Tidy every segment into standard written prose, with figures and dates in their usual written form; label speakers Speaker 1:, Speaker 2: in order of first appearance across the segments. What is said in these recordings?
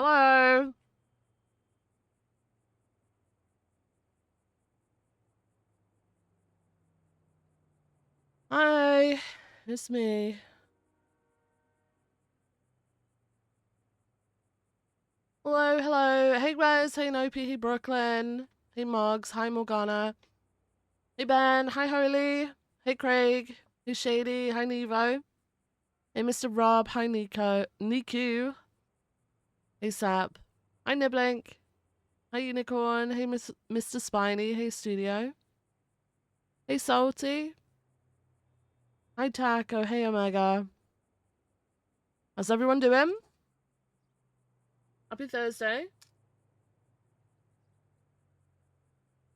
Speaker 1: Hello. Hi. It's me. Hello, hello. Hey, Rez. Hey, Nopi. Hey, Brooklyn. Hey, Moggs. Hi, Morgana. Hey, Ben. Hi, Holy. Hey, Craig. Hey, Shady. Hi, Nevo. Hey, Mr. Rob. Hi, Niku. Hey, Sap. Hi, Niblink. Hi, Unicorn. Hey, Mr. Spiny. Hey, Studio. Hey, Salty. Hi, Taco. Hey, Omega. How's everyone doing? Happy Thursday.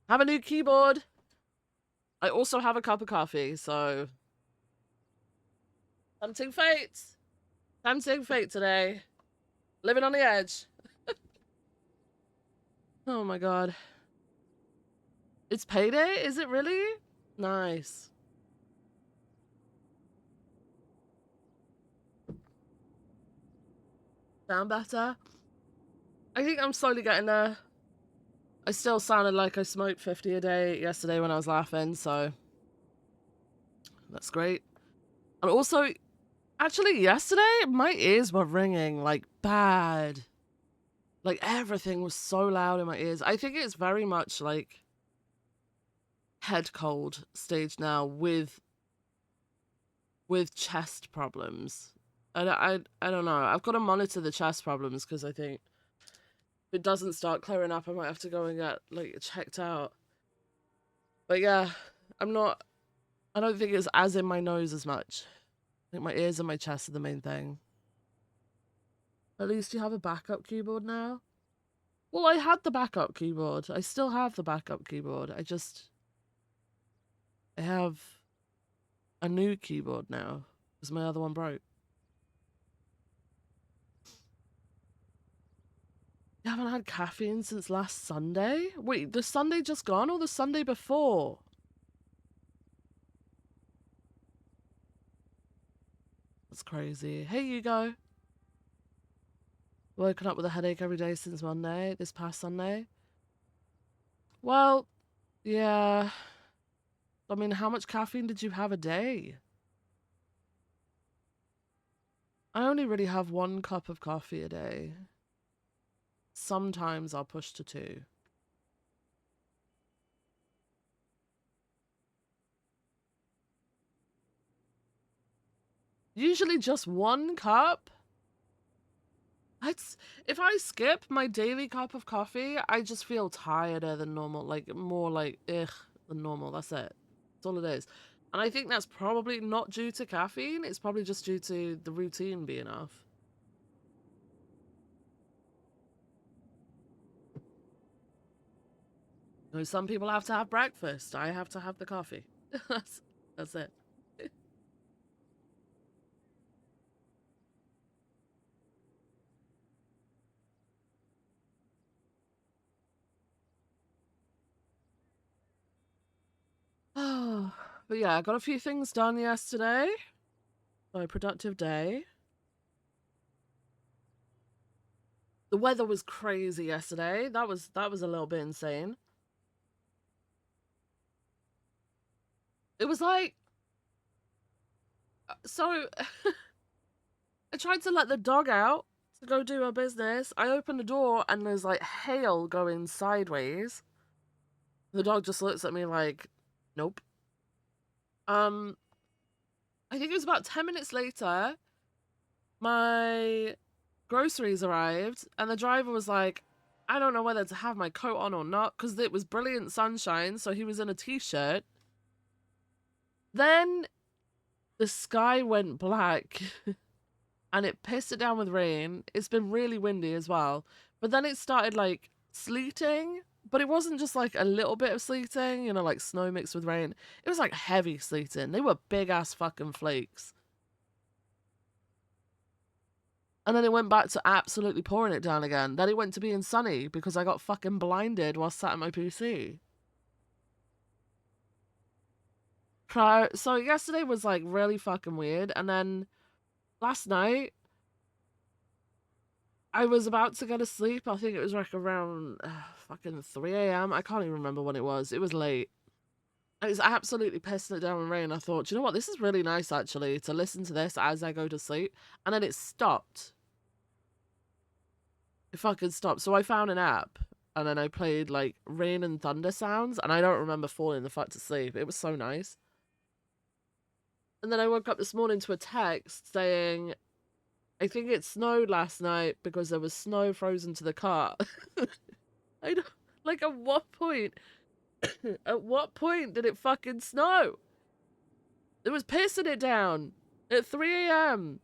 Speaker 1: Have a new keyboard. I also have a cup of coffee, so tempting fate. Tempting fate today. Living on the edge. Oh my god. It's payday? Is it really? Nice. Sound better? I think I'm slowly getting there. I still sounded like I smoked 50 a day yesterday when I was laughing, so that's great. And also, actually, yesterday, my ears were ringing like bad. Like everything was so loud in my ears. I think it's very much like head cold stage now with chest problems. I don't know. I've got to monitor the chest problems because I think if it doesn't start clearing up, I might have to go and get like checked out. But yeah, I don't think it's as in my nose as much. I think my ears and my chest are the main thing. At least you have a backup keyboard now. Well, I had the backup keyboard. I still have the backup keyboard. I have a new keyboard now because my other one broke. You haven't had caffeine since last Sunday? Wait, the Sunday just gone or the Sunday before? That's crazy. Hey, Hugo. Woken up with a headache every day since Monday, this past Sunday. Well, yeah. I mean, how much caffeine did you have a day? I only really have 1 cup of coffee a day. Sometimes I'll push to 2. Usually just 1 cup? If I skip my daily cup of coffee, I just feel tireder than normal, like more like ugh than normal. That's it. That's all it is. And I think that's probably not due to caffeine. It's probably just due to the routine being off. You know, some people have to have breakfast. I have to have the coffee. that's it. Oh, but yeah, I got a few things done yesterday. A productive day. The weather was crazy yesterday. That was a little bit insane. It was like so I tried to let the dog out to go do her business. I opened the door and there's like hail going sideways. The dog just looks at me like, nope. Um, I think it was about 10 minutes later, my groceries arrived and the driver was like, I don't know whether to have my coat on or not because it was brilliant sunshine, so he was in a t-shirt. Then the sky went black and it pissed it down with rain. It's been really windy as well. But then it started like sleeting, but it wasn't just like a little bit of sleeting, you know, like snow mixed with rain. It was like heavy sleeting. They were big ass fucking flakes. And then it went back to absolutely pouring it down again. Then it went to being sunny because I got fucking blinded while sat at my PC. So yesterday was like really fucking weird. And then last night, I was about to go to sleep. I think it was like around fucking 3 a.m. I can't even remember when it was. It was late. It was absolutely pissing it down with rain. I thought, you know what? This is really nice actually to listen to this as I go to sleep. And then it stopped. It fucking stopped. So I found an app and then I played like rain and thunder sounds and I don't remember falling the fuck to sleep. It was so nice. And then I woke up this morning to a text saying, I think it snowed last night because there was snow frozen to the car. I don't, like, at what point? At what point did it fucking snow? It was pissing it down at 3 a.m.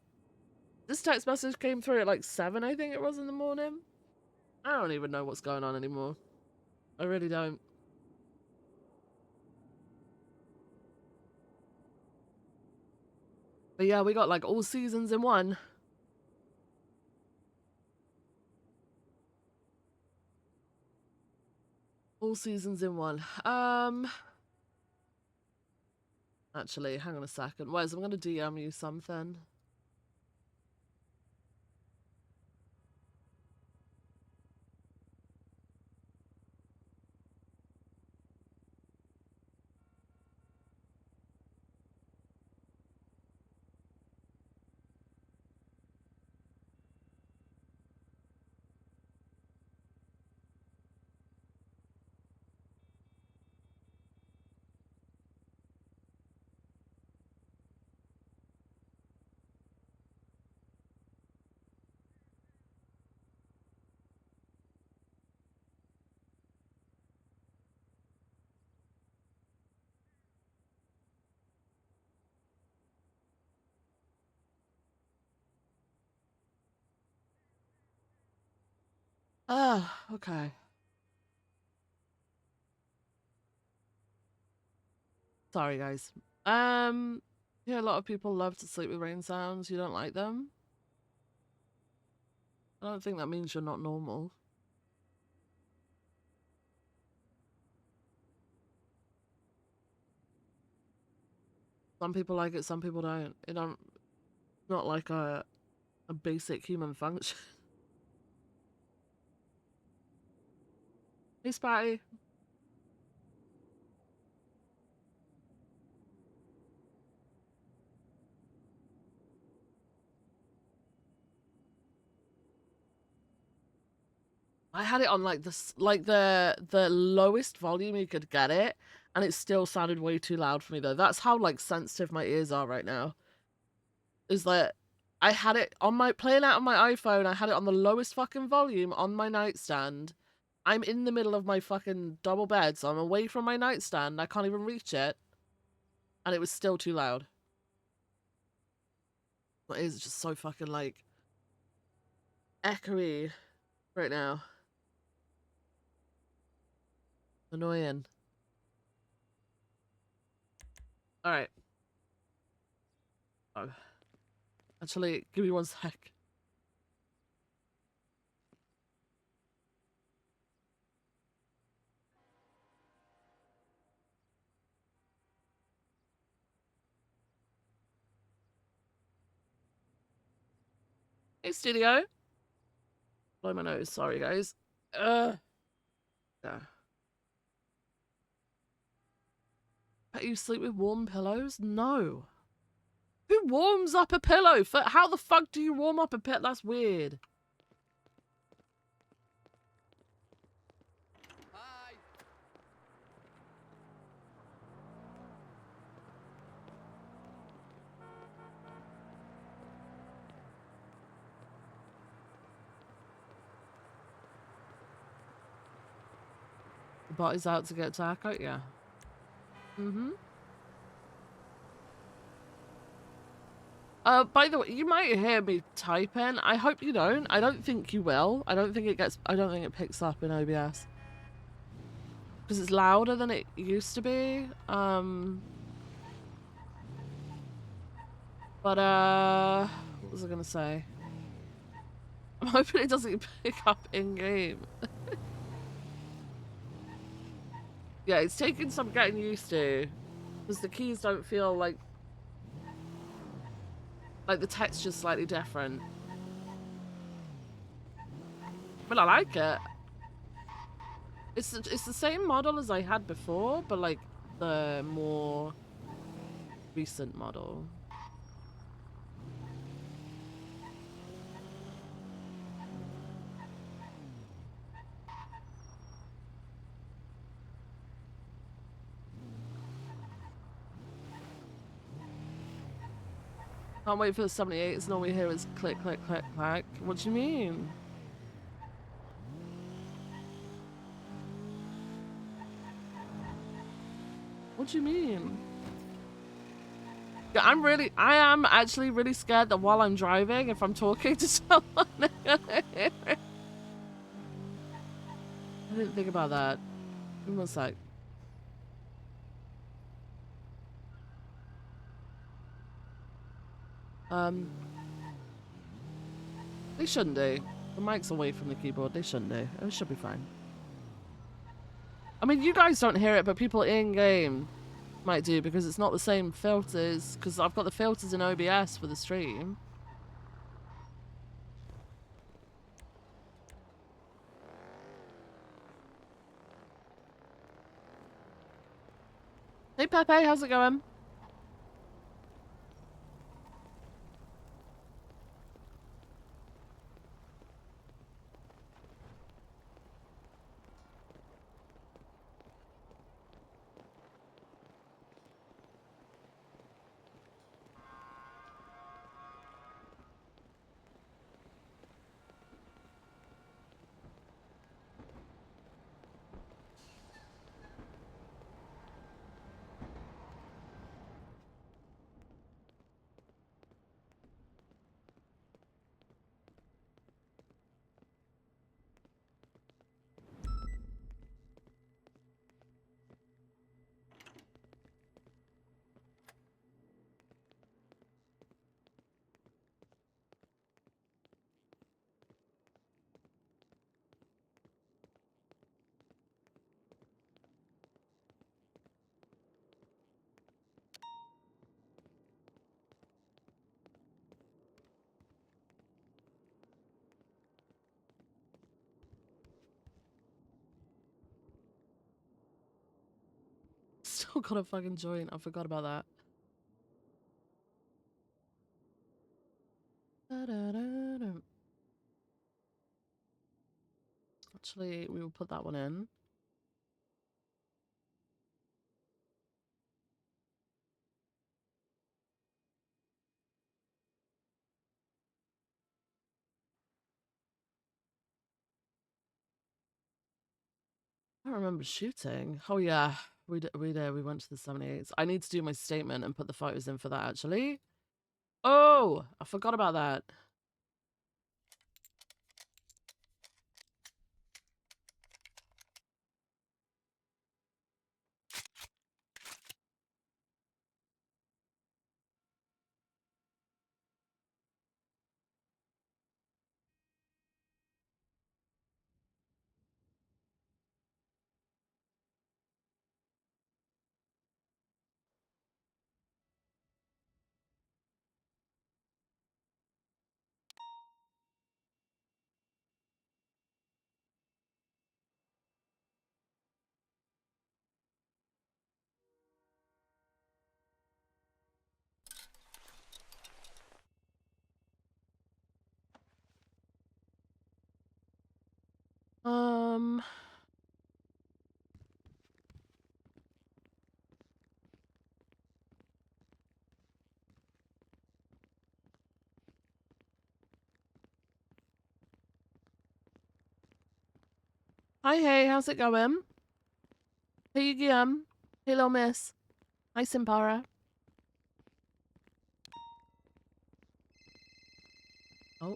Speaker 1: This text message came through at like 7, I think it was in the morning. I don't even know what's going on anymore. I really don't. But yeah, we got like all seasons in one. All seasons in one. Actually, hang on a second. Wes, I'm gonna DM you something. Ah, okay. Sorry, guys. Yeah, a lot of people love to sleep with rain sounds. You don't like them? I don't think that means you're not normal. Some people like it, some people don't. It don't. Not like a basic human function. Hey, Spatty. I had it on like the lowest volume you could get it, and it still sounded way too loud for me though. That's how like sensitive my ears are right now. Is that I had it on my playing out on my iPhone. I had it on the lowest fucking volume on my nightstand. I'm in the middle of my fucking double bed, so I'm away from my nightstand. I can't even reach it, and it was still too loud. My ears are just so fucking like echoey right now. Annoying. All right. Oh. Actually, give me one sec. Hey, studio. Blow my nose. Sorry, guys. Yeah. Bet you sleep with warm pillows? No. Who warms up a pillow? How the fuck do you warm up a pillow? That's weird.
Speaker 2: Hi.
Speaker 1: The body's out to get taco? Yeah. Mm-hmm. By the way, you might hear me typing. I hope you don't. I don't think you will. I don't think it picks up in OBS. Because it's louder than it used to be. But, what was I gonna say? I'm hoping it doesn't pick up in-game. Yeah, it's taking some getting used to. Because the keys don't feel like the texture's slightly different. But I like it. It's the same model as I had before, but like the more recent model. Can't wait for the 78. It's all we hear is click, click, click, click. What do you mean? What do you mean? Yeah, I am actually really scared that while I'm driving, if I'm talking to someone, they're gonna hear it. I didn't think about that. Give me 1 sec. They shouldn't do. The mic's away from the keyboard. They shouldn't do. It should be fine. I mean, you guys don't hear it, but people in-game might do because it's not the same filters. Because I've got the filters in OBS for the stream. Hey, Pepe, how's it going? Still got a fucking joint. I forgot about that. Actually, we will put that one in. I don't remember shooting. Oh yeah, we went to the 78s. I need to do my statement and put the photos in for that actually. Oh, I forgot about that. Hi, hey, how's it going? Hey, Yum. Hello, miss. Hi, Simpara. Oh.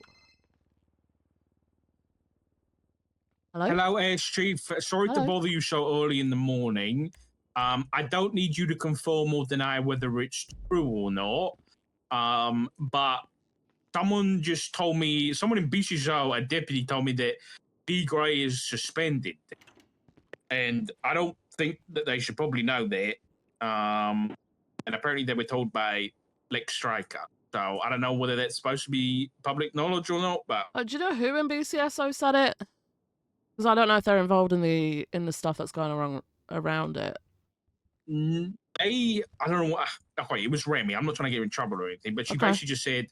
Speaker 1: Hello?
Speaker 2: Hello, Airstreet. Sorry to
Speaker 1: Hello.
Speaker 2: bother you so early in the morning. I don't need you to confirm or deny whether it's true or not. But someone just told me, someone in BCSO, a deputy, told me that D Gray is suspended. And I don't think that they should probably know that. And apparently they were told by Lex Striker. So I don't know whether that's supposed to be public knowledge or not, but
Speaker 1: Do you know who in BCSO said it? Because I don't know if they're involved in the stuff that's going on around it.
Speaker 2: I don't know what. Okay, it was Remy. I'm not trying to get in trouble or anything, but she
Speaker 1: Okay.
Speaker 2: basically just said,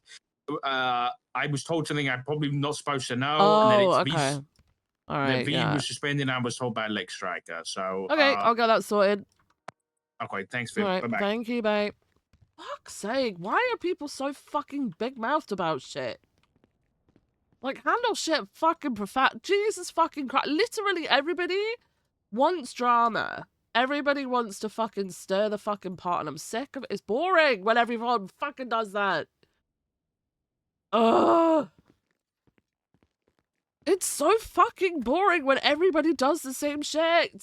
Speaker 2: I was told something I'm probably not supposed to know, and that
Speaker 1: Oh,
Speaker 2: it's
Speaker 1: okay. All
Speaker 2: the
Speaker 1: right,
Speaker 2: V
Speaker 1: yeah.
Speaker 2: was suspended. And I was told by Leg Striker. So,
Speaker 1: Okay, I'll get that sorted.
Speaker 2: okay, thanks,
Speaker 1: All
Speaker 2: Viv.
Speaker 1: right,
Speaker 2: Bye bye.
Speaker 1: thank you, babe. Fuck's sake, why are people so fucking big-mouthed about shit? Like, handle shit fucking profound. Jesus fucking Christ. Literally everybody wants drama. Everybody wants to fucking stir the fucking pot, and I'm sick of it. It's boring when everyone fucking does that. Ugh. It's so fucking boring when everybody does the same shit.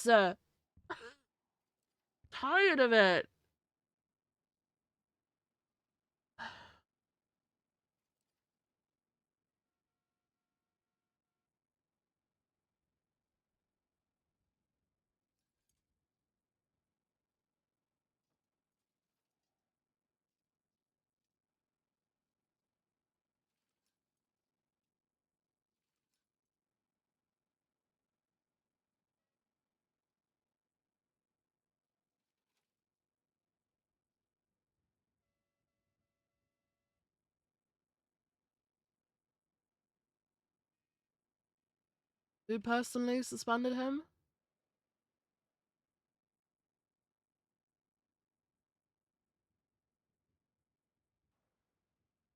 Speaker 1: Tired of it. Who personally suspended him?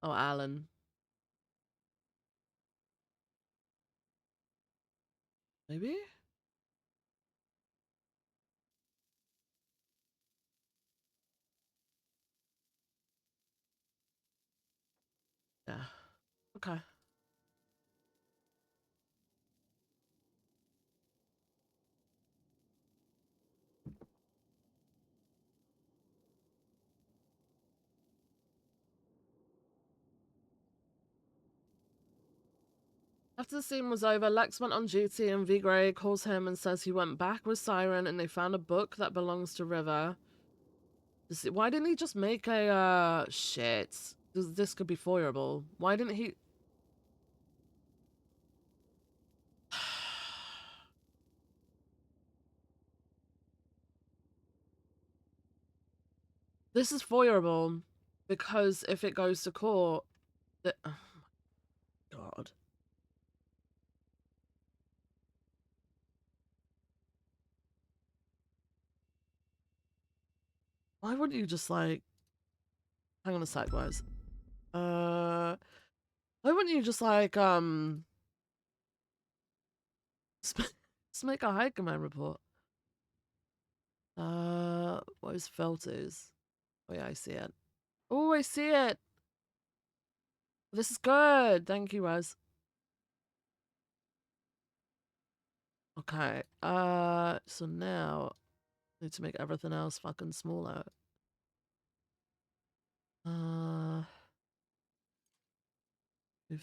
Speaker 1: Oh, Alan. Maybe? Yeah. Okay. After the scene was over, Lex went on duty and V. Gray calls him and says he went back with Siren and they found a book that belongs to River. Why didn't he just make a, shit. This could be foilable. Why didn't he... This is foilable because if it goes to court... Oh my god. Why wouldn't you just, like... Hang on a sec, guys. Why wouldn't you just, like, just make a high command report? What is filters? Oh yeah, I see it. Oh, I see it. This is good. Thank you, Rose. Okay. So now I need to make everything else fucking smaller. Move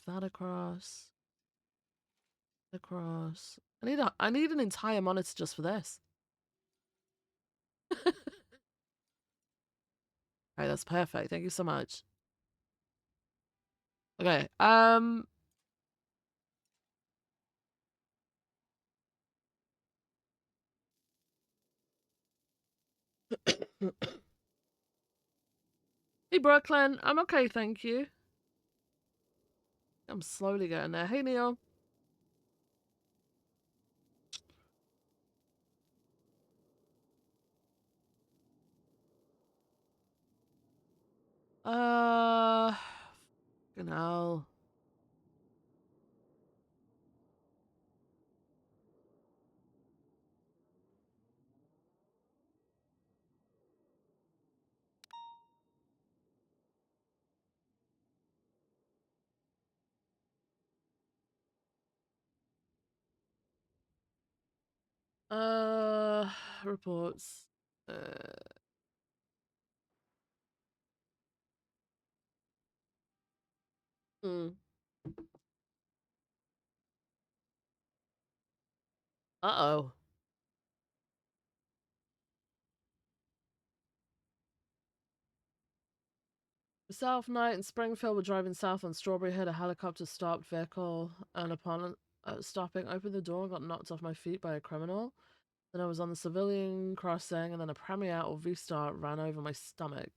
Speaker 1: that across. Across. I need an entire monitor just for this. Okay, that's perfect. Thank you so much. Okay. Hey, Brooklyn. I'm okay, thank you. I'm slowly getting there. Hey, Neil. Fucking hell. Reports. Uh, hmm. Uh-oh. South Knight and Springfield were driving south on Strawberry Hill. A helicopter stopped vehicle and upon stopping, opened the door and got knocked off my feet by a criminal. Then I was on the civilian crossing, and then a Premier or V-Star ran over my stomach.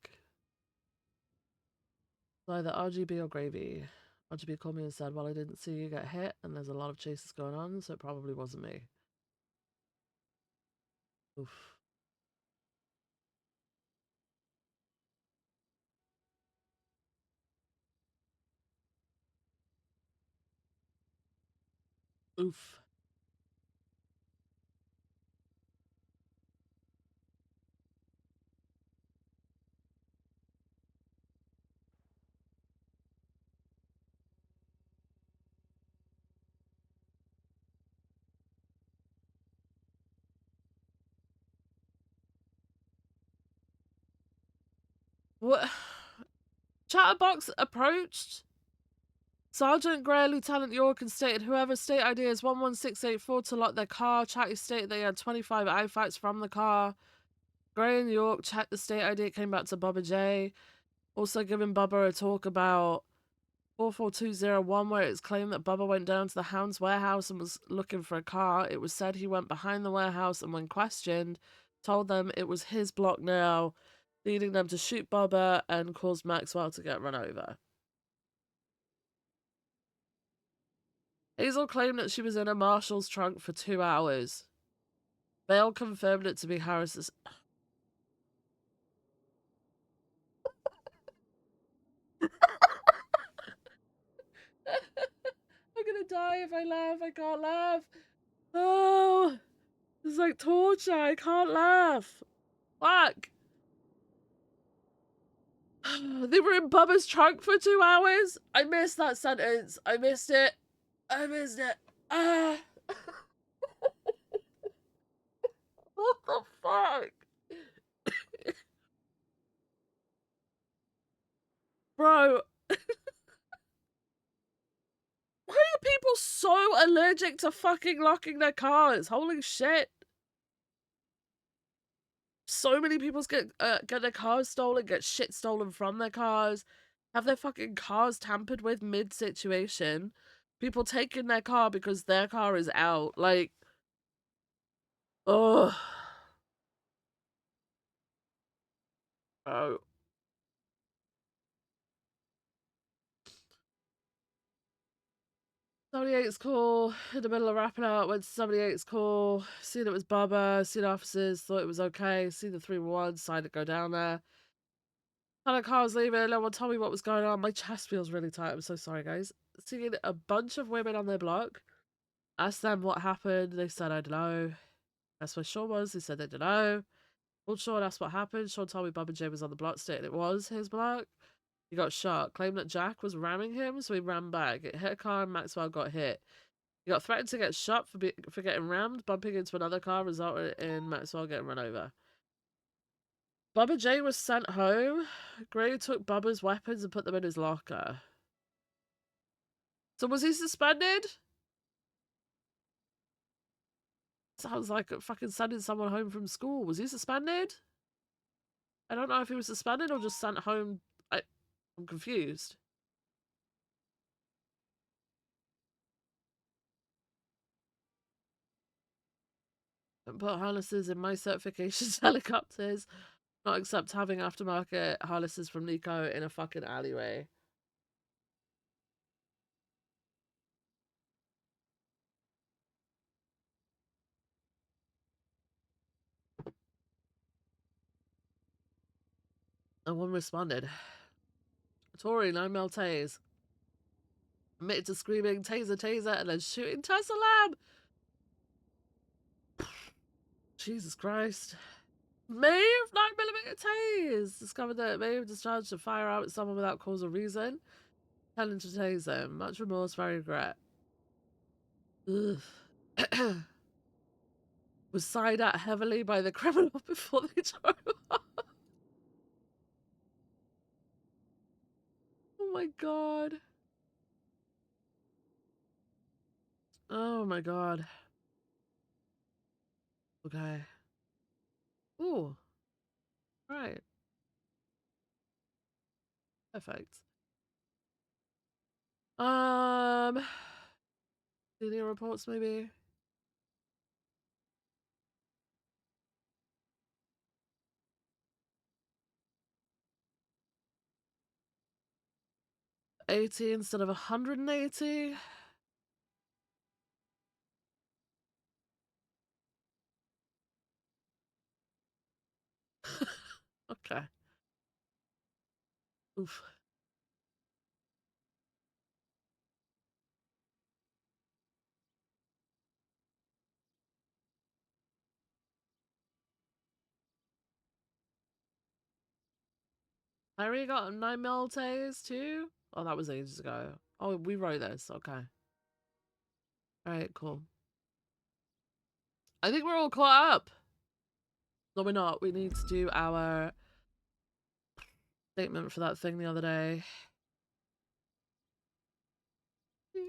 Speaker 1: So either RGB or Gravy. RGB called me and said, well, I didn't see you get hit, and there's a lot of chases going on, so it probably wasn't me. Oof. Oof. What? Chatterbox approached Sergeant Gray, Lieutenant York, and stated whoever state ID is 11684 to lock their car. Chatty stated they had 25 IFACs from the car. Gray and York checked the state ID. It came back to Bubba J. Also giving Bubba a talk about 44201, where it's claimed that Bubba went down to the Hound's warehouse and was looking for a car. It was said he went behind the warehouse and, when questioned, told them it was his block now, leading them to shoot Bubba and caused Maxwell to get run over. Hazel claimed that she was in a marshal's trunk for 2 hours. Bale confirmed it to be Harris's. I'm gonna die if I laugh. I can't laugh. Oh, it's like torture. I can't laugh. Fuck. They were in Bubba's trunk for 2 hours. I missed that sentence. I missed it. I missed it. Ah. What the fuck? Bro. Why are people so allergic to fucking locking their cars? Holy shit. So many people get their cars stolen, get shit stolen from their cars, have their fucking cars tampered with mid-situation. People taking their car because their car is out. Like, ugh. Oh. 78's call. In the middle of wrapping up, went to 78's call. Seen it was Bubba. Seen officers. Thought it was okay. Seen the 311. Decided to go down there. Had a car was leaving. No one told me what was going on. My chest feels really tight. I'm so sorry, guys. Seeing a bunch of women on their block. Asked them what happened. They said, I don't know. That's where Sean was. They said they don't know. Called Sean, asked what happened. Sean told me Bubba J was on the block, stating it was his block. He got shot. Claimed that Jack was ramming him, so he ran back. It hit a car and Maxwell got hit. He got threatened to get shot for getting rammed, bumping into another car, resulted in Maxwell getting run over. Bubba J was sent home. Gray took Bubba's weapons and put them in his locker. So was he suspended? Sounds like fucking sending someone home from school. Was he suspended? I don't know if he was suspended or just sent home. I'm confused. Don't put harnesses in my certifications helicopters. Not accept having aftermarket harnesses from Nico in a fucking alleyway. No one responded. Tori, 9mm tase. Admitted to screaming, taser, taser, and then shooting Tessa Lamb. Jesus Christ. Maeve, 9mm tase. Discovered that Maeve discharged a firearm at someone without cause or reason. Telling to tase them. Much remorse, very regret. Ugh. Was sighed at heavily by the criminal before they drove off. Oh my god. Oh my god. Okay. Ooh. Right. Perfect. Um Senior reports, maybe? $80 instead of $180. Okay. Oof. I already got 9mm tased too? Oh, that was ages ago. Oh, we wrote this. Okay. Alright, cool. I think we're all caught up. No, we're not. We need to do our statement for that thing the other day. Is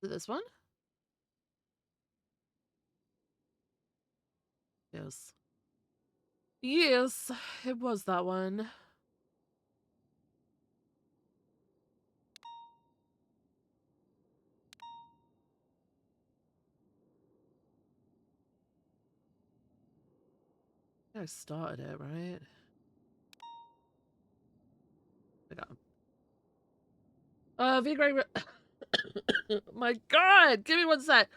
Speaker 1: it this one? Yes. Yes, it was that one. I started it, right? I got V Grey. My God, give me one sec.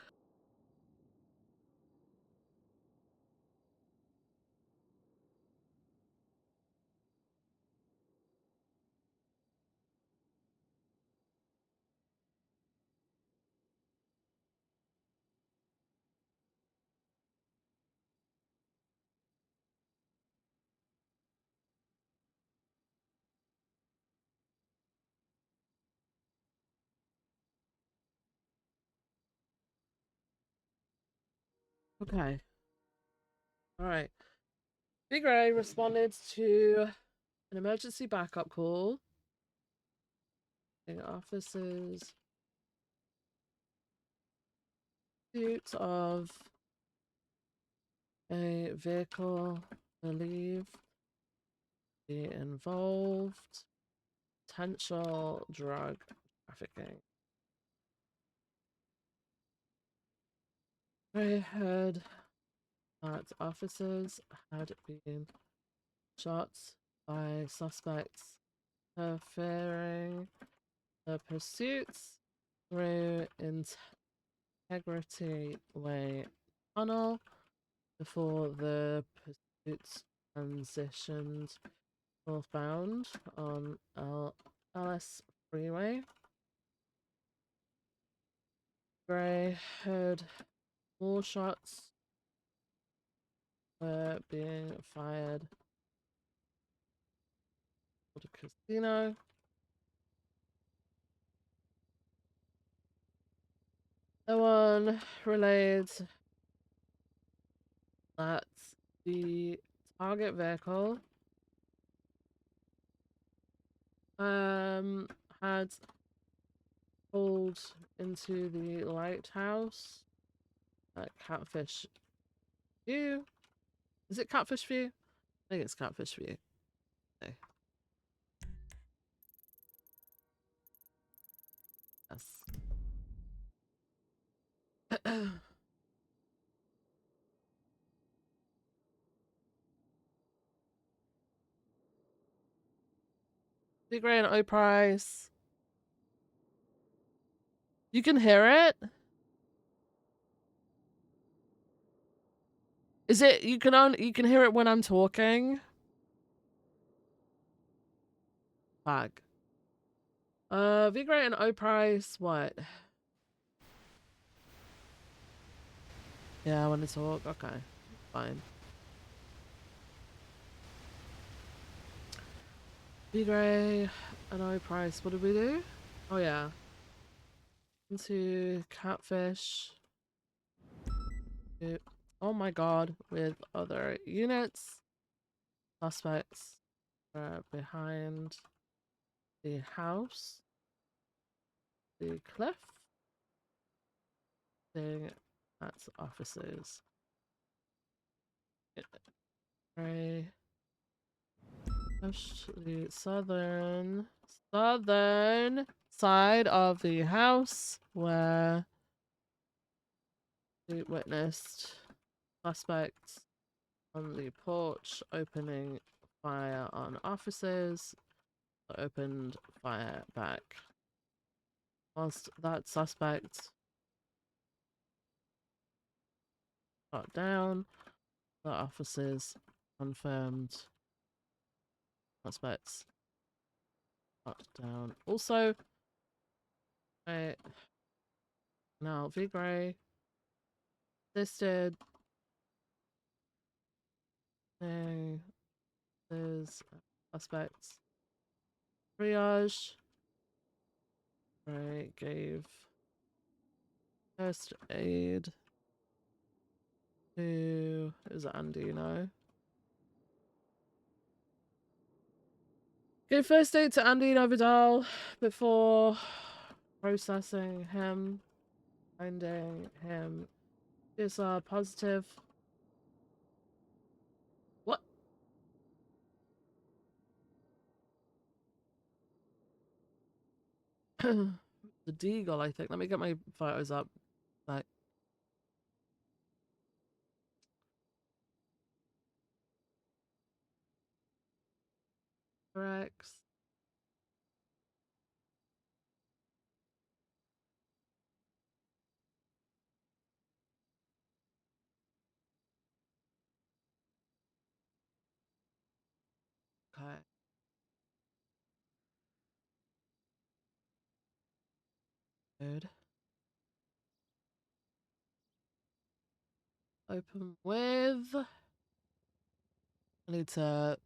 Speaker 1: Okay. All right. V Grey responded to an emergency backup call. Officers pursuit of a vehicle believed to be involved. Potential drug trafficking. I heard that officers had been shot by suspects interfering the pursuits through Integrity Way Tunnel before the pursuits transitioned northbound on LS Freeway. Gray heard more shots were being fired at the casino. No one relayed that the target vehicle had pulled into the lighthouse at Catfish View. Is it Catfish View? I think it's Catfish View. Okay. Yes. Big Ray and O Price. You can hear it? Is it you can hear it when I'm talking? Fuck. Big Ray and O Price, what? Yeah, I want to talk. Okay. Fine. Big Ray and O Price, what did we do? Oh yeah. Into Catfish. Oh my god, with other units. Suspects behind the house. The cliff. Thing at officers. Ray Push the southern side of the house where we witnessed suspects on the porch opening fire on officers. Opened fire back. Whilst that suspect shot down, the officers confirmed suspects shot down. Also, right now, V Gray listed saying there's suspects triage. Gray gave first aid to, is it Andy, you know? Gave first aid to Andy Novidal before processing him, finding him CSR positive. What? The Deagle, I think. Let me get my photos up. Like, Rex. Okay. Good. Open with. I need to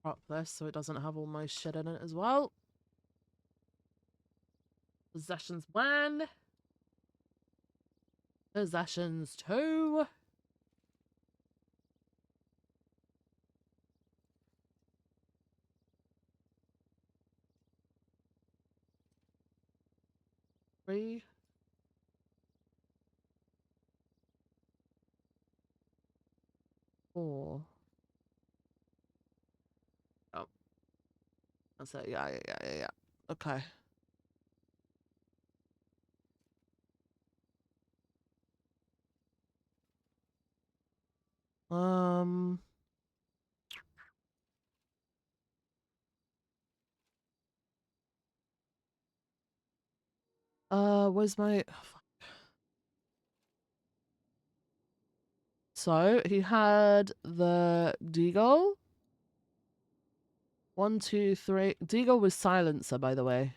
Speaker 1: prop this so it doesn't have all my shit in it as well. Possessions 1. Possessions 2. Three. 4. Oh, that's it. Yeah. Okay. Um. Where's my? Oh, fuck. So he had the Deagle. 1, 2, 3. Deagle was silencer, by the way.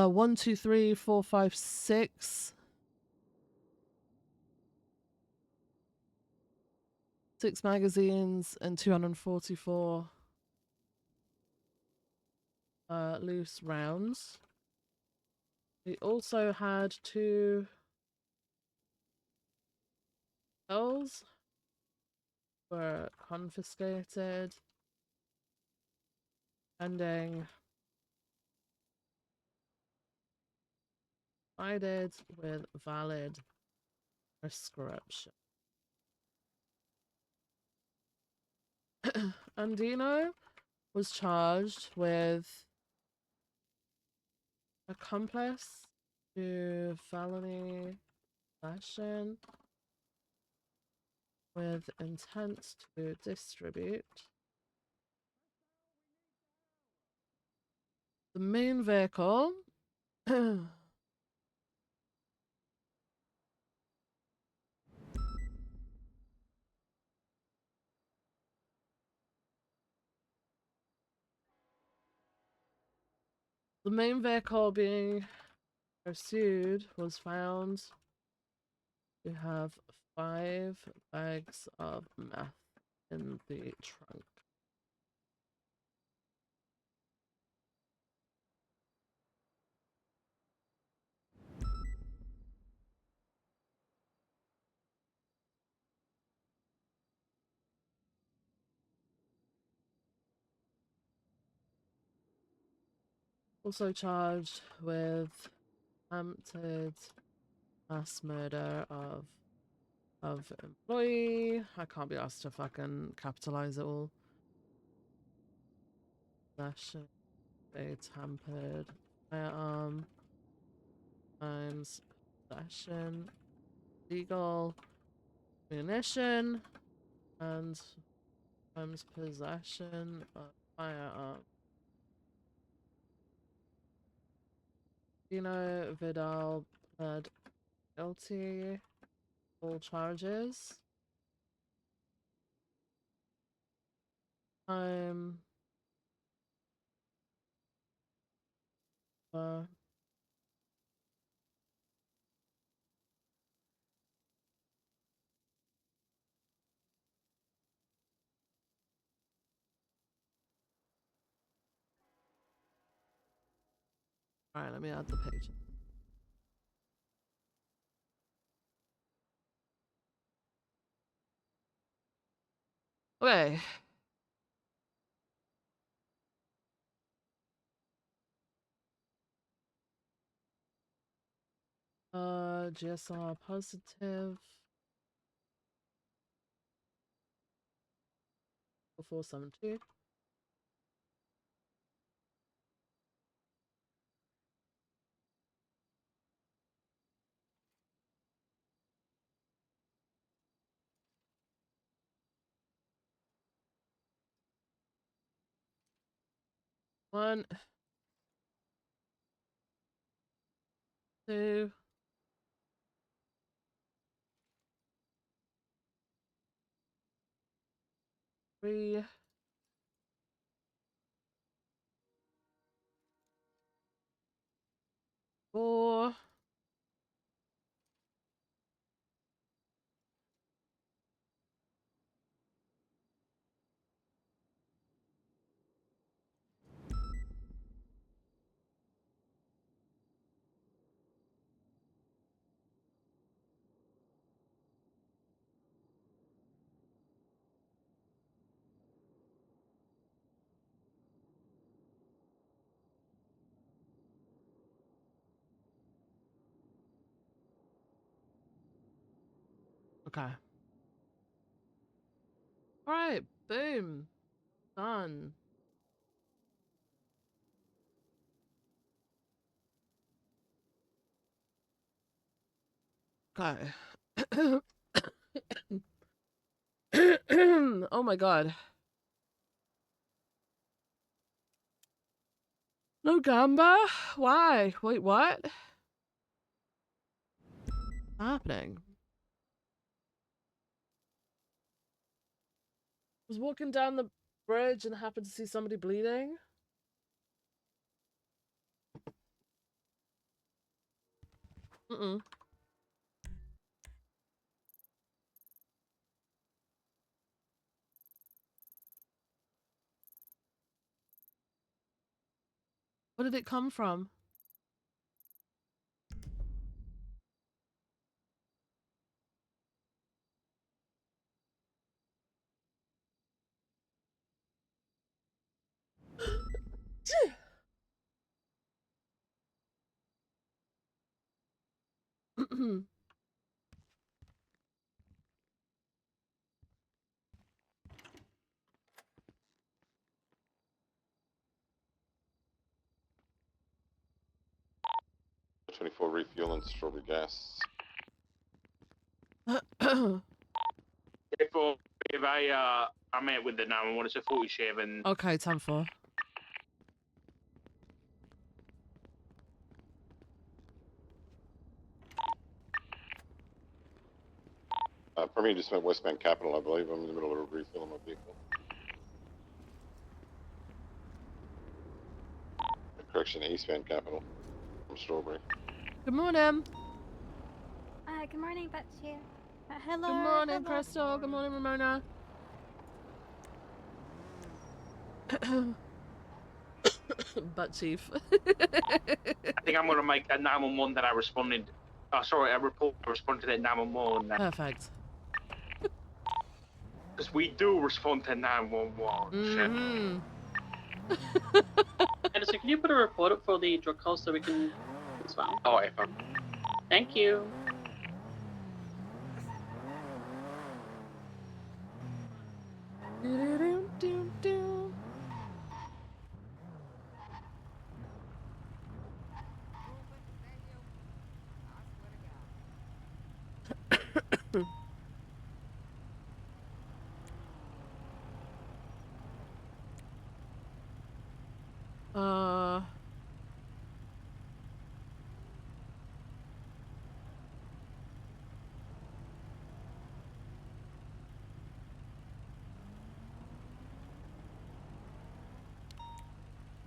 Speaker 1: One, two, three, four, five, six. 6 magazines and 244 loose rounds. He also had 2 shells were confiscated, pending provided with valid prescription. Andino was charged with accomplice to felony possession with intent to distribute. The main vehicle the main vehicle being pursued was found to have 5 bags of meth in the trunk. Also charged with attempted mass murder of employee. I can't be asked to fucking capitalize it all. Possession, a tampered firearm times possession, legal ammunition, and times possession of firearm. Vidal pled guilty. All charges. I'm Alright, let me add the page. Okay. GSR positive. 472. One, two, three, four, okay. Alright, boom. Done. Okay. Oh my god. No gamba? Why? Wait, what? What's happening? Was walking down the bridge and happened to see somebody bleeding. Mm-mm. Where did it come from?
Speaker 3: $24 refuel and strawberry gas.
Speaker 2: If I met with the 911, it's a 47.
Speaker 1: Okay, 10-4.
Speaker 3: For me, just went westbound Capital, I believe. I'm in the middle of a refuel on my vehicle. Correction, eastbound Capital from Strawberry.
Speaker 1: Good morning.
Speaker 4: Good morning, Betsy. Hello.
Speaker 1: Good morning,
Speaker 4: hello.
Speaker 1: Crystal. Good morning, Ramona. Butt chief.
Speaker 2: I think I'm going to make that 911 that I responded. Sorry, a report. I responded to that 911.
Speaker 1: Perfect.
Speaker 2: Because we do respond to 911.
Speaker 1: Mm-hmm.
Speaker 5: Anderson, can you put a report up for the drug call so we can... It's fine.
Speaker 6: Oh, I found.
Speaker 5: Thank you.
Speaker 1: Do-do-do-do-do.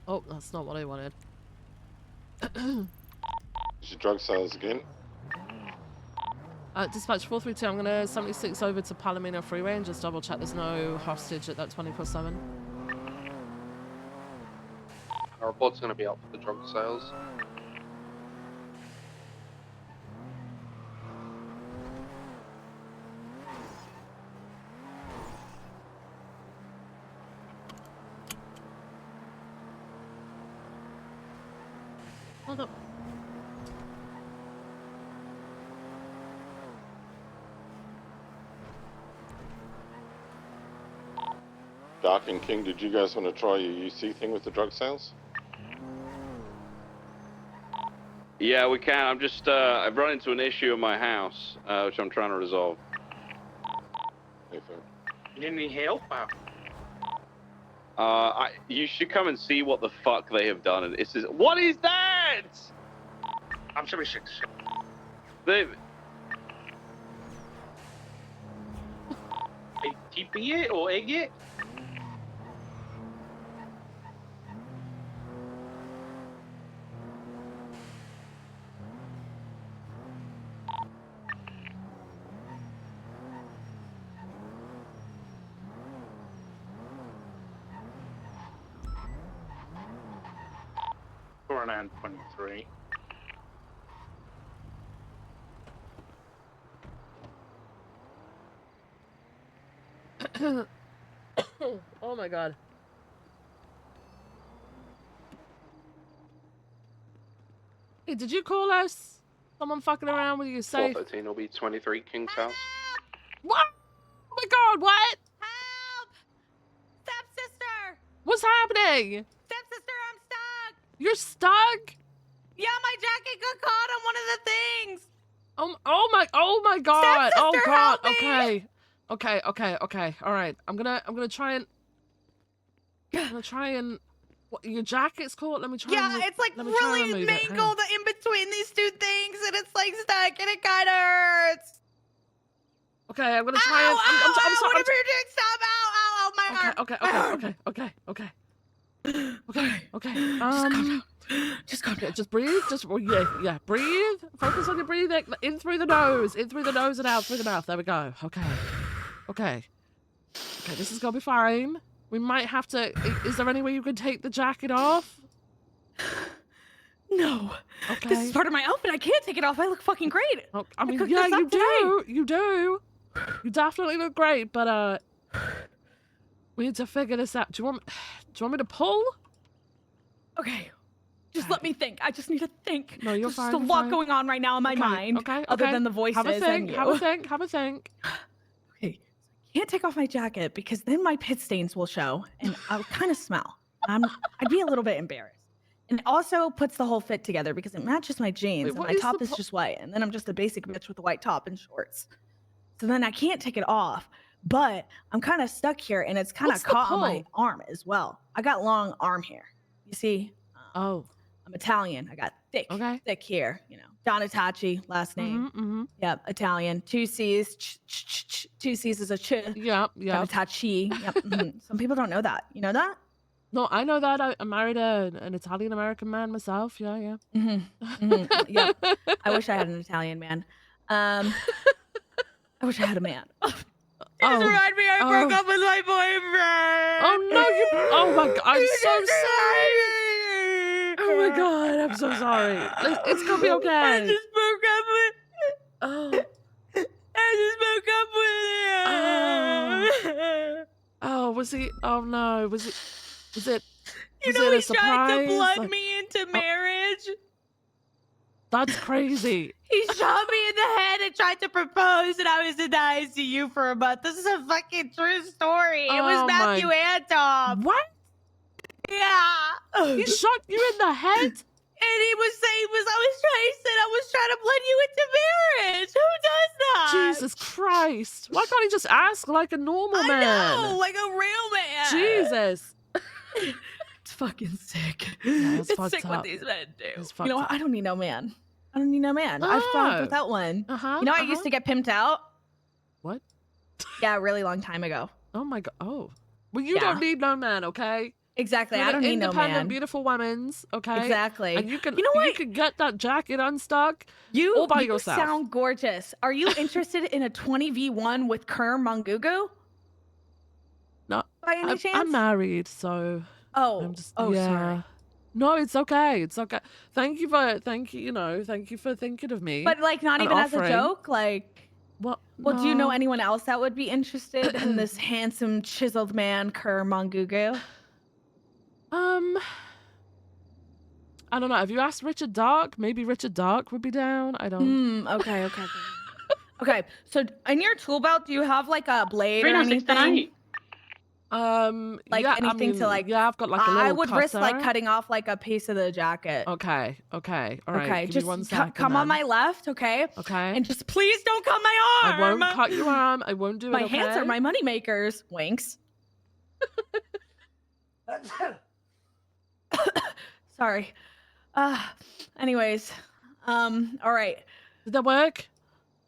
Speaker 1: Oh, that's not what I wanted.
Speaker 3: Is your drug sales again?
Speaker 1: Dispatch 432, I'm gonna 76 over to Palomino Freeway and just double check there's no hostage at that 24/7.
Speaker 6: Our report's going to be out for the drug sales.
Speaker 1: Hold up.
Speaker 3: Doc and King, did you guys want to try your UC thing with the drug sales?
Speaker 6: Yeah, we can. I'm just, I've run into an issue in my house, which I'm trying to resolve.
Speaker 3: Hey, fair.
Speaker 5: You need any help?
Speaker 6: You should come and see what the fuck they have done. And this is, what is that?
Speaker 5: I'm 76.
Speaker 6: They,
Speaker 5: TP it or egg it? For an 23.
Speaker 1: Oh my god. Hey, did you call us? Someone fucking around with your safe?
Speaker 6: 413 will be 23 King's house.
Speaker 1: What? Oh my god, what?
Speaker 7: Help! Stepsister!
Speaker 1: What's happening?
Speaker 7: Stepsister, I'm stuck!
Speaker 1: You're stuck?
Speaker 7: Yeah, my jacket got caught on one of the things!
Speaker 1: Oh my god. Oh
Speaker 7: Stepsister,
Speaker 1: god.
Speaker 7: help me!
Speaker 1: Okay. All right. I'm gonna try and what, your jacket's caught? Let me try and
Speaker 7: Yeah, it's like
Speaker 1: let me try and
Speaker 7: really
Speaker 1: remove it. Hang on.
Speaker 7: mangled in between these two things, and it's like stuck, and it kind of hurts.
Speaker 1: Okay, I'm gonna try and I'm sorry.
Speaker 7: Whatever you're doing, stop! Ow, my arm.
Speaker 1: Okay.
Speaker 7: Just calm down.
Speaker 1: Just breathe. Yeah. Breathe. Focus on your breathing. In through the nose and out through the mouth. There we go. Okay. This is gonna be fine. We might have to. Is there any way you can take the jacket off?
Speaker 7: No.
Speaker 1: Okay.
Speaker 7: This is part of my outfit. I can't take it off. I look fucking great.
Speaker 1: Oh, I mean,
Speaker 7: cooked
Speaker 1: yeah,
Speaker 7: this up
Speaker 1: you do. You do. You definitely look great, but we need to figure this out. Do you want me to pull?
Speaker 7: Okay. Just let me think. I just need to think.
Speaker 1: No, you're
Speaker 7: There's
Speaker 1: fine.
Speaker 7: just a
Speaker 1: you're
Speaker 7: lot
Speaker 1: fine.
Speaker 7: going on right now in my mind.
Speaker 1: Okay.
Speaker 7: Other than the voices
Speaker 1: Have a think.
Speaker 7: and you.
Speaker 1: Have a think.
Speaker 7: Okay. I can't take off my jacket because then my pit stains will show and I'll kind of smell. I'd be a little bit embarrassed. And it also puts the whole fit together because it matches my jeans
Speaker 1: Wait,
Speaker 7: and
Speaker 1: what
Speaker 7: my
Speaker 1: is
Speaker 7: top
Speaker 1: the
Speaker 7: is just white. And then I'm just a basic bitch with a white top and shorts. So then I can't take it off. But I'm kind of stuck here and it's kind of
Speaker 1: What's the
Speaker 7: caught on my
Speaker 1: pull?
Speaker 7: arm as well. I got long arm hair. You see?
Speaker 1: Oh.
Speaker 7: I'm Italian. I got thick hair. You know, Donatacci, last name.
Speaker 1: Mm-hmm.
Speaker 7: Yep, Italian. 2 C's. Two C's is a ch.
Speaker 1: Yep.
Speaker 7: Donatacci. Yep. Some people don't know that. You know that?
Speaker 1: No, I know that. I married an Italian American man myself. Yeah.
Speaker 7: Yep. I wish I had an Italian man. I wish I had a man. Just remind me I broke up with my boyfriend.
Speaker 1: Oh no! Oh my god! I'm so sorry. Oh my god! I'm so sorry. It's gonna be okay.
Speaker 7: I just broke up with.
Speaker 1: Oh.
Speaker 7: I just broke up with him.
Speaker 1: Oh, was he? Oh no! Was it?
Speaker 7: You
Speaker 1: Was
Speaker 7: know
Speaker 1: it a
Speaker 7: he tried to
Speaker 1: surprise?
Speaker 7: blood
Speaker 1: Like,
Speaker 7: me into marriage.
Speaker 1: that's crazy.
Speaker 7: He shot me in the head and tried to propose, and I was in the ICU for a month. This is a fucking true story. It was
Speaker 1: Oh my-
Speaker 7: Matthew Antov.
Speaker 1: What?
Speaker 7: Yeah.
Speaker 1: He shot you in the head?
Speaker 7: And he was saying I was trying to blood you into marriage. Who does that?
Speaker 1: Jesus Christ. Why can't he just ask like a normal
Speaker 7: I
Speaker 1: man?
Speaker 7: know, like a real man.
Speaker 1: Jesus.
Speaker 7: It's fucking sick.
Speaker 1: Yeah, it's
Speaker 7: it's
Speaker 1: fucked
Speaker 7: sick
Speaker 1: up.
Speaker 7: what these men do.
Speaker 1: It's
Speaker 7: You know
Speaker 1: fucked
Speaker 7: what?
Speaker 1: up.
Speaker 7: I don't need no man. I don't need no man. I've fucked
Speaker 1: Oh.
Speaker 7: without one.
Speaker 1: Uh-huh.
Speaker 7: You know, I used to get pimped out.
Speaker 1: What?
Speaker 7: Yeah, a really long time ago.
Speaker 1: Oh my god. Oh. Well, you
Speaker 7: Yeah.
Speaker 1: don't need no man, okay?
Speaker 7: Exactly.
Speaker 1: You're
Speaker 7: I don't
Speaker 1: the
Speaker 7: need no
Speaker 1: independent,
Speaker 7: man.
Speaker 1: beautiful women's, okay?
Speaker 7: Exactly.
Speaker 1: And you know
Speaker 7: what?
Speaker 1: you can get that jacket unstuck.
Speaker 7: You,
Speaker 1: all by
Speaker 7: you
Speaker 1: yourself.
Speaker 7: sound gorgeous. Are you interested in a 20v1 with Kerr Mangugu?
Speaker 1: No,
Speaker 7: By any chance?
Speaker 1: I'm married, so
Speaker 7: Oh,
Speaker 1: I'm just
Speaker 7: oh,
Speaker 1: yeah.
Speaker 7: sorry.
Speaker 1: No, it's okay. It's okay. Thank you for thinking of me.
Speaker 7: But like, not
Speaker 1: and
Speaker 7: even as a
Speaker 1: offering.
Speaker 7: joke. Like,
Speaker 1: What?
Speaker 7: well, do you know
Speaker 1: No.
Speaker 7: anyone else that would be interested in this handsome, chiseled man, Kerr Mangugu?
Speaker 1: I don't know. Have you asked Richard Dark? Maybe Richard Dark would be down. I don't.
Speaker 7: Okay. Okay. So, in your tool belt, do you have like a blade or
Speaker 5: 3969.
Speaker 7: anything? Like
Speaker 1: yeah,
Speaker 7: anything to like?
Speaker 1: Yeah, I've got like a little
Speaker 7: I would risk like
Speaker 1: cutter.
Speaker 7: cutting off like a piece of the jacket.
Speaker 1: Okay. All right.
Speaker 7: Okay,
Speaker 1: Give me
Speaker 7: just
Speaker 1: one second,
Speaker 7: come on
Speaker 1: then.
Speaker 7: my left, okay?
Speaker 1: Okay.
Speaker 7: And just please don't cut my arm.
Speaker 1: I won't cut your arm. I won't do it.
Speaker 7: My hands are
Speaker 1: okay?
Speaker 7: my money makers. Winks. Sorry. Anyways. All right.
Speaker 1: Did that work?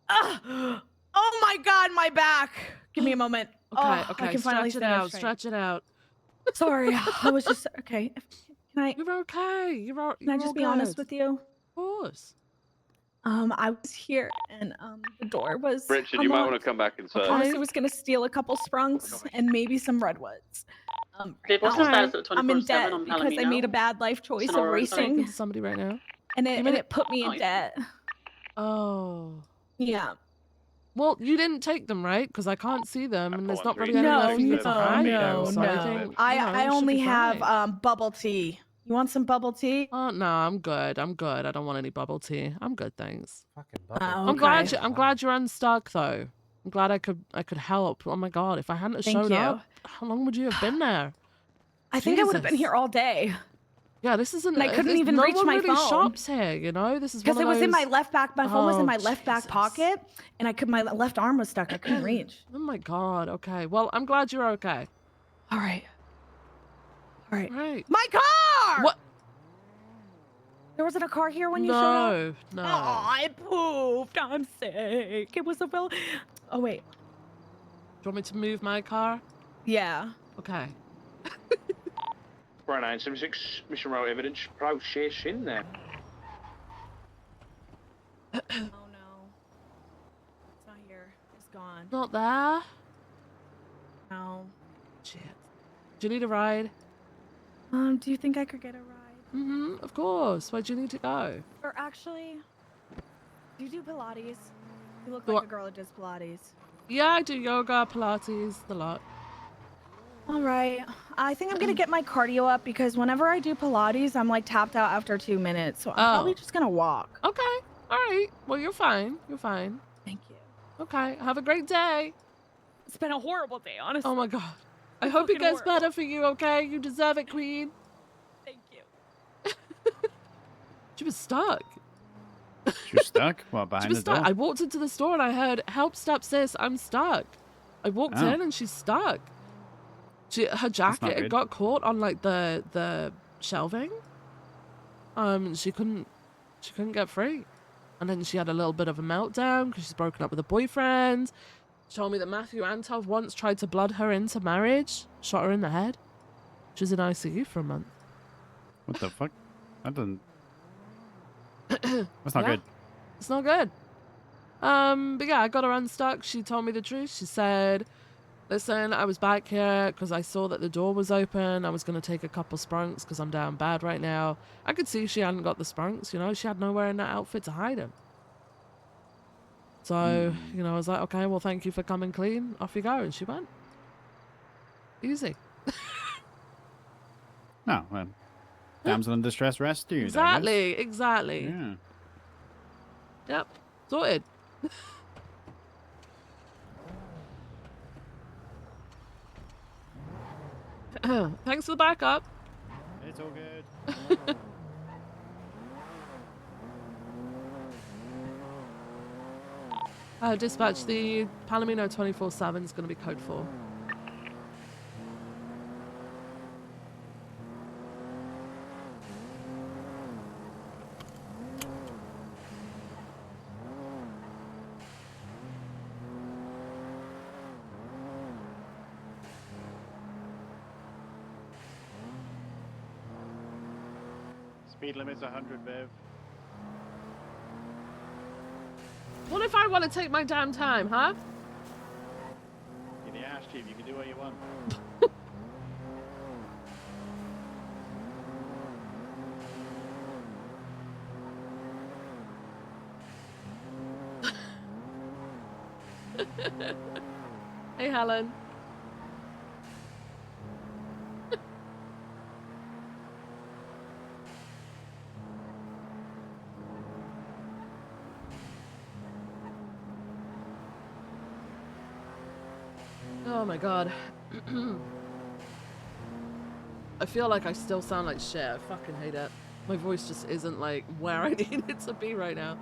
Speaker 7: Oh my God, my back. Give me a moment.
Speaker 1: Okay.
Speaker 7: I can finally
Speaker 1: Stretch it
Speaker 7: stand up
Speaker 1: out.
Speaker 7: straight.
Speaker 1: Stretch it out.
Speaker 7: Sorry, I was just okay. Can I
Speaker 1: You're okay.
Speaker 7: can I just be honest with you?
Speaker 1: Of course.
Speaker 7: I was here and the door was
Speaker 6: Richard, you might want to
Speaker 7: unlocked.
Speaker 6: come back inside.
Speaker 7: Honestly, was gonna steal a couple sprunks and maybe some redwoods.
Speaker 5: Dave, what's the
Speaker 1: Okay.
Speaker 5: status of the
Speaker 7: I'm in
Speaker 5: 24/7
Speaker 7: debt
Speaker 5: on
Speaker 7: because I
Speaker 5: Palomino?
Speaker 7: made a bad life choice
Speaker 5: Sonora,
Speaker 7: of
Speaker 5: sorry.
Speaker 7: racing,
Speaker 1: To somebody right now.
Speaker 7: and
Speaker 1: You mean
Speaker 7: it put me
Speaker 5: Oh,
Speaker 7: in debt.
Speaker 1: Oh.
Speaker 7: Yeah.
Speaker 1: Well, you didn't take them, right? Because I can't see them, and there's not really
Speaker 6: No,
Speaker 1: anywhere for you to hide
Speaker 7: no,
Speaker 1: them. So I
Speaker 7: no.
Speaker 1: think, you know,
Speaker 7: I
Speaker 1: you should
Speaker 7: only
Speaker 1: be
Speaker 7: have
Speaker 1: fine.
Speaker 7: bubble tea. You want some bubble tea?
Speaker 1: Oh no, I'm good. I don't want any bubble tea. I'm good, thanks.
Speaker 8: Fucking bubble.
Speaker 7: Oh,
Speaker 1: I'm glad
Speaker 7: okay.
Speaker 1: I'm glad you're unstuck though. I'm glad I could help. Oh my god, if I hadn't have
Speaker 7: Thank
Speaker 1: showed
Speaker 7: you.
Speaker 1: up, how long would you have been there?
Speaker 7: I think I would have been
Speaker 1: Jesus.
Speaker 7: here all day
Speaker 1: Yeah, this isn't.
Speaker 7: And I couldn't
Speaker 1: it's-
Speaker 7: even
Speaker 1: no
Speaker 7: reach
Speaker 1: one
Speaker 7: my
Speaker 1: really
Speaker 7: phone.
Speaker 1: shops here, you know. This is
Speaker 7: because
Speaker 1: one
Speaker 7: it
Speaker 1: of
Speaker 7: was in my
Speaker 1: those-
Speaker 7: left back. My phone was in
Speaker 1: Oh,
Speaker 7: my left back
Speaker 1: Jesus.
Speaker 7: pocket, and my left arm was stuck. I couldn't reach.
Speaker 1: Oh my god. Okay. Well, I'm glad you're okay.
Speaker 7: All right.
Speaker 1: Right.
Speaker 7: My car!
Speaker 1: What?
Speaker 7: There wasn't a car here when you showed up?
Speaker 1: No.
Speaker 7: Oh, I pooped. I'm sick. It was a real... Oh, wait.
Speaker 1: Do you want me to move my car?
Speaker 7: Yeah.
Speaker 1: Okay.
Speaker 9: Brian 976, mission route evidence, processing there.
Speaker 7: Oh, no. It's not here. It's gone.
Speaker 1: Not there.
Speaker 7: No.
Speaker 1: Shit. Do you need a ride?
Speaker 7: Do you think I could get a ride?
Speaker 1: Mm-hmm. Of course. Where do you need to go?
Speaker 7: Or actually, do you do Pilates? You look
Speaker 1: Do
Speaker 7: like
Speaker 1: I-
Speaker 7: a girl that does Pilates.
Speaker 1: Yeah, I do yoga, Pilates, the lot.
Speaker 7: All right. I think I'm going to get my cardio up because whenever I do Pilates, I'm like tapped out after 2 minutes. So I'm probably
Speaker 1: Oh.
Speaker 7: just going to walk.
Speaker 1: Okay. All right. Well, you're fine. You're fine.
Speaker 7: Thank you.
Speaker 1: Okay. Have a great day.
Speaker 7: It's been a horrible day, honestly.
Speaker 1: Oh my god. I hope it
Speaker 7: fucking
Speaker 1: gets
Speaker 7: horrible.
Speaker 1: better for you, okay? You deserve it, queen.
Speaker 7: Thank you.
Speaker 1: She was stuck.
Speaker 8: She was stuck? What,
Speaker 1: She
Speaker 8: behind
Speaker 1: was
Speaker 8: the
Speaker 1: stuck.
Speaker 8: door?
Speaker 1: I walked into the store and I heard, "Help, step sis, I'm stuck." I walked
Speaker 8: Oh.
Speaker 1: in and she's stuck. Her jacket had
Speaker 8: good.
Speaker 1: got caught on like the shelving. She couldn't get free, and then she had a little bit of a meltdown because she's broken up with a boyfriend. She told me that Matthew Antov once tried to blood her into marriage, shot her in the head. She was in ICU for a month.
Speaker 8: What the fuck? That doesn't... That's not
Speaker 1: Yeah.
Speaker 8: good.
Speaker 1: It's not good. But yeah, I got her unstuck. She told me the truth. She said, "Listen, I was back here because I saw that the door was open. I was going to take a couple sprunks because I'm down bad right now." I could see she hadn't got the sprunks, you know. She had nowhere in that outfit to hide them. So, you know, I was like, okay, well, thank you for coming clean. Off you go. And she went. Easy.
Speaker 8: No, well, damsel in distress rescued, I guess.
Speaker 1: Exactly.
Speaker 8: Yeah.
Speaker 1: Yep. Sorted. Thanks for the backup.
Speaker 8: It's all good.
Speaker 1: Dispatch, the Palomino 24/7 is going to be code 4.
Speaker 8: Speed limit's 100, Bev.
Speaker 1: What if I want to take my damn time, huh?
Speaker 8: You're the ash chief. You can do what you want.
Speaker 1: Hey, Helen. Oh my god. I feel like I still sound like shit. I fucking hate it. My voice just isn't like where I need it to be right now.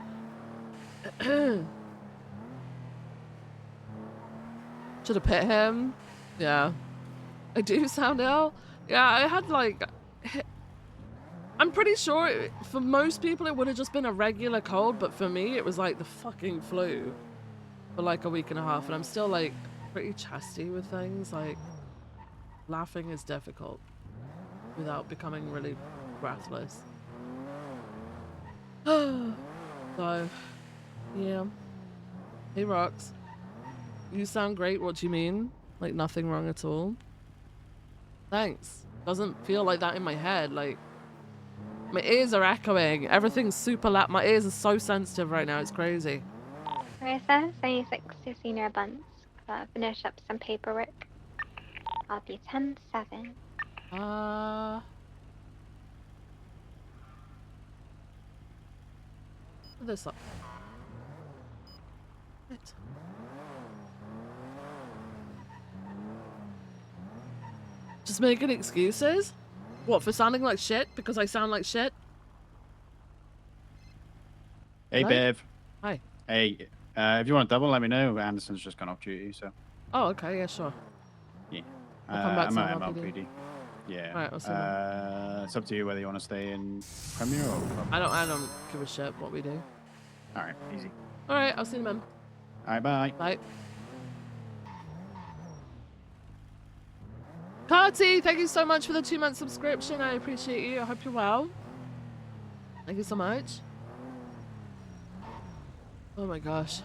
Speaker 1: Should have pit him. Yeah. I do sound ill. Yeah, I had like... I'm pretty sure for most people it would have just been a regular cold, but for me it was like the fucking flu for like a week and a half, and I'm still like pretty chesty with things. Like laughing is difficult without becoming really breathless. So, yeah. Hey, Rox. You sound great. What do you mean? Like nothing wrong at all? Thanks. Doesn't feel like that in my head. Like, my ears are echoing. Everything's super loud. My ears are so sensitive right now. It's crazy.
Speaker 4: Marissa, 76 to Senior Buns. Finish up some paperwork. I'll be 10-7.
Speaker 1: This up. What? Just making excuses? What, for sounding like shit? Because I sound like shit?
Speaker 8: Hey,
Speaker 1: Hello?
Speaker 8: Bev.
Speaker 1: Hi.
Speaker 8: Hey, if you want to double, let me know. Anderson's just gone off duty, so.
Speaker 1: Oh, okay, yeah, sure.
Speaker 8: Yeah.
Speaker 1: I'll come back
Speaker 8: I'm
Speaker 1: to
Speaker 8: at
Speaker 1: MLPD.
Speaker 8: MLPD. Yeah.
Speaker 1: Alright, I'll see you then.
Speaker 8: It's up to you whether you want to stay in Premier or...
Speaker 1: I don't give a shit what we do.
Speaker 8: Alright, easy.
Speaker 1: Alright, I'll see you then.
Speaker 8: Alright, bye.
Speaker 1: Bye. Carty, thank you so much for the 2-month subscription. I appreciate you. I hope you're well. Thank you so much. Oh my gosh.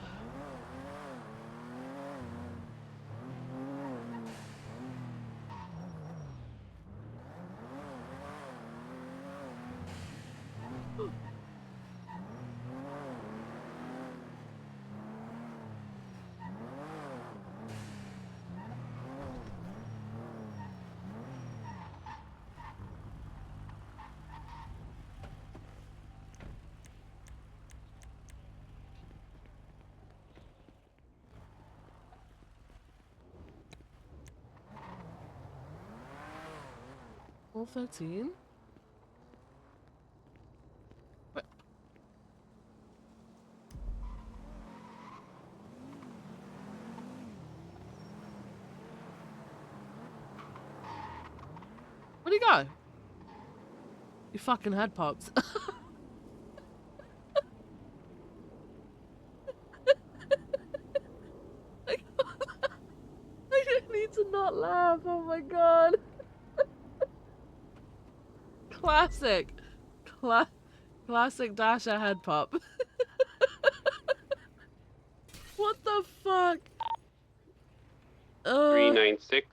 Speaker 1: All 13? What? Where'd he go? Your fucking head popped. I didn't need to not laugh. Oh my god. Classic. Classic Dasher head pop. What the fuck?
Speaker 6: 396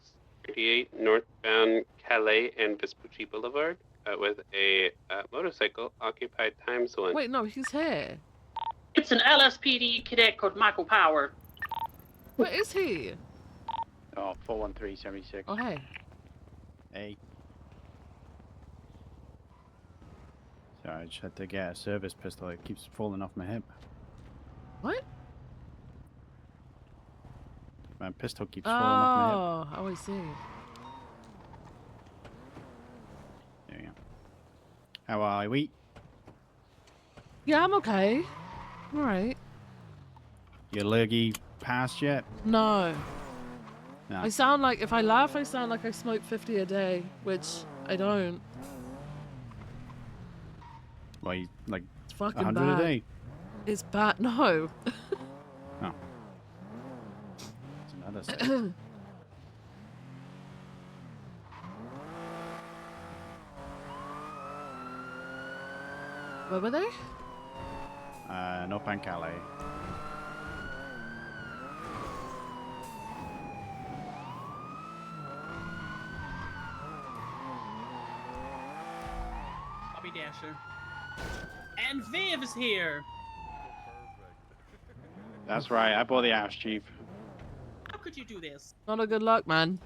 Speaker 6: 38 northbound Calais and Vespucci Boulevard with a motorcycle occupied time zone.
Speaker 1: Wait, no, he's here.
Speaker 5: It's an LSPD cadet called Michael Power.
Speaker 1: Where is he?
Speaker 8: Oh, 41376.
Speaker 1: Oh, hey.
Speaker 8: Hey. I just had to get a service pistol. It keeps falling off my hip.
Speaker 1: What?
Speaker 8: My pistol keeps falling off my hip.
Speaker 1: Oh, I see.
Speaker 8: There you go. How are we?
Speaker 1: Yeah, I'm okay. I'm alright.
Speaker 8: Your lurgy passed yet?
Speaker 1: No.
Speaker 8: No.
Speaker 1: I sound like, if I laugh, I sound like I smoke 50 a day, which I don't.
Speaker 8: Well, you, like
Speaker 1: It's fucking
Speaker 8: 100
Speaker 1: bad.
Speaker 8: a day?
Speaker 1: It's bad. No.
Speaker 8: Oh. It's another state.
Speaker 1: Where were they?
Speaker 8: North Bank Calais.
Speaker 5: Bobby Dasher. And Viv is here.
Speaker 8: That's right. I bought the house, Chief.
Speaker 5: How could you do this?
Speaker 1: Not a good luck, man.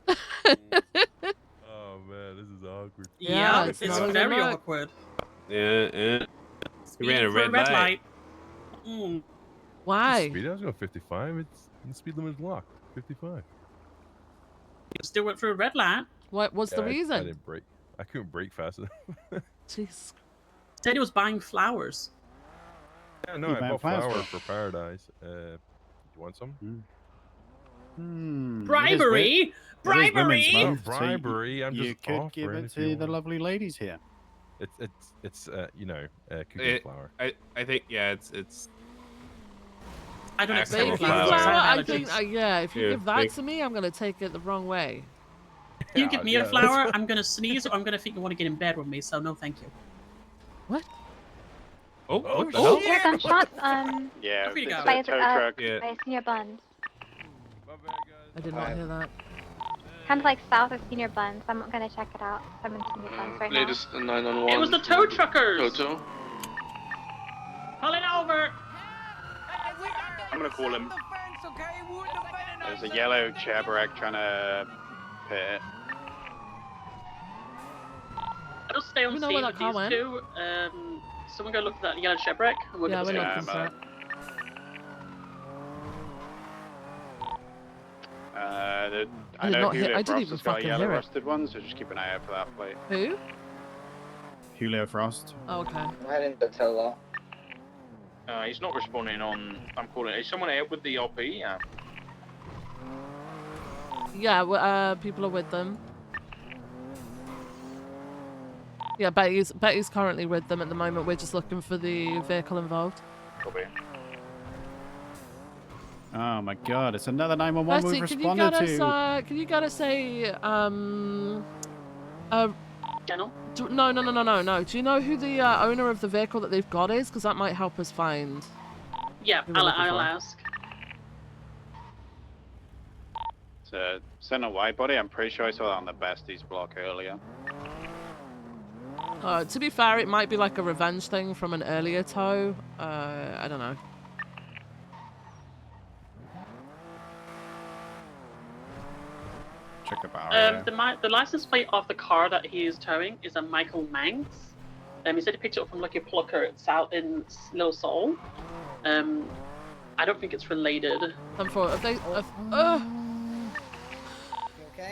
Speaker 10: Oh man, this is awkward.
Speaker 1: Yeah,
Speaker 5: it's
Speaker 1: it's not a
Speaker 5: very
Speaker 1: good look.
Speaker 5: awkward.
Speaker 6: Yeah.
Speaker 5: Speed
Speaker 6: ran a
Speaker 5: for
Speaker 6: red light.
Speaker 5: Mm.
Speaker 1: Why?
Speaker 10: Speed, I was going 55. It's the speed limit is locked. 55.
Speaker 5: Still went through a red light.
Speaker 1: What's the
Speaker 10: I
Speaker 1: reason?
Speaker 10: didn't brake. I couldn't brake fast enough.
Speaker 1: Jeez.
Speaker 5: Said he was buying flowers.
Speaker 10: Yeah, no,
Speaker 8: You
Speaker 10: I
Speaker 8: buying
Speaker 10: bought
Speaker 8: flowers
Speaker 10: flowers
Speaker 8: for-
Speaker 10: for Paradise. You want some?
Speaker 5: Bribery? Bribery?
Speaker 10: Not
Speaker 8: month, so
Speaker 10: bribery. I'm
Speaker 8: you
Speaker 10: just
Speaker 8: could give
Speaker 10: offering
Speaker 8: it
Speaker 10: if you
Speaker 8: to the
Speaker 10: want.
Speaker 8: lovely ladies here.
Speaker 10: It's cucumber flower.
Speaker 6: I think it's.
Speaker 5: I don't
Speaker 6: Actual
Speaker 5: accept
Speaker 1: Baby
Speaker 6: flower.
Speaker 5: flowers.
Speaker 1: flower,
Speaker 5: I have
Speaker 1: I think,
Speaker 5: allergies.
Speaker 1: yeah, if you
Speaker 6: Yeah,
Speaker 1: give that
Speaker 6: big-
Speaker 1: to me, I'm gonna take it the wrong way.
Speaker 5: You give me
Speaker 10: Yeah,
Speaker 5: a
Speaker 10: that's
Speaker 5: flower, I'm gonna sneeze, or I'm gonna think you want to get in bed with me. So no, thank you.
Speaker 1: What?
Speaker 6: Oh,
Speaker 10: Oh,
Speaker 6: what the
Speaker 10: shit.
Speaker 6: hell?
Speaker 4: Hear gunshot,
Speaker 3: Yeah,
Speaker 5: Free to
Speaker 3: it's
Speaker 5: go.
Speaker 3: a
Speaker 4: by,
Speaker 3: tow truck.
Speaker 6: Yeah.
Speaker 4: by Senior Buns.
Speaker 10: My bad, guys.
Speaker 1: I did not hear that.
Speaker 4: Kind of like south of Senior Buns. I'm gonna check it out. I'm in Senior Buns right now.
Speaker 11: Latest 911.
Speaker 5: It was the tow truckers.
Speaker 11: Toto.
Speaker 5: Pull it over.
Speaker 3: I'm gonna call him. There's a yellow Chevrolet trying to pit it.
Speaker 5: I'll stay on
Speaker 1: You know
Speaker 5: scene
Speaker 1: where that
Speaker 5: with
Speaker 1: car
Speaker 5: these
Speaker 1: went?
Speaker 5: two. Someone go look for that yellow Chevrolet. And we'll
Speaker 1: Yeah,
Speaker 5: get
Speaker 1: we're
Speaker 5: the
Speaker 1: looking for it.
Speaker 3: I
Speaker 1: did
Speaker 3: know
Speaker 1: not hear-
Speaker 3: Hewlett
Speaker 1: I didn't
Speaker 3: Frost
Speaker 1: even
Speaker 3: has got a
Speaker 1: fucking
Speaker 3: yellow
Speaker 1: hear it.
Speaker 3: rusted one, so just keep an eye out for that plate.
Speaker 1: Who?
Speaker 8: Julio Frost.
Speaker 1: Oh, okay.
Speaker 9: Heading to Tella. He's not responding on. I'm calling. Is someone out with the RP? Yeah.
Speaker 1: Yeah, people are with them. Yeah, Betty's currently with them at the moment. We're just looking for the vehicle involved.
Speaker 3: Copy.
Speaker 8: Oh my god, it's another 911
Speaker 1: Betty,
Speaker 8: we've
Speaker 1: can you
Speaker 8: responded
Speaker 1: get us,
Speaker 8: to.
Speaker 1: can you get us a,
Speaker 5: channel.
Speaker 1: No. Do you know who the owner of the vehicle that they've got is? Because that might help us find.
Speaker 5: Yeah,
Speaker 1: Who we're looking
Speaker 5: I'll
Speaker 1: for.
Speaker 5: ask.
Speaker 3: It's a center wide body. I'm pretty sure I saw that on the Besties block earlier.
Speaker 1: To be fair, it might be like a revenge thing from an earlier tow. I don't know.
Speaker 8: Check the barrier.
Speaker 5: The license plate of the car that he is towing is a Michael Manx. He said he picked it up from Lucky Plucker out in Little Seoul. I don't think it's related.
Speaker 1: I'm for. Have they?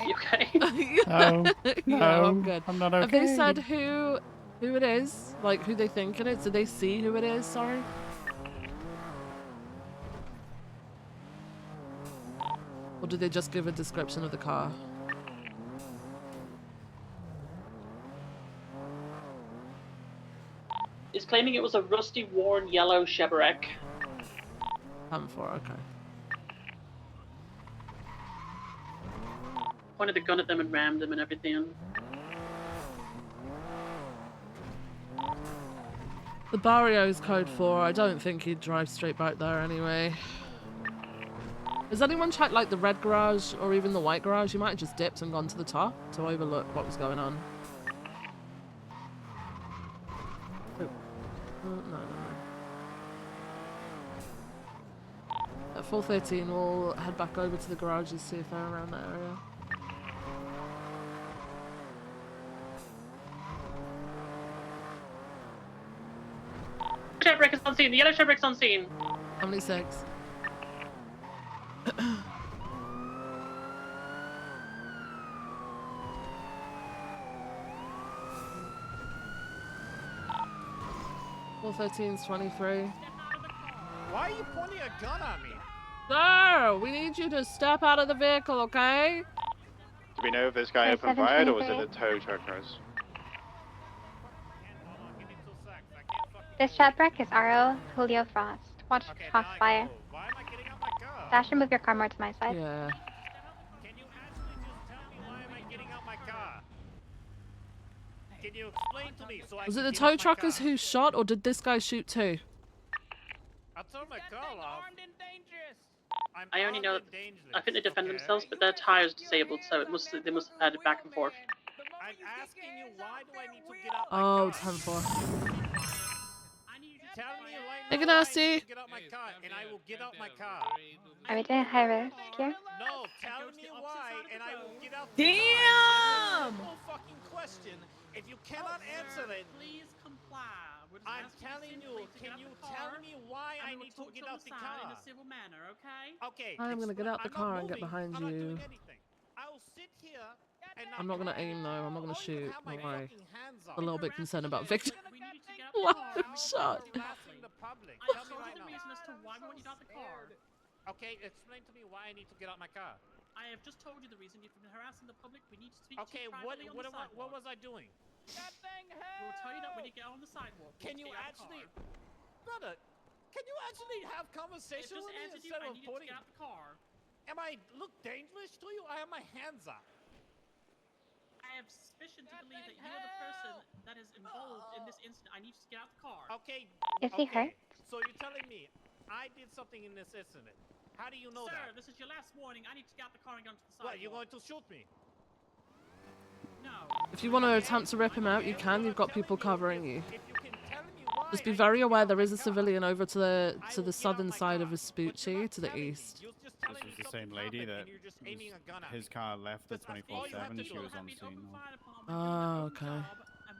Speaker 5: You okay?
Speaker 8: No,
Speaker 1: Yeah, I'm
Speaker 8: no,
Speaker 1: good.
Speaker 8: I'm not
Speaker 1: Have they
Speaker 8: okay.
Speaker 1: said who it is? Like who they think it is? Did they see who it is? Sorry. Or did they just give a description of the car?
Speaker 5: He's claiming it was a rusty, worn yellow Chevrolet.
Speaker 1: Okay.
Speaker 5: Pointed the gun at them and rammed them and everything.
Speaker 1: The Barrio's code 4. I don't think he'd drive straight back there anyway. Has anyone checked like the red garage or even the white garage? You might have just dipped and gone to the top to overlook what was going on. No. At 4:13, we'll head back over to the garages, see if they're around that area.
Speaker 5: sheriff break is on scene. The yellow sheriff break is on scene.
Speaker 1: 76. Four 13's 23.
Speaker 11: Why are you pointing a gun at me?
Speaker 1: Sir, we need you to step out of the vehicle, okay?
Speaker 3: Do we know if this guy opened fire or was it a tow truck, Rose?
Speaker 4: This shipwreck is RO Julio Frost. Watch Foxfire. Dash and move your car more to my side.
Speaker 1: Yeah.
Speaker 11: Can you actually just tell me why am I getting out my car? Can you explain to me so I
Speaker 1: Was it
Speaker 11: can
Speaker 1: the
Speaker 11: get
Speaker 1: tow
Speaker 11: out my
Speaker 1: truckers
Speaker 11: car?
Speaker 1: who shot, or did this guy shoot too?
Speaker 11: I turned my car off. I'm
Speaker 5: I only know.
Speaker 11: armed and dangerous.
Speaker 5: I think they defend
Speaker 11: okay?
Speaker 5: themselves, but their tire's disabled, so they must have had it back and forth.
Speaker 11: I'm asking you why do I need to get out my
Speaker 1: Oh,
Speaker 11: car?
Speaker 1: 10-4.
Speaker 11: Tell me right
Speaker 1: Hey,
Speaker 11: now why I
Speaker 1: Ganassi.
Speaker 11: need to get out my car, and I will get out my car.
Speaker 4: Are we doing high risk here?
Speaker 11: No, tell me why, and I will get out.
Speaker 7: Damn!
Speaker 11: No fucking question. If you cannot answer it,
Speaker 5: Please comply.
Speaker 11: I'm telling you. Can you tell me why I need to get out the car?
Speaker 5: in a civil manner, okay?
Speaker 11: Okay.
Speaker 1: I'm gonna get out the
Speaker 11: I'm not
Speaker 1: car and get
Speaker 11: moving.
Speaker 1: behind
Speaker 11: I'm not doing
Speaker 1: you.
Speaker 11: anything. I'll sit here and
Speaker 1: I'm not gonna aim though. I'm not gonna shoot.
Speaker 11: have my
Speaker 1: Don't worry.
Speaker 11: fucking hands
Speaker 1: A little bit concerned about Victor.
Speaker 5: We need you to get out
Speaker 1: What?
Speaker 5: the car.
Speaker 1: Shot.
Speaker 11: Harassing the public.
Speaker 5: I
Speaker 11: Tell me
Speaker 5: told
Speaker 11: right
Speaker 5: you the
Speaker 11: now.
Speaker 5: reason as to why we want you out the car.
Speaker 11: Okay, explain to me why I need to get out my car.
Speaker 5: I have just told you the reason you've been harassing the public. We need to speak
Speaker 11: Okay,
Speaker 5: to you privately on the sidewalk.
Speaker 11: what was I doing?
Speaker 5: We'll tell you that when you get on the sidewalk.
Speaker 11: Can you actually, brother? Can you actually have conversation with me instead
Speaker 5: I
Speaker 11: of
Speaker 5: need you to
Speaker 11: pointing?
Speaker 5: get out the car.
Speaker 11: Am I look dangerous to you? I have my hands up.
Speaker 5: I have suspicion to believe that you're the person that is involved in this incident. I need you to get out the car.
Speaker 11: Okay.
Speaker 4: Is he hurt?
Speaker 11: So you're telling me I did something in this incident? How do you know
Speaker 5: Sir,
Speaker 11: that?
Speaker 5: this is your last warning. I need to get out the car and get onto the sidewalk.
Speaker 11: What? You're going to shoot me?
Speaker 5: No.
Speaker 1: If you want to attempt to rip him out, you can. You've got people covering you.
Speaker 11: If you can tell me why
Speaker 1: Just be
Speaker 11: I need
Speaker 1: very
Speaker 11: to
Speaker 1: aware
Speaker 11: get out
Speaker 1: there
Speaker 11: my
Speaker 1: is a
Speaker 11: car,
Speaker 1: civilian over to the
Speaker 11: I will get
Speaker 1: southern
Speaker 11: out my
Speaker 1: side of
Speaker 11: car. But you're
Speaker 1: Vespucci,
Speaker 11: not
Speaker 1: to the
Speaker 11: telling me.
Speaker 1: east.
Speaker 11: You're just
Speaker 8: This
Speaker 11: telling
Speaker 8: was
Speaker 11: me
Speaker 8: the same
Speaker 11: something
Speaker 8: lady
Speaker 11: happened
Speaker 8: that
Speaker 11: and you're just aiming a gun at
Speaker 8: his
Speaker 11: me.
Speaker 8: car left the
Speaker 11: That's all you have
Speaker 8: 24/7
Speaker 11: to
Speaker 8: she
Speaker 11: do.
Speaker 8: was on scene.
Speaker 1: Oh, okay.
Speaker 5: And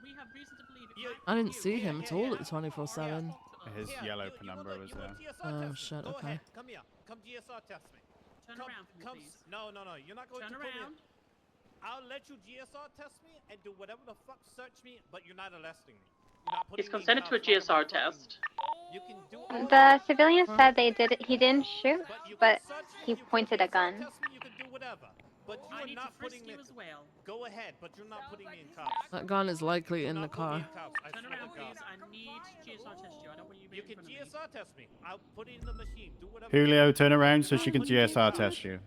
Speaker 5: we have reason to believe it
Speaker 11: You-
Speaker 5: might
Speaker 1: I
Speaker 5: be
Speaker 1: didn't
Speaker 5: you.
Speaker 1: see him at all at the 24/7.
Speaker 8: His
Speaker 11: Here,
Speaker 8: yellow
Speaker 11: you
Speaker 8: penumbra
Speaker 11: wanna-
Speaker 8: was
Speaker 11: you wanna
Speaker 8: there.
Speaker 11: GSR
Speaker 1: Oh,
Speaker 11: test me?
Speaker 1: shit,
Speaker 11: Go
Speaker 1: okay.
Speaker 11: ahead. Come here. Come GSR test me.
Speaker 5: Turn
Speaker 11: Come,
Speaker 5: around for me,
Speaker 11: come.
Speaker 5: please.
Speaker 11: No. You're not going
Speaker 5: Turn
Speaker 11: to put me.
Speaker 5: around.
Speaker 11: I'll let you GSR test me and do whatever the fuck search me, but you're not arresting me. You're not putting
Speaker 5: He's
Speaker 11: me in
Speaker 5: consented to a
Speaker 11: cuffs like I'm
Speaker 5: GSR test.
Speaker 11: You can do all
Speaker 4: The civilian said they did. He didn't shoot,
Speaker 11: you
Speaker 4: but
Speaker 11: can search me,
Speaker 4: he
Speaker 11: you can
Speaker 4: pointed a
Speaker 11: GSR
Speaker 4: gun.
Speaker 11: test me, you can do whatever. But you
Speaker 5: I
Speaker 11: are
Speaker 5: need to
Speaker 11: not
Speaker 5: frisk
Speaker 11: putting
Speaker 5: you
Speaker 11: me.
Speaker 5: as well.
Speaker 11: Go ahead, but you're not putting me in cuffs.
Speaker 1: That gun is likely
Speaker 11: You're
Speaker 1: in the
Speaker 11: not putting me
Speaker 1: car.
Speaker 11: in cuffs. I
Speaker 5: Turn
Speaker 11: swear to
Speaker 5: around,
Speaker 11: God.
Speaker 5: please. I need to GSR test you. I don't want you to be
Speaker 11: You
Speaker 5: in
Speaker 11: can
Speaker 5: front of me.
Speaker 11: GSR test me. I'll put it in the machine. Do whatever.
Speaker 8: Julio, turn around so she can
Speaker 11: Put it in
Speaker 8: GSR
Speaker 11: cuffs.
Speaker 8: test you.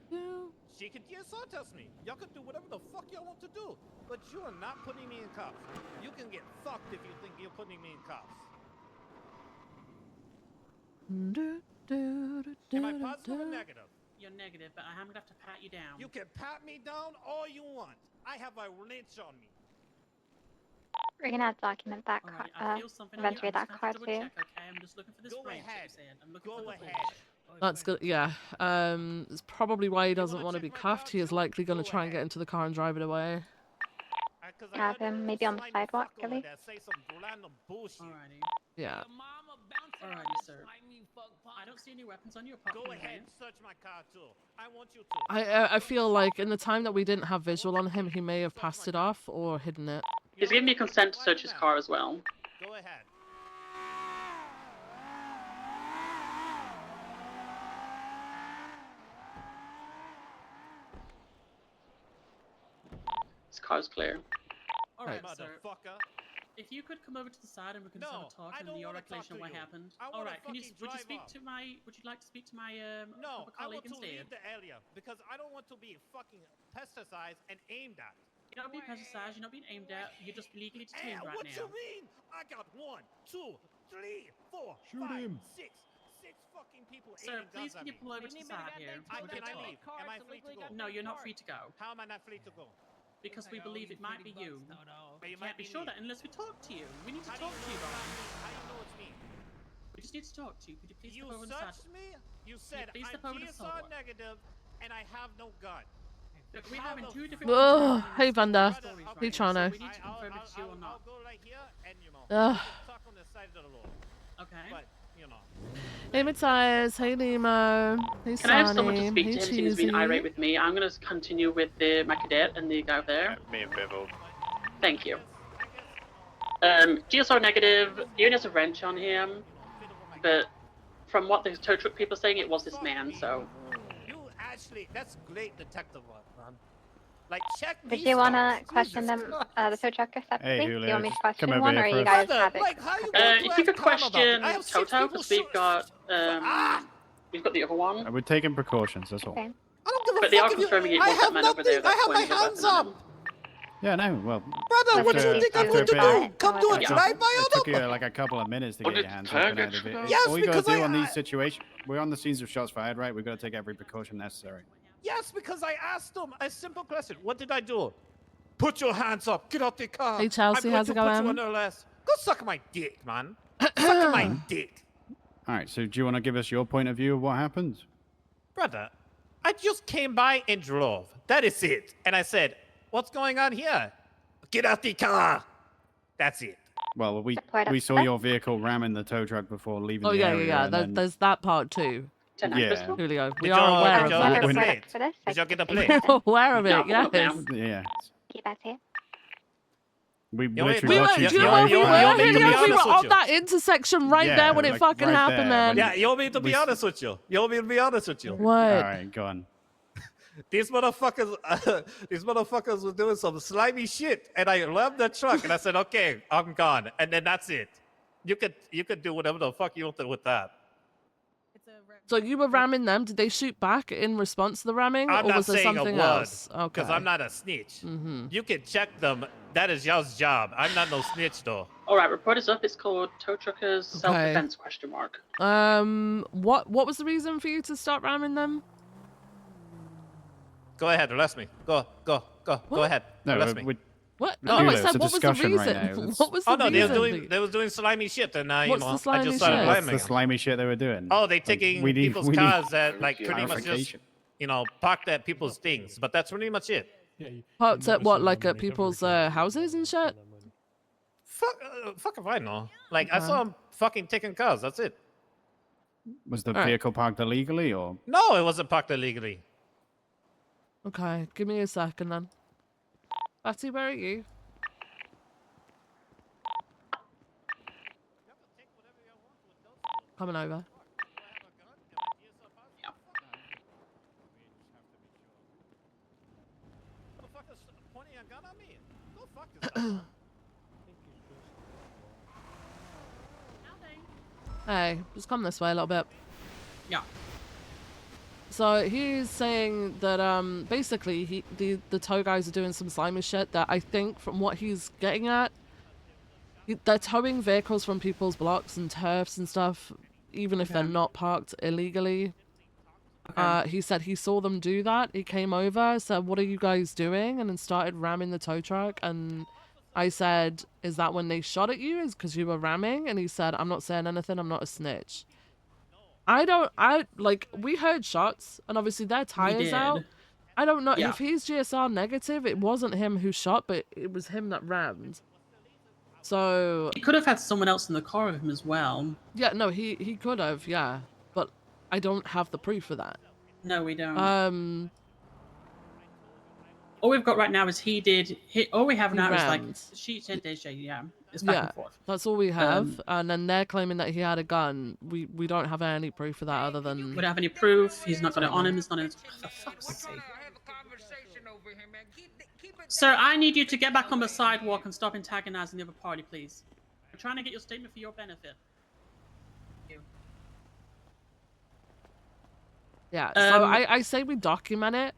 Speaker 11: She can GSR test me. Y'all can do whatever the fuck y'all want to do. But you are not putting me in cuffs. You can get fucked if you think you're putting me in cuffs. Am I positive or negative?
Speaker 5: You're negative, but I'm gonna have to pat you down.
Speaker 11: You can pat me down all you want. I have a wrench on me.
Speaker 4: We're gonna have to document that.
Speaker 5: Alright, I feel something on you.
Speaker 4: Inventory
Speaker 5: I'm
Speaker 4: that
Speaker 5: just
Speaker 4: car
Speaker 5: gonna have to double
Speaker 4: too.
Speaker 5: check, okay? I'm just looking for this
Speaker 11: Go
Speaker 5: branch that you
Speaker 11: ahead.
Speaker 5: said. I'm looking
Speaker 11: Go
Speaker 5: for the
Speaker 11: ahead.
Speaker 5: branch.
Speaker 1: That's good. Yeah. It's probably why he doesn't
Speaker 11: wanna
Speaker 1: want to
Speaker 11: check
Speaker 1: be
Speaker 11: my
Speaker 1: cuffed.
Speaker 11: car
Speaker 1: He is
Speaker 11: too?
Speaker 1: likely going to
Speaker 11: Go
Speaker 1: try and get
Speaker 11: ahead.
Speaker 1: into the car and drive it away.
Speaker 4: Have him maybe on the sidewalk, really?
Speaker 11: Say some random bullshit.
Speaker 5: Alrighty.
Speaker 1: Yeah.
Speaker 5: Alrighty, sir. I don't see any weapons on you apart
Speaker 11: Go
Speaker 5: from your
Speaker 11: ahead,
Speaker 5: hand.
Speaker 11: search my car too. I want you to.
Speaker 1: I feel like in the time that we didn't have visual on him, he may have passed it off or hidden it.
Speaker 5: He's given me consent to search his car as well.
Speaker 11: Go ahead.
Speaker 5: His car's clear.
Speaker 1: Right.
Speaker 5: Alright, sir.
Speaker 11: Motherfucker.
Speaker 5: If you could come over to the side and we can just have a talk
Speaker 11: I
Speaker 5: and
Speaker 11: don't
Speaker 5: your
Speaker 11: wanna talk
Speaker 5: recollection of
Speaker 11: to
Speaker 5: what
Speaker 11: you.
Speaker 5: happened.
Speaker 11: I wanna
Speaker 5: Alright, would you
Speaker 11: fucking
Speaker 5: speak
Speaker 11: drive
Speaker 5: to my would you like to speak to my
Speaker 11: No,
Speaker 5: other
Speaker 11: I
Speaker 5: colleague
Speaker 11: want to
Speaker 5: instead?
Speaker 11: leave the area because I don't want to be fucking pesticized and aimed at.
Speaker 5: You're not being pesticides, you're not being aimed at, you're just legally detained right
Speaker 11: what
Speaker 5: now.
Speaker 11: you mean? I got 1, 2, 3, 4,
Speaker 10: Shoot
Speaker 11: 5,
Speaker 10: him.
Speaker 11: 6 fucking people
Speaker 5: Sir,
Speaker 11: aiming
Speaker 5: please
Speaker 11: guns
Speaker 5: can
Speaker 11: at
Speaker 5: you
Speaker 11: me.
Speaker 5: pull over to the side here?
Speaker 11: How
Speaker 5: We're
Speaker 11: can
Speaker 5: good
Speaker 11: I
Speaker 5: to
Speaker 11: leave?
Speaker 5: talk.
Speaker 11: Am I free to go?
Speaker 5: No, you're not free to go.
Speaker 11: How am I not free to go?
Speaker 5: Because we believe it might be you. We can't be sure that unless we talk to you. We need to talk to you, Ron.
Speaker 11: How do you know it's me?
Speaker 5: We just need to talk to you. Could you please
Speaker 11: You
Speaker 5: step over the side?
Speaker 11: searched me. You said
Speaker 5: please
Speaker 11: I'm
Speaker 5: step over to the
Speaker 11: GSR
Speaker 5: sidewalk.
Speaker 11: negative and I have no gun.
Speaker 5: Look, we're having two different
Speaker 1: Ugh, hey, Vanda.
Speaker 5: stories
Speaker 1: Hey,
Speaker 5: right now, so
Speaker 1: Chano.
Speaker 5: we need to confirm if it's you or
Speaker 11: I'll
Speaker 5: not.
Speaker 11: go right here and
Speaker 1: Ugh.
Speaker 11: we can talk on the side of the road.
Speaker 5: Okay.
Speaker 11: But, you know.
Speaker 1: Hey Matthias, hey Nemo, hey
Speaker 5: Can I have someone to
Speaker 1: Sonny,
Speaker 5: speak
Speaker 1: hey
Speaker 5: to him? Seeing he's been irate
Speaker 1: Cheesy.
Speaker 5: with me. I'm going to continue with my cadet and the guy there.
Speaker 3: Me and Bibble.
Speaker 5: Thank you. GSR negative. He only has a wrench on him, but from what the tow truck people are saying, it was this man. So.
Speaker 11: You actually, that's great detective work, man. Like, check
Speaker 4: Did
Speaker 11: these
Speaker 4: you want to
Speaker 11: stuff.
Speaker 4: question
Speaker 11: Jesus
Speaker 4: them,
Speaker 11: Christ.
Speaker 4: the tow trucker separately? Do
Speaker 8: Julio,
Speaker 4: you want me to
Speaker 8: just come
Speaker 4: question
Speaker 8: over
Speaker 4: one,
Speaker 8: here
Speaker 4: or you
Speaker 8: first.
Speaker 4: guys
Speaker 11: Brother,
Speaker 4: have it?
Speaker 11: like, how you going to
Speaker 5: If you could
Speaker 11: ask calm about it?
Speaker 5: question
Speaker 11: I have 6
Speaker 5: Toto,
Speaker 11: people
Speaker 5: because we've got we've got the other one.
Speaker 8: We're taking precautions, that's all.
Speaker 4: Okay.
Speaker 11: I don't give a
Speaker 5: But they
Speaker 11: fuck
Speaker 5: are
Speaker 11: if you...
Speaker 5: confirming it
Speaker 11: I
Speaker 5: was that
Speaker 11: have
Speaker 5: man over there
Speaker 11: nothing. I
Speaker 5: that
Speaker 11: have my
Speaker 5: pointed a
Speaker 11: hands
Speaker 5: weapon at
Speaker 11: up.
Speaker 5: him.
Speaker 8: Yeah, no, well...
Speaker 11: Brother, what do you think I'm going to do? Come do a
Speaker 8: It
Speaker 11: drive-by
Speaker 8: took
Speaker 11: on
Speaker 8: you
Speaker 11: them?
Speaker 8: like a couple of minutes to
Speaker 9: What
Speaker 8: get
Speaker 9: did
Speaker 8: your hands
Speaker 9: the
Speaker 8: up
Speaker 9: tag
Speaker 8: and out of
Speaker 9: actually
Speaker 8: it.
Speaker 9: go?
Speaker 11: Yes,
Speaker 8: All we gotta
Speaker 11: because
Speaker 8: do on these situations, we're on the scenes of shots fired, right? We've got to take every precaution necessary.
Speaker 11: Yes, because I asked them a simple question. What did I do? Put your hands up. Get out the car.
Speaker 1: Hey Chelsea,
Speaker 11: I'm going
Speaker 1: how's
Speaker 11: to
Speaker 1: it
Speaker 11: put you
Speaker 1: going?
Speaker 11: under arrest. Go suck my dick, man. Suck my dick.
Speaker 8: All right, so do you want to give us your point of view of what happened?
Speaker 11: Brother, I just came by and drove. That is it. And I said, what's going on here? Get out the car. That's it.
Speaker 8: Well, we
Speaker 4: Support
Speaker 8: saw
Speaker 4: officer.
Speaker 8: your vehicle ramming the tow truck before leaving
Speaker 1: Oh
Speaker 8: the
Speaker 1: yeah,
Speaker 8: area.
Speaker 1: yeah, yeah.
Speaker 8: and then-
Speaker 1: There's that part too.
Speaker 8: Yeah.
Speaker 1: Julio, we
Speaker 11: Did
Speaker 1: are
Speaker 11: y'all-
Speaker 1: aware
Speaker 11: did
Speaker 1: of
Speaker 11: y'all
Speaker 1: that.
Speaker 11: get a
Speaker 8: When-
Speaker 11: plate?
Speaker 4: For this,
Speaker 11: Did y'all get a
Speaker 4: okay.
Speaker 11: plate?
Speaker 1: We're aware of
Speaker 5: No,
Speaker 1: it.
Speaker 5: hold up
Speaker 1: Yes.
Speaker 5: now.
Speaker 8: Yeah.
Speaker 4: Keep that here.
Speaker 8: We
Speaker 11: You want me to-
Speaker 8: literally
Speaker 1: We were,
Speaker 8: watched
Speaker 1: do
Speaker 8: you
Speaker 1: you know where
Speaker 8: drive
Speaker 1: we
Speaker 11: you
Speaker 1: were?
Speaker 11: want
Speaker 8: by.
Speaker 11: me to be
Speaker 1: Julio? We
Speaker 11: honest
Speaker 1: were
Speaker 11: with
Speaker 1: on
Speaker 11: you?
Speaker 1: that intersection right
Speaker 8: Yeah,
Speaker 1: there when it
Speaker 8: like,
Speaker 1: fucking
Speaker 8: right
Speaker 1: happened,
Speaker 8: there,
Speaker 1: man.
Speaker 8: when-
Speaker 11: Yeah, you want me to be
Speaker 8: We-
Speaker 11: honest with you? You want me to be honest with you?
Speaker 1: What?
Speaker 8: All right, go on.
Speaker 11: These motherfuckers were doing some slimy shit, and I left the truck, and I said, "Okay, I'm gone," and then that's it. You could do whatever the fuck you want to with that.
Speaker 1: So you were ramming them. Did they shoot back in response to the ramming,
Speaker 11: I'm
Speaker 1: or
Speaker 11: not
Speaker 1: was there
Speaker 11: saying a
Speaker 1: something
Speaker 11: word
Speaker 1: else?
Speaker 11: because
Speaker 1: Okay.
Speaker 11: I'm not a snitch.
Speaker 1: Mm-hmm.
Speaker 11: You can check them. That is y'all's job. I'm not no snitch though.
Speaker 5: All right, report is up. It's called tow truckers self-defense ?
Speaker 1: What was the reason for you to start ramming them?
Speaker 11: Go ahead, arrest me. Go ahead.
Speaker 8: No,
Speaker 11: arrest me.
Speaker 1: What?
Speaker 8: No,
Speaker 1: No, I
Speaker 8: it's
Speaker 1: said
Speaker 8: a
Speaker 1: what was the
Speaker 8: discussion right
Speaker 1: reason?
Speaker 8: now. It's-
Speaker 1: What was the
Speaker 11: Oh no,
Speaker 1: reason?
Speaker 11: they was doing slimy shit, and you
Speaker 1: What's
Speaker 11: know,
Speaker 1: the slimy
Speaker 11: I just started
Speaker 1: shit?
Speaker 8: What's
Speaker 11: blaming
Speaker 8: the
Speaker 11: them.
Speaker 8: slimy shit they were doing?
Speaker 11: Oh, they
Speaker 8: Like,
Speaker 11: taking
Speaker 8: we need-
Speaker 11: people's
Speaker 8: we need
Speaker 11: cars that like pretty much just
Speaker 8: clarification.
Speaker 11: parked at people's things, but that's pretty much it.
Speaker 1: Parked at what, like at people's houses and shit?
Speaker 11: Fuck if I know. Like I
Speaker 1: Okay.
Speaker 11: saw them fucking taking cars. That's it.
Speaker 8: Was the
Speaker 1: All right.
Speaker 8: vehicle parked illegally or?
Speaker 11: No, it wasn't parked illegally.
Speaker 1: Okay, give me a second then. Batty, where are you? Coming over.
Speaker 11: Pointing a gun at me. Go fuck yourself.
Speaker 1: Hey, just come this way a little bit.
Speaker 5: Yeah.
Speaker 1: So he's saying that basically the tow guys are doing some slimy shit that I think from what he's getting at, they're towing vehicles from people's blocks and turfs and stuff, even if they're not parked illegally. He said he saw them do that. He came over, said, "What are you guys doing?" and then started ramming the tow truck. And I said, "Is that when they shot at you? Is because you were ramming?" And he said, "I'm not saying anything. I'm not a snitch." We heard shots, and obviously their tires out. I don't know if he's GSR negative. It wasn't him who shot, but it was him that rammed. So
Speaker 5: He could have had someone else in the car with him as well.
Speaker 1: yeah, no, he could have, yeah, but I don't have the proof for that.
Speaker 5: No, we don't. All we've got right now is he did. All we have
Speaker 1: He
Speaker 5: now is like
Speaker 1: rammed.
Speaker 5: she said they say yeah. It's back and forth.
Speaker 1: That's all we have, and then they're claiming that he had a gun. We don't have any proof for that other than.
Speaker 5: We don't have any proof. He's not got it on him. It's not in. For fuck's sake. Sir, I need you to get back on the sidewalk and stop antagonizing the other party, please. I'm trying to get your statement for your benefit. Thank you.
Speaker 1: Yeah, so I say we document it.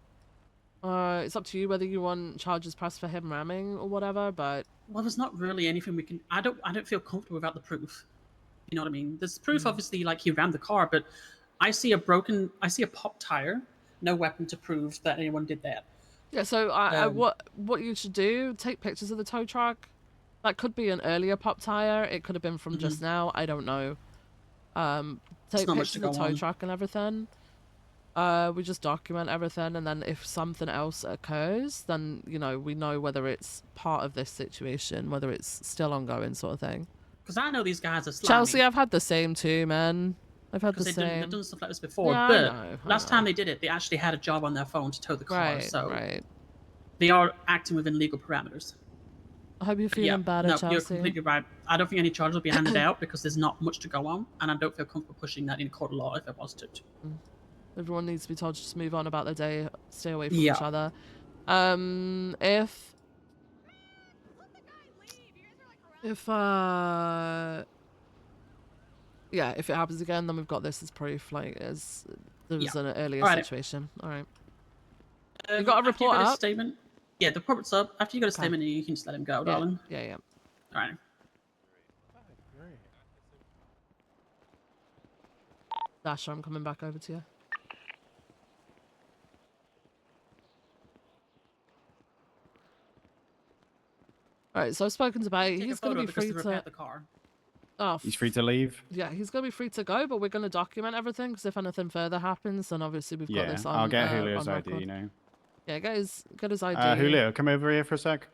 Speaker 1: It's up to you whether you want charges pressed for him ramming or whatever, but
Speaker 5: Well, there's not really anything we can. I don't feel comfortable without the proof. You know what I mean? There's proof, obviously, like he rammed the car, but I see a popped tire. No weapon to prove that anyone did that.
Speaker 1: yeah. So what you should do? Take pictures of the tow truck. That could be an earlier pop tire. It could have been from just now. I don't know. Take
Speaker 5: not much
Speaker 1: pictures
Speaker 5: to
Speaker 1: of the
Speaker 5: go
Speaker 1: tow
Speaker 5: on.
Speaker 1: truck and everything. We just document everything, and then if something else occurs, then we know whether it's part of this situation, whether it's still ongoing, sort of thing.
Speaker 5: Because I know these guys are slimy.
Speaker 1: Chelsea, I've had the same too, man. I've had the
Speaker 5: Because
Speaker 1: same.
Speaker 5: they've done stuff like this before.
Speaker 1: Yeah,
Speaker 5: but
Speaker 1: I
Speaker 5: last time they did it, they actually had a job on their phone to tow the car.
Speaker 1: Right,
Speaker 5: So
Speaker 1: right.
Speaker 5: they are acting within legal parameters.
Speaker 1: I hope you're
Speaker 5: But
Speaker 1: feeling better,
Speaker 5: no,
Speaker 1: Chelsea.
Speaker 5: you're completely right. I don't think any charges will be handed out because there's not much to go on, and I don't feel comfortable pushing that in court of law if it was to.
Speaker 1: Everyone needs to be told to just move on about their day, stay away from
Speaker 5: Yeah.
Speaker 1: each other. If it happens again, then we've got this as proof. Like, as there was an earlier situation. All right. You got a report
Speaker 5: after you got
Speaker 1: up?
Speaker 5: a statement. Yeah, the report's up. After you got a statement, you can just let him go, darling.
Speaker 1: Yeah.
Speaker 5: All right.
Speaker 1: Dasher, I'm coming back over to you. All right, so I've spoken to Bay. He's going to be free to.
Speaker 5: The car.
Speaker 1: Oh,
Speaker 8: he's free to leave.
Speaker 1: Yeah, he's going to be free to go, but we're going to document everything because if anything further happens, then obviously we've got this on.
Speaker 8: I'll get Julio's
Speaker 1: on
Speaker 8: ID.
Speaker 1: record.
Speaker 8: You know.
Speaker 1: Yeah, get his ID.
Speaker 8: Julio, come over here for a sec.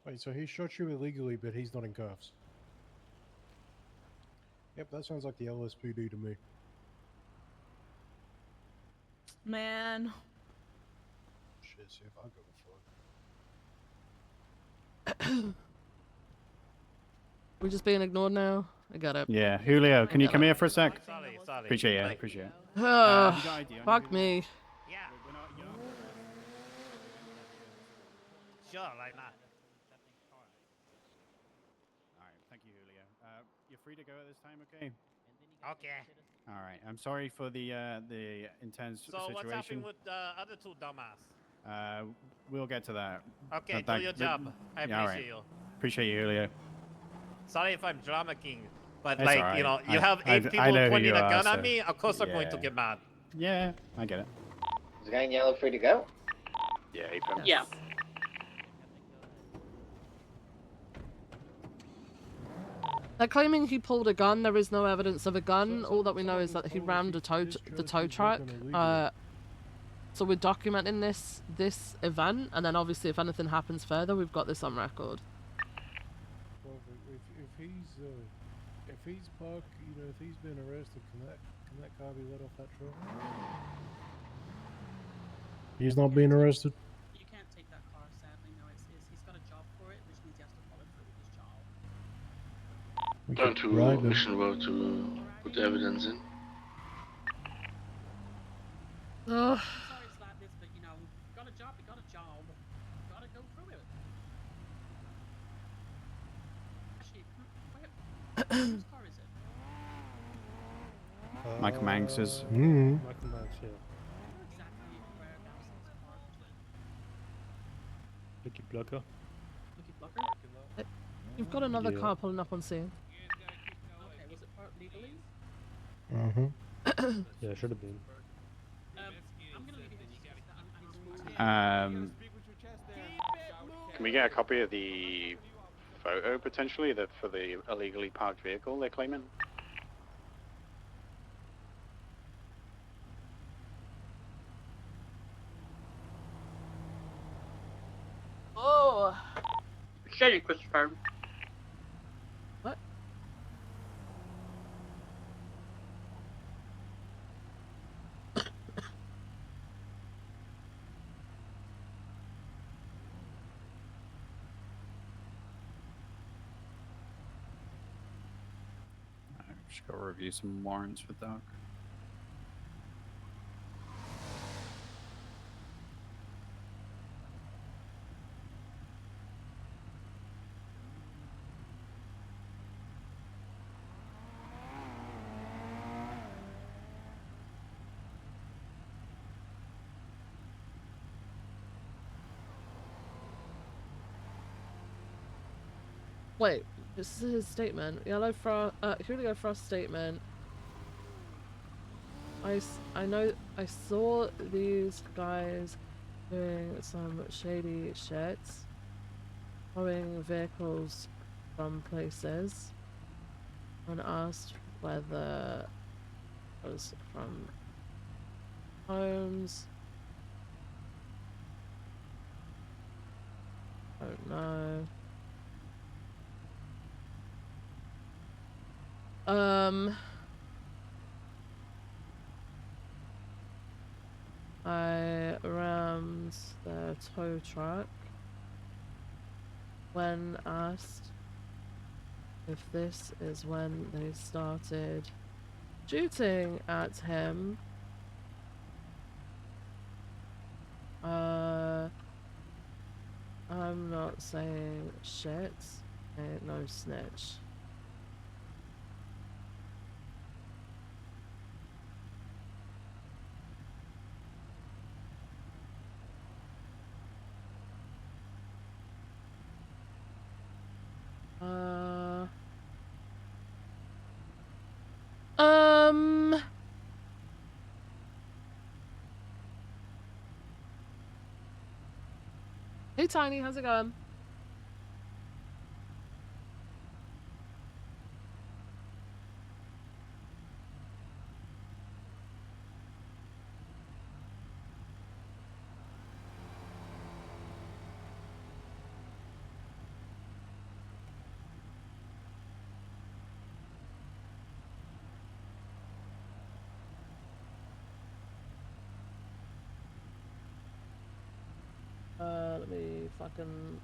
Speaker 12: Wait, so he shot you illegally, but he's not in cuffs? Yep, that sounds like the LSPD to me.
Speaker 7: Man.
Speaker 12: Shit, see if I go for it.
Speaker 1: We're just being ignored now. I got it.
Speaker 8: Yeah, Julio, can you come here for a sec?
Speaker 11: Sorry.
Speaker 8: Appreciate it. Appreciate it.
Speaker 1: Fuck me.
Speaker 11: Yeah. Sure, like that.
Speaker 8: All right, thank you, Julio. You're free to go at this time, okay?
Speaker 11: Okay.
Speaker 8: All right. I'm sorry for the intense
Speaker 11: So
Speaker 8: situation.
Speaker 11: what's happening with the other two dumbass?
Speaker 8: We'll get to that.
Speaker 11: Okay, do your job. I appreciate you.
Speaker 8: Appreciate you, Julio.
Speaker 11: Sorry if I'm drama king, but
Speaker 8: That's
Speaker 11: like,
Speaker 8: all right.
Speaker 11: you know, you have 8 people pointing a gun at me, of course I'm going to get mad.
Speaker 8: Yeah, I get it.
Speaker 13: Is the guy in yellow free to go?
Speaker 3: Yeah,
Speaker 5: Yeah.
Speaker 1: They're claiming he pulled a gun. There is no evidence of a gun. All that we know is that he rammed the tow truck. So we're documenting this event, and then obviously if anything happens further, we've got this on record.
Speaker 12: Well, if he's parked, you know, if he's been arrested, can that car be let off that truck? He's not being arrested.
Speaker 5: You can't take that car, sadly. No, he's got a job for it, which means he has to follow through with his job.
Speaker 14: Down to Mission Road to put the evidence in.
Speaker 1: Ugh.
Speaker 5: Sorry it's like this, but you know, got a job, you got a job. Gotta go through it. Actually, whose car is it?
Speaker 8: Michael Manx's.
Speaker 12: Michael Manx, yeah.
Speaker 5: Exactly whereabouts is parked.
Speaker 12: Lucky Blocker.
Speaker 5: Lucky Blocker?
Speaker 1: You've got another
Speaker 12: Yeah.
Speaker 1: car pulling up on scene.
Speaker 5: Okay, was it parked legally?
Speaker 12: Yeah, it should have been.
Speaker 5: I'm gonna leave you here. I need to
Speaker 3: Can we get a copy of the photo potentially for the illegally parked vehicle they're claiming?
Speaker 1: Oh.
Speaker 5: Shady, Christopher.
Speaker 1: What?
Speaker 8: Just go review some warrants with Doc.
Speaker 1: Wait, this is his statement. Julio Frost statement. I know I saw these guys doing some shady shit, towing vehicles from places, and asked whether it was from homes. Don't know. I rammed their tow truck when asked if this is when they started shooting at him. I'm not saying shit. Ain't no snitch. Hey Tiny, how's it going? Let me fucking...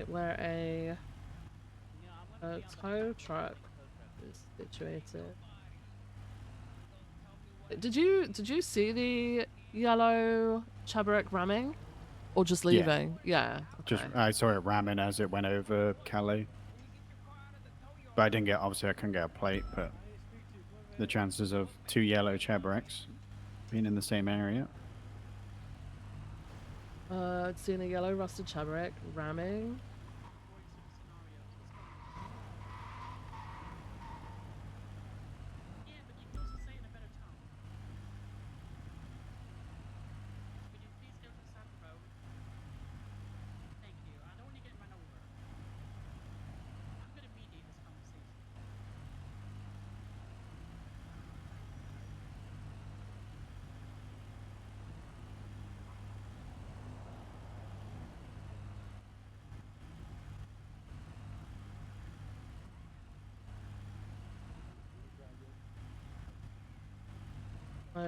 Speaker 1: where a tow truck is situated. Did you see the yellow Chabarek ramming, or just leaving? Yeah.
Speaker 8: Just
Speaker 1: Okay.
Speaker 8: I saw it ramming as it went over Calais. But I didn't get, obviously I couldn't get a plate, but the chances of 2 yellow Chabareks being in the same area.
Speaker 1: Seeing a yellow rusted Chabarek ramming.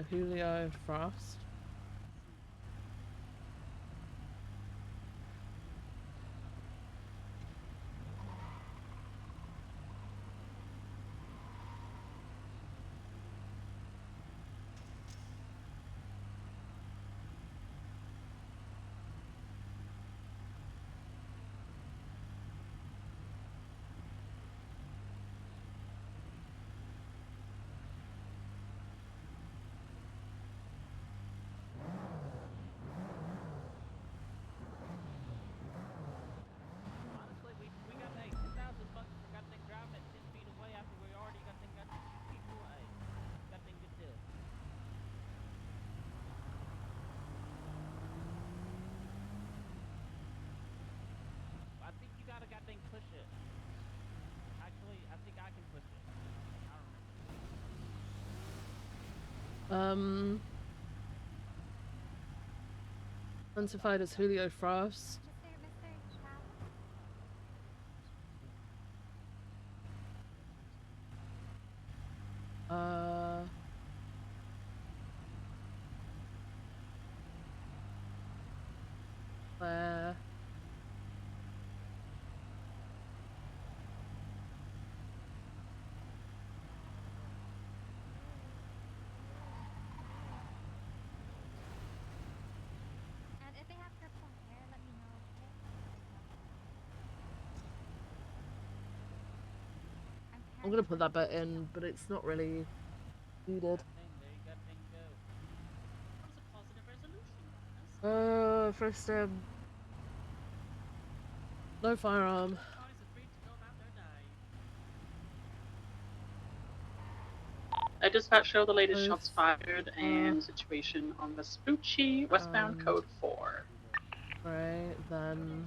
Speaker 1: Julio Frost.
Speaker 11: Honestly, we got hey, 10,000 bucks for goddamn driving at 10 feet away after we already got people. Hey, goddamn good deal. I think you gotta goddamn push it. Actually, I think I can push it. I remember.
Speaker 1: Identified as Julio Frost. Where?
Speaker 4: And if they have purple hair, let me know, okay?
Speaker 1: I'm gonna put that bit in, but it's not really needed. First no firearm.
Speaker 5: Dispatch show the latest shots fired and situation on Vespucci, westbound code 4.
Speaker 1: Right, then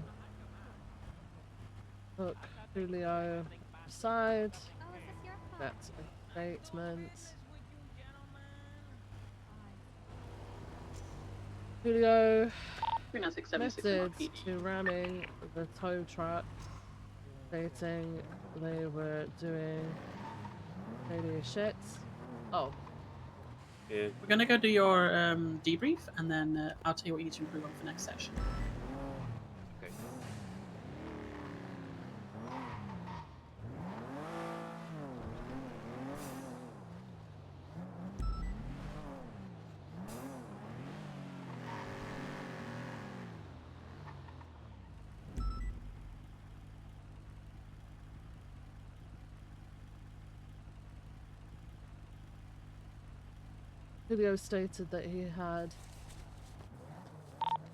Speaker 1: look, Julio aside. That's a statement. Julio admitted to ramming the tow truck, stating they were doing shady shit. Oh.
Speaker 6: Yeah.
Speaker 5: We're gonna go do your debrief, and then I'll tell you what you need to improve on for next session.
Speaker 6: Okay.
Speaker 1: Julio stated that he had...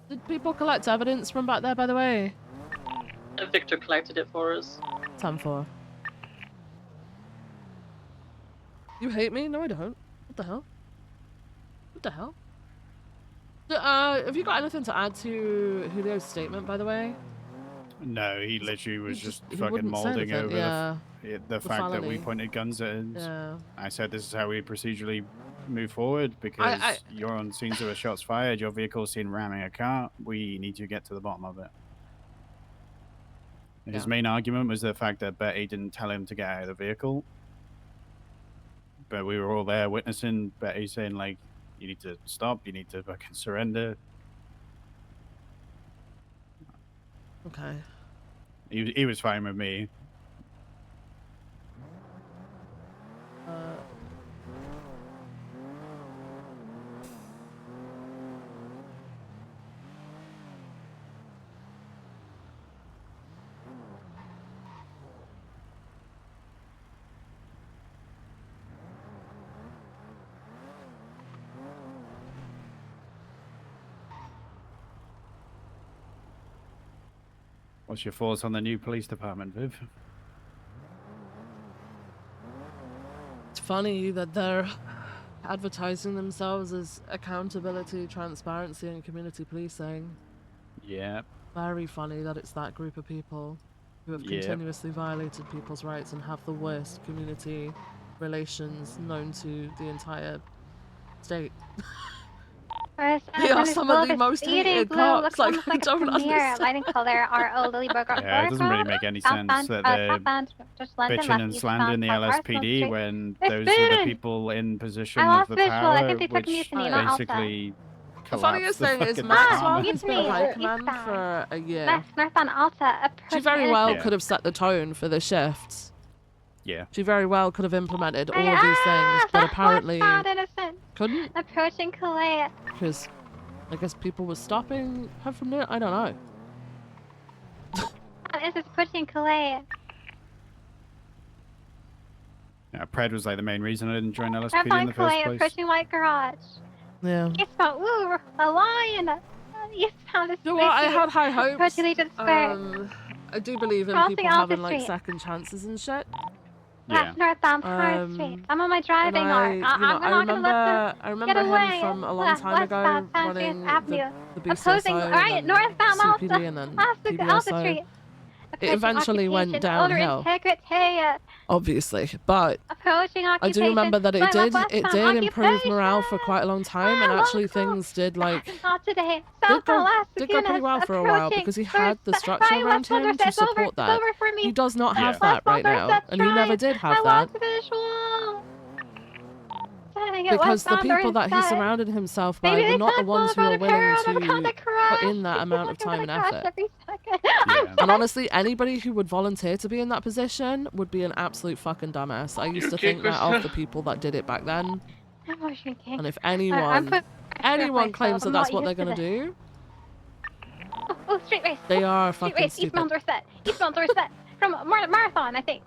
Speaker 1: Did people collect evidence from back there, by the way?
Speaker 5: Victor collected it for us.
Speaker 1: 10-4. You hate me? No, I don't. What the hell? What the hell? Have you got anything to add to Julio's statement, by the way?
Speaker 8: No, he literally was just
Speaker 1: he
Speaker 8: fucking
Speaker 1: wouldn't say
Speaker 8: molding
Speaker 1: anything,
Speaker 8: over
Speaker 1: yeah.
Speaker 8: the fact that we
Speaker 1: felony.
Speaker 8: pointed guns at him.
Speaker 1: Yeah.
Speaker 8: I said this is how we procedurally move forward because you're on scenes where shots fired, your vehicle's seen ramming a car. We need to get to the bottom of it. His main argument was the fact that Betty didn't tell him to get out of the vehicle. But we were all there witnessing Betty saying, like, you need to stop, you need to fucking surrender.
Speaker 1: Okay.
Speaker 8: He was fine with me. What's your thoughts on the new police department, Viv?
Speaker 1: It's funny that they're advertising themselves as accountability, transparency, and community policing.
Speaker 8: Yeah.
Speaker 1: Very funny that it's that group of people who have continuously violated people's rights and have the worst community relations known to the entire state. They are some of the most hated cops. Like, I don't understand.
Speaker 4: Lighting color are elderly burger.
Speaker 8: Yeah, it doesn't really make any sense that they're bitching and slandering the LSPD when those are the people in position of the power, which basically
Speaker 1: the funniest thing is Maxwell has been high command for a year. She very well could have set the tone for the shifts.
Speaker 8: Yeah.
Speaker 1: She very well could have implemented all of these things, but apparently couldn't.
Speaker 4: Approaching Calais.
Speaker 1: Because I guess people were stopping her from doing it. I don't know.
Speaker 4: This is approaching Calais.
Speaker 8: Yeah, Pred was like the main reason I didn't join LSPD in the first place.
Speaker 4: Approaching White Garage.
Speaker 1: Yeah.
Speaker 4: You found a lion. You found a
Speaker 1: You know what? I had high hopes.
Speaker 4: Approaching Legion Square.
Speaker 1: I do believe in
Speaker 4: Crossing
Speaker 1: people
Speaker 4: off the
Speaker 1: having like
Speaker 4: street.
Speaker 1: second chances and shit.
Speaker 4: That's northbound Power Street. I'm on my driving arm.
Speaker 1: I remember him from a long time ago running the BCSO
Speaker 4: right, northbound
Speaker 1: CPD and then PBSO. It eventually went downhill, obviously, but I do remember that it did improve morale for quite a long time, and actually things did did go pretty well for a while because he had the structure around him to support that. He does not have that right now, and he never did have that. Because the people that he surrounded himself by were not the ones who were willing to put in that amount of time and effort. And honestly, anybody who would volunteer to be in that position would be an absolute fucking dumbass. I used to think that of the people that did it back then. And if anyone claims that that's what they're gonna do,
Speaker 4: street race.
Speaker 1: They are
Speaker 4: street
Speaker 1: fucking
Speaker 4: race.
Speaker 1: stupid.
Speaker 4: Eastbound Dorset. Eastbound Dorset. From Marathon, I think.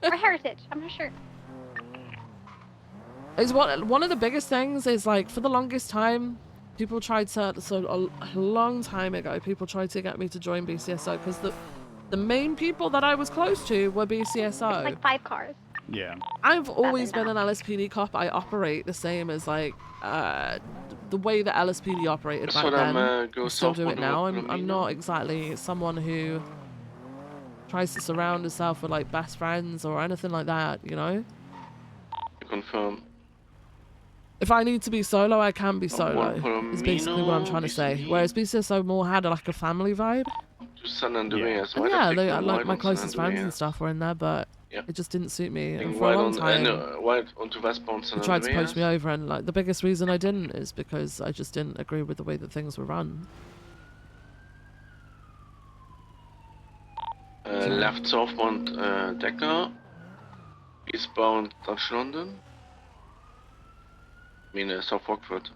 Speaker 4: Or Heritage. I'm not sure.
Speaker 1: Is one of the biggest things is like for the longest time people tried to a long time ago people tried to get me to join BCSO because the main people that I was close to were BCSO.
Speaker 4: Like 5 cars.
Speaker 8: Yeah.
Speaker 1: I've always been an LSPD cop. I operate the same as like the way that LSPD operated
Speaker 14: Just
Speaker 1: back
Speaker 14: saw them
Speaker 1: then.
Speaker 14: go
Speaker 1: I still do
Speaker 14: southbound
Speaker 1: it now.
Speaker 14: over
Speaker 1: I'm not exactly someone who tries to surround herself with like best friends or anything like that, you know?
Speaker 14: Confirm.
Speaker 1: If I need to be solo, I can be
Speaker 14: One
Speaker 1: solo. Is basically what I'm trying to say.
Speaker 14: vis-a-vis
Speaker 1: Whereas BCSO more had like a family vibe.
Speaker 14: to San Andreas.
Speaker 1: And
Speaker 14: Might
Speaker 1: yeah,
Speaker 14: have taken them
Speaker 1: like
Speaker 14: right
Speaker 1: my
Speaker 14: on San
Speaker 1: closest friends and
Speaker 14: Andreas.
Speaker 1: stuff were in there, but
Speaker 14: Yeah.
Speaker 1: it just didn't suit me. And
Speaker 14: Taking
Speaker 1: for a
Speaker 14: right
Speaker 1: long
Speaker 14: on,
Speaker 1: time,
Speaker 14: right onto westbound San
Speaker 1: he tried to
Speaker 14: Andreas.
Speaker 1: poach me over, and like the biggest reason I didn't is because I just didn't agree with the way that things were run.
Speaker 14: Left southbound Decker. Eastbound Dutch London. I mean South Rockford.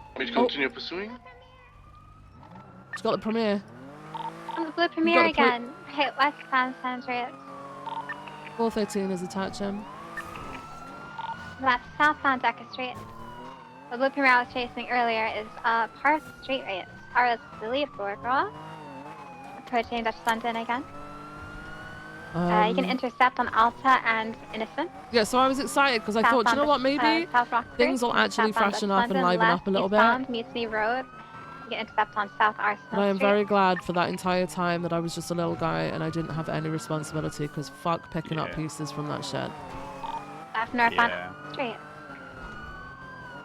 Speaker 14: Want me to continue pursuing?
Speaker 1: It's got the premiere.
Speaker 4: On the blue premiere again. Hit westbound San Andreas.
Speaker 1: 413 is attached him.
Speaker 4: Left southbound Decker Street. The blue premiere I was chasing earlier is Park Street rates. RS Lily Borgra. Approaching Dutch London again. You can intercept on Alta and Innocent.
Speaker 1: Yeah, so I was excited because I thought, do you know what, maybe things will actually freshen up and liven up a little bit.
Speaker 4: Mutiny Road. You can intercept on South Arsenal
Speaker 1: And I am
Speaker 4: Street.
Speaker 1: very glad for that entire time that I was just a little guy and I didn't have any responsibility because fuck picking up pieces from that shit.
Speaker 4: Left northbound Street.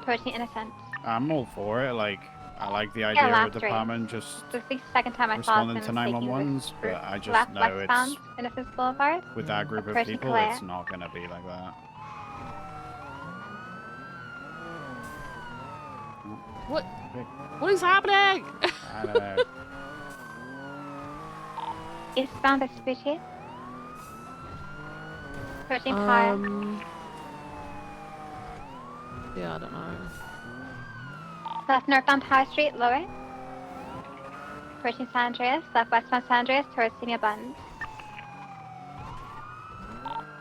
Speaker 4: Approaching Innocent.
Speaker 8: I'm all for it. Like, I like the
Speaker 4: Yeah,
Speaker 8: idea of
Speaker 4: left
Speaker 8: a
Speaker 4: straight.
Speaker 8: department just
Speaker 4: This is the second time I saw
Speaker 8: responding
Speaker 4: him
Speaker 8: to
Speaker 4: taking
Speaker 8: 911s,
Speaker 4: this
Speaker 8: but
Speaker 4: route.
Speaker 8: I just
Speaker 4: Left
Speaker 8: know
Speaker 4: westbound
Speaker 8: it's
Speaker 4: Innocence Boulevard.
Speaker 8: with that group of
Speaker 4: Approaching
Speaker 8: people,
Speaker 4: Calais.
Speaker 8: it's not gonna be like that.
Speaker 1: What is happening?
Speaker 8: I don't know.
Speaker 4: Eastbound Vespucci. Approaching Car.
Speaker 1: Yeah, I don't know.
Speaker 4: Left northbound High Street, lower. Approaching San Andreas. Left westbound San Andreas towards Senior Buttons.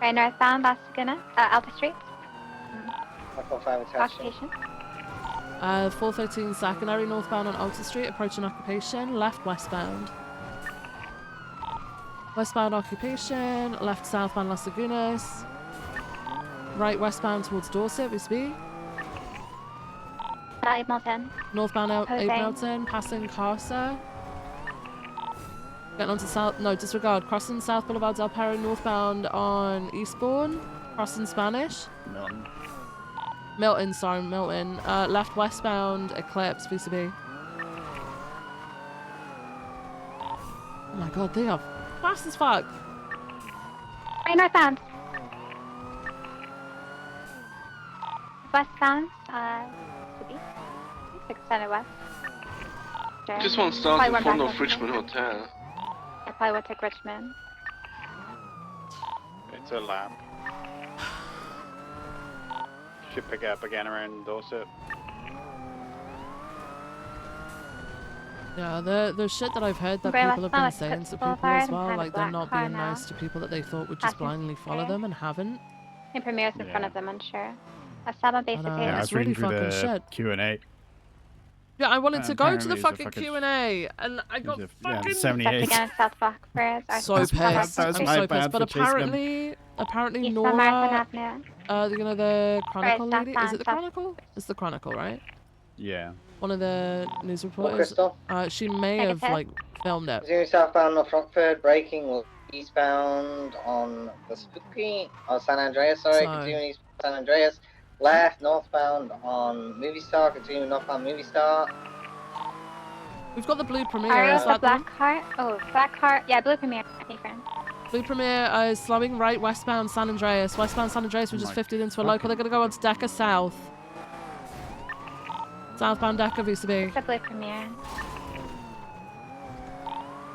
Speaker 4: Right northbound Las Laguna, Alta Street.
Speaker 13: 545 attached.
Speaker 4: Occupation.
Speaker 1: 413 secondary northbound on Alta Street, approaching occupation, left westbound. Westbound occupation, left southbound Las Lagunas. Right westbound towards Dorset, VSB.
Speaker 4: Abe Milton.
Speaker 1: Northbound Abe
Speaker 4: Jose.
Speaker 1: Milton, passing Carcer. Getting onto South, no, disregard. Crossing South Boulevard Del Perro, northbound on Eastbourne. Crossing Spanish. Milton, sorry, Milton. Left westbound Eclipse, VCB. Oh my god, they are fast as fuck.
Speaker 4: Right northbound. Westbound, to be 600 west. Sure.
Speaker 14: This one starts
Speaker 4: Probably
Speaker 14: in
Speaker 4: went
Speaker 14: front
Speaker 4: back
Speaker 14: of
Speaker 4: this
Speaker 14: Richmond
Speaker 4: way.
Speaker 14: Hotel.
Speaker 4: I probably would take Richmond.
Speaker 3: It's a lap. Should pick up again around Dorset.
Speaker 1: Yeah, the shit that I've heard that
Speaker 4: Very
Speaker 1: people have been
Speaker 4: westbound,
Speaker 1: saying
Speaker 4: Eclipse
Speaker 1: to people
Speaker 4: Boulevard,
Speaker 1: as well,
Speaker 4: and
Speaker 1: like
Speaker 4: a
Speaker 1: they're
Speaker 4: black
Speaker 1: not
Speaker 4: car
Speaker 1: being
Speaker 4: now.
Speaker 1: nice to people that they thought would just
Speaker 4: Passing
Speaker 1: blindly follow
Speaker 4: through.
Speaker 1: them and haven't.
Speaker 4: And Premier's in front
Speaker 8: Yeah.
Speaker 4: of them, unsure. A sub basic
Speaker 1: know.
Speaker 8: Yeah, I
Speaker 1: It's
Speaker 8: was reading
Speaker 1: really
Speaker 8: through
Speaker 1: fucking
Speaker 8: the
Speaker 1: shit.
Speaker 8: Q&A.
Speaker 1: Yeah, I wanted to go to the
Speaker 8: apparently it's a
Speaker 1: fucking
Speaker 8: fucking-
Speaker 1: Q&A and I got
Speaker 8: Yeah,
Speaker 1: fucking
Speaker 8: 78.
Speaker 4: again South Rockford.
Speaker 1: so pissed.
Speaker 8: that was
Speaker 1: I'm
Speaker 8: my
Speaker 1: so
Speaker 8: bad
Speaker 1: pissed. But
Speaker 8: for chasing them.
Speaker 1: apparently
Speaker 4: East on Marathon
Speaker 1: Nora,
Speaker 4: Avenue.
Speaker 1: you know the Chronicle lady. Is
Speaker 4: southbound,
Speaker 1: it the
Speaker 4: south-
Speaker 1: Chronicle? It's the Chronicle, right?
Speaker 8: Yeah.
Speaker 1: One of the news
Speaker 13: Well,
Speaker 1: reporters.
Speaker 13: Crystal,
Speaker 1: She may have like filmed it.
Speaker 13: continuing southbound North Rockford, braking eastbound on Vespucci, or San Andreas, sorry,
Speaker 1: So-
Speaker 13: continuing eastbound San Andreas, left northbound on Movie Star, continuing northbound Movie Star.
Speaker 1: We've got the Blue Premiere.
Speaker 4: Are you
Speaker 1: Is
Speaker 4: the
Speaker 1: that the one?
Speaker 4: black car? Oh, black car. Yeah, blue Premier. Hey, friend.
Speaker 1: Blue Premier is slowing right westbound San Andreas. Westbound San Andreas, we just 50'd into a local. They're going to go on to Decker South. Southbound Decker, VCB.
Speaker 4: It's the blue Premier.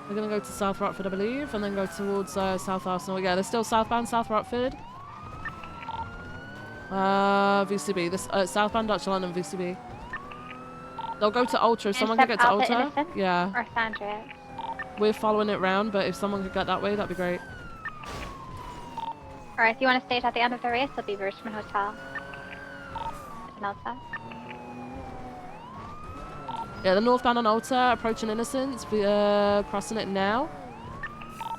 Speaker 1: They're going to go to South Rockford, I believe, and then go towards South Arsenal. Yeah, they're still southbound South Rockford. VCB. This southbound Dutch London, VCB. They'll go to Ultra. If someone could get to
Speaker 4: Alta
Speaker 1: Ultra.
Speaker 4: Innocent
Speaker 1: Yeah.
Speaker 4: Or San Andreas.
Speaker 1: We're following it round, but if someone could get that way, that'd be great.
Speaker 4: Or if you want to stage at the end of the race, it'll be Richmond Hotel. It's an Alta.
Speaker 1: Yeah, the northbound on Alta, approaching Innocence, crossing it now.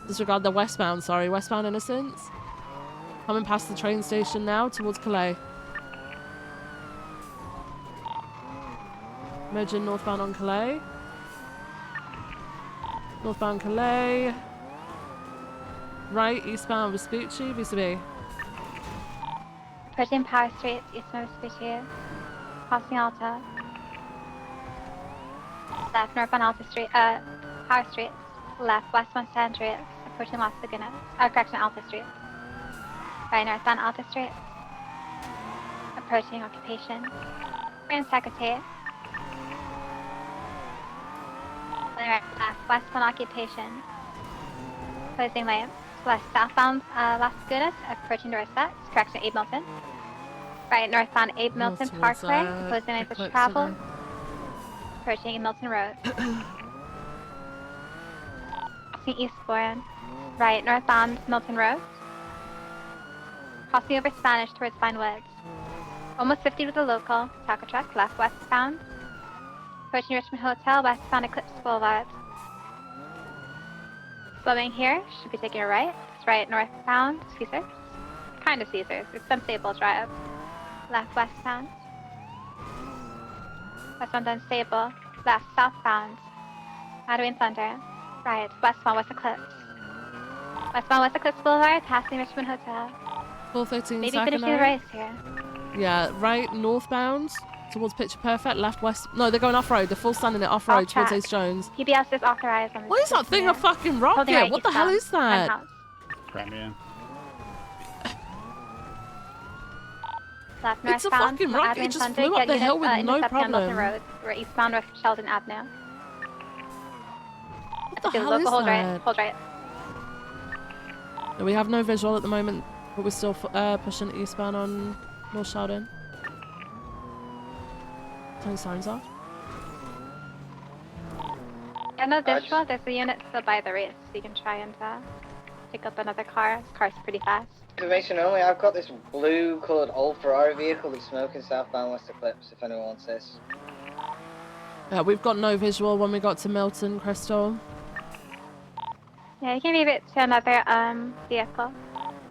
Speaker 1: Disregard the westbound, sorry, westbound Innocence. Coming past the train station now, towards Calais. Merging northbound on Calais. Northbound Calais. Right, eastbound Vespucci, vis-a-vis.
Speaker 4: Approaching Power Street, eastbound Vespucci. Crossing Alta. Left, northbound Alta Street, Power Street. Left, westbound San Andreas. Approaching Las Lagunas. Correction, Alta Street. Right, northbound Alta Street. Approaching Occupation. Grand Secretary. Right, left, westbound Occupation. Closing lanes. Left, southbound Las Lagunas. Approaching Dorset. Correction, Abe Milton. Right, northbound Abe Milton Parkway. Closing lanes for travel. Approaching Abe Milton Road. Crossing eastbound. Right, northbound Milton Road. Crossing over Spanish towards Pine Woods. Almost 50 with the local. Taco truck, left westbound. Approaching Richmond Hotel, westbound Eclipse Boulevard. Slowing here, should be taking a right. It's right northbound, Caesars. Kind of Caesars, it's Unstable Drive. Left westbound. Westbound Unstable. Left southbound. Halloween Thunder. Right, westbound West Eclipse. Westbound West Eclipse Boulevard, passing Richmond Hotel.
Speaker 1: 413
Speaker 4: Maybe finishing the race here.
Speaker 1: Yeah, right northbound towards Picture Perfect, left west. No, they're going off-road. They're full standing it off-road
Speaker 4: Off
Speaker 1: towards
Speaker 4: track.
Speaker 1: Ace Jones.
Speaker 4: PBS is authorized on this.
Speaker 1: What is that thing? A fucking rocket?
Speaker 4: Holding right
Speaker 1: What the hell
Speaker 4: eastbound.
Speaker 1: is that?
Speaker 4: House.
Speaker 8: Premier.
Speaker 4: Left
Speaker 1: It's a
Speaker 4: northbound.
Speaker 1: fucking rocket. It
Speaker 4: Adrian
Speaker 1: just
Speaker 4: Thunder,
Speaker 1: flew up
Speaker 4: get
Speaker 1: the
Speaker 4: units,
Speaker 1: hill with no
Speaker 4: intercept on Milton
Speaker 1: problem.
Speaker 4: Road. We're eastbound with Sheldon Avenue.
Speaker 1: What the
Speaker 4: Okay,
Speaker 1: hell
Speaker 4: local,
Speaker 1: is
Speaker 4: hold right.
Speaker 1: that?
Speaker 4: Hold right.
Speaker 1: We have no visual at the moment, but we're still pushing eastbound on North Sheldon. Turn signs off.
Speaker 4: Yeah, no visual. There's a unit still by the race, so you can try and pick up another car. This car's pretty fast.
Speaker 13: Information only, I've got this blue coloured old Ferrari vehicle that's smoking southbound West Eclipse, if anyone wants this.
Speaker 1: Yeah, we've got no visual when we got to Milton, Crystal.
Speaker 4: Yeah, you can leave it to another vehicle.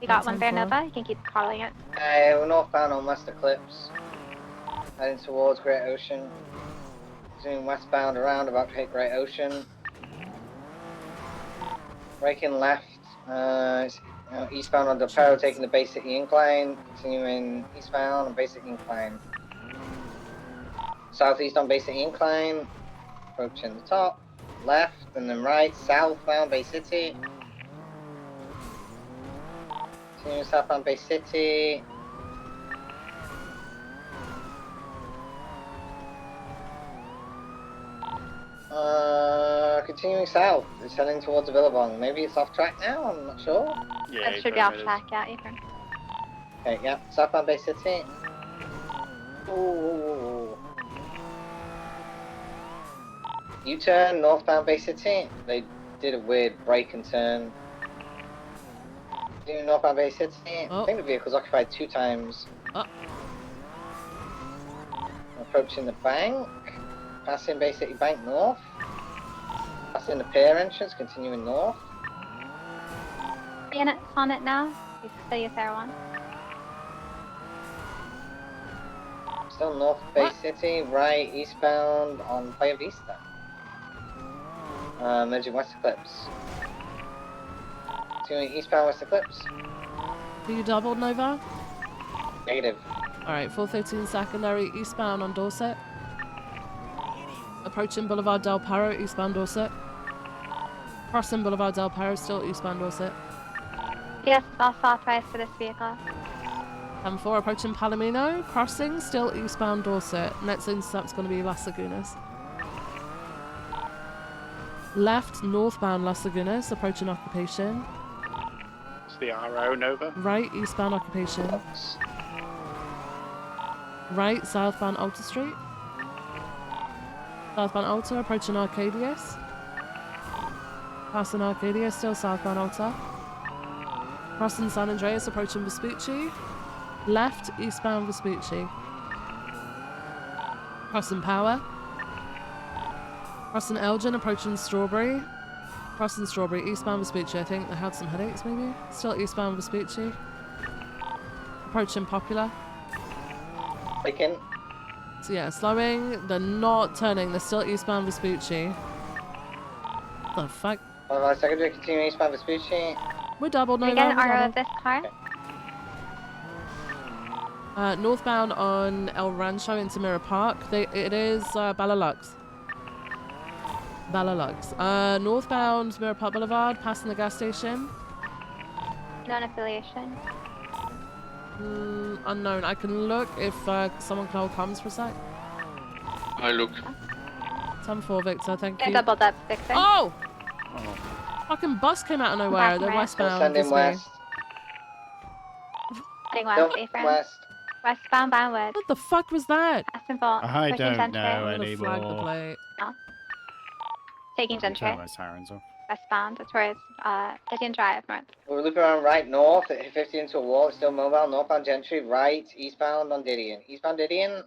Speaker 4: You got one there,
Speaker 1: 10-4.
Speaker 4: Nova. You can keep calling it.
Speaker 13: We're northbound on West Eclipse. Heading towards Great Ocean. Zooming westbound around about to hit Great Ocean. Braking left. Eastbound on Del Perro, taking the Bay City Incline. Continuing eastbound on Bay City Incline. Southeast on Bay City Incline. Approaching the top. Left and then right. Southbound Bay City. Continuing southbound Bay City. Continuing south. It's heading towards the Billabong. Maybe it's off track now, I'm not sure.
Speaker 3: Yeah,
Speaker 4: It should be off track, yeah, Apron.
Speaker 13: Okay, yeah. Southbound Bay City. Ooh. U-turn, northbound Bay City. They did a weird break and turn. Doing northbound Bay City. I think the vehicle's occupied 2 times. Approaching the bank. Passing Bay City Bank north. Passing the pier entrance, continuing north.
Speaker 4: Units on it now. You can still use Air 1.
Speaker 13: Still north Bay City, right eastbound on Playa Vista. Merging West Eclipse. Continuing eastbound West Eclipse.
Speaker 1: Are you doubled, Nova?
Speaker 13: Negative.
Speaker 1: Alright, 413 secondary, eastbound on Dorset. Approaching Boulevard Del Perro, eastbound Dorset. Crossing Boulevard Del Perro, still eastbound Dorset.
Speaker 4: Yes, also authorized for this vehicle.
Speaker 1: 10-4, approaching Palomino. Crossing, still eastbound Dorset. Next intercept's going to be Las Lagunas. Left, northbound Las Lagunas, approaching Occupation.
Speaker 3: It's the RO, Nova.
Speaker 1: Right, eastbound Occupation. Right, southbound Alta Street. Southbound Alta, approaching Arcadius. Passing Arcadia, still southbound Alta. Crossing San Andreas, approaching Vespucci. Left, eastbound Vespucci. Crossing Power. Crossing Elgin, approaching Strawberry. Crossing Strawberry, eastbound Vespucci, I think. They had some headaches, maybe? Still eastbound Vespucci. Approaching Popular.
Speaker 13: Taken.
Speaker 1: So yeah, slowing. They're not turning. They're still eastbound Vespucci. The fuck?
Speaker 13: Secondary, continuing eastbound Vespucci.
Speaker 1: We're doubled,
Speaker 4: Can
Speaker 1: Nova.
Speaker 4: we get an
Speaker 1: We're
Speaker 4: RO of
Speaker 1: doubled.
Speaker 4: this car?
Speaker 1: Northbound on El Rancho into Mirror Park. It is Ballalux. Ballalux. Northbound Mirror Park Boulevard, passing the gas station.
Speaker 4: Non-affiliation.
Speaker 1: Unknown. I can look if someone can hold comms for a sec.
Speaker 14: I look.
Speaker 1: 10-4 Victor, thank
Speaker 4: They
Speaker 1: you.
Speaker 4: doubled up, Victor.
Speaker 1: Oh! Fucking bus came out of nowhere. They're
Speaker 4: Right.
Speaker 1: westbound.
Speaker 13: Sending
Speaker 1: this
Speaker 13: west.
Speaker 4: Heading west, A-frame.
Speaker 13: West.
Speaker 4: Westbound, Boundwood.
Speaker 1: What the fuck was that?
Speaker 4: Passing Vault.
Speaker 8: I
Speaker 4: Pushing
Speaker 8: don't
Speaker 4: Gentry.
Speaker 8: know
Speaker 1: I'm gonna flag the
Speaker 8: anymore.
Speaker 1: plate.
Speaker 4: Taking Gentry.
Speaker 8: Turn my sirens off.
Speaker 4: Westbound towards Didion Drive, north.
Speaker 13: We're looping around right north, at 50 into a wall, it's still mobile, northbound Gentry, right, eastbound on Didion. Eastbound Didion.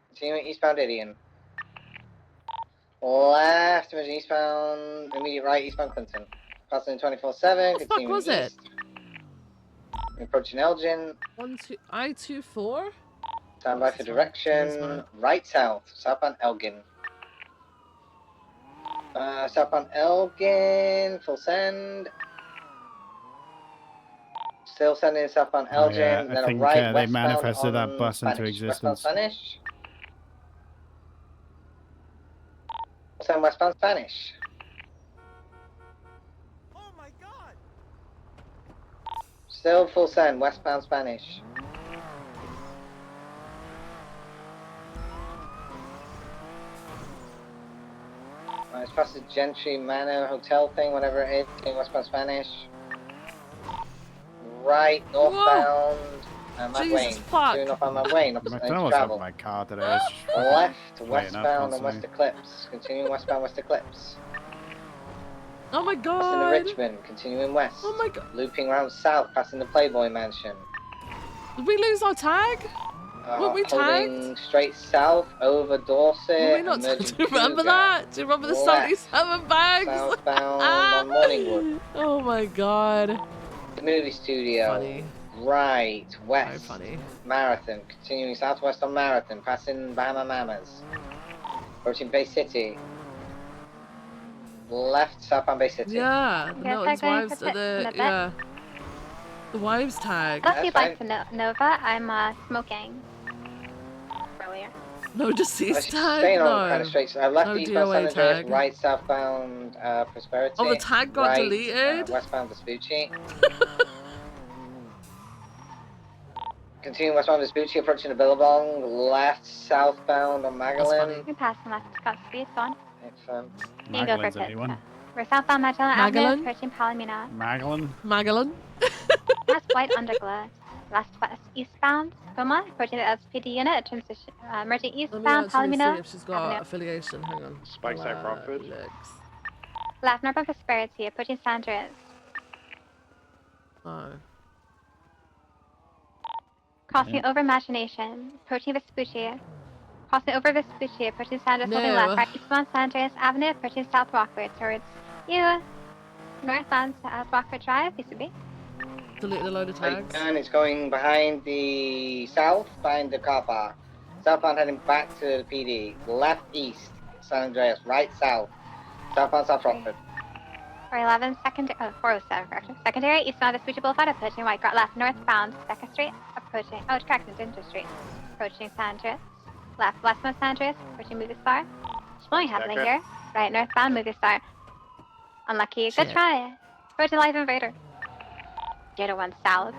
Speaker 13: Continuing eastbound Didion. Left, emerging eastbound, immediate right, eastbound Clinton. Passing 24/7,
Speaker 1: What the fuck
Speaker 13: continuing
Speaker 1: was it?
Speaker 13: east. Approaching Elgin.
Speaker 1: I-24?
Speaker 13: Stand by for direction. Right south, southbound Elgin. Southbound Elgin, full send. Still sending southbound Elgin,
Speaker 8: yeah, I
Speaker 13: then
Speaker 8: think
Speaker 13: a right
Speaker 8: they
Speaker 13: westbound
Speaker 8: manifested
Speaker 13: on
Speaker 8: that bus into
Speaker 13: Spanish.
Speaker 8: existence.
Speaker 13: Westbound Spanish. Send westbound Spanish.
Speaker 11: Oh my god!
Speaker 13: Still full send, westbound Spanish. It's past the Gentry Manor Hotel thing, whatever it is, getting westbound Spanish. Right, northbound, Mad
Speaker 1: Jesus
Speaker 13: Wayne.
Speaker 1: fuck.
Speaker 13: Doing northbound Mad Wayne,
Speaker 8: I don't know
Speaker 13: opposite
Speaker 8: what's up
Speaker 13: travel.
Speaker 8: with my car today. It's just
Speaker 13: Left,
Speaker 8: playing up
Speaker 13: westbound on West
Speaker 8: constantly.
Speaker 13: Eclipse. Continuing westbound West Eclipse.
Speaker 1: Oh my
Speaker 13: Passing the
Speaker 1: god!
Speaker 13: Richmond, continuing west.
Speaker 1: Oh my god!
Speaker 13: Looping around south, passing the Playboy Mansion.
Speaker 1: Did we lose our tag? Were we
Speaker 13: Holding straight south over Dorset.
Speaker 1: Were we not? Do
Speaker 13: emerging
Speaker 1: you remember
Speaker 13: Cougar.
Speaker 1: that? Do you remember the
Speaker 13: Left.
Speaker 1: 77 bags?
Speaker 13: Southbound on Morningwood.
Speaker 1: Oh my god.
Speaker 13: The movie studio.
Speaker 1: Funny.
Speaker 13: Right,
Speaker 1: Very
Speaker 13: west.
Speaker 1: funny.
Speaker 13: Marathon, continuing southwest on Marathon, passing Bahama Mamas. Approaching Bay City. Left, southbound Bay City.
Speaker 1: Yeah,
Speaker 4: You
Speaker 1: no,
Speaker 4: guys
Speaker 1: his
Speaker 4: are going
Speaker 1: wives,
Speaker 4: for pit in a bit?
Speaker 1: yeah. The wives tag.
Speaker 4: Unless you'd like to know, Nova, I'm smoking. Earlier.
Speaker 1: No deceased tag?
Speaker 13: Staying
Speaker 1: No.
Speaker 13: on kind of straight. So I left
Speaker 1: No
Speaker 13: eastbound
Speaker 1: DOA
Speaker 13: San Andreas,
Speaker 1: tag.
Speaker 13: right southbound Prosperity.
Speaker 1: Oh, the tag got
Speaker 13: right,
Speaker 1: deleted?
Speaker 13: Westbound Vespucci. Continuing westbound Vespucci, approaching the Billabong. Left southbound on Magdalen.
Speaker 4: We passed left Scott Speed, go on.
Speaker 13: Excellent.
Speaker 4: You can go for
Speaker 8: Magellan's
Speaker 4: pit.
Speaker 8: anyone?
Speaker 4: We're southbound Magellan
Speaker 1: Magellan?
Speaker 4: Avenue, approaching Palomino.
Speaker 8: Magellan?
Speaker 4: Last white underglow. Last west eastbound, Puma, approaching the LSPD unit, transition, merging
Speaker 1: Let me
Speaker 4: eastbound
Speaker 1: actually
Speaker 4: Palomino.
Speaker 1: see if she's got
Speaker 4: Avenue.
Speaker 1: affiliation. Hang on.
Speaker 3: Spikeside Rockford.
Speaker 1: Legs.
Speaker 4: Left northbound Prosperity, approaching San Andreas.
Speaker 1: Oh.
Speaker 4: Crossing over Imagination, approaching Vespucci. Crossing over Vespucci, approaching San Andreas, holding
Speaker 1: No.
Speaker 4: left, right eastbound San Andreas Avenue, approaching South Rockford towards you. Northbound South Rockford Drive, PCB.
Speaker 1: Deleted a load of tags.
Speaker 13: And it's going behind the south, behind the car park. Southbound heading back to the PD. Left east, San Andreas. Right south. Southbound South Rockford.
Speaker 4: 411 secondary, 407 correction. Secondary, eastbound Vespucci Boulevard, approaching White Ground, left northbound Becca Street, approaching, correction, Ginger Street, approaching San Andreas. Left westbound San Andreas, approaching Movie Star. Slowing happening
Speaker 3: Becca.
Speaker 4: here. Right northbound Movie Star. Unlucky, good
Speaker 1: Shit.
Speaker 4: try. Approaching Live Invader. Gator 1 south.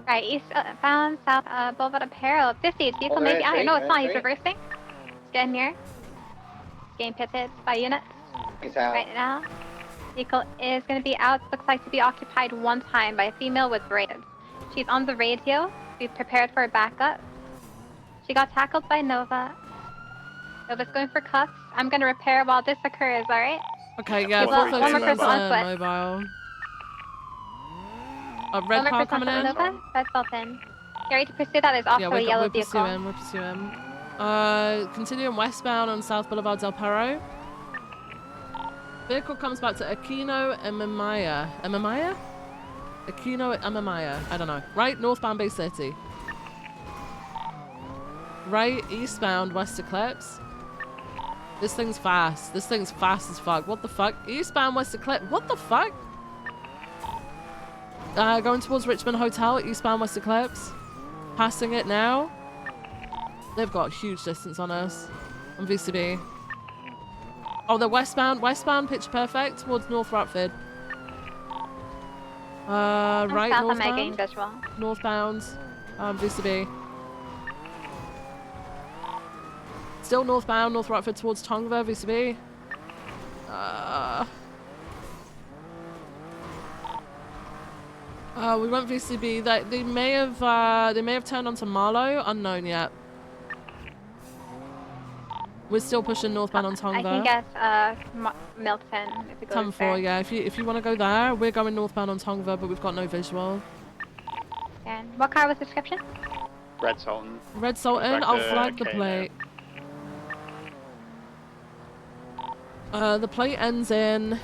Speaker 4: Right, eastbound South Boulevard Apparel. 50, vehicle
Speaker 13: Oh,
Speaker 4: may be out here. No, it's not, he's
Speaker 13: right.
Speaker 4: reversing. It's getting near. It's getting pitted by units.
Speaker 13: He's out.
Speaker 4: Right now, vehicle is going to be out. Looks like to be occupied one time by a female with braids. She's on the radio. Be prepared for a backup. She got tackled by Nova. Nova's going for cuffs. I'm going to repair while this occurs, alright?
Speaker 1: Okay, yeah,
Speaker 4: Well,
Speaker 1: full
Speaker 4: one more
Speaker 1: footage
Speaker 4: person on foot.
Speaker 1: mobile. Red
Speaker 4: One
Speaker 1: car
Speaker 4: more person
Speaker 1: coming
Speaker 4: on
Speaker 1: in.
Speaker 4: foot, Nova. That's built in. Get ready to pursue that. There's also
Speaker 1: Yeah,
Speaker 4: a yellow
Speaker 1: we're
Speaker 4: vehicle.
Speaker 1: pursuing, we're pursuing. Continuing westbound on South Boulevard Del Perro. Vehicle comes back to Aquino Amamaya. Amamaya? Aquino Amamaya. I don't know. Right, northbound Bay City. Right, eastbound West Eclipse. This thing's fast. This thing's fast as fuck. What the fuck? Eastbound West Eclipse. What the fuck? Going towards Richmond Hotel, eastbound West Eclipse. Passing it now. They've got a huge distance on us. On VCB. Oh, they're westbound. Westbound, pitch perfect towards North Rutford. Right,
Speaker 4: south,
Speaker 1: northbound.
Speaker 4: I'm getting visual.
Speaker 1: Northbound. VCB. Still northbound, North Rutford towards Tongva, VCB. We went VCB. They may have turned onto Marlow. Unknown yet. We're still pushing northbound on Tongva.
Speaker 4: I can get Milton if it goes
Speaker 1: Come
Speaker 4: there.
Speaker 1: for, yeah. If you want to go there, we're going northbound on Tongva, but we've got no visual.
Speaker 4: And what car was the description?
Speaker 3: Red Sultan.
Speaker 1: Red Sultan,
Speaker 3: Back
Speaker 1: I'll
Speaker 3: to
Speaker 1: flag the
Speaker 3: Kano.
Speaker 1: plate. The plate ends in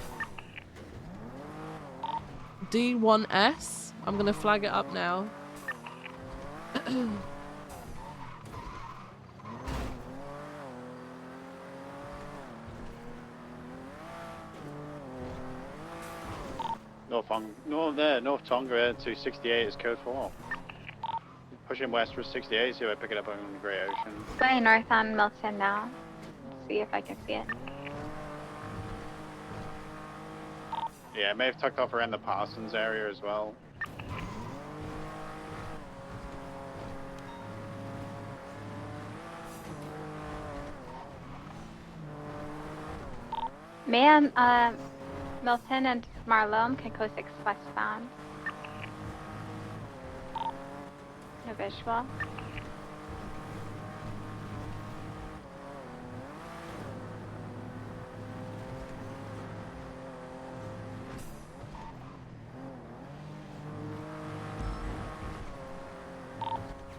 Speaker 1: D1S. I'm gonna flag it up now.
Speaker 3: North Tonga to 68 is code 4. Pushing west for 68, see if I pick it up on the Grey Ocean.
Speaker 4: Going north on Milton now. Let's see if I can see it.
Speaker 3: Yeah, it may have tucked off around the Parsons area as well.
Speaker 4: Man, Milton and Marlow can go 6 westbound. No visual.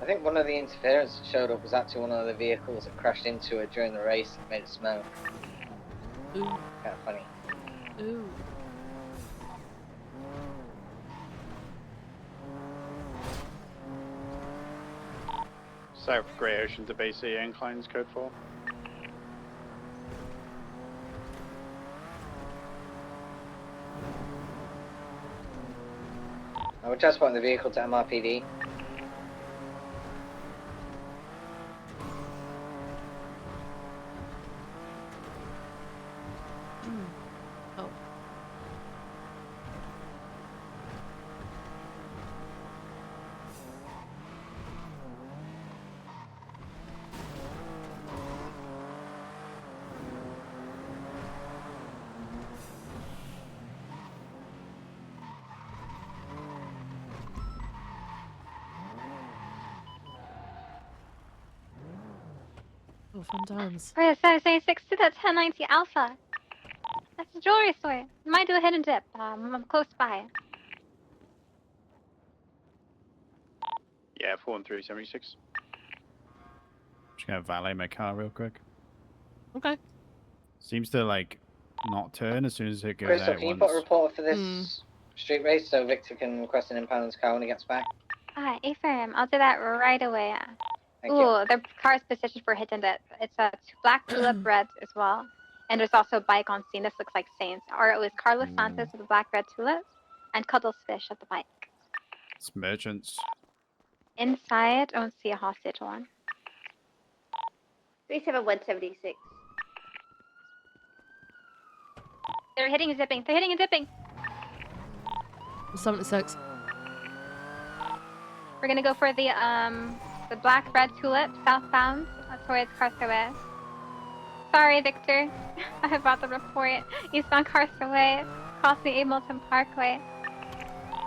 Speaker 13: I think one of the interference that showed up was actually one of the vehicles that crashed into it during the race and made it smoke.
Speaker 1: Ooh.
Speaker 13: Kind of funny.
Speaker 1: Ooh.
Speaker 3: South Grey Ocean to BC inclines code 4.
Speaker 13: I would transport the vehicle to MRPD.
Speaker 1: Oh. Oh, fun times.
Speaker 4: Wait, so 6 to the 1090 Alpha. That's a jewelry store. Might do a hidden dip. I'm close by.
Speaker 3: Yeah, 4 and 376.
Speaker 8: Just gonna valet my car real quick.
Speaker 1: Okay.
Speaker 8: Seems to like not turn as soon as it goes
Speaker 13: Crystal,
Speaker 8: out
Speaker 13: can you
Speaker 8: once.
Speaker 13: put a report for this street race so Victor can request an impound on his car when he gets back?
Speaker 4: A-firm. I'll do that right away.
Speaker 13: Thank
Speaker 4: Ooh,
Speaker 13: you.
Speaker 4: the car is positioned for hidden dip. It's a black tulip red as well. And there's also a bike on scene. This looks like Saints. Or it was Carlos Santos with the black red tulips and Cuddles Fish at the bike.
Speaker 8: It's merchants.
Speaker 4: Inside, I don't see a hostage one.
Speaker 15: 37176.
Speaker 4: They're hitting and dipping. They're hitting and dipping.
Speaker 1: 76.
Speaker 4: We're gonna go for the black red tulip southbound towards Carthaway. Sorry, Victor. I brought the report. Eastbound Carthaway, crossing Ableton Parkway.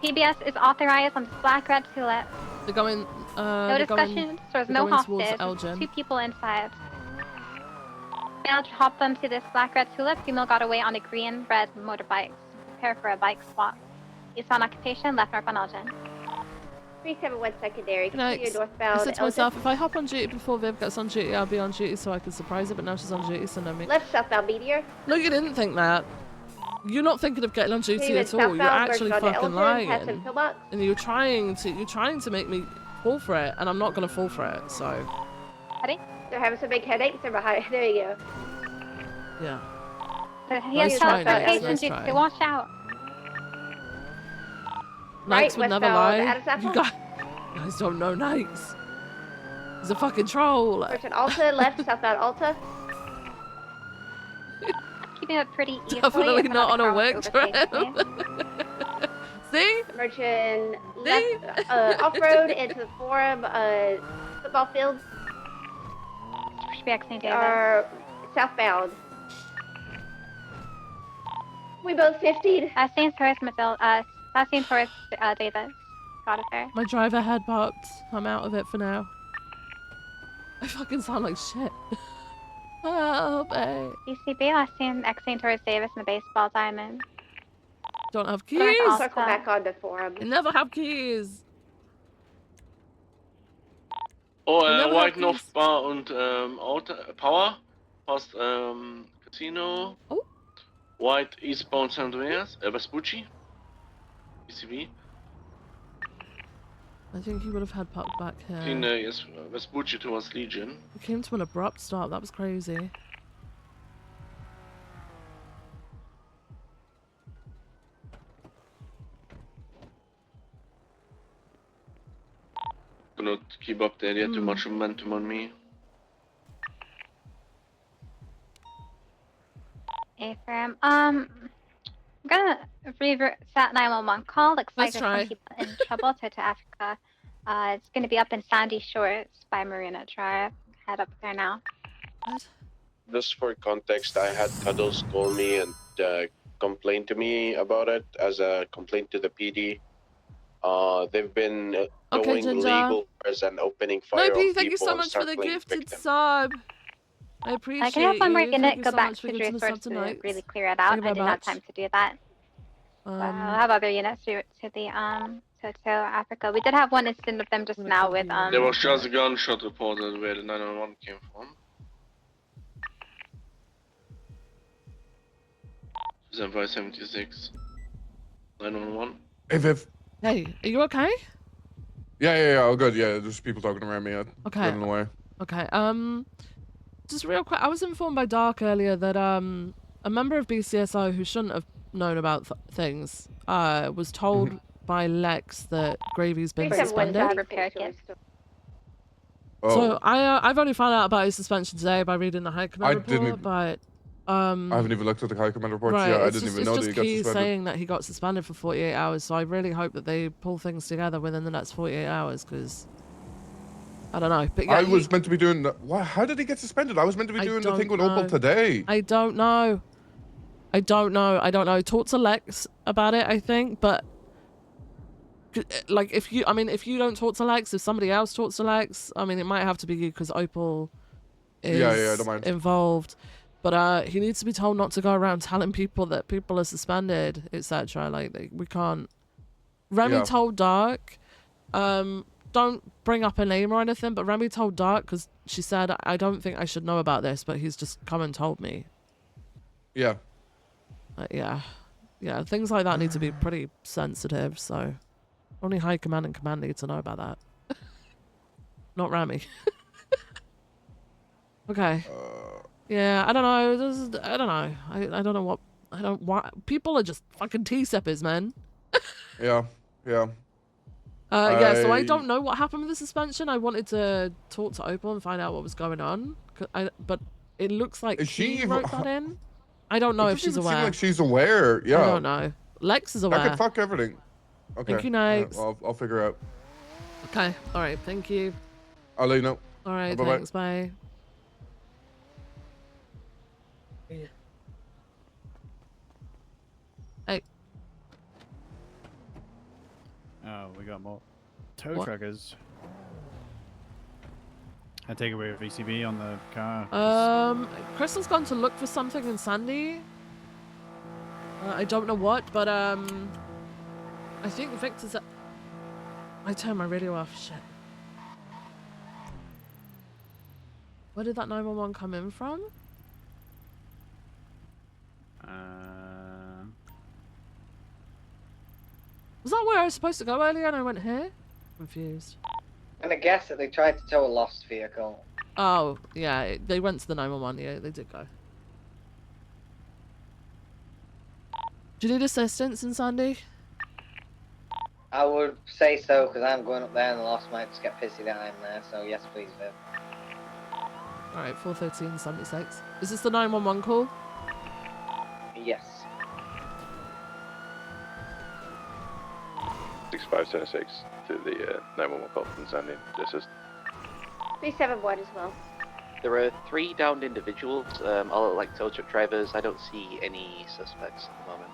Speaker 4: PBS is authorized on this black red tulip.
Speaker 1: They're going.
Speaker 4: No discussion. So there's no hostage.
Speaker 1: Elgin.
Speaker 4: 2 people inside. Male hopped onto this black red tulip. Female got away on a green red motorbike. Prepare for a bike swap. Eastbound occupation, left north on Elgin. 371 secondary.
Speaker 1: Next,
Speaker 4: Continue
Speaker 1: I
Speaker 4: northbound.
Speaker 1: said to myself, if I hop on duty before Viv gets on duty, I'll be on duty so I can surprise her, but now she's on duty, so no me.
Speaker 4: Left southbound Meteor.
Speaker 1: No, you didn't think that. You're not thinking of getting on duty
Speaker 4: Continue
Speaker 1: at all. You're
Speaker 4: southbound,
Speaker 1: actually
Speaker 4: merging onto
Speaker 1: fucking
Speaker 4: Elgin, past
Speaker 1: lying.
Speaker 4: some pillbox.
Speaker 1: And you're trying to make me fall for it, and I'm not gonna fall for it, so.
Speaker 4: Ready? They're having some big headaches. They're behind. There you go.
Speaker 1: Yeah.
Speaker 4: He has teleportation juice to watch out.
Speaker 1: Nikes would never lie.
Speaker 4: Westbound,
Speaker 1: You guys don't know Nikes. He's a fucking troll.
Speaker 4: Merchant Alta, left, southbound Alta. Keeping up pretty easily.
Speaker 1: Definitely not on a work trip. See?
Speaker 4: Merchant left, off-road into the forum, football field. Are southbound. We both 50'd. St. Taurus, St. Taurus, Davis. Got it there.
Speaker 1: My driver head popped. I'm out of it for now. I fucking sound like shit. Oh, babe.
Speaker 4: DCB, last seen St. Taurus Davis in the baseball diamond.
Speaker 1: Don't have keys.
Speaker 4: I'll circle back on the forum.
Speaker 1: I never have keys.
Speaker 14: Oh, White Northbar und Power, past Casino.
Speaker 1: Oh.
Speaker 14: White eastbound San Andreas, Vespucci, ECV.
Speaker 1: I think he would have had popped back here.
Speaker 14: Yes, Vespucci towards Legion.
Speaker 1: He came to an abrupt stop. That was crazy.
Speaker 14: Cannot keep up there yet, too much momentum on me.
Speaker 4: A-firm. I'm gonna revert that 911 call. Looks like
Speaker 1: Let's
Speaker 4: there's
Speaker 1: try.
Speaker 4: some people in trouble to Africa. It's gonna be up in Sandy Shores by Marina Drive. Head up there now.
Speaker 1: What?
Speaker 6: Just for context, I had Cuddles call me and complain to me about it as a complaint to the PD. They've been going illegal and opening fire on
Speaker 1: Nope, thank you
Speaker 6: people
Speaker 1: so
Speaker 6: and
Speaker 1: much for the
Speaker 6: circling
Speaker 1: gifted
Speaker 6: victims.
Speaker 1: sub. I appreciate
Speaker 4: I can have one more
Speaker 1: you.
Speaker 4: unit
Speaker 1: Thank you
Speaker 4: go
Speaker 1: so
Speaker 4: back
Speaker 1: much
Speaker 4: to
Speaker 1: for
Speaker 4: the
Speaker 1: giving us
Speaker 4: resource
Speaker 1: sub
Speaker 4: to
Speaker 1: tonight.
Speaker 4: really clear it out.
Speaker 1: Thank you
Speaker 4: I
Speaker 1: very
Speaker 4: didn't have
Speaker 1: much.
Speaker 4: time to do that. I'll have other units to the to Africa. We did have one incident of them just now with
Speaker 14: There was just a gunshot reported where the 911 came from. 7576. 911.
Speaker 10: Hey, Viv.
Speaker 1: Hey, are you okay?
Speaker 10: Yeah, all good. Yeah, there's people talking around me.
Speaker 1: Okay.
Speaker 10: Running away.
Speaker 1: Okay. Just real quick, I was informed by Dark earlier that a member of BCSO who shouldn't have known about things was told by Lex that Gravy's been suspended.
Speaker 10: Oh.
Speaker 1: So I've only found out about his suspension today by reading the High Command report, but
Speaker 10: I haven't even looked at the High Command reports
Speaker 1: right,
Speaker 10: yet. I
Speaker 1: it's
Speaker 10: didn't
Speaker 1: just,
Speaker 10: even know that he
Speaker 1: it's
Speaker 10: got
Speaker 1: just Keys
Speaker 10: suspended.
Speaker 1: saying that he got suspended for 48 hours, so I really hope that they pull things together within the next 48 hours, because I don't know. But yeah,
Speaker 10: I was meant to be doing. What? How did he get suspended? I was meant to be doing the thing with Opal today.
Speaker 1: I don't know. I don't know. Talk to Lex about it, I think, but like if you don't talk to Lex, if somebody else talks to Lex, I mean, it might have to be you because Opal is
Speaker 10: Yeah, I don't mind.
Speaker 1: involved. But he needs to be told not to go around telling people that people are suspended, etc. Like we can't. Remy
Speaker 10: Yeah.
Speaker 1: told Dark, don't bring up a name or anything, but Remy told Dark because she said, I don't think I should know about this, but he's just come and told me.
Speaker 10: Yeah.
Speaker 1: Yeah, things like that need to be pretty sensitive, so only High Command and Command need to know about that. Not Rami. Okay. Yeah, I don't know. I don't know. I don't know what. I don't want. People are just fucking T-steppers, man.
Speaker 10: Yeah.
Speaker 1: Yeah, so I don't know what happened with the suspension. I wanted to talk to Opal and find out what was going on. But it looks like she wrote that in. I don't know
Speaker 10: It
Speaker 1: if she's
Speaker 10: doesn't even
Speaker 1: aware.
Speaker 10: seem like she's aware. Yeah.
Speaker 1: I don't know. Lex is aware.
Speaker 10: That could fuck everything. Okay.
Speaker 1: Thank you,
Speaker 10: Alright,
Speaker 1: Nikes.
Speaker 10: well, I'll figure out.
Speaker 1: Okay. All right. Thank you.
Speaker 10: I'll let you know.
Speaker 1: All right.
Speaker 10: Bye-bye.
Speaker 1: Thanks. Bye. Hey.
Speaker 8: Oh, we got more tow
Speaker 1: What?
Speaker 8: truckers. I take away VCB on the car.
Speaker 1: Crystal's gone to look for something in Sandy. I don't know what, but I think Victor's. I turned my radio off. Shit. Where did that 911 come in from? Was that where I was supposed to go earlier and I went here? Confused.
Speaker 13: I'm gonna guess that they tried to tow a lost vehicle.
Speaker 1: Oh, yeah, they went to the 911. Yeah, they did go. Do you need assistance in Sandy?
Speaker 13: I would say so, because I'm going up there and the lost might just get pissy that I'm there, so yes please, Viv.
Speaker 1: Alright, 41376. Is this the 911 call?
Speaker 13: Yes.
Speaker 15: 6576 to the 911 call from Sandy. Assist.
Speaker 4: 37 board as well.
Speaker 16: There are 3 downed individuals, all like tow truck drivers. I don't see any suspects at the moment.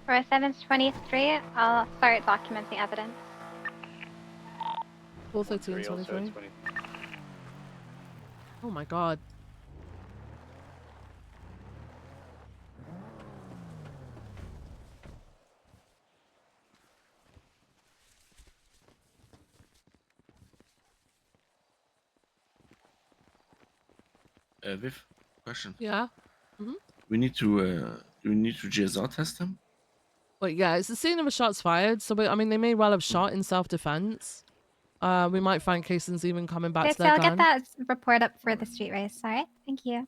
Speaker 4: For 723, I'll start documenting evidence.
Speaker 1: 41323. Oh my god.
Speaker 17: Viv, question.
Speaker 1: Yeah?
Speaker 17: We need to GSR test him?
Speaker 1: Well, yeah, it's the scene of a shots fired, so I mean, they may well have shot in self-defense. We might find Cason's even coming back
Speaker 4: Okay,
Speaker 1: to
Speaker 4: so
Speaker 1: their
Speaker 4: I'll
Speaker 1: gun.
Speaker 4: get that report up for the street race. Alright, thank you.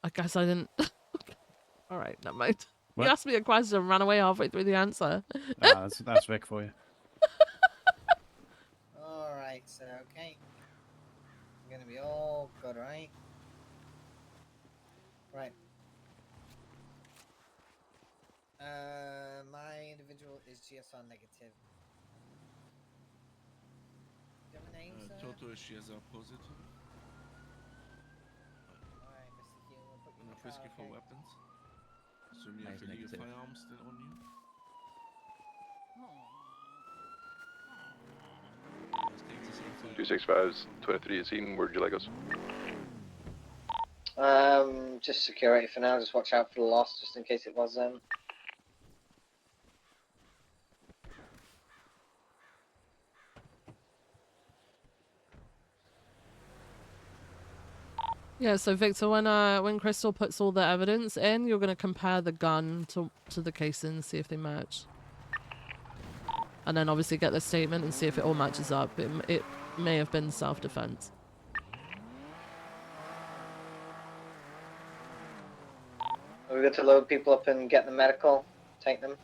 Speaker 1: I guess I didn't... Alright, never mind.
Speaker 8: What?
Speaker 1: You asked me a question and ran away halfway through the answer.
Speaker 8: That's Vic for you.
Speaker 13: Alright, so okay. I'm gonna be all good, right? Right. My individual is GSR negative. Do you have a name, sir?
Speaker 17: Toto is GSR positive.
Speaker 13: Alright, Mr. Hume, we'll put you in
Speaker 17: Enough
Speaker 13: the
Speaker 17: whiskey
Speaker 13: car,
Speaker 17: for
Speaker 13: okay?
Speaker 17: weapons. Assume you have
Speaker 18: Nice
Speaker 17: illegal
Speaker 18: negative.
Speaker 17: firearms still on you. Let's take the same
Speaker 15: 265 23 is seen. Where'd you like us?
Speaker 13: Just security for now. Just watch out for the loss, just in case it was them.
Speaker 1: Yeah, so Victor, when Crystal puts all the evidence in, you're gonna compare the gun to the casing, see if they match. And then obviously get the statement and see if it all matches up. It may have been self-defense.
Speaker 13: Are we good to load people up and get the medical? Take them?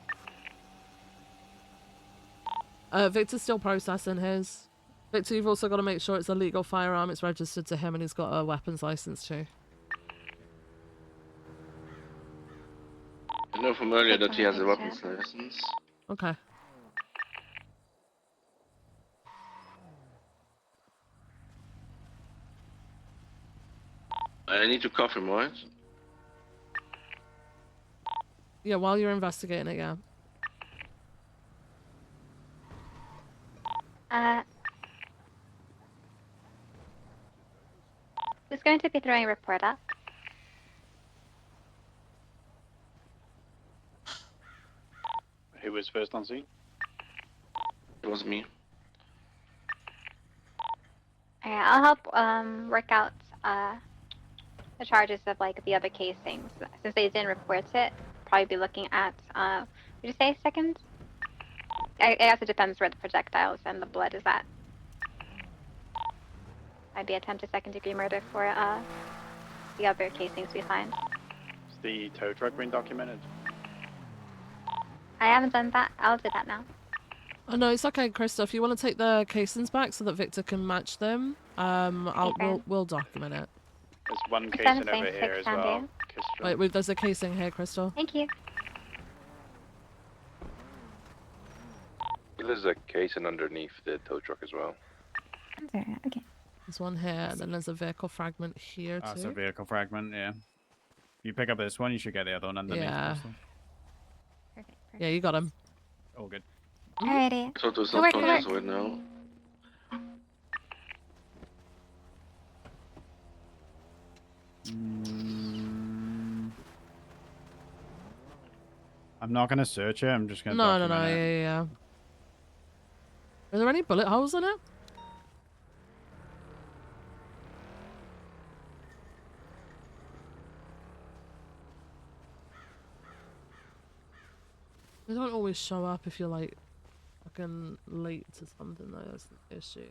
Speaker 1: Victor's still processing his. Victor, you've also got to make sure it's a legal firearm, it's registered to him, and he's got a weapons license too.
Speaker 17: I know from earlier that he has a weapons license.
Speaker 1: Okay.
Speaker 17: I need to cuff him, right?
Speaker 1: Yeah, while you're investigating it, yeah.
Speaker 4: Who's going to be throwing a report up?
Speaker 3: Who was first on scene?
Speaker 17: It was me.
Speaker 4: Alright, I'll help work out the charges of like the other casings. Since they didn't report it probably be looking at, would you say second? I guess it depends where the projectiles and the blood is at. Might be attempted second-degree murder for the other casings we find.
Speaker 3: Is the tow truck being documented?
Speaker 4: I haven't done that. I'll do that now.
Speaker 1: Oh no, it's okay, Krista. If you want to take the casings back so that Victor can match them, we'll document it.
Speaker 3: There's one casing over here as well.
Speaker 1: Wait, there's a casing here, Crystal.
Speaker 4: Thank you.
Speaker 15: There's a casing underneath the tow truck as well.
Speaker 4: Okay.
Speaker 1: There's one here, and then there's a vehicle fragment here too.
Speaker 8: That's a vehicle fragment, yeah. You pick up this one, you should get the other one underneath.
Speaker 1: Yeah.
Speaker 4: Perfect.
Speaker 1: Yeah, you got him.
Speaker 8: All good.
Speaker 4: Alrighty.
Speaker 14: So there's
Speaker 4: Good
Speaker 14: not
Speaker 4: work,
Speaker 14: guns
Speaker 4: good
Speaker 14: right now.
Speaker 8: I'm not gonna search it. I'm just gonna.
Speaker 1: No,
Speaker 8: document it.
Speaker 1: yeah. Are there any bullet holes in it? They don't always show up if you're like fucking late to something though, that's the issue.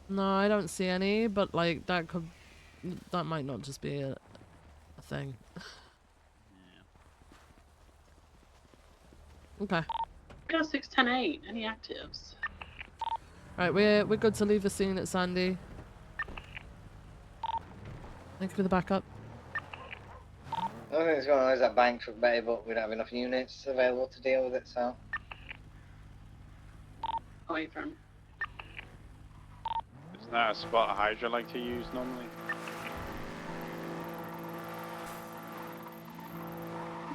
Speaker 1: No, I don't see any, but like that might not just be a thing. Okay.
Speaker 5: Go 610-8. Any actives?
Speaker 1: Right, we're good to leave the scene at Sandy. Thank you for the backup.
Speaker 13: The only thing that's going on is that bank truck bay, but we don't have enough units available to deal with it, so.
Speaker 5: Away from.
Speaker 3: Isn't that a spot Hydra like to use normally?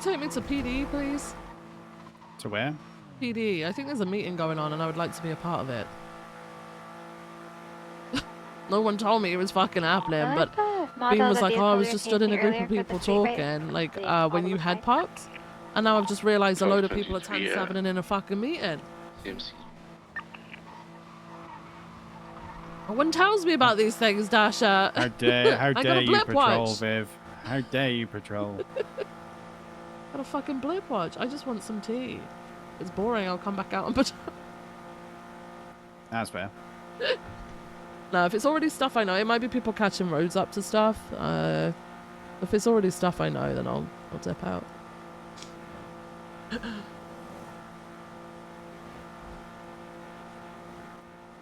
Speaker 1: Take me to PD, please.
Speaker 8: To where?
Speaker 1: PD. I think there's a meeting going on and I would like to be a part of it. No one told me it was fucking happening, but Bean was like, oh, I was just stood in a group of people talking, like, when you had parked. And now I've just realized a load of people are 10-7 and in a fucking meeting.
Speaker 14: CMC.
Speaker 1: No one tells me about these things, Dasha.
Speaker 8: How dare
Speaker 1: I got a
Speaker 8: you
Speaker 1: blip
Speaker 8: patrol,
Speaker 1: watch.
Speaker 8: Viv? How dare you patrol?
Speaker 1: Got a fucking blip watch. I just want some tea. If it's boring, I'll come back out and patrol.
Speaker 8: That's fair.
Speaker 1: No, if it's already stuff I know, it might be people catching roads up to stuff. If it's already stuff I know, then I'll dip out.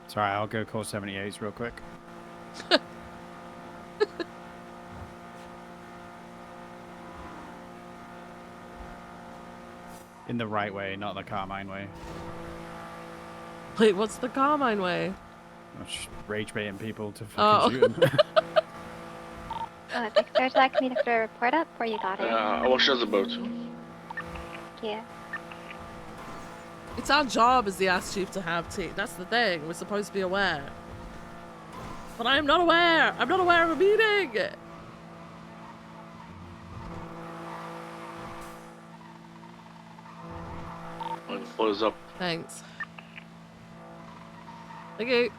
Speaker 8: Sorry, I'll go call 78s real quick. In the right way, not the Carmine way.
Speaker 1: Wait, what's the Carmine way?
Speaker 8: I'm just rage baiting people to fucking shoot them.
Speaker 4: Victor, would you like me to throw a report up, or you got it?
Speaker 14: I was just about to.
Speaker 4: Thank you.
Speaker 1: It's our job as the ass chief to have tea. That's the thing. We're supposed to be aware. But I am not aware. I'm not aware of a meeting.
Speaker 14: What is up?
Speaker 1: Thanks. Thank you.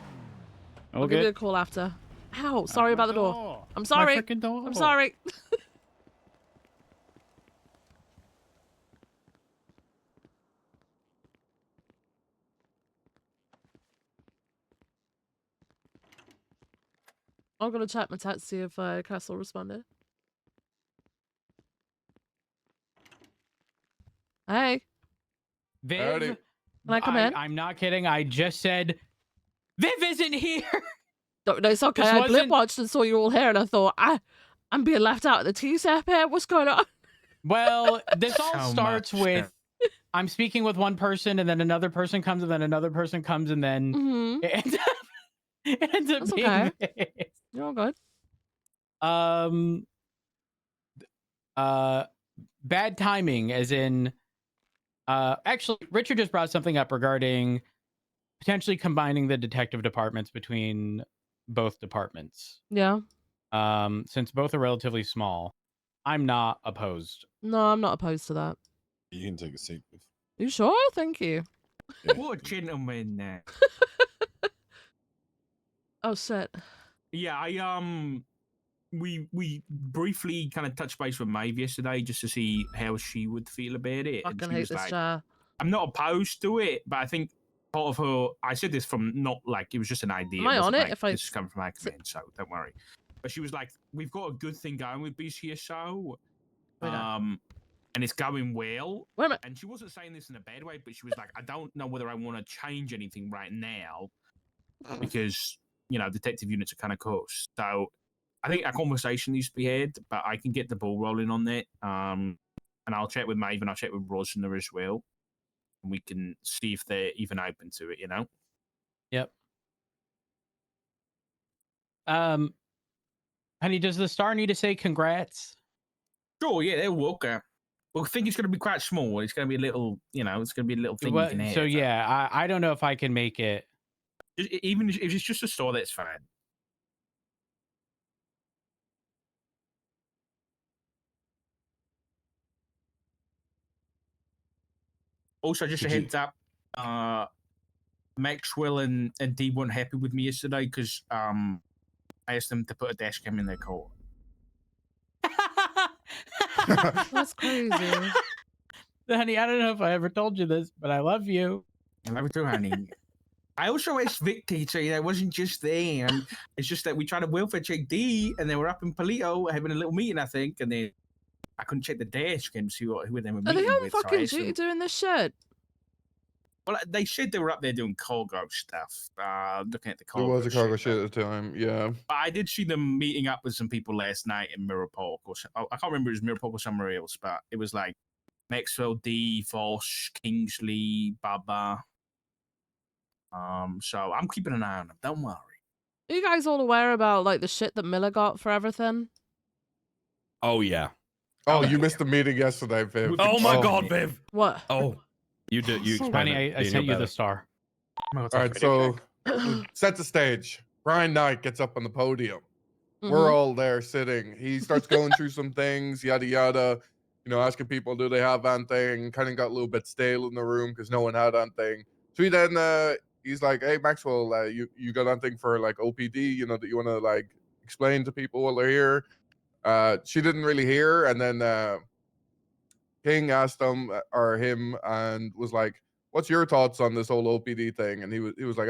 Speaker 1: I'll
Speaker 8: All
Speaker 1: give you
Speaker 8: good.
Speaker 1: a call after. Ow, sorry about the door. I'm sorry.
Speaker 8: My frickin' door.
Speaker 1: I'm sorry. I'm gonna check my text to see if Castle responded. Hey.
Speaker 18: Viv,
Speaker 1: Can I come in?
Speaker 18: I'm not kidding. I just said, Viv isn't here.
Speaker 1: No, it's okay.
Speaker 18: This
Speaker 1: I blip
Speaker 18: wasn't-
Speaker 1: watched and saw you all here, and I thought, I'm being left out at the tea step here. What's going on?
Speaker 18: Well, this all
Speaker 1: So
Speaker 18: starts
Speaker 1: much.
Speaker 18: with I'm speaking with one person, and then another person comes, and then another person comes, and then it ends up
Speaker 1: That's
Speaker 18: being
Speaker 1: okay.
Speaker 18: this.
Speaker 1: You're all good.
Speaker 18: Bad timing, as in, actually, Richard just brought something up regarding potentially combining the detective departments between both departments.
Speaker 1: Yeah.
Speaker 18: Since both are relatively small, I'm not opposed.
Speaker 1: No, I'm not opposed to that.
Speaker 10: You can take a seat.
Speaker 1: You sure? Thank you.
Speaker 2: What a gentleman.
Speaker 1: Oh shit.
Speaker 2: Yeah, we briefly kind of touched base with Maeve yesterday just to see how she would feel about it. And
Speaker 1: Fucking
Speaker 2: she
Speaker 1: hate
Speaker 2: was
Speaker 1: this
Speaker 2: like,
Speaker 1: chair.
Speaker 2: I'm not opposed to it, but I think part of her, I said this from not like, it was just an idea.
Speaker 1: Am I on it? If I
Speaker 2: this is coming from my command, so don't worry. But she was like, we've got a good thing going with BCSO. And it's going well.
Speaker 1: Wait a minute.
Speaker 2: And she wasn't saying this in a bad way, but she was like, I don't know whether I want to change anything right now because, you know, detective units are kind of cursed. So I think a conversation needs to be had, but I can get the ball rolling on that. And I'll chat with Maeve and I'll chat with Rosner as well. And we can see if they're even open to it, you know?
Speaker 18: Yep. Honey, does the star need to say congrats?
Speaker 2: Sure, yeah, they're welcome. Well, I think it's going to be quite small. It's going to be a little, you know, it's going to be a little thing you can have.
Speaker 18: So yeah, I don't know if I can make it.
Speaker 2: Even if it's just a store, that's fine. Also, just a heads up, Maxwell and Dee weren't happy with me yesterday because I asked them to put a dash cam in their car.
Speaker 1: That's crazy.
Speaker 18: Honey, I don't know if I ever told you this, but I love you.
Speaker 2: I love you too, honey. I also asked Vicky, so it wasn't just them. It's just that we tried to welfare check D, and they were up in Palito having a little meeting, I think, and then I couldn't check the dash cam to see who they were
Speaker 1: Are
Speaker 2: meeting
Speaker 1: they on
Speaker 2: with. So I
Speaker 1: fucking
Speaker 2: asked
Speaker 1: duty
Speaker 2: them,
Speaker 1: doing this shit?
Speaker 2: well, they said they were up there doing cargo stuff, looking at the cargo.
Speaker 10: There was a cargo
Speaker 2: shit,
Speaker 10: shit at the time, yeah.
Speaker 2: but I did see them meeting up with some people last night in Mirror Park, or I can't remember if it was Mirror Park or somewhere else, but it was like Maxwell, D, Vosh, Kingsley, Baba. So I'm keeping an eye on them. Don't worry.
Speaker 1: Are you guys all aware about like the shit that Miller got for everything?
Speaker 19: Oh yeah.
Speaker 10: Oh, you missed the meeting yesterday, Viv.
Speaker 19: Oh my God, Viv.
Speaker 1: What?
Speaker 19: Oh, you did. You explained
Speaker 18: Honey,
Speaker 19: it.
Speaker 18: I sent you the star.
Speaker 10: All right, so set the stage. Brian Knight gets up on the podium. We're
Speaker 1: Mhm.
Speaker 10: all there sitting. He starts going through some things, yada yada. You know, asking people, do they have anything? Kind of got a little bit stale in the room because no one had anything. So he then he's like, "Hey Maxwell, you got anything for like OPD? You know that you want to like explain to people while they're here?" She didn't really hear, and then King asked him and was like, "What's your thoughts on this whole OPD thing?" And he was like,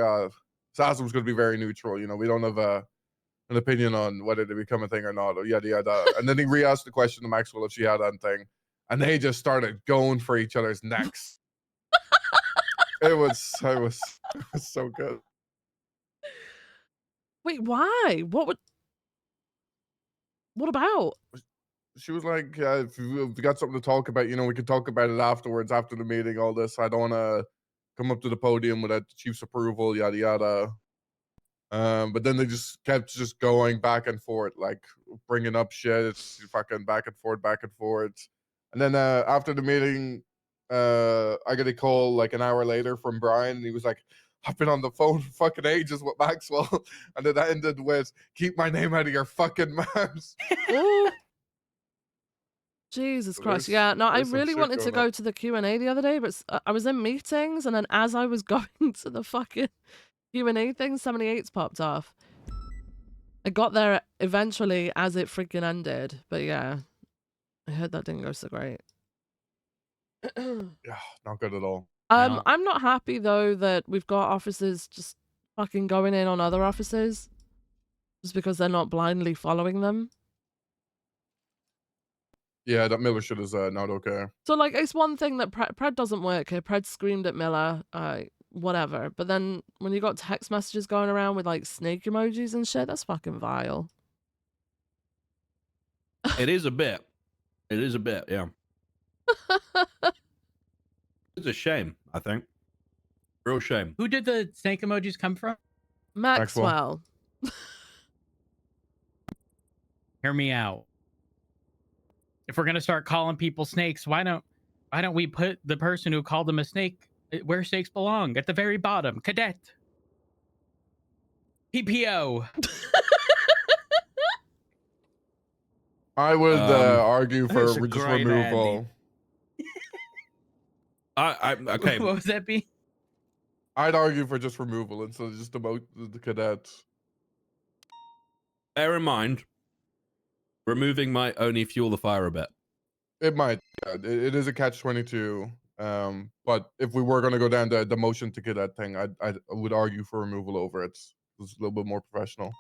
Speaker 10: Sassam's going to be very neutral. You know, we don't have an opinion on whether they become a thing or not, or yada yada." And then he re-asked the question to Maxwell if she had anything, and they just started going for each other's necks. it was so good.
Speaker 1: Wait, why? What about?
Speaker 10: She was like, if we got something to talk about, you know, we could talk about it afterwards, after the meeting, all this. I don't want to come up to the podium without the chief's approval, yada yada. But then they just kept just going back and forth, like bringing up shit. It's fucking back and forth. And then after the meeting, I got a call like an hour later from Brian, and he was like, "I've been on the phone for fucking ages with Maxwell," and then that ended with, "Keep my name out of your fucking mouths."
Speaker 1: Ooh. Jesus Christ. Yeah, no, I
Speaker 10: there's some
Speaker 1: really
Speaker 10: shit
Speaker 1: wanted to
Speaker 10: going on.
Speaker 1: go to the Q&A the other day, but I was in meetings, and then as I was going to the fucking Q&A thing, 78's popped off. I got there eventually as it freaking ended, but yeah, I heard that didn't go so great.
Speaker 10: Yeah, not good at all.
Speaker 1: I'm not happy though that we've got officers just fucking going in on other officers just because they're not blindly following them.
Speaker 10: Yeah, that Miller shit is not okay.
Speaker 1: So like, it's one thing that Pred doesn't work here. Pred screamed at Miller, whatever. But then when you got text messages going around with like snake emojis and shit, that's fucking vile.
Speaker 19: It is a bit. It is a bit. Yeah. It's a shame. I think. Real shame.
Speaker 18: Who did the snake emojis come from?
Speaker 1: Maxwell.
Speaker 18: Hear me out. If we're gonna start calling people snakes, why don't we put the person who called them a snake where snakes belong, at the very bottom? Cadet. PPO.
Speaker 10: I would argue for
Speaker 18: That's a
Speaker 10: just
Speaker 18: great
Speaker 10: removal.
Speaker 19: Okay.
Speaker 18: What was that be?
Speaker 10: I'd argue for just removal instead of just the cadets.
Speaker 19: Bear in mind, removing might only fuel the fire a bit.
Speaker 10: It might. Yeah, it is a catch-22. But if we were going to go down the motion to get that thing, I would argue for removal over it. It's a little bit more professional.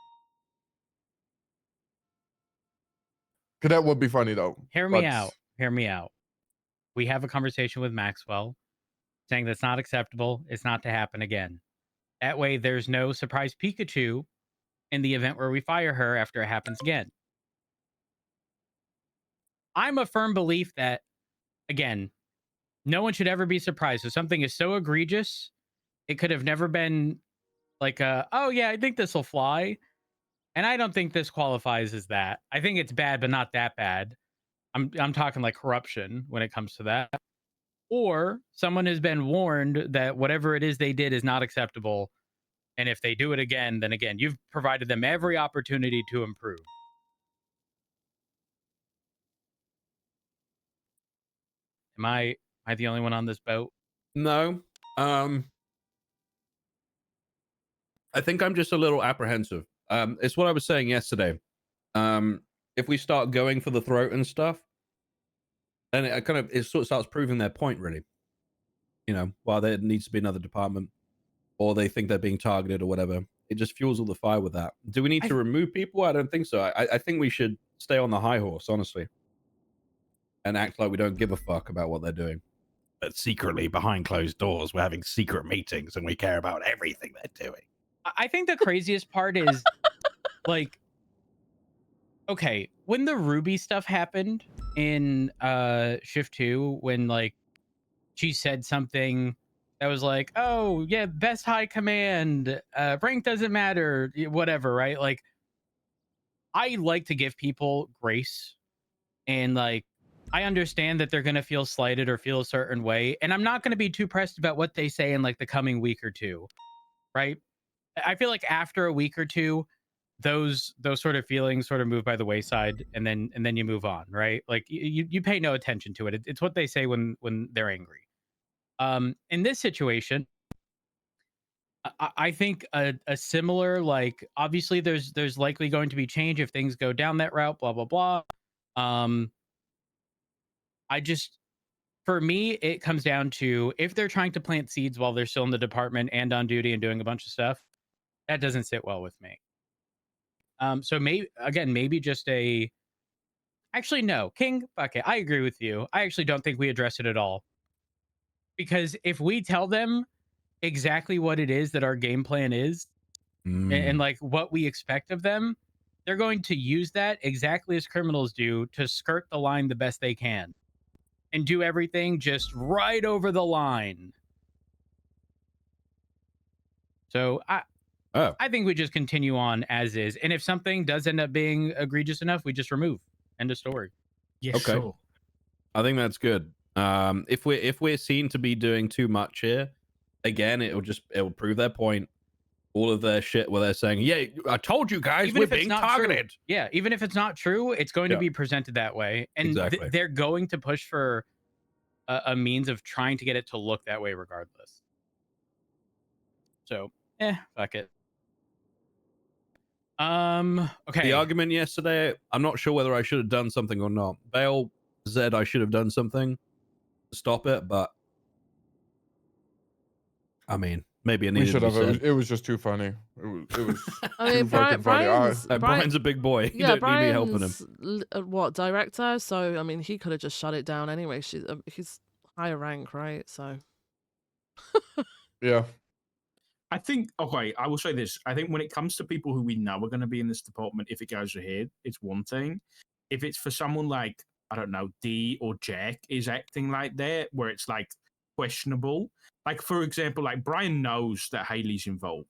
Speaker 10: Cadet would be funny though.
Speaker 18: Hear me out. Hear me out. We have a conversation with Maxwell saying that's not acceptable. It's not to happen again. That way, there's no surprise Pikachu in the event where we fire her after it happens again. I'm a firm belief that, again, no one should ever be surprised. If something is so egregious, it could have never been like, oh yeah, I think this will fly. And I don't think this qualifies as that. I think it's bad, but not that bad. I'm talking like corruption when it comes to that. Or someone has been warned that whatever it is they did is not acceptable. And if they do it again, then again, you've provided them every opportunity to improve. Am I the only one on this boat?
Speaker 19: No. I think I'm just a little apprehensive. It's what I was saying yesterday. If we start going for the throat and stuff, then it sort of starts proving their point, really. You know, while there needs to be another department, or they think they're being targeted or whatever, it just fuels all the fire with that. Do we need to remove people? I don't think so. I think we should stay on the high horse, honestly, and act like we don't give a fuck about what they're doing.
Speaker 20: But secretly, behind closed doors, we're having secret meetings and we care about everything they're doing.
Speaker 18: I think the craziest part is, like, okay, when the Ruby stuff happened in Shift 2, when, like, she said something that was like, oh, yeah, best high command, rank doesn't matter, whatever, right? Like, I like to give people grace, and, like, I understand that they're going to feel slighted or feel a certain way, and I'm not going to be too pressed about what they say in, like, the coming week or two, right? I feel like after a week or two, those sort of feelings sort of move by the wayside, and then you move on, right? Like, you pay no attention to it. It's what they say when they're angry. In this situation, I think a similar, like, obviously there's likely going to be change if things go down that route, blah blah blah. I just, for me, it comes down to if they're trying to plant seeds while they're still in the department and on duty and doing a bunch of stuff, that doesn't sit well with me. So maybe just a. Actually, no, King. Fuck it. I agree with you. I actually don't think we address it at all. Because if we tell them exactly what it is that our game plan is, and like what we expect of them, they're going to use that exactly as criminals do to skirt the line the best they can and do everything just right over the line. So I think we just continue on as is. And if something does end up being egregious enough, we just remove. End of story.
Speaker 2: Yes,
Speaker 19: okay.
Speaker 2: Sure.
Speaker 19: I think that's good. If we're seen to be doing too much here, again, it'll prove their point. All of their shit where they're saying, yeah, I told you guys,
Speaker 18: Even
Speaker 19: we're
Speaker 18: if it's
Speaker 19: being
Speaker 18: not
Speaker 19: targeted.
Speaker 18: True. Yeah, even if it's not true, it's going to be presented that way. And
Speaker 19: Exactly.
Speaker 18: they're going to push for a means of trying to get it to look that way regardless. So, fuck it. Okay.
Speaker 19: The argument yesterday, I'm not sure whether I should have done something or not. Bale said I should have done something to stop it, but I mean, maybe it needed to be said.
Speaker 10: It was just too funny. It was
Speaker 1: I mean,
Speaker 10: too fucking funny.
Speaker 19: Brian's a big boy. You don't need me helping him.
Speaker 1: What, director? So I mean, he could have just shut it down anyway. He's higher rank, right? So
Speaker 10: yeah.
Speaker 2: I think, okay, I will say this. I think when it comes to people who we know are going to be in this department, if it goes ahead, it's one thing. If it's for someone like, I don't know, D or Jack is acting like that, where it's like questionable. Like, for example, like Brian knows that Haley's involved.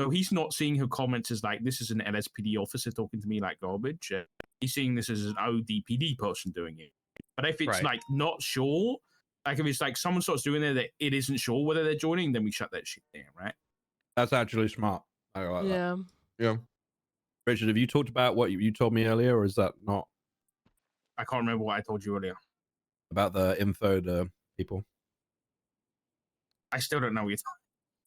Speaker 2: So he's not seeing her comments as like, this is an LSPD officer talking to me like garbage. He's seeing this as an ODPD person doing it. But if it's like not sure, like if it's like someone starts doing it that it isn't sure whether they're joining, then we shut that shit down, right?
Speaker 19: That's actually smart. I like that.
Speaker 10: Yeah.
Speaker 19: Richard, have you talked about what you told me earlier, or is that not?
Speaker 2: I can't remember what I told you earlier.
Speaker 19: About the info to people.
Speaker 2: I still don't know what you're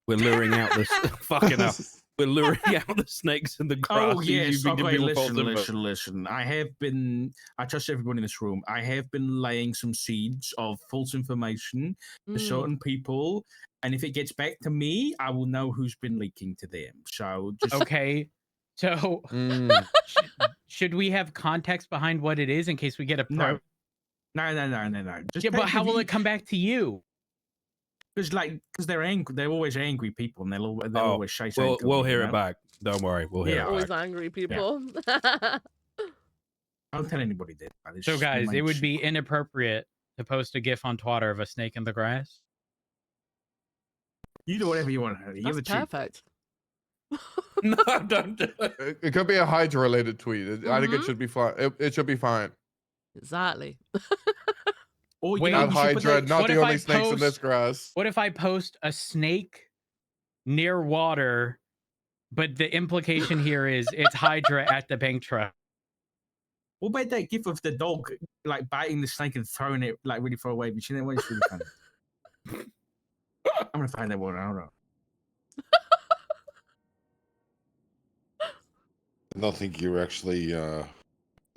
Speaker 19: We're luring out this fucking hell. We're luring out the snakes in the grass.
Speaker 2: Oh yes,
Speaker 19: You've been
Speaker 2: okay.
Speaker 19: giving people false
Speaker 2: Listen. I trust everybody in this room. I have been laying some seeds of false information to certain people, and if it gets back to me, I will know who's been leaking to them. So just
Speaker 18: Okay. So should we have context behind what it is in case we get a pro?
Speaker 2: No. Just
Speaker 18: Yeah, but how will it come back to you?
Speaker 2: Because they're angry. They're always angry people, and they'll always say something.
Speaker 19: We'll hear it back. Don't worry, we'll hear it
Speaker 1: Always
Speaker 19: back.
Speaker 1: angry people.
Speaker 2: Don't tell anybody that.
Speaker 18: So guys, it would be inappropriate to post a GIF on Twitter of a snake in the grass.
Speaker 2: You do whatever you want.
Speaker 1: That's perfect.
Speaker 19: No, don't do it.
Speaker 10: It could be a Hydra-related tweet. I think it should be fine. It should be fine.
Speaker 1: Exactly.
Speaker 18: Wait,
Speaker 10: not Hydra, not the only snakes in this grass.
Speaker 18: What if I post a snake near water, but the implication here is it's Hydra at the bank truck?
Speaker 2: What about that gif of the dog like biting the snake and throwing it like really far away? Have you seen that one? It's really funny. I'm gonna find that one. I don't know.
Speaker 21: I don't think you're actually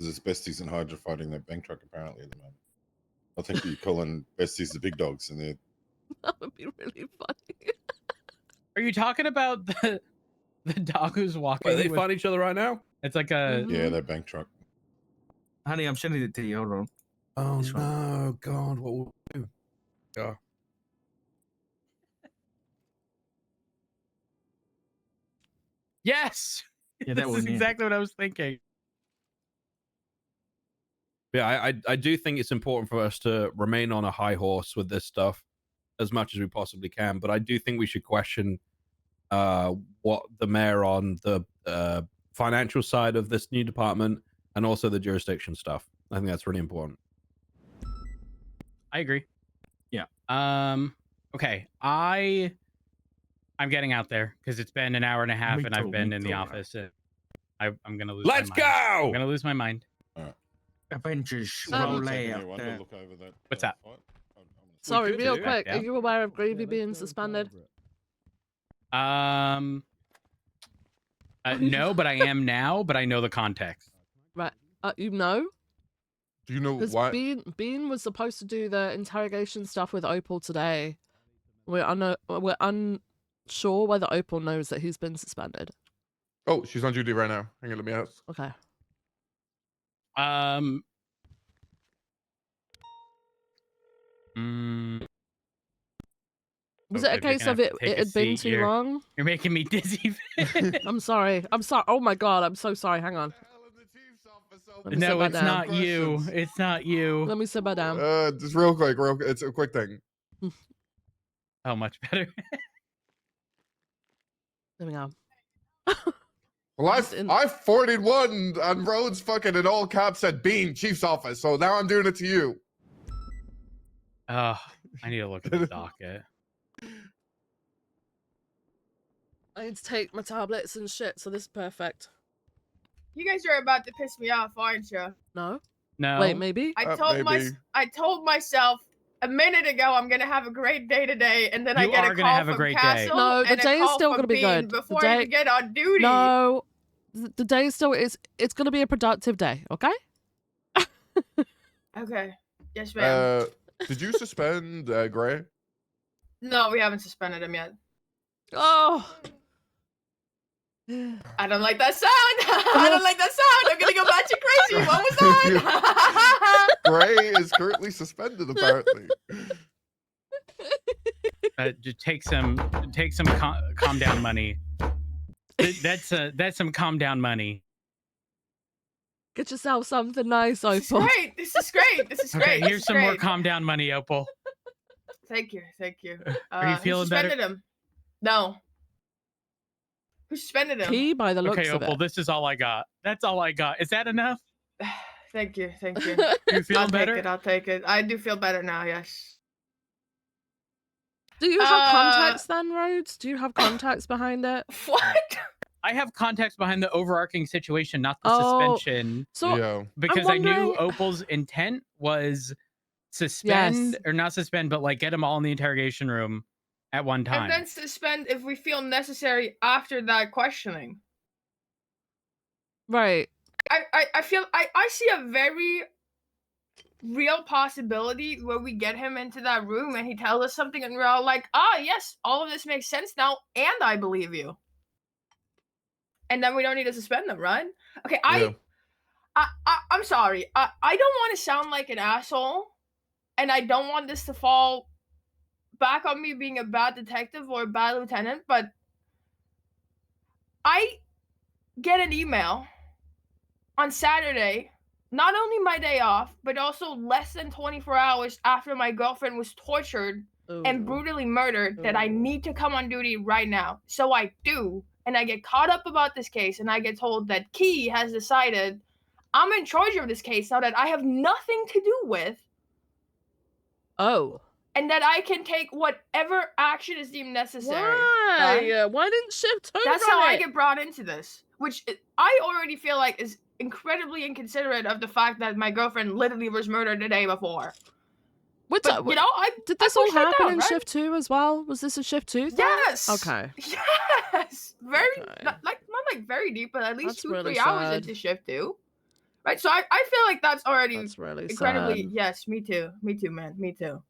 Speaker 21: there's besties and Hydra fighting that bank truck apparently at the moment. I think you're calling besties the big dogs, and they're
Speaker 1: That would be really funny.
Speaker 18: Are you talking about the dog who's walking?
Speaker 19: Wait, they fight each other right now?
Speaker 18: It's like a
Speaker 21: yeah, that bank truck.
Speaker 2: Honey, I'm sending it to you. Hold on.
Speaker 19: Oh
Speaker 2: This one.
Speaker 19: no, God, what will we do? Yeah.
Speaker 18: Yes.
Speaker 2: Yeah, that
Speaker 18: this
Speaker 2: one,
Speaker 18: is
Speaker 2: yeah.
Speaker 18: exactly what I was thinking.
Speaker 19: Yeah, I do think it's important for us to remain on a high horse with this stuff as much as we possibly can. But I do think we should question what the mayor on the financial side of this new department and also the jurisdiction stuff. I think that's really important.
Speaker 18: I agree.
Speaker 2: Yeah.
Speaker 18: Okay. I'm getting out there because it's been an hour and a half,
Speaker 2: Me
Speaker 18: and
Speaker 2: too,
Speaker 18: I've been
Speaker 2: me
Speaker 18: in the
Speaker 2: too.
Speaker 18: office. I'm gonna lose.
Speaker 19: Let's
Speaker 18: my mind.
Speaker 19: go!
Speaker 18: I'm gonna lose my mind.
Speaker 2: Avengers
Speaker 1: Um,
Speaker 2: roll
Speaker 21: Taking
Speaker 2: out.
Speaker 21: a wander, look over that,
Speaker 18: What's that?
Speaker 21: fight.
Speaker 1: Sorry,
Speaker 19: could
Speaker 1: real
Speaker 19: do.
Speaker 1: quick.
Speaker 18: Yeah.
Speaker 1: Are you aware of Gravy being suspended?
Speaker 18: No, but I am now. But I know the context.
Speaker 1: Right. You know?
Speaker 10: Do you know
Speaker 1: Because
Speaker 10: why?
Speaker 1: Bean was supposed to do the interrogation stuff with Opal today. We're unsure whether Opal knows that he's been suspended.
Speaker 10: Oh, she's on duty right now. Hang on, let me ask.
Speaker 1: Okay. Was it a case of it had been too long?
Speaker 18: You're making me dizzy.
Speaker 1: I'm sorry. Oh my god, I'm so sorry. Hang on. Let me sit
Speaker 18: No,
Speaker 1: back
Speaker 18: it's
Speaker 1: down.
Speaker 18: not you. It's not you.
Speaker 1: Let me sit back down.
Speaker 10: Just real quick, it's a quick thing.
Speaker 18: Oh, much better.
Speaker 1: There we go.
Speaker 10: Well, I 41 on Rhodes fucking in all caps said Bean, Chief's office, so now I'm doing it to you.
Speaker 18: Oh, I need to look at the docket.
Speaker 1: I need to take my tablets and shit, so this is perfect.
Speaker 22: You guys are about to piss me off, aren't you?
Speaker 1: No?
Speaker 18: No.
Speaker 1: Wait, maybe?
Speaker 22: I told myself a minute ago I'm gonna have a great day today, and then I
Speaker 18: You
Speaker 22: get
Speaker 18: are
Speaker 22: a
Speaker 18: gonna
Speaker 22: call
Speaker 18: have a
Speaker 22: from
Speaker 18: great day.
Speaker 22: Castle.
Speaker 1: No, the
Speaker 22: and a
Speaker 1: day is
Speaker 22: call
Speaker 1: still
Speaker 22: from
Speaker 1: gonna be
Speaker 22: Bean
Speaker 1: good.
Speaker 22: before
Speaker 1: The
Speaker 22: I
Speaker 1: day-
Speaker 22: even get on duty.
Speaker 1: No. The day still is. It's gonna be a productive day, okay?
Speaker 22: Okay. Yes, ma'am.
Speaker 10: Did you suspend Gray?
Speaker 22: No, we haven't suspended him yet.
Speaker 1: Oh.
Speaker 22: I don't like that sound. I don't like that sound. I'm gonna go batshit crazy. What was that?
Speaker 10: Gray is currently suspended, apparently.
Speaker 18: Just take some calm down money. That's some calm down money.
Speaker 1: Get yourself something nice, Opal.
Speaker 22: Great. This is great. This is great.
Speaker 18: Okay,
Speaker 22: This
Speaker 18: here's
Speaker 22: is
Speaker 18: some more
Speaker 22: great.
Speaker 18: calm down money, Opal.
Speaker 22: Thank you. Thank you.
Speaker 18: Are you
Speaker 22: who
Speaker 18: feeling better?
Speaker 22: suspended him? No. Who suspended him?
Speaker 1: Key by the looks
Speaker 18: Okay,
Speaker 1: of
Speaker 18: Opal,
Speaker 1: it.
Speaker 18: this is all I got. That's all I got. Is that enough?
Speaker 22: Thank you. Thank you.
Speaker 18: You feeling
Speaker 22: I'll
Speaker 18: better?
Speaker 22: Take it. I'll take it. I do feel better now. Yes.
Speaker 1: Do you have contacts then, Rhodes? Do you have contacts behind it?
Speaker 22: What?
Speaker 18: I have context behind the overarching situation, not the
Speaker 1: Oh,
Speaker 18: suspension.
Speaker 1: so
Speaker 10: Yeah.
Speaker 18: Because I knew Opal's intent was suspend
Speaker 1: Yes.
Speaker 18: or not suspend, but like get them all in the interrogation room at one time.
Speaker 22: And then suspend if we feel necessary after that questioning.
Speaker 1: Right.
Speaker 22: I feel I see a very real possibility where we get him into that room and he tells us something and we're all like, yes, all of this makes sense now and I believe you. And then we don't need to suspend them, right? Okay, I'm sorry. I don't want to sound like an asshole, and I don't want this to fall back on me being a bad detective or a bad lieutenant, but I get an email on Saturday, not only my day off, but also less than 24 hours after my girlfriend was tortured and brutally murdered, that I need to come on duty right now. So I do, and I get caught up about this case, and I get told that Key has decided I'm in charge of this case now that I have nothing to do with.
Speaker 1: Oh.
Speaker 22: And that I can take whatever action is deemed necessary.
Speaker 1: Why?
Speaker 22: Right?
Speaker 1: Why didn't Shift 2
Speaker 22: That's
Speaker 1: run
Speaker 22: how I
Speaker 1: it?
Speaker 22: get brought into this, which I already feel like is incredibly inconsiderate of the fact that my girlfriend literally was murdered the day before.
Speaker 1: But,
Speaker 22: you know,
Speaker 1: did this all happen in Shift 2 as well? Was this a Shift 2 thing?
Speaker 22: Yes.
Speaker 1: Okay.
Speaker 22: Yes. Very not like very deep, but at least
Speaker 1: That's really
Speaker 22: 2-3 hours
Speaker 1: sad.
Speaker 22: into Shift 2. Right. So I feel like that's already
Speaker 1: really
Speaker 22: incredibly
Speaker 1: sad.
Speaker 22: yes, me too. Me too, man. Me too.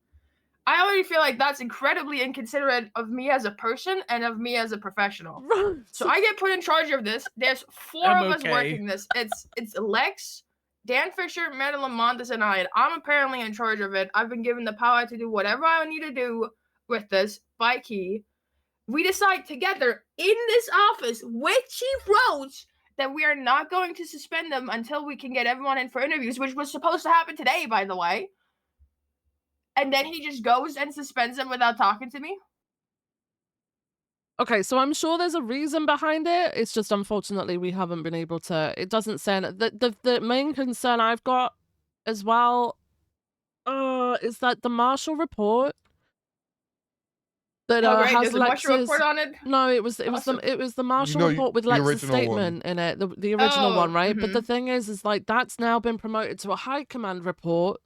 Speaker 22: I already feel like that's incredibly inconsiderate of me as a person and of me as a professional. So I get put in charge of this. There's 4 of us working this. It's Lex, Dan Fisher, Madeline Montes, and I. And I'm apparently in charge of it. I've been given the power to do whatever I need to do with this by Key. We decide together in this office with Chief Rhodes that we are not going to suspend them until we can get everyone in for interviews, which was supposed to happen today, by the way. And then he just goes and suspends them without talking to me?
Speaker 1: Okay, so I'm sure there's a reason behind it. It's just unfortunately we haven't been able to. It doesn't say the main concern I've got as well is that the Marshall report that
Speaker 22: Oh, great.
Speaker 1: has
Speaker 22: There's a Marshall
Speaker 1: Lex's
Speaker 22: report on it?
Speaker 1: No, it was
Speaker 22: Awesome.
Speaker 1: the Marshall
Speaker 10: No,
Speaker 1: report with
Speaker 10: the
Speaker 1: Lex's
Speaker 10: original one.
Speaker 1: statement in it, the original
Speaker 22: Oh,
Speaker 1: one, right? But the
Speaker 22: mhm.
Speaker 1: thing is like that's now been promoted to a high command report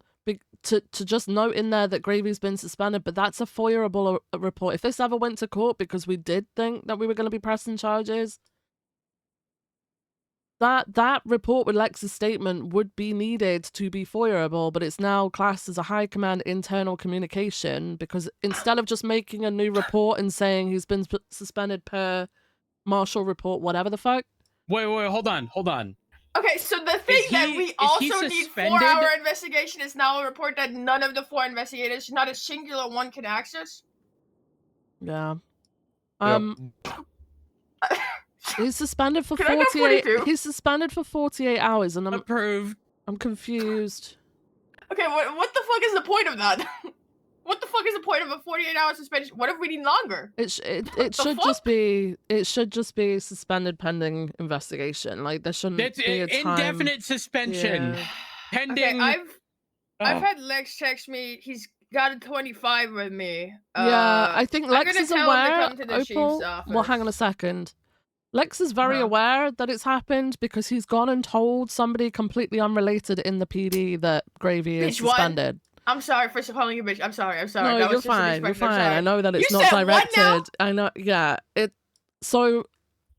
Speaker 1: to just note in there that Gravy's been suspended, but that's a FOIA-able report. If this ever went to court because we did think that we were going to be pressing charges, that report with Lex's statement would be needed to be FOIA-able, but it's now classed as a high command internal communication because instead of just making a new report and saying he's been suspended per Marshall report, whatever the fuck.
Speaker 18: Wait, hold on.
Speaker 22: Okay, so the thing that we also need
Speaker 18: suspended?
Speaker 22: 4-hour investigation is now a report that none of the 4 investigators, not a singular one, can access?
Speaker 1: Yeah.
Speaker 10: Yep.
Speaker 1: He's suspended for
Speaker 22: Can I go
Speaker 1: 48.
Speaker 22: 42?
Speaker 1: He's suspended for 48 hours, and I'm
Speaker 18: approved.
Speaker 1: I'm confused.
Speaker 22: Okay, what the fuck is the point of that? What the fuck is the point of a 48-hour suspension? What if we need longer?
Speaker 1: It should just be suspended pending investigation. Like there shouldn't
Speaker 18: That's
Speaker 1: be a time.
Speaker 18: indefinite suspension.
Speaker 1: Yeah.
Speaker 18: Pending.
Speaker 22: Okay, I've
Speaker 18: Oh.
Speaker 22: had Lex text me. He's got a 25 with me.
Speaker 1: Yeah, I think
Speaker 22: I'm
Speaker 1: Lex
Speaker 22: gonna
Speaker 1: is
Speaker 22: tell him to
Speaker 1: aware.
Speaker 22: come to the chief's
Speaker 1: Opal.
Speaker 22: office.
Speaker 1: Well, hang on a second. Lex is very aware that it's happened because he's gone and told somebody completely unrelated in the PD that Gravy is
Speaker 22: Bitch, what?
Speaker 1: suspended.
Speaker 22: I'm sorry for calling you bitch. I'm sorry.
Speaker 1: No,
Speaker 22: that
Speaker 1: you're
Speaker 22: was just a
Speaker 1: fine. You're
Speaker 22: disrespect. I'm
Speaker 1: fine.
Speaker 22: sorry.
Speaker 1: I know that it's
Speaker 22: You
Speaker 1: not
Speaker 22: said what now?
Speaker 1: directed. I know. Yeah. So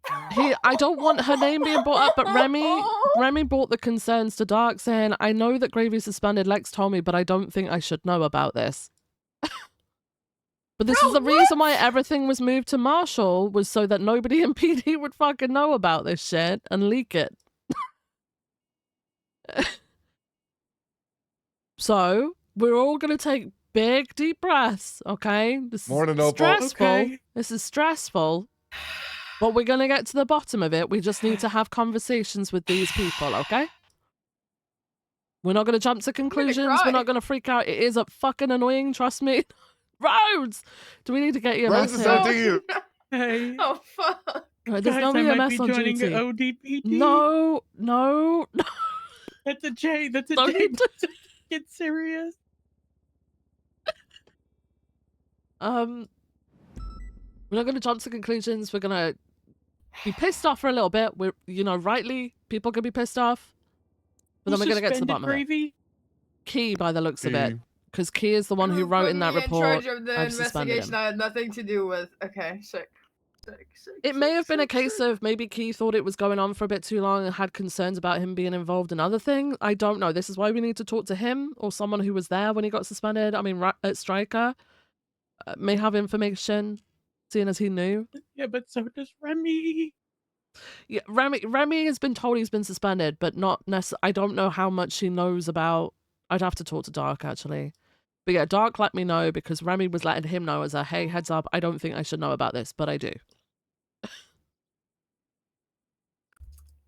Speaker 1: I don't want her name being brought up, but Remy brought the concerns to Dark, saying, "I know that Gravy's suspended. Lex told me, but I don't think I should know about this." But this is the reason why everything was moved to Marshall, was so that nobody in PD would fucking know about this shit and leak it. So we're all gonna take big deep breaths, okay? This
Speaker 10: Morning,
Speaker 1: is
Speaker 10: Opal.
Speaker 1: stressful.
Speaker 10: Okay.
Speaker 1: This is stressful. But we're gonna get to the bottom of it. We just need to have conversations with these people, okay? We're not gonna jump to conclusions. We're not gonna freak out. It is a fucking annoying, trust me. Rhodes! Do we need to get EMS
Speaker 10: Rhodes is
Speaker 1: here?
Speaker 10: hunting you.
Speaker 18: Hey.
Speaker 22: Oh fuck.
Speaker 1: Right, there's no
Speaker 18: Guys, I might
Speaker 1: EMS
Speaker 18: be
Speaker 1: on
Speaker 18: joining
Speaker 1: duty.
Speaker 18: ODPD.
Speaker 1: No.
Speaker 18: That's a J. That's a
Speaker 1: Don't
Speaker 18: J.
Speaker 1: need to-
Speaker 18: Get serious.
Speaker 1: We're not gonna jump to conclusions. We're gonna be pissed off for a little bit. We're, rightly, people can be pissed off. But then we're gonna get to the bottom of it.
Speaker 18: Gravy?
Speaker 1: Key, by the looks of it. Because Key is the one who wrote
Speaker 22: Put
Speaker 1: in that
Speaker 22: me
Speaker 1: report.
Speaker 22: in charge of the
Speaker 1: I've suspended
Speaker 22: investigation
Speaker 1: him.
Speaker 22: I had nothing to do with. Okay, sick.
Speaker 1: It may have been a case of maybe Key thought it was going on for a bit too long and had concerns about him being involved in other things. I don't know. This is why we need to talk to him or someone who was there when he got suspended. I mean, Stryker may have information, seeing as he knew.
Speaker 18: Yeah, but so does Remy.
Speaker 1: Yeah, Remy has been told he's been suspended, but not necessarily. I don't know how much he knows about. I'd have to talk to Dark actually. But yeah, Dark let me know because Remy was letting him know as a hey, heads up. I don't think I should know about this, but I do.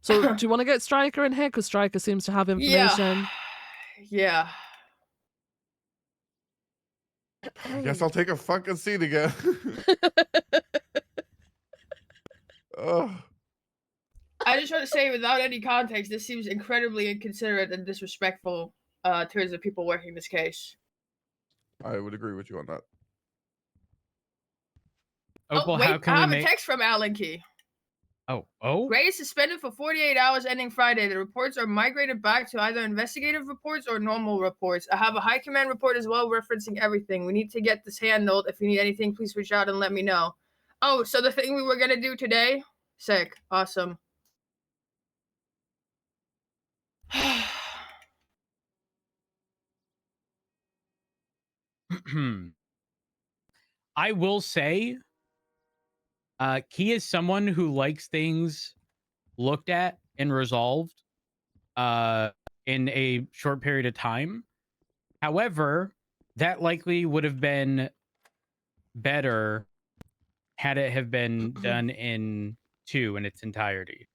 Speaker 1: So do you want to get Stryker in here? Because Stryker seems to have information.
Speaker 22: Yeah.
Speaker 10: I guess I'll take a fucking seat again. Ugh.
Speaker 22: I just want to say, without any context, this seems incredibly inconsiderate and disrespectful towards the people working this case.
Speaker 10: I would agree with you on that.
Speaker 22: Oh, wait, I have a text from Alan Key.
Speaker 18: Oh.
Speaker 22: Gray is suspended for 48 hours ending Friday. The reports are migrated back to either investigative reports or normal reports. I have a high command report as well referencing everything. We need to get this handled. If you need anything, please reach out and let me know. Oh, so the thing we were going to do today? Sick. Awesome.
Speaker 18: I will say, Key is someone who likes things looked at and resolved in a short period of time. However, that likely would have been better had it have been done in its entirety.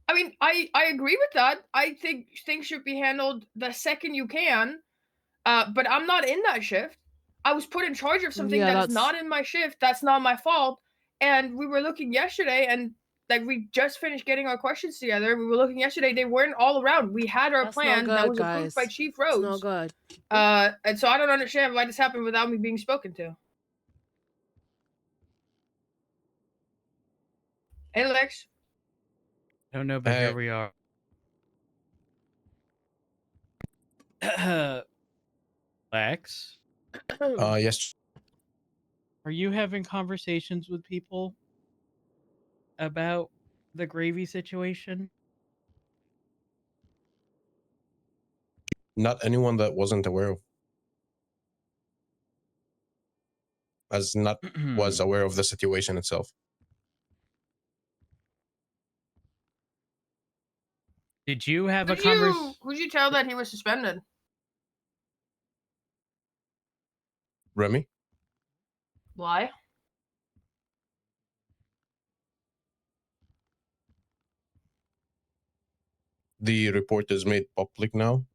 Speaker 22: I mean, I agree with that. I think things should be handled the second you can. But I'm not in that shift. I was put in charge of something that is not in my shift. That's not my fault. And we were looking yesterday, and like we just finished getting our questions together. We were looking yesterday. They weren't all around. We had our plan that was approved by Chief Rhodes.
Speaker 1: It's not good.
Speaker 22: And so I don't understand why this happened without me being spoken to. Hey, Lex.
Speaker 18: I don't know, but here we are. Lex?
Speaker 7: Yes.
Speaker 18: Are you having conversations with people about the gravy situation?
Speaker 7: Not anyone that wasn't aware of. As not was aware of the situation itself.
Speaker 18: Did you have a
Speaker 22: Who'd
Speaker 18: conversation?
Speaker 22: you tell that he was suspended?
Speaker 7: Remy?
Speaker 22: Why?
Speaker 7: The report is made public now.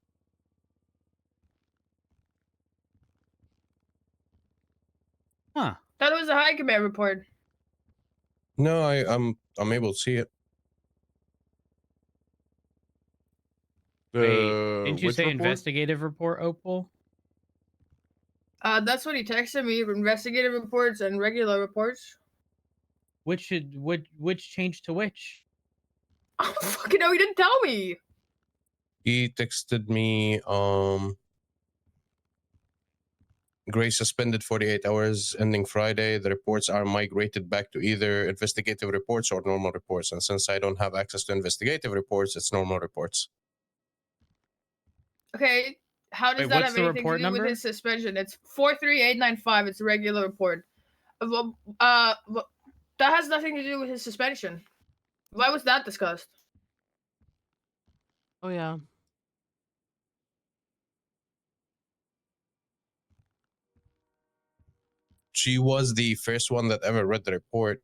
Speaker 18: Huh.
Speaker 22: Thought it was a high command report.
Speaker 7: No, I'm able to see it.
Speaker 18: Wait, didn't you
Speaker 22: which
Speaker 18: say
Speaker 22: report?
Speaker 18: investigative report, Opal?
Speaker 22: That's what he texted me. Investigative reports and regular reports.
Speaker 18: Which changed to which?
Speaker 22: I don't fucking know. He didn't tell me.
Speaker 7: He texted me, Gray suspended 48 hours ending Friday. The reports are migrated back to either investigative reports or normal reports. And since I don't have access to investigative reports, it's normal reports.
Speaker 22: Okay, how does
Speaker 18: Wait,
Speaker 22: that
Speaker 18: what's
Speaker 22: have
Speaker 18: the
Speaker 22: anything to
Speaker 18: report
Speaker 22: do
Speaker 18: number?
Speaker 22: with his suspension? It's 43895. It's a regular report. That has nothing to do with his suspension. Why was that discussed?
Speaker 1: Oh yeah.
Speaker 7: She was the first one that ever read the report.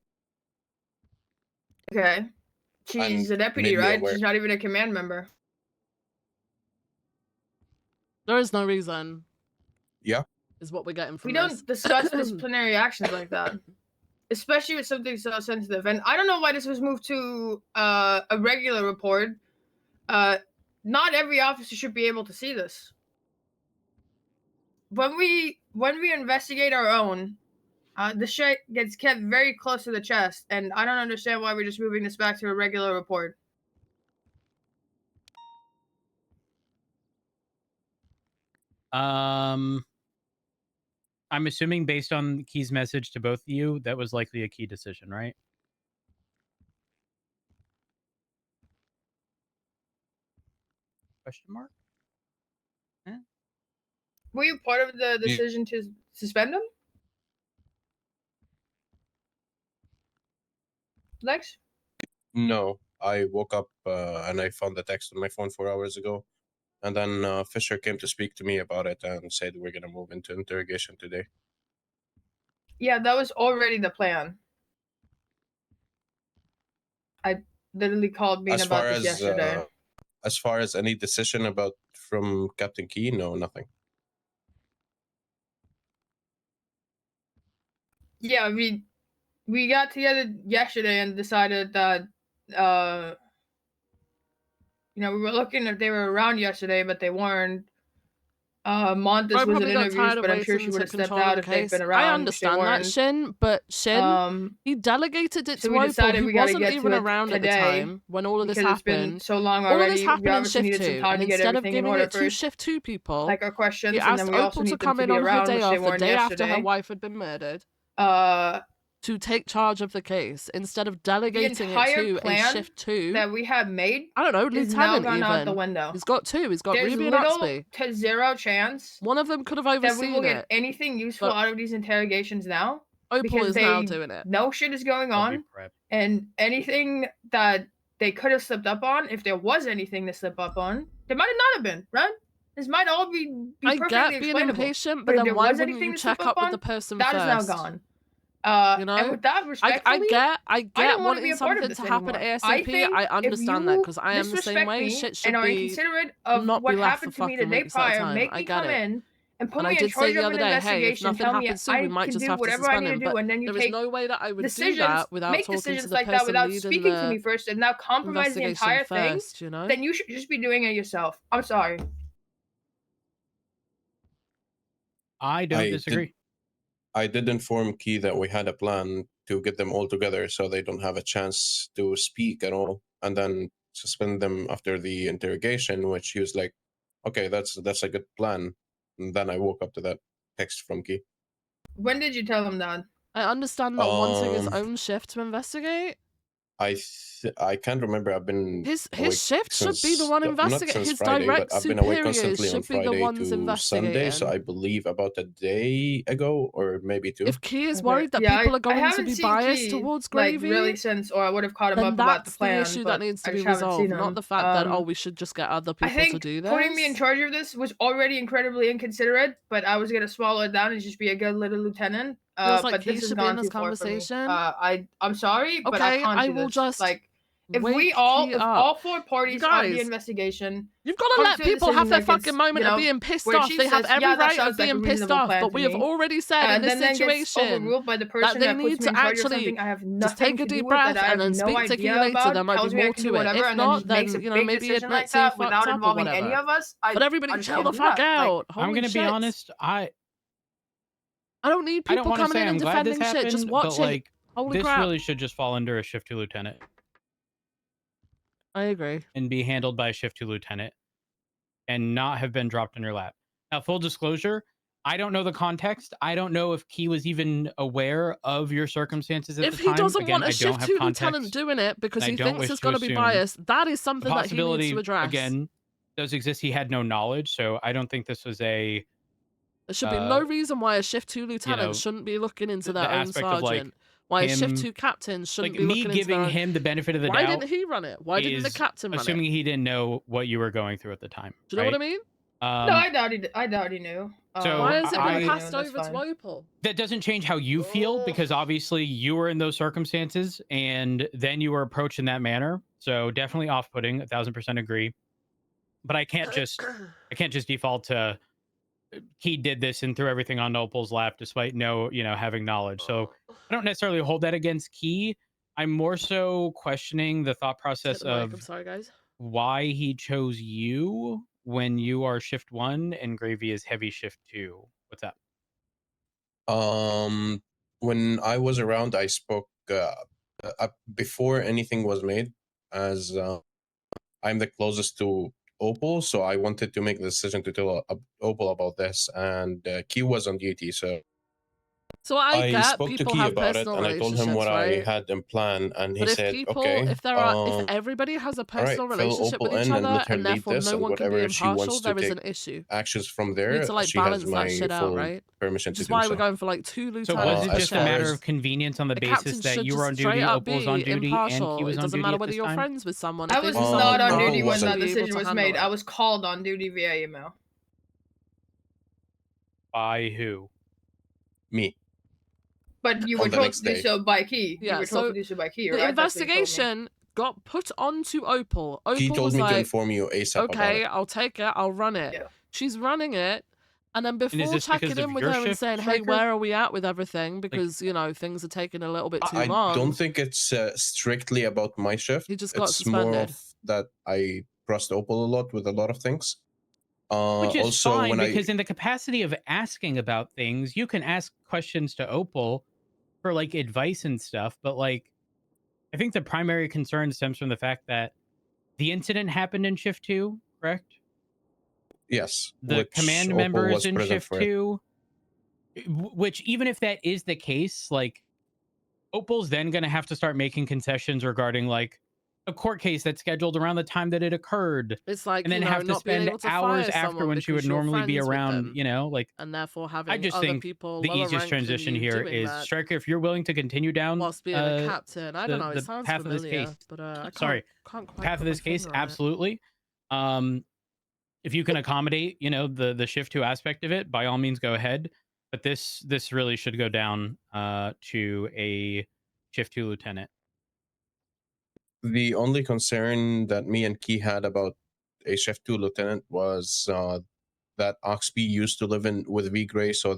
Speaker 22: Okay. She's a deputy,
Speaker 7: made me
Speaker 22: right?
Speaker 7: aware.
Speaker 22: She's not even a command member.
Speaker 1: There is no reason.
Speaker 7: Yeah.
Speaker 1: Is what we're getting from
Speaker 22: We
Speaker 1: this.
Speaker 22: don't discuss disciplinary actions like that. Especially with something so sensitive. And I don't know why this was moved to a regular report. Not every officer should be able to see this. When we investigate our own, the shit gets kept very close to the chest, and I don't understand why we're just moving this back to a regular report.
Speaker 18: I'm assuming based on Key's message to both of you, that was likely a Key decision, right? Question mark?
Speaker 22: Were you part of the decision to suspend him? Lex?
Speaker 7: No, I woke up and I found the text on my phone 4 hours ago. And then Fisher came to speak to me about it and said we're going to move into interrogation today.
Speaker 22: Yeah, that was already the plan. I literally called Bean about this yesterday.
Speaker 7: As far as any decision about from Captain Key, no, nothing.
Speaker 22: Yeah, we got together yesterday and decided that we were looking if they were around yesterday, but they weren't. Montes was in
Speaker 1: probably got
Speaker 22: interviews,
Speaker 1: tired of
Speaker 22: but I'm sure she
Speaker 1: waiting
Speaker 22: would
Speaker 1: to
Speaker 22: have stepped
Speaker 1: control
Speaker 22: out
Speaker 1: the
Speaker 22: if they'd
Speaker 1: case.
Speaker 22: been around.
Speaker 1: I
Speaker 22: which they
Speaker 1: understand that,
Speaker 22: weren't.
Speaker 1: Shin, but Shin, he delegated it
Speaker 22: So
Speaker 1: to
Speaker 22: we
Speaker 1: Opal,
Speaker 22: decided
Speaker 1: who
Speaker 22: we gotta
Speaker 1: wasn't
Speaker 22: get
Speaker 1: even
Speaker 22: to it
Speaker 1: around at the
Speaker 22: today
Speaker 1: time when all of this
Speaker 22: because it's been
Speaker 1: happened.
Speaker 22: so long
Speaker 1: All of
Speaker 22: already.
Speaker 1: this
Speaker 22: We
Speaker 1: happened in
Speaker 22: obviously
Speaker 1: shift
Speaker 22: needed some
Speaker 1: 2,
Speaker 22: time
Speaker 1: and
Speaker 22: to get
Speaker 1: instead of
Speaker 22: everything in
Speaker 1: giving
Speaker 22: order
Speaker 1: it to
Speaker 22: first.
Speaker 1: shift 2 people,
Speaker 22: Like our questions,
Speaker 1: he
Speaker 22: and
Speaker 1: asked
Speaker 22: then we also
Speaker 1: Opal to
Speaker 22: need them
Speaker 1: come
Speaker 22: to
Speaker 1: in
Speaker 22: be
Speaker 1: on her
Speaker 22: around,
Speaker 1: day
Speaker 22: which they
Speaker 1: off, the
Speaker 22: weren't
Speaker 1: day after her
Speaker 22: yesterday.
Speaker 1: wife had been murdered,
Speaker 22: Uh,
Speaker 1: to take charge of the case instead of delegating it
Speaker 22: entire
Speaker 1: to a
Speaker 22: plan
Speaker 1: shift 2
Speaker 22: that we have made
Speaker 1: I don't know,
Speaker 22: is now
Speaker 1: lieutenant
Speaker 22: gone
Speaker 1: even.
Speaker 22: out the window.
Speaker 1: He's got 2. He's got
Speaker 22: There's
Speaker 1: Ruby and
Speaker 22: little
Speaker 1: Oxby.
Speaker 22: to zero chance
Speaker 1: One of them could have
Speaker 22: that we
Speaker 1: overseen
Speaker 22: will get
Speaker 1: it.
Speaker 22: anything useful
Speaker 1: but
Speaker 22: out of these interrogations now
Speaker 1: Opal
Speaker 22: because
Speaker 1: is
Speaker 22: they
Speaker 1: now doing it.
Speaker 22: know shit is going on, and anything that they could have slipped up on, if there was anything to slip up on, there might not have been, right? This might all be
Speaker 1: I
Speaker 22: perfectly
Speaker 1: get being
Speaker 22: explainable.
Speaker 1: impatient,
Speaker 22: but
Speaker 1: but
Speaker 22: if
Speaker 1: then
Speaker 22: there
Speaker 1: why
Speaker 22: was
Speaker 1: wouldn't
Speaker 22: anything
Speaker 1: you
Speaker 22: to slip
Speaker 1: check up with
Speaker 22: on,
Speaker 1: the person
Speaker 22: that
Speaker 1: first?
Speaker 22: is now gone.
Speaker 1: You know?
Speaker 22: And with that, respectfully,
Speaker 1: I get
Speaker 22: don't wanna
Speaker 1: wanting
Speaker 22: be a part of
Speaker 1: something
Speaker 22: this
Speaker 1: to happen
Speaker 22: anymore.
Speaker 1: ASAP.
Speaker 22: think
Speaker 1: I
Speaker 22: if
Speaker 1: understand that
Speaker 22: you
Speaker 1: because I am the same
Speaker 22: disrespect
Speaker 1: way.
Speaker 22: me
Speaker 1: Shit should
Speaker 22: and are
Speaker 1: be
Speaker 22: inconsiderate of
Speaker 1: not
Speaker 22: what
Speaker 1: be left for
Speaker 22: happened to me the
Speaker 1: fucking
Speaker 22: day
Speaker 1: weeks at a
Speaker 22: prior,
Speaker 1: time.
Speaker 22: make
Speaker 1: I
Speaker 22: me
Speaker 1: get
Speaker 22: come
Speaker 1: it.
Speaker 22: in and put
Speaker 1: And
Speaker 22: me
Speaker 1: I
Speaker 22: in
Speaker 1: did say
Speaker 22: charge
Speaker 1: the
Speaker 22: of
Speaker 1: other
Speaker 22: an
Speaker 1: day, hey, if
Speaker 22: investigation,
Speaker 1: nothing
Speaker 22: tell me
Speaker 1: happens soon, we
Speaker 22: I
Speaker 1: might
Speaker 22: can
Speaker 1: just
Speaker 22: do
Speaker 1: have to
Speaker 22: whatever I
Speaker 1: suspend
Speaker 22: need to
Speaker 1: him.
Speaker 22: do,
Speaker 1: But
Speaker 22: and then you
Speaker 1: there is
Speaker 22: take
Speaker 1: no way that I would do
Speaker 22: decisions,
Speaker 1: that without
Speaker 22: make
Speaker 1: talking to
Speaker 22: decisions
Speaker 1: the
Speaker 22: like that
Speaker 1: person
Speaker 22: without
Speaker 1: leading
Speaker 22: speaking to
Speaker 1: the
Speaker 22: me first and now compromise the
Speaker 1: investigation
Speaker 22: entire thing,
Speaker 1: first, you know?
Speaker 22: then you should just be doing it yourself. I'm sorry.
Speaker 18: I don't disagree.
Speaker 7: I did inform Key that we had a plan to get them all together so they don't have a chance to speak at all, and then suspend them after the interrogation, which he was like, okay, that's a good plan. And then I woke up to that text from Key.
Speaker 22: When did you tell him that?
Speaker 1: I understand not wanting his
Speaker 7: Um,
Speaker 1: own shift to investigate.
Speaker 7: I can't remember. I've been
Speaker 1: His
Speaker 7: awake
Speaker 1: shift should be the
Speaker 7: since
Speaker 1: one
Speaker 7: not
Speaker 1: investigating.
Speaker 7: since
Speaker 1: His
Speaker 7: Friday, but
Speaker 1: direct
Speaker 7: I've been awake
Speaker 1: superiors
Speaker 7: constantly on
Speaker 1: should be the
Speaker 7: Friday
Speaker 1: ones
Speaker 7: to Sunday. So
Speaker 1: investigating.
Speaker 7: I believe about a day ago or maybe 2.
Speaker 1: If Key is
Speaker 22: Okay.
Speaker 1: worried that
Speaker 22: Yeah,
Speaker 1: people are
Speaker 22: I
Speaker 1: going to
Speaker 22: haven't
Speaker 1: be
Speaker 22: seen
Speaker 1: biased
Speaker 22: Key,
Speaker 1: towards
Speaker 22: like
Speaker 1: Gravy,
Speaker 22: really since, or I would have caught him
Speaker 1: then
Speaker 22: up about the
Speaker 1: that's
Speaker 22: plan.
Speaker 1: the issue that
Speaker 22: but
Speaker 1: needs to
Speaker 22: I
Speaker 1: be
Speaker 22: just haven't
Speaker 1: resolved,
Speaker 22: seen
Speaker 1: not
Speaker 22: him.
Speaker 1: the fact that, oh, we should just get other
Speaker 22: I
Speaker 1: people
Speaker 22: think
Speaker 1: to do this.
Speaker 22: putting me in charge of this was already incredibly inconsiderate, but I was gonna swallow it down and just be a good little lieutenant.
Speaker 1: Feels like
Speaker 22: But
Speaker 1: Key
Speaker 22: this has
Speaker 1: should be in
Speaker 22: gone
Speaker 1: this
Speaker 22: too far for me.
Speaker 1: conversation.
Speaker 22: I'm sorry, but I
Speaker 1: Okay,
Speaker 22: can't
Speaker 1: I
Speaker 22: do
Speaker 1: will
Speaker 22: this.
Speaker 1: just
Speaker 22: Like, if
Speaker 1: wake Key
Speaker 22: if
Speaker 1: up.
Speaker 22: all 4 parties of the
Speaker 1: Guys,
Speaker 22: investigation,
Speaker 1: you've got to
Speaker 22: come
Speaker 1: let
Speaker 22: to a
Speaker 1: people have
Speaker 22: decision
Speaker 1: their
Speaker 22: that gets,
Speaker 1: fucking moment of being pissed
Speaker 22: where
Speaker 1: off.
Speaker 22: Chief
Speaker 1: They have
Speaker 22: says,
Speaker 1: every
Speaker 22: yeah, that
Speaker 1: right
Speaker 22: sounds
Speaker 1: of
Speaker 22: like a
Speaker 1: being pissed
Speaker 22: reasonable
Speaker 1: off,
Speaker 22: plan
Speaker 1: but
Speaker 22: to
Speaker 1: we have
Speaker 22: me.
Speaker 1: already said in this
Speaker 22: Then gets
Speaker 1: situation
Speaker 22: overruled by the
Speaker 1: that
Speaker 22: person
Speaker 1: they
Speaker 22: that puts
Speaker 1: need
Speaker 22: me
Speaker 1: to
Speaker 22: in charge of
Speaker 1: actually
Speaker 22: something I have
Speaker 1: just
Speaker 22: nothing
Speaker 1: take a
Speaker 22: to do
Speaker 1: deep
Speaker 22: with, that
Speaker 1: breath
Speaker 22: I
Speaker 1: and
Speaker 22: have
Speaker 1: then
Speaker 22: no
Speaker 1: speak to Key
Speaker 22: idea
Speaker 1: later.
Speaker 22: about,
Speaker 1: There might be
Speaker 22: tells me I
Speaker 1: more
Speaker 22: can do
Speaker 1: to it.
Speaker 22: whatever,
Speaker 1: If
Speaker 22: and then
Speaker 1: not,
Speaker 22: just
Speaker 1: then
Speaker 22: makes a
Speaker 1: you know
Speaker 22: big
Speaker 1: maybe it
Speaker 22: decision like
Speaker 1: lets you
Speaker 22: that
Speaker 1: fucked
Speaker 22: without
Speaker 1: up or
Speaker 22: involving
Speaker 1: whatever.
Speaker 22: any of us.
Speaker 1: But everybody
Speaker 22: I just
Speaker 1: chill
Speaker 22: can't
Speaker 1: the
Speaker 22: do
Speaker 1: fuck
Speaker 22: that. Like,
Speaker 1: out.
Speaker 18: I'm
Speaker 1: Holy
Speaker 18: gonna be
Speaker 1: shit.
Speaker 18: honest. I
Speaker 1: don't need
Speaker 18: I don't
Speaker 1: people
Speaker 18: want to
Speaker 1: coming
Speaker 18: say
Speaker 1: in
Speaker 18: I'm
Speaker 1: and
Speaker 18: glad this
Speaker 1: defending shit. Just
Speaker 18: happened,
Speaker 1: watch
Speaker 18: but
Speaker 1: it.
Speaker 18: like
Speaker 1: Holy
Speaker 18: this
Speaker 1: crap.
Speaker 18: really should just fall under a shift 2 lieutenant
Speaker 1: I agree.
Speaker 18: and be handled by a shift 2 lieutenant and not have been dropped in your lap. Now, full disclosure, I don't know the context. I don't know if Key was even aware of your circumstances at
Speaker 1: If
Speaker 18: the
Speaker 1: he
Speaker 18: time.
Speaker 1: doesn't
Speaker 18: Again,
Speaker 1: want a
Speaker 18: I don't
Speaker 1: shift
Speaker 18: have
Speaker 1: 2
Speaker 18: context.
Speaker 1: lieutenant doing it because
Speaker 18: and I
Speaker 1: he
Speaker 18: don't
Speaker 1: thinks
Speaker 18: wish
Speaker 1: it's
Speaker 18: to
Speaker 1: going to be
Speaker 18: assume.
Speaker 1: biased, that is
Speaker 18: The
Speaker 1: something that he needs
Speaker 18: possibility,
Speaker 1: to address.
Speaker 18: again, does exist. He had no knowledge, so I don't think this was a.
Speaker 1: There should be no reason why a shift 2 lieutenant
Speaker 18: know,
Speaker 1: shouldn't be looking into
Speaker 18: the
Speaker 1: their own
Speaker 18: aspect of like
Speaker 1: sergeant. Why a shift
Speaker 18: him,
Speaker 1: 2 captain shouldn't
Speaker 18: like
Speaker 1: be
Speaker 18: me
Speaker 1: looking into
Speaker 18: giving
Speaker 1: their own...
Speaker 18: him the benefit of the
Speaker 1: Why
Speaker 18: doubt.
Speaker 1: didn't he run it? Why didn't the
Speaker 18: is
Speaker 1: captain run it?
Speaker 18: assuming he didn't know what you were going through at the time.
Speaker 1: Do you know what I mean?
Speaker 22: No, I doubt he knew.
Speaker 18: So
Speaker 1: why has it
Speaker 18: I-
Speaker 1: been passed
Speaker 22: That's
Speaker 1: over to
Speaker 22: fine.
Speaker 1: Opal?
Speaker 18: That doesn't change how you feel because obviously you were in those circumstances and then you were approached in that manner. So definitely off-putting. 1000% agree. But I can't just default to he did this and threw everything on Opal's lap despite having knowledge. So I don't necessarily hold that against Key. I'm more so questioning the thought process
Speaker 1: I'm
Speaker 18: of
Speaker 1: sorry, guys.
Speaker 18: why he chose you when you are shift 1 and Gravy is heavy shift 2. What's up?
Speaker 7: When I was around, I spoke before anything was made, as I'm the closest to Opal, so I wanted to make the decision to tell Opal about this, and Key was on duty, so
Speaker 1: So I get
Speaker 7: spoke to
Speaker 1: people
Speaker 7: Key
Speaker 1: have
Speaker 7: about it,
Speaker 1: personal
Speaker 7: and I told him what
Speaker 1: relationships,
Speaker 7: I
Speaker 1: right?
Speaker 7: had in plan, and he
Speaker 1: But if
Speaker 7: said,
Speaker 1: people,
Speaker 7: "Okay,
Speaker 1: if everybody has a
Speaker 7: all right,
Speaker 1: personal
Speaker 7: fill
Speaker 1: relationship
Speaker 7: Opal
Speaker 1: with each
Speaker 7: in and
Speaker 1: other,
Speaker 7: let her
Speaker 1: and
Speaker 7: lead
Speaker 1: therefore
Speaker 7: this,
Speaker 1: no
Speaker 7: and
Speaker 1: one can be
Speaker 7: whatever she
Speaker 1: impartial,
Speaker 7: wants to
Speaker 1: there is
Speaker 7: take
Speaker 1: an issue.
Speaker 7: actions from
Speaker 1: We
Speaker 7: there,
Speaker 1: need to like
Speaker 7: she has
Speaker 1: balance that
Speaker 7: my
Speaker 1: shit out,
Speaker 7: full
Speaker 1: right?
Speaker 7: permission
Speaker 1: Which
Speaker 7: to
Speaker 1: is
Speaker 7: do
Speaker 1: why
Speaker 7: so.
Speaker 1: we're going for like 2 lieutenants.
Speaker 18: So was it
Speaker 7: as
Speaker 18: just a
Speaker 7: far
Speaker 18: matter
Speaker 7: as-
Speaker 18: of convenience on the
Speaker 1: The
Speaker 18: basis
Speaker 1: captain
Speaker 18: that
Speaker 1: should
Speaker 18: you were
Speaker 1: just
Speaker 18: on
Speaker 1: straight
Speaker 18: duty,
Speaker 1: up
Speaker 18: Opal was
Speaker 1: be
Speaker 18: on duty, and
Speaker 1: impartial.
Speaker 18: Key was
Speaker 1: It
Speaker 18: on
Speaker 1: doesn't
Speaker 18: duty
Speaker 1: matter
Speaker 18: at
Speaker 1: whether
Speaker 18: this
Speaker 1: you're
Speaker 18: time?
Speaker 1: friends with someone.
Speaker 22: I
Speaker 1: If they
Speaker 22: was
Speaker 1: need
Speaker 22: not
Speaker 1: someone
Speaker 22: on
Speaker 1: involved,
Speaker 22: duty
Speaker 1: you
Speaker 22: when
Speaker 1: should
Speaker 22: that
Speaker 1: be able
Speaker 22: decision
Speaker 1: to
Speaker 22: was
Speaker 1: handle
Speaker 22: made.
Speaker 1: it.
Speaker 22: I was called on duty via email.
Speaker 18: By who?
Speaker 7: Me.
Speaker 22: But you
Speaker 7: On
Speaker 22: were
Speaker 7: the
Speaker 22: told
Speaker 7: next
Speaker 22: to do
Speaker 7: day.
Speaker 22: so by Key. You
Speaker 1: Yeah,
Speaker 22: were told
Speaker 1: so
Speaker 22: to do so by Key,
Speaker 1: the
Speaker 22: right? That's what you told me.
Speaker 1: investigation got put onto Opal.
Speaker 7: He
Speaker 1: Opal
Speaker 7: told
Speaker 1: was
Speaker 7: me to
Speaker 1: like,
Speaker 7: inform you ASAP about
Speaker 1: okay,
Speaker 7: it.
Speaker 1: I'll take it, I'll run it.
Speaker 22: Yeah.
Speaker 1: She's running it, and then
Speaker 18: is
Speaker 1: before
Speaker 18: this because
Speaker 1: checking
Speaker 18: of
Speaker 1: in with
Speaker 18: your
Speaker 1: her and
Speaker 18: shift,
Speaker 1: saying, hey,
Speaker 18: Striker?
Speaker 1: where are we at with everything? Because, you know, things are taking a little bit too
Speaker 7: I
Speaker 1: long.
Speaker 7: don't think it's strictly about my shift.
Speaker 1: He just got
Speaker 7: It's more
Speaker 1: suspended.
Speaker 7: of that I trust Opal a lot with a lot of things.
Speaker 18: Which is
Speaker 7: also,
Speaker 18: fine,
Speaker 7: when
Speaker 18: because in the capacity of asking about things, you can ask questions to Opal for like advice and stuff. But like, I think the primary concern stems from the fact that the incident happened in shift 2, correct?
Speaker 7: Yes,
Speaker 18: The
Speaker 7: which
Speaker 18: command
Speaker 7: Opal
Speaker 18: members
Speaker 7: was
Speaker 18: in
Speaker 7: present
Speaker 18: shift
Speaker 7: for it.
Speaker 18: 2, which even if that is the case, like Opal's then going to have to start making concessions regarding like a court case that's scheduled around the time that it occurred.
Speaker 1: It's like,
Speaker 18: And then
Speaker 1: you know,
Speaker 18: have to
Speaker 1: not being
Speaker 18: spend
Speaker 1: able to
Speaker 18: hours
Speaker 1: fire
Speaker 18: after
Speaker 1: someone
Speaker 18: when she would
Speaker 1: because you're
Speaker 18: normally be
Speaker 1: friends with
Speaker 18: around,
Speaker 1: them,
Speaker 18: you know, like
Speaker 1: and therefore
Speaker 18: I
Speaker 1: having
Speaker 18: just
Speaker 1: other
Speaker 18: think
Speaker 1: people
Speaker 18: the
Speaker 1: lower
Speaker 18: easiest
Speaker 1: rank than
Speaker 18: transition
Speaker 1: you
Speaker 18: here
Speaker 1: doing
Speaker 18: is
Speaker 1: that
Speaker 18: Striker, if you're willing to continue down
Speaker 1: whilst being a captain. I don't know,
Speaker 18: the
Speaker 1: it sounds
Speaker 18: path of this
Speaker 1: familiar,
Speaker 18: case.
Speaker 1: but I
Speaker 18: Sorry,
Speaker 1: can't quite
Speaker 18: path
Speaker 1: put
Speaker 18: of
Speaker 1: my
Speaker 18: this case,
Speaker 1: finger on it.
Speaker 18: absolutely. If you can accommodate, you know, the shift 2 aspect of it, by all means go ahead. But this really should go down to a shift 2 lieutenant.
Speaker 7: The only concern that me and Key had about a shift 2 lieutenant was that Oxby used to live in with V Gray, so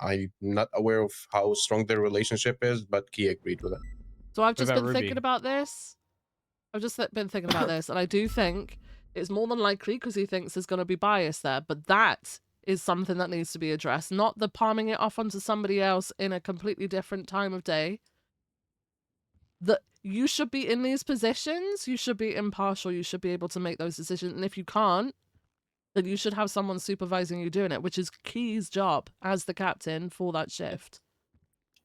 Speaker 7: I'm not aware of how strong their relationship is, but Key agreed with it.
Speaker 1: So I've just
Speaker 18: about
Speaker 1: been thinking
Speaker 18: Ruby?
Speaker 1: about this. I've just been thinking about this, and I do think it's more than likely because he thinks there's going to be bias there, but that is something that needs to be addressed, not the palming it off onto somebody else in a completely different time of day. That you should be in these positions, you should be impartial, you should be able to make those decisions, and if you can't, then you should have someone supervising you doing it, which is Key's job as the captain for that shift.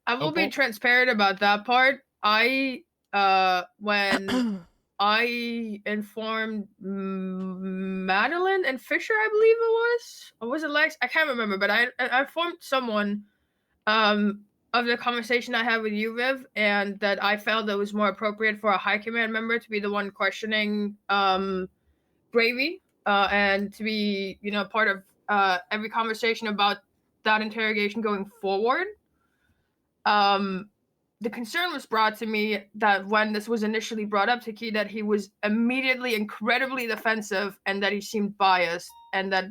Speaker 22: I will be transparent about that part. When I informed Madeline and Fisher, I believe it was, or was it Lex? I can't remember, but I informed someone of the conversation I had with you, Viv, and that I felt that it was more appropriate for a high command member to be the one questioning Gravy, and to be, you know, part of every conversation about that interrogation going forward. The concern was brought to me that when this was initially brought up to Key, that he was immediately incredibly defensive and that he seemed biased, and that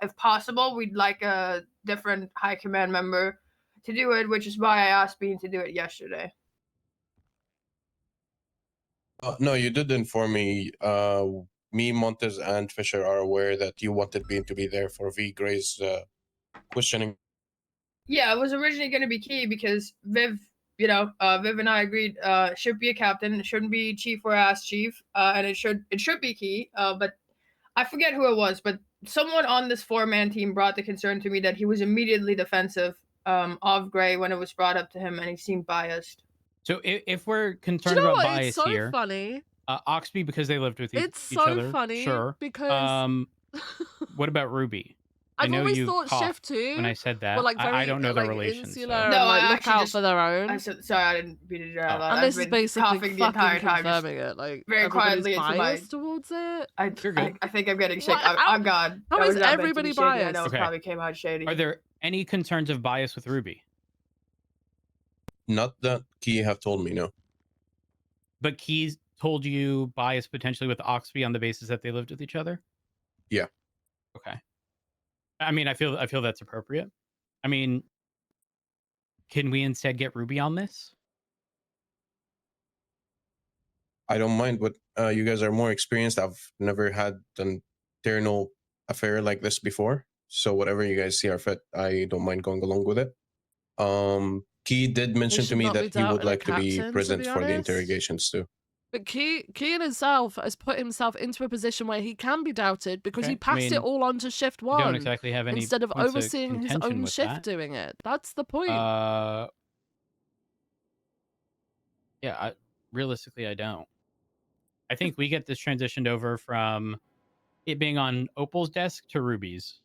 Speaker 22: if possible, we'd like a different high command member to do it, which is why I asked Bean to do it yesterday.
Speaker 7: No, you did inform me. Me, Montez, and Fisher are aware that you wanted Bean to be there for V Gray's questioning.
Speaker 22: Yeah, it was originally going to be Key because Viv, you know, Viv and I agreed should be a captain. It shouldn't be chief or ass chief, and it should be Key. But I forget who it was, but someone on this 4-man team brought the concern to me that he was immediately defensive of Gray when it was brought up to him, and he seemed biased.
Speaker 18: So if we're concerned
Speaker 1: Do you know
Speaker 18: about
Speaker 1: what?
Speaker 18: bias
Speaker 1: It's so
Speaker 18: here,
Speaker 1: funny.
Speaker 18: Oxby, because they lived with
Speaker 1: It's
Speaker 18: each
Speaker 1: so
Speaker 18: other.
Speaker 1: funny
Speaker 18: Sure.
Speaker 1: because
Speaker 18: What about Ruby? I
Speaker 1: I've
Speaker 18: know
Speaker 1: always
Speaker 18: you
Speaker 1: thought
Speaker 18: coughed
Speaker 1: shift 2
Speaker 18: when I said that.
Speaker 1: were like very
Speaker 18: I don't know the
Speaker 1: like
Speaker 18: relation.
Speaker 1: insular
Speaker 18: So.
Speaker 1: and
Speaker 22: No,
Speaker 1: like
Speaker 22: I
Speaker 1: look
Speaker 22: actually
Speaker 1: out
Speaker 22: just-
Speaker 1: for their own.
Speaker 22: I said, sorry, I didn't beat it out.
Speaker 1: And
Speaker 22: I've
Speaker 1: this is
Speaker 22: been
Speaker 1: basically
Speaker 22: coughing the entire
Speaker 1: fucking
Speaker 22: time, just
Speaker 1: confirming it. Like
Speaker 22: very
Speaker 1: everybody's
Speaker 22: quietly into my.
Speaker 1: biased towards it.
Speaker 22: I think I'm getting sick.
Speaker 1: What?
Speaker 22: I'm gone.
Speaker 1: How
Speaker 22: That
Speaker 1: is
Speaker 22: was not meant to
Speaker 1: everybody
Speaker 22: be shady. I
Speaker 1: biased?
Speaker 22: know it
Speaker 18: Okay.
Speaker 22: probably came out shady.
Speaker 18: Are there any concerns of bias with Ruby?
Speaker 7: Not that Key have told me, no.
Speaker 18: But Key's told you bias potentially with Oxby on the basis that they lived with each other?
Speaker 7: Yeah.
Speaker 18: Okay. I mean, I feel that's appropriate. I mean, can we instead get Ruby on this?
Speaker 7: I don't mind, but you guys are more experienced. I've never had an internal affair like this before. So whatever you guys see are fit, I don't mind going along with it. Key did mention to
Speaker 1: should
Speaker 7: me
Speaker 1: not be
Speaker 7: that he would
Speaker 1: doubting a
Speaker 7: like to be
Speaker 1: captain, to
Speaker 7: present
Speaker 1: be
Speaker 7: for the
Speaker 1: honest.
Speaker 7: interrogations too.
Speaker 1: But Key in himself has put himself into a position where he can be doubted because he
Speaker 18: Okay, I
Speaker 1: passed it
Speaker 18: mean,
Speaker 1: all on to shift
Speaker 18: I don't
Speaker 1: one
Speaker 18: exactly have any
Speaker 1: instead of
Speaker 18: points of
Speaker 1: overseeing his
Speaker 18: contention
Speaker 1: own
Speaker 18: with
Speaker 1: shift
Speaker 18: that.
Speaker 1: doing it. That's the point.
Speaker 18: Yeah, realistically, I don't. I think we get this transitioned over from it being on Opal's desk to Ruby's.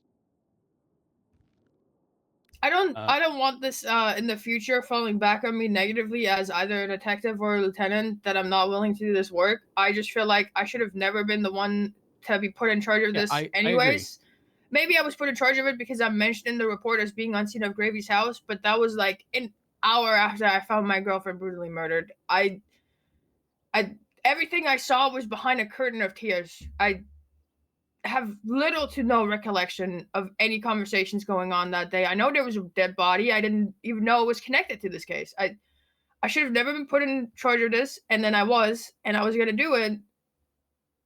Speaker 22: I don't want this in the future falling back on me negatively as either a detective or a lieutenant that I'm not willing to do this work. I just feel like I should have never been the one to be put in charge of this
Speaker 18: I
Speaker 22: anyways. Maybe I was put in charge of it because I'm mentioned in the report as being on scene of Gravy's house, but that was like an hour after I found my girlfriend brutally murdered. I everything I saw was behind a curtain of tears. I have little to no recollection of any conversations going on that day. I know there was a dead body. I didn't even know it was connected to this case. I should have never been put in charge of this, and then I was gonna do it,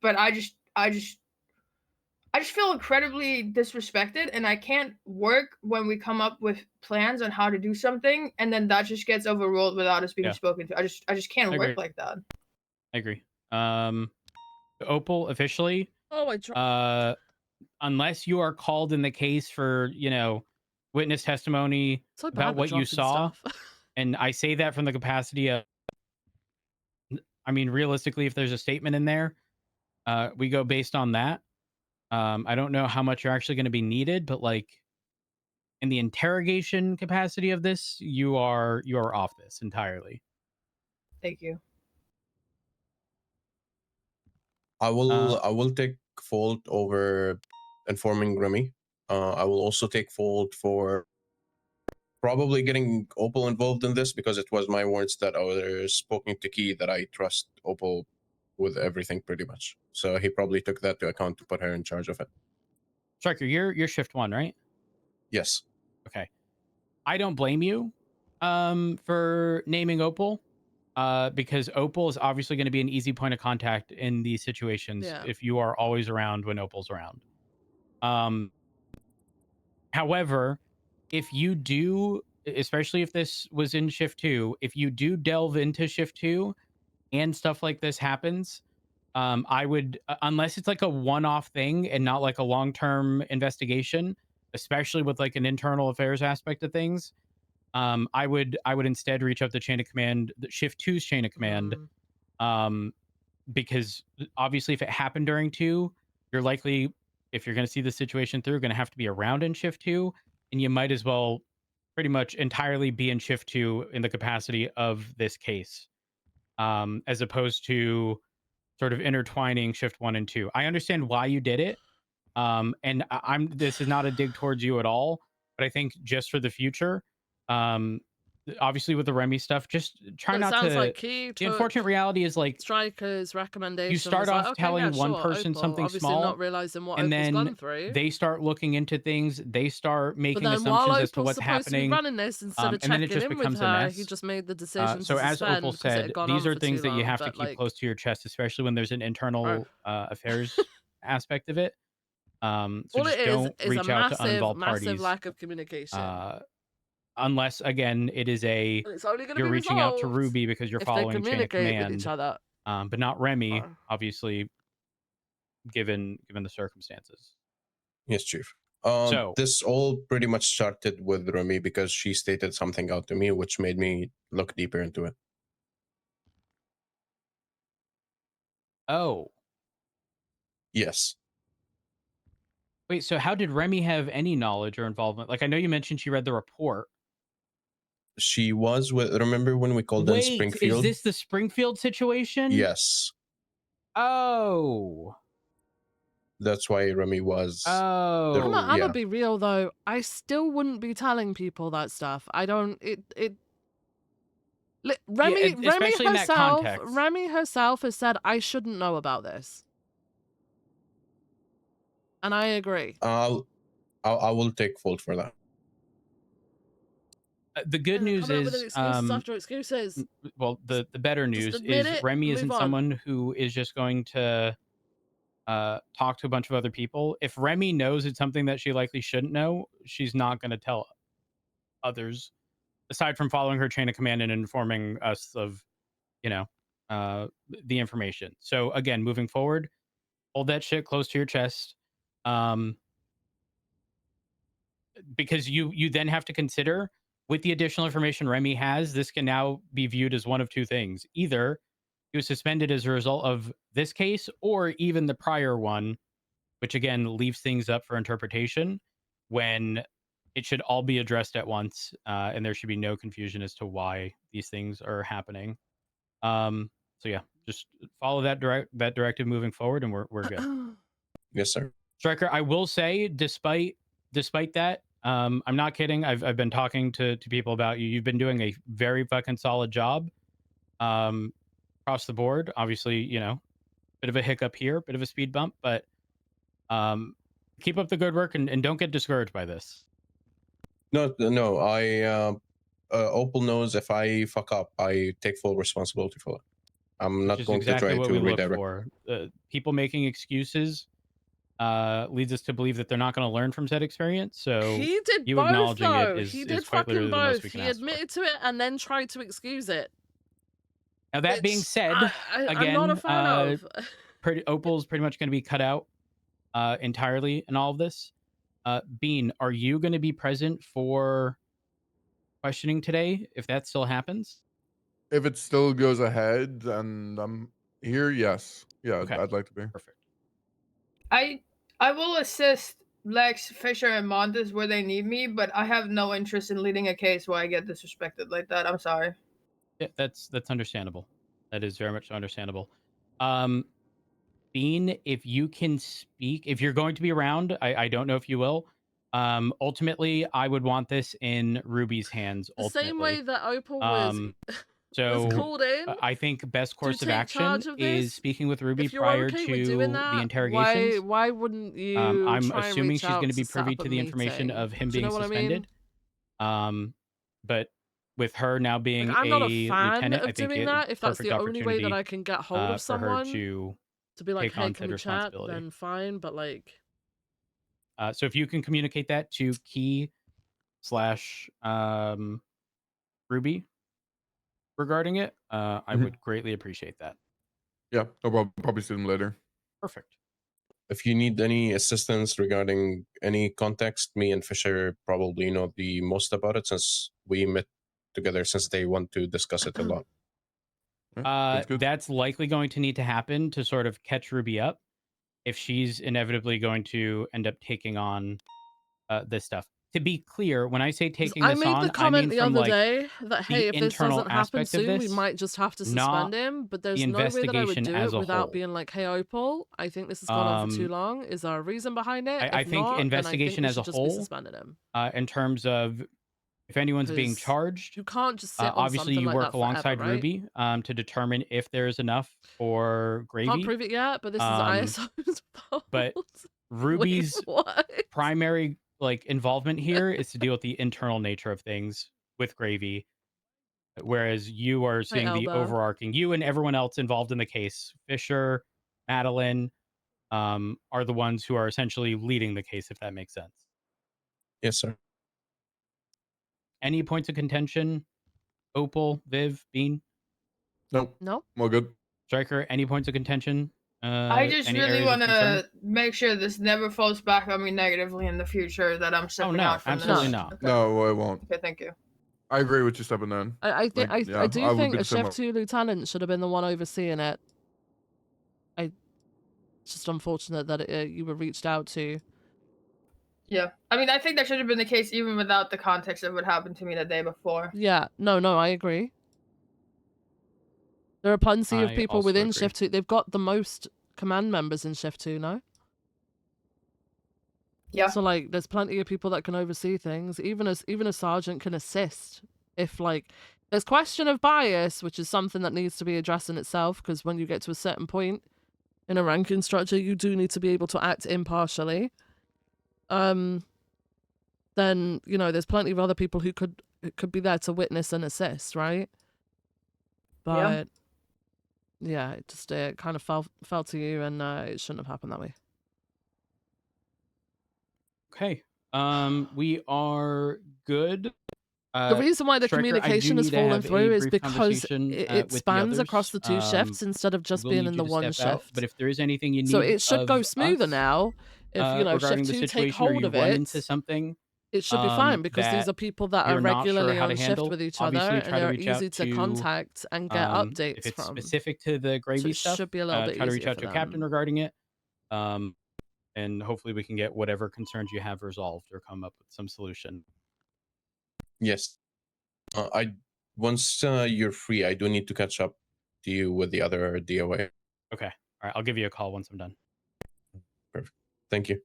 Speaker 22: but I just feel incredibly disrespected, and I can't work when we come up with plans on how to do something, and then that just gets overruled without us being spoken to. I just can't
Speaker 18: I
Speaker 22: work
Speaker 18: agree.
Speaker 22: like that.
Speaker 18: I agree. Opal officially.
Speaker 1: Oh, I tried.
Speaker 18: Unless you are called in the case for, witness testimony
Speaker 1: So bad
Speaker 18: about
Speaker 1: with
Speaker 18: what you
Speaker 1: dropping
Speaker 18: saw,
Speaker 1: stuff.
Speaker 18: and I say that from the capacity of, I mean, realistically, if there's a statement in there, we go based on that. I don't know how much you're actually going to be needed, but like in the interrogation capacity of this, you are off this entirely.
Speaker 22: Thank you.
Speaker 7: I will take fault over informing Remy. I will also take fault for probably getting Opal involved in this because it was my words that I was spoken to Key that I trust Opal with everything pretty much. So he probably took that to account to put her in charge of it.
Speaker 18: Striker, you're shift one, right?
Speaker 7: Yes.
Speaker 18: Okay. I don't blame you for naming Opal. Because Opal is obviously going to be an easy point of contact in these situations if you are always around when Opal's around. However, if you do, especially if this was in shift 2, if you do delve into shift 2 and stuff like this happens, I would, unless it's like a one-off thing and not like a long-term investigation, especially with like an internal affairs aspect of things, I would instead reach out to chain of command, shift 2's chain of command, because obviously if it happened during 2, you're likely, if you're going to see the situation through, going to have to be around in shift 2, and you might as well pretty much entirely be in shift 2 in the capacity of this case, as opposed to sort of intertwining shift 1 and 2. I understand why you did it, and this is not a dig towards you at all, but I think just for the future, obviously with the Remy stuff, just try
Speaker 1: It
Speaker 18: not
Speaker 1: sounds
Speaker 18: to.
Speaker 1: like he
Speaker 18: The unfortunate reality is like
Speaker 1: Striker's recommendation.
Speaker 18: you start
Speaker 1: was
Speaker 18: off
Speaker 1: like, okay,
Speaker 18: telling
Speaker 1: yeah,
Speaker 18: one
Speaker 1: sure,
Speaker 18: person
Speaker 1: Opal,
Speaker 18: something
Speaker 1: obviously
Speaker 18: small,
Speaker 1: not realizing what
Speaker 18: and
Speaker 1: Opal's
Speaker 18: then
Speaker 1: gone through.
Speaker 18: they start looking into things. They start
Speaker 1: But
Speaker 18: making
Speaker 1: then while
Speaker 18: assumptions as to
Speaker 1: Opal's
Speaker 18: what's
Speaker 1: supposed to be
Speaker 18: happening,
Speaker 1: running this, instead of
Speaker 18: and then it
Speaker 1: checking
Speaker 18: just
Speaker 1: in with
Speaker 18: becomes a
Speaker 1: her,
Speaker 18: mess.
Speaker 1: he just made the decision
Speaker 18: So
Speaker 1: to
Speaker 18: as
Speaker 1: suspend
Speaker 18: Opal
Speaker 1: because it
Speaker 18: said,
Speaker 1: had gone
Speaker 18: these
Speaker 1: on
Speaker 18: are
Speaker 1: for
Speaker 18: things
Speaker 1: too
Speaker 18: that you
Speaker 1: long.
Speaker 18: have to
Speaker 1: But
Speaker 18: keep
Speaker 1: like,
Speaker 18: close to your chest, especially when there's an internal affairs aspect of it. So
Speaker 1: all
Speaker 18: just
Speaker 1: it
Speaker 18: don't
Speaker 1: is a
Speaker 18: reach out to
Speaker 1: massive,
Speaker 18: uninvolved
Speaker 1: massive
Speaker 18: parties,
Speaker 1: lack of communication.
Speaker 18: unless again it is
Speaker 1: And it's only going to
Speaker 18: you're
Speaker 1: be
Speaker 18: reaching out to
Speaker 1: resolved
Speaker 18: Ruby because you're
Speaker 1: if they
Speaker 18: following chain of
Speaker 1: communicate with
Speaker 18: command,
Speaker 1: each other.
Speaker 18: but not Remy, obviously, given the circumstances.
Speaker 7: Yes, Chief.
Speaker 18: So
Speaker 7: this all pretty much started with Remy because she stated something out to me, which made me look deeper into it.
Speaker 18: Oh.
Speaker 7: Yes.
Speaker 18: Wait, so how did Remy have any knowledge or involvement? Like, I know you mentioned she read the report.
Speaker 7: She was with. Remember when we called in
Speaker 18: Wait,
Speaker 7: Springfield?
Speaker 18: is this the Springfield situation?
Speaker 7: Yes.
Speaker 18: Oh.
Speaker 7: That's why Remy was.
Speaker 18: Oh.
Speaker 1: I'm gonna be real though. I still wouldn't be telling people that stuff. I don't. Remy
Speaker 18: especially in that
Speaker 1: herself.
Speaker 18: context.
Speaker 1: Remy herself has said I shouldn't know about this, and I agree.
Speaker 7: I will take fault for that.
Speaker 18: The good news
Speaker 1: Coming up with
Speaker 18: is,
Speaker 1: excuses after excuses.
Speaker 18: well, the better news
Speaker 1: admit
Speaker 18: is
Speaker 1: it,
Speaker 18: Remy
Speaker 1: move
Speaker 18: isn't
Speaker 1: on.
Speaker 18: someone who is just going to talk to a bunch of other people. If Remy knows it's something that she likely shouldn't know, she's not going to tell others, aside from following her chain of command and informing us of, the information. So again, moving forward, hold that shit close to your chest, because you then have to consider, with the additional information Remy has, this can now be viewed as one of two things: either he was suspended as a result of this case, or even the prior one, which again leaves things up for interpretation, when it should all be addressed at once, and there should be no confusion as to why these things are happening. So yeah, just follow that directive moving forward, and we're good.
Speaker 7: Yes, sir.
Speaker 18: Striker, I will say, despite that, I'm not kidding. I've been talking to people about you. You've been doing a very fucking solid job, across the board. Obviously, you know, bit of a hiccup here, bit of a speed bump, but keep up the good work, and don't get discouraged by this.
Speaker 7: No. Opal knows if I fuck up, I take full responsibility for it. I'm not
Speaker 18: Which is
Speaker 7: going
Speaker 18: exactly
Speaker 7: to try
Speaker 18: what
Speaker 7: to
Speaker 18: we look
Speaker 7: redirect.
Speaker 18: for. People making excuses leads us to believe that they're not going to learn from said experience. So
Speaker 1: He did
Speaker 18: you
Speaker 1: both,
Speaker 18: acknowledging
Speaker 1: though.
Speaker 18: it is
Speaker 1: He did
Speaker 18: quite literally
Speaker 1: fucking
Speaker 18: the most
Speaker 1: both.
Speaker 18: we can
Speaker 1: He
Speaker 18: ask for.
Speaker 1: admitted to it and then tried to excuse it.
Speaker 18: Now that being said,
Speaker 1: I'm not a
Speaker 18: again,
Speaker 1: fan of.
Speaker 18: Opal's pretty much going to be cut out entirely in all of this. Bean, are you going to be present for questioning today, if that still happens?
Speaker 10: If it still goes ahead and I'm here, yes. Yeah,
Speaker 18: Okay.
Speaker 10: I'd like to be.
Speaker 18: Perfect.
Speaker 22: I will assist Lex, Fisher, and Montes where they need me, but I have no interest in leading a case where I get disrespected like that. I'm sorry.
Speaker 18: Yeah, that's understandable. That is very much understandable. Bean, if you can speak, if you're going to be around, I don't know if you will. Ultimately, I would want this in Ruby's hands.
Speaker 1: The
Speaker 18: Ultimately,
Speaker 1: same way that Opal was,
Speaker 18: so
Speaker 1: called in
Speaker 18: I think best course of
Speaker 1: take
Speaker 18: action
Speaker 1: charge of
Speaker 18: is
Speaker 1: this.
Speaker 18: speaking with Ruby
Speaker 1: If you're
Speaker 18: prior
Speaker 1: okay
Speaker 18: to
Speaker 1: with doing
Speaker 18: the
Speaker 1: that,
Speaker 18: interrogations.
Speaker 1: why wouldn't you
Speaker 18: I'm
Speaker 1: try and
Speaker 18: assuming
Speaker 1: reach
Speaker 18: she's
Speaker 1: out
Speaker 18: going to be
Speaker 1: set
Speaker 18: privy
Speaker 1: up a
Speaker 18: to the information
Speaker 1: meeting?
Speaker 18: of him
Speaker 1: Do you
Speaker 18: being
Speaker 1: know what
Speaker 18: suspended.
Speaker 1: I mean?
Speaker 18: But with her now being
Speaker 1: Like, I'm not a
Speaker 18: a
Speaker 1: fan
Speaker 18: lieutenant, I
Speaker 1: of
Speaker 18: think
Speaker 1: doing
Speaker 18: it
Speaker 1: that. If that's
Speaker 18: perfect
Speaker 1: the only way that
Speaker 18: opportunity
Speaker 1: I can get hold of
Speaker 18: for her
Speaker 1: someone
Speaker 18: to
Speaker 1: be like,
Speaker 18: take
Speaker 1: hey,
Speaker 18: on
Speaker 1: can
Speaker 18: said
Speaker 1: we chat?
Speaker 18: responsibility.
Speaker 1: Then fine, but like,
Speaker 18: So if you can communicate that to Key / Ruby regarding it, I would greatly appreciate that.
Speaker 10: Yeah, no problem. Probably see them later.
Speaker 18: Perfect.
Speaker 7: If you need any assistance regarding any context, me and Fisher probably know the most about it, since we met together since day one to discuss it a lot.
Speaker 18: That's likely going to need to happen to sort of catch Ruby up if she's inevitably going to end up taking on this stuff. To be clear, when I say taking
Speaker 1: I
Speaker 18: this
Speaker 1: made
Speaker 18: on,
Speaker 1: the
Speaker 18: I mean
Speaker 1: comment the
Speaker 18: from
Speaker 1: other
Speaker 18: like
Speaker 1: day that, hey,
Speaker 18: the
Speaker 1: if this
Speaker 18: internal
Speaker 1: doesn't happen
Speaker 18: aspect of
Speaker 1: soon, we
Speaker 18: this,
Speaker 1: might just have to
Speaker 18: not
Speaker 1: suspend him. But
Speaker 18: the
Speaker 1: there's no way that I would
Speaker 18: investigation
Speaker 1: do
Speaker 18: as
Speaker 1: it
Speaker 18: a
Speaker 1: without
Speaker 18: whole.
Speaker 1: being like, hey, Opal, I think this has gone on for too long. Is there a reason behind it?
Speaker 18: I
Speaker 1: If
Speaker 18: think
Speaker 1: not, then I think
Speaker 18: investigation
Speaker 1: we
Speaker 18: as a
Speaker 1: should just be
Speaker 18: whole,
Speaker 1: suspending him.
Speaker 18: in terms of if anyone's being
Speaker 1: 'Cause
Speaker 18: charged,
Speaker 1: you can't just sit on
Speaker 18: obviously
Speaker 1: something
Speaker 18: you
Speaker 1: like
Speaker 18: work
Speaker 1: that forever,
Speaker 18: alongside
Speaker 1: right?
Speaker 18: Ruby to determine if there's enough for gravy.
Speaker 1: Can't prove it yet, but this is ISO's fault.
Speaker 18: But Ruby's
Speaker 1: what?
Speaker 18: primary like involvement here is to deal with the internal nature of things with gravy, whereas you are seeing the
Speaker 1: Elbow.
Speaker 18: overarching. You and everyone else involved in the case, Fisher, Madeline, are the ones who are essentially leading the case, if that makes sense.
Speaker 7: Yes, sir.
Speaker 18: Any points of contention? Opal, Viv, Bean?
Speaker 10: Nope.
Speaker 1: No.
Speaker 10: All good.
Speaker 18: Striker, any points of contention?
Speaker 22: I just
Speaker 18: any
Speaker 22: really
Speaker 18: areas of
Speaker 22: want
Speaker 18: concern?
Speaker 22: to make sure this never falls back on me negatively in the future that I'm stepping
Speaker 18: no,
Speaker 22: out from
Speaker 18: absolutely
Speaker 22: this.
Speaker 18: not.
Speaker 22: Okay.
Speaker 10: No, I won't.
Speaker 22: Okay, thank you.
Speaker 10: I agree with you stepping in.
Speaker 1: I think
Speaker 10: Like, yeah,
Speaker 1: I do
Speaker 10: would
Speaker 1: think
Speaker 10: be
Speaker 1: a
Speaker 10: the same
Speaker 1: Chef 2 lieutenant should have been the one overseeing it. It's just unfortunate that you were reached out to.
Speaker 22: Yeah, I mean, I think that should have been the case even without the context of what happened to me the day before.
Speaker 1: Yeah, no, I agree. There are plenty of
Speaker 22: I
Speaker 1: people
Speaker 22: also
Speaker 1: within
Speaker 22: agree.
Speaker 1: Shift 2. They've got the most command members in Shift 2, no?
Speaker 22: Yeah.
Speaker 1: So like, there's plenty of people that can oversee things. Even a sergeant can assist if like there's question of bias, which is something that needs to be addressed in itself. Because when you get to a certain point in a ranking structure, you do need to be able to act impartially. Then you know there's plenty of other people who could be there to witness and assist, right? But yeah, it just kind of fell to you, and it shouldn't have happened that way.
Speaker 18: Okay. We are good.
Speaker 1: The reason why the
Speaker 18: Striker, I do
Speaker 1: communication has
Speaker 18: need to
Speaker 1: fallen
Speaker 18: have a
Speaker 1: through is
Speaker 18: brief
Speaker 1: because
Speaker 18: conversation,
Speaker 1: it
Speaker 18: with the
Speaker 1: spans across
Speaker 18: others.
Speaker 1: the two shifts instead of just
Speaker 18: We'll
Speaker 1: being
Speaker 18: need
Speaker 1: in
Speaker 18: you
Speaker 1: the
Speaker 18: to
Speaker 1: one
Speaker 18: step out,
Speaker 1: shift.
Speaker 18: but if there is anything you need
Speaker 1: So it should go
Speaker 18: of
Speaker 1: smoother
Speaker 18: us,
Speaker 1: now if, you know,
Speaker 18: regarding
Speaker 1: shift
Speaker 18: the
Speaker 1: 2 take
Speaker 18: situation, or
Speaker 1: hold
Speaker 18: you
Speaker 1: of
Speaker 18: run
Speaker 1: it.
Speaker 18: into something
Speaker 1: It should be fine because these
Speaker 18: that
Speaker 1: are people that are
Speaker 18: you're not sure
Speaker 1: regularly
Speaker 18: how to
Speaker 1: on shift
Speaker 18: handle,
Speaker 1: with each other
Speaker 18: obviously
Speaker 1: and
Speaker 18: try to
Speaker 1: they're
Speaker 18: reach out
Speaker 1: easy to
Speaker 18: to,
Speaker 1: contact and get
Speaker 18: if
Speaker 1: updates
Speaker 18: it's
Speaker 1: from.
Speaker 18: specific to the
Speaker 1: So
Speaker 18: gravy
Speaker 1: it
Speaker 18: stuff,
Speaker 1: should be a little bit
Speaker 18: try to reach
Speaker 1: easier
Speaker 18: out
Speaker 1: for
Speaker 18: to a captain
Speaker 1: them.
Speaker 18: regarding it. And hopefully we can get whatever concerns you have resolved or come up with some solution.
Speaker 7: Yes. Once you're free, I do need to catch up to you with the other DOA.
Speaker 18: Okay. All right. I'll give you a call once I'm done.
Speaker 7: Perfect. Thank you.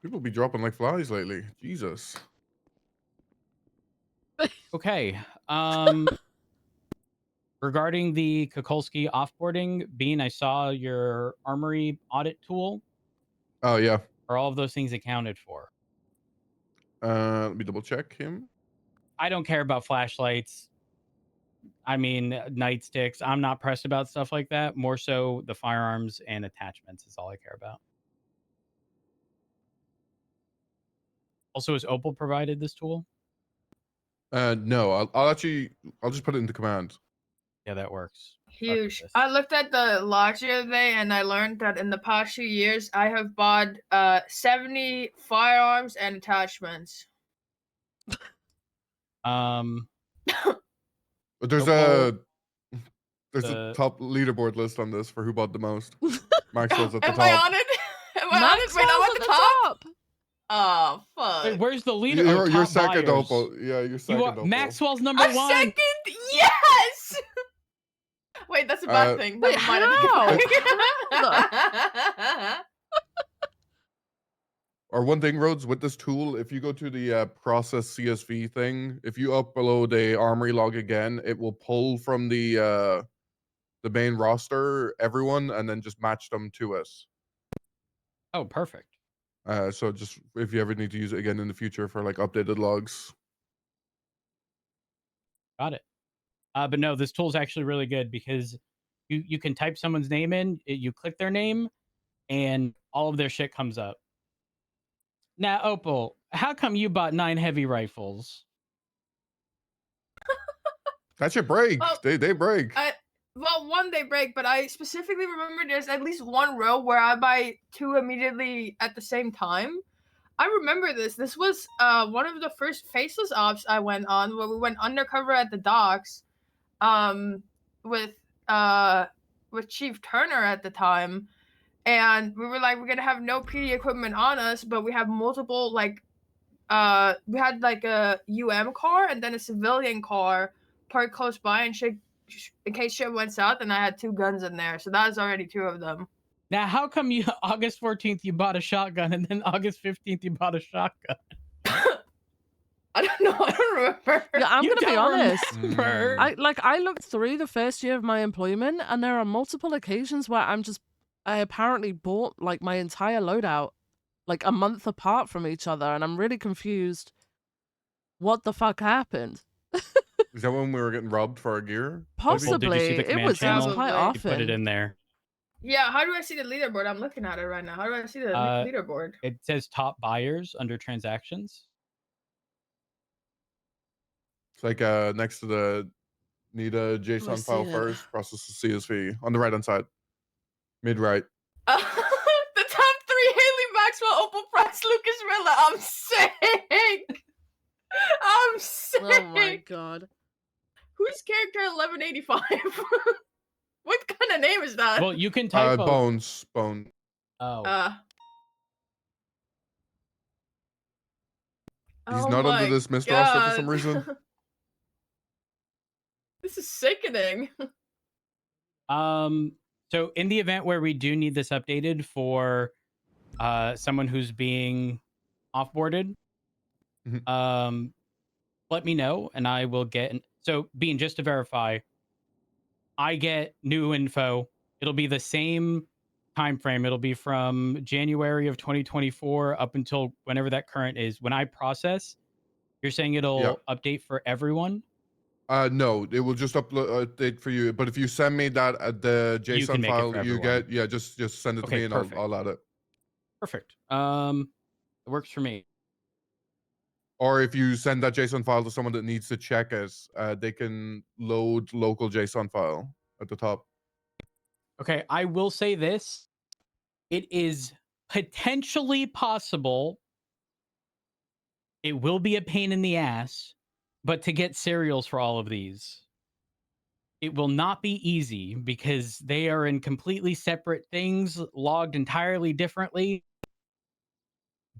Speaker 10: People be dropping like flies lately. Jesus.
Speaker 18: Okay. Regarding the Kukulski offboarding, Bean, I saw your armory audit tool.
Speaker 10: Oh yeah.
Speaker 18: Are all of those things accounted for?
Speaker 10: Let me double check him.
Speaker 18: I don't care about flashlights. I mean, nightsticks. I'm not pressed about stuff like that. More so the firearms and attachments is all I care about. Also, is Opal provided this tool?
Speaker 10: No, I'll just put it into command.
Speaker 18: Yeah, that works.
Speaker 22: Huge. I looked at the lodge the other day and I learned that in the past few years I have bought 70 firearms and attachments.
Speaker 10: There's
Speaker 18: Opal,
Speaker 10: a top leaderboard list on this for who bought the most. Maxwell's at the
Speaker 22: Am
Speaker 10: top.
Speaker 22: I on it? Am I on it? Wait, I'm at the top? Oh, fuck.
Speaker 18: Wait, where's the leader?
Speaker 10: You're
Speaker 18: top
Speaker 10: second,
Speaker 18: buyers.
Speaker 10: Opal. Yeah, you're second,
Speaker 18: You are,
Speaker 10: Opal.
Speaker 18: Maxwell's number
Speaker 22: I'm
Speaker 18: one.
Speaker 22: second? Yes! Wait, that's a bad thing.
Speaker 1: Wait,
Speaker 22: Never mind,
Speaker 1: how?
Speaker 10: Or one thing, Rhodes, with this tool, if you go to the process CSV thing, if you upload a armory log again, it will pull from the main roster everyone and then just match them to us.
Speaker 18: Oh, perfect.
Speaker 10: So just if you ever need to use it again in the future for like updated logs.
Speaker 18: Got it. But no, this tool is actually really good because you can type someone's name in, you click their name, and all of their shit comes up. Now, Opal, how come you bought 9 heavy rifles?
Speaker 10: That should break.
Speaker 22: Well,
Speaker 10: They break.
Speaker 22: Well, one they break, but I specifically remember there's at least one row where I buy 2 immediately at the same time. I remember this. This was one of the first faceless ops I went on where we went undercover at the docks with Chief Turner at the time. And we were like, we're gonna have no PD equipment on us, but we have multiple like we had like a UM car and then a civilian car parked close by and shit in case shit went south, and I had 2 guns in there. So that was already 2 of them.
Speaker 18: Now, how come you August 14th you bought a shotgun and then August 15th you bought a shotgun?
Speaker 22: I don't know. I don't remember.
Speaker 1: Yeah, I'm gonna be honest.
Speaker 18: Remember.
Speaker 1: I looked through the first year of my employment, and there are multiple occasions where I apparently bought like my entire loadout like a month apart from each other, and I'm really confused. What the fuck happened?
Speaker 10: Is that when we were getting robbed for our gear?
Speaker 1: Possibly.
Speaker 18: Did you see the command
Speaker 1: it was
Speaker 18: channel?
Speaker 1: quite
Speaker 18: You
Speaker 1: often.
Speaker 18: put it in there.
Speaker 22: Yeah, how do I see the leaderboard? I'm looking at it right now. How do I see the leaderboard?
Speaker 18: It says top buyers under transactions.
Speaker 10: It's like next to the need a JSON file
Speaker 1: see it.
Speaker 10: first, process the CSV on the right hand side. Mid right.
Speaker 22: The top 3: Haley Maxwell, Opal Price, Lucas Rilla. I'm sick. I'm sick.
Speaker 1: Oh my god.
Speaker 22: Who's character 1185? What kind of name is that?
Speaker 18: Well, you can type
Speaker 10: Bones.
Speaker 18: Oh.
Speaker 10: He's not under this mist roster for some reason.
Speaker 22: This is sickening.
Speaker 18: So in the event where we do need this updated for someone who's being offboarded, let me know and I will get. So Bean, just to verify, I get new info. It'll be the same time frame. It'll be from January of 2024 up until whenever that current is. When I process, you're saying it'll update for everyone?
Speaker 10: No, it will just update for you. But if you send me that the
Speaker 18: You can
Speaker 10: JSON
Speaker 18: make it
Speaker 10: file
Speaker 18: for
Speaker 10: you
Speaker 18: everyone.
Speaker 10: get, just send it to
Speaker 18: Okay,
Speaker 10: me and
Speaker 18: perfect.
Speaker 10: I'll add it.
Speaker 18: Perfect. It works for me.
Speaker 10: Or if you send that JSON file to someone that needs to check it, they can load local JSON file at the top.
Speaker 18: Okay, I will say this. It is potentially possible. It will be a pain in the ass, but to get serials for all of these, it will not be easy because they are in completely separate things, logged entirely differently.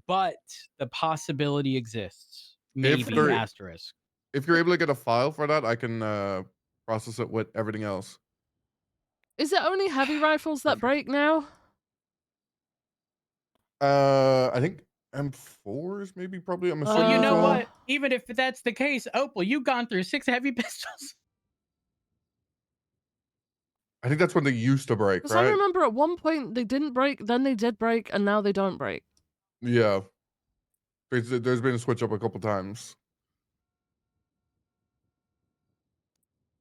Speaker 18: But the possibility exists. Maybe asterisk.
Speaker 10: If you're able to get a file for that, I can process it with everything else.
Speaker 1: Is it only heavy rifles that break now?
Speaker 10: I think M4s maybe probably. I'm assuming.
Speaker 18: Well, you
Speaker 10: as
Speaker 18: know
Speaker 10: well.
Speaker 18: what? Even if that's the case, Opal, you've gone through 6 heavy pistols.
Speaker 10: I think that's when they used to break,
Speaker 1: Because I
Speaker 10: right?
Speaker 1: remember at one point they didn't break, then they did break, and now they don't break.
Speaker 10: Yeah. There's been a switch up a couple times.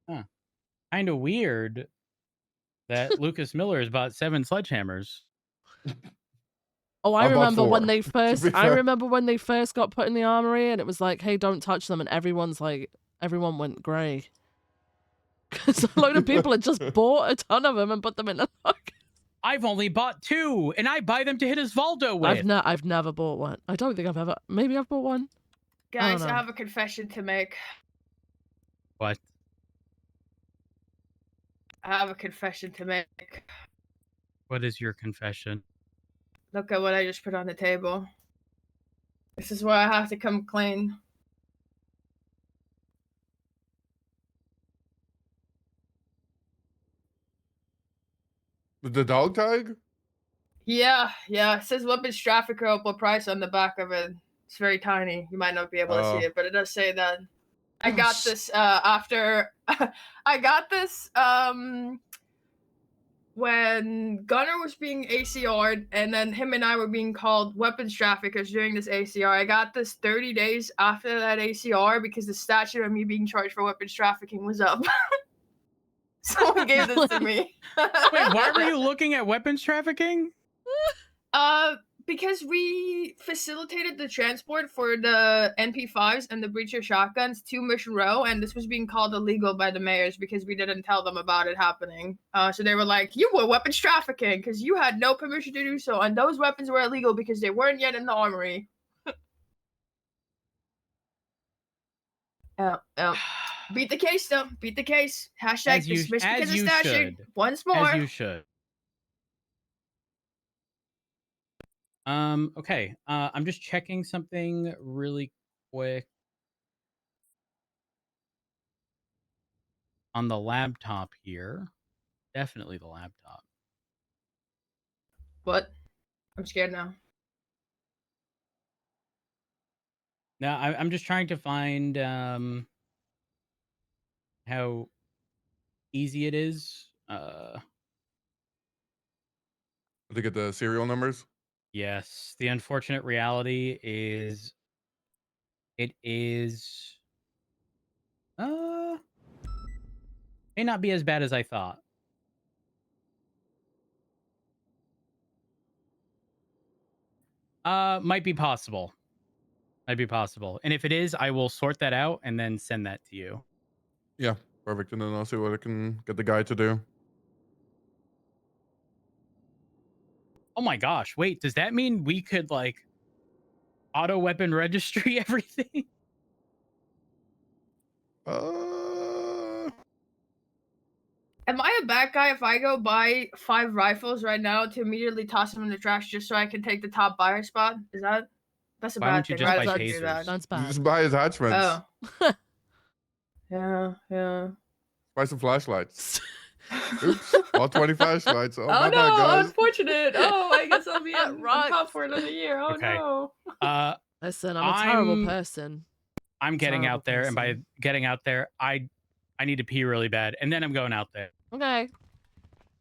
Speaker 18: Huh. Kind of weird that Lucas Miller has bought 7 sledgehammers.
Speaker 1: Oh, I
Speaker 10: I bought
Speaker 1: remember when
Speaker 10: 4,
Speaker 1: they
Speaker 10: to
Speaker 1: first.
Speaker 10: be
Speaker 1: I
Speaker 10: fair.
Speaker 1: remember when they first got put in the armory, and it was like, "Hey, don't touch them," and everyone went grey. Because a load of people had just bought a ton of them and put them in the locker.
Speaker 18: I've only bought 2, and I buy them to hit Osvaldo with.
Speaker 1: I've never bought one. I don't think I've ever. Maybe I've bought one.
Speaker 22: Guys,
Speaker 1: know.
Speaker 22: I have a confession to make.
Speaker 18: What?
Speaker 22: I have a confession to make.
Speaker 18: What is your confession?
Speaker 22: Look at what I just put on the table. This is where I have to come clean.
Speaker 10: The dog tag?
Speaker 22: Yeah. It says weapons trafficker Opal price on the back of it. It's very tiny. You might not be able to see it, but it does say that. I got this after I got this when Gunner was being ACR'd, and then him and I were being called weapons traffickers during this ACR. I got this 30 days after that ACR because the statute of me being charged for weapons trafficking was up. Someone gave this to me.
Speaker 18: Wait, why were you looking at weapons trafficking?
Speaker 22: Because we facilitated the transport for the NP5s and the breacher shotguns to Mission Row, and this was being called illegal by the mayors because we didn't tell them about it happening. So they were like, "You were weapons trafficking because you had no permission to do so, and those weapons were illegal because they weren't yet in the armory." Beat the case, though. Beat the case. Hashtag dismissed because of statute. Once more.
Speaker 18: As you should. Okay. I'm just checking something really quick on the laptop here. Definitely the laptop.
Speaker 22: What? I'm scared now.
Speaker 18: Now I'm just trying to find how easy it is.
Speaker 10: To get the serial numbers?
Speaker 18: Yes. The unfortunate reality is it is may not be as bad as I thought. Might be possible. Might be possible. And if it is, I will sort that out and then send that to you.
Speaker 10: Yeah, perfect. And then I'll see what I can get the guy to do.
Speaker 18: Oh my gosh, wait, does that mean we could like auto weapon registry everything?
Speaker 22: Am I a bad guy if I go buy 5 rifles right now to immediately toss them in the trash just so I can take the top buyer spot? That's a
Speaker 18: Why
Speaker 22: bad
Speaker 18: wouldn't you
Speaker 22: thing,
Speaker 18: just
Speaker 22: right?
Speaker 18: buy
Speaker 22: I shouldn't do
Speaker 18: tasers?
Speaker 22: that.
Speaker 1: That's
Speaker 10: You
Speaker 1: bad.
Speaker 10: just buy attachments.
Speaker 22: Oh. Yeah.
Speaker 10: Buy some flashlights. Oops, all 20 flashlights. Oh,
Speaker 22: Oh
Speaker 10: my
Speaker 22: no,
Speaker 10: bad, guys.
Speaker 22: unfortunate. Oh, I guess I'll be on
Speaker 1: Rocks.
Speaker 22: top for another year. Oh
Speaker 18: Okay.
Speaker 22: no.
Speaker 1: Listen, I'm a terrible person.
Speaker 18: I'm getting
Speaker 1: Terrible
Speaker 18: out there, and by
Speaker 1: person.
Speaker 18: getting out there, I need to pee really bad, and then I'm going out there.
Speaker 1: Okay.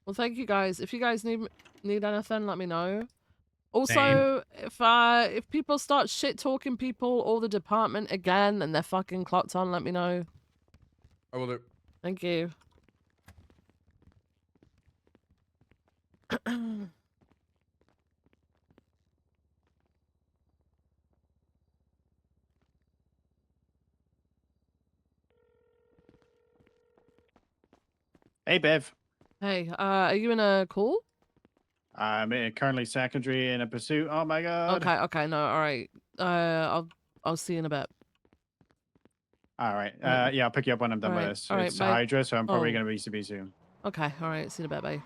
Speaker 1: Well, thank you guys. If you guys need anything, let me know. Also, if people start shit talking people or the department again and they're fucking clocked on, let me know.
Speaker 10: I will do.
Speaker 1: Thank you.
Speaker 9: Hey, Bev.
Speaker 1: Hey, are you in a call?
Speaker 9: I'm currently secondary in a pursuit. Oh my god.
Speaker 1: Okay, no, all right. I'll see you in a bit.
Speaker 9: All right.
Speaker 1: Right.
Speaker 9: Yeah, I'll pick you up when I'm done
Speaker 1: All
Speaker 9: with
Speaker 1: right,
Speaker 9: this.
Speaker 1: all right,
Speaker 9: It's
Speaker 1: bye.
Speaker 9: Hydra, so I'm probably
Speaker 1: Oh.
Speaker 9: going to be CB soon.
Speaker 1: Okay, all right. See you in a bit, bye.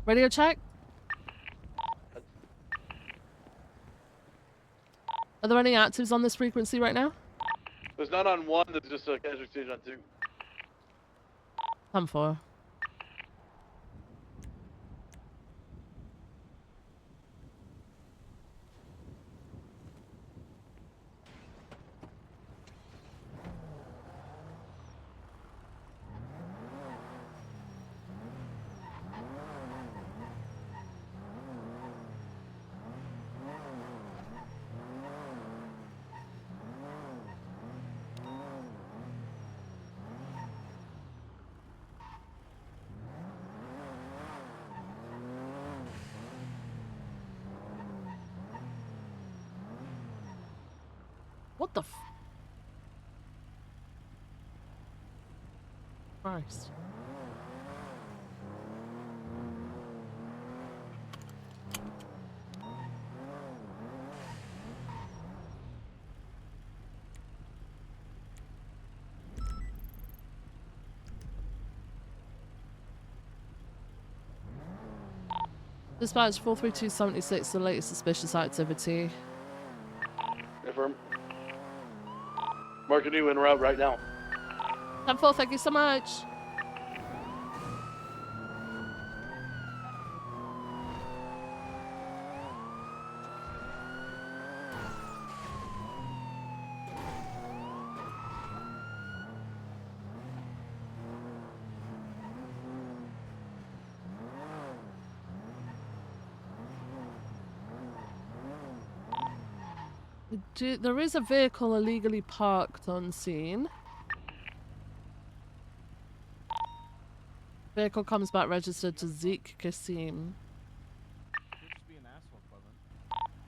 Speaker 1: Radio check. Are there any actives on this frequency right now?
Speaker 15: There's none on 1, there's just a casualty on 2.
Speaker 1: 10-4. What the Christ. Dispatch 43276, the latest suspicious activity.
Speaker 15: Confirm. Marking you en route right now.
Speaker 1: 10-4, thank you so much. There is a vehicle illegally parked on scene. Vehicle comes back registered to Zeke Kasim.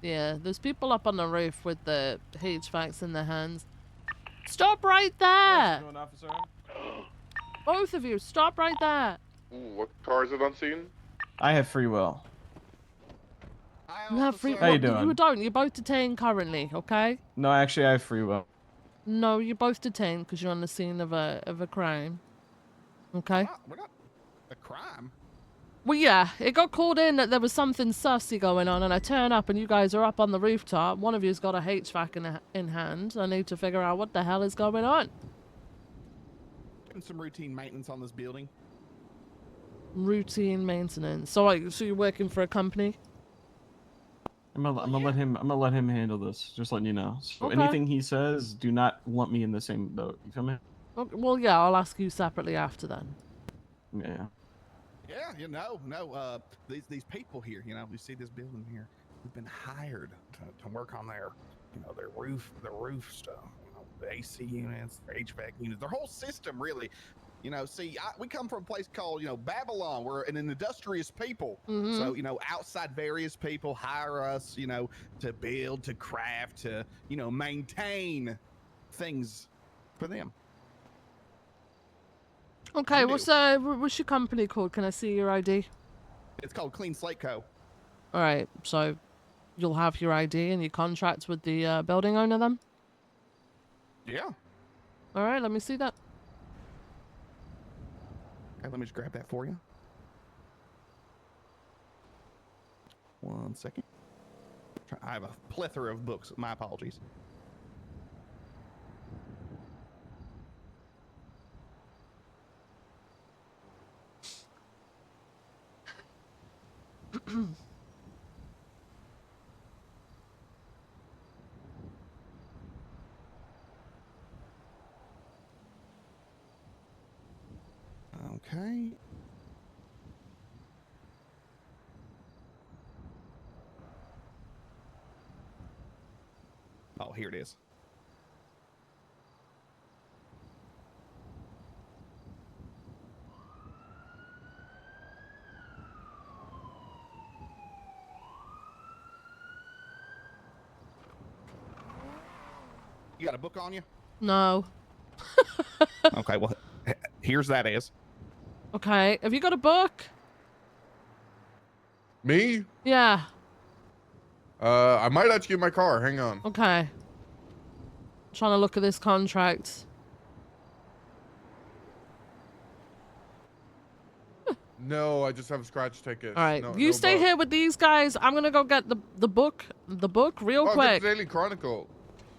Speaker 1: Yeah, there's people up on the roof with the HVACs in their hands. Stop right there! Both of you, stop right there!
Speaker 15: Ooh, what car is it on scene?
Speaker 9: I have free will.
Speaker 1: You have free.
Speaker 9: How you
Speaker 1: what,
Speaker 9: doing?
Speaker 1: You don't. You're both detained currently. Okay.
Speaker 9: No, actually, I have free will.
Speaker 1: No, you're both detained because you're on the scene of a crime. Okay.
Speaker 12: We're not a crime.
Speaker 1: Well, yeah, it got called in that there was something sussy going on, and I turn up and you guys are up on the rooftop. One of you's got a HVAC in hand. I need to figure out what the hell is going on.
Speaker 12: Doing some routine maintenance on this building.
Speaker 1: Routine maintenance. So, so you're working for a company?
Speaker 9: I'm gonna let him handle this. Just letting you know. So
Speaker 1: Okay.
Speaker 9: anything he says, do not lump me in the same boat. You feel me?
Speaker 1: Okay, well, yeah, I'll ask you separately after then.
Speaker 9: Yeah.
Speaker 12: Yeah, these people here, we see this building here, we've been hired to work on their roof stuff, the AC units, their HVAC units, their whole system, really. We come from a place called, Babylon. We're an industrious people.
Speaker 1: Mm-hmm.
Speaker 12: So, outside various people hire us, to build, to craft, to, maintain things for them.
Speaker 1: Okay, what's your company called? Can I see your ID?
Speaker 12: It's called Clean Slate Co.
Speaker 1: All right, so you'll have your ID and your contract with the building owner then?
Speaker 12: Yeah.
Speaker 1: All right, let me see that.
Speaker 12: Okay, let me just grab that for you. 1 second. I have a plethora of books. My apologies. Okay. Oh, here it is. You got a book on you?
Speaker 1: No.
Speaker 12: Okay, well, here's that is.
Speaker 1: Okay. Have you got a book?
Speaker 10: Me?
Speaker 1: Yeah.
Speaker 10: I might actually in my car. Hang on.
Speaker 1: Okay. Trying to look at this contract.
Speaker 10: No, I just have scratch tickets.
Speaker 1: All right,
Speaker 10: No,
Speaker 1: you
Speaker 10: no
Speaker 1: stay
Speaker 10: book.
Speaker 1: here with these guys. I'm gonna go get the book real
Speaker 10: Oh, I'll get
Speaker 1: quick.
Speaker 10: the Daily Chronicle.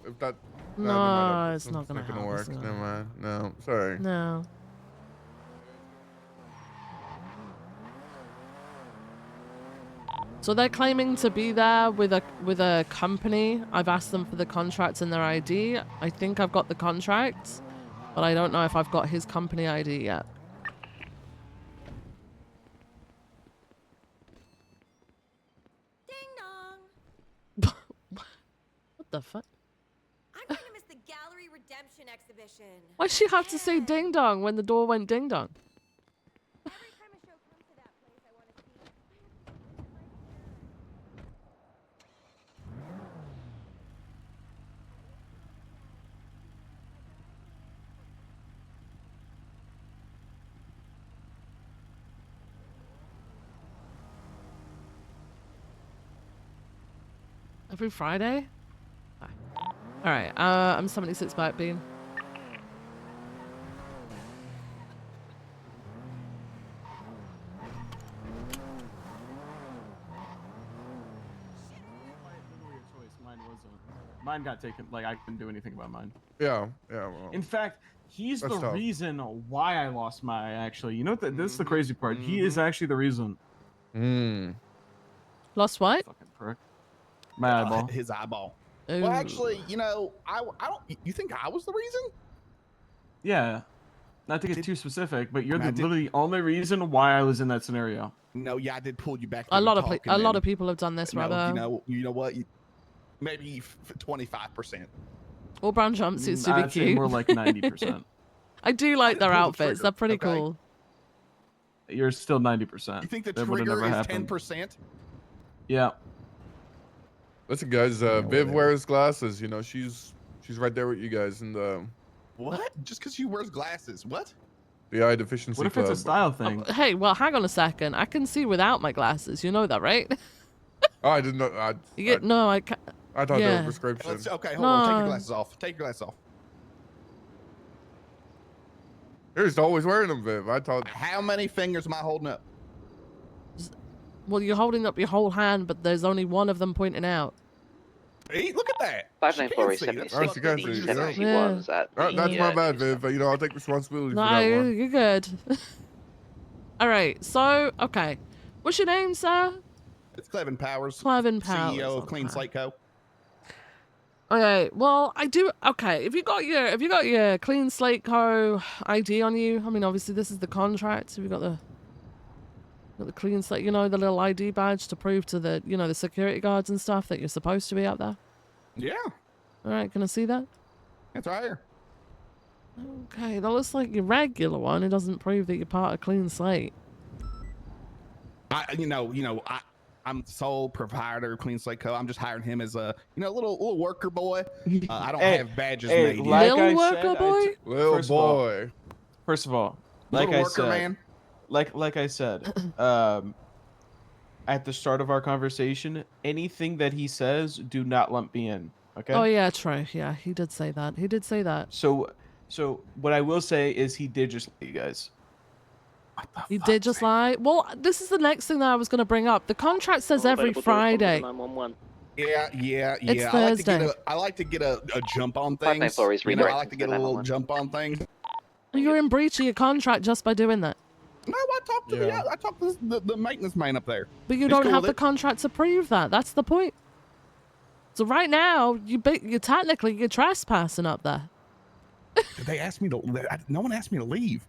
Speaker 10: If that.
Speaker 1: No,
Speaker 10: never mind.
Speaker 1: it's not gonna help.
Speaker 10: work.
Speaker 1: It's not.
Speaker 10: Never mind. No, sorry.
Speaker 1: No. So they're claiming to be there with a company. I've asked them for the contracts and their ID. I think I've got the contracts, but I don't know if I've got his company ID yet. What the fuck?
Speaker 6: I'm going to miss the Gallery Redemption exhibition.
Speaker 1: Why'd she have to say ding dong when the door went ding dong?
Speaker 6: Every time a show comes to that place, I want to see. I have to visit right here.
Speaker 1: Every Friday? Alright, I'm 76 back, Bean.
Speaker 9: Mine got taken. Like, I couldn't do anything about mine.
Speaker 10: Yeah, yeah. Well,
Speaker 9: In fact, he's
Speaker 10: that's
Speaker 9: the
Speaker 10: tough.
Speaker 9: reason why I lost my. Actually, you know what? This is the crazy part. He is actually the reason.
Speaker 1: Lost what?
Speaker 9: Fucking prick. My eyeball.
Speaker 12: His eyeball.
Speaker 1: Ooh.
Speaker 12: Well, actually, you know, I don't. You think I was the reason?
Speaker 9: Yeah. Not to get too specific, but you're
Speaker 12: I
Speaker 9: the
Speaker 12: did-
Speaker 9: literally only reason why I was in that scenario.
Speaker 12: No, yeah, I did pull you back.
Speaker 1: A lot of people have done this,
Speaker 12: No,
Speaker 1: Robbo.
Speaker 12: you know what? Maybe 25%.
Speaker 1: All brown jumpsuits to be
Speaker 9: I'd say
Speaker 1: cute.
Speaker 9: more like 90%.
Speaker 1: I do like their
Speaker 12: pull the
Speaker 1: outfits.
Speaker 12: trigger,
Speaker 1: They're pretty
Speaker 12: okay?
Speaker 1: cool.
Speaker 9: You're still 90%.
Speaker 12: You think the
Speaker 9: That would've
Speaker 12: trigger
Speaker 9: never
Speaker 12: is
Speaker 9: happened.
Speaker 12: 10%?
Speaker 9: Yeah.
Speaker 10: Listen, guys. Viv
Speaker 12: whatever.
Speaker 10: wears glasses. You know, she's right there with you guys in the
Speaker 12: What? Just because she wears glasses? What?
Speaker 10: eye deficiency
Speaker 9: What if
Speaker 10: club.
Speaker 9: it's a style thing?
Speaker 1: Hey, well, hang on a second. I can see without my glasses. You know that, right?
Speaker 10: Oh, I didn't know.
Speaker 1: No, I can't.
Speaker 10: I thought they
Speaker 1: Yeah.
Speaker 10: were prescription.
Speaker 12: Okay, hold on. Take your
Speaker 1: No.
Speaker 12: glasses off. Take your glasses off.
Speaker 10: You're just always wearing them, Viv. I thought.
Speaker 12: How many fingers am I holding up?
Speaker 1: Well, you're holding up your whole hand, but there's only one of them pointing out.
Speaker 12: Hey, look at that.
Speaker 16: 594
Speaker 12: She can't see.
Speaker 16: 76
Speaker 10: you can't see, yeah.
Speaker 16: 71's at the,
Speaker 10: That's my bad, Viv. You know, I'll take responsibility
Speaker 1: No,
Speaker 10: for that one.
Speaker 1: you're good. All right, so, okay. What's your name, sir?
Speaker 12: It's Clevin Powers.
Speaker 1: Clevin Powers,
Speaker 12: CEO of Clean
Speaker 1: okay.
Speaker 12: Slate Co.
Speaker 1: Okay, well, I do. Okay, if you got your Clean Slate Co. ID on you, I mean, obviously this is the contract. Have you got the Clean Slate? You know, the little ID badge to prove to the the security guards and stuff that you're supposed to be out there.
Speaker 12: Yeah,
Speaker 1: All right, can I see that?
Speaker 12: it's right here.
Speaker 1: Okay, that looks like your regular one. It doesn't prove that you're part of Clean Slate.
Speaker 12: I'm the sole proprietor of Clean Slate Co. I'm just hiring him as a little worker boy. I don't
Speaker 9: Hey,
Speaker 12: have badges
Speaker 9: hey,
Speaker 12: made
Speaker 9: like
Speaker 12: yet.
Speaker 9: I
Speaker 1: Little worker
Speaker 9: said,
Speaker 1: boy?
Speaker 10: Little
Speaker 9: First of all-
Speaker 10: boy.
Speaker 9: First of all, like
Speaker 12: Little
Speaker 9: I
Speaker 12: worker
Speaker 9: said,
Speaker 12: man.
Speaker 9: like I said, at the start of our conversation, anything that he says, do not lump me in. Okay.
Speaker 1: Oh yeah, true. Yeah, he did say that. He did say that.
Speaker 9: So what I will say is he did just you guys.
Speaker 1: He did just lie. Well, this is the next thing that I was going to bring up. The contract says every Friday.
Speaker 12: Yeah.
Speaker 1: It's
Speaker 12: I
Speaker 1: Thursday.
Speaker 12: like to get a jump on things.
Speaker 16: 594 is
Speaker 12: I like
Speaker 16: redirected
Speaker 12: to get
Speaker 16: to
Speaker 12: a little
Speaker 16: 911.
Speaker 12: jump on things.
Speaker 1: You're in breach of your contract just by doing that.
Speaker 12: No, I talked to the maintenance man up there.
Speaker 1: But you
Speaker 12: He's
Speaker 1: don't
Speaker 12: cool
Speaker 1: have
Speaker 12: with
Speaker 1: the
Speaker 12: it.
Speaker 1: contract to prove that. That's the point. So right now, you're technically trespassing up there.
Speaker 12: They asked me to. No one asked me to leave.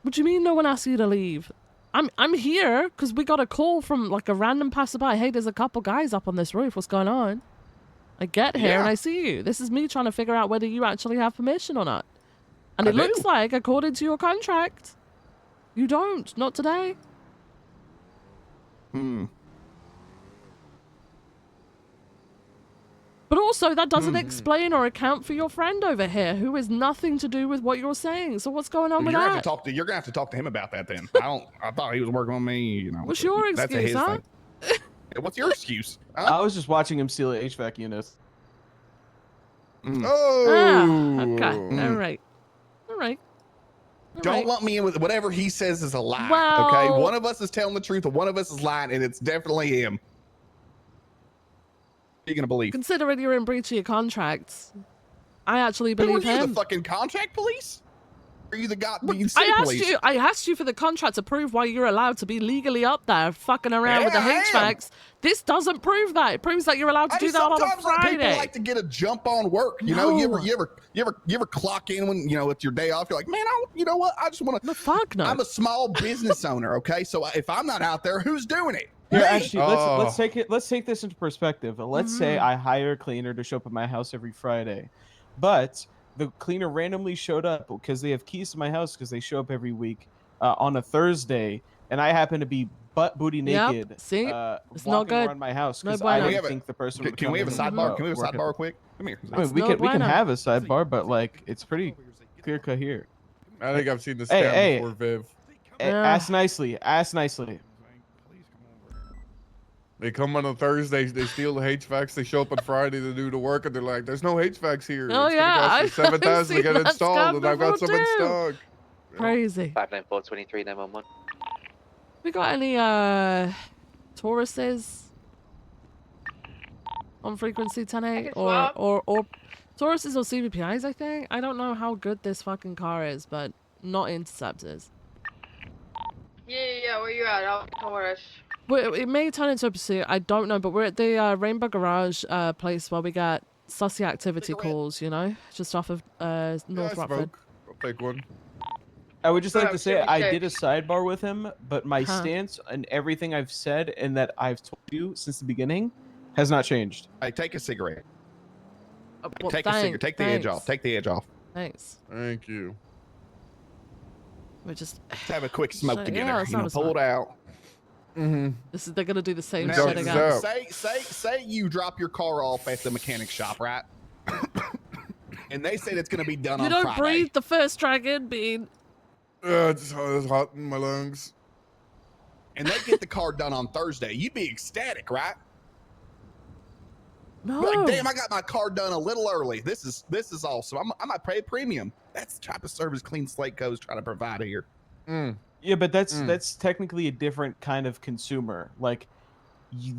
Speaker 1: What do you mean no one asked you to leave? I'm here because we got a call from like a random passerby. Hey, there's a couple guys up on this roof. What's going on? I get here and I see you. This is me trying to figure out whether you actually have permission or not. And it looks like, according to your contract, you don't. Not today. But also, that doesn't explain or account for your friend over here, who has nothing to do with what you're saying. So what's going on with
Speaker 12: You're gonna
Speaker 1: that?
Speaker 12: have to talk to him about that then. I thought he was working on me. You know.
Speaker 1: What's your
Speaker 12: That's
Speaker 1: excuse,
Speaker 12: his
Speaker 1: huh?
Speaker 12: thing. What's your excuse?
Speaker 9: I was just watching him steal HVAC units.
Speaker 10: Oh.
Speaker 1: Okay. All right. All right.
Speaker 12: Don't lump me in with whatever he says is a lie.
Speaker 1: Well-
Speaker 12: Okay, one of us is telling the truth, and one of us is lying, and it's definitely him. What are you gonna believe?
Speaker 1: Considering you're in breach of your contracts, I actually
Speaker 12: Who are
Speaker 1: believe
Speaker 12: you,
Speaker 1: him.
Speaker 12: the fucking contract police? Or are you the
Speaker 1: I asked you for the contract to prove why you're allowed to be legally up there fucking around with the HVACs. This doesn't prove that. It proves that you're allowed to do that on a
Speaker 12: Sometimes
Speaker 1: Friday.
Speaker 12: people like to get a jump on work. You know, you ever clock in when it's your day off? You're like, man, you know what? I just want to.
Speaker 1: No, fuck no.
Speaker 12: I'm a small business owner. Okay, so if I'm not out there, who's doing it?
Speaker 9: Here,
Speaker 12: Me.
Speaker 9: actually, let's take this into perspective. Let's say I hire a cleaner to show up at my house every Friday, but the cleaner randomly showed up because they have keys to my house because they show up every week on a Thursday, and I happen to be butt booty naked.
Speaker 1: See, it's not
Speaker 9: walking
Speaker 1: good.
Speaker 9: around my house
Speaker 1: No
Speaker 9: because
Speaker 1: bueno.
Speaker 9: I didn't think the person would
Speaker 12: Can
Speaker 9: come
Speaker 12: we have a
Speaker 9: in
Speaker 12: sidebar?
Speaker 9: and,
Speaker 12: Can we have a
Speaker 9: work at
Speaker 12: sidebar
Speaker 9: the-
Speaker 12: quick? Come here.
Speaker 9: I mean, we can have a sidebar, but like it's pretty clear cut here.
Speaker 10: I think I've seen this
Speaker 9: Hey,
Speaker 10: scam
Speaker 9: hey.
Speaker 10: before, Viv.
Speaker 9: Ask nicely. Ask nicely.
Speaker 10: They come on a Thursday, they steal the HVACs, they show up on Friday to do the work, and they're like, "There's no HVACs here.
Speaker 1: Oh,
Speaker 10: it's
Speaker 1: yeah,
Speaker 10: gonna cost
Speaker 1: I've
Speaker 10: me $7,000 to
Speaker 1: seen
Speaker 10: get
Speaker 1: that
Speaker 10: installed,
Speaker 1: scam
Speaker 10: and I've got some
Speaker 1: before,
Speaker 10: in
Speaker 1: too.
Speaker 10: stock."
Speaker 1: Crazy.
Speaker 16: 59423 911.
Speaker 1: We got any Tauruses on frequency 10-8 or Tauruses or CVPIs? I think. I don't know how good this fucking car is, but not interceptors.
Speaker 22: Yeah, where you at? Don't worry.
Speaker 1: Well, it may turn into a pursuit. I don't know, but we're at the Rainbow Garage place where we got sussy activity calls. You know, just off of North Rockford.
Speaker 10: I'll take one.
Speaker 9: I would just like to
Speaker 1: Alright,
Speaker 9: say
Speaker 1: should we
Speaker 9: I
Speaker 1: check?
Speaker 9: did a sidebar with him, but my
Speaker 1: Huh.
Speaker 9: stance and everything I've said and that I've told you since the beginning has not changed.
Speaker 12: Hey, take a cigarette.
Speaker 1: Well,
Speaker 12: Take a cigarette. Take the edge
Speaker 1: thanks.
Speaker 12: off. Take the edge off.
Speaker 1: Thanks.
Speaker 10: Thank you.
Speaker 1: We're just
Speaker 12: Let's have a quick smoke
Speaker 1: So,
Speaker 12: together.
Speaker 1: yeah, let's
Speaker 12: You know,
Speaker 1: have a
Speaker 12: pull it
Speaker 1: smoke.
Speaker 12: out.
Speaker 10: Mm-hmm.
Speaker 1: They're gonna do the same
Speaker 12: Now,
Speaker 1: shit again.
Speaker 12: say you drop your car off at the mechanic shop, right? And they said it's going to be done
Speaker 1: You
Speaker 12: on
Speaker 1: don't
Speaker 12: Friday.
Speaker 1: breathe the first dragon bean.
Speaker 10: It's hot in my lungs.
Speaker 12: And they get the car done on Thursday. You'd be ecstatic, right?
Speaker 1: No.
Speaker 12: Like, damn, I got my car done a little early. This is awesome. I might pay a premium. That's the type of service Clean Slate Co. is trying to provide here.
Speaker 9: Yeah, but that's technically a different kind of consumer. Like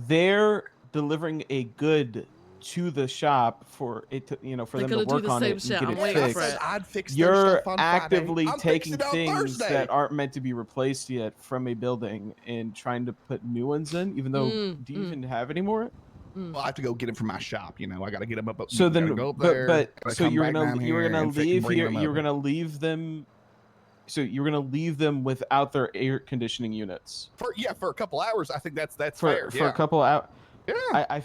Speaker 9: they're delivering a good to the shop for it to, for
Speaker 1: They're
Speaker 9: them to
Speaker 1: gonna do
Speaker 9: work
Speaker 1: the
Speaker 9: on
Speaker 1: same
Speaker 9: it
Speaker 1: shit.
Speaker 9: and
Speaker 1: I'm
Speaker 9: get
Speaker 1: waiting
Speaker 9: it
Speaker 1: for
Speaker 9: fixed.
Speaker 1: it.
Speaker 12: I'd fix their
Speaker 9: You're
Speaker 12: stuff on Friday.
Speaker 9: actively
Speaker 12: I'm
Speaker 9: taking
Speaker 12: fixing it on
Speaker 9: things
Speaker 12: Thursday.
Speaker 9: that aren't meant to be replaced yet from a building and trying to put new ones in, even though do you even have any more?
Speaker 12: Well, I have to go get them from my shop. You know, I got to get them up.
Speaker 9: So
Speaker 12: gotta
Speaker 9: then,
Speaker 12: go up there,
Speaker 9: but
Speaker 12: gotta
Speaker 9: so
Speaker 12: come
Speaker 9: you're
Speaker 12: back
Speaker 9: gonna
Speaker 12: down
Speaker 9: you're
Speaker 12: here
Speaker 9: gonna
Speaker 12: and bring
Speaker 9: leave here.
Speaker 12: them
Speaker 9: You're
Speaker 12: up.
Speaker 9: gonna leave them. So you're gonna leave them without their air conditioning units
Speaker 12: for a couple hours. I think that's
Speaker 9: for
Speaker 12: fair.
Speaker 9: a couple hours.
Speaker 12: Yeah.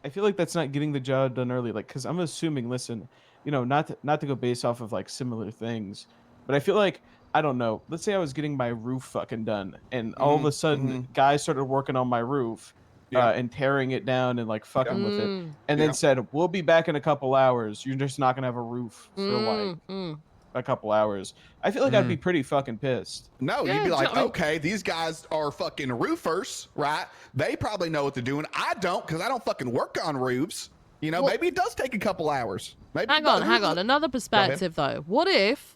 Speaker 9: I feel like that's not getting the job done early. Like, because I'm assuming, listen, not to go based off of like similar things, but I feel like I don't know. Let's say I was getting my roof fucking done, and all of a sudden, guys started working on my roof. And tearing it down and like fucking with it, and then said, "We'll be back in a couple hours. You're just not gonna have a roof for like a couple hours." I feel like I'd be pretty fucking pissed.
Speaker 12: No, you'd be like, okay, these guys are fucking roofers, right? They probably know what they're doing. I don't, because I don't fucking work on roofs. Maybe it does take a couple hours. Maybe
Speaker 1: Hang on. Another perspective, though. What if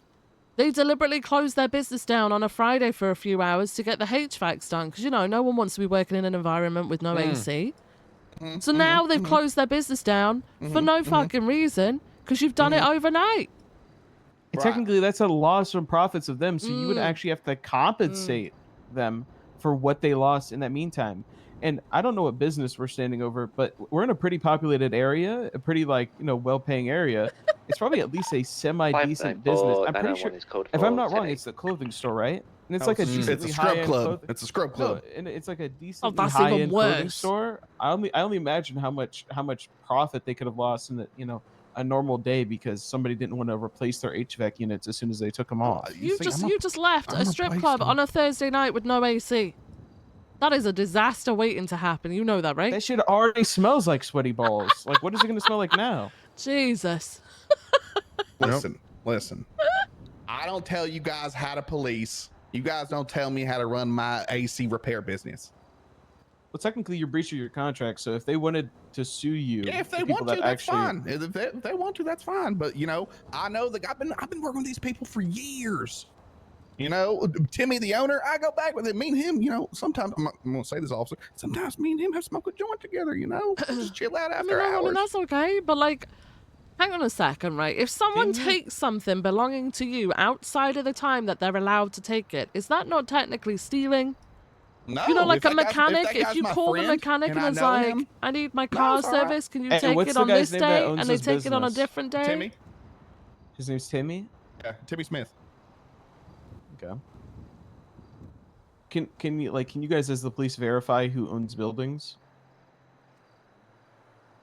Speaker 1: they deliberately close their business down on a Friday for a few hours to get the HVACs done? Because, no one wants to be working in an environment with no AC. So now they've closed their business down for no fucking reason because you've done it overnight.
Speaker 9: And technically, that's a loss from profits of them. So you would actually have to compensate them for what they lost in that meantime. And I don't know what business we're standing over, but we're in a pretty populated area, a pretty well-paying area. it's probably at least a semi-decent business.
Speaker 16: 594
Speaker 9: I'm pretty sure.
Speaker 16: 901 is code
Speaker 9: If I'm not wrong,
Speaker 16: 410.
Speaker 9: it's the clothing store, right? And it's
Speaker 12: No,
Speaker 9: like a
Speaker 12: it's a
Speaker 9: decently
Speaker 12: scrub
Speaker 9: high-end
Speaker 12: club.
Speaker 9: clothing.
Speaker 12: It's a scrub
Speaker 9: No,
Speaker 12: club.
Speaker 9: and it's like a
Speaker 1: Oh,
Speaker 9: decently
Speaker 1: that's even
Speaker 9: high-end clothing
Speaker 1: worse.
Speaker 9: store. I only imagine how much profit they could have lost in a normal day because somebody didn't want to replace their HVAC units as soon as they took them off.
Speaker 1: You just left a strip club on a Thursday night with no AC. That is a disaster waiting to happen. You know that, right?
Speaker 9: That shit already smells like sweaty balls. Like, what is it going to smell like now?
Speaker 1: Jesus.
Speaker 12: Listen. I don't tell you guys how to police. You guys don't tell me how to run my AC repair business.
Speaker 9: Well, technically, you're breaching your contract. So if they wanted to sue you,
Speaker 12: Yeah, if they
Speaker 9: the people
Speaker 12: want to,
Speaker 9: that
Speaker 12: that's
Speaker 9: actually...
Speaker 12: fine. If they want to, that's fine. But I know that I've been working with these people for years. Timmy, the owner, I go back with him. Me and him, sometimes I'm gonna say this, officer. Sometimes me and him have smoked a joint together. Just chill out after hours.
Speaker 1: I mean, that's okay. But like, hang on a second, right? If someone takes something belonging to you outside of the time that they're allowed to take it, is that not technically stealing?
Speaker 12: No,
Speaker 1: Like a mechanic, if you call the mechanic and it's like, I need my car service, can you take it on this day? And they take it on a different day?
Speaker 12: Timmy.
Speaker 9: His name's Timmy?
Speaker 12: Yeah, Timmy Smith.
Speaker 9: Okay. Can you guys as the police verify who owns buildings?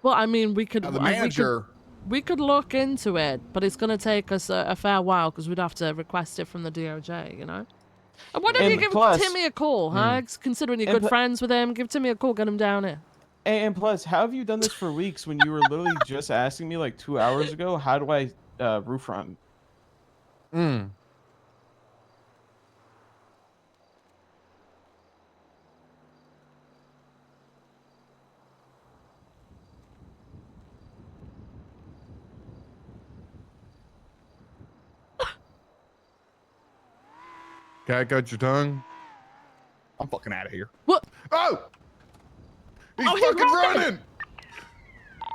Speaker 1: Well, I mean, we could...
Speaker 12: The manager...
Speaker 1: We could look into it, but it's going to take us a fair while because we'd have to request it from the DOJ, And why don't you give Timmy a call, huh? Considering you're good friends with him, give Timmy a call, get him down here.
Speaker 9: And plus, how have you done this for weeks when you were literally just asking me like 2 hours ago, how do I roof run?
Speaker 10: Cat got your tongue?
Speaker 12: I'm fucking out of here.
Speaker 1: What?
Speaker 10: Oh! He's
Speaker 1: He's
Speaker 10: fucking
Speaker 1: running!
Speaker 10: running!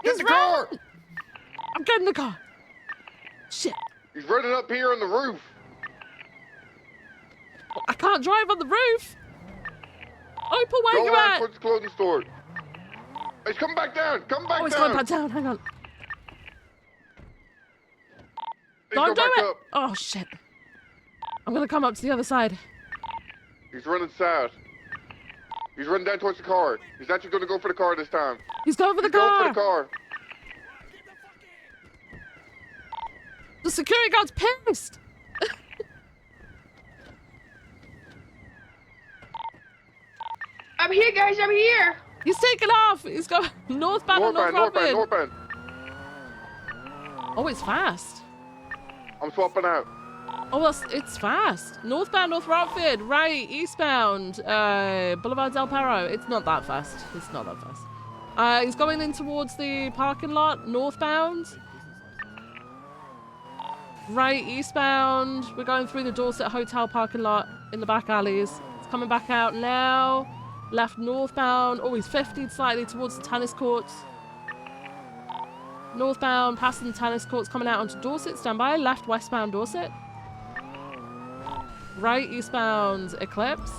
Speaker 10: Get the car!
Speaker 1: I'm getting the car. Shit.
Speaker 15: He's running up here on the roof.
Speaker 1: I can't drive on the roof. Opal, where
Speaker 15: Go
Speaker 1: you
Speaker 15: around
Speaker 1: at?
Speaker 15: towards the clothing store. He's coming back down. Come back
Speaker 1: Oh, it's
Speaker 15: down.
Speaker 1: going back down. Hang on.
Speaker 15: He's
Speaker 1: Don't do
Speaker 15: going back
Speaker 1: it.
Speaker 15: up.
Speaker 1: Oh, shit. I'm going to come up to the other side.
Speaker 15: He's running south. He's running down towards the car. He's actually going to go for the car this time.
Speaker 1: He's going for the
Speaker 15: He's
Speaker 1: car.
Speaker 15: going for the car.
Speaker 1: The security guard's pissed.
Speaker 22: I'm here, guys. I'm here.
Speaker 1: He's taking off. He's going northbound and northbound.
Speaker 15: Northbound.
Speaker 1: Oh, it's fast.
Speaker 15: I'm swapping out.
Speaker 1: Oh, it's fast. Northbound, North Rockford, right, eastbound, Boulevard Del Perro. It's not that fast. It's not that fast. He's going in towards the parking lot, northbound. Right, eastbound. We're going through the Dorset Hotel parking lot in the back alleys. It's coming back out now. Left northbound. Oh, he's 50'd slightly towards the tennis courts. Northbound, passing the tennis courts, coming out onto Dorset. Stand by. Left, westbound Dorset. Right, eastbound Eclipse.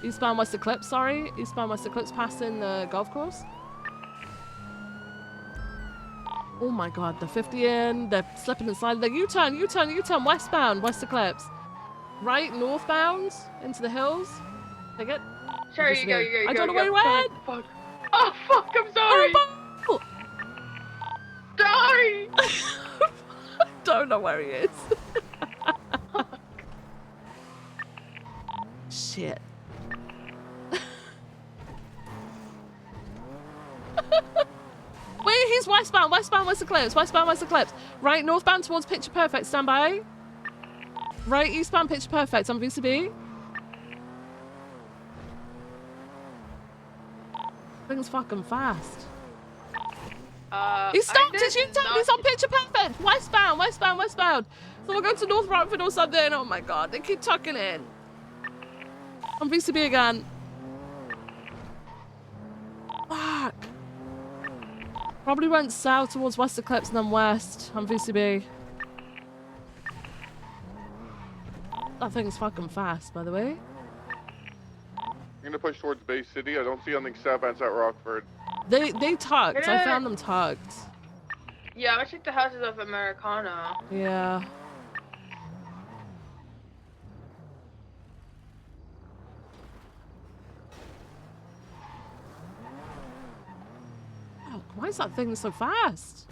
Speaker 1: Eastbound West Eclipse, sorry. Eastbound West Eclipse passing the golf course. Oh my god, they're 50 in. They're slipping and sliding. They're U-turn, westbound West Eclipse. Right, northbound into the hills. Take it.
Speaker 22: Sorry, you go.
Speaker 1: I don't know where you went.
Speaker 22: Fuck. Oh, fuck, I'm sorry.
Speaker 1: Oh,
Speaker 22: Sorry.
Speaker 1: don't know where he is. Shit. Wait, he's westbound West Eclipse. Right, northbound towards Picture Perfect, stand by. Right, eastbound Picture Perfect on VCB. Thing's fucking fast. He stopped his U-turn. He's on Picture Perfect. Westbound. So we'll go to North Rockford or something. Oh my god, they keep tucking in. On VCB again. Fuck. Probably went south towards West Eclipse and then west on VCB. That thing's fucking fast, by the way.
Speaker 15: I'm going to push towards Bay City. I don't see anything southbound South Rockford.
Speaker 1: They tucked. I
Speaker 22: Yeah.
Speaker 1: found them tucked.
Speaker 22: Yeah, I checked the houses of Americana.
Speaker 1: Yeah. Oh, why is that thing so fast?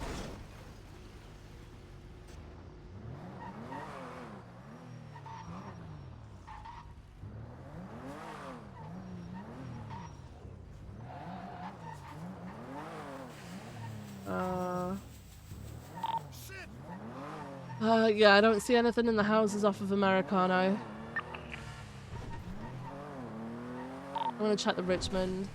Speaker 1: Yeah, I don't see anything in the houses off of Americano. I'm gonna check the Richmond.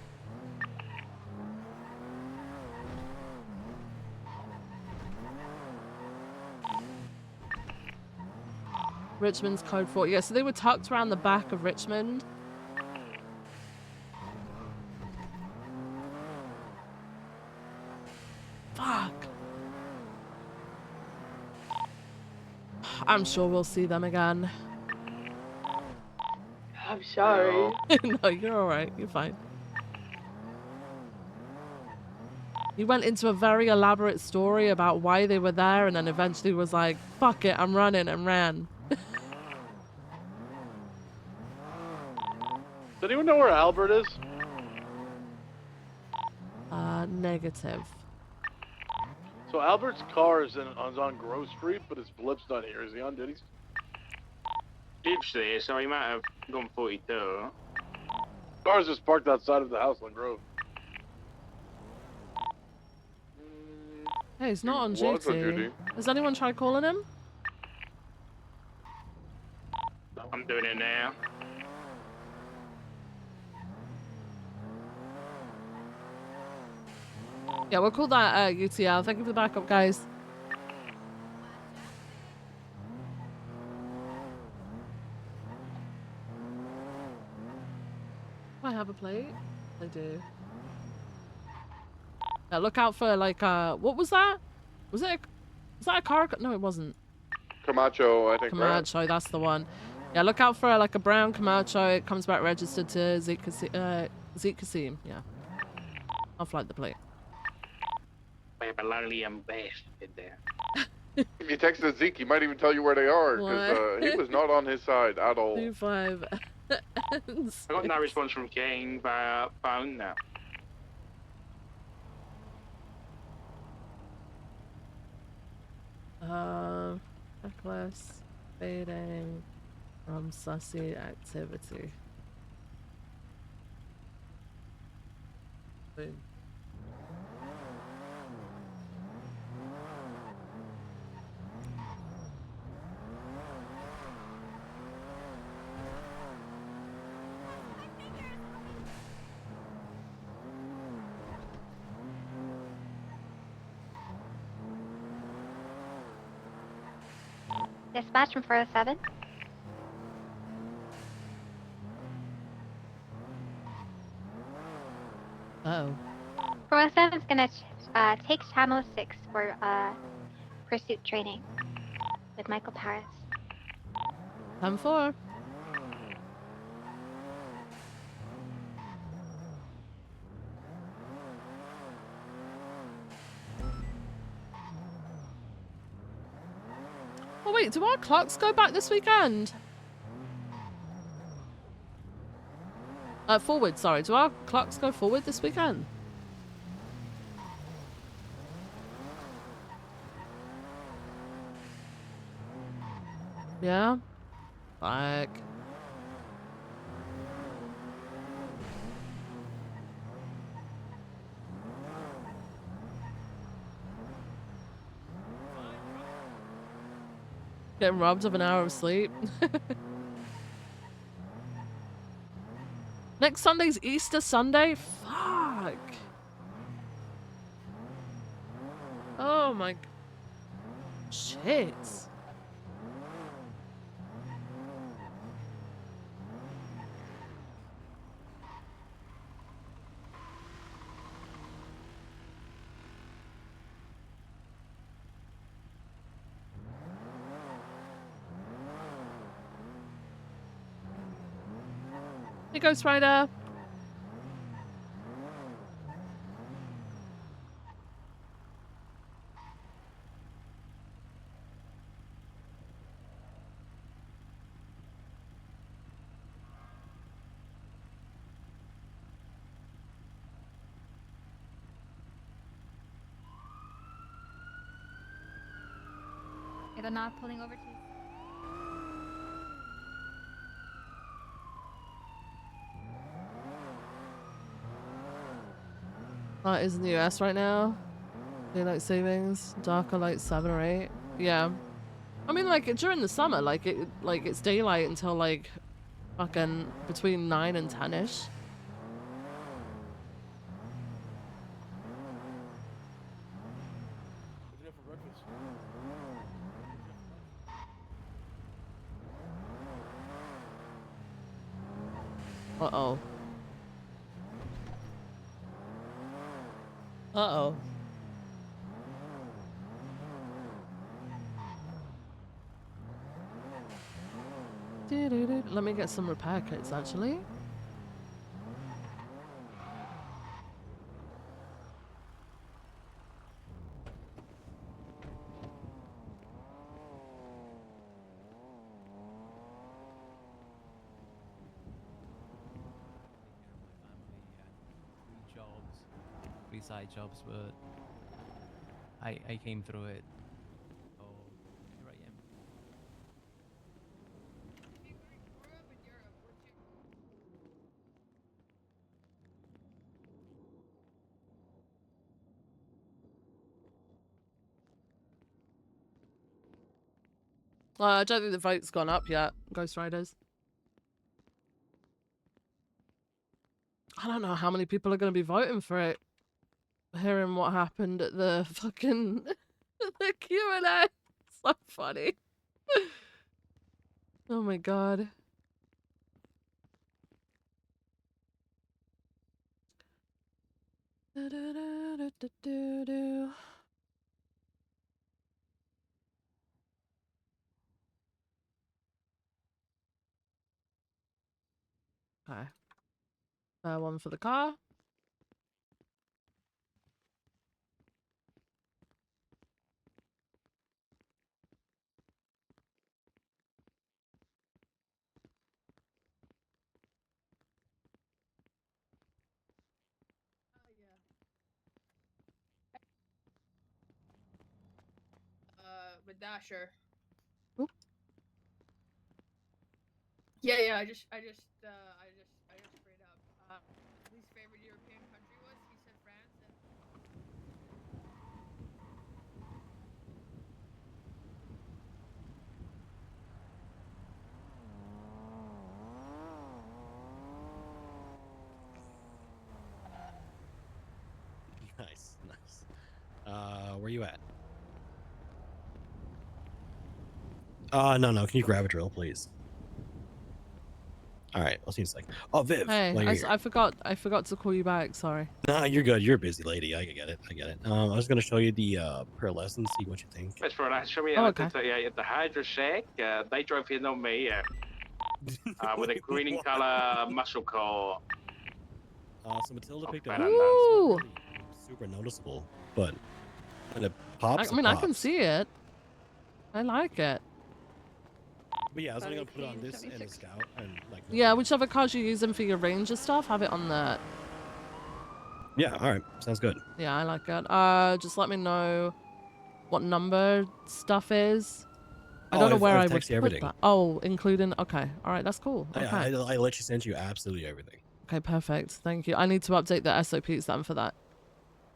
Speaker 1: Richmond's code 4. Yeah, so they were tucked around the back of Richmond. Fuck. I'm sure we'll see them again.
Speaker 22: I'm sorry.
Speaker 1: No, you're alright. You're fine. He went into a very elaborate story about why they were there and then eventually was like, fuck it, I'm running, and ran.
Speaker 11: Does anyone know where Albert is?
Speaker 1: Negative.
Speaker 11: So Albert's car is on Grove Street, but his blip's not here. Is he on Diddy's?
Speaker 2: Dib's there, so he might have gone 42.
Speaker 11: Car's just parked outside of the house on Grove.
Speaker 1: Hey, he's not on
Speaker 11: Was on
Speaker 1: duty.
Speaker 11: duty.
Speaker 1: Has anyone tried calling him?
Speaker 2: I'm doing it now.
Speaker 1: Yeah, we'll call that UTL. Thank you for the backup, guys. Do I have a plate? I do. Yeah, look out for like what was that? Was that a car? No, it wasn't.
Speaker 15: Camacho, I think.
Speaker 1: Camacho,
Speaker 15: Right?
Speaker 1: that's the one. Yeah, look out for like a brown Camacho. It comes back registered to Zeke Kasim. Yeah. I'll flag the plate.
Speaker 2: I have a lonely bastard there.
Speaker 15: If you text Zeke, he might even tell you where they are, because he was not on his side at all.
Speaker 1: 25.
Speaker 2: I got no response from Kane via phone now.
Speaker 1: Checklist fading from sussy activity. Boom.
Speaker 4: Dispatch from 407.
Speaker 1: Uh-oh.
Speaker 4: 407 is gonna take Channel 6 for pursuit training with Michael Paris.
Speaker 1: 10-4. Oh wait, do our clocks go back this weekend? Forward, sorry. Do our clocks go forward this weekend? Yeah? Fuck. Getting robbed of an hour of sleep. Next Sunday's Easter Sunday? Fuck. Oh my... Shit. Hey, Ghost Rider.
Speaker 4: they're not pulling over to.
Speaker 1: Is in the US right now. Daylight savings, darker like 7 or 8. Yeah. I mean, like, during the summer, like, it's daylight until, like, fucking between 9 and 10-ish. Uh-oh. Uh-oh. Let me get some repair kits, actually.
Speaker 13: Three side jobs, but I came through it. So here I am.
Speaker 1: I don't think the vote's gone up yet, Ghost Riders. I don't know how many people are going to be voting for it. Hearing what happened at the fucking the Q&A. So funny. Oh my god. Okay. One for the car.
Speaker 22: With Dasher.
Speaker 1: Oop.
Speaker 22: Yeah, I just sprayed up. Least favorite European country was? He said France.
Speaker 17: Nice. Where you at? No. Can you grab a drill, please? All right. I'll see you in a second. Oh, Viv.
Speaker 1: Hey,
Speaker 17: while you're here.
Speaker 1: I forgot to call you back. Sorry.
Speaker 17: Nah, you're good. You're a busy lady. I get it. I was gonna show you the per lesson, see what you think.
Speaker 23: That's right. I show me
Speaker 1: Oh,
Speaker 23: at
Speaker 1: okay.
Speaker 23: the Hydra Shack. They drove in on me with a green color muscle car.
Speaker 17: So Matilda picked it
Speaker 23: I
Speaker 17: up.
Speaker 23: don't know.
Speaker 1: Ooh.
Speaker 17: Super noticeable, but when it pops,
Speaker 1: I mean, I
Speaker 17: it
Speaker 1: can
Speaker 17: pops.
Speaker 1: see it. I like it.
Speaker 17: But yeah, I was only gonna put it on this and a scout and like.
Speaker 1: Yeah, whichever cars you're using for your ranger stuff, have it on that.
Speaker 17: Yeah. All right. Sounds good.
Speaker 1: Yeah, I like it. Just let me know what number stuff is. I don't know where I would
Speaker 17: text you
Speaker 1: put
Speaker 17: everything.
Speaker 1: that. Oh, including. Okay. All right. That's cool. Okay.
Speaker 17: I let you send you absolutely everything.
Speaker 1: Okay. Perfect. Thank you. I need to update the SOPs then for that.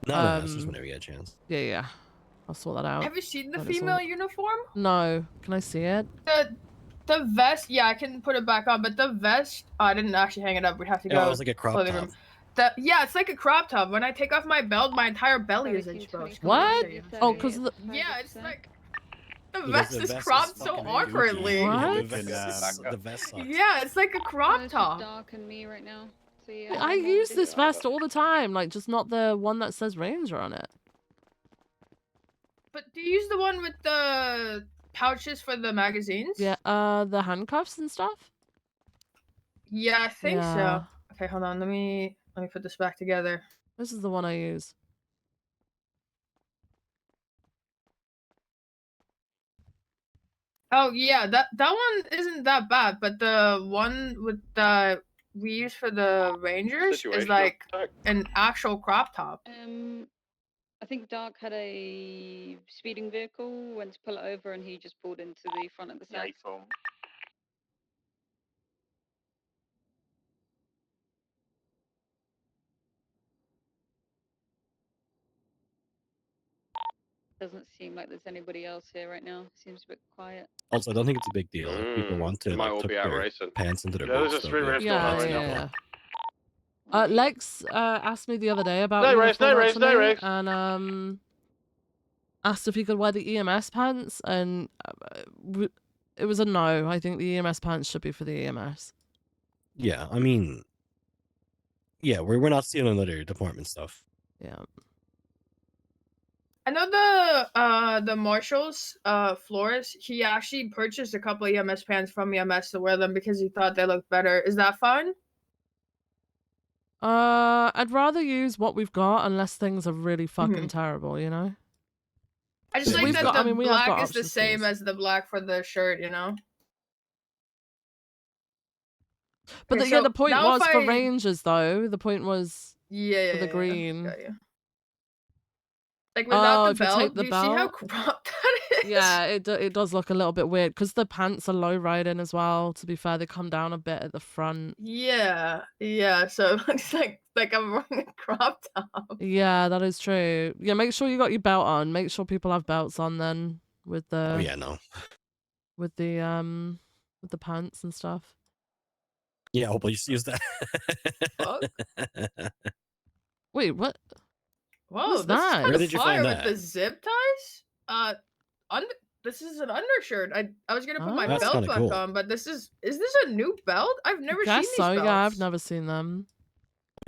Speaker 17: No, it's just whenever you get a chance.
Speaker 1: Yeah. I'll sort that out.
Speaker 22: Have you seen the
Speaker 1: When it's
Speaker 22: female
Speaker 1: all-
Speaker 22: uniform?
Speaker 1: No. Can I see it?
Speaker 22: The vest, yeah, I can put it back on, but the vest, I didn't actually hang it up. We'd have to go.
Speaker 17: Yeah, it was like a crop
Speaker 22: clothing
Speaker 17: top.
Speaker 22: room. Yeah, it's like a crop top. When I take off my belt, my entire belly is exposed.
Speaker 1: What? Oh, because
Speaker 22: Yeah, it's like the
Speaker 17: Because
Speaker 22: vest
Speaker 17: the
Speaker 22: is
Speaker 17: vest is
Speaker 22: cropped so
Speaker 17: fucking
Speaker 22: awkwardly.
Speaker 1: What?
Speaker 17: The vest sucks.
Speaker 22: Yeah, it's like a crop top.
Speaker 24: Dark and me right now. So yeah.
Speaker 1: I use this vest all the time, like just not the one that says Ranger on it.
Speaker 22: But do you use the one with the pouches for the magazines?
Speaker 1: Yeah, the handcuffs and stuff.
Speaker 22: Yeah, I think
Speaker 1: Yeah.
Speaker 22: so. Okay, hold on. Let me put this back together.
Speaker 1: This is the one I use.
Speaker 22: Oh yeah, that one isn't that bad, but the one with the we use for the Rangers is
Speaker 16: Situation
Speaker 22: like
Speaker 16: attack.
Speaker 22: an actual crop top.
Speaker 24: I think Dark had a speeding vehicle, went to pull it over, and he just pulled into the front of the
Speaker 23: Yeah,
Speaker 24: set.
Speaker 23: he phone.
Speaker 24: Doesn't seem like there's anybody else here right now. Seems a bit quiet.
Speaker 17: Also, I don't think it's a big deal. If people want
Speaker 15: They
Speaker 17: to
Speaker 15: might
Speaker 17: like
Speaker 15: all
Speaker 17: tuck
Speaker 15: be out
Speaker 17: their
Speaker 15: racing.
Speaker 17: pants into their
Speaker 23: Yeah, there's
Speaker 17: boots,
Speaker 23: a
Speaker 17: they'll
Speaker 23: street
Speaker 17: do it.
Speaker 23: race going on
Speaker 1: Yeah,
Speaker 23: right
Speaker 1: yeah,
Speaker 23: now.
Speaker 1: yeah. Lex asked me the other day about
Speaker 23: Night race,
Speaker 1: uniform
Speaker 23: night race, night
Speaker 1: actually,
Speaker 23: race.
Speaker 1: and asked if he could wear the EMS pants, and it was a no. I think the EMS pants should be for the EMS.
Speaker 17: Yeah, I mean, yeah, we're not stealing other department stuff.
Speaker 1: Yeah.
Speaker 22: I know the marshal's Flores, he actually purchased a couple of EMS pants from EMS to wear them because he thought they looked better. Is that fine?
Speaker 1: I'd rather use what we've got unless things are really fucking
Speaker 22: Mhm.
Speaker 1: terrible, you know?
Speaker 22: I just
Speaker 17: Yeah,
Speaker 22: like
Speaker 1: We've
Speaker 22: that
Speaker 1: got-
Speaker 22: the
Speaker 1: I mean, we have
Speaker 22: black
Speaker 1: got
Speaker 22: is the
Speaker 1: options to
Speaker 22: same
Speaker 1: use.
Speaker 22: as the black for the shirt, you know?
Speaker 1: But
Speaker 22: Okay,
Speaker 1: yeah,
Speaker 22: so
Speaker 1: the point
Speaker 22: now if
Speaker 1: was for
Speaker 22: I-
Speaker 1: Rangers though. The point was
Speaker 22: Yeah,
Speaker 1: for the
Speaker 22: yeah,
Speaker 1: green.
Speaker 22: got you. Like without
Speaker 1: Oh,
Speaker 22: the
Speaker 1: if you
Speaker 22: belt,
Speaker 1: take the
Speaker 22: do you see how
Speaker 1: belt?
Speaker 22: cropped that is?
Speaker 1: Yeah, it does look a little bit weird because the pants are low riding as well. To be fair, they come down a bit at the front.
Speaker 22: Yeah, yeah. So it looks like I'm wearing a crop top.
Speaker 1: Yeah, that is true. Yeah, make sure you got your belt on. Make sure people have belts on then with the
Speaker 17: Oh yeah, no.
Speaker 1: with the pants and stuff.
Speaker 17: Yeah, I'll please use that.
Speaker 22: Fuck.
Speaker 1: Wait, what?
Speaker 22: Whoa,
Speaker 1: What's
Speaker 22: this is
Speaker 1: that?
Speaker 22: kind
Speaker 17: Where
Speaker 22: of
Speaker 17: did you
Speaker 22: fire
Speaker 17: find
Speaker 22: with
Speaker 17: that?
Speaker 22: the zip ties. This is an undershirt. I was gonna put my
Speaker 17: That's
Speaker 22: belt
Speaker 17: kinda
Speaker 22: back
Speaker 17: cool.
Speaker 22: on, but is this a new belt? I've never seen
Speaker 1: Guess
Speaker 22: these
Speaker 1: so.
Speaker 22: belts.
Speaker 1: Yeah, I've never seen them.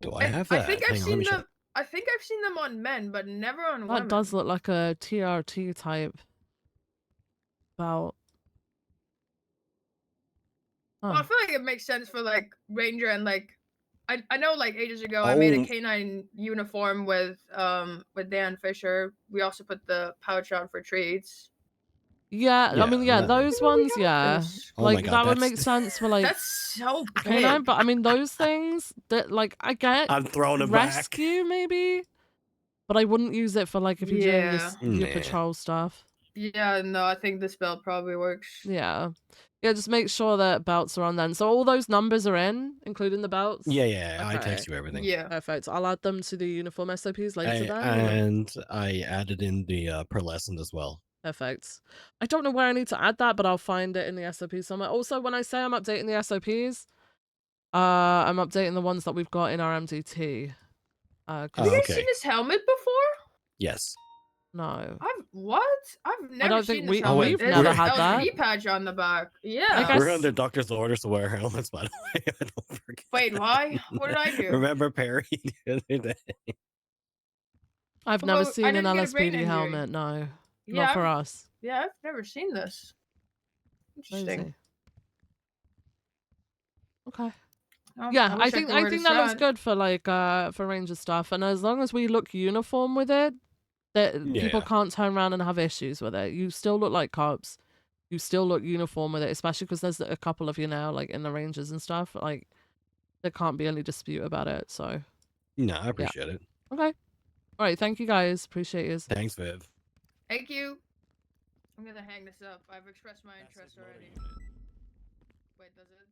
Speaker 17: Do I
Speaker 22: And
Speaker 17: have
Speaker 22: I
Speaker 17: that?
Speaker 22: think I've
Speaker 17: Hang on, let
Speaker 22: seen
Speaker 17: me check.
Speaker 22: them. I think I've seen them on men, but never on
Speaker 1: That
Speaker 22: women.
Speaker 1: does look like a TRT type belt.
Speaker 22: Well, I
Speaker 1: Huh.
Speaker 22: feel like it makes sense for like Ranger and like I know like ages ago I made a
Speaker 17: Oh.
Speaker 22: canine uniform with Dan Fisher. We also put the pouch on for treats.
Speaker 1: Yeah, I
Speaker 17: Yeah,
Speaker 1: mean, yeah,
Speaker 17: that-
Speaker 1: those ones, yeah.
Speaker 22: this.
Speaker 17: Oh my
Speaker 1: Like
Speaker 17: God,
Speaker 1: that would
Speaker 17: that's-
Speaker 1: make sense for like
Speaker 22: That's so big.
Speaker 1: canine, but I mean those things that like I get
Speaker 17: I'm throwing it back.
Speaker 1: rescue maybe, but I wouldn't use it for like if you're doing your
Speaker 17: Nah.
Speaker 1: patrol stuff.
Speaker 22: Yeah, no, I think this belt probably works.
Speaker 1: Yeah. Yeah, just make sure that belts are on then. So all those numbers are in, including the belts?
Speaker 17: Yeah, yeah, I
Speaker 1: Okay.
Speaker 17: text you everything.
Speaker 22: Yeah.
Speaker 1: Perfect. I'll add them to the uniform SOPs later then.
Speaker 17: And I added in the per lesson as well.
Speaker 1: Perfect. I don't know where I need to add that, but I'll find it in the SOP somewhere. Also, when I say I'm updating the SOPs, I'm updating the ones that we've got in our MDT.
Speaker 22: Have you guys seen this helmet before?
Speaker 17: Yes.
Speaker 1: No.
Speaker 22: I've never
Speaker 1: don't
Speaker 22: seen
Speaker 1: think
Speaker 22: this
Speaker 1: we-
Speaker 22: helmet.
Speaker 1: we've
Speaker 22: It has
Speaker 1: never
Speaker 22: an
Speaker 1: had that.
Speaker 22: LSPD patch on the back. Yeah.
Speaker 17: We're under doctor's orders to wear helmets, by the way. I don't forget.
Speaker 22: Wait, why? What did I do?
Speaker 17: Remember Perry the other day?
Speaker 1: I've
Speaker 22: Well,
Speaker 1: never
Speaker 22: I
Speaker 1: seen an
Speaker 22: didn't get a brain
Speaker 1: LSPD
Speaker 22: injury.
Speaker 1: helmet, no.
Speaker 22: Yeah,
Speaker 1: Not for
Speaker 22: I've-
Speaker 1: us.
Speaker 22: Yeah, I've never seen this. Interesting.
Speaker 1: Crazy. Okay.
Speaker 22: Oh,
Speaker 1: Yeah, I
Speaker 22: wish
Speaker 1: think
Speaker 22: could wear
Speaker 1: that
Speaker 22: this
Speaker 1: looks
Speaker 22: hat.
Speaker 1: good for like for Ranger stuff, and as long as we look uniform with it, that people
Speaker 17: Yeah.
Speaker 1: can't turn around and have issues with it. You still look like cops. You still look uniform with it, especially because there's a couple of you now, like in the Rangers and stuff. Like there can't be any dispute about it. So
Speaker 17: No, I appreciate it.
Speaker 1: okay, all right. Thank you guys. Appreciate you.
Speaker 17: Thanks, Viv.
Speaker 22: Thank you. I'm gonna hang this up. I've expressed my interest already. Wait, does it?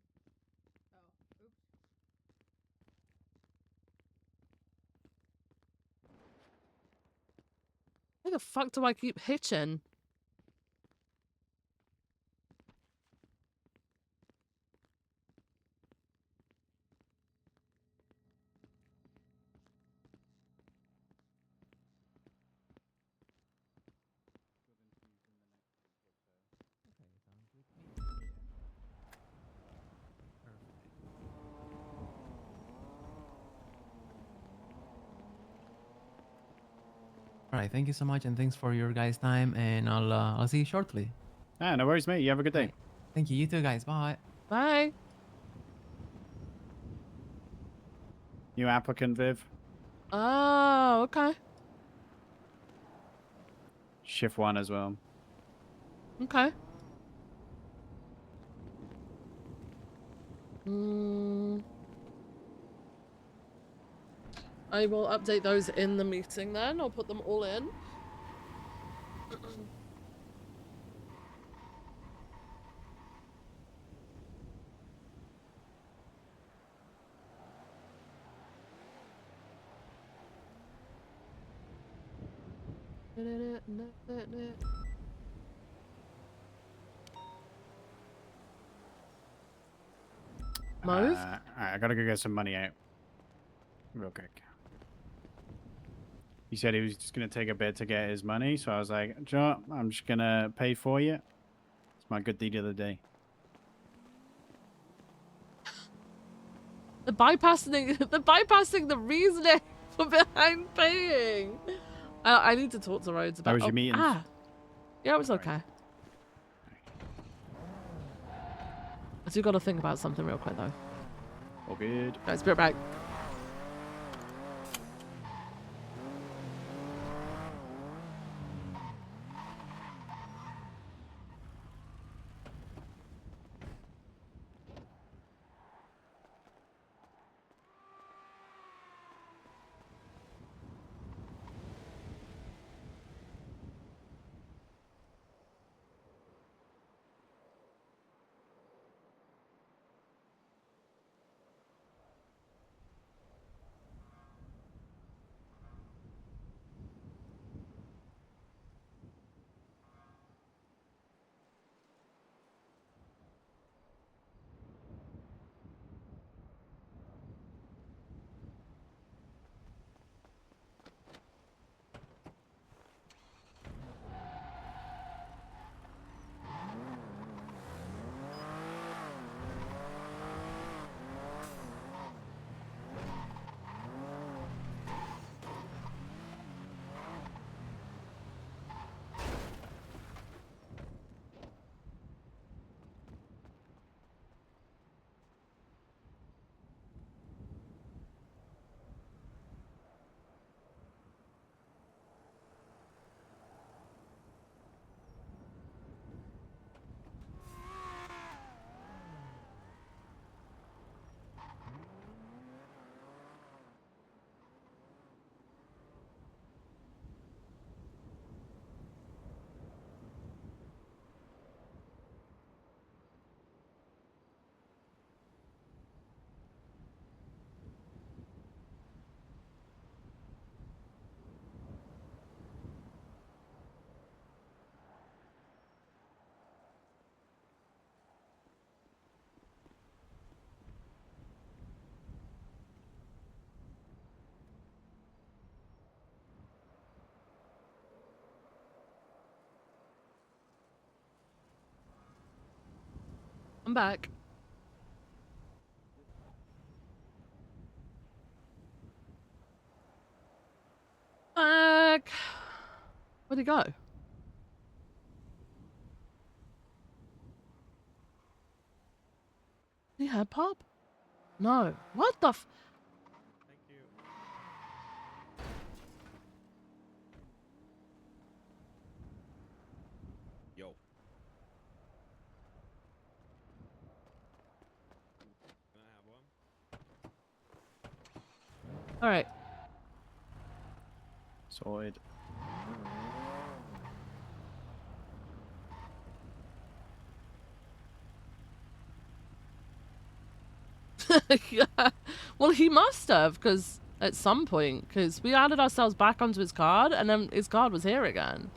Speaker 22: Oh, oops.
Speaker 1: Why the fuck do I keep hitching?
Speaker 13: All right, thank you so much, and thanks for your guys' time, and I'll see you shortly.
Speaker 3: Ah, no worries, mate. You have a good day.
Speaker 13: Thank you. You too, guys. Bye.
Speaker 1: Bye.
Speaker 3: New applicant, Viv.
Speaker 1: Oh, okay.
Speaker 3: Shift 1 as well.
Speaker 1: Okay. Mm. I will update those in the meeting then. I'll put them all in. Mauve?
Speaker 3: Alright, I gotta go get some money out. Real quick. He said he was just gonna take a bit to get his money, so I was like, Joe, I'm just gonna pay for you. It's my good deed of the day.
Speaker 1: The bypassing the reasoning for behind paying. I need to talk to Rhodes about.
Speaker 3: How was your meeting?
Speaker 1: Yeah, it was okay. I do got to think about something real quick though.
Speaker 3: All good.
Speaker 1: Guys, be right back. I'm back. Back. Where'd he go? He had pop? No. What the f—
Speaker 17: Yo. Can I have one?
Speaker 1: All right.
Speaker 3: Sorted.
Speaker 1: Yeah. Well, he must have, because at some point, because we added ourselves back onto his card, and then his card was here again.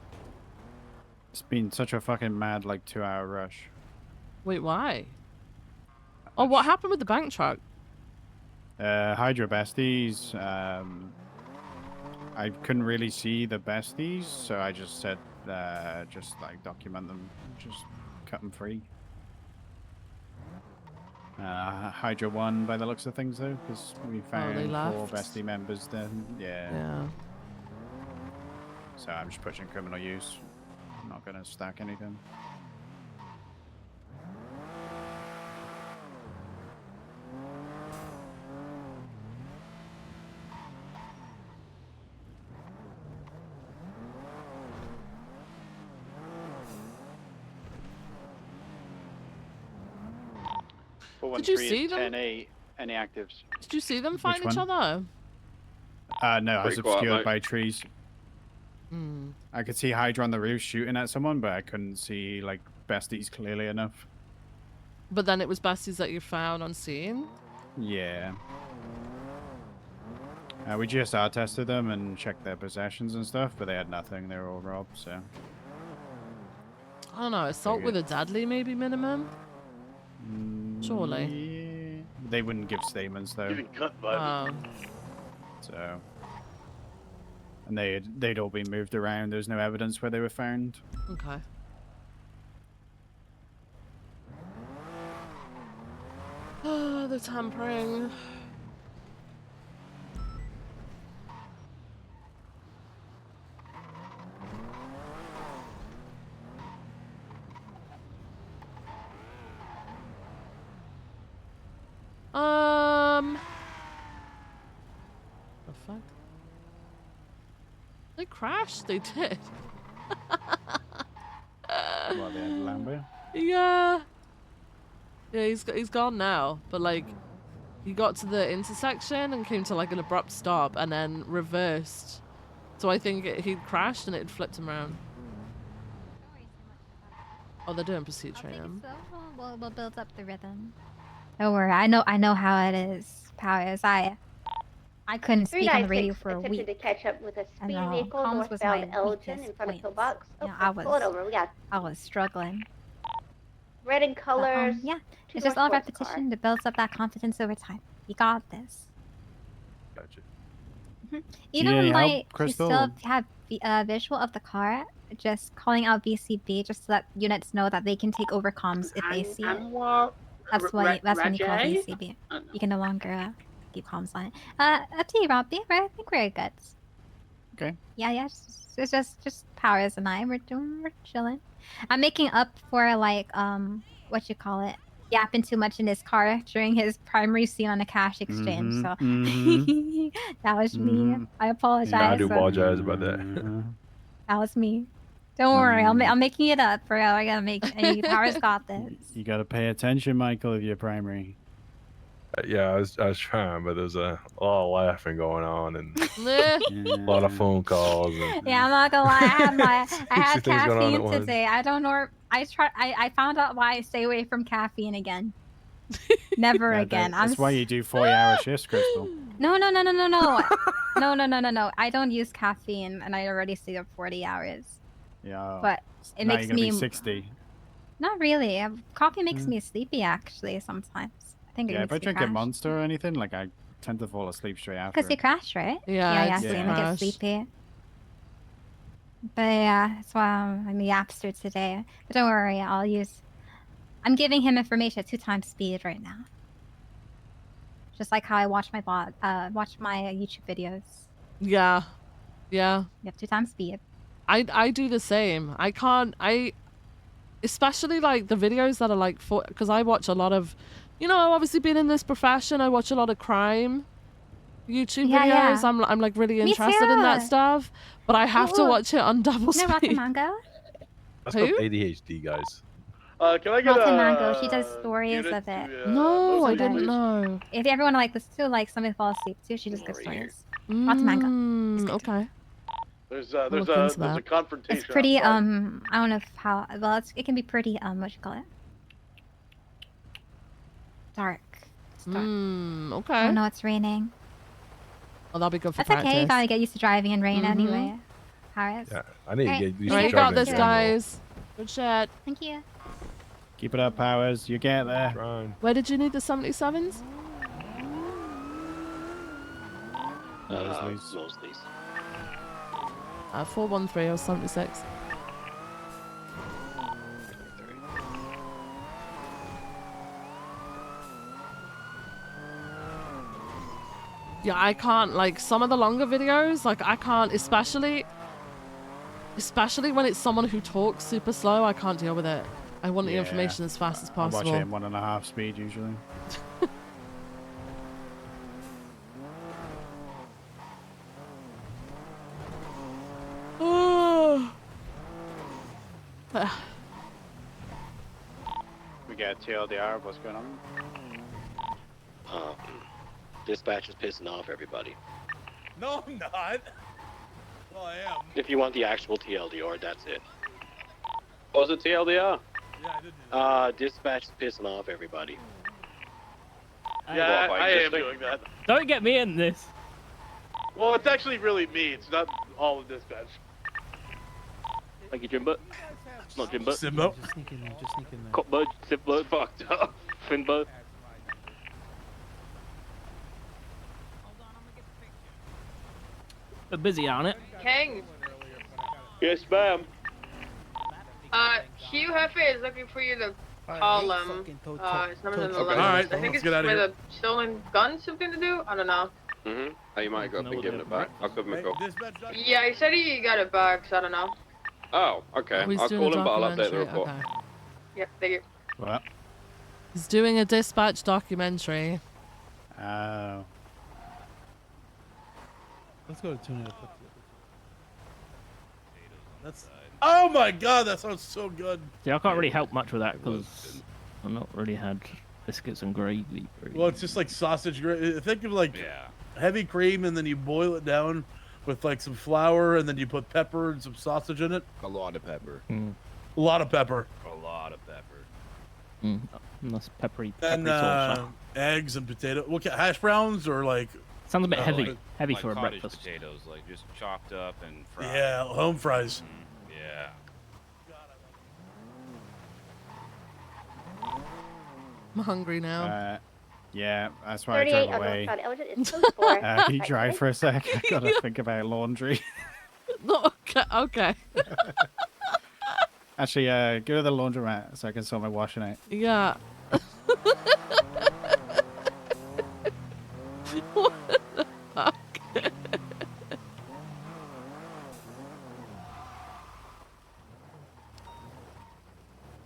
Speaker 3: It's been such a fucking mad, like, 2-hour rush.
Speaker 1: Wait, why? Oh, what happened with the bank truck?
Speaker 3: Hydra besties. I couldn't really see the besties, so I just said, just like document them, just cut them free. Hydra won by the looks of things though, because we found 4
Speaker 1: left.
Speaker 3: bestie members then. Yeah.
Speaker 1: Yeah.
Speaker 3: So I'm just pushing criminal use. I'm not gonna stack anything.
Speaker 1: Did you see them?
Speaker 5: 10A, any actives?
Speaker 1: Did you see them fighting each
Speaker 3: one?
Speaker 1: other?
Speaker 3: No, I was
Speaker 15: Pretty quiet,
Speaker 3: obscured
Speaker 15: mate.
Speaker 3: by trees.
Speaker 1: Hmm.
Speaker 3: I could see Hydra on the roof shooting at someone, but I couldn't see like besties clearly enough.
Speaker 1: But then it was besties that you found on scene.
Speaker 3: Yeah. We GSR tested them and checked their possessions and stuff, but they had nothing. They were all robbed, so.
Speaker 1: I don't know. Assault with a deadly, maybe minimum. Surely.
Speaker 3: Yeah. They wouldn't give statements though.
Speaker 11: Getting cut by
Speaker 3: So. And they'd all been moved around. There's no evidence where they were found.
Speaker 1: Okay. Oh, the tampering. The fuck? They crashed. They did.
Speaker 3: What, the Lambo?
Speaker 1: Yeah. Yeah, he's gone now. But like, he got to the intersection and came to like an abrupt stop and then reversed. So I think he'd crashed and it flipped him around. Oh, they're doing pursuit training.
Speaker 4: We'll build up the rhythm. Don't worry, I know how it is. Powers, I couldn't speak on the radio for a week.
Speaker 5: Attempted to catch up with a
Speaker 4: I
Speaker 5: speed
Speaker 4: know,
Speaker 5: vehicle
Speaker 4: comms was my
Speaker 5: northbound Elgin
Speaker 4: weakest
Speaker 5: in front of
Speaker 4: point.
Speaker 5: Pillbox.
Speaker 4: You know,
Speaker 5: Okay, pull it over. We got
Speaker 4: I was struggling.
Speaker 5: red in colors.
Speaker 4: Yeah,
Speaker 5: two
Speaker 4: it's just all
Speaker 5: north towards car.
Speaker 4: repetition that builds up that confidence over time. You got this.
Speaker 21: Gotcha.
Speaker 4: Even
Speaker 3: need any help,
Speaker 4: like to
Speaker 3: Crystal?
Speaker 4: still have a visual of the car, just calling out BCB just to let units know that they can take over comms if they see it. That's when you call BCB. You can no longer keep comms on it. Up to you, Robbie. I think we're good.
Speaker 3: Okay.
Speaker 4: Yeah. It's just Powers and I. We're chilling. I'm making up for like what you call it, yapping too much in his car during his primary scene on a cash exchange. So that was me. I apologize.
Speaker 8: I do apologize about that.
Speaker 4: That was me. Don't worry, I'm making it up, bro. I gotta make. And Powers got this.
Speaker 3: You gotta pay attention, Michael, if you're primary.
Speaker 8: Yeah, I was trying, but there's a lot of laughing going on and
Speaker 1: Yeah.
Speaker 8: a lot of phone calls. And
Speaker 4: Yeah, I'm not gonna lie. I had
Speaker 8: things going on at
Speaker 4: caffeine
Speaker 8: once.
Speaker 4: today. I don't know. I found out why I stay away from caffeine again. Never again.
Speaker 3: That's why you do 40-hour shifts, Crystal.
Speaker 4: No. No. I don't use caffeine, and I already stay up 40 hours.
Speaker 3: Yeah.
Speaker 4: But it
Speaker 3: now
Speaker 4: makes
Speaker 3: you're gonna
Speaker 4: me
Speaker 3: be 60.
Speaker 4: Not really. Coffee makes me sleepy actually sometimes. I think it
Speaker 3: Yeah,
Speaker 4: makes
Speaker 3: if I
Speaker 4: me
Speaker 3: drink
Speaker 4: crash.
Speaker 3: a Monster or anything, like I tend to fall asleep straight after.
Speaker 4: Because you crash, right?
Speaker 1: Yeah,
Speaker 4: so
Speaker 1: it's
Speaker 4: you get
Speaker 1: crash.
Speaker 4: sleepy. But yeah, that's why I'm a yapster today. But don't worry, I'm giving him information at 2 times speed right now. Just like how I watch my YouTube videos.
Speaker 1: Yeah. Yeah.
Speaker 4: You have 2 times speed.
Speaker 1: I do the same. Especially like the videos that are like because I watch a lot of, obviously being in this profession, I watch a lot of crime YouTube videos.
Speaker 4: Yeah.
Speaker 1: I'm like really
Speaker 4: Me
Speaker 1: interested in that
Speaker 4: too.
Speaker 1: stuff, but I have to
Speaker 4: Ooh.
Speaker 1: watch it on double
Speaker 4: You know Rotten
Speaker 1: speed.
Speaker 4: Mango?
Speaker 8: That's
Speaker 1: Who?
Speaker 8: called ADHD, guys.
Speaker 11: Can I get
Speaker 4: Rotten Mango. She does stories of it.
Speaker 1: No, I didn't know.
Speaker 4: If everyone like listen to like somebody fall asleep too, she does good stories. Rotten Mango.
Speaker 1: Okay.
Speaker 11: There's
Speaker 1: look into
Speaker 11: a
Speaker 1: that.
Speaker 11: confrontation.
Speaker 4: It's pretty
Speaker 11: outside.
Speaker 4: I don't know how well it can be pretty what you call it? Dark. It's dark.
Speaker 1: Okay.
Speaker 4: Oh no, it's raining.
Speaker 1: Well, that'll be good for
Speaker 4: That's
Speaker 1: practice.
Speaker 4: okay. You gotta get used to driving in rain
Speaker 1: Mhm.
Speaker 4: anyway. Harris.
Speaker 8: Yeah, I need to
Speaker 4: Alright.
Speaker 8: get used
Speaker 1: All right,
Speaker 8: to
Speaker 1: you got
Speaker 8: driving
Speaker 1: this,
Speaker 8: in general.
Speaker 1: guys. Good shit.
Speaker 4: Thank you.
Speaker 3: Keep it up, Powers. You get there.
Speaker 1: Where did you need the 77s?
Speaker 17: Mosley's.
Speaker 1: 413 or 76. Yeah, I can't, like, some of the longer videos, like, I can't, especially when it's someone who talks super slow, I can't deal with it. I want the
Speaker 3: Yeah.
Speaker 1: information as fast as
Speaker 3: I
Speaker 1: possible.
Speaker 3: watch it in 1.5 speed usually. We got TLDR. What's going on?
Speaker 17: Dispatch is pissing off everybody.
Speaker 11: No, I'm not. Well, I am.
Speaker 7: If you want the actual TLDR, that's it. What was it, TLDR?
Speaker 11: Yeah, I did do that.
Speaker 7: Dispatch is pissing off everybody.
Speaker 11: Yeah,
Speaker 7: Well,
Speaker 11: I am
Speaker 7: existing.
Speaker 11: doing that.
Speaker 14: Don't get me in this.
Speaker 11: Well, it's actually really me. It's not all of dispatch.
Speaker 14: Thank you, Jimbo. Not Jimbo.
Speaker 11: Simbo.
Speaker 18: Just sneak in there. Just sneak in there.
Speaker 14: Copbo, Simbo, fucked up. Finbo. We're busy on it.
Speaker 22: King.
Speaker 7: Yes, ma'am.
Speaker 22: Hugh Hefe is looking for you to call him. His number's in the letter.
Speaker 11: Alright,
Speaker 22: I think
Speaker 11: let's
Speaker 22: it's
Speaker 11: get out of
Speaker 22: with
Speaker 11: here.
Speaker 22: a stolen gun something to do? I don't know.
Speaker 7: Mm-hmm. Oh, you might go up and give it back. I'll give him a call.
Speaker 22: Yeah, he said he got it back, so I don't know.
Speaker 7: Oh, okay.
Speaker 1: Oh, he's
Speaker 7: I'll
Speaker 1: doing
Speaker 7: call
Speaker 1: a
Speaker 7: him, but I'll update the
Speaker 1: documentary,
Speaker 7: report.
Speaker 1: okay.
Speaker 22: Yep, thank you.
Speaker 3: What?
Speaker 1: He's doing a dispatch documentary.
Speaker 3: Oh.
Speaker 9: Let's go to tuna.
Speaker 11: That's. Oh my god, that sounds so good.
Speaker 14: See, I can't really help much with that because I've not really had biscuits and gravy.
Speaker 11: Well, it's just like sausage. Think of like heavy cream, and then you boil it down with like some flour, and then you put pepper and some sausage in it.
Speaker 19: A lot of pepper.
Speaker 11: A lot of pepper.
Speaker 19: A lot of pepper.
Speaker 14: Nice peppery
Speaker 11: And
Speaker 14: sauce.
Speaker 11: eggs and potato. What hash browns or like?
Speaker 14: Sounds a bit heavy.
Speaker 19: Like,
Speaker 14: Heavy
Speaker 19: like
Speaker 14: for a
Speaker 19: cottage
Speaker 14: breakfast.
Speaker 19: potatoes, like just chopped up and fried.
Speaker 11: Yeah, home fries.
Speaker 19: Yeah.
Speaker 1: I'm hungry now.
Speaker 3: Yeah, that's why I
Speaker 5: 38
Speaker 3: drove
Speaker 5: on
Speaker 3: away.
Speaker 5: Northbound Elgin is code 4.
Speaker 3: Can you drive for a sec? I gotta think about laundry.
Speaker 1: Okay.
Speaker 3: Actually, go to the laundromat so I can sort my washing out.
Speaker 1: Yeah. What the fuck?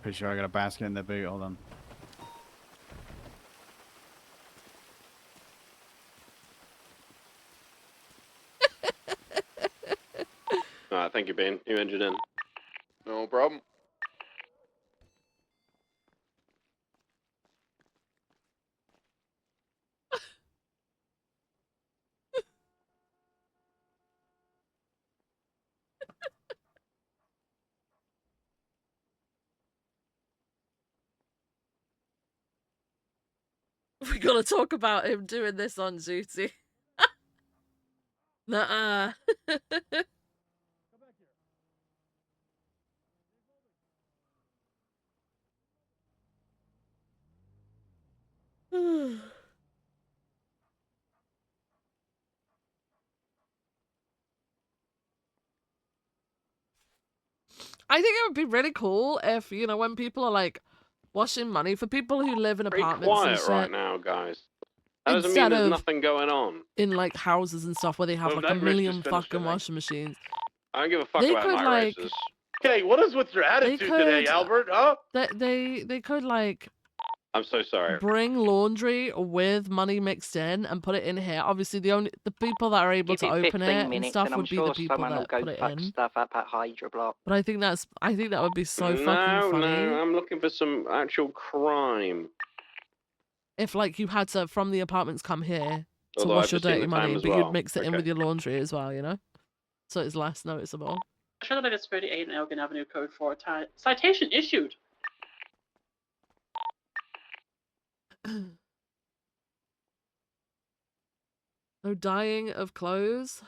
Speaker 3: Pretty sure I got a basket in the boot. Hold on.
Speaker 7: Thank you, Ben. New engine in.
Speaker 15: No problem.
Speaker 1: We gotta talk about him doing this on duty. Nuh-uh. I think it would be really cool if, you know, when people are like washing money for people who live in
Speaker 7: Pretty
Speaker 1: apartments and
Speaker 7: quiet
Speaker 1: shit,
Speaker 7: right now, guys. That doesn't
Speaker 1: Instead
Speaker 7: mean there's
Speaker 1: of-
Speaker 7: nothing going on.
Speaker 1: in like houses and stuff where they have
Speaker 11: Well,
Speaker 1: like a
Speaker 11: that Rich
Speaker 1: million
Speaker 11: just finished,
Speaker 1: fucking
Speaker 11: I think.
Speaker 1: washing machines.
Speaker 7: I don't give a fuck
Speaker 1: They
Speaker 7: about
Speaker 1: could,
Speaker 7: my
Speaker 1: like-
Speaker 7: races.
Speaker 11: Okay, what is with your attitude today, Albert? Huh?
Speaker 1: They could like
Speaker 7: I'm so sorry.
Speaker 1: bring laundry with money mixed in and put it in here. Obviously, the people that are able
Speaker 20: Give
Speaker 1: to
Speaker 20: it
Speaker 1: open
Speaker 20: 15
Speaker 1: it and
Speaker 20: minutes
Speaker 1: stuff
Speaker 20: and I'm
Speaker 1: would be
Speaker 20: sure
Speaker 1: the people
Speaker 20: someone will
Speaker 1: that
Speaker 20: go
Speaker 1: put it
Speaker 20: fuck
Speaker 1: in.
Speaker 20: stuff up at Hydra Block.
Speaker 1: But I think that would be so fucking
Speaker 7: No,
Speaker 1: funny
Speaker 7: I'm looking for some actual crime.
Speaker 1: if like you had to from the apartments come here to
Speaker 7: Although
Speaker 1: wash
Speaker 7: I've
Speaker 1: your
Speaker 7: just seen
Speaker 1: dirty
Speaker 7: the
Speaker 1: money,
Speaker 7: time as
Speaker 1: but
Speaker 7: well.
Speaker 1: you'd mix it in with your laundry as well, you know, so it's less noticeable.
Speaker 25: Charlotte is 38 and Elgin Avenue, code 4. Citation issued.
Speaker 1: No dyeing of clothes.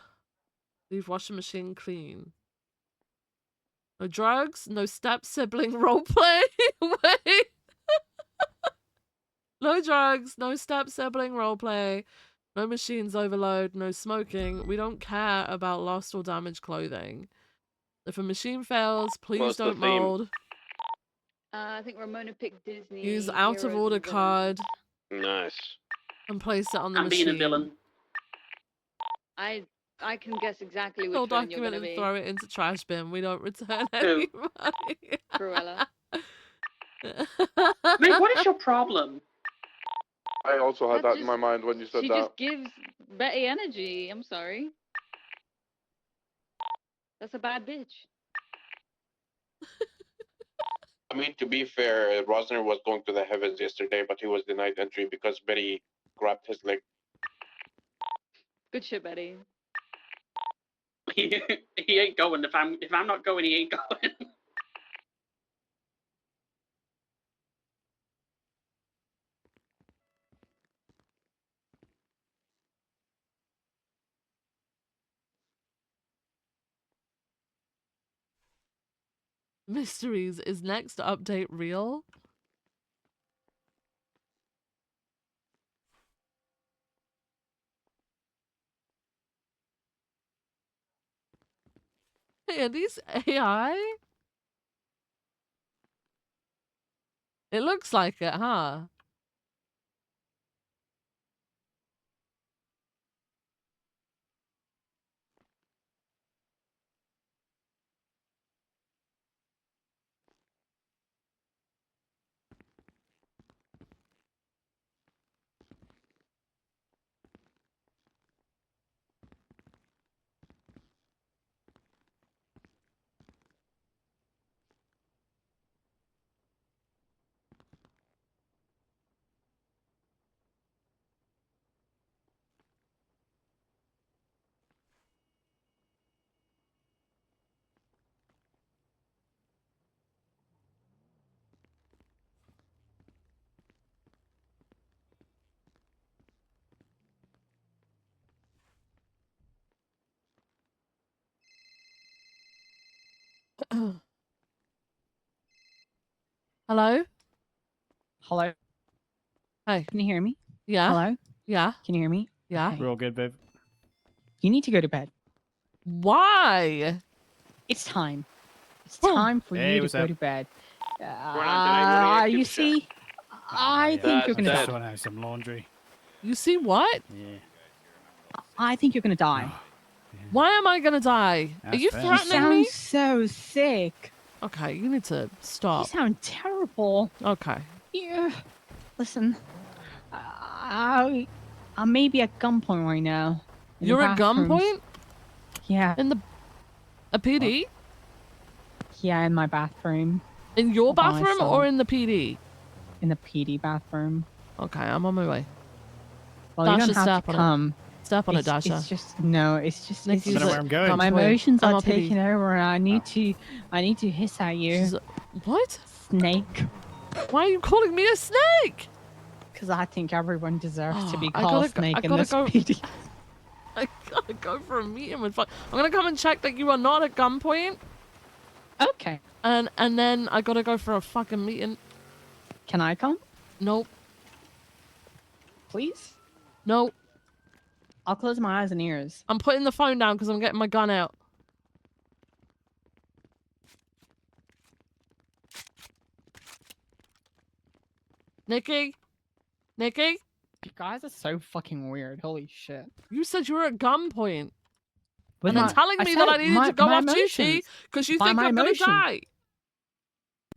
Speaker 1: Leave washing machine clean. No drugs. No step sibling roleplay. Wait. No drugs. No step sibling roleplay. No machines overload. No smoking. We don't care about lost or damaged clothing. If a machine fails, please
Speaker 7: What's the
Speaker 1: don't
Speaker 7: theme?
Speaker 1: mold.
Speaker 24: I think Ramona picked Disney.
Speaker 1: Use out of
Speaker 24: Heroes
Speaker 1: order
Speaker 24: and Villains.
Speaker 1: card
Speaker 7: Nice.
Speaker 1: and place it on the
Speaker 25: I'm being
Speaker 1: machine.
Speaker 25: a villain.
Speaker 24: I can guess exactly which
Speaker 1: We'll
Speaker 24: villain you're
Speaker 1: document
Speaker 24: gonna
Speaker 1: and
Speaker 24: be.
Speaker 1: throw it into trash bin. We don't return
Speaker 25: Who?
Speaker 1: any money.
Speaker 24: Cruella.
Speaker 25: Mate, what is your problem?
Speaker 15: I also had
Speaker 24: That
Speaker 15: that in my mind when you said
Speaker 24: She
Speaker 15: that.
Speaker 24: just gives Betty energy. I'm sorry. That's a bad bitch.
Speaker 7: I mean, to be fair, Rosner was going to the heavens yesterday, but he was denied entry because Betty grabbed his leg.
Speaker 24: Good shit, Betty.
Speaker 25: he ain't going. If I'm not going, he ain't going.
Speaker 1: Mysteries, is next update real? Hey, are these AI? It looks like it, huh? Hello?
Speaker 2: Hello?
Speaker 1: Hey.
Speaker 2: Can you hear me?
Speaker 1: Yeah?
Speaker 2: Hello?
Speaker 1: Yeah?
Speaker 2: Can you hear me?
Speaker 1: Yeah?
Speaker 2: Okay.
Speaker 3: We're all good, babe.
Speaker 2: You need to go to bed.
Speaker 1: Why?
Speaker 2: It's time. It's time for
Speaker 3: Hey,
Speaker 2: you to
Speaker 3: what's
Speaker 2: go
Speaker 3: up?
Speaker 2: to bed.
Speaker 25: on,
Speaker 2: You see, I think you're gonna
Speaker 3: Just
Speaker 2: die.
Speaker 3: want to have some laundry.
Speaker 1: You see what?
Speaker 3: Yeah.
Speaker 2: I think you're gonna die.
Speaker 1: Why am I gonna die? Are
Speaker 3: That's
Speaker 1: you
Speaker 3: fair.
Speaker 2: You
Speaker 1: threatening
Speaker 2: sound
Speaker 1: me?
Speaker 2: so sick.
Speaker 1: Okay, you need to
Speaker 2: You
Speaker 1: stop.
Speaker 2: sound terrible.
Speaker 1: Okay.
Speaker 2: Yeah. Listen, I may be at gunpoint right now. in the
Speaker 1: You're at
Speaker 2: bathrooms.
Speaker 1: gunpoint?
Speaker 2: Yeah.
Speaker 1: In a PD?
Speaker 2: Yeah, in my bathroom.
Speaker 1: In your
Speaker 2: By
Speaker 1: bathroom or
Speaker 2: myself.
Speaker 1: in the PD?
Speaker 2: In the PD bathroom.
Speaker 1: Okay, I'm on my way.
Speaker 2: Well, you
Speaker 1: Dasha,
Speaker 2: don't have
Speaker 1: step
Speaker 2: to
Speaker 1: on
Speaker 2: come.
Speaker 1: it. Step on it,
Speaker 2: It's
Speaker 1: Dasha.
Speaker 2: just no. It's just. It's
Speaker 1: Nikki's
Speaker 2: just
Speaker 1: at gunpoint.
Speaker 2: my emotions
Speaker 1: I'm
Speaker 2: are
Speaker 1: on PD.
Speaker 2: taking over, and I need to. I need to hiss at you.
Speaker 1: What?
Speaker 2: Snake.
Speaker 1: Why are you calling me a snake?
Speaker 2: Because I think everyone deserves to be
Speaker 1: I
Speaker 2: called
Speaker 1: gotta go,
Speaker 2: snake
Speaker 1: I
Speaker 2: in
Speaker 1: gotta
Speaker 2: this
Speaker 1: go.
Speaker 2: PD.
Speaker 1: I gotta go for a meeting with. I'm gonna come and check that you are not at gunpoint.
Speaker 2: Okay.
Speaker 1: And then I gotta go for a fucking meeting.
Speaker 2: Can I come?
Speaker 1: Nope.
Speaker 2: Please.
Speaker 1: Nope.
Speaker 2: I'll close my eyes and ears.
Speaker 1: I'm putting the phone down because I'm getting my gun out. Nikki? Nikki?
Speaker 2: You guys are so fucking weird. Holy shit.
Speaker 1: You said you were at gunpoint.
Speaker 2: With
Speaker 1: And then
Speaker 2: my-
Speaker 1: telling
Speaker 2: I
Speaker 1: me
Speaker 2: said
Speaker 1: that I needed to go
Speaker 2: my
Speaker 1: off duty
Speaker 2: emotions.
Speaker 1: because you
Speaker 2: By
Speaker 1: think
Speaker 2: my
Speaker 1: I'm gonna
Speaker 2: emotions.
Speaker 1: die.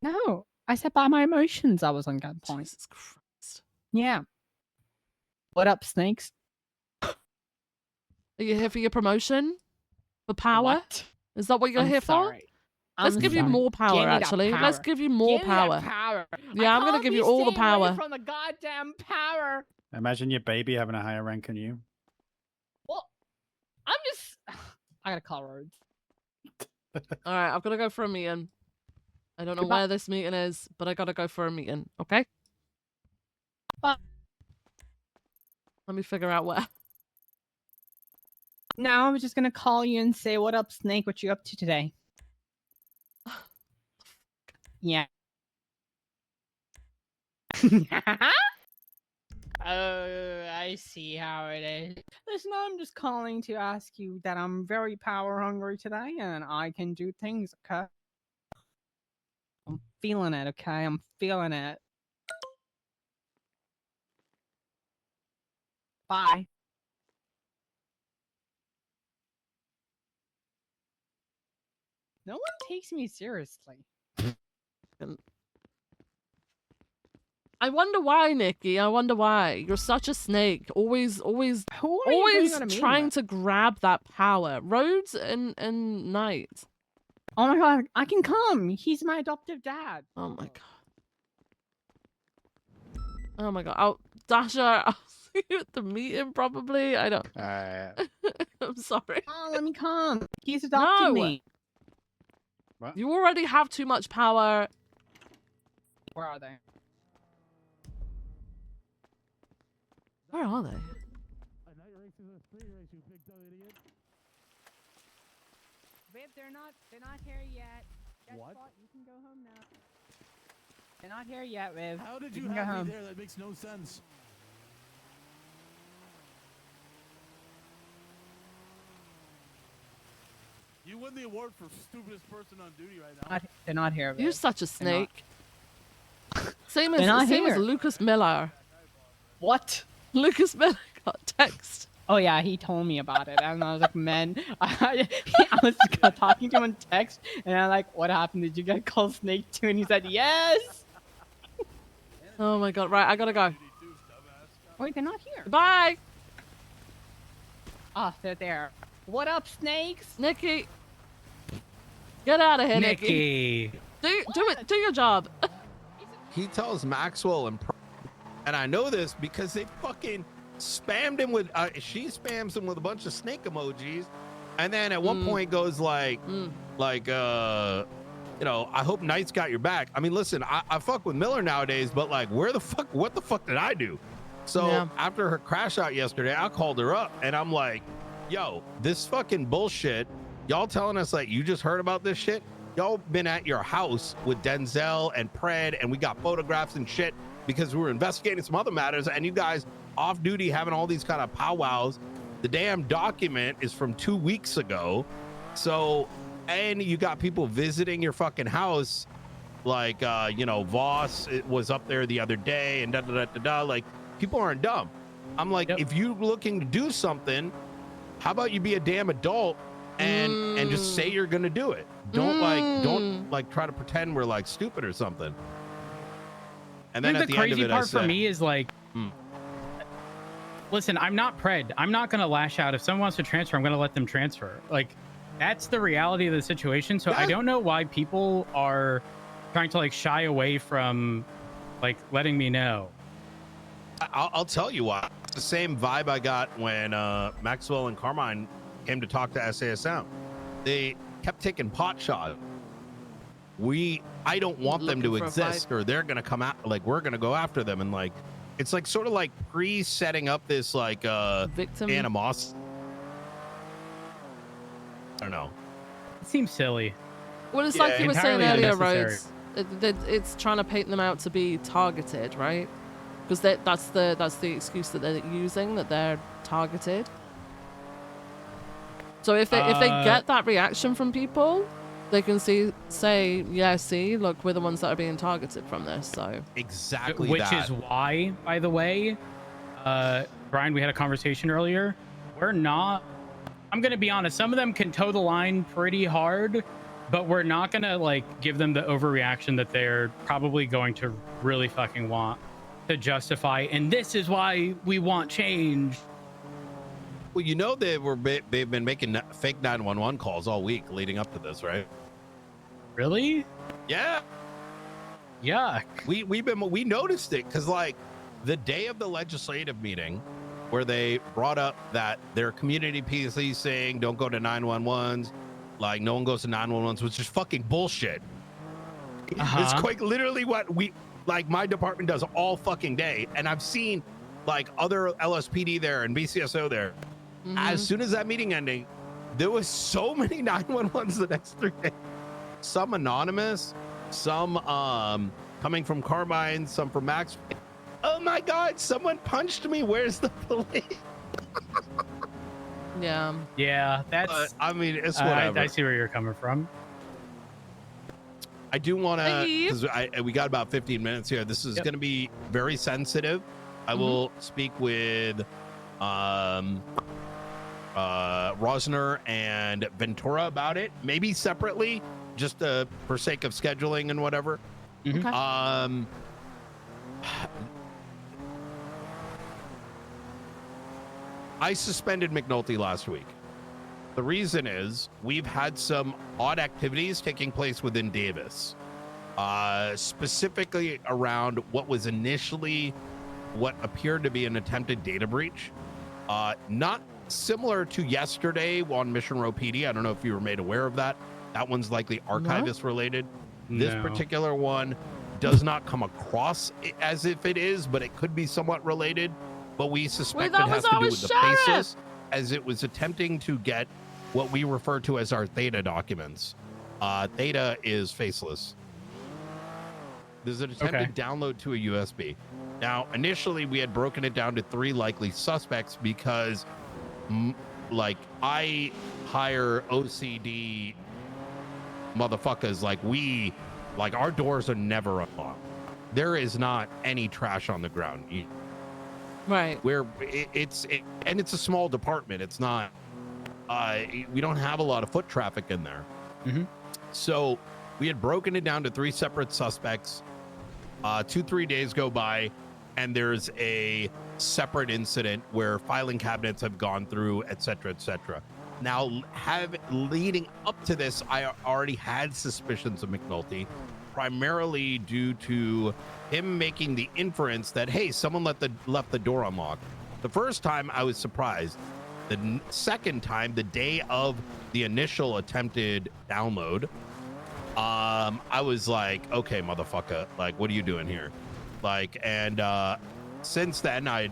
Speaker 2: No, I said by my emotions I was on gunpoint.
Speaker 1: Jesus Christ.
Speaker 2: Yeah. What up, snakes?
Speaker 1: Are you here for your promotion? For power?
Speaker 2: What?
Speaker 1: Is that what you're
Speaker 2: I'm
Speaker 1: here
Speaker 2: sorry.
Speaker 1: for? Let's
Speaker 2: I'm
Speaker 1: give you
Speaker 2: sorry.
Speaker 1: more
Speaker 2: Give
Speaker 1: power,
Speaker 2: me that
Speaker 1: actually. Let's
Speaker 2: power.
Speaker 1: give you more
Speaker 2: Give me
Speaker 1: power.
Speaker 2: that power.
Speaker 1: Yeah, I'm gonna give you all the power.
Speaker 2: From the goddamn power.
Speaker 3: Imagine your baby having a higher rank than you.
Speaker 2: Well, I'm just. I gotta call Rhodes.
Speaker 1: Alright, I've gotta go for a meeting. I don't know
Speaker 2: Goodbye.
Speaker 1: where this meeting is, but I gotta go for a meeting, okay?
Speaker 2: Bye.
Speaker 1: Let me figure out where.
Speaker 2: Now I was just gonna call you and say, "What up, Snake? What you up to today?" Yeah. Oh, I see how it is. Listen, I'm just calling to ask you that I'm very power hungry today, and I can do things. Okay. I'm feeling it. Okay, I'm feeling it. Bye. No one takes me seriously.
Speaker 1: I wonder why, Nikki. I wonder why. You're such a snake. Always
Speaker 2: Who are you going on a meeting
Speaker 1: trying
Speaker 2: with?
Speaker 1: to grab that power. Rhodes and Knight.
Speaker 2: Oh my god, I can come. He's my adoptive dad.
Speaker 1: Oh my god. Oh my god. Dasha, I'll see you at the meeting probably. I don't. I'm sorry.
Speaker 2: Oh, let me come. He's adopted me.
Speaker 3: What?
Speaker 1: You already have too much power.
Speaker 2: Where are they?
Speaker 1: Where are they?
Speaker 2: Babe, they're not here yet. Guess what? You can go home now. They're not here yet, Viv.
Speaker 11: How did
Speaker 2: you
Speaker 11: you
Speaker 2: can go
Speaker 11: have
Speaker 2: home.
Speaker 11: me there? That makes no sense. You win the award for stupidest person on duty right now.
Speaker 2: They're not here, Viv.
Speaker 1: You're such a
Speaker 2: They're not-
Speaker 1: snake. Same
Speaker 2: They're not
Speaker 1: as
Speaker 2: here.
Speaker 1: Lucas Miller.
Speaker 2: What?
Speaker 1: Lucas Miller got text.
Speaker 2: Oh yeah, he told me about it, and I was like, man, I was talking to him on text, and I'm like, what happened? Did you get called Snake too? And he said, yes.
Speaker 1: Oh my god! Right, I gotta go.
Speaker 2: Wait, they're not here.
Speaker 1: Bye.
Speaker 2: Ah, they're there. What up, snakes?
Speaker 1: Nikki, get out of here, Nikki.
Speaker 18: Nikki.
Speaker 1: Do your job.
Speaker 6: He tells Maxwell and I know this because they fucking spammed him with she spams him with a bunch of snake emojis, and then at one point goes like you know, I hope Knight's got your back. I mean, listen, I fuck with Miller nowadays, but like, what the fuck did I do? So after her crash out yesterday, I called her up and I'm like, yo, this fucking bullshit, y'all telling us like you just heard about this shit? Y'all been at your house with Denzel and Pred, and we got photographs and shit because we were investigating some other matters, and you guys off duty having all these kind of powwows. The damn document is from 2 weeks ago. So, and you got people visiting your fucking house, like, you know, Voss was up there the other day, and da-da-da-da-da. Like, people aren't dumb. I'm like, if you're looking to do something, how about you be a damn adult and just say you're gonna do it? Don't like try to pretend we're like stupid or something. And then
Speaker 18: I
Speaker 6: at
Speaker 18: think
Speaker 6: the
Speaker 18: the
Speaker 6: end of
Speaker 18: crazy
Speaker 6: it, I
Speaker 18: part for
Speaker 6: said,
Speaker 18: me is like, listen, I'm not Pred. I'm not gonna lash out. If someone wants to transfer, I'm gonna let them transfer. Like, that's the reality of the situation. So I don't know why people are trying to like shy away from like letting me know.
Speaker 6: I'll tell you why. It's the same vibe I got when Maxwell and Carmine came to talk to SASM. They kept taking pot shots. I don't want them to
Speaker 1: Looking for a
Speaker 6: exist, or they're gonna come out, like we're gonna go after them, and like it's like sort of like pre-setting up this like
Speaker 1: victim
Speaker 6: animosity. I don't know.
Speaker 18: It seems silly.
Speaker 1: Well, it's like you were saying
Speaker 18: entirely
Speaker 1: earlier,
Speaker 18: unnecessary.
Speaker 1: Rhodes. It's trying to paint them out to be targeted, right? Because that's the excuse that they're using, that they're targeted. So if they get that reaction from people, they can say, yeah, see, look, we're the ones that are being targeted from this. So
Speaker 6: exactly,
Speaker 18: which is why, by the way, Brian, we had a conversation earlier. We're not. I'm gonna be honest. Some of them can toe the line pretty hard, but we're not gonna like give them the overreaction that they're probably going to really fucking want to justify. And this is why we want change.
Speaker 6: Well, you know they've been making fake 911 calls all week leading up to this, right?
Speaker 18: Really?
Speaker 6: Yeah.
Speaker 18: Yuck.
Speaker 6: We noticed it because like the day of the legislative meeting, where they brought up that their community policing, don't go to 911s, like no one goes to 911s, which is fucking bullshit. It's quite literally what my department does all fucking day, and I've seen like other LSPD there and BCSO there. As soon as that meeting ending, there was so many 911s the next 3 days. Some anonymous, some coming from Carmine, some from Max. Oh my God, someone punched me. Where's the police?
Speaker 18: Yeah, that's.
Speaker 6: I mean, it's whatever.
Speaker 18: I see where you're coming from.
Speaker 6: I do want to, because we got about 15 minutes here. This is going to be very sensitive. I will speak with Rosner and Ventura about it, maybe separately, just for sake of scheduling and whatever.
Speaker 1: Okay.
Speaker 6: I suspended McNulty last week. The reason is we've had some odd activities taking place within Davis, specifically around what was initially what appeared to be an attempted data breach. Not similar to yesterday on Mission Row PD. I don't know if you were made aware of that. That one's likely archivist related. This
Speaker 18: No.
Speaker 6: particular one does not come across as if it is, but it could be somewhat related. But we suspect
Speaker 1: that
Speaker 6: it has
Speaker 1: was
Speaker 6: to do
Speaker 1: our
Speaker 6: with the
Speaker 1: sheriff!
Speaker 6: faceless, as it was attempting to get what we refer to as our Theta documents. Theta is faceless. There's an attempted download to a USB. Now, initially, we had broken it down to 3 likely suspects because, like, I hire OCD motherfuckers like our doors are never unlocked. There is not any trash on the ground.
Speaker 1: Right.
Speaker 6: Where it's a small department. It's not. We don't have a lot of foot traffic in there. So we had broken it down to 3 separate suspects. 2-3 days go by, and there's a separate incident where filing cabinets have gone through, etc., etc. Now, leading up to this, I already had suspicions of McNulty, primarily due to him making the inference that, hey, someone left the door unlocked. The first time I was surprised. The second time, the day of the initial attempted download, I was like, okay, motherfucker, like, what are you doing here? Like, and since then, at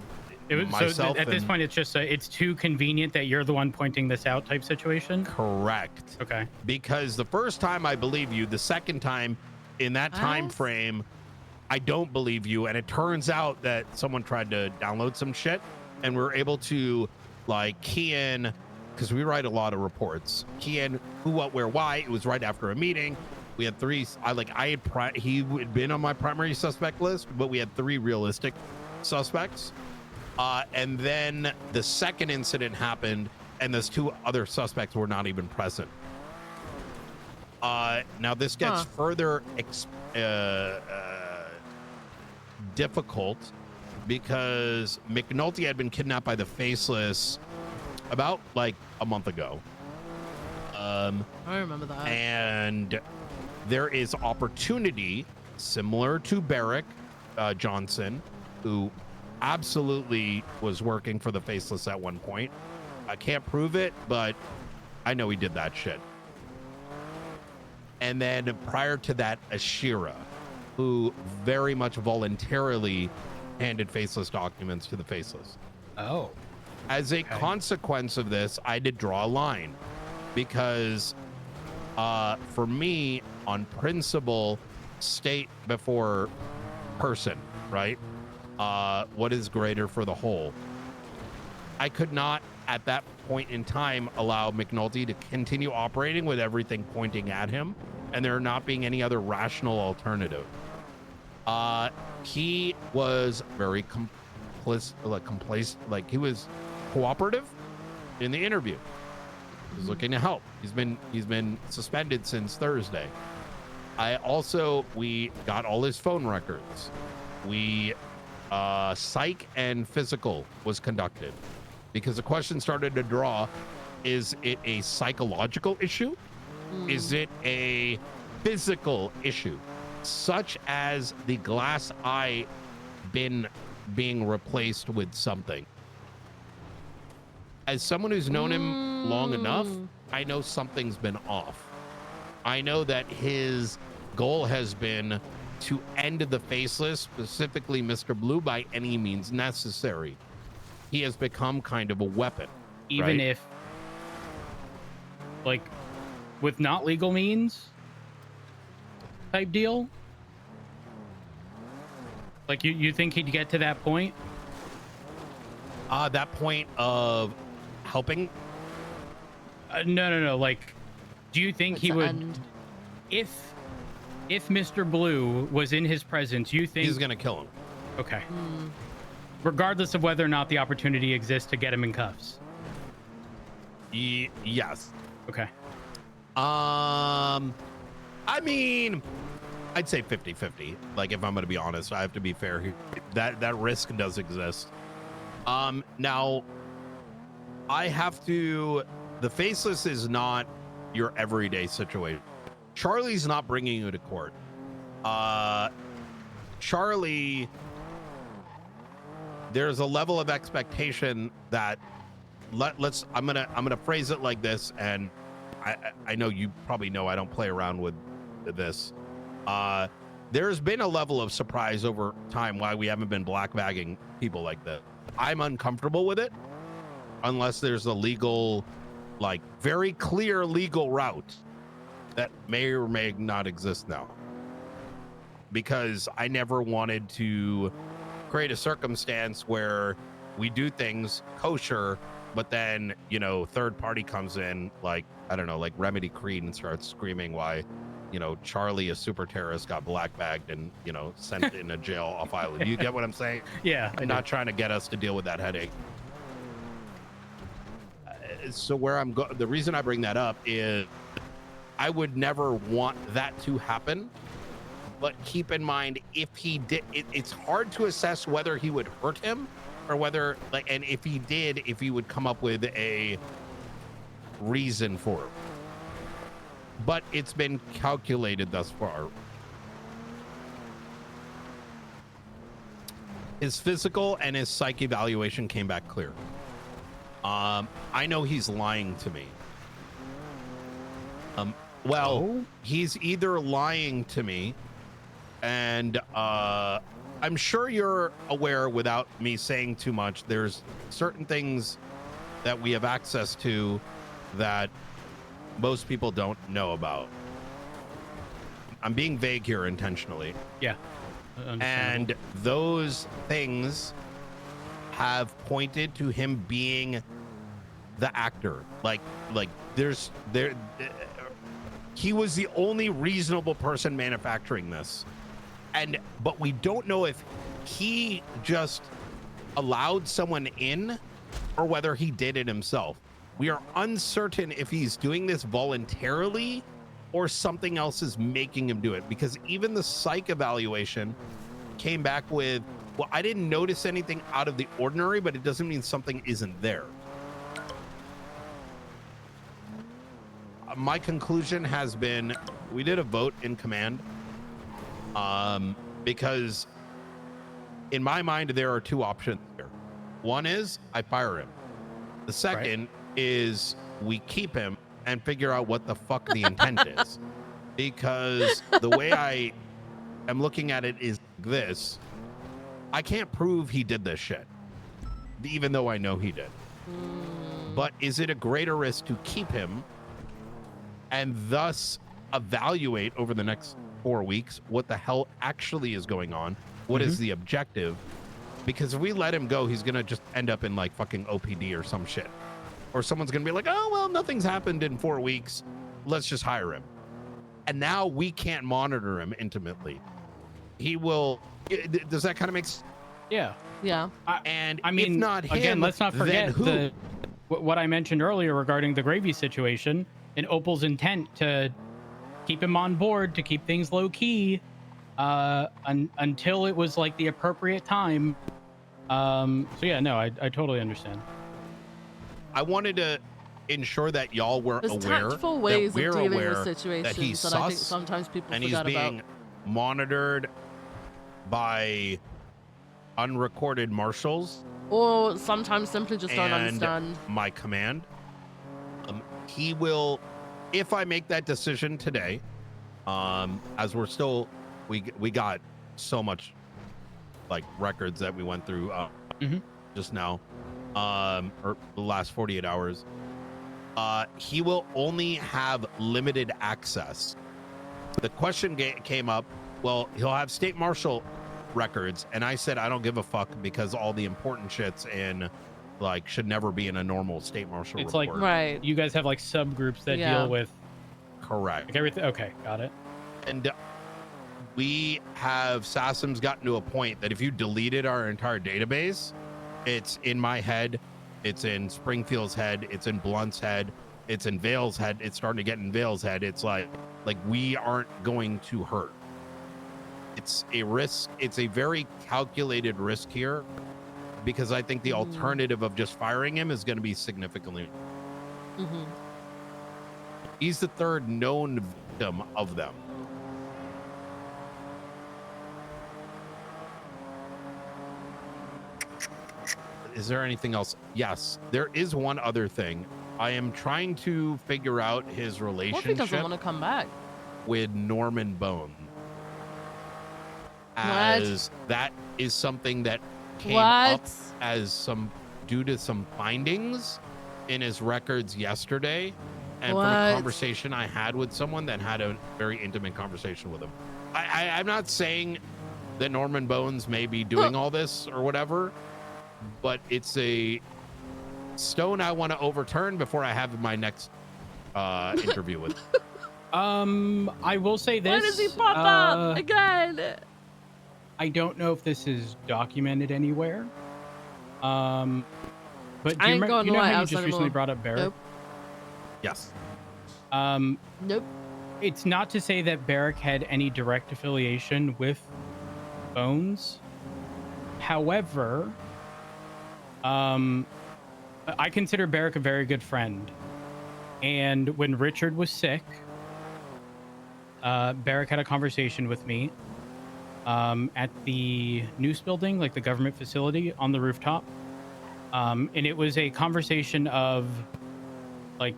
Speaker 18: this point, it's just it's too convenient that you're the one pointing this out type situation.
Speaker 6: Correct.
Speaker 18: Okay.
Speaker 6: Because the first time I believe you, the second time in that time frame, I don't believe you, and it turns out that someone tried to download some shit, and we're able to like key in, because we write a lot of reports, key in who, what, where, why. It was right after a meeting. We had 3. He had been on my primary suspect list, but we had 3 realistic suspects. And then the second incident happened, and those 2 other suspects were not even present. Now this gets further difficult because McNulty had been kidnapped by the Faceless about like a month ago.
Speaker 1: I remember that.
Speaker 6: And there is opportunity similar to Barrick Johnson, who absolutely was working for the Faceless at one point. I can't prove it, but I know he did that shit. And then prior to that, Ashira, who very much voluntarily handed Faceless documents to the Faceless.
Speaker 18: Oh.
Speaker 6: As a consequence of this, I did draw a line because for me, on principle, state before person, right? What is greater for the whole? I could not, at that point in time, allow McNulty to continue operating with everything pointing at him and there not being any other rational alternative. He was very complacent, like he was cooperative in the interview. He was looking to help. He's been suspended since Thursday. We got all his phone records. We psych and physical was conducted because the question started to draw: is it a psychological issue? Is it a physical issue, such as the glass eye being replaced with something? As someone who's known him long enough, I know something's been off. I know that his goal has been to end the Faceless, specifically Mr. Blue, by any means necessary. He has become kind of a weapon.
Speaker 18: Even
Speaker 6: right?
Speaker 18: if, like, with not legal means type deal? Like, you think he'd get to that point?
Speaker 6: That point of helping?
Speaker 18: No. Like, do you think he would, if Mr. Blue was in his presence, you think
Speaker 6: he's gonna kill him?
Speaker 18: Okay. Regardless of whether or not the opportunity exists to get him in cuffs.
Speaker 6: Yes.
Speaker 18: Okay.
Speaker 6: I mean, I'd say 50-50. Like, if I'm gonna be honest, I have to be fair here. That risk does exist. Now, I have to. The Faceless is not your everyday situation. Charlie's not bringing you to court. Charlie, there's a level of expectation that let's I'm gonna phrase it like this, and I know you probably know I don't play around with this. There's been a level of surprise over time why we haven't been black bagging people like that. I'm uncomfortable with it unless there's a legal, like very clear legal route that may or may not exist now. Because I never wanted to create a circumstance where we do things kosher, but then, you know, third party comes in, like, I don't know, like Remedy Creed, and starts screaming why, you know, Charlie, a super terrorist, got black bagged and, you know, sent in a jail off island. You get what I'm saying?
Speaker 18: Yeah.
Speaker 6: I'm not trying to get us to deal with that headache. So where I'm going, the reason I bring that up is I would never want that to happen. But keep in mind, if he did, it's hard to assess whether he would hurt him or whether, like, and if he did, if he would come up with a reason for it. But it's been calculated thus far. His physical and his psych evaluation came back clear. I know he's lying to me. He's either lying to me, and I'm sure you're aware, without me saying too much, there's certain things that we have access to that most people don't know about. I'm being vague here intentionally.
Speaker 18: Yeah.
Speaker 6: And those things have pointed to him being the actor. Like he was the only reasonable person manufacturing this. But we don't know if he just allowed someone in or whether he did it himself. We are uncertain if he's doing this voluntarily or something else is making him do it, because even the psych evaluation came back with, well, I didn't notice anything out of the ordinary, but it doesn't mean something isn't there. My conclusion has been, we did a vote in command, because in my mind, there are two options here. One is I fire him. The second is we keep him and figure out what the fuck the intent is. Because the way I am looking at it is this. I can't prove he did this shit, even though I know he did. But is it a greater risk to keep him and thus evaluate over the next 4 weeks what the hell actually is going on? What is the objective? Because if we let him go, he's gonna just end up in like fucking OPD or some shit. Or someone's gonna be like, oh, well, nothing's happened in 4 weeks. Let's just hire him. And now we can't monitor him intimately. He will, does that kind of make sense?
Speaker 18: Yeah.
Speaker 1: Yeah.
Speaker 6: And
Speaker 18: I mean,
Speaker 6: if not him,
Speaker 18: again, let's not forget
Speaker 6: then who?
Speaker 18: what I mentioned earlier regarding the Gravy situation and Opal's intent to keep him on board, to keep things low key until it was like the appropriate time. So yeah, no, I totally understand.
Speaker 6: I wanted to ensure that y'all were
Speaker 1: There's
Speaker 6: aware
Speaker 1: tactful ways
Speaker 6: that we're
Speaker 1: of dealing
Speaker 6: aware
Speaker 1: with situations
Speaker 6: that he's
Speaker 1: that I think sometimes people
Speaker 6: and he's
Speaker 1: forget
Speaker 6: being
Speaker 1: about.
Speaker 6: monitored by unrecorded marshals,
Speaker 1: Or sometimes simply just don't
Speaker 6: and
Speaker 1: understand.
Speaker 6: my command. He will, if I make that decision today, as we're still, we got so much like records that we went through just now, or the last 48 hours. He will only have limited access. The question came up, well, he'll have state marshal records, and I said I don't give a fuck, because all the important shits in like should never be in a normal state marshal
Speaker 18: It's
Speaker 6: report.
Speaker 18: like you guys have like subgroups that deal with
Speaker 6: correct
Speaker 18: everything. Okay, got it.
Speaker 6: And we have Sassim's gotten to a point that if you deleted our entire database, it's in my head, it's in Springfield's head, it's in Blunt's head, it's in Vale's head, it's starting to get in Vale's head. It's like we aren't going to hurt. It's a risk. It's a very calculated risk here, because I think the alternative of just firing him is going to be significantly. He's the third known victim of them. Is there anything else? Yes, there is one other thing. I am trying to figure out his
Speaker 1: What if he
Speaker 6: relationship
Speaker 1: doesn't want to come back?
Speaker 6: with Norman Bone, as that is something that came up as due to some findings in his records yesterday, and from a conversation I had with someone that had a very intimate conversation with him. I'm not saying that Norman Bones may be doing all this or whatever, but it's a stone I want to overturn before I have my next interview with him.
Speaker 18: I will say this.
Speaker 1: Why does he pop up again?
Speaker 18: I don't know if this is documented anywhere. But do
Speaker 1: I
Speaker 18: you,
Speaker 1: ain't going
Speaker 18: you
Speaker 1: to
Speaker 18: know
Speaker 1: White
Speaker 18: how you
Speaker 1: House
Speaker 18: just recently
Speaker 1: anymore.
Speaker 18: brought up Barrick?
Speaker 1: Nope.
Speaker 6: Yes.
Speaker 1: Nope.
Speaker 18: It's not to say that Barrick had any direct affiliation with Bones. However, I consider Barrick a very good friend. And when Richard was sick, Barrick had a conversation with me at the Noose building, like the government facility on the rooftop. And it was a conversation of like,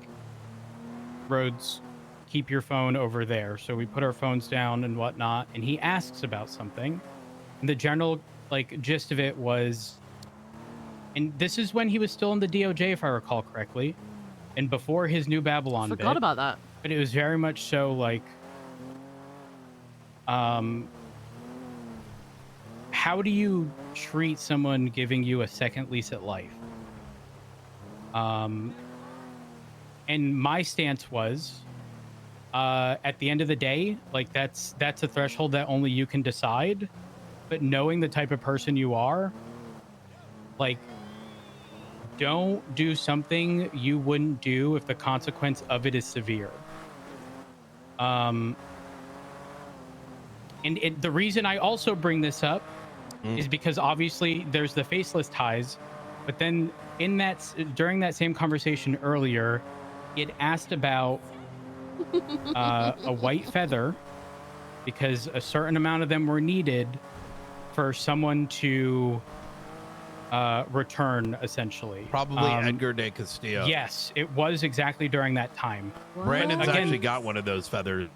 Speaker 18: Rhodes, keep your phone over there. So we put our phones down and whatnot. And he asks about something. And the general like gist of it was, and this is when he was still in the DOJ, if I recall correctly, and before his New Babylon
Speaker 1: Forgot
Speaker 18: bit,
Speaker 1: about that.
Speaker 18: but it was very much so like, how do you treat someone giving you a second lease at life? And my stance was, at the end of the day, like that's a threshold that only you can decide. But knowing the type of person you are, like, don't do something you wouldn't do if the consequence of it is severe. And the reason I also bring this up is because obviously there's the faceless ties, but then during that same conversation earlier, it asked about a white feather because a certain amount of them were needed for someone to return, essentially.
Speaker 6: Probably Edgar de Castillo.
Speaker 18: Yes, it was exactly during that time.
Speaker 6: Brandon's actually got one of those feathers.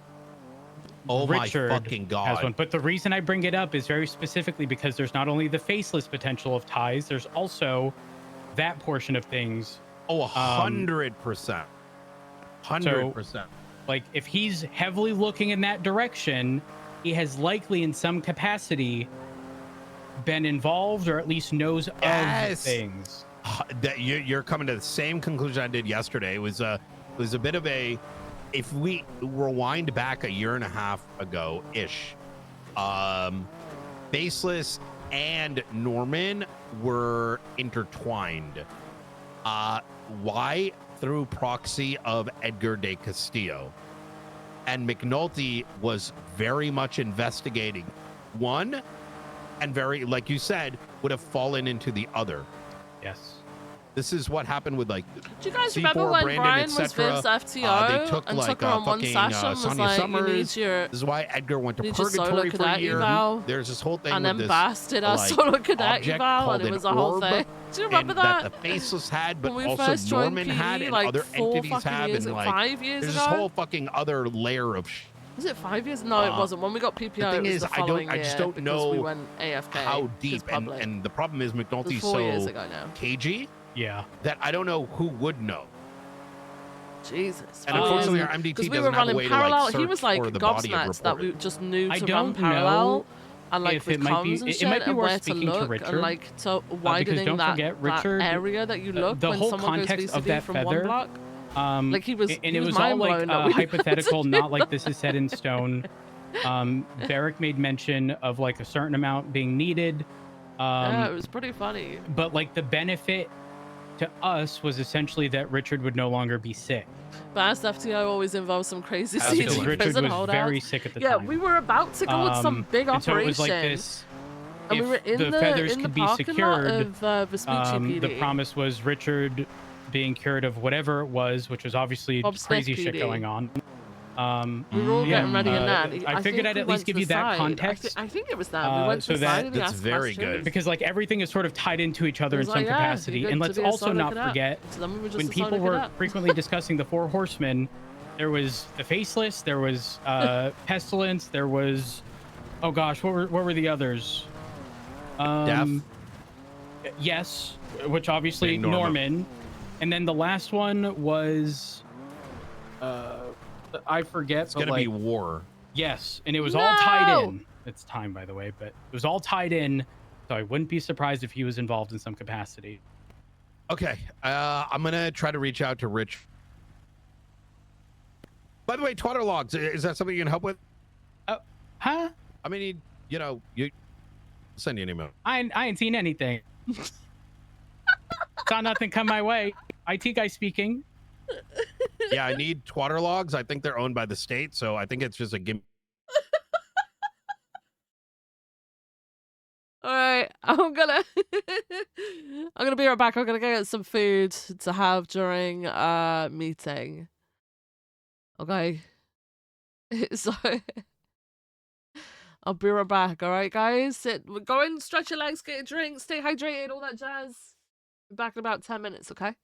Speaker 6: Oh
Speaker 18: Richard
Speaker 6: my fucking god!
Speaker 18: has one. But the reason I bring it up is very specifically because there's not only the faceless potential of ties, there's also that portion of things.
Speaker 6: Oh, 100%. 100%.
Speaker 18: Like, if he's heavily looking in that direction, he has likely, in some capacity, been involved or at least knows of things.
Speaker 6: That you're coming to the same conclusion I did yesterday. It was a bit of a, if we rewind back a year and a half ago ish, Faceless and Norman were intertwined. Why? Through proxy of Edgar de Castillo. And McNulty was very much investigating one, and very, like you said, would have fallen into the other.
Speaker 18: Yes.
Speaker 6: This is what happened with, like,
Speaker 1: Do you guys
Speaker 6: C4,
Speaker 1: remember when
Speaker 6: Brandon,
Speaker 1: Brian was
Speaker 6: etc.
Speaker 1: Vince FTO
Speaker 6: They took
Speaker 1: and
Speaker 6: like
Speaker 1: took her on one
Speaker 6: fucking
Speaker 1: session and was
Speaker 6: Sonia
Speaker 1: like,
Speaker 6: Summers.
Speaker 1: you need your...
Speaker 6: This is why Edgar went to
Speaker 1: need your solo
Speaker 6: purgatory for a
Speaker 1: cadet
Speaker 6: year.
Speaker 1: eval.
Speaker 6: There's this whole thing
Speaker 1: And
Speaker 6: with
Speaker 1: then
Speaker 6: this,
Speaker 1: Bastard our
Speaker 6: like,
Speaker 1: solo cadet
Speaker 6: object
Speaker 1: eval,
Speaker 6: called
Speaker 1: and it
Speaker 6: an
Speaker 1: was a whole
Speaker 6: orb,
Speaker 1: thing. Do you remember
Speaker 6: and
Speaker 1: that?
Speaker 6: the Faceless had, but
Speaker 1: When we
Speaker 6: also
Speaker 1: first joined
Speaker 6: Norman
Speaker 1: PD,
Speaker 6: had, and
Speaker 1: like
Speaker 6: other
Speaker 1: 4
Speaker 6: entities
Speaker 1: fucking
Speaker 6: have,
Speaker 1: years
Speaker 6: and
Speaker 1: ago,
Speaker 6: like
Speaker 1: 5 years
Speaker 6: there's
Speaker 1: ago?
Speaker 6: this whole fucking other layer of
Speaker 1: Was it 5 years? No, it wasn't. When we got PPO,
Speaker 6: the thing
Speaker 1: it was
Speaker 6: is,
Speaker 1: the following
Speaker 6: I just
Speaker 1: year
Speaker 6: don't
Speaker 1: because
Speaker 6: know
Speaker 1: we went AFK.
Speaker 6: how deep, and the problem is
Speaker 1: It was
Speaker 6: McNulty's
Speaker 1: 4 years
Speaker 6: so
Speaker 1: ago now.
Speaker 6: cagey,
Speaker 18: yeah,
Speaker 6: that I don't know who would know.
Speaker 1: Jesus.
Speaker 6: And unfortunately, our
Speaker 1: Because
Speaker 6: MDT
Speaker 1: we were
Speaker 6: doesn't have a
Speaker 1: running
Speaker 6: way
Speaker 1: parallel.
Speaker 6: to
Speaker 1: He
Speaker 6: like
Speaker 1: was
Speaker 6: search
Speaker 1: like
Speaker 6: for the body of
Speaker 1: gobsmacked that we
Speaker 6: reported.
Speaker 1: just knew
Speaker 18: I
Speaker 1: to
Speaker 18: don't
Speaker 1: run parallel.
Speaker 18: know
Speaker 1: And like
Speaker 18: if
Speaker 1: with
Speaker 18: it might be-
Speaker 1: comms and
Speaker 18: it
Speaker 1: shit,
Speaker 18: might be
Speaker 1: and
Speaker 18: worth
Speaker 1: where to
Speaker 18: speaking to
Speaker 1: look,
Speaker 18: Richard,
Speaker 1: and like to
Speaker 18: because
Speaker 1: widening
Speaker 18: don't
Speaker 1: that,
Speaker 18: forget, Richard,
Speaker 1: that area that you look
Speaker 18: the
Speaker 1: when
Speaker 18: whole
Speaker 1: someone goes
Speaker 18: context of
Speaker 1: VCD
Speaker 18: that
Speaker 1: from
Speaker 18: feather,
Speaker 1: one block. Like he was,
Speaker 18: and
Speaker 1: he
Speaker 18: it
Speaker 1: was
Speaker 18: was all like
Speaker 1: mind-blown that we
Speaker 18: hypothetical, not like this is set in stone. Barrick made mention of like a certain amount being needed.
Speaker 1: Yeah, it was pretty funny.
Speaker 18: But like the benefit to us was essentially that Richard would no longer be sick.
Speaker 1: Fast FTO always involves some crazy
Speaker 18: Because
Speaker 1: CG
Speaker 18: Richard
Speaker 1: prison
Speaker 18: was
Speaker 1: holdouts.
Speaker 18: very sick at the
Speaker 1: Yeah,
Speaker 18: time.
Speaker 1: we were about to go on some big
Speaker 18: and
Speaker 1: operation.
Speaker 18: so it was like this.
Speaker 1: And we
Speaker 18: if
Speaker 1: were in
Speaker 18: the feathers
Speaker 1: in the
Speaker 18: could be
Speaker 1: parking lot
Speaker 18: secured,
Speaker 1: of Vespucci PD.
Speaker 18: the promise was Richard being cured of whatever it was, which was obviously
Speaker 1: Bob Smith
Speaker 18: crazy shit
Speaker 1: PD.
Speaker 18: going on.
Speaker 1: We were all
Speaker 18: yeah,
Speaker 1: getting ready and then
Speaker 18: I figured I'd
Speaker 1: we
Speaker 18: at
Speaker 1: went
Speaker 18: least give
Speaker 1: to
Speaker 18: you
Speaker 1: the
Speaker 18: that
Speaker 1: side.
Speaker 18: context.
Speaker 1: I think it was that. We went to
Speaker 18: so
Speaker 1: the side
Speaker 18: that
Speaker 1: and he asked questions.
Speaker 18: because like everything is sort of tied into each other
Speaker 1: He
Speaker 18: in
Speaker 1: was
Speaker 18: some
Speaker 1: like, "Yeah, you're
Speaker 18: capacity.
Speaker 1: good
Speaker 18: And
Speaker 1: to
Speaker 18: let's
Speaker 1: be a
Speaker 18: also
Speaker 1: solo
Speaker 18: not
Speaker 1: cadet."
Speaker 18: forget
Speaker 1: So then we were just
Speaker 18: when
Speaker 1: a
Speaker 18: people
Speaker 1: solo
Speaker 18: were
Speaker 1: cadet.
Speaker 18: frequently discussing the Four Horsemen, there was the Faceless, there was Pestilence, there was oh gosh, what were the others?
Speaker 6: Death.
Speaker 18: Yes, which obviously
Speaker 6: Big Norman.
Speaker 18: Norman. And then the last one was I forget.
Speaker 6: It's gonna be War.
Speaker 18: Yes, and it was all tied
Speaker 1: No!
Speaker 18: in. It's time, by the way, but it was all tied in. So I wouldn't be surprised if he was involved in some capacity.
Speaker 6: Okay, I'm gonna try to reach out to Rich. By the way, Twitter logs, is that something you can help with?
Speaker 18: Huh?
Speaker 6: I mean, you send you an email.
Speaker 18: I ain't seen anything. Saw nothing come my way. IT guy speaking.
Speaker 6: Yeah, I need Twitter logs. I think they're owned by the state, so I think it's just a give.
Speaker 1: All right, I'm gonna be right back. I'm gonna go get some food to have during meeting. Okay. So I'll be right back. All right, guys. Go and stretch your legs, get a drink, stay hydrated, all that jazz. Be back in about 10 minutes. Okay.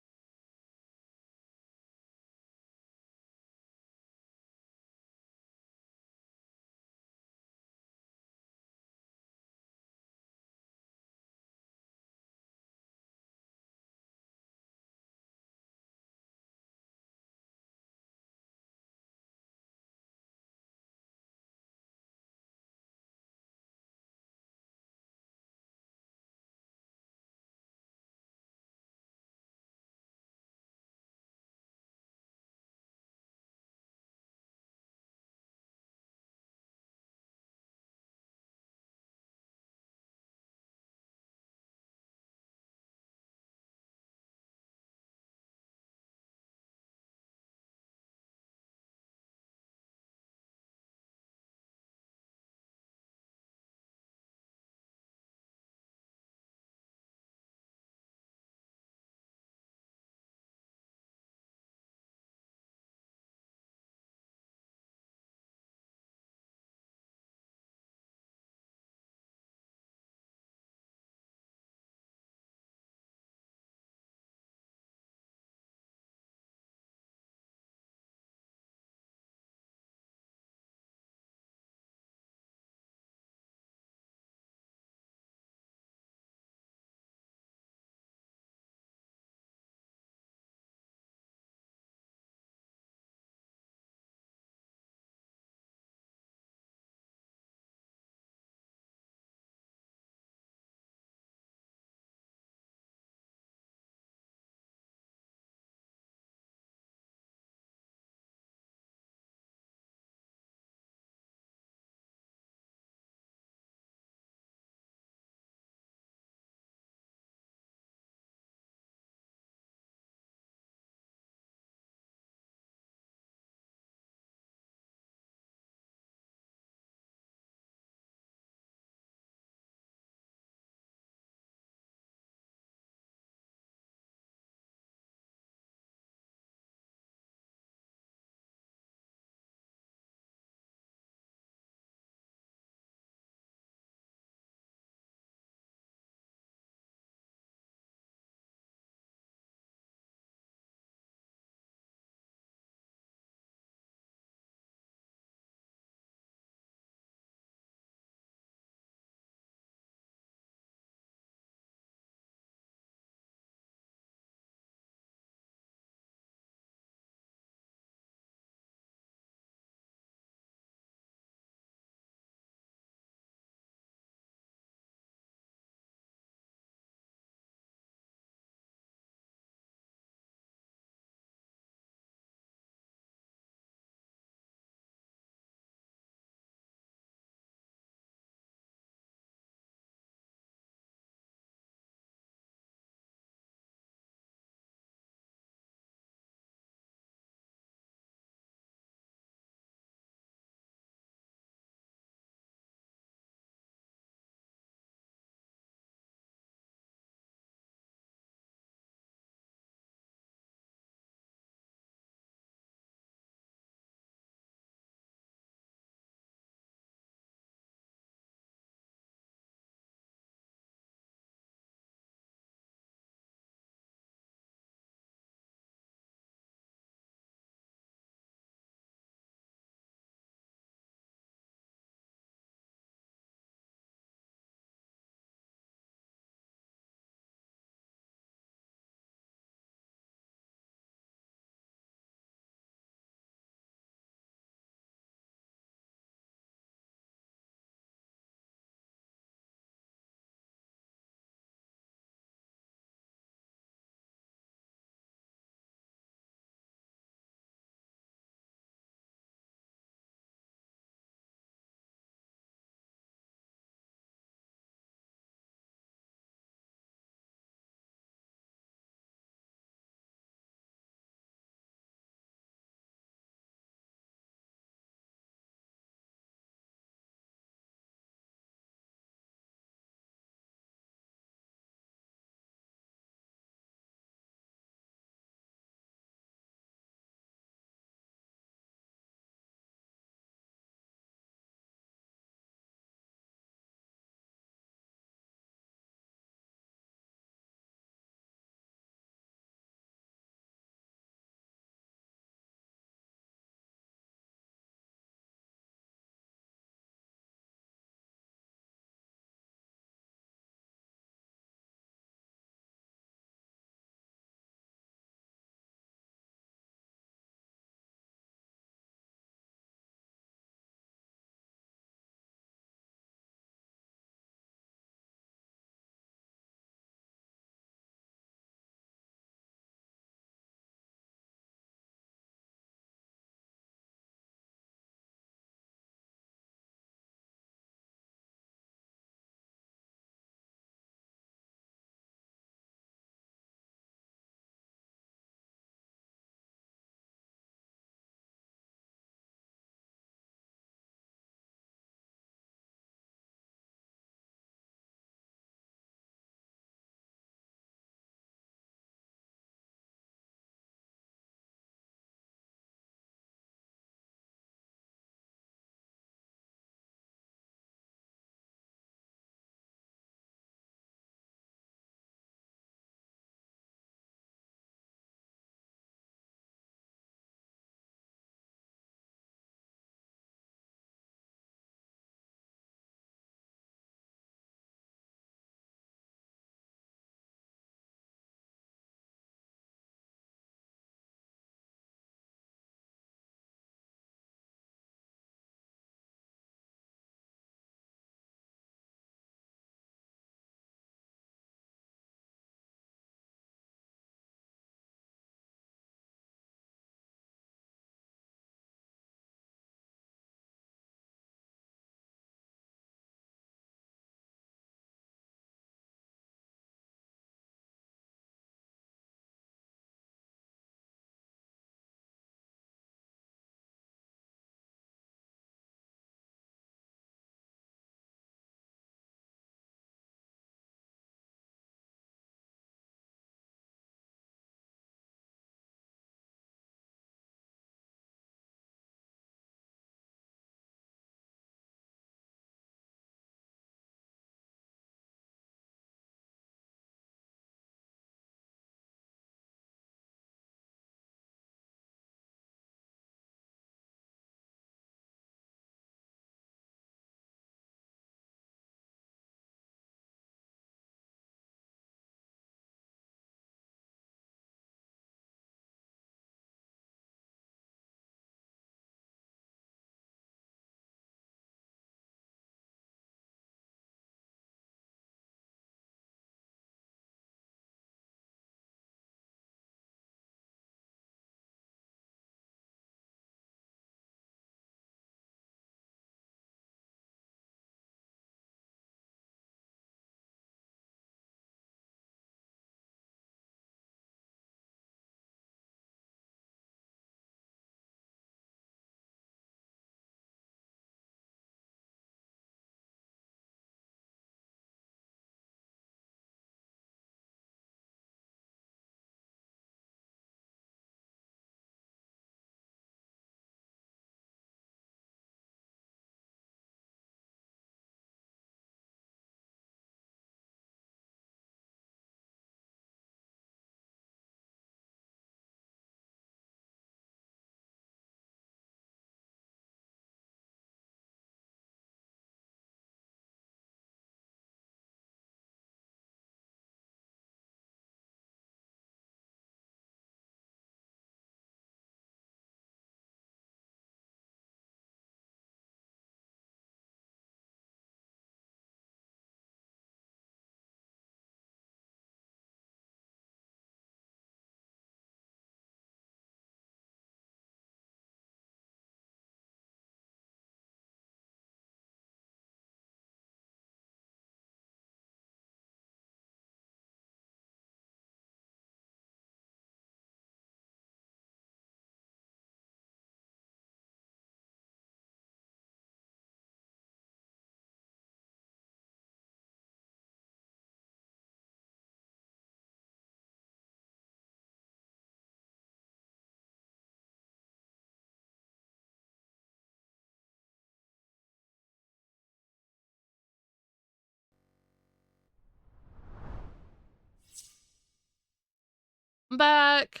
Speaker 1: I'm back.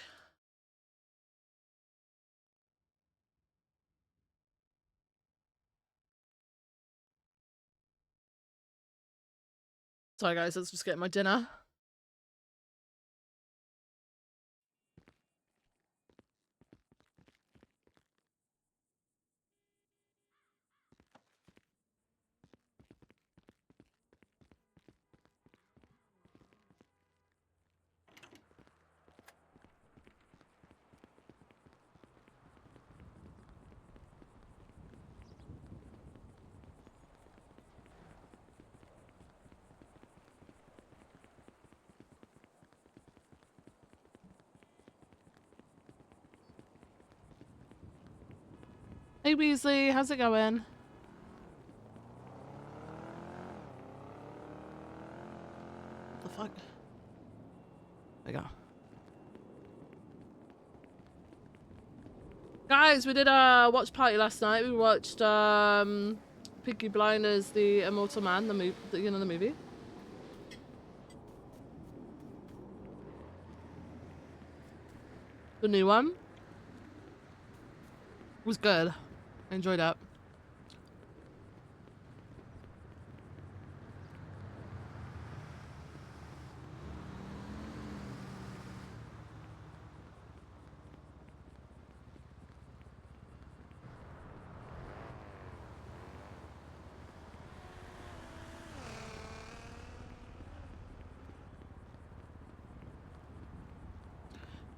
Speaker 1: Sorry guys, let's just get my dinner. Hey Weasley, how's it going? What the fuck? There you go. Guys, we did a watch party last night. We watched Peaky Blinders, The Immortal Man, the movie, you know the movie. The new one. It was good. I enjoyed it. It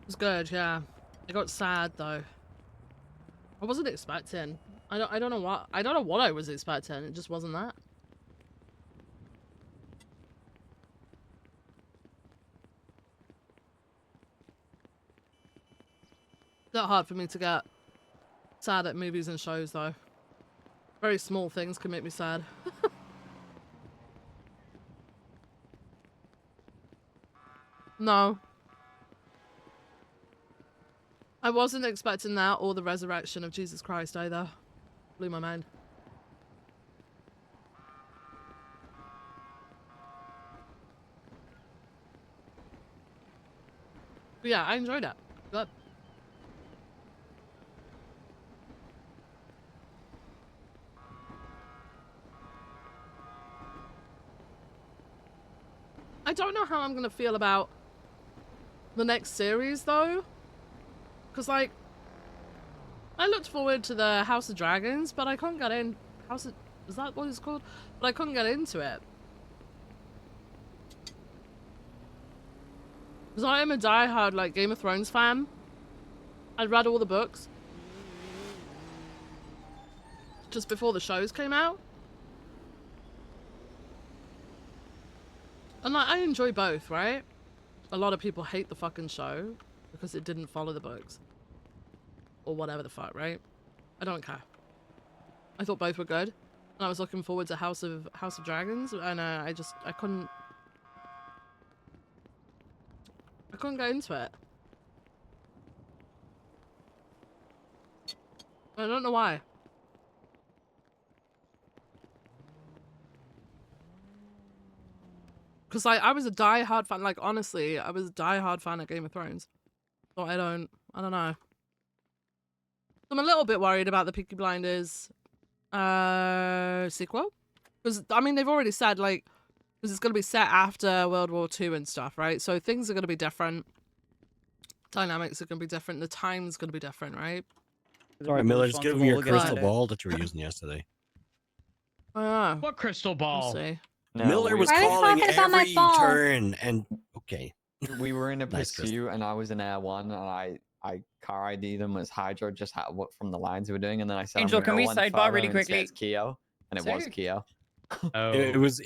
Speaker 1: was good, yeah. I got sad though. I wasn't expecting. I don't know what I was expecting. It just wasn't that. It's not hard for me to get sad at movies and shows though. Very small things can make me sad. No. I wasn't expecting that or the resurrection of Jesus Christ either. Blew my mind. But yeah, I enjoyed it. Good. I don't know how I'm gonna feel about the next series though. Cause like, I looked forward to the House of Dragons, but I couldn't get in. Is that what it's called? But I couldn't get into it. Because I am a diehard like Game of Thrones fan. I'd read all the books just before the shows came out. And like, I enjoy both, right? A lot of people hate the fucking show because it didn't follow the books. Or whatever the fuck, right? I don't care. I thought both were good. And I was looking forward to House of Dragons, and I couldn't get into it. I don't know why. Because like, I was a die-hard fan, like honestly, I was a die-hard fan of Game of Thrones. So I don't know. I'm a little bit worried about the Peaky Blinders sequel. Because, I mean, they've already said, like, because it's going to be set after World War II and stuff, right? So things are going to be different. Dynamics are going to be different. The time's going to be different, right?
Speaker 17: Sorry, Miller, just give me your crystal ball that you were using yesterday.
Speaker 1: Oh, yeah.
Speaker 18: What crystal ball?
Speaker 1: We'll see.
Speaker 10: No,
Speaker 17: Miller was
Speaker 4: Why are you
Speaker 17: calling
Speaker 4: talking about my
Speaker 17: every
Speaker 4: ball?
Speaker 17: turn, and okay.
Speaker 10: We were in a
Speaker 17: Nice,
Speaker 10: pursuit, and I was in Air 1, and I car ID'd them as Hydra, just what from the lines we were doing, and then I said,
Speaker 12: Angel,
Speaker 10: I'm
Speaker 12: can
Speaker 10: gonna
Speaker 12: we
Speaker 10: go one
Speaker 12: sidebar
Speaker 10: further
Speaker 12: really
Speaker 10: and say
Speaker 12: quickly?
Speaker 10: it's Keo, and it was
Speaker 12: Sure.
Speaker 10: Keo.
Speaker 18: Oh.
Speaker 17: It was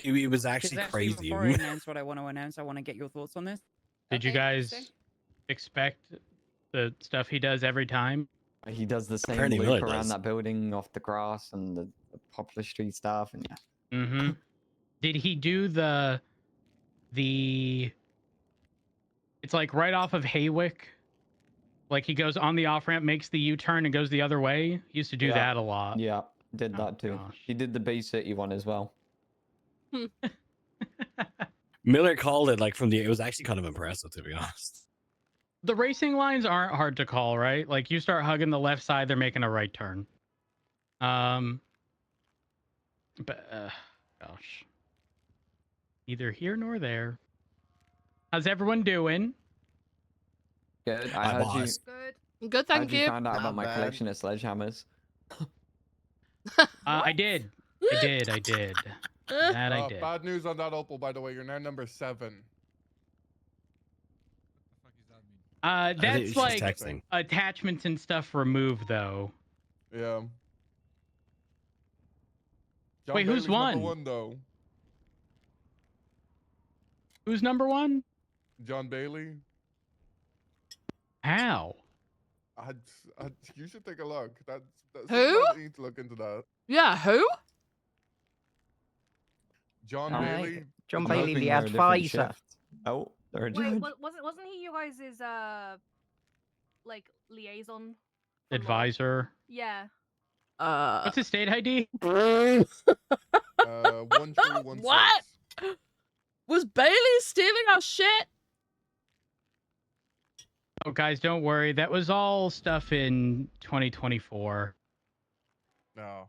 Speaker 17: actually
Speaker 12: Because
Speaker 17: crazy.
Speaker 12: Before I announce what I want to announce, I want to get your thoughts on this.
Speaker 18: Did you guys expect the stuff he does every time?
Speaker 10: He does the same
Speaker 17: Apparently
Speaker 10: loop
Speaker 17: Miller
Speaker 10: around
Speaker 17: does.
Speaker 10: that building off the grass and the Poplar Street stuff, and yeah.
Speaker 18: Mm-hmm. Did he do the it's like right off of Haywick? Like he goes on the off ramp, makes the U-turn, and goes the other way? He used to do that a lot.
Speaker 10: Yeah, did that too. He did the Bay City one as well.
Speaker 17: Miller called it like from the. It was actually kind of impressive, to be honest.
Speaker 18: The racing lines aren't hard to call, right? Like you start hugging the left side, they're making a right turn. But gosh, neither here nor there. How's everyone doing?
Speaker 10: Good.
Speaker 17: Hi,
Speaker 10: I heard you.
Speaker 17: boss.
Speaker 1: Good. Good,
Speaker 10: How'd
Speaker 1: thank
Speaker 10: you
Speaker 1: you.
Speaker 10: find out about
Speaker 15: Not
Speaker 10: my
Speaker 15: bad.
Speaker 10: collection of sledgehammers?
Speaker 18: I did. I did. That I did.
Speaker 15: Bad news on that Opal, by the way. You're now number 7.
Speaker 17: think
Speaker 18: That's
Speaker 17: she's
Speaker 18: like
Speaker 17: texting.
Speaker 18: attachments and stuff removed, though.
Speaker 15: Yeah. John
Speaker 18: Wait, who's
Speaker 15: Bailey's
Speaker 18: won?
Speaker 15: Number 1 though.
Speaker 18: Who's number 1?
Speaker 15: John Bailey.
Speaker 18: How?
Speaker 15: You should take a look. That's
Speaker 1: Who?
Speaker 15: You need to look into that.
Speaker 1: Yeah, who?
Speaker 15: John
Speaker 10: Alright.
Speaker 15: Bailey.
Speaker 13: John
Speaker 10: I'm
Speaker 13: Bailey,
Speaker 10: hoping
Speaker 13: the
Speaker 10: we're a different
Speaker 13: advisor.
Speaker 10: shift. Oh, they're a
Speaker 16: Wait,
Speaker 10: judge.
Speaker 16: wasn't he you guys' like liaison?
Speaker 18: Advisor.
Speaker 16: Yeah.
Speaker 18: What's his state ID?
Speaker 15: 1316.
Speaker 1: What? Was Bailey stealing our shit?
Speaker 18: Oh, guys, don't worry. That was all stuff in 2024.
Speaker 15: No.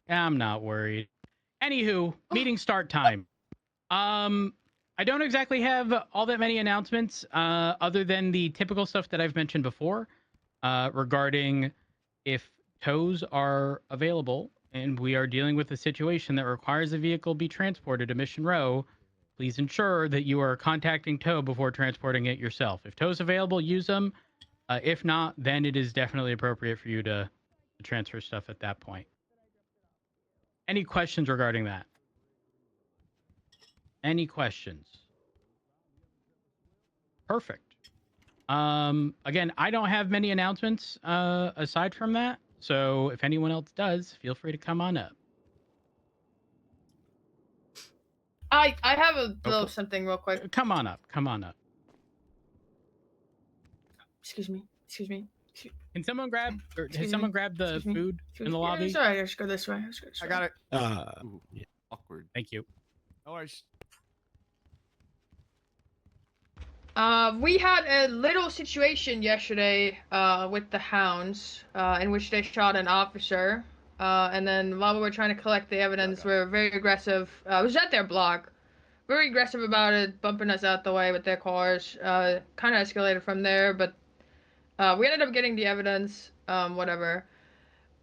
Speaker 18: I'm not worried. Anywho, meeting start time. I don't exactly have all that many announcements, other than the typical stuff that I've mentioned before, regarding if tows are available and we are dealing with a situation that requires a vehicle be transported to Mission Row. Please ensure that you are contacting tow before transporting it yourself. If tow's available, use them. If not, then it is definitely appropriate for you to transfer stuff at that point. Any questions regarding that? Any questions? Perfect. Again, I don't have many announcements aside from that. So if anyone else does, feel free to come on up.
Speaker 22: I have a little something real quick.
Speaker 18: Come on up. Come on up.
Speaker 22: Excuse me.
Speaker 18: Can someone grab, or
Speaker 22: Excuse
Speaker 18: has
Speaker 22: me.
Speaker 18: someone grabbed the
Speaker 22: Excuse me.
Speaker 18: food in the
Speaker 22: Yeah,
Speaker 18: lobby?
Speaker 22: it's alright. Let's go this way.
Speaker 13: I got it.
Speaker 17: Yeah.
Speaker 11: Awkward.
Speaker 18: Thank you.
Speaker 11: No worries.
Speaker 22: We had a little situation yesterday with the hounds in which they shot an officer. And then while we were trying to collect the evidence, we were very aggressive. It was at their block. Very aggressive about it, bumping us out the way with their cars. Kind of escalated from there, but we ended up getting the evidence, whatever.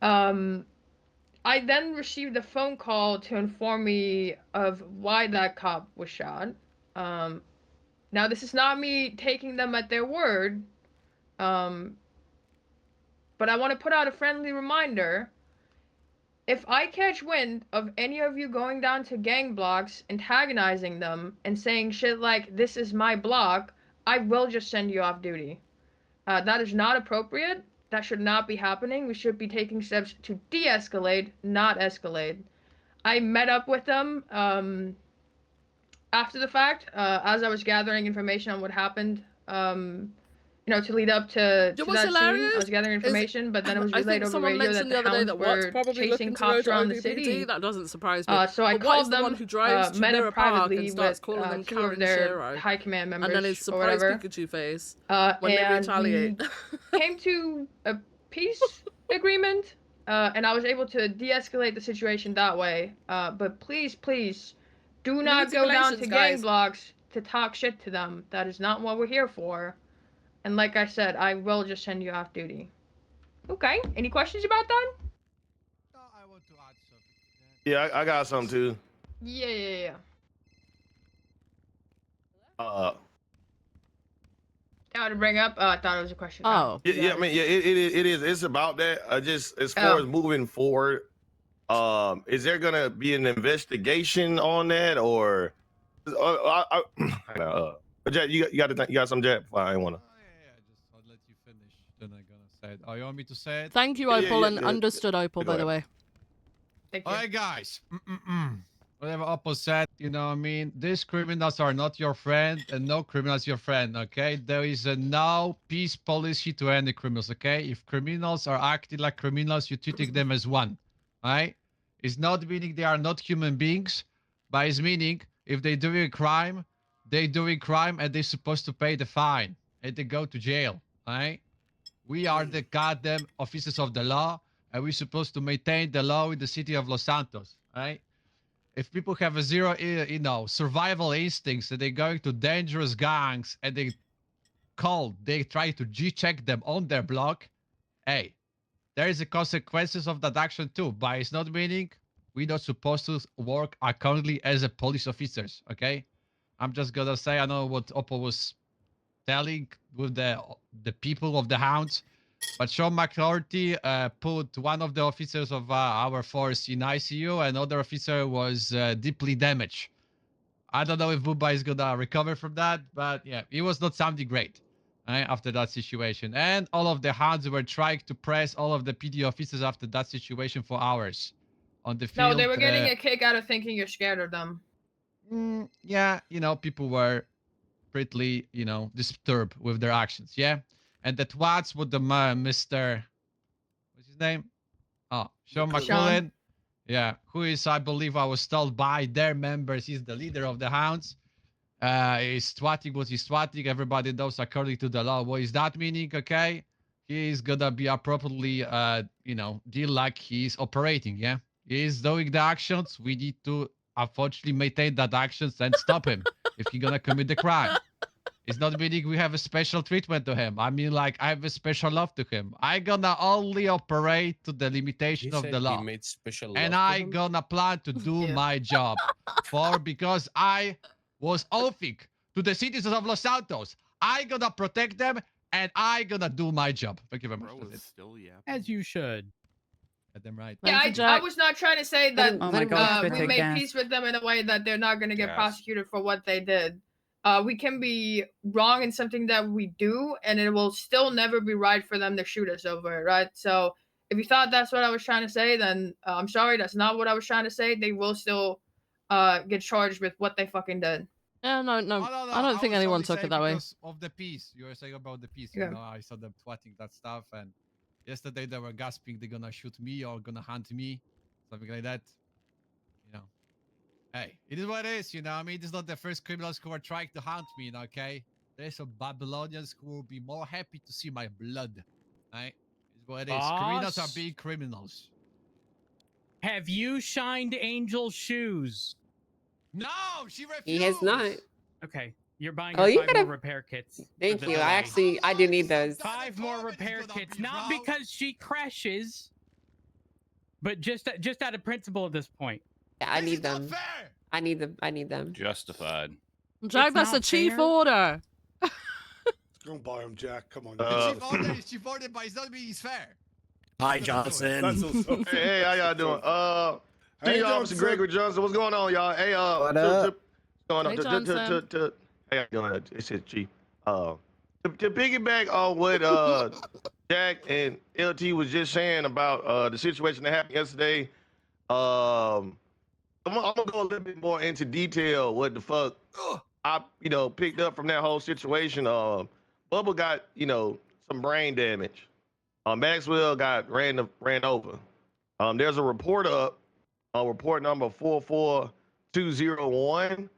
Speaker 22: I then received a phone call to inform me of why that cop was shot. Now, this is not me taking them at their word, but I want to put out a friendly reminder. If I catch wind of any of you going down to gang blocks, antagonizing them, and saying shit like, "This is my block," I will just send you off duty. That is not appropriate. That should not be happening. We should be taking steps to de-escalate, not escalate. I met up with them after the fact, as I was gathering information on what happened, to lead up to
Speaker 1: You know
Speaker 22: that
Speaker 1: what's
Speaker 22: scene.
Speaker 1: hilarious
Speaker 22: I was gathering information, but then it was
Speaker 1: I
Speaker 22: relayed
Speaker 1: think
Speaker 22: over
Speaker 1: someone
Speaker 22: radio that
Speaker 1: mentioned
Speaker 22: the
Speaker 1: the other day
Speaker 22: hounds
Speaker 1: that Watt's
Speaker 22: were
Speaker 1: probably
Speaker 22: chasing
Speaker 1: looking to go
Speaker 22: cops
Speaker 1: to
Speaker 22: around the
Speaker 1: OPPD.
Speaker 22: city.
Speaker 1: That doesn't surprise me.
Speaker 22: So I
Speaker 1: But what is
Speaker 22: called
Speaker 1: the
Speaker 22: them,
Speaker 1: one who drives to
Speaker 22: met
Speaker 1: Mirror
Speaker 22: up
Speaker 1: Park
Speaker 22: privately
Speaker 1: and starts
Speaker 22: with
Speaker 1: calling them
Speaker 22: two
Speaker 1: Karen
Speaker 22: of their
Speaker 1: Shiro?
Speaker 22: high command members
Speaker 1: And then his
Speaker 22: or
Speaker 1: surprise
Speaker 22: whatever.
Speaker 1: Pikachu face when they
Speaker 22: And
Speaker 1: retaliate.
Speaker 22: we came to a peace agreement, and I was able to de-escalate the situation that way. But please, do not
Speaker 1: Community
Speaker 22: go down to
Speaker 1: relations,
Speaker 22: gang
Speaker 1: guys.
Speaker 22: blocks to talk shit to them. That is not what we're here for. And like I said, I will just send you off duty. Okay, any questions about that?
Speaker 20: Yeah, I got something too.
Speaker 22: Yeah. To bring up, I thought it was a question.
Speaker 20: Yeah, I mean, yeah, it is. It's about that. Just as far as moving forward, is there gonna be an investigation on that, or? Jack, you got some, Jack? I ain't wanna.
Speaker 21: Then I'm gonna say it. Oh, you want me to say it?
Speaker 1: Thank you, Opal, and understood, Opal, by the way.
Speaker 21: Alright, guys. Whatever Opal said, you know what I mean? These criminals are not your friend, and no criminal is your friend, okay? There is a no peace policy to any criminals, okay? If criminals are acting like criminals, you're treating them as one, alright? It's not meaning they are not human beings, but it's meaning if they do a crime, they doing crime and they supposed to pay the fine and they go to jail, right? We are the goddamn officers of the law, and we're supposed to maintain the law in the city of Los Santos, right? If people have a zero, survival instincts and they're going to dangerous gangs and they try to G-check them on their block, hey, there is the consequences of that action too, but it's not meaning we're not supposed to work accordingly as a police officers, okay? I'm just gonna say, I know what Oppo was telling with the people of the hounds, but Sean McCarthy put one of the officers of our force in ICU, and another officer was deeply damaged. I don't know if Bubba is gonna recover from that, but yeah, it was not something great after that situation. And all of the hounds were trying to press all of the PD officers after that situation for hours on the field.
Speaker 22: No, they were getting a kick out of thinking you're scared of them.
Speaker 21: Yeah, people were pretty, disturbed with their actions, yeah? And that was what the Mr. What's his name? Oh, Sean McCullen. Yeah, who is, I believe I was told by their members, he's the leader of the hounds. He's twatting what he's twatting. Everybody knows according to the law. What is that meaning, okay? He's gonna be appropriately, deal like he's operating, yeah? He's doing the actions. We need to, unfortunately, maintain that actions and stop him if he's gonna commit the crime. It's not meaning we have a special treatment to him. I mean, like, I have a special love to him. I gonna only operate to the limitation of the law. And I gonna plan to do my job because I was oathing to the citizens of Los Santos. I gonna protect them and I gonna do my job. Thank you very much.
Speaker 18: As you should.
Speaker 21: Get them right.
Speaker 22: Yeah, I was not trying to say that
Speaker 12: Oh my God,
Speaker 22: we
Speaker 12: Spitter
Speaker 22: made
Speaker 12: gas.
Speaker 22: peace with them in a way that they're not going to get prosecuted for what they did. We can be wrong in something that we do, and it will still never be right for them to shoot us over it, right? So if you thought that's what I was trying to say, then I'm sorry, that's not what I was trying to say. They will still get charged with what they fucking did.
Speaker 1: Yeah, no, I don't think anyone took it that way.
Speaker 21: Because of the peace. You were saying about the peace.
Speaker 22: Yeah.
Speaker 21: I saw them twatting that stuff, and yesterday they were gasping they're gonna shoot me or gonna hunt me, something like that. Hey, it is what it is, I mean, it's not the first criminals who are trying to hunt me, okay? There's some Babylonians who will be more happy to see my blood, right? It's what it is. Criminals are being criminals.
Speaker 18: Have you shined Angel's shoes?
Speaker 21: No, she refused.
Speaker 8: He has not.
Speaker 18: Okay, you're buying
Speaker 8: Oh,
Speaker 18: her
Speaker 8: you
Speaker 18: 5
Speaker 8: gotta-
Speaker 18: more repair kits.
Speaker 8: Thank
Speaker 18: for the
Speaker 8: you.
Speaker 18: delay.
Speaker 8: I do need those.
Speaker 18: 5 more repair kits, not because she crashes, but just out of principle at this point.
Speaker 8: Yeah, I need them. I need them. I need them.
Speaker 19: Justified.
Speaker 1: Jack, that's a chief order.
Speaker 9: Don't buy him, Jack. Come on.
Speaker 21: The chief order is chief order, but it's not being fair.
Speaker 17: Hi, Johnson.
Speaker 20: Hey, how y'all doing? Hey, Officer Gregory Johnson. What's going on, y'all? Hey,
Speaker 17: What up?
Speaker 20: Going on?
Speaker 1: Hey, Johnson.
Speaker 20: Hey, how you doing? It's his chief. To piggyback on what Jack and LT was just saying about the situation that happened yesterday, I'm gonna go a little bit more into detail what the fuck I picked up from that whole situation. Bubba got some brain damage. Maxwell got ran over. There's a report up, report number 44201.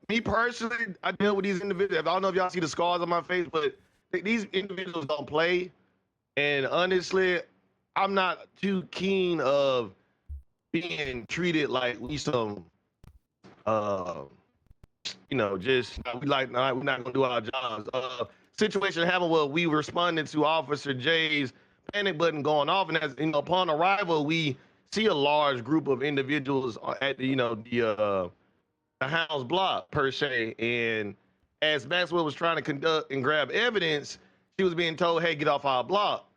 Speaker 20: Me personally, I deal with these individuals. I don't know if y'all see the scars on my face, but these individuals don't play. And honestly, I'm not too keen of being treated like we some, we're not gonna do our jobs. Situation happened where we responded to Officer J's panic button going off, and as upon arrival, we see a large group of individuals at the house block per se. And as Maxwell was trying to conduct and grab evidence, she was being told, "Hey, get off our block."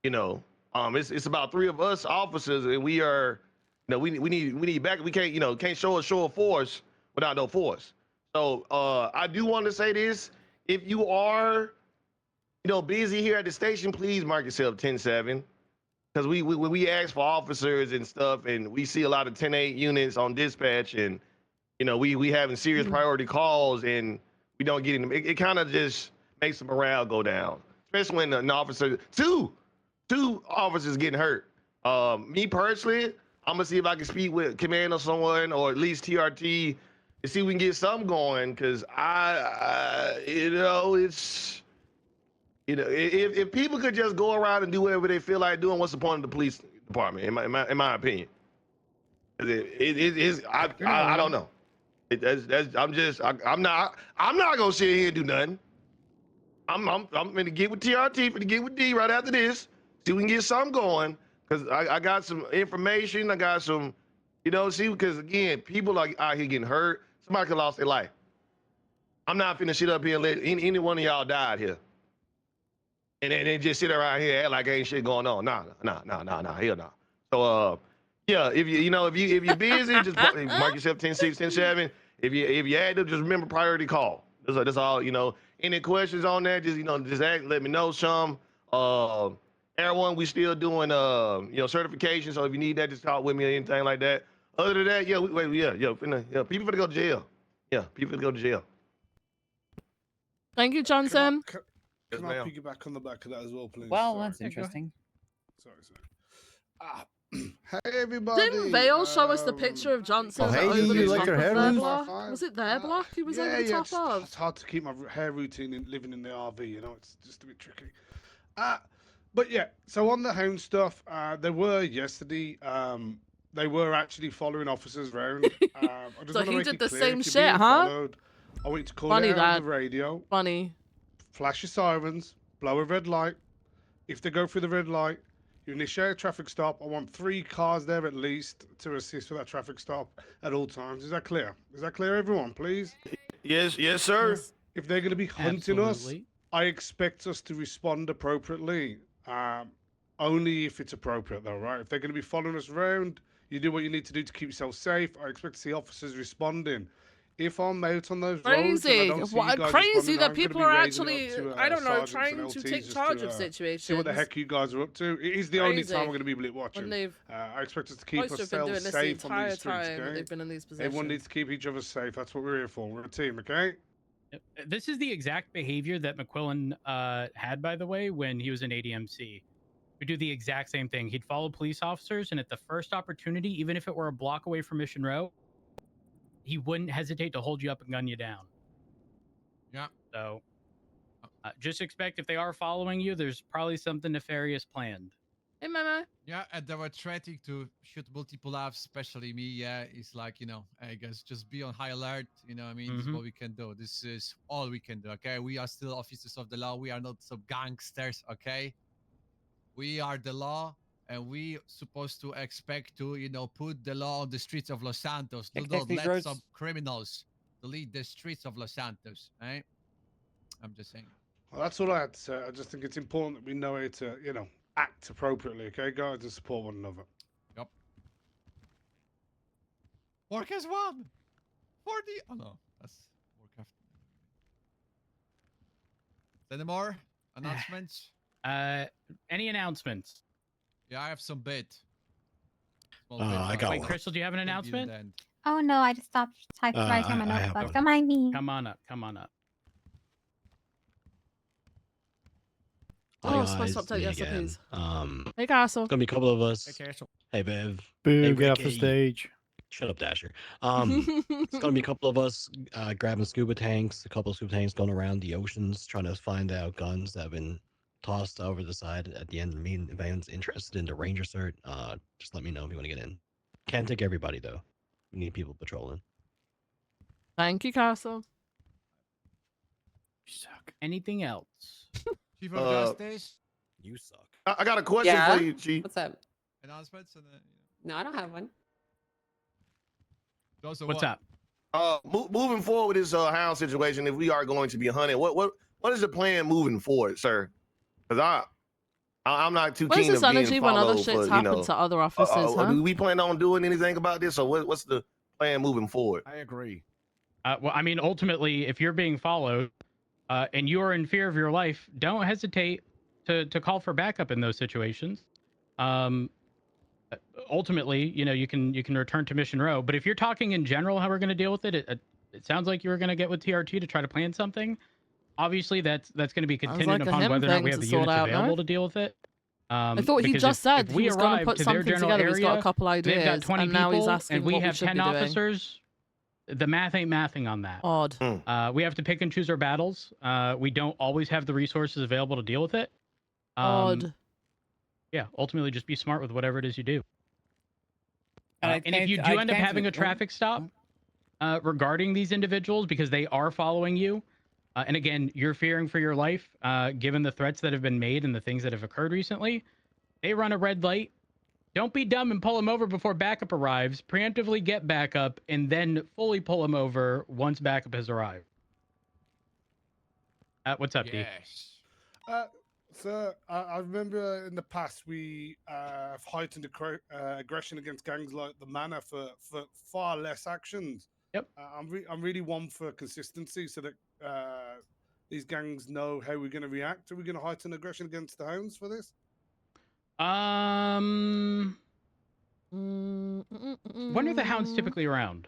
Speaker 20: It's about 3 of us officers, and we are. We need back. We can't show a show of force without no force. So I do want to say this: if you are, busy here at the station, please mark yourself 10-7, because we ask for officers and stuff, and we see a lot of 10-8 units on dispatch, and we having serious priority calls, and we don't get in them. It kind of just makes the morale go down, especially when an officer, two officers getting hurt. Me personally, I'm gonna see if I can speak with command or someone, or at least TRT, and see if we can get something going. Cause it's, if people could just go around and do whatever they feel like doing, what's the point of the police department? In my opinion, I don't know. I'm not gonna sit here and do nothing. I'm gonna get with TRT, gonna get with D right after this. See if we can get something going. Cause I got some information. I got some, because again, people are out here getting hurt. Somebody could lost their life. I'm not finna sit up here and let any one of y'all die out here. And then just sit around here and act like ain't shit going on. Nah, hell no. So yeah, if you're busy, just mark yourself 10-6, 10-7. If you add them, just remember priority call. That's all. Any questions on that? Just let me know some. Everyone, we still doing certification. So if you need that, just talk with me or anything like that. Other than that, people finna go to jail. Yeah, people finna go to jail.
Speaker 1: Thank you, Johnson.
Speaker 9: Can I piggyback on the back of that as well, please?
Speaker 12: Well,
Speaker 9: Sorry.
Speaker 12: that's interesting.
Speaker 9: Sorry. Hey, everybody.
Speaker 1: Didn't Vale show us the picture of Johnson over the top of their block? Was it their block he was over the top of?
Speaker 9: It's hard to keep my hair routine living in the RV, it's just a bit tricky. But yeah, so on the home stuff, they were yesterday, they were actually following officers around. I just
Speaker 1: So
Speaker 9: wanna
Speaker 1: he
Speaker 9: make
Speaker 1: did
Speaker 9: it
Speaker 1: the
Speaker 9: clear,
Speaker 1: same
Speaker 9: if you're
Speaker 1: shit,
Speaker 9: being
Speaker 1: huh?
Speaker 9: followed, I want you to call
Speaker 1: Funny
Speaker 9: it out on
Speaker 1: that.
Speaker 9: the radio.
Speaker 1: Funny.
Speaker 9: Flash your sirens, blow a red light. If they go through the red light, you initiate a traffic stop. I want 3 cars there at least to assist with that traffic stop at all times. Is that clear? Is that clear, everyone, please?
Speaker 20: Yes, sir.
Speaker 1: Yes.
Speaker 9: If they're going to be hunting us,
Speaker 18: Absolutely.
Speaker 9: I expect us to respond appropriately. Only if it's appropriate, though, right? If they're going to be following us around, you do what you need to do to keep yourself safe. I expect to see officers responding. If I'm out on those roads and I
Speaker 1: Crazy.
Speaker 9: don't see you guys
Speaker 1: Crazy
Speaker 9: responding,
Speaker 1: that
Speaker 9: I'm gonna
Speaker 1: people
Speaker 9: be
Speaker 1: are
Speaker 9: raising it
Speaker 1: actually,
Speaker 9: up to,
Speaker 1: I don't know,
Speaker 9: sergeants
Speaker 1: trying
Speaker 9: and
Speaker 1: to
Speaker 9: LTs
Speaker 1: take
Speaker 9: just
Speaker 1: charge
Speaker 9: to,
Speaker 1: of situations.
Speaker 9: see what the heck you guys are up to. It is the only time we're going to be able to watch
Speaker 1: When
Speaker 9: it.
Speaker 1: they've
Speaker 9: I expect us to keep
Speaker 1: supposed to have been
Speaker 9: ourselves
Speaker 1: doing this the
Speaker 9: safe on
Speaker 1: entire
Speaker 9: these streets,
Speaker 1: time
Speaker 9: okay?
Speaker 1: they've been in these positions.
Speaker 9: Everyone needs to keep each other safe. That's what we're here for. We're a team, okay?
Speaker 18: This is the exact behavior that McQuillan had, by the way, when he was in ADMC. We do the exact same thing. He'd follow police officers, and at the first opportunity, even if it were a block away from Mission Row, he wouldn't hesitate to hold you up and gun you down.
Speaker 21: Yeah.
Speaker 18: So just expect if they are following you, there's probably something nefarious planned.
Speaker 1: Hey, Mama.
Speaker 21: Yeah, and they were threatening to shoot multiple lives, especially me. Yeah, it's like, hey guys, just be on high alert. This is what we can do. This is all we can do, okay? We are still officers of the law. We are not some gangsters, okay? We are the law, and we supposed to expect to, put the law on the streets of Los Santos. Do not let some criminals lead the streets of Los Santos, right? I'm just saying.
Speaker 9: Well, that's all I had to say. I just think it's important that we know how to, act appropriately, okay, guys, and support one another.
Speaker 21: Yep. Work as one. Oh no, that's work after. Any more announcements?
Speaker 18: Any announcements?
Speaker 21: Yeah, I have some bit.
Speaker 17: I got
Speaker 18: Wait,
Speaker 17: one.
Speaker 18: Crystal, do you have an announcement?
Speaker 4: Oh no, I just stopped typing on my
Speaker 17: I have
Speaker 4: notebook.
Speaker 17: one.
Speaker 4: Don't mind me.
Speaker 18: Come on up. Come on up.
Speaker 1: Oh, I was supposed to update your
Speaker 17: again.
Speaker 1: SOPs. Hey, Castle.
Speaker 17: It's gonna be a couple of us.
Speaker 21: Hey, Castle.
Speaker 17: Hey, Bev.
Speaker 3: Boo,
Speaker 17: Hey,
Speaker 3: get off the
Speaker 17: Ricky.
Speaker 3: stage.
Speaker 17: Shut up, Dasher. It's gonna be a couple of us grabbing scuba tanks, a couple of scuba tanks going around the oceans, trying to find out guns that have been tossed over the side at the end. I mean, if anyone's interested in the Ranger cert, just let me know if you want to get in. Can't take everybody though. We need people patrolling.
Speaker 1: Thank you, Castle.
Speaker 18: You suck. Anything else?
Speaker 21: Chief of Justice.
Speaker 17: You suck.
Speaker 20: I got a question
Speaker 8: Yeah?
Speaker 20: for you, Chief.
Speaker 8: What's up?
Speaker 21: Announcements and
Speaker 8: No, I don't have one.
Speaker 21: those are
Speaker 18: What's
Speaker 21: what?
Speaker 18: up?
Speaker 20: Moving forward with this hound situation, if we are going to be hunted, what is the plan moving forward, sir? Because I'm not too
Speaker 1: Where's
Speaker 20: keen
Speaker 1: this
Speaker 20: of being
Speaker 1: energy when other
Speaker 20: followed
Speaker 1: shit's
Speaker 20: for,
Speaker 1: happened to other officers, huh?
Speaker 20: Do we plan on doing anything about this, or what's the plan moving forward?
Speaker 21: I agree.
Speaker 18: Well, I mean, ultimately, if you're being followed and you are in fear of your life, don't hesitate to call for backup in those situations. Ultimately, you can return to Mission Row. But if you're talking in general how we're going to deal with it, it sounds like you were going to get with TRT to try to plan something. Obviously, that's going to be contingent
Speaker 1: like a
Speaker 18: upon
Speaker 1: him
Speaker 18: whether or not
Speaker 1: thing
Speaker 18: we have
Speaker 1: to
Speaker 18: the
Speaker 1: sort
Speaker 18: units
Speaker 1: out, no?
Speaker 18: available to deal with it.
Speaker 1: I thought he
Speaker 18: because
Speaker 1: just said
Speaker 18: if
Speaker 1: he
Speaker 18: we
Speaker 1: was going to
Speaker 18: arrive
Speaker 1: put
Speaker 18: to their
Speaker 1: something
Speaker 18: general
Speaker 1: together. He's got a
Speaker 18: area,
Speaker 1: couple
Speaker 18: they've got
Speaker 1: ideas,
Speaker 18: 20
Speaker 1: and now he's
Speaker 18: people,
Speaker 1: asking
Speaker 18: and we
Speaker 1: what
Speaker 18: have
Speaker 1: we should
Speaker 18: 10
Speaker 1: be doing.
Speaker 18: officers. the math ain't mathing on that.
Speaker 1: Odd.
Speaker 18: We have to pick and choose our battles. We don't always have the resources available to deal with it.
Speaker 1: Odd.
Speaker 18: Yeah, ultimately just be smart with whatever it is you do.
Speaker 12: And
Speaker 18: And if you do end up having a traffic stop regarding these individuals because they are following you, and again, you're fearing for your life, given the threats that have been made and the things that have occurred recently, they run a red light. Don't be dumb and pull them over before backup arrives. Preemptively get backup and then fully pull them over once backup has arrived. What's up, D?
Speaker 9: Sir, I remember in the past we have heightened aggression against gangs like the Manor for far less actions.
Speaker 18: Yep.
Speaker 9: I'm really one for consistency so that these gangs know how we're going to react. Are we going to heighten aggression against the hounds for this?
Speaker 18: When are the hounds typically around?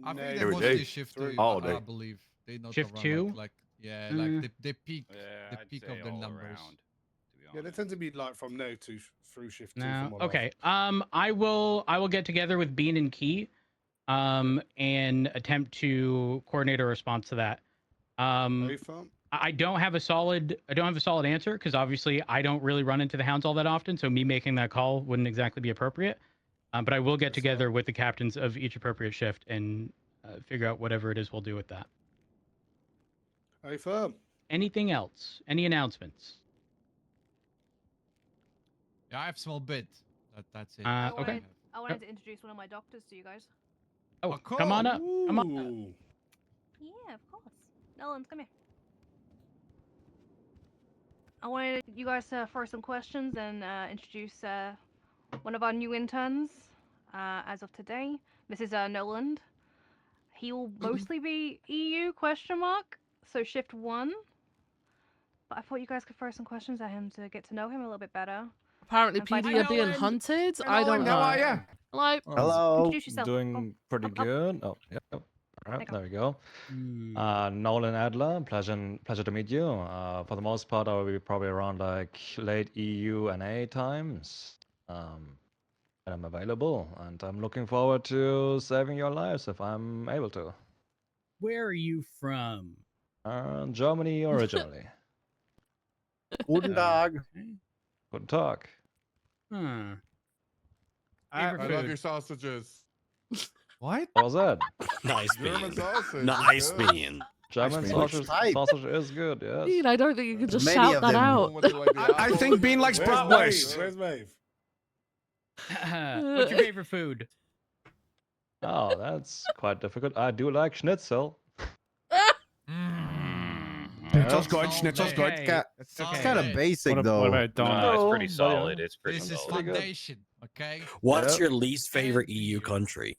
Speaker 21: I think they mostly shift to, I believe. They not
Speaker 18: Shift
Speaker 21: around,
Speaker 18: two?
Speaker 21: like yeah,
Speaker 18: Mm.
Speaker 21: like they peak,
Speaker 19: Yeah,
Speaker 21: the
Speaker 19: I'd
Speaker 21: peak
Speaker 19: say
Speaker 21: of their
Speaker 19: all
Speaker 21: numbers.
Speaker 19: around, to be
Speaker 9: Yeah, they tend to be like from now to through shift two.
Speaker 18: No.
Speaker 9: from what I've-
Speaker 18: Okay. I will get together with Bean and Key, and attempt to coordinate a response to that. I don't have a solid answer because obviously I don't really run into the hounds all that often, so me making that call wouldn't exactly be appropriate. But I will get together with the captains of each appropriate shift and figure out whatever it is we'll do with that.
Speaker 9: Hey, firm.
Speaker 18: Anything else? Any announcements?
Speaker 21: Yeah, I have small bit. That's it.
Speaker 18: Okay.
Speaker 16: I wanted to introduce one of my doctors to you guys.
Speaker 18: Oh, come on up. Come on up.
Speaker 16: Yeah, of course. Nolan, come here. I wanted you guys to throw some questions and introduce one of our new interns as of today. This is Noland. He will mostly be EU ? So shift 1. But I thought you guys could throw some questions at him to get to know him a little bit better.
Speaker 1: Apparently
Speaker 16: And find
Speaker 1: PD are
Speaker 16: out-
Speaker 1: being hunted. I don't know.
Speaker 5: How are you?
Speaker 1: Hello.
Speaker 5: Hello.
Speaker 16: Introduce yourself.
Speaker 5: Doing pretty good. Oh, yeah. All right, there we go. Nolan Adler, pleasure to meet you. For the most part, I will be probably around like late EU and A times. And I'm available, and I'm looking forward to saving your lives if I'm able to.
Speaker 18: Where are you from?
Speaker 5: Germany originally.
Speaker 7: Guten Tag.
Speaker 5: Guten Tag.
Speaker 18: I
Speaker 15: love your sausages.
Speaker 21: What?
Speaker 5: What was that?
Speaker 17: Nice
Speaker 15: German
Speaker 17: bean.
Speaker 15: sausage.
Speaker 17: Nice
Speaker 15: good.
Speaker 17: bean.
Speaker 5: German
Speaker 17: bean.
Speaker 5: sausage is good, yes.
Speaker 1: Dean, I don't think you can just
Speaker 7: Many
Speaker 1: shout
Speaker 7: of
Speaker 1: that
Speaker 7: them.
Speaker 1: out.
Speaker 7: I think Bean likes
Speaker 9: Where's
Speaker 7: bratwurst.
Speaker 9: Where's Maeve?
Speaker 18: What's your favorite food?
Speaker 5: Oh, that's quite difficult. I do like schnitzel.
Speaker 7: Schnitzel's good. Schnitzel's good.
Speaker 18: Okay.
Speaker 7: It's kind of basic,
Speaker 3: What
Speaker 7: though.
Speaker 3: about
Speaker 19: No,
Speaker 3: Donald?
Speaker 19: it's pretty solid. It's pretty
Speaker 21: This is
Speaker 19: solid.
Speaker 21: foundation, okay?
Speaker 17: What's
Speaker 5: Yep.
Speaker 17: your least favorite EU country?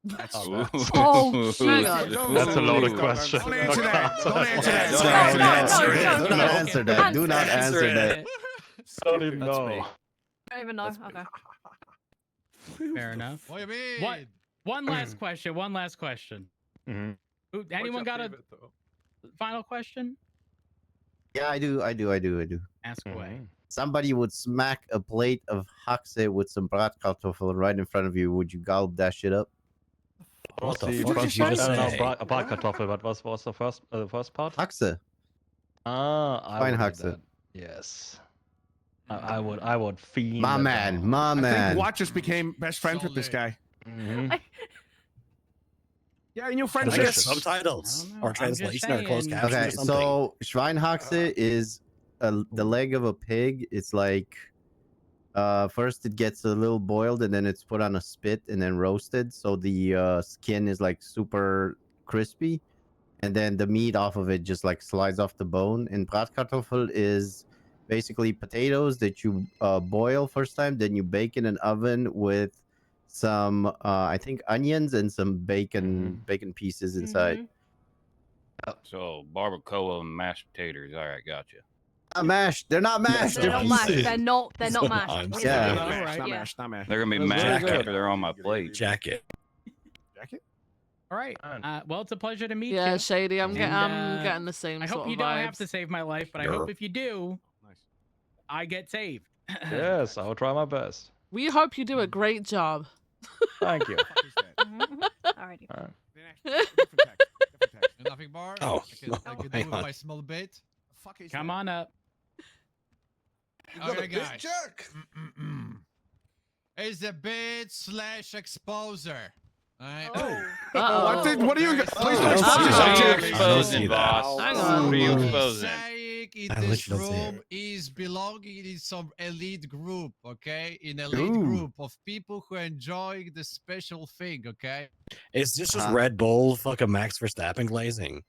Speaker 21: That's
Speaker 19: Ooh.
Speaker 1: Oh, hang on.
Speaker 5: That's a loaded
Speaker 9: Don't
Speaker 5: question.
Speaker 9: answer
Speaker 7: Don't answer that. Don't answer
Speaker 19: Yeah,
Speaker 7: that.
Speaker 19: don't
Speaker 7: Do not answer that. Do not answer that.
Speaker 5: I don't even know.
Speaker 16: I don't even know. Okay.
Speaker 18: Fair enough.
Speaker 21: What do you mean?
Speaker 18: What? One last question. One last question.
Speaker 5: Mhm.
Speaker 18: Anyone got a final question?
Speaker 7: Yeah, I do.
Speaker 18: Ask away.
Speaker 7: Somebody would smack a plate of Haxe with some bratkartoffel right in front of you. Would you gulp that shit up?
Speaker 17: What the
Speaker 5: See,
Speaker 17: fuck did you just say?
Speaker 5: Bratkartoffel, but what was the first part?
Speaker 7: Haxe.
Speaker 5: I
Speaker 7: Fine
Speaker 5: would do
Speaker 7: Haxe.
Speaker 5: that. Yes. I would fiend.
Speaker 7: My
Speaker 5: it
Speaker 7: man.
Speaker 5: down.
Speaker 7: My
Speaker 13: I think
Speaker 7: man.
Speaker 13: Watt just became best friends with this guy.
Speaker 5: Mhm.
Speaker 13: Yeah, new
Speaker 17: Can I get
Speaker 13: friendships.
Speaker 17: subtitles
Speaker 18: I don't know.
Speaker 17: or
Speaker 18: I'm just
Speaker 17: translation or closed
Speaker 18: saying.
Speaker 17: caption
Speaker 7: Okay,
Speaker 17: or something?
Speaker 7: so Schweinhaxe is the leg of a pig. It's like first it gets a little boiled and then it's put on a spit and then roasted, so the skin is like super crispy, and then the meat off of it just like slides off the bone. And Bratkartoffel is basically potatoes that you boil first time, then you bake in an oven with some I think onions and some bacon pieces inside.
Speaker 19: So barbacoa and mashed potatoes. All right, gotcha.
Speaker 7: Not mashed. They're not mashed.
Speaker 16: They're not mashed.
Speaker 7: pieces.
Speaker 16: They're not mashed.
Speaker 17: Sometimes.
Speaker 7: Yeah.
Speaker 16: Yeah.
Speaker 13: Not
Speaker 16: Yeah.
Speaker 13: mashed, not mashed.
Speaker 19: They're gonna be
Speaker 5: That's very
Speaker 19: mashed
Speaker 5: good.
Speaker 19: after they're on my plate.
Speaker 17: Jacket.
Speaker 13: Jacket?
Speaker 18: All right. Well, it's a pleasure to meet
Speaker 1: Yeah,
Speaker 18: you.
Speaker 1: Shady. I'm
Speaker 18: And,
Speaker 1: getting the same
Speaker 18: I
Speaker 1: sort
Speaker 18: hope
Speaker 1: of
Speaker 18: you don't
Speaker 1: vibes.
Speaker 18: have to save my life, but I hope if you do, I get saved.
Speaker 5: Yes, I will try my best.
Speaker 1: We hope you do a great job.
Speaker 5: Thank you.
Speaker 16: All Alrighty.
Speaker 5: All right.
Speaker 21: Nothing more?
Speaker 17: Oh,
Speaker 21: I can
Speaker 17: hang
Speaker 21: do with
Speaker 17: on.
Speaker 21: my small bait.
Speaker 18: Come on up.
Speaker 21: Okay, guys. Is the bait / exposer. Alright.
Speaker 13: What are you?
Speaker 21: Guys,
Speaker 13: Please
Speaker 21: oh.
Speaker 13: don't expose
Speaker 19: What
Speaker 13: yourself.
Speaker 19: are you
Speaker 17: I don't
Speaker 19: exposing,
Speaker 17: see that.
Speaker 19: boss?
Speaker 1: Hang
Speaker 19: What
Speaker 1: on.
Speaker 19: are you
Speaker 21: He's
Speaker 19: exposing?
Speaker 21: saying in
Speaker 17: I
Speaker 21: this
Speaker 17: literally don't see
Speaker 21: room
Speaker 17: it.
Speaker 21: is belonging in some elite group, okay? In elite
Speaker 7: Ooh.
Speaker 21: group of people who enjoy the special thing, okay?
Speaker 17: Is this just Red Bull fucking Max Verstappen glazing?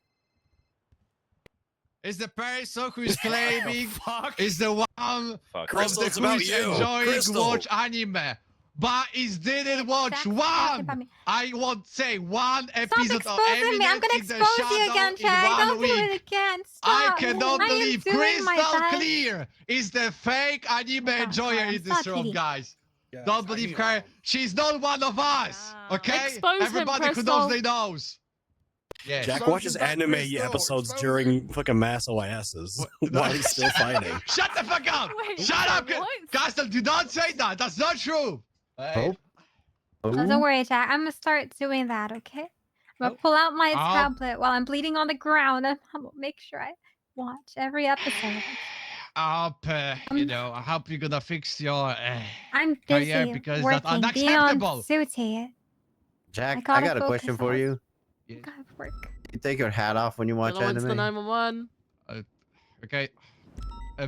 Speaker 21: Is the person who is claiming is the one of
Speaker 17: Crystal,
Speaker 21: the
Speaker 17: it's
Speaker 21: who
Speaker 17: about
Speaker 21: is
Speaker 17: you.
Speaker 21: enjoying
Speaker 17: Crystal.
Speaker 21: watch anime, but is didn't watch one. I won't say one episode of
Speaker 4: exposing me. I'm
Speaker 21: Eminence
Speaker 4: gonna
Speaker 21: in the
Speaker 4: expose you
Speaker 21: Shadow
Speaker 4: again,
Speaker 21: in
Speaker 4: Chad.
Speaker 21: 1
Speaker 4: Don't do
Speaker 21: week.
Speaker 4: it again.
Speaker 21: I
Speaker 4: Stop.
Speaker 21: cannot
Speaker 4: I am
Speaker 21: believe
Speaker 4: doing my
Speaker 21: crystal
Speaker 4: best.
Speaker 21: clear is the fake anime enjoyer in this
Speaker 4: Stop,
Speaker 21: room,
Speaker 4: Kitty.
Speaker 21: guys. Don't believe her. She's not one of us. Okay?
Speaker 1: Expose him,
Speaker 21: Everybody who
Speaker 1: Crystal.
Speaker 21: knows, they knows. Yeah.
Speaker 17: Jack watches anime episodes during fucking mass OISs while he's still fighting.
Speaker 21: Shut the fuck up!
Speaker 16: Wait,
Speaker 21: Shut up!
Speaker 16: what?
Speaker 21: Castle, do not say that. That's not true. Hey.
Speaker 4: Don't worry, Jack. I'm gonna start doing that, okay? I'm gonna pull out my tablet while I'm bleeding on the ground and I'm gonna make sure I watch every episode.
Speaker 21: I hope you're gonna fix your
Speaker 4: I'm
Speaker 21: career
Speaker 4: busy
Speaker 21: because that's
Speaker 4: working, being
Speaker 21: unacceptable.
Speaker 4: on duty.
Speaker 7: Jack, I
Speaker 4: gotta
Speaker 7: got a question
Speaker 4: focus
Speaker 7: for
Speaker 4: on-
Speaker 7: you.
Speaker 4: I gotta work.
Speaker 7: You take your hat off when you watch
Speaker 1: Another one's the
Speaker 7: anime.
Speaker 1: 911.
Speaker 21: Okay.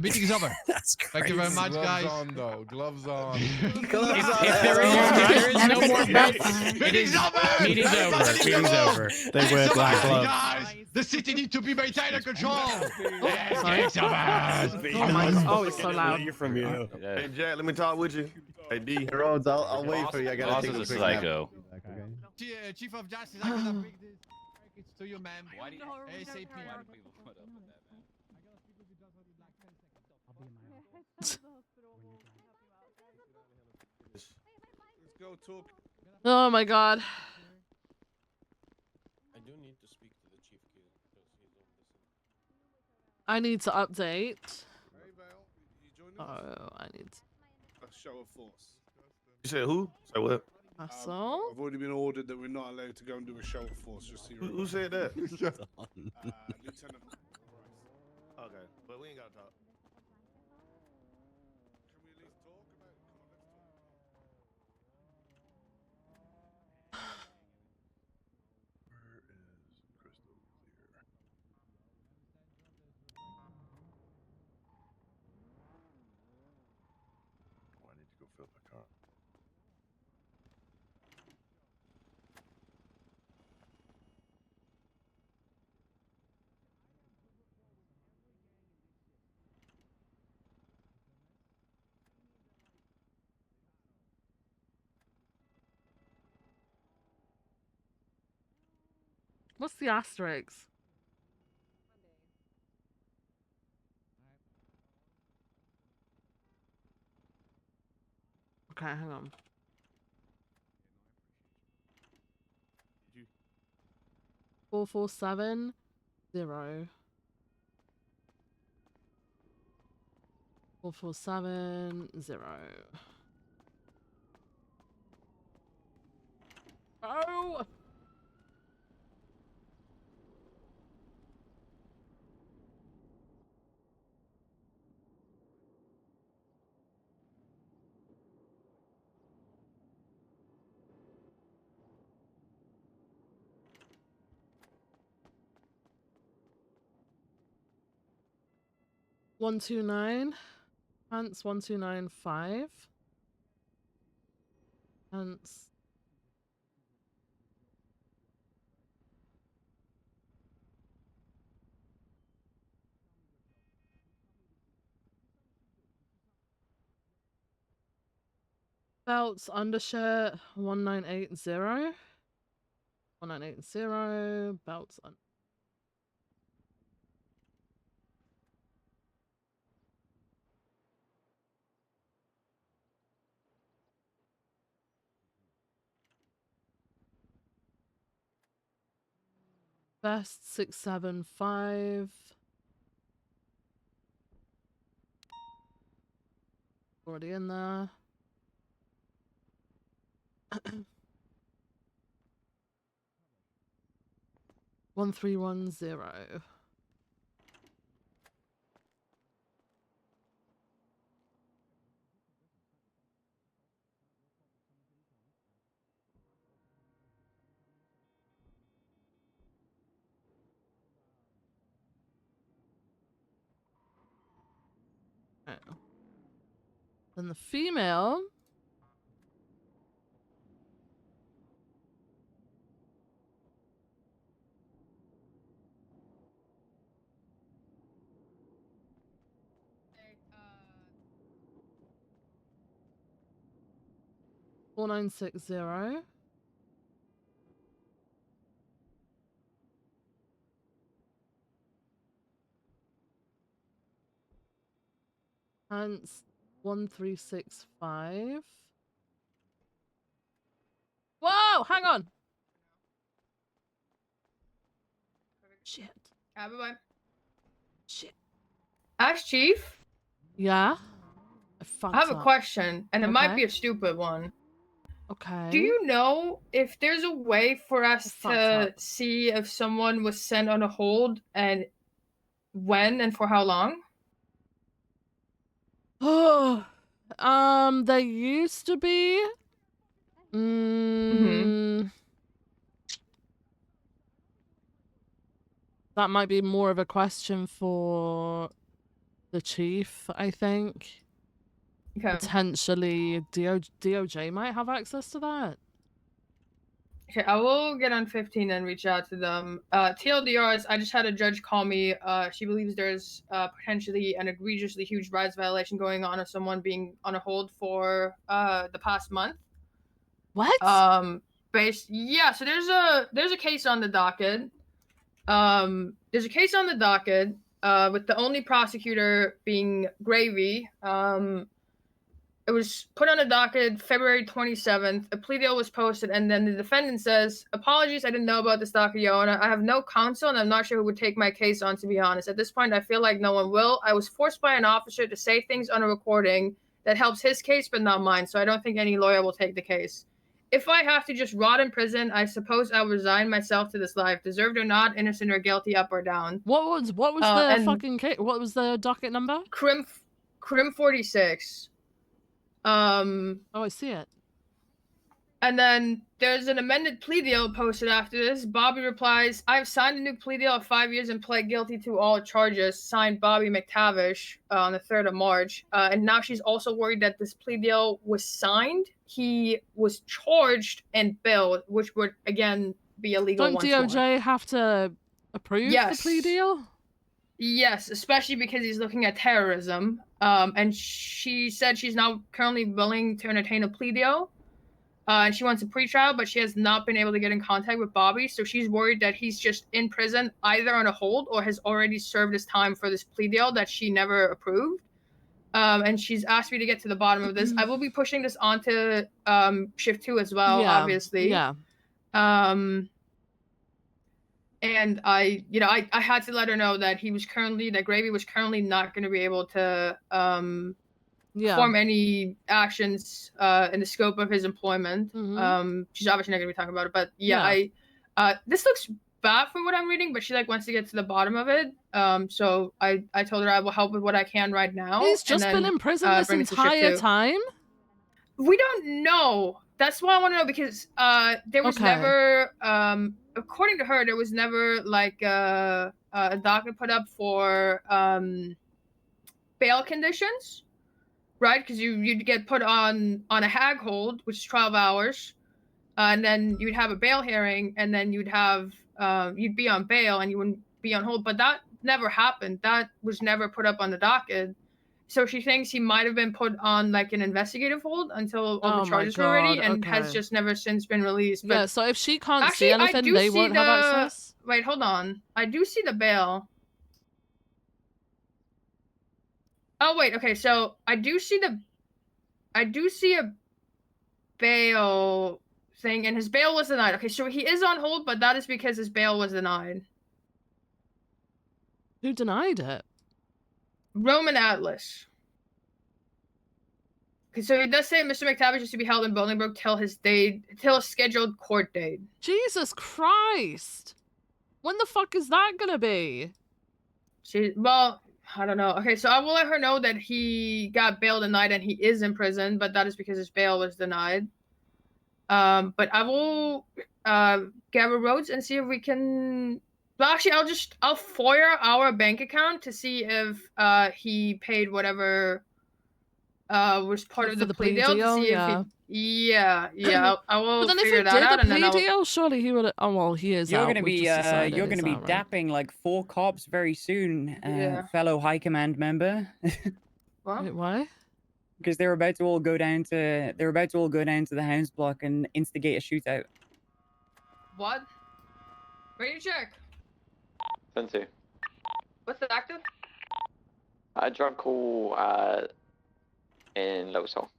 Speaker 21: Meeting is over.
Speaker 17: That's
Speaker 21: Thank you very
Speaker 17: crazy.
Speaker 21: much, guys.
Speaker 9: Gloves on, though. Gloves on.
Speaker 18: If there is no more bets,
Speaker 21: Meeting's over.
Speaker 18: meeting's over. Meeting's over.
Speaker 3: They wear black gloves.
Speaker 21: Guys, the city needs to be maintained under control. Yes,
Speaker 1: Sorry.
Speaker 21: get some ass.
Speaker 1: Oh my god. Oh, it's so loud.
Speaker 17: Hear from you.
Speaker 20: Hey, Jack, let me talk with you. Hey, D.
Speaker 7: Rhodes, I'll wait for you. I gotta
Speaker 19: Boss
Speaker 7: take
Speaker 19: is
Speaker 7: a
Speaker 19: a
Speaker 7: quick
Speaker 19: psycho.
Speaker 7: nap. Okay.
Speaker 21: Chief of Justice, I'm gonna bring this package to you, ma'am. ASAP.
Speaker 9: Let's go talk.
Speaker 1: Oh my god.
Speaker 17: I do need to speak to the chief because he's on this.
Speaker 1: I need to update.
Speaker 9: Hey, Vale, you joining us?
Speaker 1: Oh, I need
Speaker 9: A show of force.
Speaker 20: You said who? Say what?
Speaker 1: muscle.
Speaker 9: I've already been ordered that we're not allowed to go and do a show of force. Just so you
Speaker 20: Who said that?
Speaker 9: Lieutenant.
Speaker 20: Okay, but we ain't gotta talk.
Speaker 9: Can we at least talk about it? Come on, let's talk.
Speaker 13: Where is Crystal Clear? Oh, I need to go fill the car.
Speaker 1: What's the asterisk? Okay, hang on.
Speaker 13: Did you?
Speaker 1: 4470. 4470. Oh! $129. Pants 1295. Pants. Belts undershirt 1980. 1980. Belts on. Vest 675. Already in there. 1310. Then the female. $4960. Pants 1365. Whoa, hang on. Shit.
Speaker 22: Bye-bye.
Speaker 1: Shit.
Speaker 22: Ash Chief?
Speaker 1: Yeah?
Speaker 22: I have a question, and it might be a stupid one.
Speaker 1: Okay.
Speaker 22: Do you know if there's a way for us
Speaker 1: fucked
Speaker 22: to
Speaker 1: up.
Speaker 22: see if someone was sent on a hold and when and for how long?
Speaker 1: Oh, there used to be. That might be more of a question for the chief, I think.
Speaker 22: Okay.
Speaker 1: Potentially, DOJ might have access to that.
Speaker 22: Okay, I will get on 15 and reach out to them. TLDRs, I just had a judge call me. She believes there's potentially an egregiously huge rights violation going on of someone being on a hold for the past month.
Speaker 1: What?
Speaker 22: Yeah, so there's a case on the docket. There's a case on the docket with the only prosecutor being Gravy. It was put on the docket February 27th. A plea deal was posted, and then the defendant says, "Apologies, I didn't know about this docket, Your Honor. I have no counsel, and I'm not sure who would take my case on, to be honest. At this point, I feel like no one will. I was forced by an officer to say things on a recording that helps his case, but not mine, so I don't think any lawyer will take the case. If I have to just rot in prison, I suppose I'll resign myself to this life, deserved or not, innocent or guilty, up or down."
Speaker 1: What was the fucking case? What was the docket number?
Speaker 22: Crim 46.
Speaker 1: Oh, I see it.
Speaker 22: And then there's an amended plea deal posted after this. Bobby replies, "I've signed a new plea deal of 5 years and pled guilty to all charges." Signed, Bobby McTavish, on the 3rd of March. And now she's also worried that this plea deal was signed. He was charged and billed, which would, again, be illegal.
Speaker 1: Don't DOJ have to approve the plea deal?
Speaker 22: Yes, especially because he's looking at terrorism. And she said she's now currently willing to entertain a plea deal. And she wants a pretrial, but she has not been able to get in contact with Bobby, so she's worried that he's just in prison, either on a hold or has already served his time for this plea deal that she never approved. And she's asked me to get to the bottom of this. I will be pushing this onto Shift 2 as well, obviously.
Speaker 1: Yeah.
Speaker 22: And I had to let her know that Gravy was currently not going to be able to perform any actions in the scope of his employment. She's obviously not going to be talking about it, but this looks bad from what I'm reading, but she wants to get to the bottom of it. So I told her I will help with what I can right now.
Speaker 1: He's just been in prison this entire time?
Speaker 22: We don't know. That's why I want to know, because there was never, according to her, there was never a docket put up for bail conditions, right? Because you'd get put on a hag hold, which is 12 hours, and then you'd have a bail hearing, and then you'd be on bail, and you wouldn't be on hold. But that never happened. That was never put up on the docket. So she thinks he might have been put on an investigative hold until all the charges were ready, and has just never since been released. But
Speaker 1: yeah, so if she can't see anything, they won't have access?
Speaker 22: Wait, hold on. I do see the bail. Oh, wait, okay, so I do see a bail thing, and his bail was denied. Okay, so he is on hold, but that is because his bail was denied.
Speaker 1: Who denied it?
Speaker 22: Roman Atlas. Okay, so it does say Mr. McTavish is to be held in Bolingbroke till his scheduled court date.
Speaker 1: Jesus Christ! When the fuck is that gonna be?
Speaker 22: Well, I don't know. Okay, so I will let her know that he got bail denied and he is in prison, but that is because his bail was denied. But I will gather roads and see if we can. Well, actually, I'll FOIA our bank account to see if he paid whatever was part of
Speaker 1: For
Speaker 22: the plea deal. To see
Speaker 1: yeah.
Speaker 22: if he. Yeah. I will
Speaker 1: But then if
Speaker 22: figure
Speaker 1: he
Speaker 22: that
Speaker 1: did
Speaker 22: out,
Speaker 1: a
Speaker 22: and then
Speaker 1: plea
Speaker 22: I'll.
Speaker 1: deal, surely he would. Oh well, he is
Speaker 18: You're
Speaker 1: out.
Speaker 18: gonna
Speaker 1: We've
Speaker 18: be
Speaker 1: just decided
Speaker 18: you're
Speaker 1: he's
Speaker 18: gonna be
Speaker 1: out, right?
Speaker 18: dapping like 4 cops very soon,
Speaker 22: Yeah.
Speaker 18: fellow High Command member.
Speaker 22: What?
Speaker 1: Wait, why?
Speaker 18: Because they're about to all go down to the house block and instigate a shootout.
Speaker 22: What? Ready to check.
Speaker 10: 10-2.
Speaker 22: What's the active?
Speaker 10: Drug call in Low Soul.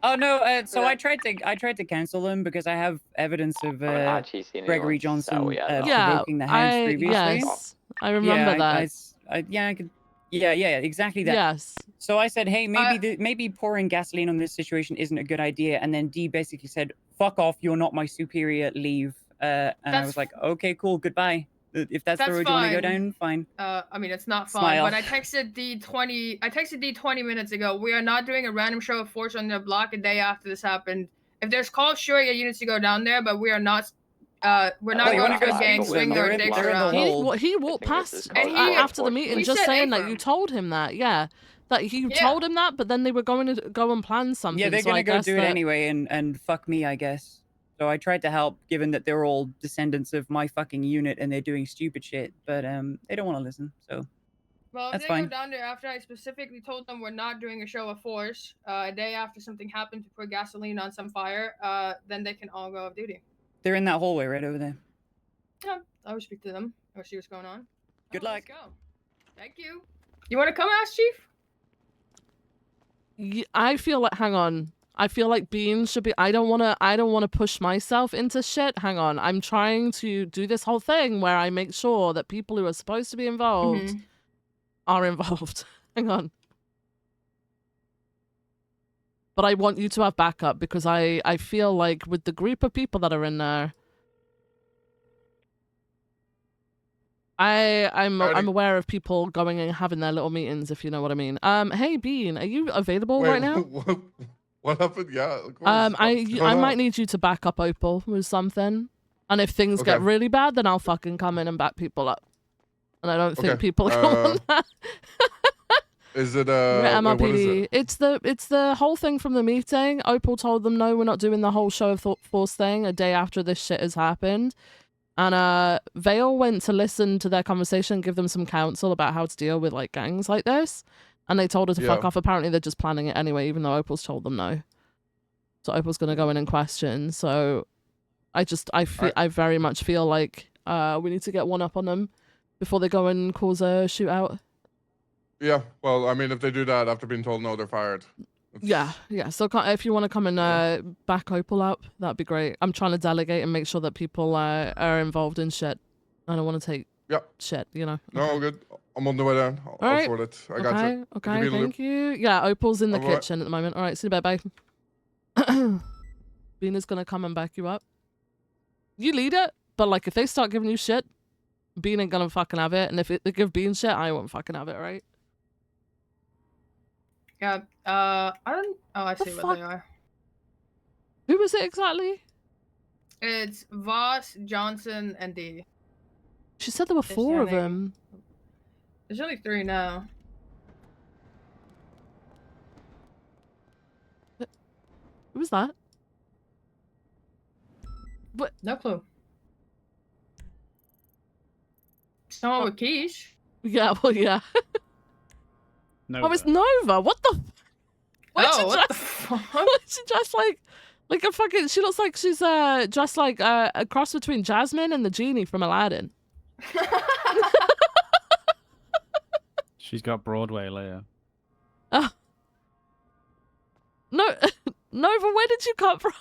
Speaker 18: Oh no! So I tried to cancel them because I have evidence of
Speaker 10: haven't actually seen
Speaker 18: Gregory
Speaker 10: anyone
Speaker 18: Johnson
Speaker 10: sell yet, though.
Speaker 18: provoking the house previously.
Speaker 1: Yes, I remember that.
Speaker 18: I could. Yeah, exactly that.
Speaker 1: Yes.
Speaker 18: So I said, hey, maybe pouring gasoline on this situation isn't a good idea, and then D basically said, "Fuck off! You're not my superior. Leave." And I was like, "Okay, cool, goodbye. If that's the road you want to go down, fine."
Speaker 22: I mean, it's not fun,
Speaker 18: Smile.
Speaker 22: but I texted D 20 minutes ago. We are not doing a random show of force on their block a day after this happened. If there's calls, sure, yeah, units to go down there, but we are not. We're not going to gang swing or dicks around.
Speaker 1: He walked past
Speaker 22: And
Speaker 1: after the meeting,
Speaker 22: he
Speaker 1: just
Speaker 22: said
Speaker 1: saying that
Speaker 22: Afram.
Speaker 1: you told him that. Yeah, that you told him that, but then they were going to go and plan something.
Speaker 18: Yeah, they're
Speaker 1: so I
Speaker 18: gonna go
Speaker 1: guess
Speaker 18: do it
Speaker 1: that-
Speaker 18: anyway and fuck me, I guess. So I tried to help, given that they're all descendants of my fucking unit and they're doing stupid shit, but they don't want to listen. So
Speaker 22: Well, if
Speaker 18: that's
Speaker 22: they
Speaker 18: fine.
Speaker 22: go down there after I specifically told them we're not doing a show of force, a day after something happened to pour gasoline on some fire, then they can all go off duty.
Speaker 18: They're in that hallway right over there.
Speaker 22: Yeah, I will speak to them or see what's going on.
Speaker 18: Good luck.
Speaker 22: Let's go. Thank you. You want to come, Ask Chief?
Speaker 1: I feel like, hang on. I feel like Beans should be. I don't want to push myself into shit. Hang on. I'm trying to do this whole thing where I make sure that people who are supposed to be involved are involved. Hang on. But I want you to have backup because I feel like with the group of people that are in there, I'm aware of people going and having their little meetings, if you know what I mean. Hey Bean, are you available right now?
Speaker 13: What happened? Yeah. Of course.
Speaker 1: I might need you to back up Opal with something, and if things get really bad, then I'll fucking come in and back people up. And I don't think people are on that.
Speaker 13: Is it
Speaker 1: MRPD.
Speaker 13: what is it?
Speaker 1: It's the whole thing from the meeting. Opal told them no, we're not doing the whole show of force thing a day after this shit has happened. And Vale went to listen to their conversation, give them some counsel about how to deal with like gangs like this. And they told her to fuck off. Apparently they're just planning it anyway, even though Opal's told them no. So Opal's gonna go in and question. So I very much feel like we need to get one up on them before they go and cause a shootout.
Speaker 13: Yeah. Well, I mean, if they do that after being told no, they're fired.
Speaker 1: Yeah. So if you want to come and back Opal up, that'd be great. I'm trying to delegate and make sure that people are involved in shit. I don't want to take shit, you know.
Speaker 13: No, all good. I'm on the way down. I'll
Speaker 1: All right.
Speaker 13: sort it. I got you.
Speaker 1: Okay, thank you. Yeah, Opal's in the kitchen at the moment. All right, see you in a bit, bye. Bina's gonna come and back you up. You lead it, but like if they start giving you shit, Bean ain't gonna fucking have it. And if they give Bean shit, I won't fucking have it, right?
Speaker 22: Yeah. I don't. Oh, I see what they are.
Speaker 1: Who was it exactly?
Speaker 22: It's Voss, Johnson, and D.
Speaker 1: She said there were 4 of them.
Speaker 22: There's only 3 now.
Speaker 1: Who was that? What?
Speaker 22: No clue. Someone with keys.
Speaker 1: Yeah, well, yeah.
Speaker 3: Nova.
Speaker 1: Oh, it's Nova. What the? Why
Speaker 22: Oh, what the
Speaker 1: fuck? She dressed like a fucking. She looks like she's dressed like a cross between Jasmine and the genie from Aladdin.
Speaker 3: She's got Broadway later.
Speaker 1: Oh. No, Nova, where did you come from?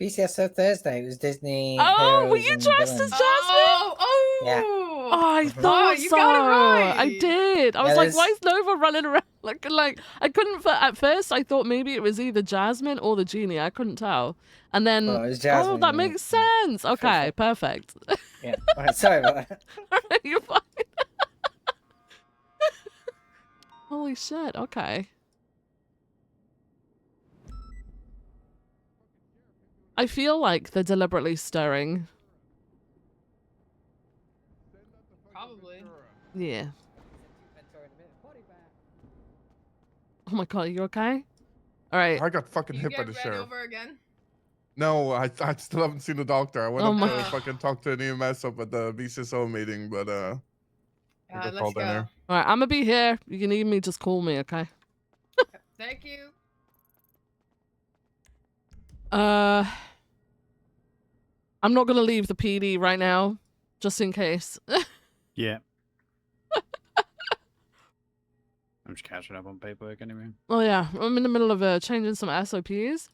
Speaker 2: BCSO Thursday. It was Disney.
Speaker 1: Oh, were
Speaker 2: Heroes
Speaker 1: you
Speaker 2: and
Speaker 1: dressed as
Speaker 2: Villains.
Speaker 1: Jasmine?
Speaker 22: Oh,
Speaker 2: Yeah.
Speaker 1: Oh, I thought
Speaker 22: you
Speaker 1: so.
Speaker 22: got it right.
Speaker 1: I did. I was like, why is Nova running around like I couldn't. At first, I thought maybe it was either Jasmine or the genie. I couldn't tell. And then,
Speaker 2: Well, it was Jasmine,
Speaker 1: that
Speaker 2: yeah.
Speaker 1: makes sense. Okay, perfect.
Speaker 2: Yeah. All right, sorry about that.
Speaker 1: Alright, you're fine. Holy shit. Okay. I feel like they're deliberately stirring.
Speaker 22: Probably.
Speaker 1: Yeah. Oh my god, are you okay? All right.
Speaker 13: I got fucking
Speaker 22: You
Speaker 13: hit by
Speaker 22: get
Speaker 13: the
Speaker 22: ran
Speaker 13: sheriff.
Speaker 22: over again?
Speaker 13: No, I still haven't seen the doctor. I went
Speaker 1: Oh
Speaker 13: up
Speaker 1: my
Speaker 13: to
Speaker 1: God.
Speaker 13: fucking talk to an EMS up at the BCSO meeting, but I got
Speaker 22: Let's
Speaker 13: called in
Speaker 22: go.
Speaker 13: here.
Speaker 1: All right, I'm gonna be here. If you need me, just call me, okay?
Speaker 22: Thank you.
Speaker 1: I'm not gonna leave the PD right now, just in case.
Speaker 3: Yeah. I'm just catching up on paperwork anyway.
Speaker 1: Oh yeah, I'm in the middle of changing some SOPs.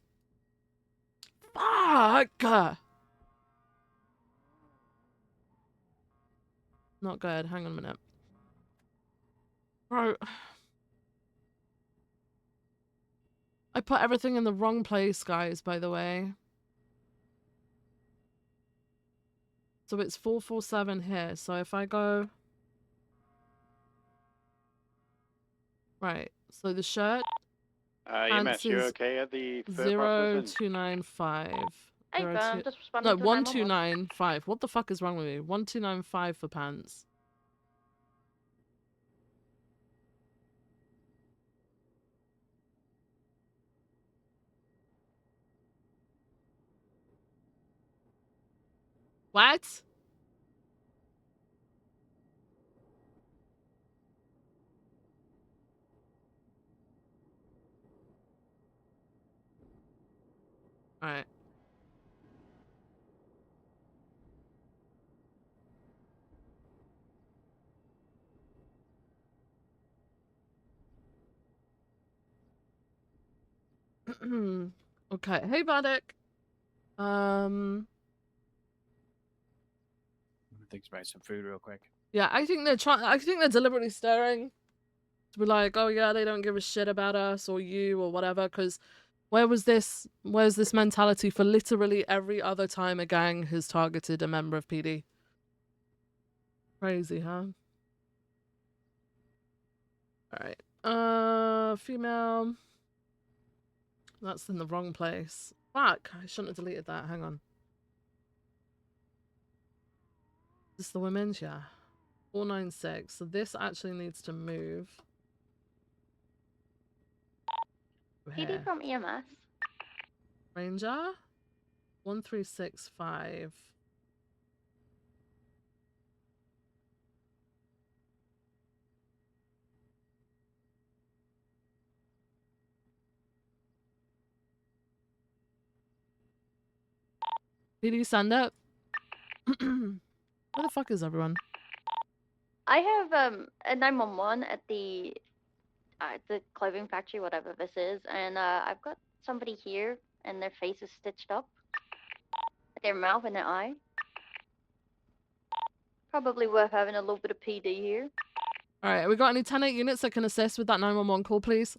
Speaker 1: Fuck! Not good. Hang on a minute. Bro. I put everything in the wrong place, guys, by the way. So it's 447 here. So if I go... Right. So the shirt...
Speaker 19: EMS, you okay at the third process?
Speaker 1: 0295.
Speaker 4: Hey,
Speaker 1: Zero
Speaker 4: I'm
Speaker 1: two-
Speaker 4: just responding
Speaker 1: No,
Speaker 4: to 911.
Speaker 1: 1295. What the fuck is wrong with me? 1295 for pants. What? Alright. Okay. Hey, Vadek.
Speaker 3: Think about some food real quick.
Speaker 1: Yeah, I think they're trying. I think they're deliberately stirring to be like, oh yeah, they don't give a shit about us or you or whatever. Because where's this mentality for literally every other time a gang has targeted a member of PD? Crazy, huh? All right. Female. That's in the wrong place. Fuck! I shouldn't have deleted that. Hang on. Is this the women's? Yeah. 496. So this actually needs to move.
Speaker 4: PD
Speaker 1: Here.
Speaker 4: from EMS.
Speaker 1: Ranger? 1365. PD send it? Where the fuck is everyone?
Speaker 4: I have a 911 at the clothing factory, whatever this is, and I've got somebody here, and their face is stitched up, their mouth and their eye. Probably worth having a little bit of PD here.
Speaker 1: Alright, we got any 10-8 units that can assist with that 911 call, please?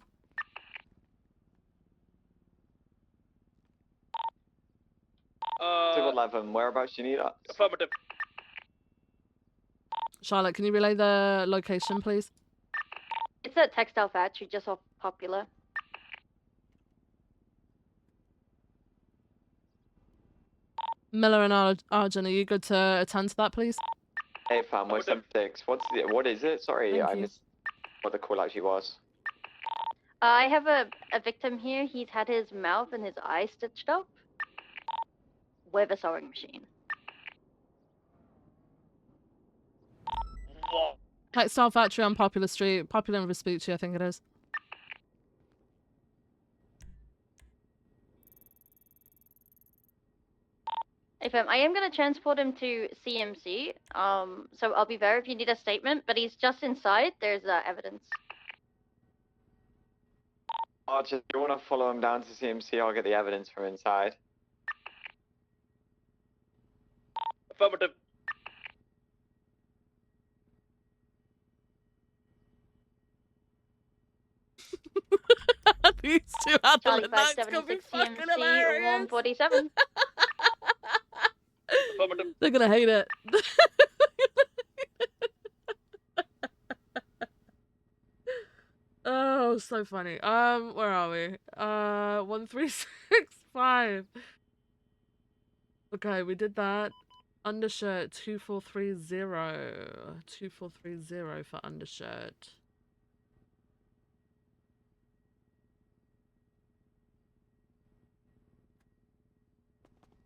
Speaker 10: Civil 11, whereabouts do you need us?
Speaker 19: Affirmative.
Speaker 1: Charlotte, can you relay the location, please?
Speaker 4: It's a textile factory just off Popular.
Speaker 1: Miller and Arjun, are you good to attend to that, please?
Speaker 10: Hey fam, we're 76. What is it? Sorry,
Speaker 1: Thank
Speaker 10: I
Speaker 1: you.
Speaker 10: missed what the call actually was.
Speaker 4: I have a victim here. He's had his mouth and his eye stitched up with a sewing machine.
Speaker 1: Textile factory on Popular Street. Popular and Vespucci, I think it is.
Speaker 4: If I am going to transport him to CMC, so I'll be there if you need a statement, but he's just inside. There's evidence.
Speaker 10: Archer, do you want to follow him down to CMC? I'll get the evidence from inside.
Speaker 19: Affirmative.
Speaker 1: battle
Speaker 4: Charlie
Speaker 1: and that's gonna be
Speaker 4: 576
Speaker 1: fucking
Speaker 4: TMC
Speaker 1: hilarious.
Speaker 4: 147.
Speaker 1: They're gonna hate it. Oh, so funny. Where are we? 1365. Okay, we did that. Undershirt 2430. 2430 for undershirt.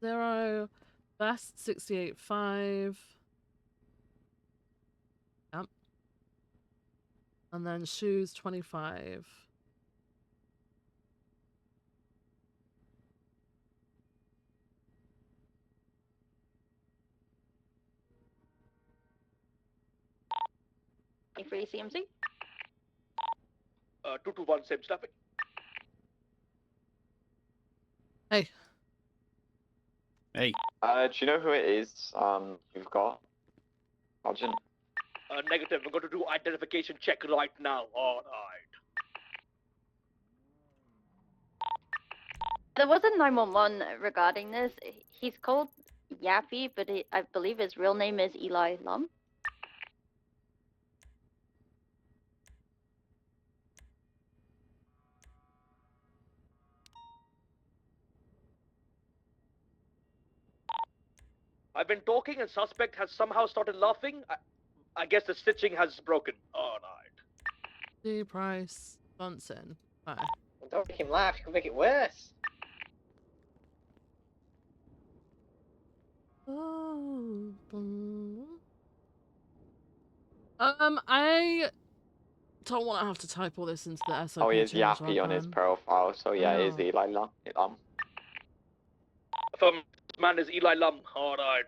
Speaker 1: Zero. Vest 68.5. Yep. And then shoes 25.
Speaker 4: Free CMC.
Speaker 6: 221 same stuffing.
Speaker 1: Hey.
Speaker 3: Hey.
Speaker 10: Do you know who it is? You've got Sergeant.
Speaker 6: Negative. We're going to do identification check right now. All right.
Speaker 4: There was a 911 regarding this. He's called Yappy, but I believe his real name is Eli Lum.
Speaker 6: I've been talking and suspect has somehow started laughing. I guess the stitching has broken. All right.
Speaker 1: D Price Bunsen. Bye.
Speaker 2: Don't make him laugh. You can make it worse.
Speaker 1: Oh, I don't want to have to type all this into the SOP
Speaker 10: Oh, he is
Speaker 1: change
Speaker 10: Yappy
Speaker 1: log,
Speaker 10: on his
Speaker 1: man.
Speaker 10: profile, so yeah, it is
Speaker 1: know.
Speaker 10: Eli Lum.
Speaker 6: Affirm. This man is Eli Lum. All right.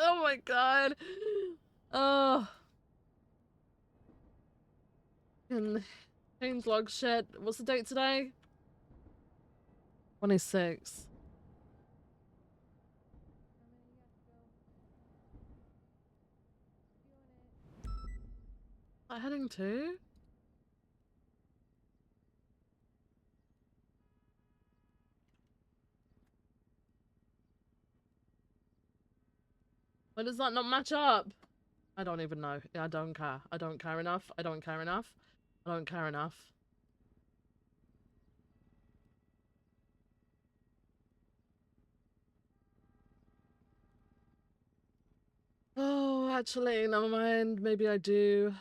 Speaker 1: Oh my god. Oh. And change log shit. What's the date today? 26. Am I heading to? Why does that not match up? I don't even know. I don't care. I don't care enough. I don't care enough. I don't care enough. Oh, actually, never mind. Maybe I do.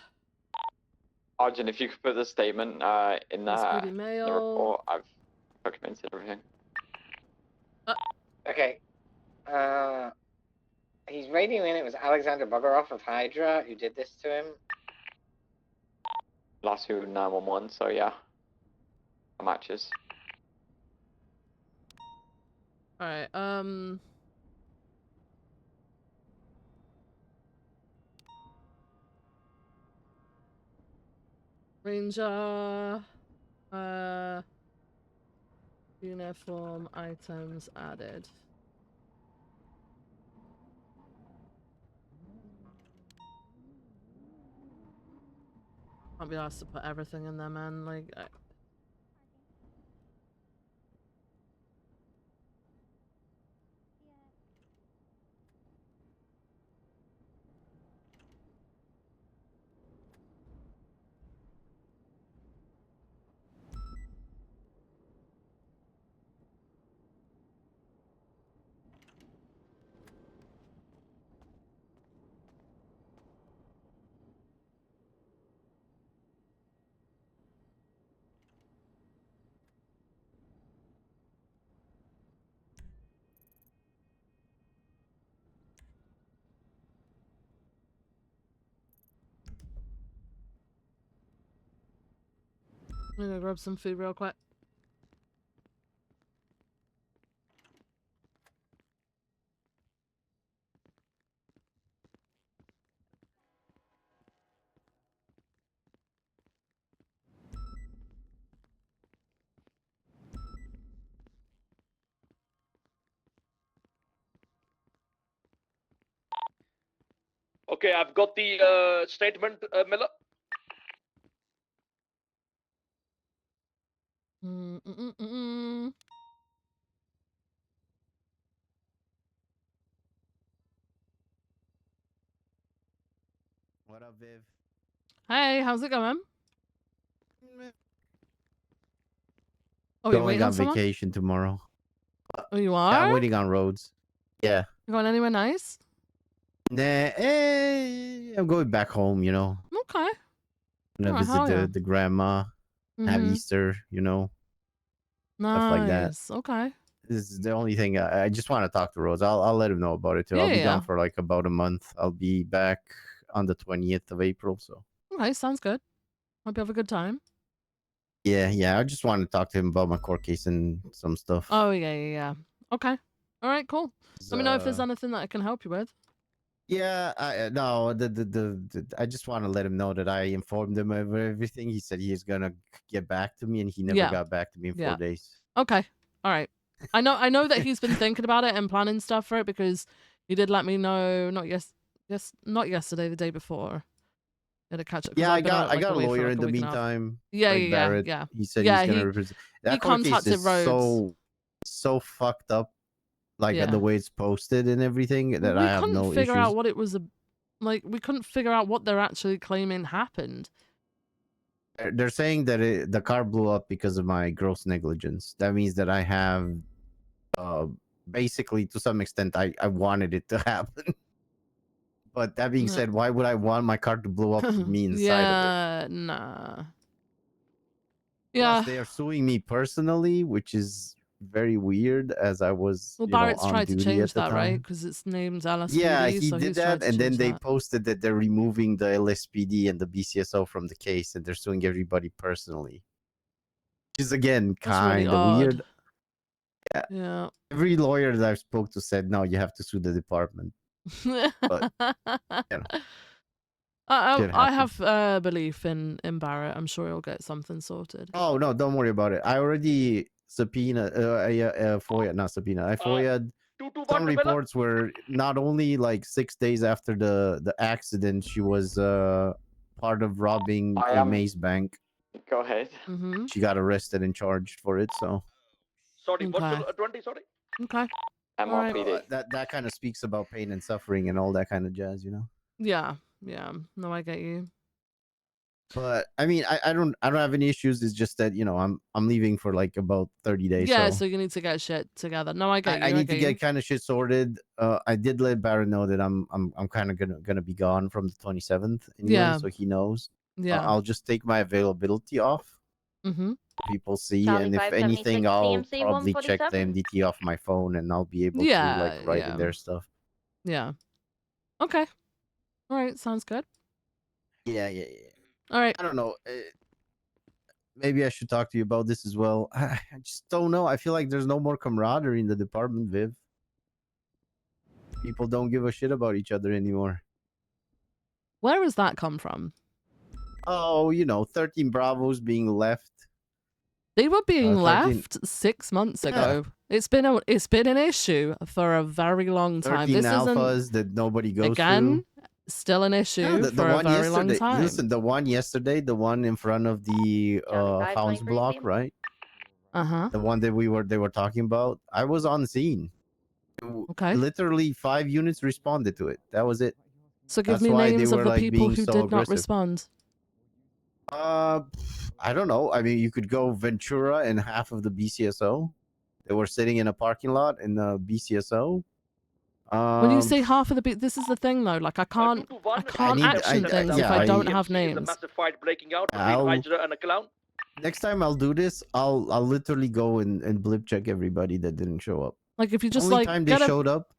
Speaker 10: Sergeant, if you could put the statement in
Speaker 1: LSPD
Speaker 10: the
Speaker 1: mail.
Speaker 10: report, I've documented everything.
Speaker 2: Okay. He's radioing in. It was Alexander Buggeroff of Hydra who did this to him.
Speaker 10: Last two 911, so yeah. Matches.
Speaker 1: Alright, Ranger, uniform items added. Can't be asked to put everything in there, man. Like, I'm gonna grab some food real quick.
Speaker 6: Okay, I've got the statement, Miller.
Speaker 7: up, Viv?
Speaker 1: Hey, how's it going? Oh, you're
Speaker 7: Going
Speaker 1: waiting
Speaker 7: on
Speaker 1: on someone?
Speaker 7: vacation tomorrow.
Speaker 1: Oh, you
Speaker 7: Yeah,
Speaker 1: are?
Speaker 7: I'm waiting on roads. Yeah.
Speaker 1: You going anywhere nice?
Speaker 7: Nah, I'm going back home, you know.
Speaker 1: Okay.
Speaker 7: Gonna
Speaker 1: Alright,
Speaker 7: visit
Speaker 1: hell yeah.
Speaker 7: the grandma, have
Speaker 1: Mhm.
Speaker 7: Easter, you know, stuff like that.
Speaker 1: Nice. Okay.
Speaker 7: This is the only thing I just want to talk to Rose. I'll let him know about it too.
Speaker 1: Yeah,
Speaker 7: I'll be
Speaker 1: yeah.
Speaker 7: gone for like about a month. I'll be back on the 20th of April. So
Speaker 1: Okay, sounds good. Hope you have a good time.
Speaker 7: yeah. I just wanted to talk to him about my court case and some stuff.
Speaker 1: Oh, yeah. Okay. All right, cool. Let me know if there's
Speaker 7: Uh,
Speaker 1: anything that I can help you with.
Speaker 7: Yeah, no, I just want to let him know that I informed him of everything. He said he was gonna get back to me, and he never
Speaker 1: Yeah.
Speaker 7: got back to me in 4
Speaker 1: Yeah.
Speaker 7: days.
Speaker 1: Okay. All right. I know that he's been thinking about it and planning stuff for it because he did let me know not yesterday, the day before. Had a catch up.
Speaker 7: Yeah,
Speaker 1: I've been out,
Speaker 7: I
Speaker 1: like,
Speaker 7: got a
Speaker 1: away for
Speaker 7: lawyer
Speaker 1: like
Speaker 7: in
Speaker 1: a
Speaker 7: the
Speaker 1: week and a half.
Speaker 7: meantime.
Speaker 1: Yeah,
Speaker 7: Greg Barrett.
Speaker 1: yeah.
Speaker 7: He said
Speaker 1: Yeah,
Speaker 7: he's gonna represent.
Speaker 1: he
Speaker 7: That court case
Speaker 1: contacted
Speaker 7: is
Speaker 1: Rhodes.
Speaker 7: so fucked up, like
Speaker 1: Yeah.
Speaker 7: the way it's posted and everything, that
Speaker 1: We
Speaker 7: I have
Speaker 1: couldn't
Speaker 7: no
Speaker 1: figure
Speaker 7: issues.
Speaker 1: out what it was like. We couldn't figure out what they're actually claiming happened.
Speaker 7: They're saying that the car blew up because of my gross negligence. That means that I have, basically, to some extent, I wanted it to happen. But that being
Speaker 1: Yeah.
Speaker 7: said, why would I want my car to blow up with me inside of it?
Speaker 1: Yeah, nah.
Speaker 7: Plus,
Speaker 1: Yeah.
Speaker 7: they are suing me personally, which is very weird, as I was,
Speaker 1: Well,
Speaker 7: you know,
Speaker 1: Barrett's
Speaker 7: on
Speaker 1: tried to
Speaker 7: duty
Speaker 1: change
Speaker 7: at the
Speaker 1: that, right?
Speaker 7: time.
Speaker 1: Because it's named LSPD,
Speaker 7: Yeah, he
Speaker 1: so
Speaker 7: did
Speaker 1: he's tried
Speaker 7: that,
Speaker 1: to
Speaker 7: and then
Speaker 1: change
Speaker 7: they
Speaker 1: that.
Speaker 7: posted that they're removing the LSPD and the BCSO from the case, and they're suing everybody personally. Which is again
Speaker 1: That's really
Speaker 7: kind of
Speaker 1: odd.
Speaker 7: weird. Yeah.
Speaker 1: Yeah.
Speaker 7: Every lawyer that I've spoke to said, no, you have to sue the department. But you know, shit
Speaker 1: I
Speaker 7: happens.
Speaker 1: have belief in Barrett. I'm sure he'll get something sorted.
Speaker 7: Oh no, don't worry about it. I already subpoena, FOIA, not subpoena. I FOIA'd some reports where not only like 6 days after the accident, she was part of robbing
Speaker 10: I
Speaker 7: a
Speaker 10: am-
Speaker 7: maze bank.
Speaker 10: Go ahead.
Speaker 1: Mm-hmm.
Speaker 7: She got arrested and charged for it. So
Speaker 6: Sorry, what's
Speaker 1: Okay.
Speaker 6: the 20? Sorry.
Speaker 1: Okay.
Speaker 10: MRPD.
Speaker 7: that kind of speaks about pain and suffering and all that kind of jazz, you know.
Speaker 1: Yeah. No, I get you.
Speaker 7: But I mean, I don't have any issues. It's just that, you know, I'm leaving for like about 30 days.
Speaker 1: Yeah,
Speaker 7: so
Speaker 1: so you need to get shit together. No, I get you.
Speaker 7: I need to
Speaker 1: get you.
Speaker 7: get kind of shit sorted. I did let Barrett know that I'm kind of gonna be gone from the 27th anyway,
Speaker 1: Yeah.
Speaker 7: so he knows.
Speaker 1: Yeah.
Speaker 7: I'll just take my availability off.
Speaker 1: Mm-hmm.
Speaker 7: People see,
Speaker 4: Charlie
Speaker 7: and if
Speaker 4: 576
Speaker 7: anything, I'll
Speaker 4: CMC
Speaker 7: probably check the
Speaker 4: 147.
Speaker 7: MDT off my phone, and I'll be able to like write in their stuff.
Speaker 1: Yeah. Okay. All right. Sounds good.
Speaker 7: Yeah.
Speaker 1: All right.
Speaker 7: I don't know. Maybe I should talk to you about this as well. I just don't know. I feel like there's no more camaraderie in the department, Viv. People don't give a shit about each other anymore.
Speaker 1: Where has that come from?
Speaker 7: Oh, you know, 13 Bravos being left.
Speaker 1: They were being
Speaker 7: 13
Speaker 1: left 6 months ago. It's been an issue for a very long time.
Speaker 7: 13
Speaker 1: This
Speaker 7: alphas
Speaker 1: isn't
Speaker 7: that nobody goes
Speaker 1: again
Speaker 7: through.
Speaker 1: still an issue
Speaker 7: Yeah, the
Speaker 1: for a
Speaker 7: one
Speaker 1: very long
Speaker 7: yesterday.
Speaker 1: time.
Speaker 7: Listen, the one yesterday, the one in front of the Founds block, right?
Speaker 1: Uh-huh.
Speaker 7: The one that they were talking about. I was on scene.
Speaker 1: Okay.
Speaker 7: Literally 5 units responded to it. That was it.
Speaker 1: So give
Speaker 7: That's
Speaker 1: me
Speaker 7: why they
Speaker 1: names of
Speaker 7: were
Speaker 1: the
Speaker 7: like
Speaker 1: people
Speaker 7: being
Speaker 1: who
Speaker 7: so
Speaker 1: did not
Speaker 7: aggressive.
Speaker 1: respond.
Speaker 7: I don't know. I mean, you could go Ventura and half of the BCSO. They were sitting in a parking lot in the BCSO.
Speaker 1: When you say half of the this is the thing though, like I can't action things if I don't have names.
Speaker 6: Massive fight breaking out between
Speaker 7: I'll-
Speaker 6: Hydra and a clown.
Speaker 7: Next time I'll do this, I'll literally go and blip check everybody that didn't show up.
Speaker 1: Like if you just
Speaker 7: Only
Speaker 1: like
Speaker 7: time they showed up.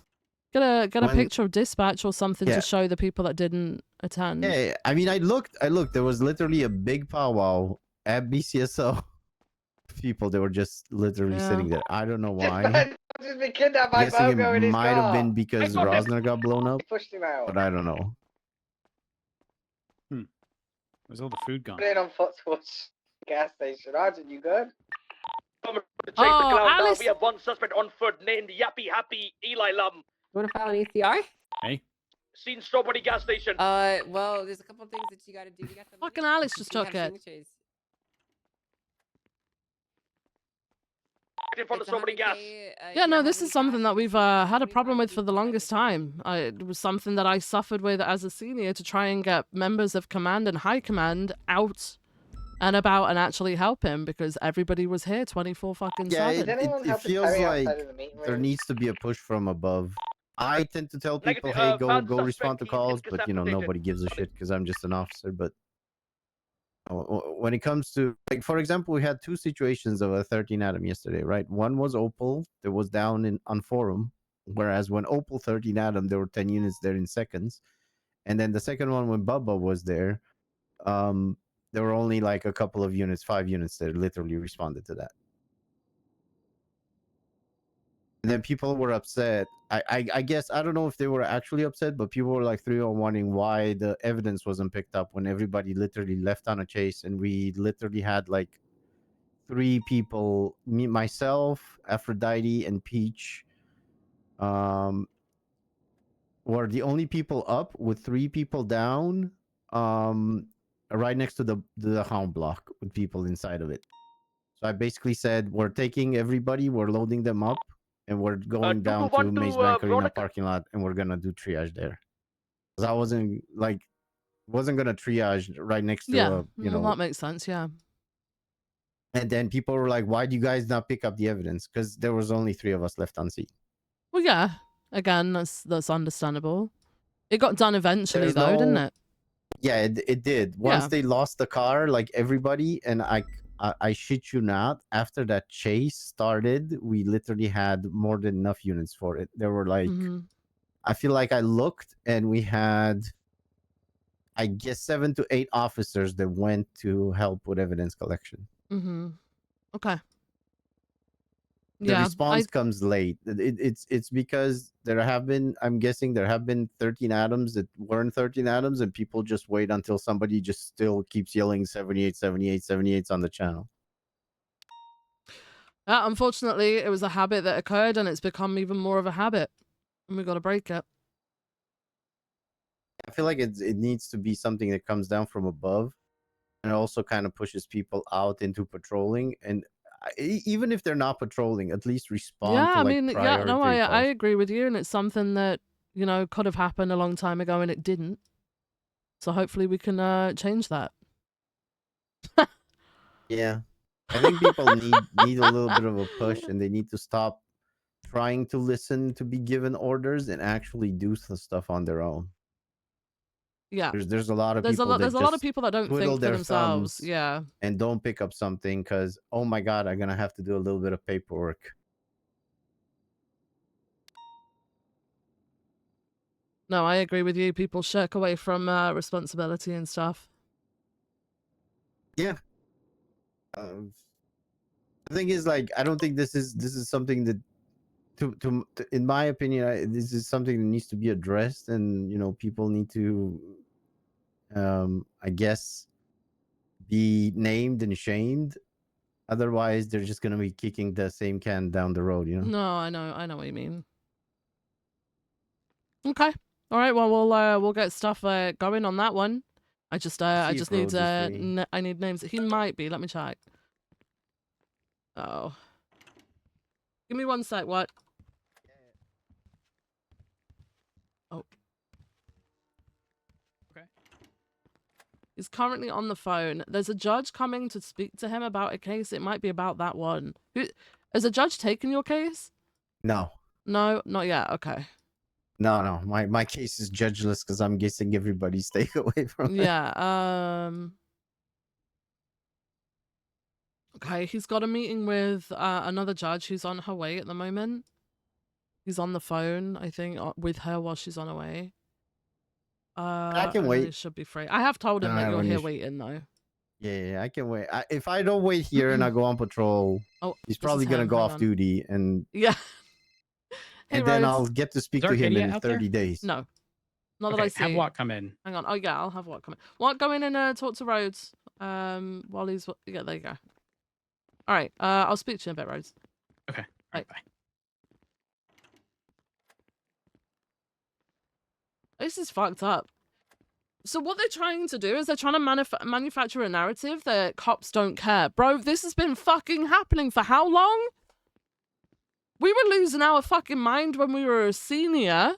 Speaker 1: get a
Speaker 7: when-
Speaker 1: picture of dispatch or something
Speaker 7: Yeah.
Speaker 1: to show the people that didn't attend.
Speaker 7: Yeah, I mean, I looked. There was literally a big powwow at BCSO. People that were just literally
Speaker 1: Yeah.
Speaker 7: sitting there. I don't know why.
Speaker 2: Just been kidnapped by
Speaker 7: I'm guessing
Speaker 2: Bogo in
Speaker 7: it
Speaker 2: his
Speaker 7: might have
Speaker 2: car.
Speaker 7: been because Rosner got blown up,
Speaker 2: Pushed him out.
Speaker 7: but I don't know.
Speaker 3: Where's all the food gone?
Speaker 2: Put it on foot towards gas station. Arjun, you good?
Speaker 6: Coming to chase
Speaker 1: Oh,
Speaker 6: the clown down.
Speaker 1: Alice-
Speaker 6: We have one suspect on foot named Yappy Happy Eli Lum.
Speaker 8: You want to file an ECR?
Speaker 3: Hey.
Speaker 6: Seen Strawberry gas station.
Speaker 8: Well, there's a couple of things that you got to do. You got the
Speaker 1: Fucking Alice just
Speaker 8: you
Speaker 1: took
Speaker 8: have
Speaker 1: it.
Speaker 8: signatures.
Speaker 6: in front of so many gas.
Speaker 1: Yeah, no, this is something that we've had a problem with for the longest time. It was something that I suffered with as a senior to try and get members of command and high command out and about and actually help him because everybody was here 24 fucking
Speaker 7: Yeah,
Speaker 1: 7.
Speaker 7: it feels like there needs to be a push from above. I tend to tell people, hey, go respond to calls, but you know, nobody gives a shit because I'm just an officer. But when it comes to, like, for example, we had two situations of a 13 Atom yesterday, right? One was Opal that was down on forum, whereas when Opal 13 Atom, there were 10 units there in seconds. And then the second one, when Bubba was there, there were only like a couple of units, 5 units that literally responded to that. And then people were upset. I guess, I don't know if they were actually upset, but people were like 301ing why the evidence wasn't picked up when everybody literally left on a chase. And we literally had like 3 people, me, myself, Aphrodite, and Peach, were the only people up with 3 people down, right next to the hound block with people inside of it. So I basically said, we're taking everybody, we're loading them up, and we're going down to Maze Bank Arena parking lot, and we're gonna do triage there. Because I wasn't gonna triage right next to
Speaker 1: Yeah,
Speaker 7: you
Speaker 1: well,
Speaker 7: know.
Speaker 1: that makes sense, yeah.
Speaker 7: And then people were like, why do you guys not pick up the evidence? Because there was only 3 of us left on scene.
Speaker 1: Well, yeah, again, that's understandable. It got done eventually,
Speaker 7: There's
Speaker 1: though, didn't
Speaker 7: no-
Speaker 1: it?
Speaker 7: Yeah, it did. Once
Speaker 1: Yeah.
Speaker 7: they lost the car, like everybody, and I shit you not, after that chase started, we literally had more than enough units for it. There were like, I feel like I looked and we had, I guess, 7 to 8 officers that went to help with evidence collection.
Speaker 1: Mm-hmm. Okay.
Speaker 7: The
Speaker 1: Yeah,
Speaker 7: response comes late. It's because I'm guessing there have been 13 atoms that weren't 13 atoms, and people just wait until somebody just still keeps yelling 78, 78, 78s on the channel.
Speaker 1: Unfortunately, it was a habit that occurred, and it's become even more of a habit, and we've got to break it.
Speaker 7: I feel like it needs to be something that comes down from above, and also kind of pushes people out into patrolling. And even if they're not patrolling, at least respond
Speaker 1: Yeah,
Speaker 7: to
Speaker 1: I
Speaker 7: like
Speaker 1: mean, yeah,
Speaker 7: priority
Speaker 1: no, I
Speaker 7: calls.
Speaker 1: agree with you, and it's something that, you know, could have happened a long time ago, and it didn't. So hopefully we can change that.
Speaker 7: Yeah, I think people need a little bit of a push, and they need to stop trying to listen to be given orders and actually do some stuff on their own.
Speaker 1: Yeah,
Speaker 7: There's a lot of people
Speaker 1: there's a lot of people that don't
Speaker 7: twiddle
Speaker 1: think for
Speaker 7: their
Speaker 1: themselves.
Speaker 7: thumbs,
Speaker 1: Yeah.
Speaker 7: and don't pick up something because, oh my god, I'm gonna have to do a little bit of paperwork.
Speaker 1: No, I agree with you. People shirk away from responsibility and stuff.
Speaker 7: Yeah. The thing is, like, I don't think this is something that, to in my opinion, this is something that needs to be addressed, and you know, people need to, I guess, be named and shamed. Otherwise, they're just gonna be kicking the same can down the road, you know.
Speaker 1: No, I know what you mean. Okay. All right. Well, we'll get stuff going on that one. I just
Speaker 7: See
Speaker 1: just
Speaker 7: if
Speaker 1: need
Speaker 7: Rhodes is free.
Speaker 1: I need names. He might be. Let me check. Oh. Give me one sec. What? Oh.
Speaker 18: Okay.
Speaker 1: He's currently on the phone. There's a judge coming to speak to him about a case. It might be about that one. Has a judge taken your case?
Speaker 7: No,
Speaker 1: No, not yet. Okay.
Speaker 7: no. My case is judgeless because I'm guessing everybody's staying away from it.
Speaker 1: Yeah. Okay, he's got a meeting with another judge who's on her way at the moment. He's on the phone, I think, with her while she's on her way.
Speaker 7: I can
Speaker 1: and then
Speaker 7: wait.
Speaker 1: He should be free. I have told
Speaker 7: I
Speaker 1: him
Speaker 7: don't
Speaker 1: that
Speaker 7: have
Speaker 1: you're
Speaker 7: an
Speaker 1: here
Speaker 7: issue.
Speaker 1: waiting, though.
Speaker 7: Yeah, I can wait. If I don't wait here and I go on patrol,
Speaker 1: Oh,
Speaker 7: he's
Speaker 1: this
Speaker 7: probably
Speaker 1: is
Speaker 7: gonna
Speaker 1: him,
Speaker 7: go
Speaker 1: hang
Speaker 7: off
Speaker 1: on.
Speaker 7: duty, and
Speaker 1: Yeah. Hey,
Speaker 7: and then
Speaker 1: Rose.
Speaker 7: I'll get to speak
Speaker 18: Is
Speaker 7: to him
Speaker 18: Arcadia
Speaker 7: in
Speaker 18: out there?
Speaker 7: 30 days.
Speaker 1: No. Not that
Speaker 18: Okay,
Speaker 1: I see.
Speaker 18: have Watt come in.
Speaker 1: Hang on. Oh, yeah, I'll have Watt come in. Watt, go in and talk to Rhodes. While he's... Yeah, there you go. All right, I'll speak to you in a bit, Rhodes.
Speaker 18: Okay.
Speaker 1: Bye. This is fucked up. So what they're trying to do is they're trying to manufacture a narrative that cops don't care. Bro, this has been fucking happening for how long? We were losing our fucking mind when we were a senior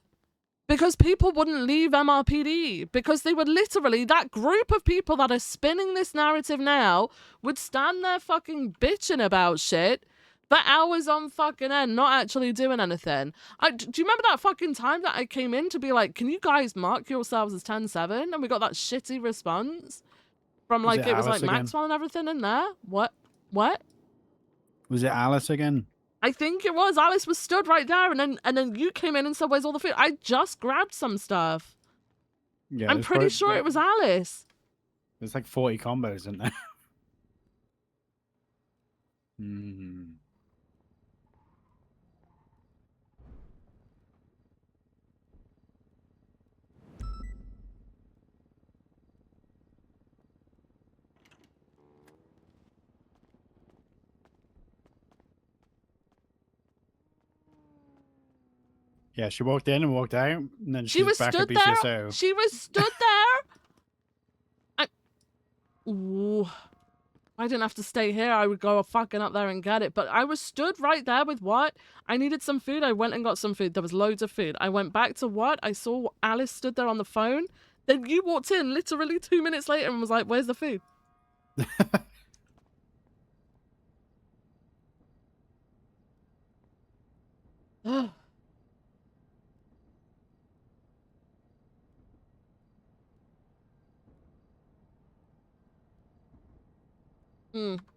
Speaker 1: because people wouldn't leave MRPD because they would literally, that group of people that are spinning this narrative now would stand there fucking bitching about shit for hours on fucking end, not actually doing anything. Do you remember that fucking time that I came in to be like, can you guys mark yourselves as 10-7? And we got that shitty response from like, it was like Maxwell and everything in there. What?
Speaker 3: Was it Alice again?
Speaker 1: I think it was. Alice was stood right there, and then you came in and said, "Where's all the food?" I just grabbed some stuff.
Speaker 3: Yeah,
Speaker 1: I'm pretty sure it was Alice.
Speaker 3: There's like 40 combos, isn't there? Hmm. Yeah, she walked in and walked out, and then
Speaker 1: She was
Speaker 3: back at
Speaker 1: stood
Speaker 3: BCSO.
Speaker 1: there. She was stood there. Ooh. I didn't have to stay here. I would go fucking up there and get it. But I was stood right there with what? I needed some food. I went and got some food. There was loads of food. I went back to what? I saw Alice stood there on the phone. Then you walked in literally 2 minutes later and was like, "Where's the food?"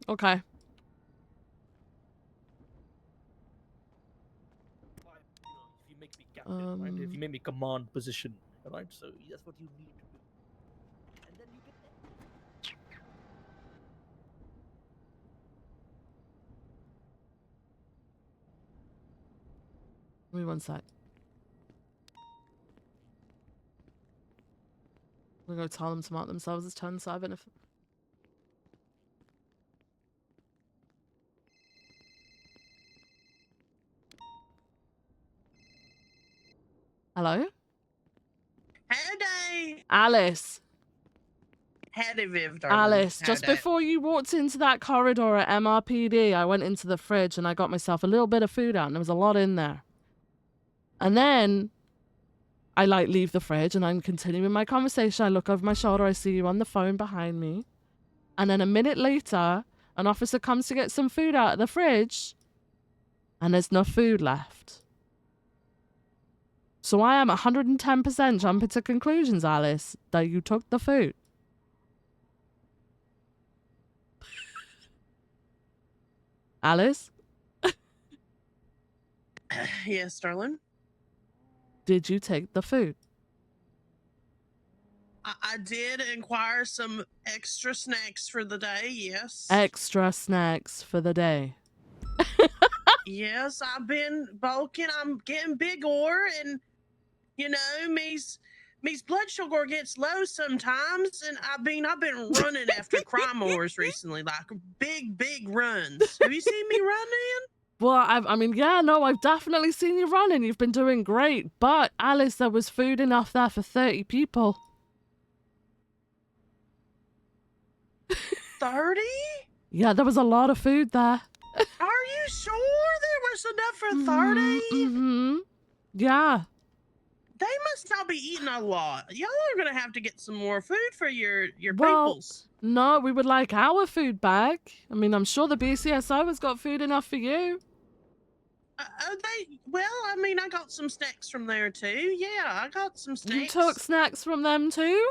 Speaker 1: Okay.
Speaker 6: If you make me captain, right? If you make me command position, right? So that's what you need to do. And then you get
Speaker 1: Give me one sec. I'm gonna tell them to mark themselves as 10-7 if... Hello?
Speaker 11: Howdy.
Speaker 1: Alice.
Speaker 11: Howdy, Viv, darling.
Speaker 1: Alice, just
Speaker 11: Howdy.
Speaker 1: before you walked into that corridor at MRPD, I went into the fridge and I got myself a little bit of food out and there was a lot in there. And then I like leave the fridge and I'm continuing my conversation. I look over my shoulder, I see you on the phone behind me. And then a minute later, an officer comes to get some food out of the fridge and there's no food left. So I am 110% jumping to conclusions, Alice, that you took the food. Alice?
Speaker 11: Yes, darling.
Speaker 1: Did you take the food?
Speaker 11: I did inquire some extra snacks for the day, yes.
Speaker 1: Extra snacks for the day.
Speaker 11: Yes, I've been bulking. I'm getting bigger, and you know, me's blood sugar gets low sometimes, and I've been running after crime wars recently, like big runs. Have you seen me running?
Speaker 1: Well, I mean, yeah, no, I've definitely seen you running. You've been doing great. But, Alice, there was food enough there for 30 people.
Speaker 11: 30?
Speaker 1: Yeah, there was a lot of food there.
Speaker 11: Are you sure there was enough for 30?
Speaker 1: Mm-hmm. Yeah.
Speaker 11: They must not be eating a lot. Y'all are gonna have to get some more food for your
Speaker 1: Well,
Speaker 11: peoples.
Speaker 1: no, we would like our food back. I mean, I'm sure the BCSO has got food enough for you.
Speaker 11: Well, I mean, I got some snacks from there too. Yeah, I got some snacks.
Speaker 1: You took snacks from them too?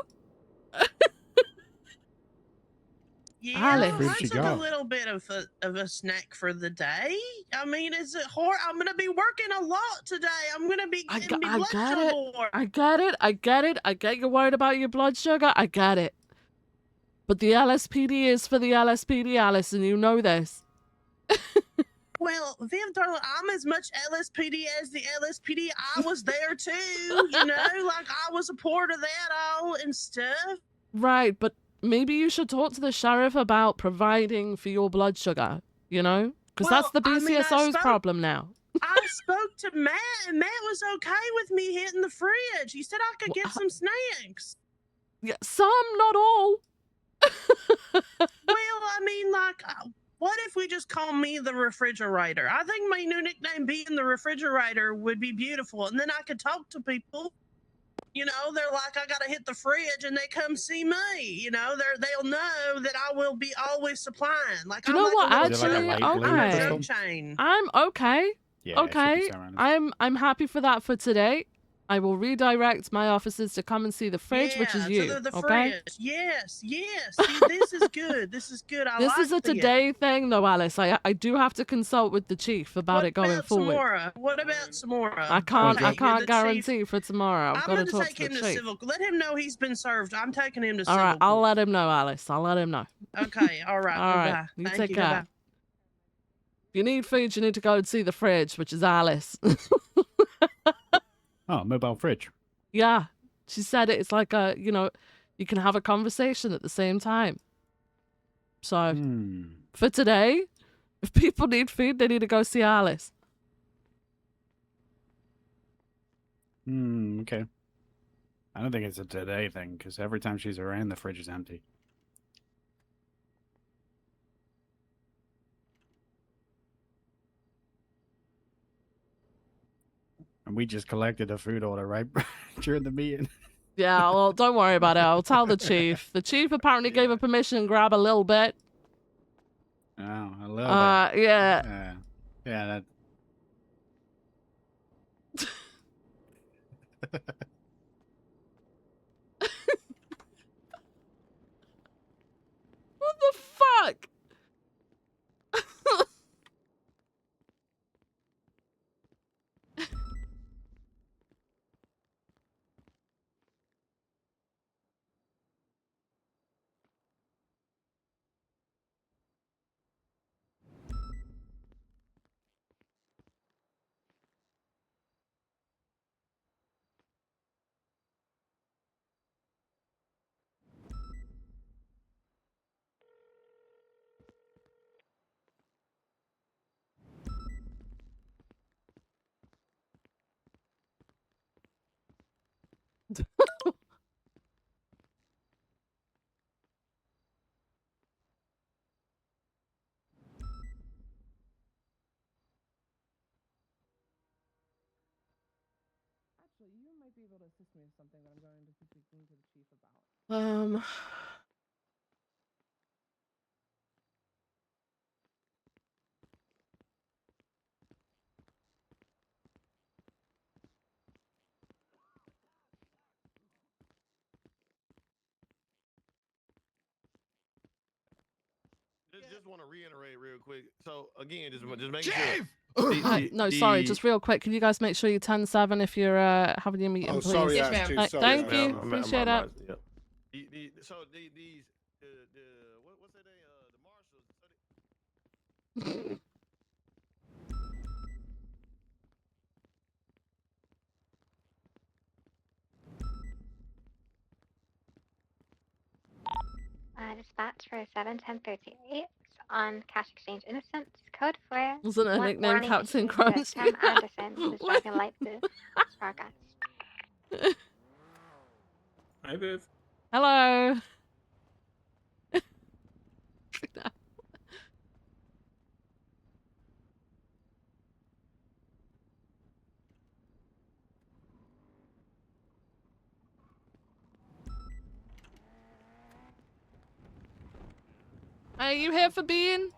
Speaker 11: Yeah,
Speaker 1: Alice.
Speaker 11: I took a little bit of a snack for the day. I mean, is it hard? I'm gonna be working a lot today. I'm gonna be getting me blood
Speaker 1: get
Speaker 11: sugar.
Speaker 1: it. I get it. I get you're worried about your blood sugar. I get it. But the LSPD is for the LSPD, Alice, and you know this.
Speaker 11: Well, Viv, darling, I'm as much LSPD as the LSPD. I was there too, you know, like I was a part of that all and stuff.
Speaker 1: Right, but maybe you should talk to the sheriff about providing for your blood sugar, you know? Because that's the BCSO's problem now.
Speaker 11: I spoke to Matt, and Matt was okay with me hitting the fridge. He said I could get some snacks.
Speaker 1: Yeah, some, not all.
Speaker 11: Well, I mean, like, What if we just call me the refrigerator? I think my new nickname being the refrigerator would be beautiful, and then I could talk to people. You know, they're like, I gotta hit the fridge, and they come see me. You know, they'll know that I will be always supplying. Like
Speaker 1: Do you
Speaker 11: I'm
Speaker 1: know
Speaker 11: like
Speaker 1: what?
Speaker 11: a little
Speaker 3: Is it like a
Speaker 1: Actually,
Speaker 3: light blue
Speaker 11: I'm a
Speaker 1: okay.
Speaker 11: drug chain.
Speaker 1: I'm okay.
Speaker 3: Yeah, it should be
Speaker 1: Okay.
Speaker 3: ceramic.
Speaker 1: I'm happy for that for today. I will redirect my officers to come and see the fridge, which is
Speaker 11: Yeah,
Speaker 1: you.
Speaker 11: to the
Speaker 1: okay?
Speaker 11: fridge. Yes, yes. See, this is good. This is good. I
Speaker 1: This
Speaker 11: like
Speaker 1: is a
Speaker 11: this.
Speaker 1: today thing, though, Alice. I do have to consult with the chief about
Speaker 11: What
Speaker 1: it going
Speaker 11: about
Speaker 1: forward.
Speaker 11: tomorrow? What about tomorrow?
Speaker 1: I can't.
Speaker 11: Okay,
Speaker 1: I
Speaker 11: you're
Speaker 1: can't
Speaker 11: the chief.
Speaker 1: guarantee for tomorrow. I've
Speaker 11: I'm
Speaker 1: got to
Speaker 11: going to
Speaker 1: talk
Speaker 11: take
Speaker 1: to
Speaker 11: him
Speaker 1: the
Speaker 11: to
Speaker 1: chief.
Speaker 11: civil. Let him know he's been served. I'm taking him to
Speaker 1: All
Speaker 11: civil.
Speaker 1: right, I'll let him know, Alice. I'll let him know.
Speaker 11: Okay, all right.
Speaker 1: All right,
Speaker 11: Goodbye.
Speaker 1: you
Speaker 11: Thank
Speaker 1: take
Speaker 11: you.
Speaker 1: care.
Speaker 11: Goodbye.
Speaker 1: If you need food, you need to go and see the fridge, which is Alice.
Speaker 3: Oh, mobile fridge.
Speaker 1: Yeah, she said it. It's like a, you can have a conversation at the same time. So, for today, if people need food, they need to go see Alice.
Speaker 3: Okay. I don't think it's a today thing, because every time she's around, the fridge is empty. And we just collected a food order right during the meeting.
Speaker 1: Yeah, well, don't worry about it. I'll tell the chief. The chief apparently gave her permission to grab a little bit.
Speaker 3: Oh, a little bit.
Speaker 1: Yeah.
Speaker 3: Yeah,
Speaker 1: What the fuck? Actually, you might be able to assist me with something that I'm going to be speaking to the chief about.
Speaker 20: Just want to reiterate real quick. So again, just making sure.
Speaker 1: No, sorry, just real quick. Can you guys make sure you 10-7 if you're having your meeting,
Speaker 9: Oh,
Speaker 1: please?
Speaker 9: sorry, Yes, Ash, ma'am.
Speaker 1: Right,
Speaker 9: Sorry,
Speaker 1: thank
Speaker 9: Ash.
Speaker 1: you.
Speaker 9: Ma'am,
Speaker 1: Appreciate it.
Speaker 20: So these what's that the marshals.
Speaker 4: Dispatch for 71038 on Cash Exchange Innocence. Code for
Speaker 1: Wasn't her nickname Captain Crunch?
Speaker 4: Tim Anderson, who's driving a light blue Stargust.
Speaker 6: Hi, Viv.
Speaker 1: Hello. Are you here for being?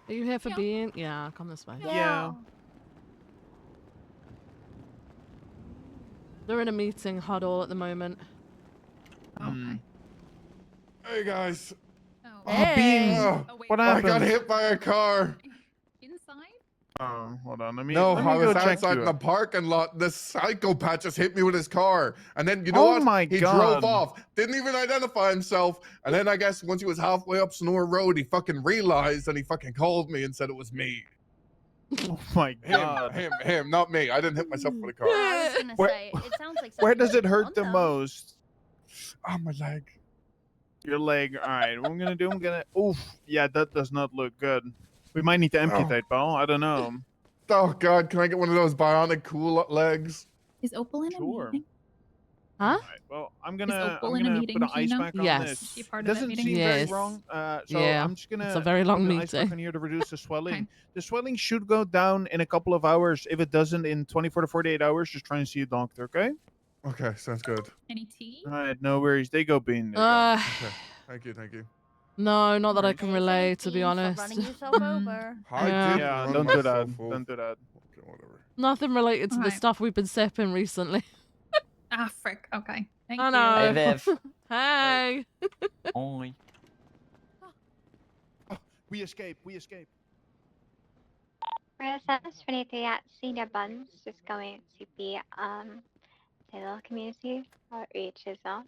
Speaker 1: Are you here for being? Yeah, come this way.
Speaker 12: Yeah.
Speaker 1: They're in a meeting huddle at the moment.
Speaker 13: Hey guys.
Speaker 1: Hey.
Speaker 13: What happened? I got hit by a car.
Speaker 12: Inside?
Speaker 13: Oh, hold on. Let me.
Speaker 12: No,
Speaker 13: let
Speaker 12: I
Speaker 13: me
Speaker 12: was
Speaker 13: go check
Speaker 12: outside
Speaker 13: you
Speaker 12: the
Speaker 13: out. Parking lot. This psychopath just hit me with his car, and then you know
Speaker 12: Oh
Speaker 13: what?
Speaker 12: my
Speaker 13: He
Speaker 12: God.
Speaker 13: drove off. Didn't even identify himself, and then I guess once he was halfway up Snore Road, he fucking realized, and he fucking called me and said it was me.
Speaker 12: Oh my God.
Speaker 13: Him, not me. I didn't hit myself with a car.
Speaker 12: I was gonna
Speaker 13: Where-
Speaker 12: say, it sounds like where does it hurt the most?
Speaker 13: Oh, my leg.
Speaker 12: Your leg. All right. What I'm gonna do? I'm gonna. Oof. Yeah, that does not look good. We might need to amputate, pal. I don't know.
Speaker 13: Oh God, can I get one of those bionic cool legs?
Speaker 12: Is Opal in? Sure.
Speaker 1: Huh?
Speaker 12: Well, I'm
Speaker 14: Is
Speaker 12: gonna
Speaker 14: Opal in a meeting,
Speaker 12: put an
Speaker 14: do you
Speaker 12: ice
Speaker 14: know?
Speaker 12: pack on
Speaker 1: Yes.
Speaker 12: this.
Speaker 14: Is she a part
Speaker 12: It
Speaker 14: of that
Speaker 12: doesn't
Speaker 14: meeting?
Speaker 12: seem very
Speaker 1: Yes.
Speaker 12: wrong. So
Speaker 1: Yeah,
Speaker 12: I'm just gonna
Speaker 1: it's a very long
Speaker 12: put an ice pack
Speaker 1: meeting.
Speaker 12: on here to reduce the swelling. The swelling should go down in a couple of hours. If it doesn't in 24 to 48 hours, just try and see a doctor, okay?
Speaker 13: Okay, sounds good.
Speaker 14: Any tea?
Speaker 12: All right, no worries. They go bean. They go.
Speaker 13: Okay, thank you, thank you.
Speaker 1: No, not that I can
Speaker 12: Stay
Speaker 1: relate, to be
Speaker 15: Stop
Speaker 1: honest.
Speaker 15: running yourself over.
Speaker 13: I
Speaker 1: Yeah.
Speaker 13: did
Speaker 12: Yeah,
Speaker 13: run
Speaker 12: don't do that.
Speaker 13: myself over.
Speaker 12: Don't do that.
Speaker 13: Okay, whatever.
Speaker 1: Nothing related to the
Speaker 14: Alright.
Speaker 1: stuff we've been sipping recently.
Speaker 14: Ah, frick. Okay. Thank
Speaker 1: I
Speaker 14: you.
Speaker 1: know.
Speaker 10: Hey, Viv.
Speaker 1: Hey.
Speaker 10: Oi.
Speaker 12: We escape. We escape.
Speaker 4: We're at 723 at Senior Buns, just going to be a little community outreach as well.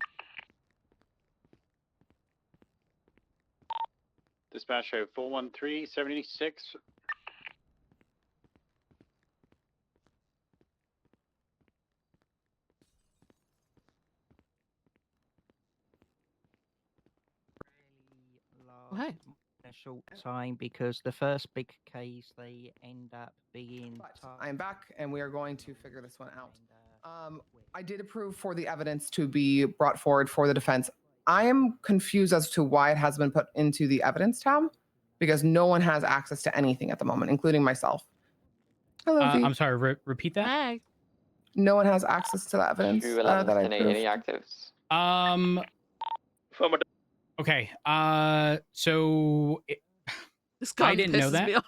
Speaker 23: Dispatch show 413-76.
Speaker 1: Hey.
Speaker 24: A short time because the first big case they end up being.
Speaker 25: I'm back and we are going to figure this one out. I did approve for the evidence to be brought forward for the defense. I am confused as to why it has been put into the evidence tab because no one has access to anything at the moment, including myself. Hello, V.
Speaker 18: I'm sorry. Repeat that.
Speaker 1: Hey.
Speaker 25: No one has access to the evidence that I
Speaker 10: 211
Speaker 25: approved.
Speaker 10: any actives?
Speaker 18: Okay. So
Speaker 1: This
Speaker 18: I
Speaker 1: guy
Speaker 18: didn't know
Speaker 1: pisses
Speaker 18: that.
Speaker 1: me off.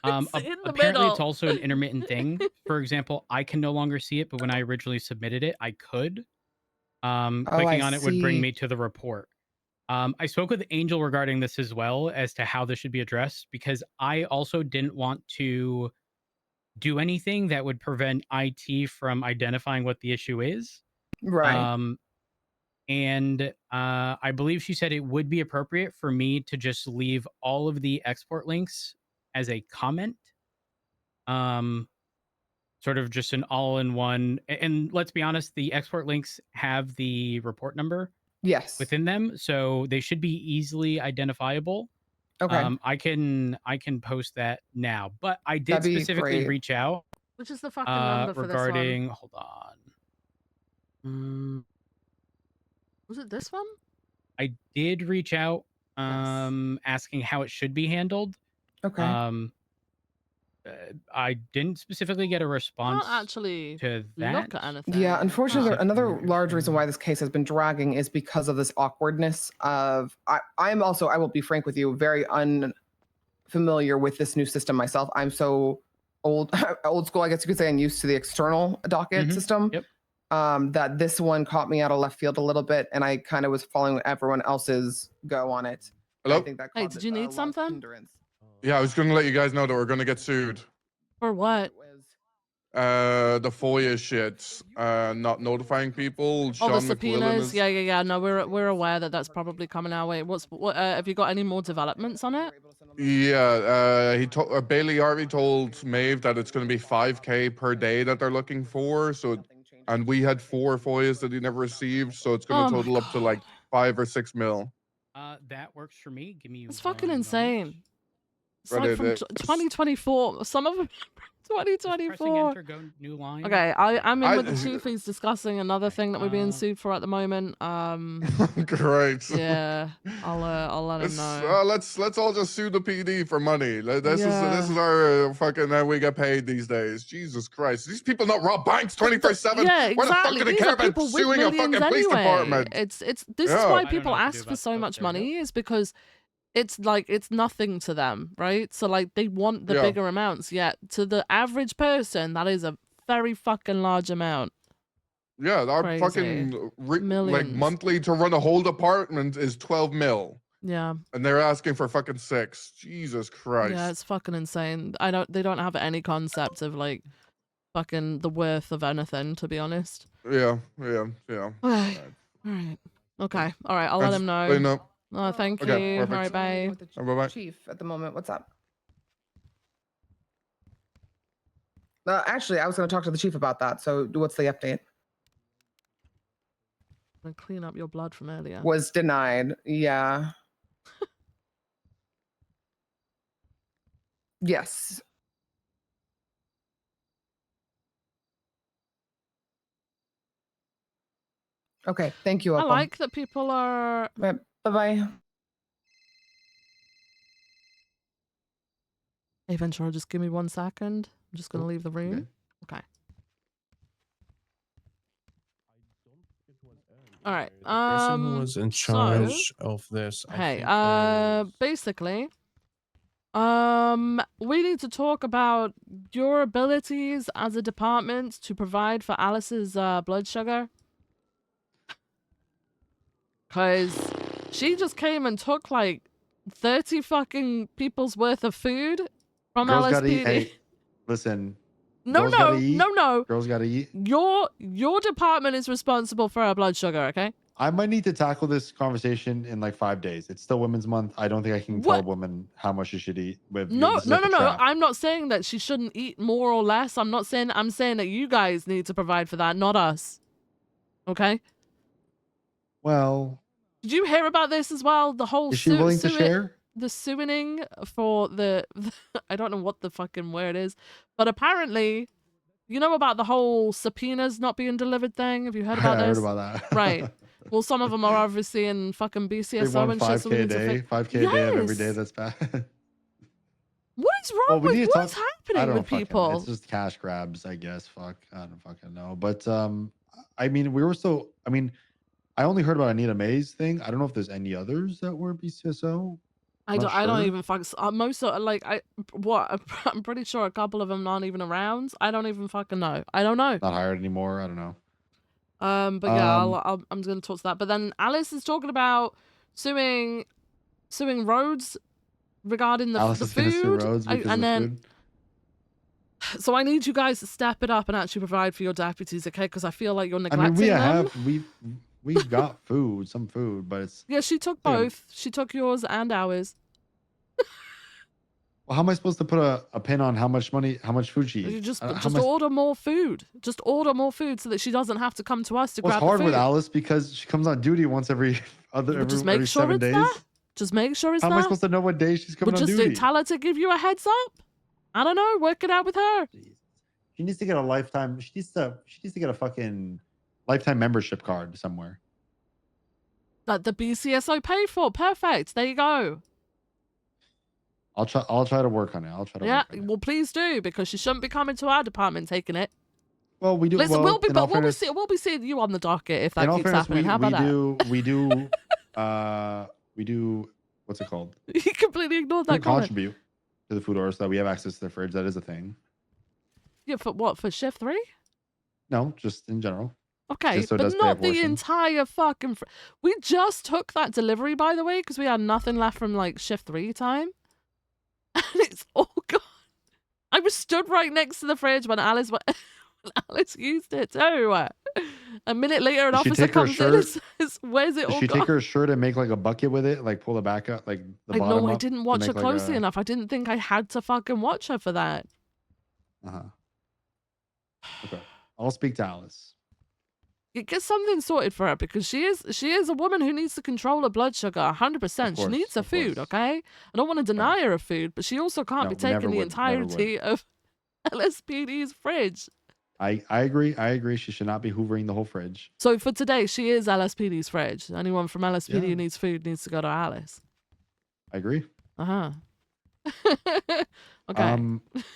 Speaker 1: It's in the
Speaker 18: Apparently,
Speaker 1: middle.
Speaker 18: it's also an intermittent thing. For example, I can no longer see it, but when I originally submitted it, I could. Clicking on it would bring
Speaker 25: see.
Speaker 18: me to the report. I spoke with Angel regarding this as well as to how this should be addressed because I also didn't want to do anything that would prevent IT from identifying what the issue is.
Speaker 25: Right.
Speaker 18: And I believe she said it would be appropriate for me to just leave all of the export links as a comment. Sort of just an all-in-one. And let's be honest, the export links have the report number within them, so they should be easily identifiable.
Speaker 25: Okay.
Speaker 18: I can post that now, but I did
Speaker 25: That'd be
Speaker 18: specifically
Speaker 25: great.
Speaker 18: reach out
Speaker 1: Which is the fucking number for
Speaker 18: regarding.
Speaker 1: this one?
Speaker 18: Hold on.
Speaker 1: Was it this one?
Speaker 18: I did reach out asking how it should be handled.
Speaker 25: Okay.
Speaker 18: I didn't specifically get a response
Speaker 1: Can't actually
Speaker 18: to that.
Speaker 1: look at anything.
Speaker 25: Yeah, unfortunately,
Speaker 1: Huh.
Speaker 25: another large reason why this case has been dragging is because of this awkwardness of I am also, I will be frank with you, very unfamiliar with this new system myself. I'm so old school, I guess you could say, and used to the external docket system.
Speaker 18: Yep.
Speaker 25: That this one caught me out of left field a little bit, and I kind of was following everyone else's go on it.
Speaker 13: Hello?
Speaker 25: I think that
Speaker 1: Hey,
Speaker 25: caused
Speaker 1: did you
Speaker 25: a
Speaker 1: need
Speaker 25: lot of
Speaker 1: something?
Speaker 25: hindrance.
Speaker 13: Yeah, I was going to let you guys know that we're going to get sued.
Speaker 1: For what?
Speaker 13: The FOIA shit, not notifying people.
Speaker 1: All
Speaker 13: Sean
Speaker 1: the
Speaker 13: McClellan
Speaker 1: subpoenas.
Speaker 13: is.
Speaker 1: Yeah. No, we're aware that that's probably coming our way. What? Have you got any more developments on it?
Speaker 13: Yeah, Bailey Harvey told Maeve that it's going to be 5K per day that they're looking for. So, and we had 4 FOIAs that he never received, so it's going
Speaker 1: Oh
Speaker 13: to
Speaker 1: my
Speaker 13: total up to like 5 or 6 mil.
Speaker 18: That works for me. Give me.
Speaker 1: It's fucking insane. It's
Speaker 13: But
Speaker 1: like from
Speaker 13: it's-
Speaker 1: 2024. Some of them.
Speaker 18: Pressing
Speaker 1: 2024.
Speaker 18: enter, go new line.
Speaker 1: Okay, I'm in with the chief. He's discussing another thing that we're being sued for at the moment.
Speaker 13: Great.
Speaker 1: Yeah, I'll let him
Speaker 13: Let's,
Speaker 1: know.
Speaker 13: let's all just sue the PD for money. This
Speaker 1: Yeah.
Speaker 13: is our fucking how we get paid these days. Jesus Christ, these people don't rob banks 24/7.
Speaker 1: Yeah,
Speaker 13: Why the fuck
Speaker 1: exactly.
Speaker 13: do they
Speaker 1: These
Speaker 13: care
Speaker 1: are
Speaker 13: about
Speaker 1: people with
Speaker 13: suing a
Speaker 1: millions
Speaker 13: fucking police
Speaker 1: anyway.
Speaker 13: department?
Speaker 1: This is
Speaker 13: Yeah.
Speaker 1: why
Speaker 13: I don't
Speaker 1: people
Speaker 13: know what to
Speaker 1: ask
Speaker 13: do
Speaker 1: for
Speaker 13: about
Speaker 1: so
Speaker 13: that.
Speaker 1: much
Speaker 13: There we go.
Speaker 1: money is because it's like it's nothing to them, right? So like they want the
Speaker 13: Yeah.
Speaker 1: bigger amounts. Yet to the average person, that is a very fucking large amount.
Speaker 13: Yeah, our
Speaker 1: Crazy.
Speaker 13: fucking like
Speaker 1: Millions.
Speaker 13: monthly to run a whole department is 12 mil,
Speaker 1: Yeah.
Speaker 13: and they're asking for fucking 6. Jesus Christ.
Speaker 1: Yeah, it's fucking insane. They don't have any concept of like fucking the worth of anything, to be honest.
Speaker 13: Yeah.
Speaker 1: Alright. Okay. All right. I'll let
Speaker 13: Thanks
Speaker 1: him
Speaker 13: for
Speaker 1: know.
Speaker 13: cleaning up.
Speaker 1: Oh, thank
Speaker 13: Okay,
Speaker 1: you. All
Speaker 13: perfect.
Speaker 1: right. Bye.
Speaker 25: With the
Speaker 13: Bye-bye.
Speaker 25: chief at the moment. What's up? Actually, I was going to talk to the chief about that. So, what's the update?
Speaker 1: I'm gonna clean up your blood from earlier.
Speaker 25: Was denied. Yeah. Yes. Okay, thank you,
Speaker 1: I
Speaker 25: Opal.
Speaker 1: like that people are.
Speaker 25: Right, bye-bye.
Speaker 1: Hey, Ventura, just give me 1 second. I'm just gonna leave the room. Okay. All right.
Speaker 5: The person who was in charge of this, I
Speaker 1: Hey,
Speaker 5: think was...
Speaker 1: basically, we need to talk about your abilities as a department to provide for Alice's blood sugar. Cause she just came and took like 30 fucking people's worth of food from
Speaker 15: Girls gotta eat.
Speaker 1: LSPD.
Speaker 15: Hey, listen.
Speaker 1: No,
Speaker 15: girls gotta
Speaker 1: no,
Speaker 15: eat.
Speaker 1: no, no.
Speaker 15: Girls gotta eat.
Speaker 1: Your department is responsible for our blood sugar, okay?
Speaker 15: I might need to tackle this conversation in like 5 days. It's still Women's Month. I don't think I can tell a
Speaker 1: What?
Speaker 15: woman how much she should eat. With
Speaker 1: No,
Speaker 15: this is
Speaker 1: no,
Speaker 15: like
Speaker 1: no,
Speaker 15: a
Speaker 1: no.
Speaker 15: trap.
Speaker 1: I'm not saying that she shouldn't eat more or less. I'm saying that you guys need to provide for that, not us. Okay?
Speaker 15: Well,
Speaker 1: did you hear about this as well? The whole
Speaker 15: is she willing to share?
Speaker 1: The suing for the I don't know what the fucking word is, but apparently, you know about the whole subpoenas not being delivered thing? Have you heard about
Speaker 15: I heard
Speaker 1: this?
Speaker 15: about that.
Speaker 1: Right. Well, some of them are obviously in fucking
Speaker 15: They
Speaker 1: BCSO
Speaker 15: won
Speaker 1: and shit. So
Speaker 15: 5K
Speaker 1: we
Speaker 15: a
Speaker 1: need to
Speaker 15: day. 5K a day of every day.
Speaker 1: Yes.
Speaker 15: That's bad.
Speaker 1: What is wrong
Speaker 15: Well, we
Speaker 1: with
Speaker 15: need to
Speaker 1: what is
Speaker 15: talk. I
Speaker 1: happening
Speaker 15: don't
Speaker 1: with
Speaker 15: fucking.
Speaker 1: people?
Speaker 15: It's just cash grabs, I guess. Fuck, I don't fucking know. But I mean, we were so. I mean, I only heard about Anita May's thing. I don't know if there's any others that were BCSO.
Speaker 1: I
Speaker 15: Not
Speaker 1: don't
Speaker 15: sure.
Speaker 1: even fucking most of like I'm pretty sure a couple of them aren't even around. I don't even fucking know. I don't know.
Speaker 15: Not hired anymore. I don't know.
Speaker 1: But yeah, I'm gonna talk to that. But then Alice is talking about suing Rhodes regarding the
Speaker 15: Alice
Speaker 1: the
Speaker 15: is gonna sue
Speaker 1: food,
Speaker 15: Rhodes because
Speaker 1: and
Speaker 15: of
Speaker 1: then
Speaker 15: food.
Speaker 1: so I need you guys to step it up and actually provide for your deputies, okay? Because I feel like you're
Speaker 15: I
Speaker 1: neglecting
Speaker 15: mean,
Speaker 1: them.
Speaker 15: we've got food, some food, but it's.
Speaker 1: Yeah, she took both. She took yours and ours.
Speaker 15: Well, how am I supposed to put a pin on how much food she
Speaker 1: You
Speaker 15: eats?
Speaker 1: just
Speaker 15: How am I-
Speaker 1: order more food. Just order more food so that she doesn't have to come to us to
Speaker 15: Well, it's
Speaker 1: grab the
Speaker 15: hard
Speaker 1: food.
Speaker 15: with Alice because she comes on duty once every
Speaker 1: Just make
Speaker 15: every
Speaker 1: sure
Speaker 15: 7
Speaker 1: it's
Speaker 15: days.
Speaker 1: there. Just make sure it's
Speaker 15: How am
Speaker 1: there.
Speaker 15: I supposed to know what day she's coming
Speaker 1: Well,
Speaker 15: on
Speaker 1: just
Speaker 15: duty?
Speaker 1: tell her to give you a heads up. I don't know. Work it out with her.
Speaker 15: She needs to get a lifetime. She needs to get a fucking lifetime membership card somewhere.
Speaker 1: That the BCSO paid for. Perfect. There you go.
Speaker 15: I'll try to work on it. I'll try to
Speaker 1: Yeah.
Speaker 15: work on it.
Speaker 1: Well, please do, because she shouldn't be coming to our department taking it.
Speaker 15: Well, we do.
Speaker 1: Listen,
Speaker 15: well, in all
Speaker 1: we'll
Speaker 15: fairness,
Speaker 1: be seeing you on the docket if that
Speaker 15: in all
Speaker 1: keeps
Speaker 15: fairness,
Speaker 1: happening. How about
Speaker 15: we do what's it called?
Speaker 1: that? You completely ignored
Speaker 15: We
Speaker 1: that comment.
Speaker 15: contribute to the food orders that we have access to the fridge. That is a thing.
Speaker 1: Yeah, for what? For shift 3?
Speaker 15: No, just in general.
Speaker 1: Okay,
Speaker 15: Just so it
Speaker 1: but
Speaker 15: does pay a
Speaker 1: not the
Speaker 15: portion.
Speaker 1: entire fucking. We just took that delivery, by the way, because we had nothing left from like shift 3 time, and it's all gone. I was stood right next to the fridge when Alice used it too. A minute later, an
Speaker 15: Did she
Speaker 1: officer
Speaker 15: take her
Speaker 1: comes in and
Speaker 15: shirt?
Speaker 1: says, "Where's it
Speaker 15: Did
Speaker 1: all
Speaker 15: she
Speaker 1: gone?"
Speaker 15: take her shirt and make like a bucket with it, like pull it back up, like the
Speaker 1: I
Speaker 15: bottom
Speaker 1: know I
Speaker 15: up
Speaker 1: didn't
Speaker 15: to
Speaker 1: watch her
Speaker 15: make, like,
Speaker 1: closely
Speaker 15: a-
Speaker 1: enough. I didn't think I had to fucking watch her for that.
Speaker 15: Uh-huh. Okay, I'll speak to Alice.
Speaker 1: Get something sorted for her, because she is a woman who needs to control her blood sugar 100%. She needs her food, okay? I don't want to deny her of food, but she also can't
Speaker 15: No,
Speaker 1: be
Speaker 15: we never
Speaker 1: taking the
Speaker 15: would, never would.
Speaker 1: entirety of LSPD's fridge.
Speaker 15: I agree. She should not be hoovering the whole fridge.
Speaker 1: So for today, she is LSPD's fridge. Anyone from LSPD
Speaker 15: Yeah.
Speaker 1: who needs food needs to go to Alice.
Speaker 15: I agree.
Speaker 1: Uh-huh. Okay.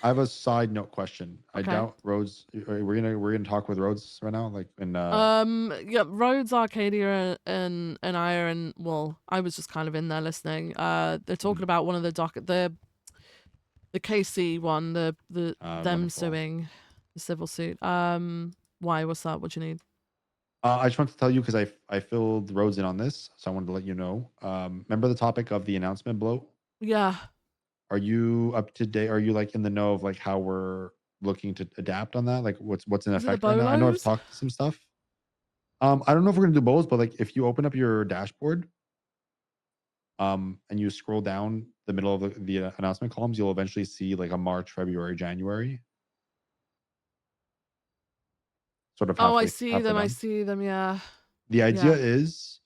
Speaker 15: I have a side note question. I
Speaker 1: Okay.
Speaker 15: doubt Rhodes. We're gonna talk with Rhodes right now, like in.
Speaker 1: Yeah, Rhodes, Arcadia, and I are in. Well, I was just kind of in there listening. They're talking about one of the the KC one, the them
Speaker 15: wonderful.
Speaker 1: suing the civil suit. Why? What's that? What do you need?
Speaker 15: I just want to tell you because I filled Rhodes in on this, so I wanted to let you know. Remember the topic of the announcement bloat?
Speaker 1: Yeah.
Speaker 15: Are you up to date? Are you like in the know of like how we're looking to adapt on that? Like what's in
Speaker 1: Is it the
Speaker 15: effect right now? I know I've
Speaker 1: bolos?
Speaker 15: talked some stuff. I don't know if we're gonna do both, but like if you open up your dashboard, and you scroll down the middle of the announcement columns, you'll eventually see like a March, February, January. Sort of
Speaker 1: Oh, I
Speaker 15: halfway,
Speaker 1: see
Speaker 15: halfway
Speaker 1: them. I
Speaker 15: down.
Speaker 1: see them. Yeah.
Speaker 15: The idea
Speaker 1: Yeah.
Speaker 15: is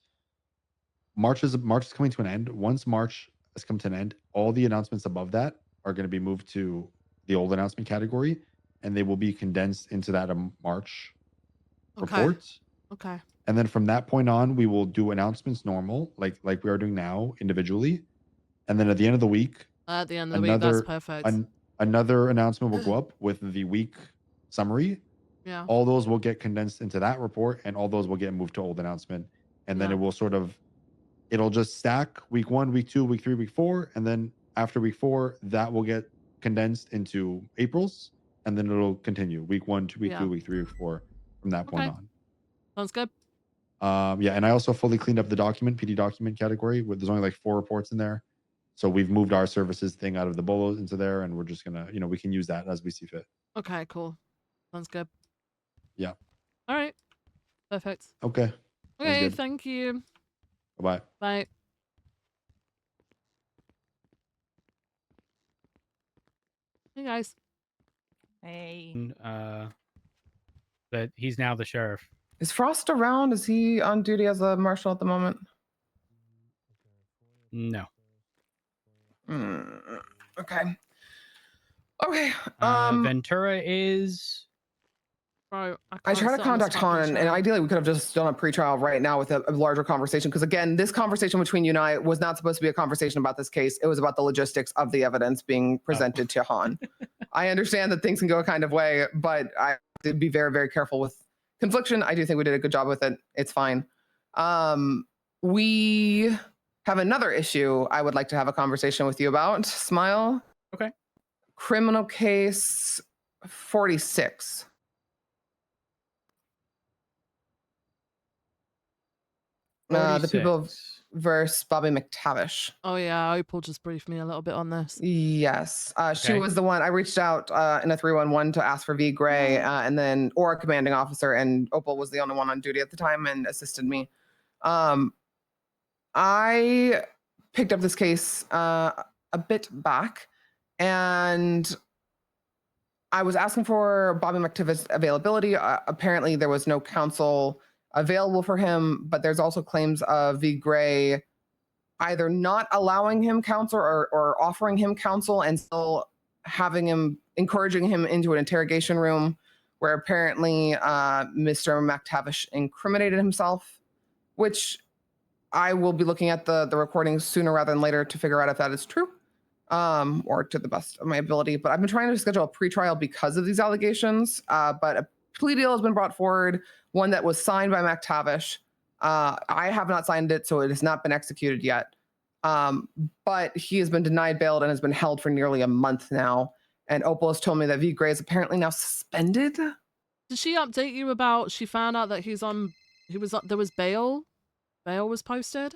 Speaker 15: March is coming to an end. Once March has come to an end, all the announcements above that are going to be moved to the old announcement category, and they will be condensed into that March
Speaker 1: Okay.
Speaker 15: report.
Speaker 1: Okay.
Speaker 15: And then from that point on, we will do announcements normal, like we are doing now individually. And then at the end of the week,
Speaker 1: At the end of the week, that's perfect.
Speaker 15: Another announcement will go up with the week summary.
Speaker 1: Yeah.
Speaker 15: All those will get condensed into that report, and all those will get moved to old announcement. And then
Speaker 1: Yeah.
Speaker 15: it will it'll just stack week 1, week 2, week 3, week 4. And then after week 4, that will get condensed into April's. And then it'll continue week 1 to week 2, week 3, week 4 from that point on.
Speaker 1: Sounds good.
Speaker 15: Yeah, and I also fully cleaned up the PD document category. There's only like 4 reports in there. So we've moved our services thing out of the bolos into there, and we're just gonna, we can use that as we see fit.
Speaker 1: Okay, cool. Sounds good.
Speaker 15: Yeah.
Speaker 1: All right. Perfect.
Speaker 15: Okay.
Speaker 1: Okay,
Speaker 15: good.
Speaker 1: thank you.
Speaker 15: Bye-bye.
Speaker 1: Bye. Hey guys.
Speaker 24: Hey.
Speaker 18: That he's now the sheriff.
Speaker 25: Is Frost around? Is he on duty as a marshal at the moment?
Speaker 18: No.
Speaker 25: Okay. Okay.
Speaker 18: Ventura is.
Speaker 1: Bro,
Speaker 25: I tried to contact Han, and ideally we could have just done a pretrial right now with a larger conversation. Because again, this conversation between you and I was not supposed to be a conversation about this case. It was about the logistics of the evidence being presented to Han. I understand that things can go a kind of way, but I have to be very, very careful with confliction. I do think we did a good job with it. It's fine. We have another issue I would like to have a conversation with you about. Smile.
Speaker 18: Okay.
Speaker 25: Criminal case 46. The people versus Bobby McTavish.
Speaker 1: Oh yeah, Opal just briefed me a little bit on this.
Speaker 25: Yes, she
Speaker 1: Okay.
Speaker 25: was the one. I reached out in a 311 to ask for V Gray, and then or a commanding officer, and Opal was the only one on duty at the time and assisted me. I picked up this case a bit back, and I was asking for Bobby McTavish's availability. Apparently, there was no counsel available for him, but there's also claims of V Gray either not allowing him counsel or offering him counsel and still encouraging him into an interrogation room where apparently Mr. McTavish incriminated himself, which I will be looking at the recordings sooner rather than later to figure out if that is true or to the best of my ability. But I've been trying to schedule a pretrial because of these allegations, but a plea deal has been brought forward, one that was signed by McTavish. I have not signed it, so it has not been executed yet. But he has been denied bail and has been held for nearly a month now. And Opal has told me that V Gray is apparently now suspended.
Speaker 1: Did she update you about? She found out that there was bail. Bail was posted.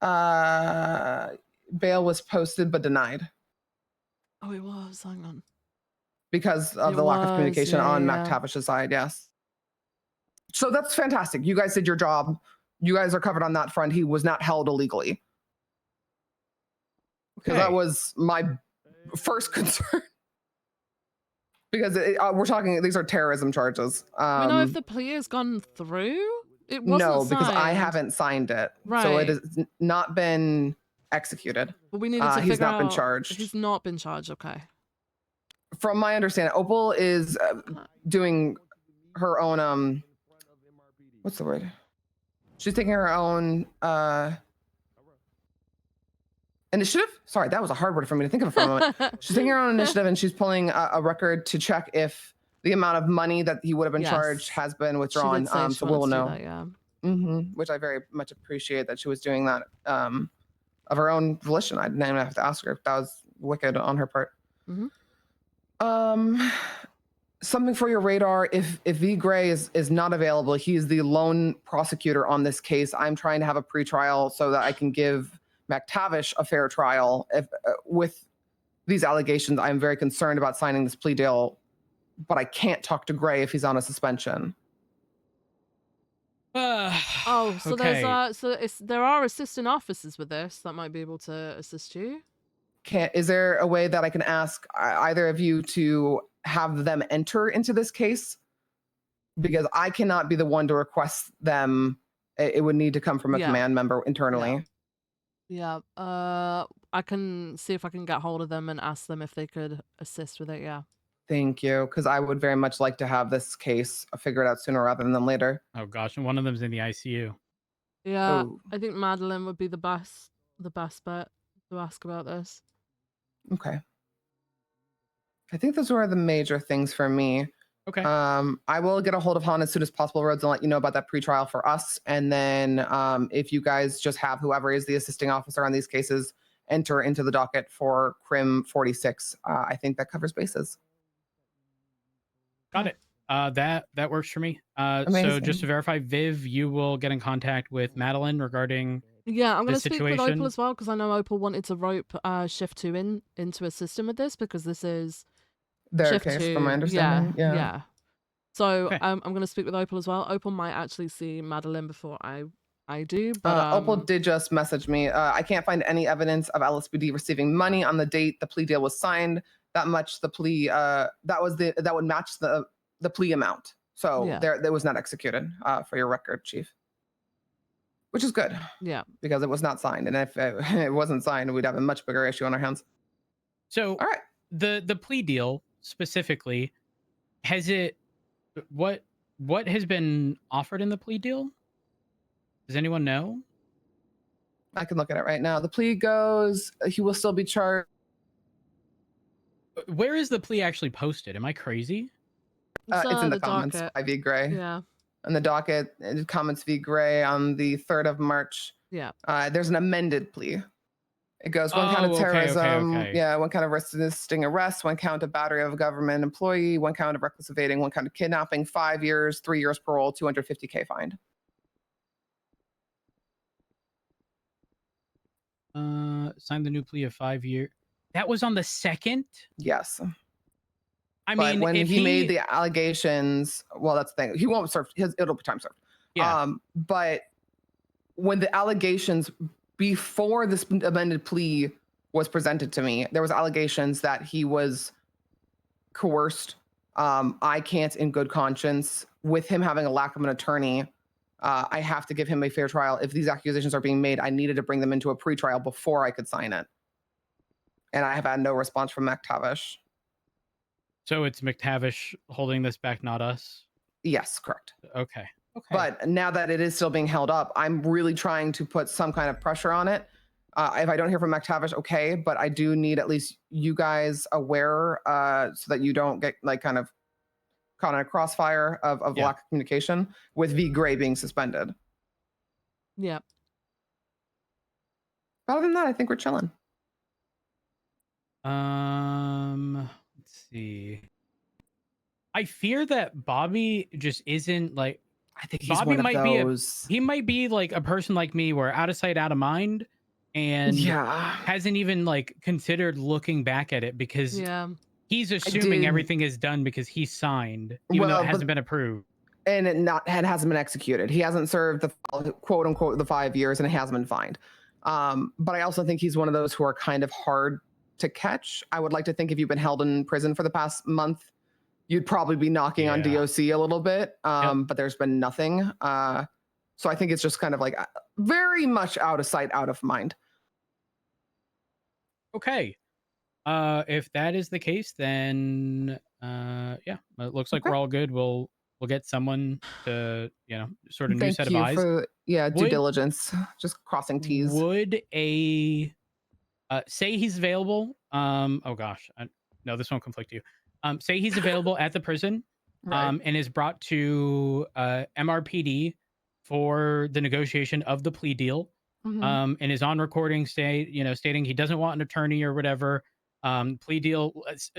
Speaker 25: Bail was posted but denied.
Speaker 1: Oh, it was. Hang on.
Speaker 25: Because of the lack of communication on McTavish's side, yes. So that's fantastic. You guys did your job. You guys are covered on that front. He was not held illegally. Because that was my first concern. Because we're talking, these are terrorism charges.
Speaker 1: We know if the plea has gone through? It wasn't
Speaker 25: No, because I
Speaker 1: signed.
Speaker 25: haven't signed it.
Speaker 1: Right.
Speaker 25: So it has not been executed.
Speaker 1: But we needed to figure
Speaker 25: he's not been
Speaker 1: out-
Speaker 25: charged.
Speaker 1: He's not been charged, okay.
Speaker 25: From my understanding, Opal is doing her own what's the word? She's taking her own initiative. Sorry, that was a hard word for me to think of for a moment. She's taking her own initiative and she's pulling a record to check if the amount of money that he would have been
Speaker 1: Yes.
Speaker 25: charged has been withdrawn.
Speaker 1: She did say she
Speaker 25: So we'll
Speaker 1: wanted to
Speaker 25: know.
Speaker 1: do that, yeah.
Speaker 25: Which I very much appreciate that she was doing that of her own volition. I didn't even have to ask her. That was wicked on her part. Something for your radar. If V Gray is not available, he's the lone prosecutor on this case. I'm trying to have a pretrial so that I can give McTavish a fair trial. If with these allegations, I'm very concerned about signing this plea deal, but I can't talk to Gray if he's on a suspension.
Speaker 1: Oh, so
Speaker 18: Okay.
Speaker 1: there are assistant officers with this that might be able to assist you.
Speaker 25: Is there a way that I can ask either of you to have them enter into this case? Because I cannot be the one to request them. It would need to come from a
Speaker 1: Yeah.
Speaker 25: command member internally.
Speaker 1: Yeah. I can see if I can get hold of them and ask them if they could assist with it. Yeah.
Speaker 25: Thank you, because I would very much like to have this case figured out sooner rather than later.
Speaker 18: Oh gosh, and one of them's in the ICU.
Speaker 1: Yeah,
Speaker 25: Oh.
Speaker 1: I think Madeline would be the best bet to ask about this.
Speaker 25: Okay. I think those were the major things for me.
Speaker 18: Okay.
Speaker 25: I will get a hold of Han as soon as possible, Rhodes, and let you know about that pretrial for us. And then if you guys just have whoever is the assisting officer on these cases enter into the docket for Crim 46, I think that covers bases.
Speaker 18: Got it. That works for me. So
Speaker 25: Amazing.
Speaker 18: just to verify, Viv, you will get in contact with Madeline regarding
Speaker 1: Yeah, I'm going to
Speaker 18: this
Speaker 1: speak with
Speaker 18: situation.
Speaker 1: Opal as well because I know Opal wanted to rope Shift 2 into a system with this because this is
Speaker 25: Their
Speaker 1: Shift
Speaker 25: case,
Speaker 1: 2.
Speaker 25: from my understanding. Yeah.
Speaker 1: So
Speaker 18: Okay.
Speaker 1: I'm going to speak with Opal as well. Opal might actually see Madeline before I do, but
Speaker 25: Opal did just message me. I can't find any evidence of LSPD receiving money on the date the plea deal was signed. That much the plea that would match the plea amount. So
Speaker 1: Yeah.
Speaker 25: there was not executed for your record, Chief. Which is good.
Speaker 1: Yeah.
Speaker 25: Because it was not signed, and if it wasn't signed, we'd have a much bigger issue on our hands.
Speaker 18: So
Speaker 25: all right,
Speaker 18: the plea deal specifically, what has been offered in the plea deal? Does anyone know?
Speaker 25: I can look at it right now. The plea goes, he will still be charged.
Speaker 18: Where is the plea actually posted? Am I crazy?
Speaker 25: It's in the comments
Speaker 1: docket.
Speaker 25: by V. Gray.
Speaker 1: Yeah.
Speaker 25: On the docket, comments V. Gray on the 3rd of March.
Speaker 1: Yeah.
Speaker 25: There's an amended plea. It goes one count of
Speaker 18: okay,
Speaker 25: terrorism,
Speaker 18: okay.
Speaker 25: yeah, one count of resisting arrest, one count of battery of a government employee, one count of reckless evading, one count of kidnapping, 5 years, 3 years parole, $250K fined.
Speaker 18: Signed the new plea of 5 years. That was on the 2nd?
Speaker 25: Yes.
Speaker 18: I
Speaker 25: But
Speaker 18: mean,
Speaker 25: when
Speaker 18: if
Speaker 25: he made the allegations, well, that's the thing. He won't serve. It'll be time served.
Speaker 18: Yeah.
Speaker 25: But when the allegations before this amended plea was presented to me, there was allegations that he was coerced. I can't, in good conscience, with him having a lack of an attorney, I have to give him a fair trial. If these accusations are being made, I needed to bring them into a pretrial before I could sign it. And I have had no response from McTavish.
Speaker 18: So it's McTavish holding this back, not us?
Speaker 25: Yes, correct.
Speaker 18: Okay.
Speaker 25: But now that it is still being held up, I'm really trying to put some kind of pressure on it. If I don't hear from McTavish, okay, but I do need at least you guys aware so that you don't get kind of caught in a crossfire of lack of communication with V. Gray being suspended.
Speaker 1: Yeah.
Speaker 25: Other than that, I think we're chilling.
Speaker 18: Let's see. I fear that Bobby just isn't like.
Speaker 25: I think he's
Speaker 18: Bobby
Speaker 25: one of
Speaker 18: might
Speaker 25: those.
Speaker 18: he might be like a person like me, where out of sight, out of mind, and hasn't even considered looking back at it because he's assuming everything is done because he signed, even though it hasn't been approved.
Speaker 25: And it hasn't been executed. He hasn't served the quote unquote the 5 years, and it hasn't been fined. But I also think he's one of those who are kind of hard to catch. I would like to think if you've been held in prison for the past month, you'd probably be knocking on DOC a little bit. But there's been nothing. So I think it's just kind of very much out of sight, out of mind.
Speaker 18: Okay. If that is the case, then it looks like we're all good. We'll get someone to sort of new set of eyes.
Speaker 25: Thank you for due diligence, just crossing T's.
Speaker 18: Would a say he's available? Oh gosh, no, this won't conflict you. Say he's available at the prison, and is brought to MRPD for the negotiation of the plea deal, and is on recording stating he doesn't want an attorney or whatever. Plea deal,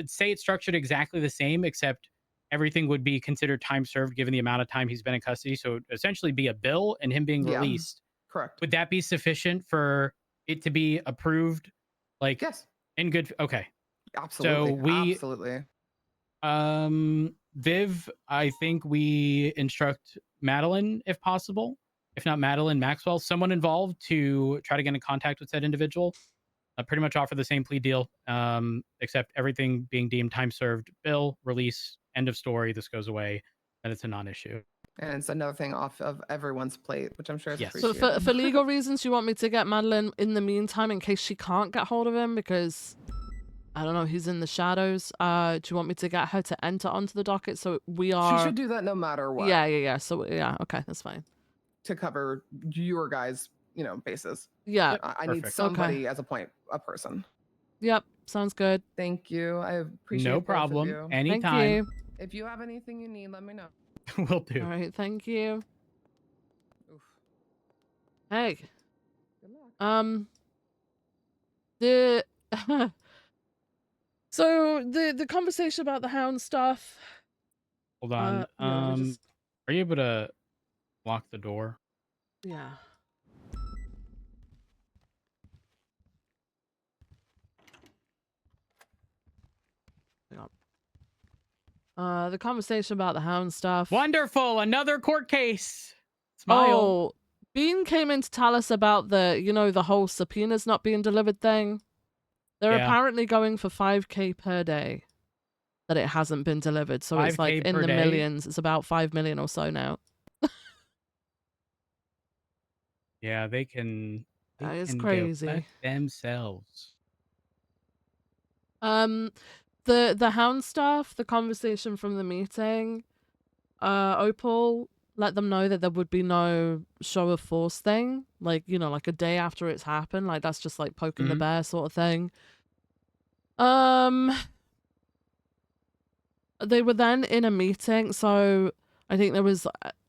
Speaker 18: say it's structured exactly the same, except everything would be considered time served given the amount of time he's been in custody. So essentially be a bill and him being released.
Speaker 25: Correct.
Speaker 18: Would that be sufficient for it to be approved?
Speaker 25: Yes.
Speaker 18: In good. Okay.
Speaker 25: Absolutely.
Speaker 18: So
Speaker 25: absolutely.
Speaker 18: Viv, I think we instruct Madeline, if possible, if not Madeline, Maxwell, someone involved, to try to get in contact with said individual. Pretty much offer the same plea deal, except everything being deemed time served, bill, release, end of story, this goes away, and it's a non-issue.
Speaker 25: And it's another thing off of everyone's plate, which I'm sure is
Speaker 1: So
Speaker 25: appreciated.
Speaker 1: for legal reasons, you want me to get Madeline in the meantime in case she can't get hold of him, because I don't know, he's in the shadows. Do you want me to get her to enter onto the docket? So we are.
Speaker 25: She should do that no matter what.
Speaker 1: Yeah. So yeah, okay, that's fine.
Speaker 25: To cover your guys, bases.
Speaker 1: Yeah.
Speaker 25: I need
Speaker 1: Perfect.
Speaker 25: somebody as a person.
Speaker 1: Yep, sounds good.
Speaker 25: Thank you. I appreciate
Speaker 18: No
Speaker 25: both
Speaker 18: problem.
Speaker 25: of you.
Speaker 18: Anytime.
Speaker 1: Thank you.
Speaker 25: If you have anything you need, let me know.
Speaker 18: Will do.
Speaker 1: All right, thank you. Hey. The so the conversation about the hound stuff.
Speaker 18: Hold on.
Speaker 1: let me just-
Speaker 18: Are you able to lock the door?
Speaker 1: Yeah. The conversation about the hound stuff.
Speaker 18: Wonderful, another court case. Smile.
Speaker 1: Oh, Bean came in to tell us about the whole subpoenas not being delivered thing. They're
Speaker 18: Yeah.
Speaker 1: apparently going for 5K per day that it hasn't been delivered. So it's like
Speaker 18: 5K
Speaker 1: in
Speaker 18: per
Speaker 1: the
Speaker 18: day?
Speaker 1: millions. It's about 5 million or so now.
Speaker 18: Yeah, they can.
Speaker 1: That is
Speaker 18: can go
Speaker 1: crazy.
Speaker 18: fuck themselves.
Speaker 1: The hound stuff, the conversation from the meeting, Opal let them know that there would be no show of force thing, like like a day after it's happened, like that's just like poking the bear sort of thing. They were then in a meeting, so I think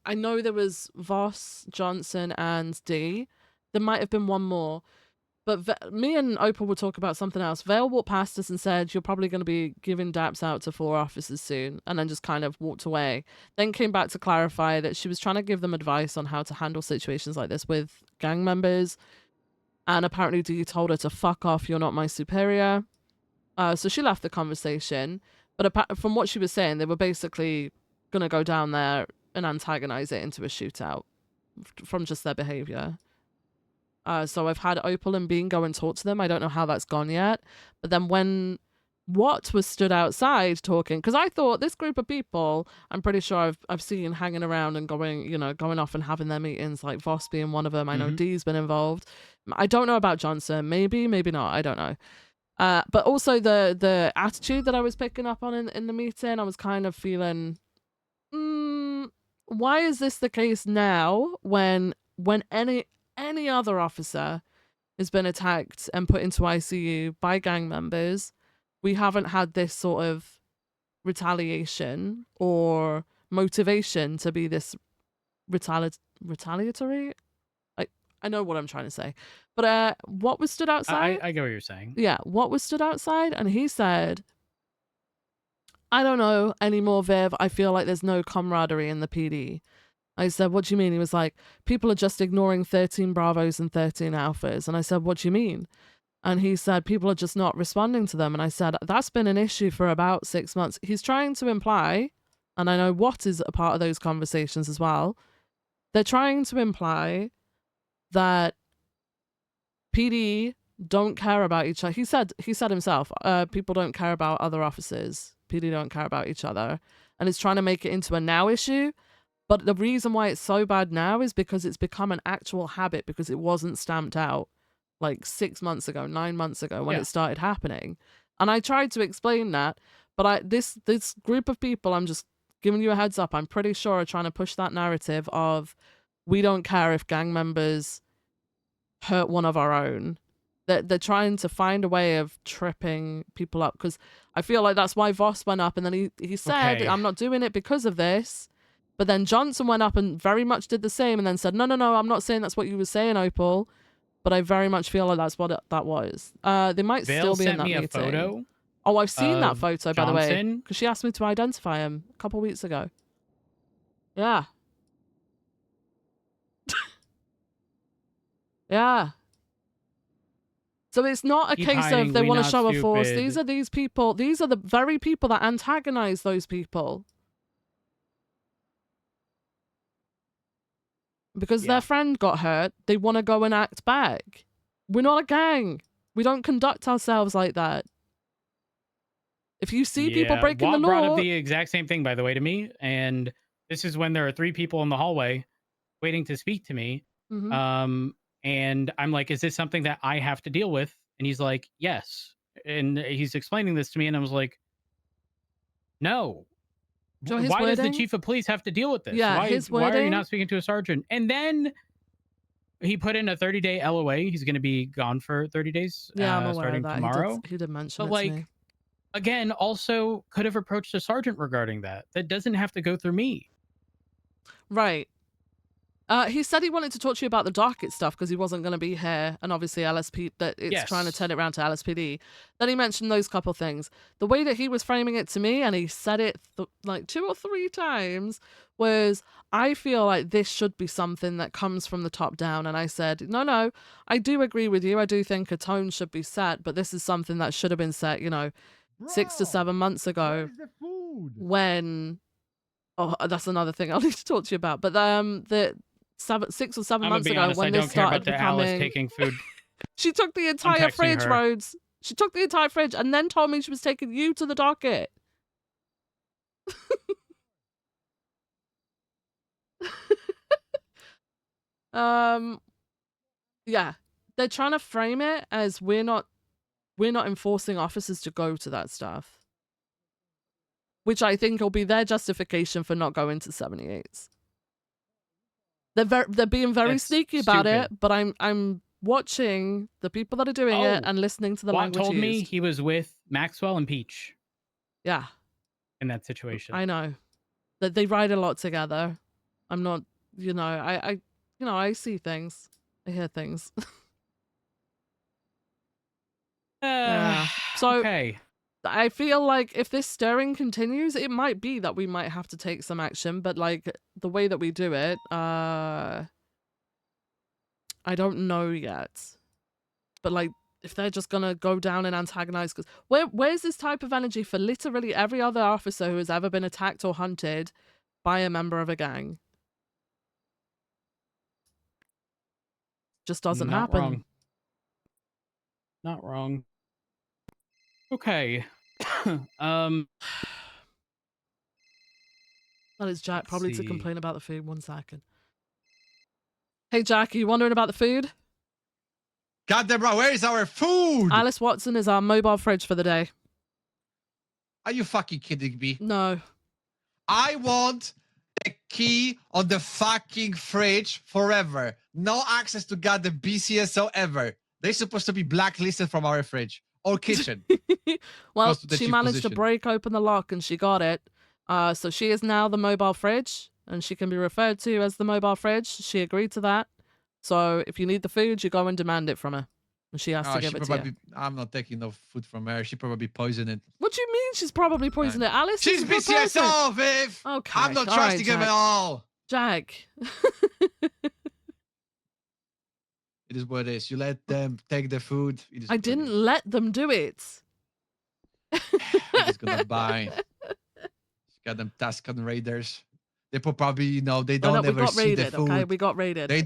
Speaker 1: I know there was Voss, Johnson, and D. There might have been one more. But me and Opal would talk about something else. Vale walked past us and said, "You're probably going to be giving daps out to 4 officers soon," and then just kind of walked away. Then came back to clarify that she was trying to give them advice on how to handle situations like this with gang members. And apparently Dee told her to fuck off, you're not my superior. So she left the conversation. But from what she was saying, they were basically going to go down there and antagonize it into a shootout from just their behavior. So I've had Opal and Bean go and talk to them. I don't know how that's gone yet. But then when Watt was stood outside talking, because I thought this group of people, I'm pretty sure I've seen hanging around and going off and having their meetings, like Voss being one of them. I know Dee's been involved. I don't know about Johnson. Maybe not. I don't know. But also the attitude that I was picking up on in the meeting, I was kind of feeling, why is this the case now when any other officer has been attacked and put into ICU by gang members, we haven't had this sort of retaliation or motivation to be this retaliatory? I know what I'm trying to say. But what was stood outside?
Speaker 18: I get what you're saying.
Speaker 1: Yeah, what was stood outside? And he said, "I don't know anymore, Viv. I feel like there's no camaraderie in the PD." I said, "What do you mean?" He was like, "People are just ignoring 13 Bravos and 13 Alphas." And I said, "What do you mean?" And he said, "People are just not responding to them." And I said, "That's been an issue for about 6 months." He's trying to imply, and I know Watt is a part of those conversations as well, they're trying to imply that PD don't care about each other. He said himself, people don't care about other officers. PD don't care about each other. And it's trying to make it into a now issue. But the reason why it's so bad now is because it's become an actual habit, because it wasn't stamped out like 6 months ago, 9 months ago when it started happening. And I tried to explain that, but this group of people, I'm just giving you a heads up, I'm pretty sure are trying to push that narrative of, we don't care if gang members hurt one of our own. They're trying to find a way of tripping people up, because I feel like that's why Voss went up, and then he said, "I'm not doing it because of this." But then Johnson went up and very much did the same, and then said, no, I'm not saying that's what you were saying, Opal, but I very much feel like that's what that was. They might
Speaker 18: Vale
Speaker 1: still be in
Speaker 18: sent
Speaker 1: that
Speaker 18: me a
Speaker 1: meeting.
Speaker 18: photo
Speaker 1: Oh, I've seen that
Speaker 18: of
Speaker 1: photo, by the way,
Speaker 18: Johnson.
Speaker 1: because she asked me to identify him a couple weeks ago. Yeah. Yeah. So it's not a
Speaker 18: Keep
Speaker 1: case
Speaker 18: hiding,
Speaker 1: of they
Speaker 18: we
Speaker 1: want to
Speaker 18: not
Speaker 1: show a force.
Speaker 18: stupid.
Speaker 1: These are these people. These are the very people that antagonize those people. Because their friend got hurt, they want to go and act back. We're not a gang. We don't conduct ourselves like that. If you see people breaking the
Speaker 18: Watt brought
Speaker 1: law...
Speaker 18: up the exact same thing, by the way, to me. And this is when there are 3 people in the hallway waiting to speak to me.
Speaker 1: Mhm.
Speaker 18: And I'm like, is this something that I have to deal with? And he's like, yes. And he's explaining this to me, and I was like, no.
Speaker 1: Do you know his
Speaker 18: Why does the
Speaker 1: wording?
Speaker 18: chief of police have to deal with this?
Speaker 1: Yeah,
Speaker 18: why,
Speaker 1: his
Speaker 18: why are you
Speaker 1: wording-
Speaker 18: not speaking to a sergeant? And then he put in a 30-day LOA. He's going to be gone for 30 days
Speaker 1: Yeah, I'm aware
Speaker 18: starting
Speaker 1: of that.
Speaker 18: tomorrow.
Speaker 1: He did mention
Speaker 18: But
Speaker 1: it to me.
Speaker 18: like, again, also could have approached a sergeant regarding that. That doesn't have to go through me.
Speaker 1: Right. He said he wanted to talk to you about the docket stuff because he wasn't going to be here, and obviously LSP that it's trying to
Speaker 18: Yes.
Speaker 1: turn it around to LSPD. Then he mentioned those couple things. The way that he was framing it to me, and he said it like 2 or 3 times, was I feel like this should be something that comes from the top down. And I said, no, I do agree with you. I do think a tone should be set, but this is something that should have been set, 6 to 7 months ago. When, oh, that's another thing I'll need to talk to you about. But the 6 or 7
Speaker 18: I'm gonna
Speaker 1: months
Speaker 18: be
Speaker 1: ago
Speaker 18: honest,
Speaker 1: when
Speaker 18: I
Speaker 1: this
Speaker 18: don't care
Speaker 1: started
Speaker 18: about the Alice
Speaker 1: becoming,
Speaker 18: taking food.
Speaker 1: she took the entire
Speaker 18: texting
Speaker 1: fridge,
Speaker 18: her.
Speaker 1: Rhodes. She took the entire fridge and then told me she was taking you to the docket. Yeah, they're trying to frame it as we're not enforcing officers to go to that stuff, which I think will be their justification for not going to 78s. They're being very
Speaker 18: That's
Speaker 1: sneaky about
Speaker 18: stupid.
Speaker 1: it, but I'm watching the people that are doing it and listening to the
Speaker 18: Watt
Speaker 1: language
Speaker 18: told me
Speaker 1: used.
Speaker 18: he was with Maxwell and Peach
Speaker 1: Yeah,
Speaker 18: in that situation.
Speaker 1: I know that they ride a lot together. I'm not, I see things, I hear things. Yeah. So
Speaker 18: okay.
Speaker 1: I feel like if this stirring continues, it might be that we might have to take some action, but like the way that we do it, I don't know yet. But like if they're just gonna go down and antagonize, because where's this type of energy for literally every other officer who has ever been attacked or hunted by a member of a gang? Just doesn't
Speaker 18: Not
Speaker 1: happen.
Speaker 18: wrong. Not wrong. Okay.
Speaker 1: That is Jack, probably to
Speaker 18: see.
Speaker 1: complain about the food. 1 second. Hey Jack, are you wondering about the food?
Speaker 16: Goddamn, bro, where is our food?
Speaker 1: Alice Watson is our mobile fridge for the day.
Speaker 16: Are you fucking kidding me?
Speaker 1: No.
Speaker 16: I want the key on the fucking fridge forever. No access to goddamn BCSO ever. They're supposed to be blacklisted from our fridge or kitchen.
Speaker 1: Well,
Speaker 16: Goes to the
Speaker 1: she
Speaker 16: chief
Speaker 1: managed to
Speaker 16: position.
Speaker 1: break open the lock and she got it. So she is now the mobile fridge and she can be referred to as the mobile fridge. She agreed to that. So if you need the food, you go and demand it from her. And she has to give it to you.
Speaker 16: I'm not taking no food from her. She probably poisoned it.
Speaker 1: What do you mean she's probably poisoned it? Alice
Speaker 16: She's
Speaker 1: is a good person.
Speaker 16: BCSO, Viv!
Speaker 1: Okay.
Speaker 16: I'm not
Speaker 1: all right,
Speaker 16: trusting him at
Speaker 1: Jack.
Speaker 16: all.
Speaker 1: Jack.
Speaker 16: It is what it is. You let them take the food. It is
Speaker 1: I didn't let them do it.
Speaker 16: They're just gonna buy. Got them Tuscan Raiders. They probably, they don't
Speaker 1: we
Speaker 16: ever
Speaker 1: got
Speaker 16: see the
Speaker 1: raided,
Speaker 16: food.
Speaker 1: okay? We got raided.
Speaker 16: They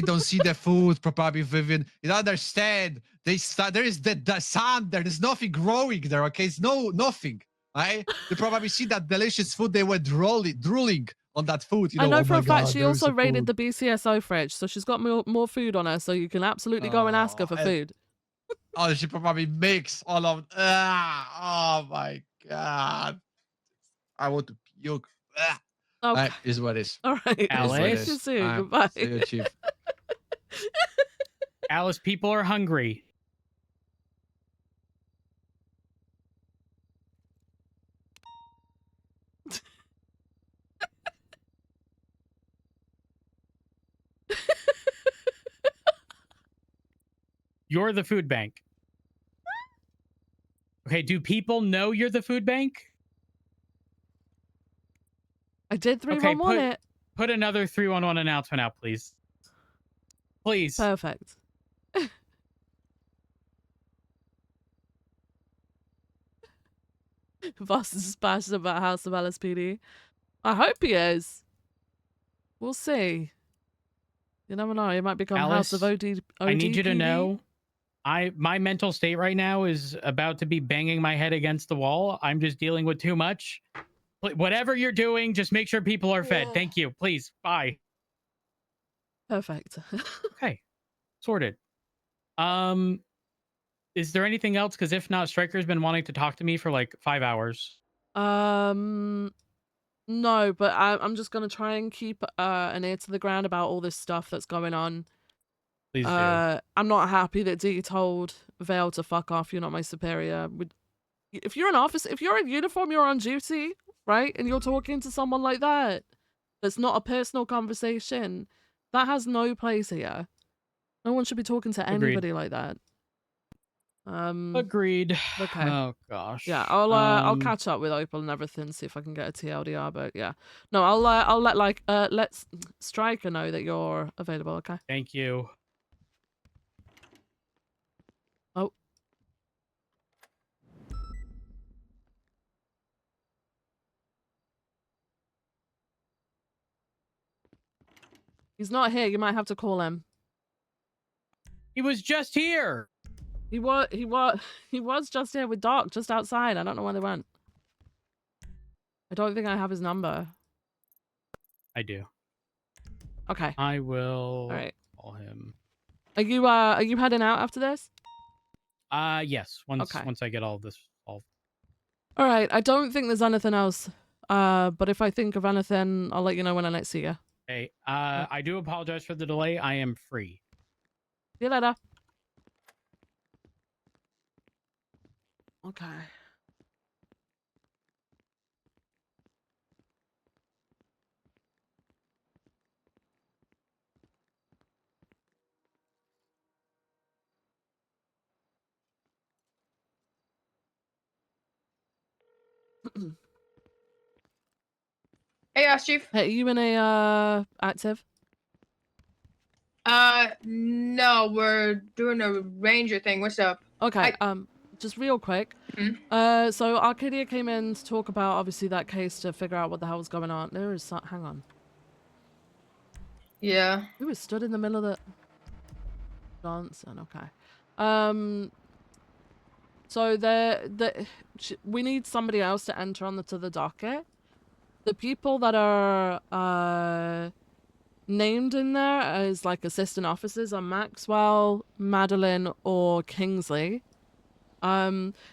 Speaker 16: don't see the food, probably, Vivian. You don't understand. There is the sand there. There's nothing growing there, okay? It's nothing. Right? They probably see that delicious food. They were drooling on that food.
Speaker 1: I know
Speaker 16: "Oh
Speaker 1: for
Speaker 16: my
Speaker 1: a fact
Speaker 16: God,
Speaker 1: she
Speaker 16: there's
Speaker 1: also
Speaker 16: the
Speaker 1: raided
Speaker 16: food."
Speaker 1: the BCSO fridge, so she's got more food on her, so you can absolutely go and ask her for
Speaker 16: and-
Speaker 1: food.
Speaker 16: Oh, she probably mix all of. Oh my God. I want to puke.
Speaker 1: Okay.
Speaker 16: Is what it is.
Speaker 1: All right.
Speaker 16: Is what it
Speaker 18: Alice?
Speaker 16: is.
Speaker 1: See you soon.
Speaker 16: Alright,
Speaker 1: Goodbye.
Speaker 16: See you, Chief.
Speaker 18: Alice, people are hungry. You're the food bank. Okay, do people know you're the food bank?
Speaker 1: I did 311 it.
Speaker 18: Put another 311 announcement out, please. Please.
Speaker 1: Perfect. Voss is passionate about House of LSPD. I hope he is. We'll see. You never know. He might become House of
Speaker 18: Alice,
Speaker 1: OD.
Speaker 18: I need you to
Speaker 1: ODPD.
Speaker 18: know, my mental state right now is about to be banging my head against the wall. I'm just dealing with too much. Whatever you're doing, just make sure people are fed. Thank you. Please. Bye.
Speaker 1: Perfect.
Speaker 18: Okay. Sorted. Is there anything else? Because if not, Striker's been wanting to talk to me for like 5 hours.
Speaker 1: No, but I'm just gonna try and keep an ear to the ground about all this stuff that's going on.
Speaker 18: Please do.
Speaker 1: I'm not happy that Dee told Vale to fuck off. You're not my superior. If you're an officer, if you're in uniform, you're on duty, right? And you're talking to someone like that, that's not a personal conversation. That has no place here. No one should be talking to
Speaker 18: Agreed.
Speaker 1: anybody like that.
Speaker 18: Agreed.
Speaker 1: Okay.
Speaker 18: Oh gosh.
Speaker 1: Yeah, I'll catch up with Opal and everything, see if I can get a TLDR. But yeah, no, I'll let let's Striker know that you're available. Okay.
Speaker 18: Thank you.
Speaker 1: Oh. He's not here. You might have to call him.
Speaker 18: He was just here.
Speaker 1: He was just here with Doc, just outside. I don't know where they went. I don't think I have his number.
Speaker 18: I do.
Speaker 1: Okay.
Speaker 18: I will
Speaker 1: All right.
Speaker 18: call him.
Speaker 1: Are you heading out after this?
Speaker 18: Yes. Once I get all of this solved.
Speaker 1: All right. I don't think there's anything else. But if I think of anything, I'll let you know when I next see you.
Speaker 18: Okay. I do apologize for the delay. I am free.
Speaker 1: See you later. Okay.
Speaker 2: Hey, Chief.
Speaker 1: Hey, are you in a active?
Speaker 2: No, we're doing a ranger thing. What's up?
Speaker 1: Okay. Just real quick. So Arcadia came in to talk about obviously that case to figure out what the hell was going on. There is hang on.
Speaker 2: Yeah.
Speaker 1: Who was stood in the middle of the Johnson? Okay. So we need somebody else to enter onto the docket. The people that are named in there as like assistant officers are Maxwell, Madeline, or Kingsley.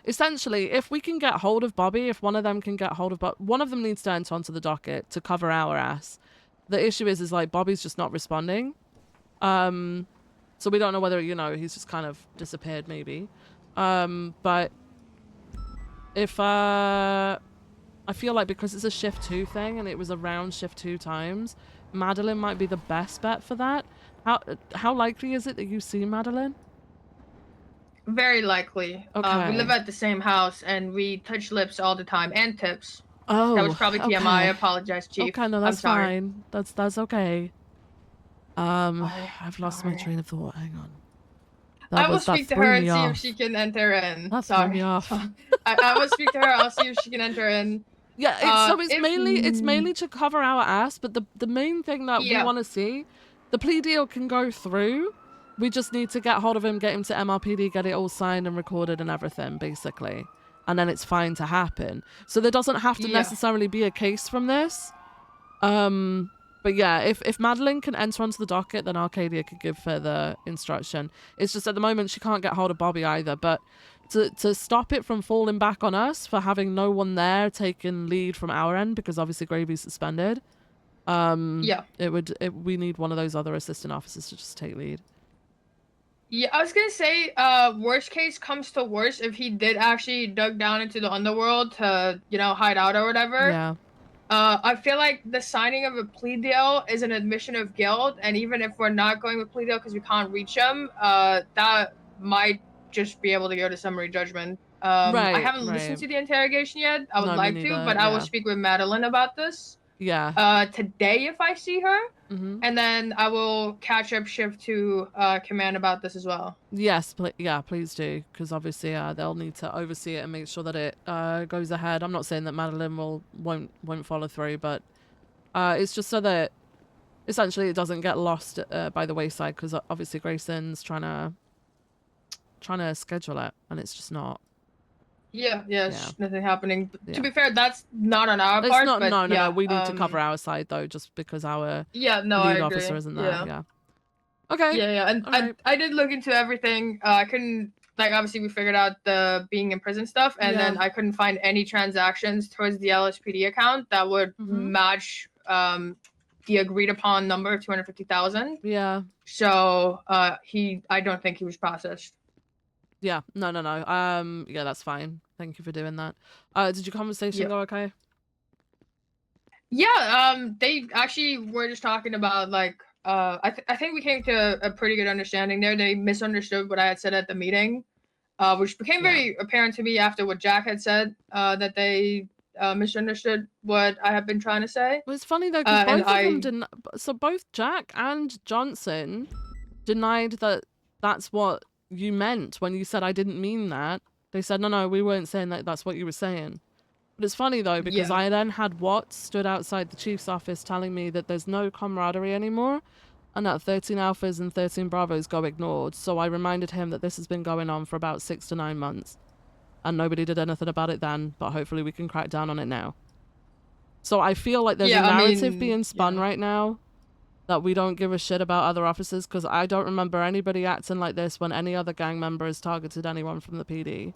Speaker 1: Essentially, if we can get hold of Bobby, if one of them can get hold of one of them needs to enter onto the docket to cover our ass. The issue is like Bobby's just not responding. So we don't know whether, he's just kind of disappeared maybe. But if I feel like because it's a shift 2 thing and it was around shift 2 times, Madeline might be the best bet for that. How likely is it that you see Madeline?
Speaker 2: Very likely.
Speaker 1: Okay.
Speaker 2: We live at the same house and we touch lips all the time and tips.
Speaker 1: Oh,
Speaker 2: that was probably TMI. I
Speaker 1: okay.
Speaker 2: apologize, Chief.
Speaker 1: Okay, no, that's
Speaker 2: I'm sorry.
Speaker 1: fine. That's okay. I've lost my train of thought. Hang on.
Speaker 2: I will speak to her and see if she can enter in.
Speaker 1: That threw me off.
Speaker 2: I will speak to her. I'll see if she can enter in.
Speaker 1: Yeah, it's mainly to cover our ass, but the main thing that we want to see, the plea deal can go through. We just need to get hold of him, get him to MRPD, get it all signed and recorded and everything, basically. And then it's fine to happen. So there doesn't have to necessarily be a case from this. But yeah, if Madeline can enter onto the docket, then Arcadia could give further instruction. It's just at the moment she can't get hold of Bobby either. But to stop it from falling back on us for having no one there taking lead from our end, because obviously Gravy's suspended. We need one of those other assistant officers to just take lead.
Speaker 2: Yeah, I was gonna say, worst case comes to worst, if he did actually dug down into the underworld to, hide out or whatever.
Speaker 1: Yeah.
Speaker 2: I feel like the signing of a plea deal is an admission of guilt, and even if we're not going with plea deal because we can't reach him, that might just be able to go to summary judgment. I haven't listened to the interrogation yet. I would like to, but I will speak with Madeline about this.
Speaker 1: Yeah.
Speaker 2: Today if I see her, and then I will catch up shift to command about this as well.
Speaker 1: Yes, please do, because obviously they'll need to oversee it and make sure that it goes ahead. I'm not saying that Madeline won't follow through, but it's just so that essentially it doesn't get lost by the wayside, because obviously Grayson's trying to schedule it and it's just not.
Speaker 2: It's nothing happening. To be fair, that's not on our part.
Speaker 1: Not,
Speaker 2: but
Speaker 1: no. We need to cover our side though, just because our
Speaker 2: I
Speaker 1: lead
Speaker 2: agree.
Speaker 1: officer isn't there. Yeah. Okay.
Speaker 2: And I did look into everything. I couldn't like obviously we figured out the being in prison stuff, and then
Speaker 1: Yeah.
Speaker 2: I couldn't find any transactions towards the LSPD account that would match the agreed upon number of 250,000.
Speaker 1: Yeah.
Speaker 2: So I don't think he was processed.
Speaker 1: Yeah. No. Yeah, that's fine. Thank you for doing that. Did your conversation
Speaker 2: Yeah.
Speaker 1: go okay?
Speaker 2: Yeah, they actually were just talking about like I think we came to a pretty good understanding there. They misunderstood what I had said at the meeting, which became very apparent to me after what Jack had said, that they misunderstood what I have been trying to say.
Speaker 1: Well, it's funny though because
Speaker 2: And
Speaker 1: both of them didn't. So both Jack and Johnson denied that that's what you meant when you said I didn't mean that. They said no, we weren't saying that. That's what you were saying. But it's funny though because
Speaker 2: Yeah.
Speaker 1: I then had Watts stood outside the chief's office telling me that there's no camaraderie anymore, and that 13 alphas and 13 bravos go ignored. So I reminded him that this has been going on for about 6 to 9 months, and nobody did anything about it then. But hopefully we can crack down on it now. So I feel like there's a narrative being spun right now that we don't give a shit about other officers, because I don't remember anybody acting like this when any other gang member has targeted anyone from the PD.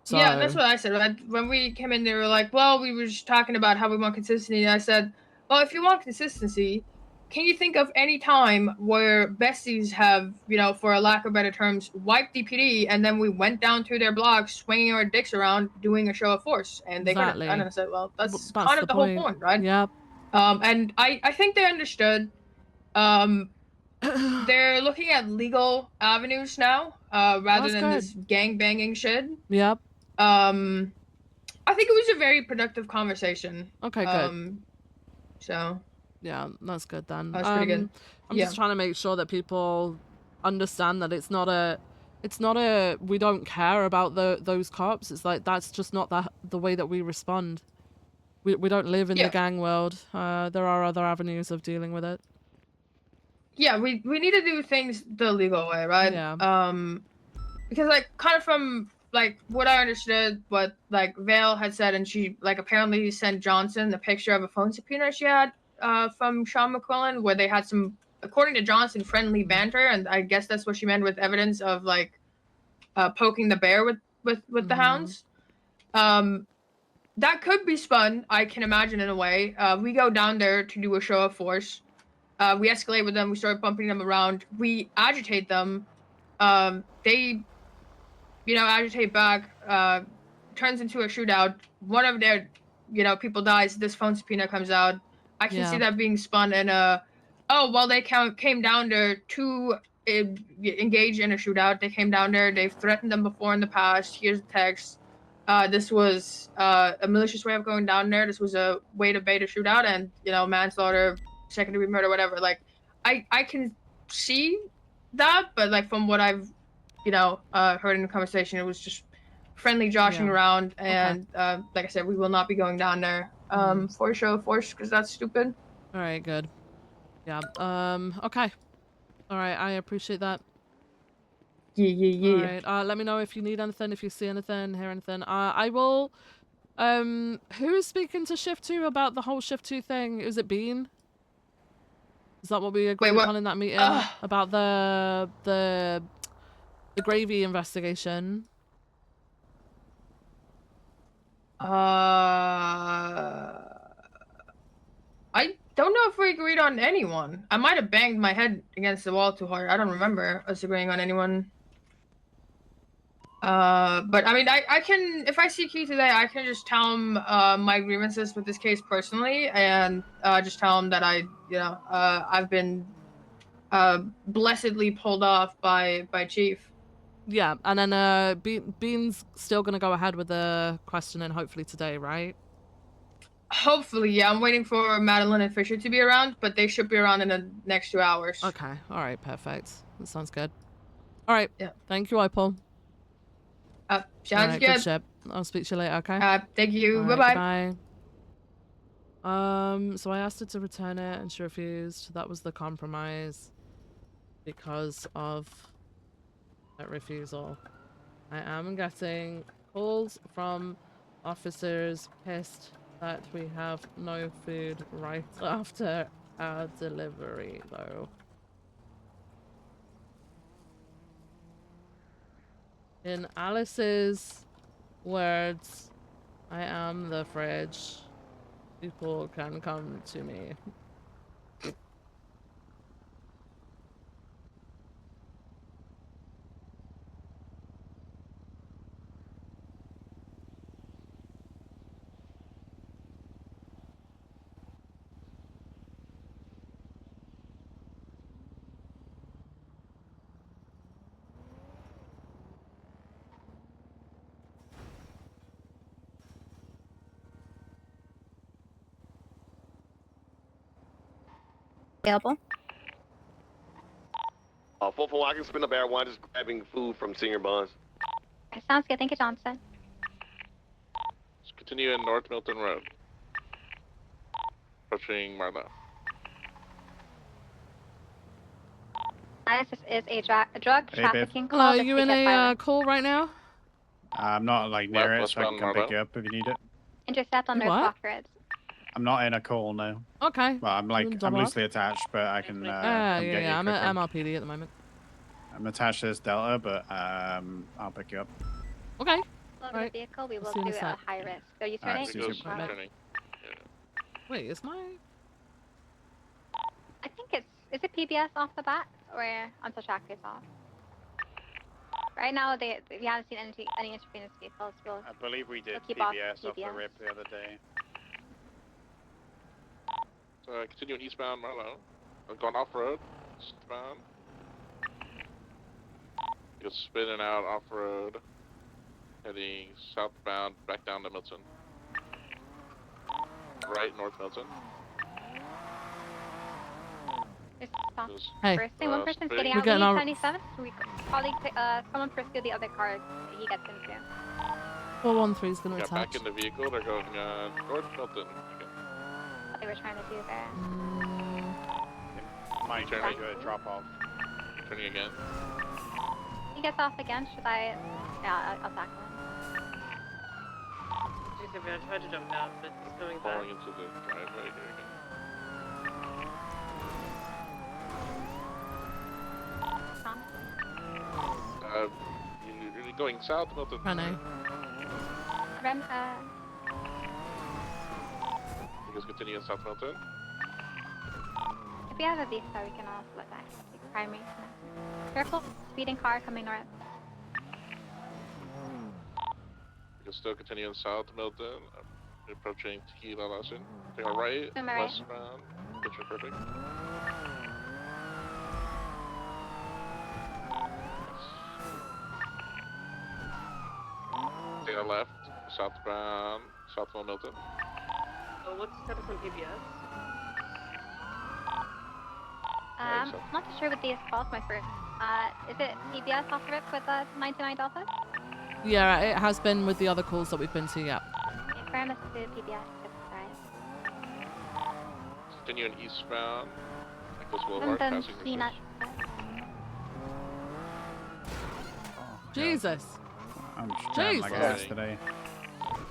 Speaker 1: So,
Speaker 2: yeah, that's what I said. When we came in, they were like, well, we were just talking about how we want consistency. And I said, well, if you want consistency, can you think of any time where besties have, you know, for a lack of better terms, wiped DPD, and then we went down to their block swinging our dicks around doing a show of force? And they
Speaker 1: Exactly.
Speaker 2: couldn't. And I said, well, that's
Speaker 1: that's
Speaker 2: kind of
Speaker 1: the
Speaker 2: the whole
Speaker 1: point.
Speaker 2: point, right?
Speaker 1: Yep.
Speaker 2: And I think they understood. They're looking at legal avenues now, rather
Speaker 1: That's
Speaker 2: than
Speaker 1: good.
Speaker 2: this gang banging shit.
Speaker 1: Yep.
Speaker 2: I think it was a very productive conversation.
Speaker 1: Okay, good.
Speaker 2: So
Speaker 1: yeah, that's good then.
Speaker 2: That's pretty good.
Speaker 1: I'm just trying to make sure that people understand that it's not a we don't care about those cops. It's like that's just not the way that we respond. We don't live in the gang world. There are other avenues of dealing with it.
Speaker 2: Yeah, we need to do things the legal way, right?
Speaker 1: Yeah.
Speaker 2: Because like kind of from like what I understood, what like Vale had said, and she like apparently sent Johnson the picture of a phone subpoena she had from Sean McQuillan, where they had some, according to Johnson, friendly banter, and I guess that's what she meant with evidence of like poking the bear with the hounds. That could be spun, I can imagine, in a way. We go down there to do a show of force. We escalate with them. We start bumping them around. We agitate them. They, you know, agitate back. Turns into a shootout. One of their, you know, people dies. This phone subpoena comes out. I can see that being spun in a, oh, well, they came down there to engage in a shootout. They came down there. They've threatened them before in the past. Here's the text. This was a malicious way of going down there. This was a way to bait a shootout, and you know, manslaughter, second-degree murder, whatever. Like, I can see that, but like from what I've, you know, heard in the conversation, it was just friendly joshing around, and like I said, we will not be going down there for a show of force because that's stupid.
Speaker 1: All right, good. Yeah. Okay. All right, I appreciate that.
Speaker 2: Yeah.
Speaker 1: All right. Let me know if you need anything, if you see anything, hear anything. I will. Who is speaking to Shift 2 about the whole Shift 2 thing? Is it Bean? Is that what we agreed upon in that meeting about the gravy investigation?
Speaker 2: I don't know if we agreed on anyone. I might have banged my head against the wall too hard. I don't remember us agreeing on anyone. But I mean, I can, if I see Key today, I can just tell him my grievances with this case personally, and just tell him that I've been blessedly pulled off by Chief.
Speaker 1: Yeah, and then Bean's still gonna go ahead with the questioning hopefully today, right?
Speaker 2: Hopefully, yeah. I'm waiting for Madeline and Fisher to be around, but they should be around in the next 2 hours.
Speaker 1: Okay, all right, perfect. That sounds good. All right,
Speaker 2: yeah.
Speaker 1: Thank you, Opal.
Speaker 2: Sounds
Speaker 1: good.
Speaker 2: good.
Speaker 1: Ship. I'll speak to you later, okay?
Speaker 2: Thank you.
Speaker 1: All
Speaker 2: Bye-bye.
Speaker 1: Bye. So I asked her to return it and she refused. That was the compromise because of that refusal. I am getting calls from officers pissed that we have no food right after our delivery, though. In Alice's words, I am the fridge. People can come to me.
Speaker 4: Available.
Speaker 20: 441, I can spin up air one, just grabbing food from Senior Buns.
Speaker 4: Okay, sounds good. Thank you, Johnson.
Speaker 8: Let's continue in North Milton Road. Approaching Marlowe.
Speaker 4: This is a drug
Speaker 3: Hey,
Speaker 4: trafficking
Speaker 3: babe.
Speaker 4: call.
Speaker 1: Hello, are
Speaker 4: Just
Speaker 1: you
Speaker 4: to
Speaker 1: in
Speaker 4: get
Speaker 1: a
Speaker 4: violent.
Speaker 1: call right now?
Speaker 3: I'm not like near it, so I can
Speaker 8: Westbound
Speaker 3: come pick
Speaker 8: Marlowe.
Speaker 3: you up if you need it.
Speaker 4: Intercept on
Speaker 1: You
Speaker 4: North
Speaker 1: what?
Speaker 4: Walk Road.
Speaker 3: I'm not in a call now.
Speaker 1: Okay.
Speaker 3: Well, I'm like
Speaker 1: Double
Speaker 3: I'm
Speaker 1: up.
Speaker 3: loosely attached, but I can come
Speaker 1: yeah,
Speaker 3: get
Speaker 1: yeah.
Speaker 3: you
Speaker 1: I'm
Speaker 3: quickly.
Speaker 1: at MRPD at the moment.
Speaker 3: I'm attached to this Delta, but I'll pick you up.
Speaker 1: Okay.
Speaker 4: Over
Speaker 1: Right.
Speaker 4: the vehicle, we will
Speaker 1: See you in
Speaker 4: do
Speaker 1: a
Speaker 4: it
Speaker 1: sec.
Speaker 4: at high risk. Are you
Speaker 3: Alright,
Speaker 4: turning?
Speaker 3: see you soon.
Speaker 8: Turning.
Speaker 1: Wait, is my...
Speaker 4: I think is it PBS off the bat or until track is off? Right now, if you haven't seen any interference vehicles, we'll
Speaker 3: I believe we did
Speaker 4: keep off
Speaker 3: PBS off the
Speaker 4: PBS.
Speaker 3: rip the other day.
Speaker 8: So continuing eastbound Marlowe. Going off road. Eastbound. Just spinning out off road. Heading southbound back down to Milton. Right, North Milton.
Speaker 4: Just stop.
Speaker 1: Hey.
Speaker 4: First thing, one person's getting
Speaker 1: We're
Speaker 4: out.
Speaker 1: getting
Speaker 4: We
Speaker 1: our-
Speaker 4: 77. We probably someone pursue the other car he gets into.
Speaker 1: 413 is going to
Speaker 8: Got back
Speaker 1: attach.
Speaker 8: in the vehicle. They're going North Milton.
Speaker 4: What they were trying to do there.
Speaker 3: Might
Speaker 8: Turn
Speaker 3: try to drop off.
Speaker 8: Turning again.
Speaker 4: He gets off again. Should I? Yeah, I'll tackle him.
Speaker 17: I tried to jump down, but he's coming back.
Speaker 8: Falling into the driveway here again. You're going south, Milton.
Speaker 1: I know.
Speaker 4: Rem,
Speaker 8: You guys continue in South Milton.
Speaker 4: if we have a vista, we can all split back. Take primary. Careful, speeding car coming north.
Speaker 8: You can still continue in South Milton. Approaching Tequila Lesson. Take a right,
Speaker 4: To my right.
Speaker 8: westbound. Picture perfect. Take a left, southbound, Southwell Milton.
Speaker 17: Oh, what's the status on PBS?
Speaker 4: I'm not too sure with these calls, my first. Is it PBS off the rip with 99 Delta?
Speaker 1: Yeah, it has been with the other calls that we've been to, yeah.
Speaker 4: Confirm it's the PBS. Right.
Speaker 8: Continuing eastbound. Nicholas
Speaker 4: Haven't
Speaker 8: Boulevard,
Speaker 4: been
Speaker 8: passing
Speaker 4: seen
Speaker 8: your
Speaker 4: at.
Speaker 1: Jesus.
Speaker 3: I'm just jammed like
Speaker 1: Jesus.
Speaker 3: this today.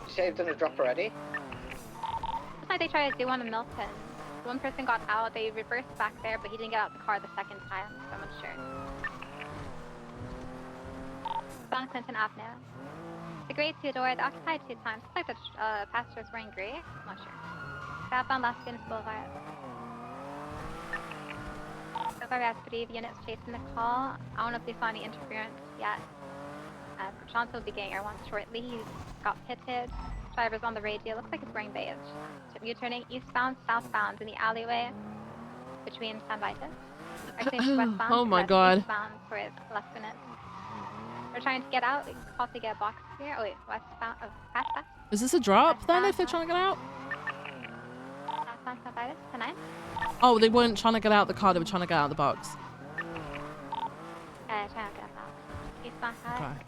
Speaker 19: You say you've done a drop already?
Speaker 4: Looks like they tried to do one in Milton. One person got out, they reversed back there, but he didn't get out the car the second time, so I'm not sure. On Clinton Avenue. The grade 2 door, they occupied 2 times. Looks like the passenger's wearing gray. I'm not sure. Southbound Las Vegas Boulevard. So far we have 3 units chasing the call. I don't know if they saw any interference yet. Prashant will be getting air 1 shortly. He got pitted. Driver's on the radio. Looks like he's wearing beige. U-turning eastbound, southbound in the alleyway between San Vitus. Actually, westbound.
Speaker 1: Oh my
Speaker 4: that's
Speaker 1: God.
Speaker 4: Eastbound towards left minute. We're trying to get out. We call to get a box here. Oh wait, westbound. Oh, past that.
Speaker 1: Is this a drop then if they're trying to get out?
Speaker 4: Southbound San Vitus, 10-9.
Speaker 1: Oh, they weren't trying to get out the car, they were trying to get out the box.
Speaker 4: Trying to get a box. Eastbound side.
Speaker 1: Okay.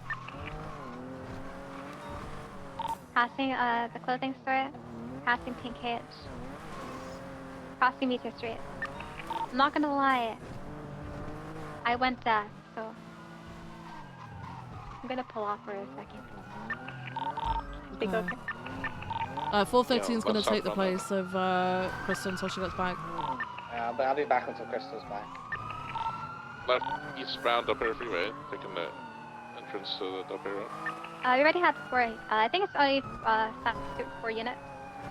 Speaker 4: Passing the clothing store. Passing Pink Cage. Crossing Meteor Street. I'm not gonna lie. I went deaf, so I'm gonna pull off for a second. Speak okay.
Speaker 1: 413 is going to
Speaker 8: left
Speaker 1: take the
Speaker 8: southbound
Speaker 1: place of Kristen until she gets back.
Speaker 19: But I'll be back until Crystal's back.
Speaker 8: Left eastbound up Air Freeway, taking the entrance to the Del Perro.
Speaker 4: We already had 4. I think it's only 4 units.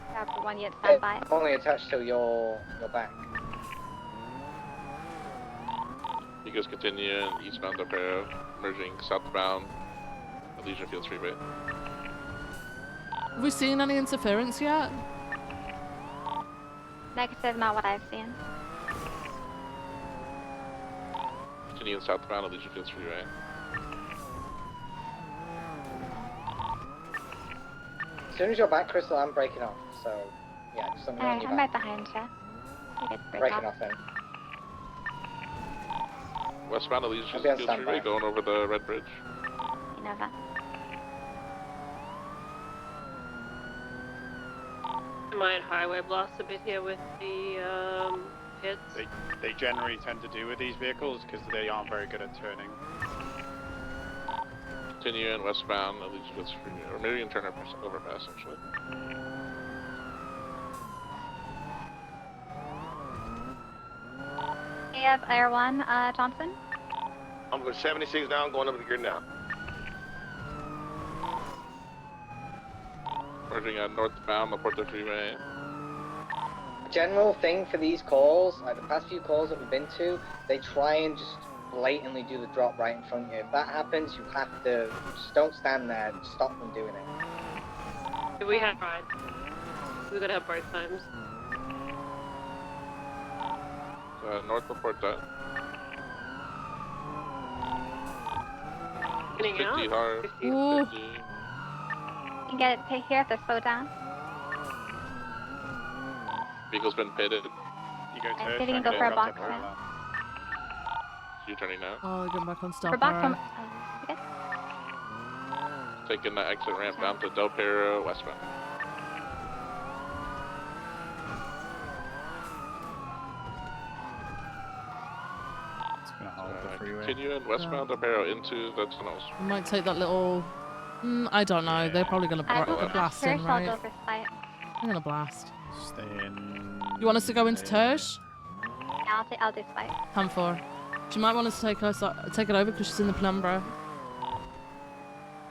Speaker 4: We have 1 unit standby.
Speaker 19: I'm only attached to your back.
Speaker 8: You guys continue in eastbound Del Perro, merging southbound Elysian Fields Freeway.
Speaker 1: Have we seen any interference yet?
Speaker 4: Negative, not what I've seen.
Speaker 8: Continue in southbound Elysian Fields Freeway.
Speaker 19: As soon as you're back, Crystal, I'm breaking off. So, yeah, just let me know when
Speaker 4: Alright,
Speaker 19: you're
Speaker 4: I'm
Speaker 19: back.
Speaker 4: right behind you. You get to break
Speaker 19: Breaking
Speaker 4: off.
Speaker 19: off then.
Speaker 8: Westbound Elysian
Speaker 19: I'll be on
Speaker 8: Fields
Speaker 19: standby.
Speaker 8: Freeway, going over the Red Bridge.
Speaker 4: You know that.
Speaker 17: I might highway blast a bit here with the hits.
Speaker 23: They generally tend to do with these vehicles because they aren't very good at turning.
Speaker 8: Continue in westbound Elysian Fields Freeway, or maybe you can turn overpass actually.
Speaker 4: We have Air 1, Johnson.
Speaker 20: I'm with 76 now, going over the gear now.
Speaker 8: Merging on northbound La Puerta Freeway.
Speaker 19: General thing for these calls, like the past few calls that we've been to, they try and just blatantly do the drop right in front of you. If that happens, you have to just don't stand there. Stop them doing it.
Speaker 17: We have tried. We gotta have both times.
Speaker 8: North La Puerta.
Speaker 17: Getting
Speaker 8: 50
Speaker 17: out.
Speaker 8: hard.
Speaker 17: 50.
Speaker 1: Ooh.
Speaker 8: 50.
Speaker 4: You can get it to here if they slow down.
Speaker 8: Vehicle's been pitted.
Speaker 23: You go
Speaker 4: I
Speaker 23: to
Speaker 4: think you can go for a box then.
Speaker 8: You turning now.
Speaker 1: Oh, get back on stop.
Speaker 4: For box from...
Speaker 1: Alright.
Speaker 4: Okay.
Speaker 8: Taking the exit ramp down to Del Perro westbound.
Speaker 3: It's gonna hold the freeway.
Speaker 8: Continue in westbound Del Perro into the tunnels.
Speaker 1: We might take that little... I don't know. They're probably going
Speaker 4: I
Speaker 1: to
Speaker 4: will
Speaker 1: blast
Speaker 4: Tersh,
Speaker 1: in,
Speaker 4: I'll
Speaker 1: right?
Speaker 4: go for sight.
Speaker 1: I'm going to blast.
Speaker 3: Stay in.
Speaker 1: You want us to go into Tersh?
Speaker 4: Yeah, I'll do sight.
Speaker 1: 10-4. She might want us to take it over because she's in the penumbra.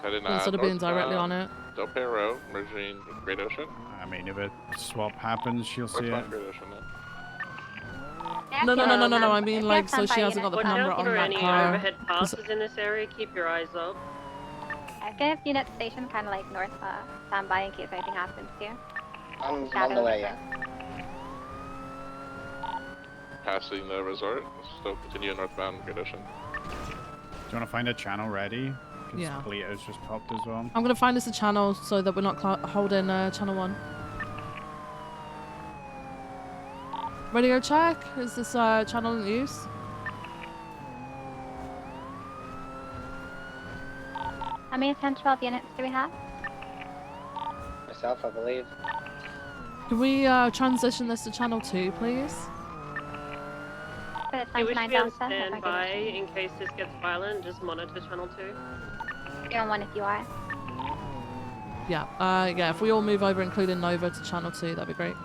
Speaker 8: Heading
Speaker 1: Instead of being directly on it.
Speaker 8: Del Perro, merging with Great Ocean.
Speaker 3: I mean, if a swap happens, she'll see it.
Speaker 8: Westbound Great Ocean now.
Speaker 1: No. I mean, like, so she hasn't got the
Speaker 17: Watch
Speaker 1: penumbra
Speaker 17: out
Speaker 1: on
Speaker 17: for
Speaker 1: that
Speaker 17: any
Speaker 1: car.
Speaker 17: overhead passes in this area. Keep your eyes up.
Speaker 4: I can have unit station kind of like north, standby in case anything happens here.
Speaker 19: I'm on
Speaker 4: Shadow
Speaker 19: the way,
Speaker 4: over.
Speaker 19: yeah.
Speaker 8: Passing the resort. Still continue northbound Great Ocean.
Speaker 3: Do you want to find a channel ready? Because
Speaker 1: Yeah.
Speaker 3: Polito's just popped as well.
Speaker 1: I'm going to find us a channel so that we're not holding channel 1. Radio check. Is this channel in use?
Speaker 4: How many 10-12 units do we have?
Speaker 19: Myself, I believe.
Speaker 1: Can we transition this to channel 2, please?
Speaker 4: For the
Speaker 17: Yeah, we should
Speaker 4: 29
Speaker 17: be on
Speaker 4: Delta.
Speaker 17: standby in case this gets violent. Just monitor channel 2.
Speaker 4: You're on 1 if you are.
Speaker 1: Yeah. Yeah. If we all move over, including Nova, to channel 2, that'd be great.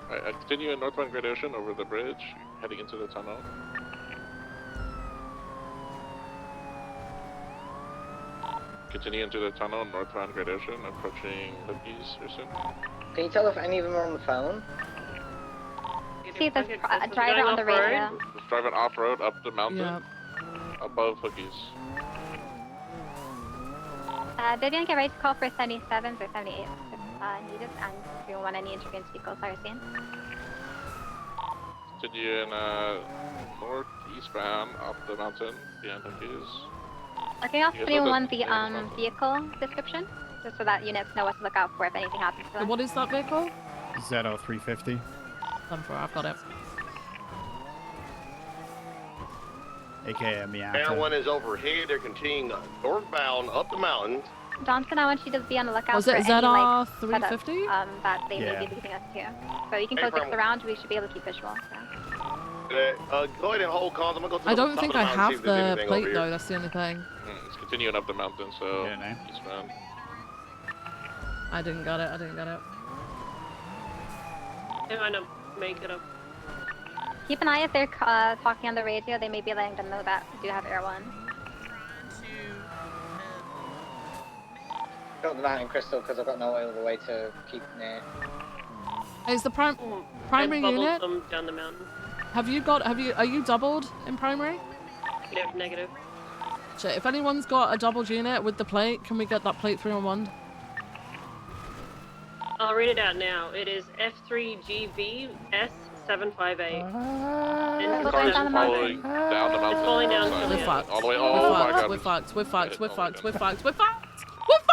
Speaker 8: Alright, continue in northbound Great Ocean over the bridge, heading into the tunnel. Continue into the tunnel, northbound Great Ocean, approaching Hookies here soon.
Speaker 19: Can you tell if any of them are on the phone?
Speaker 4: See the driver on the radio.
Speaker 8: Just driving off-road up the mountain,
Speaker 1: Yeah.
Speaker 8: above Hookies.
Speaker 4: Vivian, get ready to call for 77s or 78s if needed, and if you want any interference vehicles are seen.
Speaker 8: Continue in northeastbound up the mountain behind Hookies.
Speaker 4: Looking off
Speaker 8: You guys
Speaker 4: putting
Speaker 8: look
Speaker 4: one
Speaker 8: at-
Speaker 4: the vehicle description, just so that units know what to look out for if anything happens to them.
Speaker 1: What is that vehicle?
Speaker 3: ZO350.
Speaker 1: 10-4. I've got it.
Speaker 3: AKA
Speaker 20: Air
Speaker 3: Miata.
Speaker 20: 1 is overhead. They're continuing northbound up the mountains.
Speaker 4: Johnson, I want you to be on the lookout
Speaker 1: Was
Speaker 4: for
Speaker 1: it
Speaker 4: any like
Speaker 1: ZR350?
Speaker 4: setups, that they
Speaker 3: Yeah.
Speaker 4: may be leaving us to. So you can
Speaker 20: Hey,
Speaker 4: close
Speaker 20: from-
Speaker 4: six around. We should be able to keep visual. So.
Speaker 20: Go ahead and hold calls. I'm gonna go to
Speaker 1: I
Speaker 20: the
Speaker 1: don't
Speaker 20: top
Speaker 1: think
Speaker 20: of the
Speaker 1: I
Speaker 20: mountain, see
Speaker 1: have
Speaker 20: if there's
Speaker 1: the
Speaker 20: anything over
Speaker 1: plate
Speaker 20: here.
Speaker 1: though. That's the only thing.
Speaker 8: It's continuing up the mountain, so
Speaker 3: Yeah, no.
Speaker 8: eastbound.
Speaker 1: I didn't get it.
Speaker 17: They might not make it up.
Speaker 4: Keep an eye if they're talking on the radio. They may be letting them know that we do have Air 1.
Speaker 19: Got the mountain crystal because I've got no other way to keep near.
Speaker 1: Is the primary
Speaker 17: I bubbled
Speaker 1: unit?
Speaker 17: them down the mountain.
Speaker 1: Are you doubled in primary?
Speaker 17: Yep, negative.
Speaker 1: Shit, if anyone's got a doubled unit with the plate, can we get that plate 311?
Speaker 17: I'll read it out now. It is F3GVS758. And
Speaker 8: The car is falling down the mountain.
Speaker 17: It's falling down
Speaker 8: Outside.
Speaker 17: to
Speaker 1: We're fucked.
Speaker 8: All the way. Oh my god.
Speaker 1: We're fucked. We're fucked. We're fucked. We're fucked. We're fucked.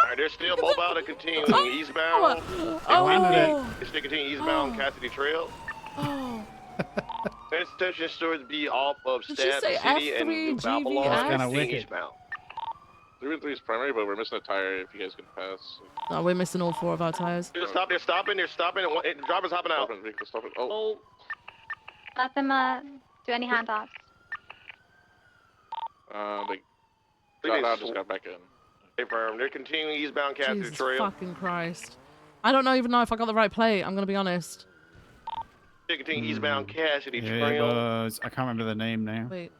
Speaker 20: Alright, they're still mobile to continuing eastbound.
Speaker 1: Oh.
Speaker 20: They're still continuing eastbound Cassidy Trail.
Speaker 1: Oh.
Speaker 20: Intersection stores be off of
Speaker 1: Did she
Speaker 20: Stab
Speaker 1: say
Speaker 20: City and New
Speaker 1: F3
Speaker 20: Babylon.
Speaker 1: GVS?
Speaker 3: Kinda
Speaker 20: Staying
Speaker 3: wicked.
Speaker 20: eastbound.
Speaker 8: 3 and 3 is primary, but we're missing a tire. If you guys can pass.
Speaker 1: No, we're missing all 4 of our tires.
Speaker 20: They're stopping. The driver's hopping out.
Speaker 8: Stop it. Oh.
Speaker 4: Let them do any handoffs.
Speaker 8: They just got back in.
Speaker 20: Confirmed. They're continuing eastbound Cassidy
Speaker 1: Jesus
Speaker 20: Trail.
Speaker 1: fucking Christ. I don't even know if I got the right plate. I'm gonna be honest.
Speaker 20: They're continuing eastbound Cassidy
Speaker 3: Yeah, it
Speaker 20: Trail.
Speaker 3: was. I can't remember the name now.
Speaker 1: Wait.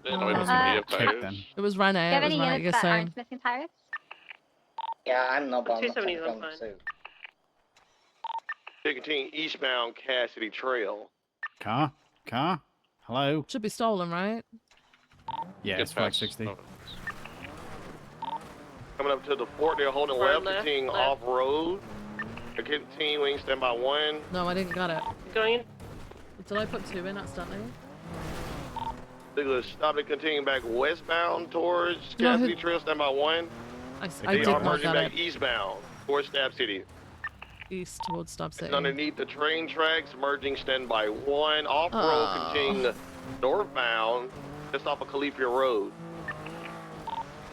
Speaker 1: It was Rene.
Speaker 4: Do you have
Speaker 1: It was
Speaker 4: any
Speaker 1: Rene.
Speaker 4: units
Speaker 1: You're
Speaker 4: that
Speaker 1: saying.
Speaker 4: aren't missing tires?
Speaker 19: Yeah, I'm not bothered.
Speaker 17: 270 is on fine.
Speaker 20: They're continuing eastbound Cassidy Trail.
Speaker 3: Car? Hello?
Speaker 1: Should be stolen, right?
Speaker 3: Yeah, it's 560.
Speaker 20: Coming up to the fort, they're holding
Speaker 17: Right,
Speaker 20: left, continuing off-road. They're continuing, stand by 1.
Speaker 1: No, I didn't get it.
Speaker 17: Going in.
Speaker 1: Did I put 2 in accidentally?
Speaker 20: They're going to stop and continue back westbound towards
Speaker 1: No,
Speaker 20: Cassidy Trail, stand by 1.
Speaker 1: I
Speaker 20: They
Speaker 1: did
Speaker 20: are
Speaker 1: not
Speaker 20: merging
Speaker 1: get
Speaker 20: back
Speaker 1: it.
Speaker 20: eastbound towards Stab City.
Speaker 1: East towards Stub City.
Speaker 20: And underneath the train tracks, merging stand by 1. Off-road, continuing northbound, just off of Califia Road.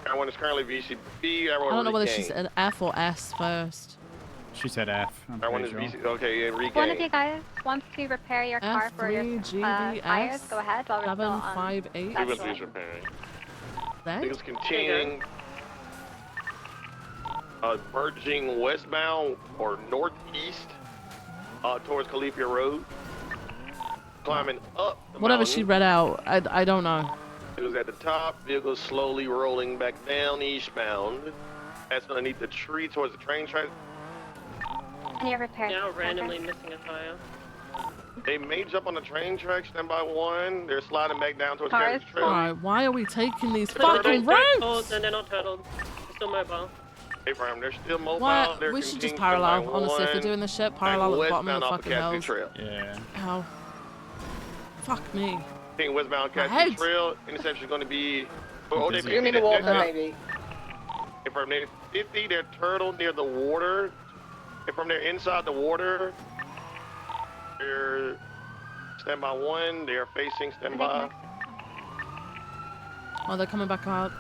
Speaker 20: Everyone is currently VCB.
Speaker 1: I
Speaker 20: Everyone
Speaker 1: don't know whether she
Speaker 20: regain.
Speaker 1: said F or S first.
Speaker 3: She said F. I'm
Speaker 20: Everyone is
Speaker 3: pretty sure.
Speaker 20: VC. Okay, yeah, regain.
Speaker 4: One of you guys wants to repair your car for your tires, go ahead while we're still on
Speaker 1: 758.
Speaker 4: that
Speaker 8: 3
Speaker 4: floor.
Speaker 8: and 3 is repairing.
Speaker 20: Niggas continuing. Merging westbound or northeast towards Califia Road. Climbing up the
Speaker 1: Whatever
Speaker 20: mountain.
Speaker 1: she read out, I don't know.
Speaker 20: It was at the top. Vehicles slowly rolling back down eastbound. That's underneath the tree towards the train track.
Speaker 4: And your repair.
Speaker 17: Now randomly missing a tire.
Speaker 20: They may jump on the train track, stand by 1. They're sliding back down towards
Speaker 4: Cars.
Speaker 20: Cassidy Trail.
Speaker 1: Alright, why are we taking these
Speaker 17: They're not
Speaker 1: fucking
Speaker 17: turtled.
Speaker 1: routes?
Speaker 17: No, they're not turtled. They're still mobile.
Speaker 20: Hey, Fram, they're still mobile.
Speaker 1: Why?
Speaker 20: They're
Speaker 1: We should just
Speaker 20: continuing
Speaker 1: parallel,
Speaker 20: stand by
Speaker 1: honestly. If
Speaker 20: 1.
Speaker 1: they're doing this shit, parallel at the bottom of
Speaker 20: Westbound
Speaker 1: the
Speaker 20: off of
Speaker 1: fucking
Speaker 20: Cassidy
Speaker 1: hills.
Speaker 20: Trail.
Speaker 3: Yeah.
Speaker 1: Ow. Fuck me.
Speaker 20: Continuing westbound
Speaker 1: My
Speaker 20: Cassidy
Speaker 1: head.
Speaker 20: Trail. Interception is going to be. Oh, they
Speaker 19: Give me the water,
Speaker 20: they're-
Speaker 19: maybe.
Speaker 20: If from there 50, they're turtled near the water. If from there inside the water, they're stand by 1. They are facing stand by.
Speaker 1: Oh, they're coming back out.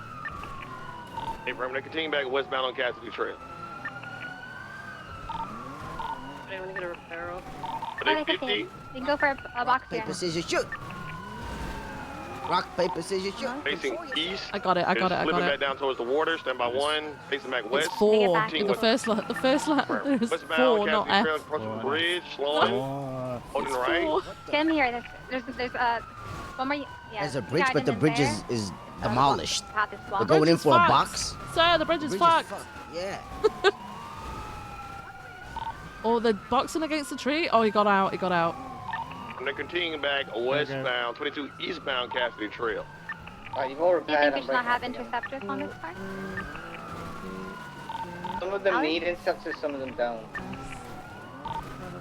Speaker 20: Hey, from they're continuing back westbound on Cassidy Trail.
Speaker 17: I want to get a repair off.
Speaker 20: Are they
Speaker 4: Oh,
Speaker 20: 50?
Speaker 4: You can go for a box here.
Speaker 7: Paper, scissors, shoot. Rock, paper, scissors, shoot.
Speaker 20: Facing east.
Speaker 1: I got it, I got it, I
Speaker 20: Flipping
Speaker 1: got
Speaker 20: back
Speaker 1: it.
Speaker 20: down towards the water. Stand by 1. Facing back west.
Speaker 1: It's 4.
Speaker 20: Continuing
Speaker 1: The
Speaker 20: west-
Speaker 1: first line is
Speaker 20: Westbound
Speaker 1: 4, not
Speaker 20: Cassidy Trail,
Speaker 1: F.
Speaker 20: approaching the bridge, slowing, holding
Speaker 1: It's
Speaker 20: right.
Speaker 1: 4.
Speaker 4: Get him here. There's one more. Yeah.
Speaker 7: There's a bridge, but
Speaker 4: garden
Speaker 7: the
Speaker 4: in
Speaker 7: bridge
Speaker 4: there.
Speaker 7: is demolished.
Speaker 4: Path is
Speaker 7: We're
Speaker 4: blocked.
Speaker 7: going in
Speaker 1: Bridge is
Speaker 7: for a
Speaker 1: fucked.
Speaker 7: box.
Speaker 1: Sir, the bridge is fucked.
Speaker 7: Yeah.
Speaker 1: Oh, they're boxing against the tree? Oh, he got out, he got out.
Speaker 20: And they're continuing back westbound, 22 eastbound Cassidy Trail.
Speaker 19: Alright, you've all
Speaker 4: Do you
Speaker 19: repaired.
Speaker 4: think we
Speaker 19: I'm
Speaker 4: should not have
Speaker 19: breaking them.
Speaker 4: interceptors on this car?
Speaker 19: Some of them need interceptors, some of them don't.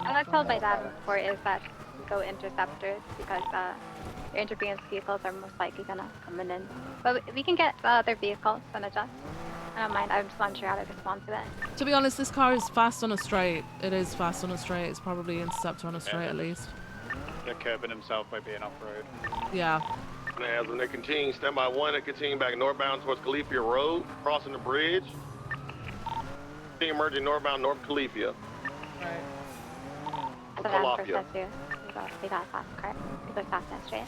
Speaker 4: What I've told my dad before is that go interceptors because your interference vehicles are most likely gonna come in. But we can get other vehicles and adjust. I don't mind. I'm just unsure how to respond to it.
Speaker 1: To be honest, this car is fast on a straight. It is fast on a straight. It's probably interceptor on a straight at least.
Speaker 23: They're curbing himself by being off-road.
Speaker 1: Yeah.
Speaker 20: As when they're continuing, stand by 1, they're continuing back northbound towards Califia Road, crossing the bridge. Continue merging northbound North Califia.
Speaker 4: That's what I said too. We got a fast car. We go fast and straight.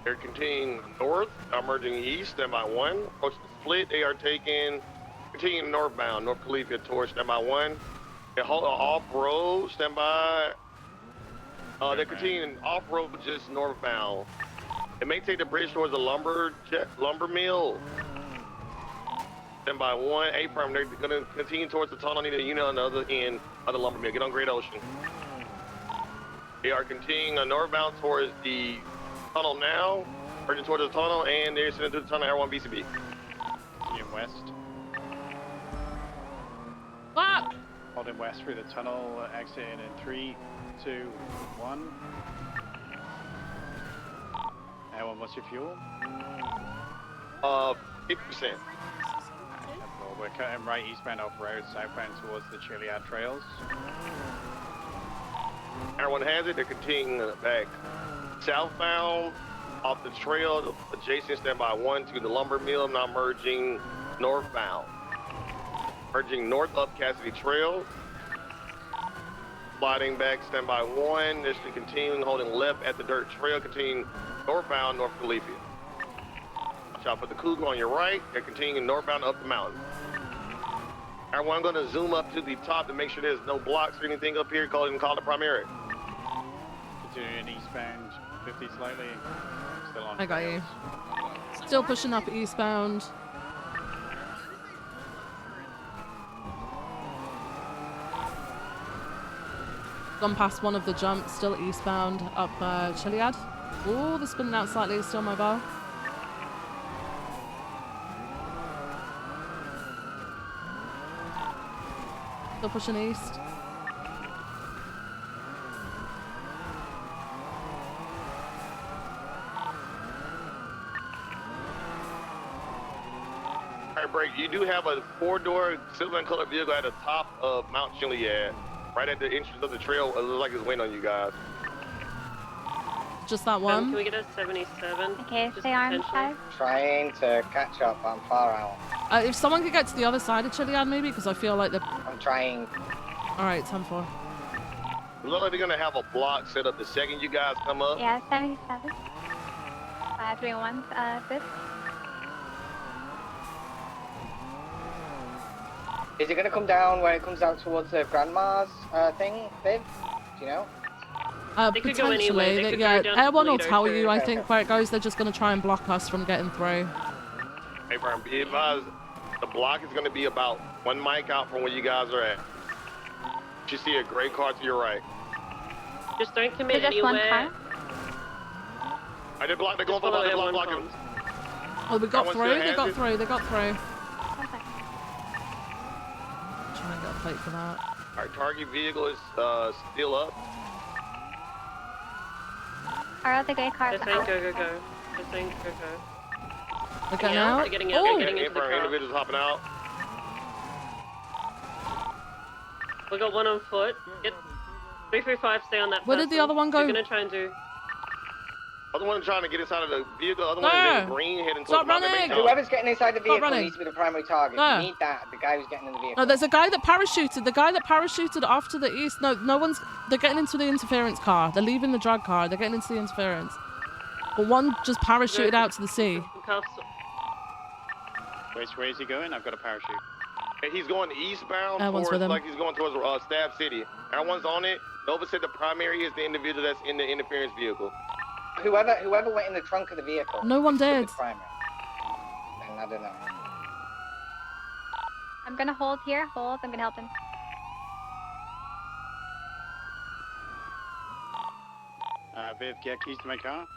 Speaker 20: They're continuing north, merging east, stand by 1. Approach the split, they are continuing northbound, North Califia towards stand by 1. Yeah, hold on, off-road, stand by. They're continuing off-road just northbound. It may take the bridge towards the lumber mill. Stand by 1, A firm. They're gonna continue towards the tunnel. Need a unit on the other end of the lumber mill. Get on Great Ocean. They are continuing northbound towards the tunnel now. Merging towards the tunnel, and they're sending through the tunnel. Air 1 BCB.
Speaker 23: Continuing west.
Speaker 1: Fuck!
Speaker 23: Holding west through the tunnel, exiting in 3, 2, 1. Everyone, what's your fuel?
Speaker 20: 50%.
Speaker 23: We're cutting right eastbound off road, southbound towards the Chiliad trails.
Speaker 20: Everyone has it. They're continuing back southbound off the trail, adjacent standby 1 to the lumber mill, now merging northbound. Merging north up Cassidy Trail. Sliding back standby 1. This is continuing, holding left at the dirt trail, continuing northbound, North Califia. Watch out for the Cougar on your right. They're continuing northbound up the mountain. Everyone, going to zoom up to the top to make sure there's no blocks or anything up here. Call the primary.
Speaker 23: Continuing eastbound, 50 slightly. Still on
Speaker 1: I got you.
Speaker 23: trails.
Speaker 1: Still pushing up eastbound. Gone past one of the jumps, still eastbound up Chiliad. Oh, they're spinning out slightly, still mobile. Still pushing east.
Speaker 20: Alright, break. You do have a 4-door silver and colored vehicle at the top of Mount Chiliad, right at the entrance of the trail. It looks like it's waiting on you guys.
Speaker 1: Just that one.
Speaker 17: Can we get a 77?
Speaker 4: Okay,
Speaker 17: Just
Speaker 4: stay on
Speaker 17: potentially.
Speaker 4: side.
Speaker 19: Trying to catch up. I'm far out.
Speaker 1: If someone could get to the other side of Chiliad, maybe, because I feel like they're.
Speaker 19: I'm trying.
Speaker 1: All right, 10-4.
Speaker 20: It looks like they're gonna have a block set up the second you guys come up.
Speaker 4: Yeah, 77. 3-1, good.
Speaker 19: Is it going to come down when it comes out towards the Grandma's thing, Viv? Do you know?
Speaker 17: They could go anyway.
Speaker 1: Potentially.
Speaker 17: They could
Speaker 1: Yeah,
Speaker 17: go down to
Speaker 1: Air 1 will
Speaker 17: Toledo
Speaker 1: tell
Speaker 17: too.
Speaker 1: you, I think, where it goes. They're just going to try and block us from getting through.
Speaker 20: Hey, Brian, be advised, the block is gonna be about 1 mic out from where you guys are at. You see a gray car to your right.
Speaker 17: Just don't commit
Speaker 4: Just one
Speaker 17: anywhere.
Speaker 4: car?
Speaker 20: I did block. They're going for
Speaker 17: follow
Speaker 20: the
Speaker 17: Air 1
Speaker 20: block.
Speaker 17: comms.
Speaker 1: Oh, they got
Speaker 20: Everyone
Speaker 1: through.
Speaker 20: still
Speaker 1: They
Speaker 20: has
Speaker 1: got
Speaker 20: it?
Speaker 1: through. They got through.
Speaker 4: Perfect.
Speaker 1: Try and get a plate for that.
Speaker 20: All right, target vehicle is still up.
Speaker 4: Our other gray cars
Speaker 17: They're
Speaker 4: are
Speaker 17: saying
Speaker 4: out.
Speaker 17: go, go, go. They're saying go, go.
Speaker 1: They're getting
Speaker 17: out.
Speaker 1: out.
Speaker 17: They're getting out.
Speaker 1: Oh,
Speaker 17: They're getting into the car.
Speaker 20: Individuals hopping out.
Speaker 17: We got one on foot. Get 335. Stay on that.
Speaker 1: Where did the other one go?
Speaker 17: They're gonna try and do.
Speaker 20: Other one trying to get inside of the vehicle. Other one is in
Speaker 1: No.
Speaker 20: green, heading
Speaker 1: Stop
Speaker 20: towards Mount
Speaker 1: running.
Speaker 20: Mason.
Speaker 19: Whoever's getting inside the vehicle
Speaker 1: running.
Speaker 19: needs to be the primary target.
Speaker 1: No.
Speaker 19: You need that. The guy who's getting in the vehicle.
Speaker 1: no, there's a guy that parachuted. The guy that parachuted off to the east. No one's. They're getting into the interference car. They're leaving the drug car. They're getting into the interference. But one just parachuted out to the sea.
Speaker 17: Cuffs.
Speaker 23: Where is he going? I've got a parachute.
Speaker 20: And he's going eastbound
Speaker 1: Everyone's with
Speaker 20: towards,
Speaker 1: him.
Speaker 20: like he's going towards Stab City. Everyone's on it. Nova said the primary is the individual that's in the interference vehicle.
Speaker 19: Whoever went in the trunk of the vehicle.
Speaker 1: No one
Speaker 19: should be
Speaker 1: did.
Speaker 19: the primary. And I don't know.
Speaker 4: I'm gonna hold here. Hold. I'm gonna help him.
Speaker 23: Viv, get keys to my car.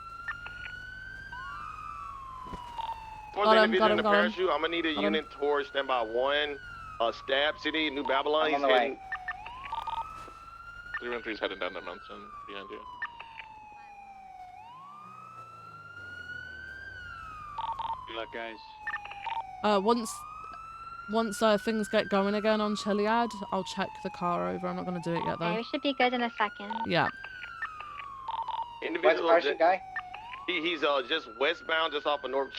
Speaker 20: Towards
Speaker 1: Got
Speaker 20: the
Speaker 1: him,
Speaker 20: individual in the
Speaker 1: got him.
Speaker 20: parachute, I'm gonna need a
Speaker 1: Got him.
Speaker 20: unit towards standby 1, Stab City, New Babylon.
Speaker 19: I'm
Speaker 20: He's
Speaker 19: on the way.
Speaker 20: heading.
Speaker 8: 313's heading down that mountain behind you.
Speaker 23: Good luck, guys.
Speaker 1: Once things get going again on Chiliad, I'll check the car over. I'm not going to do it yet
Speaker 4: Okay,
Speaker 1: though.
Speaker 4: we should be good in a second.
Speaker 1: Yeah.
Speaker 19: Where's the
Speaker 20: Individual,
Speaker 19: parachute guy?
Speaker 20: he's just westbound, just off of North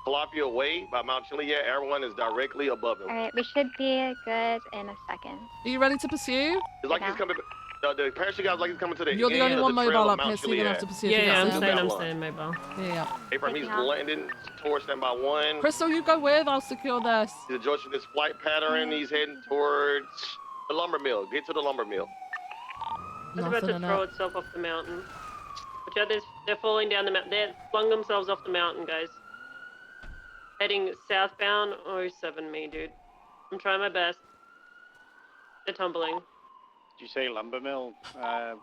Speaker 20: Calafia Way by Mount Chiliad. Everyone is directly above him.
Speaker 4: Alright, we should be good in a second.
Speaker 1: Are you ready to pursue?
Speaker 20: It's like
Speaker 4: Yeah.
Speaker 20: he's coming. The parachute guy's like he's coming to the
Speaker 1: You're the
Speaker 20: end
Speaker 1: only
Speaker 20: of
Speaker 1: one
Speaker 20: the trail
Speaker 1: mobile
Speaker 20: of
Speaker 1: up here,
Speaker 20: Mount
Speaker 1: so you're gonna have
Speaker 20: Chiliad.
Speaker 1: to pursue. if you get
Speaker 17: Yeah, I'm
Speaker 1: stuck.
Speaker 17: staying. I'm
Speaker 20: Babylon.
Speaker 17: staying mobile.
Speaker 1: Yeah.
Speaker 20: Abraham, he's
Speaker 4: Taking off.
Speaker 20: landing towards standby 1.
Speaker 1: Crystal, you go with. I'll secure this.
Speaker 20: He's adjusting his flight pattern. He's heading towards The lumber mill. Get to the lumber mill.
Speaker 17: It's about
Speaker 1: Nothing
Speaker 17: to
Speaker 1: in
Speaker 17: throw
Speaker 1: it.
Speaker 17: itself off the mountain. Watch out, they're falling down the mountain. They flung themselves off the mountain, guys. Heading southbound. Oh, 7 me, dude. I'm trying my best. They're tumbling.
Speaker 23: Did you say lumber mill,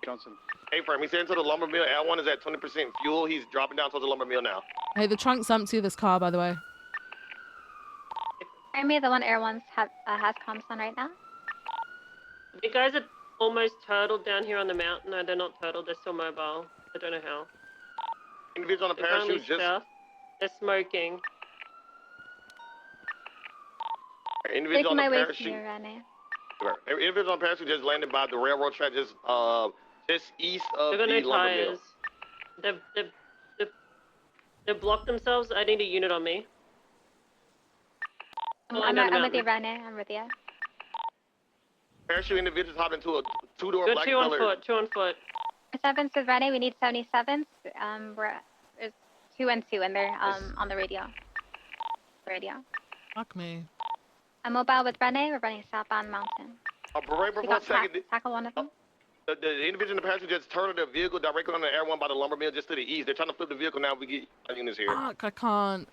Speaker 23: Johnson?
Speaker 20: Hey, Frame, he's heading to the lumber mill. L1 is at 20% fuel. He's dropping down towards the lumber mill now.
Speaker 1: Hey, the trunk's empty of this car, by the way.
Speaker 4: Army, the one Air One's has comms on right now.
Speaker 17: The guys are almost turtled down here on the mountain. No, they're not turtled. They're still mobile. I don't know how.
Speaker 20: Individual on a
Speaker 17: They're currently
Speaker 20: parachute just.
Speaker 17: south. They're smoking.
Speaker 20: Individual on
Speaker 4: Making
Speaker 20: a
Speaker 4: my way to
Speaker 20: parachute.
Speaker 4: you, Renee.
Speaker 20: Individual on a parachute just landed by the railroad track, just east of
Speaker 17: They've got
Speaker 20: the
Speaker 17: no
Speaker 20: lumber mill.
Speaker 17: tires. They've blocked themselves. I need a unit on me.
Speaker 4: I'm with you, Renee. I'm with you.
Speaker 20: Parachute individuals hop into a two-door
Speaker 17: Got
Speaker 20: black
Speaker 17: 2 on
Speaker 20: color.
Speaker 17: foot. 2 on foot.
Speaker 4: 7s with Renee. We need 77s. There's 2 and 2, and they're on the radio.
Speaker 1: Fuck me.
Speaker 4: I'm mobile with Renee. We're running southbound mountain.
Speaker 20: Right
Speaker 4: We
Speaker 20: for
Speaker 4: got
Speaker 20: a second.
Speaker 4: tackle one of them.
Speaker 20: The individual in the parachute just turned the vehicle directly on the Air One by the lumber mill just to the east. They're trying to flip the vehicle now. We get units here.
Speaker 1: Fuck, I can't.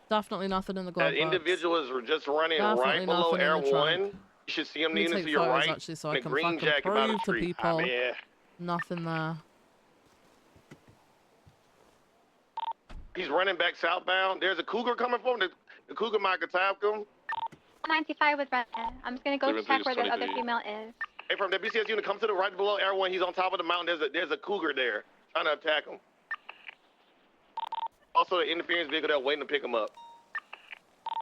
Speaker 1: Definitely nothing in the glove box.
Speaker 20: Individuals are just running
Speaker 1: Definitely
Speaker 20: right below
Speaker 1: nothing in
Speaker 20: Air
Speaker 1: the trunk.
Speaker 20: One. You should see them
Speaker 1: Let me
Speaker 20: leaning
Speaker 1: take
Speaker 20: to your
Speaker 1: photos,
Speaker 20: right.
Speaker 1: actually, so
Speaker 20: in
Speaker 1: I
Speaker 20: a
Speaker 1: can
Speaker 20: green
Speaker 1: fucking
Speaker 20: jacket by the
Speaker 1: prove to
Speaker 20: tree.
Speaker 1: people.
Speaker 20: Yeah.
Speaker 1: Nothing there.
Speaker 20: He's running back southbound. There's a cougar coming for him. The cougar might attack him.
Speaker 4: 95 with Renee. I'm just gonna go check where the other
Speaker 20: 23.
Speaker 4: female is.
Speaker 20: Hey, from the BCS unit, come to the right below Air One. He's on top of the mountain. There's a cougar there trying to attack him. Also, the interference vehicle there waiting to pick him up.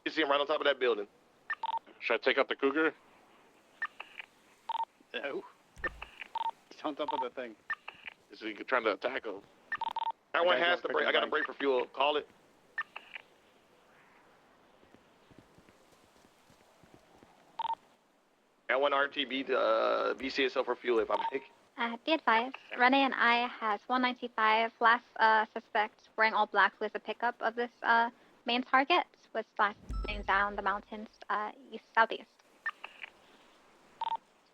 Speaker 20: You see him right on top of that building.
Speaker 8: Should I take out the cougar?
Speaker 23: No. He's on top of the thing.
Speaker 8: Is he trying to attack him?
Speaker 20: Air One has to brake. I got to brake for fuel. Call it. Air One RTB BCSO for fuel if I make.
Speaker 4: Be advised, Renee and I has 195. Last suspect wearing all black was a pickup of this main target. Was slashing down the mountains southeast.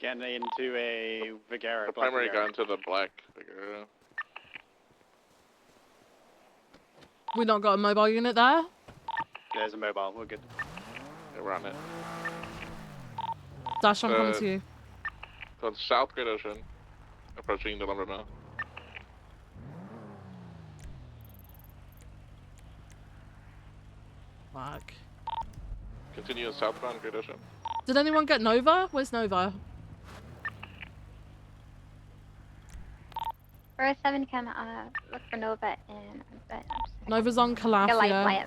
Speaker 23: Getting into a Vigera.
Speaker 8: The primary got into the black Vigera.
Speaker 1: We not got a mobile unit there?
Speaker 23: There's a mobile. We're good.
Speaker 8: Yeah, we're on it.
Speaker 1: Dash, I'm coming to you.
Speaker 8: Towards South Great Ocean. Approaching the lumber mill.
Speaker 1: Fuck.
Speaker 8: Continue southbound Great Ocean.
Speaker 1: Did anyone get Nova? Where's Nova?
Speaker 4: Or 7 can look for Nova in.
Speaker 1: Nova's on Calafia.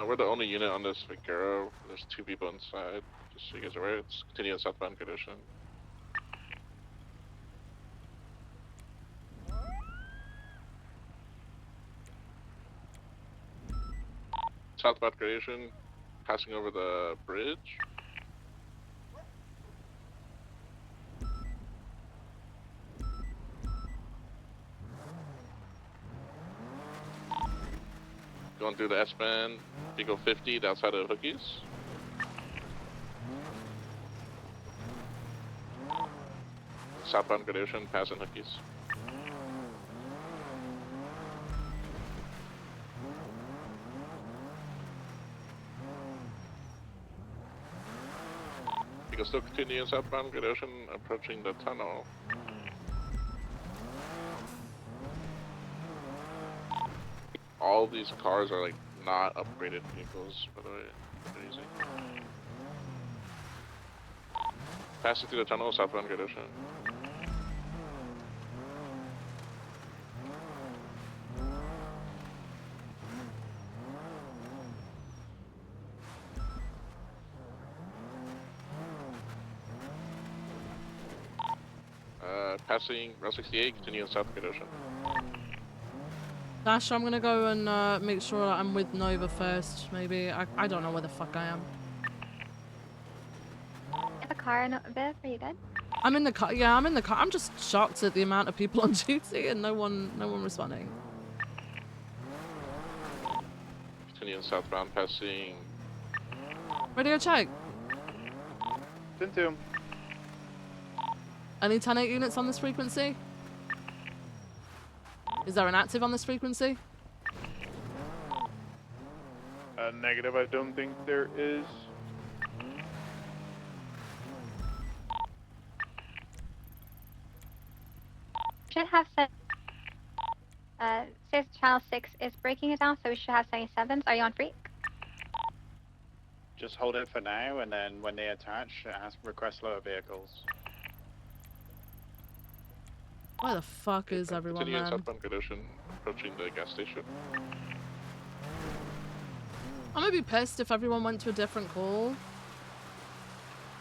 Speaker 8: We're the only unit on this Vigero. There's 2 people inside. Just so you guys are aware, it's continue southbound Great Ocean. Southbound Great Ocean, passing over the bridge. Going through the S-band, Eagle 50, the outside of Hookies. Southbound Great Ocean, passing Hookies. You can still continue southbound Great Ocean, approaching the tunnel. All these cars are like not upgraded vehicles, by the way. They're easy. Passing through the tunnel, southbound Great Ocean. Passing Route 68, continuing south Great Ocean.
Speaker 1: Dash, I'm gonna go and make sure that I'm with Nova first, maybe. I don't know where the fuck I am.
Speaker 4: Have a car, Viv? Are you good?
Speaker 1: I'm in the car. Yeah, I'm in the car. I'm just shocked at the amount of people on duty and no one responding.
Speaker 8: Continuing southbound, passing.
Speaker 1: Radio check.
Speaker 12: 10-2.
Speaker 1: Any 10-8 units on this frequency? Is there an active on this frequency?
Speaker 12: Negative, I don't think there is.
Speaker 4: Should have said. Says Channel 6 is breaking it down, so we should have 77s. Are you on freak?
Speaker 23: Just hold it for now, and then when they attach, request lower vehicles.
Speaker 1: Where the fuck is everyone,
Speaker 8: Continuing
Speaker 1: man?
Speaker 8: southbound condition, approaching the gas station.
Speaker 1: I'm gonna be pissed if everyone went to a different call.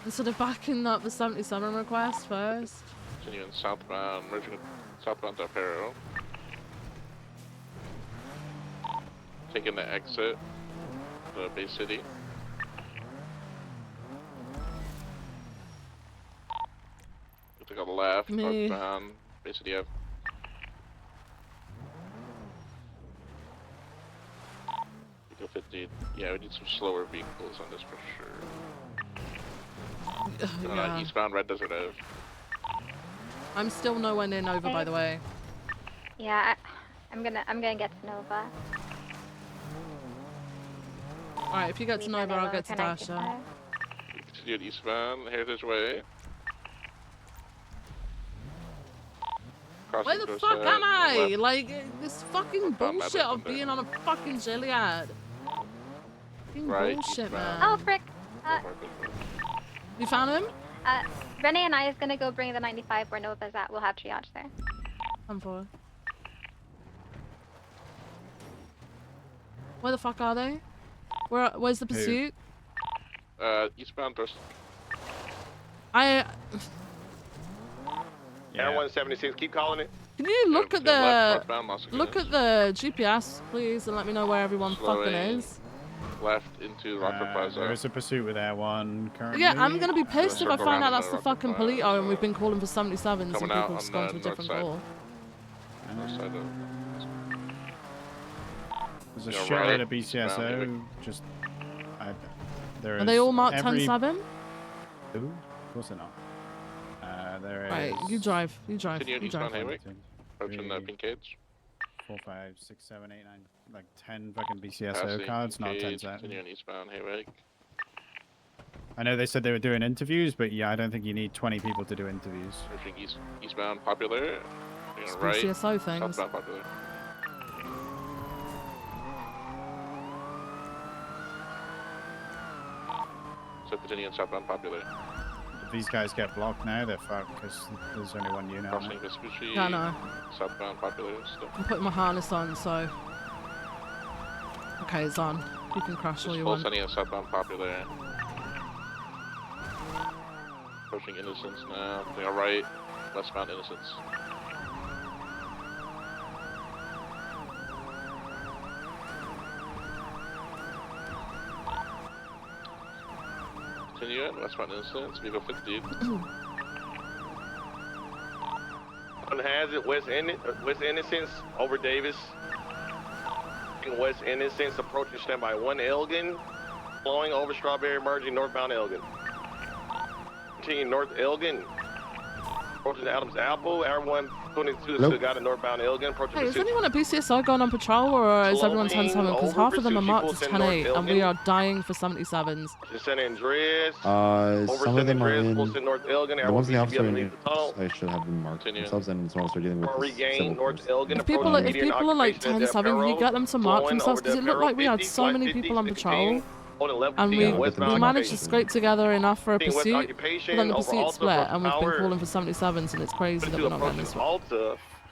Speaker 1: Instead of backing up the 77 request first.
Speaker 8: Continuing southbound, merging southbound to Aparo. Taking the exit, the Bay City. We took a left,
Speaker 1: Me.
Speaker 8: northbound, Bay City Ave. Eco 50. Yeah, we need some slower vehicles on this for sure.
Speaker 1: Yeah.
Speaker 8: Eastbound Red Desert Ave.
Speaker 1: I'm still nowhere near Nova, by the way.
Speaker 4: Yeah, I'm gonna get to Nova.
Speaker 1: Alright, if you get to
Speaker 4: Leave my
Speaker 1: Nova, I'll
Speaker 4: name
Speaker 1: get to
Speaker 4: on
Speaker 1: Dasha.
Speaker 4: 1095.
Speaker 8: Continued eastbound, Heritage Way.
Speaker 1: Where the fuck am I? Like, this fucking bullshit of being on a fucking Gilead. Fucking
Speaker 8: Right,
Speaker 1: bullshit, man.
Speaker 4: Oh, frick.
Speaker 1: You found him?
Speaker 4: Renee and I is gonna go bring the 95 where Nova's at. We'll have triage there.
Speaker 1: I'm for. Where the fuck are they? Where's the pursuit?
Speaker 8: Eastbound Thurston.
Speaker 20: Air 176, keep calling it.
Speaker 1: Can you look at the
Speaker 8: left, northbound, Los
Speaker 1: look at the GPS, please, and let me know where everyone fucking
Speaker 8: Slowing
Speaker 1: is?
Speaker 8: Left into Rockford Plaza.
Speaker 3: There is a pursuit with Air 1 currently.
Speaker 1: Yeah, I'm gonna be pissed if I
Speaker 8: circle
Speaker 1: find
Speaker 8: around
Speaker 1: out
Speaker 8: on
Speaker 1: that's
Speaker 8: the
Speaker 1: the fucking
Speaker 8: Rockford
Speaker 1: Polito and we've been calling for 77s and
Speaker 8: Coming
Speaker 1: people
Speaker 8: out
Speaker 1: have
Speaker 8: on
Speaker 1: just gone
Speaker 8: the
Speaker 1: to a different
Speaker 8: north side.
Speaker 1: call.
Speaker 8: North side of.
Speaker 3: There's a
Speaker 8: Yeah,
Speaker 3: shitload
Speaker 8: right.
Speaker 3: of BCSO. Just, there
Speaker 1: Are they all marked
Speaker 3: every...
Speaker 1: 10-7?
Speaker 3: Ooh, of course they're not. There
Speaker 1: Right,
Speaker 3: is
Speaker 1: you drive. You drive.
Speaker 8: Continuing
Speaker 1: You drive.
Speaker 8: eastbound Haywick. Approaching the pink cage.
Speaker 3: 4, 5, 6, 7, 8, 9, like 10 fucking BCSO
Speaker 8: Passing
Speaker 3: cards, not 10
Speaker 8: Cage,
Speaker 3: set.
Speaker 8: Continuing eastbound Haywick.
Speaker 3: I know they said they were doing interviews, but yeah, I don't think you need 20 people to do interviews.
Speaker 8: Approaching eastbound Popular.
Speaker 1: It's
Speaker 8: Taking a right.
Speaker 1: BCSO things.
Speaker 8: Southbound Popular. So continuing southbound Popular.
Speaker 3: If these guys get blocked now, they're fucked because there's only one unit on
Speaker 8: Crossing
Speaker 3: it.
Speaker 8: Vespucci.
Speaker 1: Yeah, I know.
Speaker 8: Southbound Popular. Still.
Speaker 1: I'm putting my harness on, so. Okay, it's on. You can crash all
Speaker 8: Just
Speaker 1: you
Speaker 8: full
Speaker 1: want.
Speaker 8: sending a southbound Popular. Approaching Innocence now. Taking a right. Westbound Innocence. Continue it. Westbound Innocence. Vigo 50.
Speaker 20: Unhazard, West Innocence over Davis. West Innocence approaching standby 1 Elgin. Flowing over Strawberry, merging northbound Elgin. Continue North Elgin. Approaching Adams Apple. Air 122 still got a northbound Elgin. Approaching
Speaker 1: Hey, is
Speaker 20: the
Speaker 1: anyone at BCSO going on patrol or is everyone
Speaker 20: Slowing
Speaker 1: 10-7? Because
Speaker 20: over
Speaker 1: half of them are
Speaker 20: Vespucci,
Speaker 1: marked as
Speaker 20: full send
Speaker 1: 10-8
Speaker 20: North
Speaker 1: and we
Speaker 20: Elgin.
Speaker 1: are dying for 77s.
Speaker 20: San Andreas.
Speaker 15: Some of
Speaker 20: San
Speaker 15: them are
Speaker 20: Andreas,
Speaker 15: in.
Speaker 20: full send North Elgin.
Speaker 15: The
Speaker 20: Air
Speaker 15: ones in the
Speaker 20: 1
Speaker 15: officer
Speaker 20: underneath the tunnel.
Speaker 15: I should have them marked themselves, and it's also dealing with the
Speaker 20: Regain
Speaker 15: civil
Speaker 20: North
Speaker 15: force.
Speaker 20: Elgin.
Speaker 1: If people are like 10-7, can you get them to mark themselves? Because it looked like we had so many people on patrol. And we managed to scrape together enough for a pursuit, but then the pursuit split, and we've been calling for 77s, and it's crazy that we're not getting this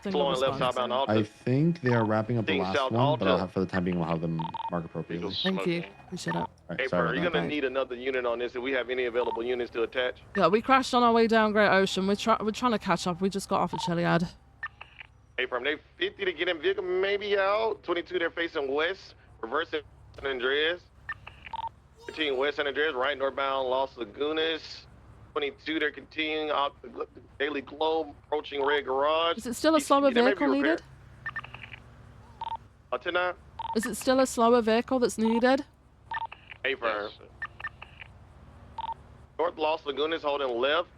Speaker 1: single response.
Speaker 15: I think they are wrapping up the last one, but I'll have for the time being we'll have them mark appropriately.
Speaker 1: Thank you. Appreciate it.
Speaker 20: Hey,
Speaker 15: sorry
Speaker 20: are you
Speaker 15: about
Speaker 20: gonna
Speaker 15: that.
Speaker 20: need another unit on this? If we have any available units to attach?
Speaker 1: Yeah, we crashed on our way down Great Ocean. We're trying to catch up. We just got off at Chiliad.
Speaker 20: Hey, from they 50 to get in vehicle maybe out. 22 they're facing west, reversing San Andreas. 15 West San Andreas, right northbound Los Lagunas. 22 they're continuing out the Daily Globe, approaching Red Garage.
Speaker 1: Is it still a slower
Speaker 20: There may be
Speaker 1: vehicle
Speaker 20: repair.
Speaker 1: needed?
Speaker 20: Tonight?
Speaker 1: Is it still a slower vehicle that's needed?
Speaker 20: A firm. North Los Lagunas holding left.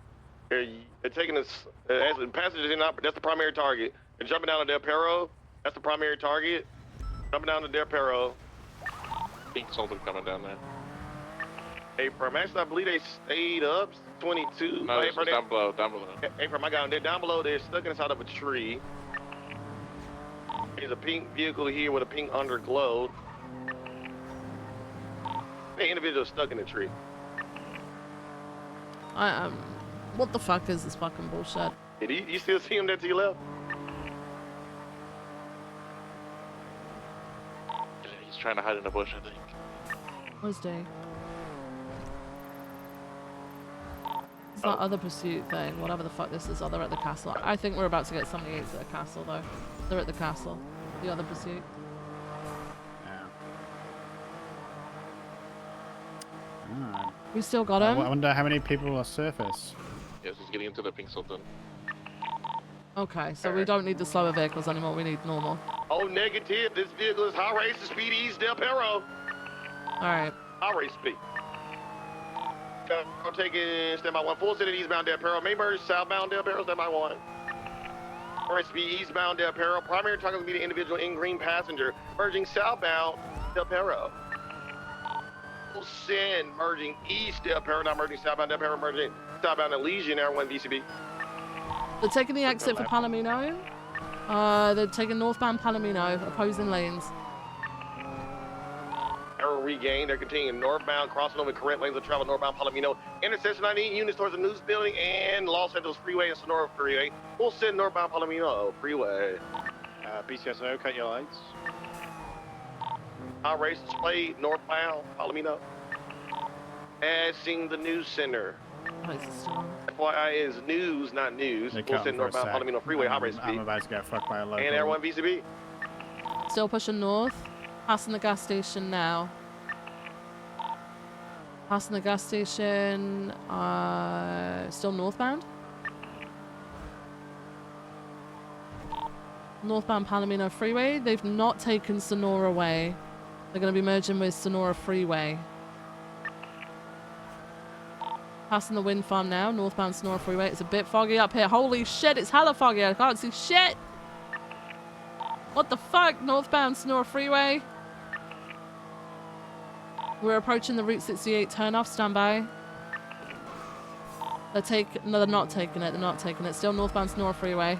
Speaker 20: They're taking us, as the passengers in, that's the primary target. They're jumping down to Del Perro. That's the primary target. Jumping down to Del Perro.
Speaker 8: Think something coming down there.
Speaker 20: A firm. Actually, I believe they stayed up. 22.
Speaker 8: No, it's down below, down below.
Speaker 20: A firm, I got them. They're down below. They're stuck inside of a tree. There's a pink vehicle here with a pink underglow. The individual stuck in the tree.
Speaker 1: What the fuck is this fucking bullshit?
Speaker 20: Did you still see him there to your left?
Speaker 8: He's trying to hide in the bush, I think.
Speaker 1: Where's Day? It's that other pursuit thing, whatever the fuck this is. Oh, they're at the castle. I think we're about to get 78s at the castle, though. They're at the castle. The other pursuit.
Speaker 3: Alright.
Speaker 1: We still got him.
Speaker 3: I wonder how many people are surface.
Speaker 8: Yes, he's getting into the pink Sultan.
Speaker 1: Okay, so we don't need the slower vehicles anymore. We need normal.
Speaker 20: Oh, negative. This vehicle is high race to speed east Del Perro.
Speaker 1: Alright.
Speaker 20: High race speed. I'm taking standby 1. Full city eastbound Del Perro. Main merge southbound Del Perro, standby 1. High race speed eastbound Del Perro. Primary target will be the individual in green passenger. Merging southbound Del Perro. Full send merging east Del Perro. Not merging southbound Del Perro. Merging southbound Elysian Air 1 VCB.
Speaker 1: They're taking the exit for Palomino. They're taking northbound Palomino, opposing lanes.
Speaker 20: Error regained. They're continuing northbound, crossing over correct lanes of travel northbound Palomino. Intersection 98 units towards the news building and Los Angeles Freeway and Sonora Freeway. We'll send northbound Palomino Freeway.
Speaker 23: BCSO, cut your lights.
Speaker 20: High race display northbound Palomino. Passing the news center. FYI is news, not news. We'll send northbound Palomino Freeway. High race speed.
Speaker 3: I'm about to get fucked by a local.
Speaker 20: And Air 1 VCB.
Speaker 1: Still pushing north. Passing the gas station now. Passing the gas station. Still northbound. Northbound Palomino Freeway. They've not taken Sonora Way. They're going to be merging with Sonora Freeway. Passing the wind farm now. Northbound Sonora Freeway. It's a bit foggy up here. Holy shit, it's hella foggy. I can't see shit. What the fuck? Northbound Sonora Freeway. We're approaching the Route 68 turnoff. Stand by. No, they're not taking it. They're not taking it. Still northbound Sonora Freeway.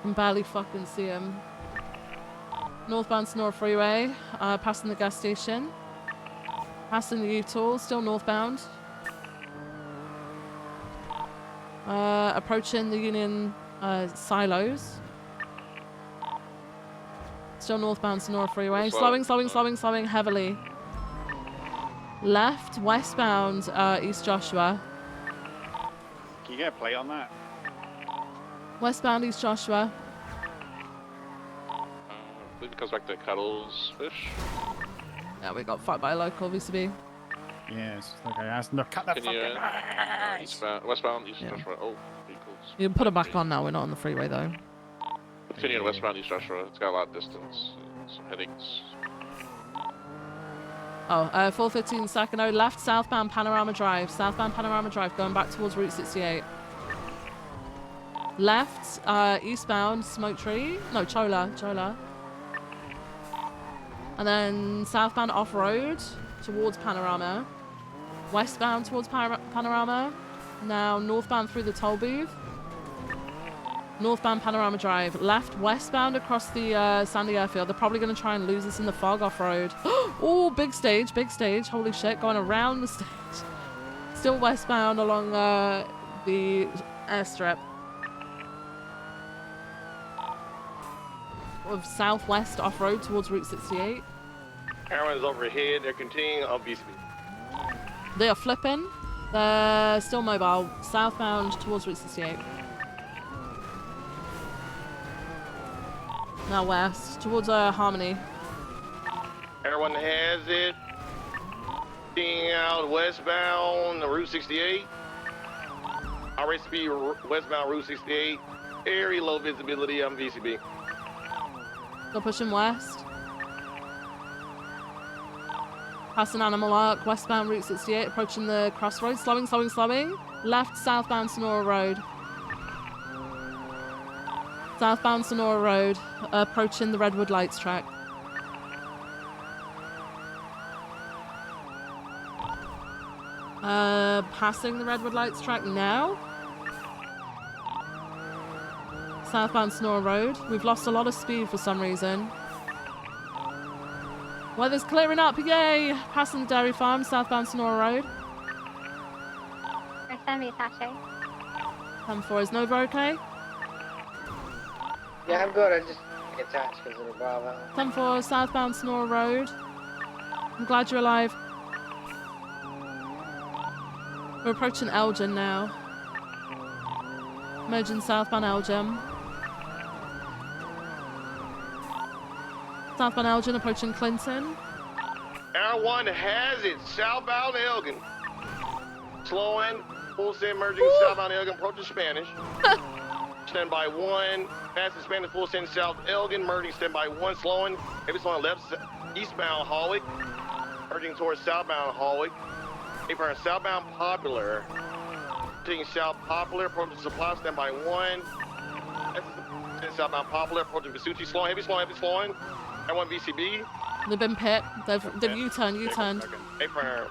Speaker 1: Can barely fucking see him. Northbound Sonora Freeway. Passing the gas station. Passing the U-Tool. Still northbound. Approaching the Union silos. Still northbound Sonora Freeway. Slowing heavily. Left, westbound East Joshua.
Speaker 23: Can you get a plate on that?
Speaker 1: Westbound East Joshua.
Speaker 8: I believe it comes back to Cuddles Fish.
Speaker 1: Yeah, we got fucked by a local VCB.
Speaker 3: Yes, okay, I asked them to cut that fucking
Speaker 8: Eastbound, westbound East Joshua. Oh, vehicles.
Speaker 1: You can put it back on now. We're not on the freeway though.
Speaker 8: Continuing westbound East Joshua. It's got a lot of distance. Some headings.
Speaker 1: Oh, 415 Sacano. Left, southbound Panorama Drive. Southbound Panorama Drive, going back towards Route 68. Left, eastbound Smoke Tree. No, Chola. And then southbound off-road towards Panorama. Westbound towards Panorama. Now northbound through the toll booth. Northbound Panorama Drive. Left, westbound across the sandy airfield. They're probably going to try and lose us in the fog off-road. Oh, big stage. Holy shit, going around the stage. Still westbound along the airstrip. Of southwest off-road towards Route 68.
Speaker 20: Everyone's overhead. They're continuing on VCB.
Speaker 1: They are flipping. They're still mobile. Southbound towards Route 68. Now west towards Harmony.
Speaker 20: Everyone has it. Being out westbound Route 68. High speed westbound Route 68. Very low visibility on VCB.
Speaker 1: Still pushing west. Passing Animal Arc, westbound Route 68, approaching the crossroads. Slowing. Left, southbound Sonora Road. Southbound Sonora Road, approaching the Redwood Lights track. Passing the Redwood Lights track now. Southbound Sonora Road. We've lost a lot of speed for some reason. Weather's clearing up, yay! Passing the dairy farm, southbound Sonora Road.
Speaker 4: Person reattaching.
Speaker 1: 10-4, is Nova okay?
Speaker 19: Yeah, I'm good. I just attached because of the Bravo.
Speaker 1: 10-4, southbound Sonora Road. I'm glad you're alive. We're approaching Elgin now. Merging southbound Elgin. Southbound Elgin approaching Clinton.
Speaker 20: R1 has it. Southbound Elgin. Slowing. Full send merging southbound Elgin approaching Spanish. Stand by 1. Passing Spanish full send south Elgin. Merging stand by 1. Slowing. Heavy slowing left eastbound Hallway. Merging towards southbound Hallway. Apron southbound Popular. Taking south Popular approaching Supply. Stand by 1. Southbound Popular approaching Vespucci. Slowing. Heavy slowing. R1 VCB.
Speaker 1: They've been pit. They've U-turned.
Speaker 20: Apron.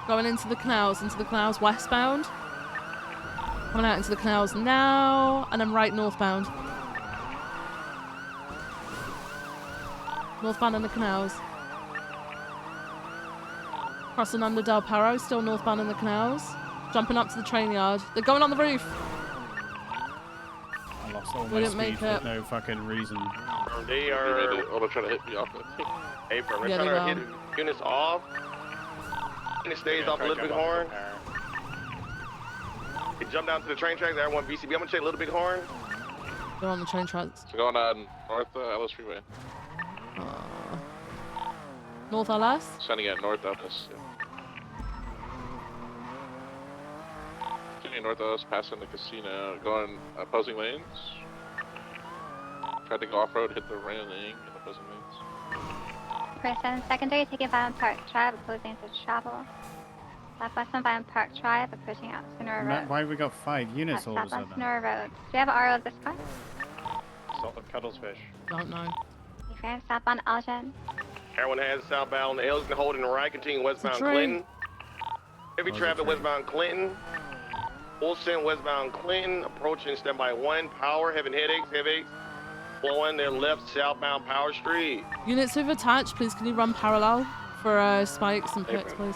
Speaker 1: Going into the canals westbound. Coming out into the canals now, and I'm right northbound. Northbound in the canals. Crossing under Del Perro, still northbound in the canals. Jumping up to the train yard. They're going on the roof.
Speaker 3: I lost all
Speaker 1: We
Speaker 3: my
Speaker 1: didn't
Speaker 3: speed
Speaker 1: make
Speaker 3: for
Speaker 1: it.
Speaker 3: no fucking reason.
Speaker 20: They are.
Speaker 8: They're trying to hit me off it.
Speaker 20: Apron. We're
Speaker 1: Yeah, they
Speaker 20: trying to
Speaker 1: will.
Speaker 20: hit units off. Unit stays off a little big horn. They jump down to the train tracks. R1 VCB. I'm gonna check Little Big Horn.
Speaker 1: They're on the train tracks.
Speaker 8: So going on north Ellis Freeway.
Speaker 1: North LS?
Speaker 8: Sending it north Ellis. Yeah. Continuing north Ellis, passing the casino, going opposing lanes. Tried to go off-road, hit the railing in opposing lanes.
Speaker 4: Person secondary taking Violent Park Drive, opposing to travel. Southwestern Violent Park Drive, approaching out Sonora Road.
Speaker 3: Why have we got 5 units all of a
Speaker 4: Southbound
Speaker 3: sudden?
Speaker 4: Sonora Road. Do you have an RO of this car?
Speaker 3: Salt and Cuddlesfish.
Speaker 1: Don't know.
Speaker 4: Okay, southbound Elgin.
Speaker 20: Everyone has southbound Elgin holding the right, continuing westbound
Speaker 1: train.
Speaker 20: Clinton. Heavy traffic westbound Clinton. Full send westbound Clinton, approaching standby 1. Power, having headaches. Flowing their left southbound Power Street.
Speaker 1: Units who've attached, please can you run parallel for spikes and pits, please?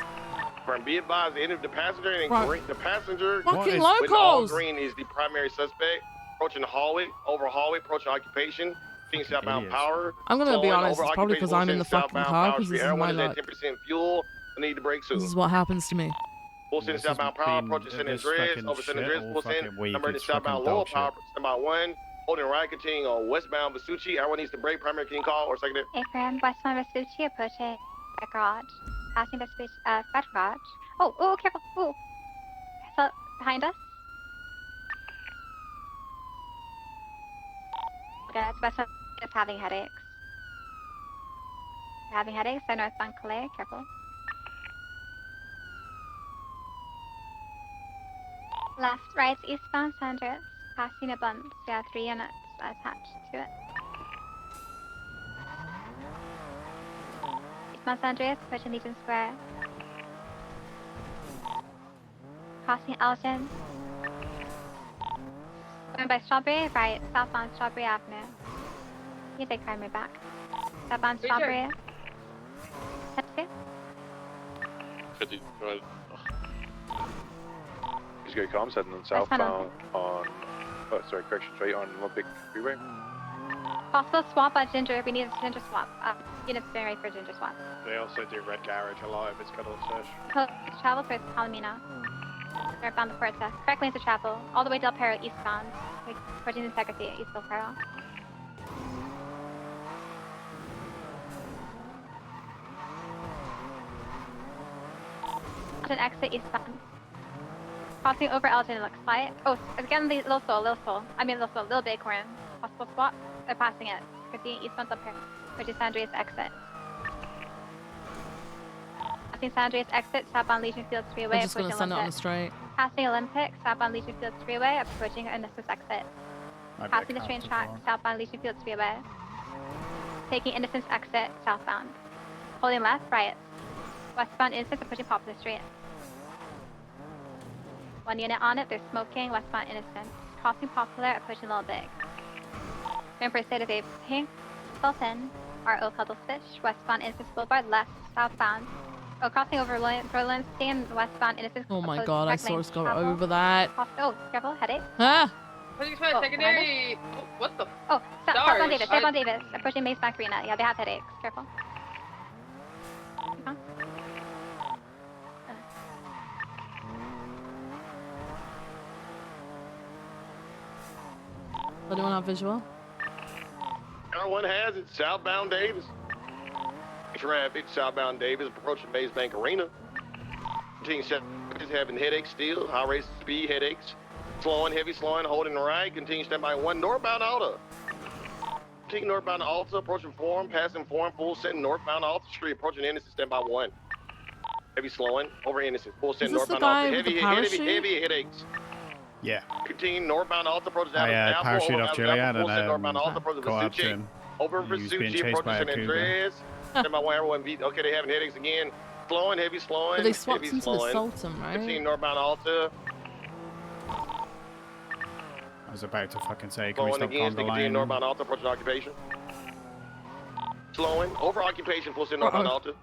Speaker 20: From be advised, the end of the passenger and
Speaker 1: Right.
Speaker 20: green, the passenger
Speaker 1: Fucking
Speaker 20: with all
Speaker 1: locals!
Speaker 20: green is the primary suspect. Approaching the hallway, over hallway, approaching occupation. Being southbound
Speaker 3: idiots.
Speaker 20: Power.
Speaker 1: I'm gonna be
Speaker 20: Slowing
Speaker 1: honest,
Speaker 20: over
Speaker 1: it's probably
Speaker 20: occupation,
Speaker 1: 'cause I'm in the
Speaker 20: full send
Speaker 1: fucking
Speaker 20: southbound
Speaker 1: car,
Speaker 20: Power
Speaker 1: 'cause
Speaker 20: Street.
Speaker 1: this is
Speaker 20: Everyone
Speaker 1: my
Speaker 20: is at
Speaker 1: luck.
Speaker 20: 10% fuel. I need to brake soon.
Speaker 1: This is what happens to me.
Speaker 20: Full send
Speaker 3: This
Speaker 20: southbound
Speaker 3: has
Speaker 20: Power,
Speaker 3: been
Speaker 20: approaching San
Speaker 3: this
Speaker 20: Andreas,
Speaker 3: fucking
Speaker 20: over San
Speaker 3: shit
Speaker 20: Andreas,
Speaker 3: all
Speaker 20: full send.
Speaker 3: fucking week.
Speaker 20: Number
Speaker 3: It's
Speaker 20: southbound
Speaker 3: fucking
Speaker 20: Lower
Speaker 3: dog
Speaker 20: Power,
Speaker 3: shit.
Speaker 20: standby 1. Holding right, continuing on westbound Vespucci. Everyone needs to brake. Primary, can you call or secondary?
Speaker 4: Apron, westbound Vespucci, approaching Red Garage. Passing Vespucci, Red Garage. Oh, careful. Oh. So, behind us. Good, westbound is having headaches. Having headaches, so northbound Calais, careful. Left, right, eastbound San Andreas. Passing a bump, so you have 3 units attached to it. Eastbound San Andreas, approaching Legion Square. Crossing Elgin. Going by Strawberry, right, southbound Strawberry Avenue. You take primary back. Southbound
Speaker 2: Legion.
Speaker 4: Strawberry. That's it.
Speaker 8: 50, go ahead.
Speaker 6: He's got comms heading on southbound on, correction, right on Olympic Freeway.
Speaker 4: Possible swap at Ginger. We need a Ginger swap. Units being ready for Ginger swap.
Speaker 23: They also do Red Garage a lot if it's Cuddlefish.
Speaker 4: Travel towards Palomino. Northbound La Puerta. Correct lanes of travel. All the way Del Perro eastbound. Towards Integrity, East Del Perro. Elgin exit eastbound. Crossing over Elgin, it looks like. Oh, again, Little Bighorn. Possible swap. They're passing it. Continue eastbound Del Perro. Which is San Andreas exit. Passing San Andreas exit, southbound Legion Fields Freeway,
Speaker 1: I'm just gonna
Speaker 4: approaching
Speaker 1: send it on the
Speaker 4: Olympic.
Speaker 1: straight.
Speaker 4: Passing Olympic, southbound Legion Fields Freeway, approaching Indus exit. Passing the train track, southbound Legion Fields Freeway. Taking Innocence exit, southbound. Holding left, riots. Westbound Innocence approaching Poplar Street. 1 unit on it, they're smoking, westbound Innocence. Crossing Poplar, approaching Little Big. Going for a state of a pink, Sultan, R.O. Cuddlefish, westbound Innocence Boulevard, left, southbound. Oh, crossing over Roland, staying westbound Innocence.
Speaker 1: Oh my
Speaker 4: approach
Speaker 1: god, I
Speaker 4: direct
Speaker 1: saw
Speaker 4: lane,
Speaker 1: us go
Speaker 4: travel.
Speaker 1: over that.
Speaker 4: Oh, careful, headache.
Speaker 1: Ah!
Speaker 2: What do you expect? Secondary. What the?
Speaker 4: Oh,
Speaker 2: Sorry,
Speaker 4: southbound Davis,
Speaker 2: I-
Speaker 4: southbound Davis, approaching Maze Bank Arena. Yeah, they have headaches. Careful.
Speaker 1: Anyone have visual?
Speaker 20: Everyone has it. Southbound Davis. Traffic, southbound Davis, approaching Maze Bank Arena. Team is having headaches still. High rate speed headaches. Slowing, heavy slowing, holding right. Continue standby 1. Northbound Alta. Taking northbound Alta, approaching Forum, passing Forum, full send northbound Alta Street, approaching Innocence, standby 1. Heavy slowing, over Innocence, full send
Speaker 1: Is this the
Speaker 20: northbound
Speaker 1: guy
Speaker 20: Alta.
Speaker 1: with the
Speaker 20: Heavy
Speaker 1: parachute?
Speaker 20: headaches.
Speaker 3: Yeah.
Speaker 20: Continue northbound Alta, approaching
Speaker 3: I
Speaker 20: Adams
Speaker 3: parachute
Speaker 20: Apple,
Speaker 3: off
Speaker 20: over
Speaker 3: Gilead
Speaker 20: Adams Apple, full send
Speaker 3: and
Speaker 20: northbound Alta, approaching
Speaker 3: go up to
Speaker 20: Vespucci.
Speaker 3: him.
Speaker 20: Over
Speaker 3: He was being
Speaker 20: Vespucci,
Speaker 3: chased by
Speaker 20: approaching
Speaker 3: a
Speaker 20: San
Speaker 3: cougar.
Speaker 20: Andreas. Standby 1, everyone beat. Okay, they having headaches again. Slowing, heavy slowing,
Speaker 1: But they swapped
Speaker 20: heavy
Speaker 1: into the
Speaker 20: slowing.
Speaker 1: Sultan, right?
Speaker 20: Continue northbound Alta.
Speaker 3: I was about to fucking say, can we
Speaker 20: Slowing
Speaker 3: stop
Speaker 20: again,
Speaker 3: on the
Speaker 20: continue
Speaker 3: line?
Speaker 20: northbound Alta, approaching occupation. Slowing, over occupation, full send northbound Alta.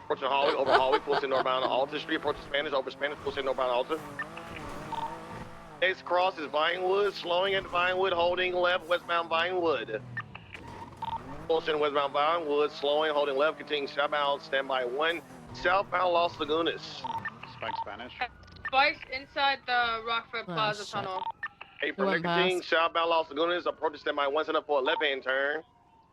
Speaker 20: Approaching Hallway, over Hallway, full send northbound Alta Street, approaching Spanish, over Spanish, full send northbound Alta. Next cross is Vinewood, slowing at Vinewood, holding left, westbound Vinewood. Full send westbound Vinewood, slowing, holding left, continuing southbound, standby 1. Southbound Los Lagunas.
Speaker 23: Spike Spanish.
Speaker 2: Spikes inside the Rockford Plaza
Speaker 1: shit.
Speaker 2: tunnel.
Speaker 20: Hey, from there, continuing southbound Los Lagunas, approaching standby 1, set up for a left-hand turn.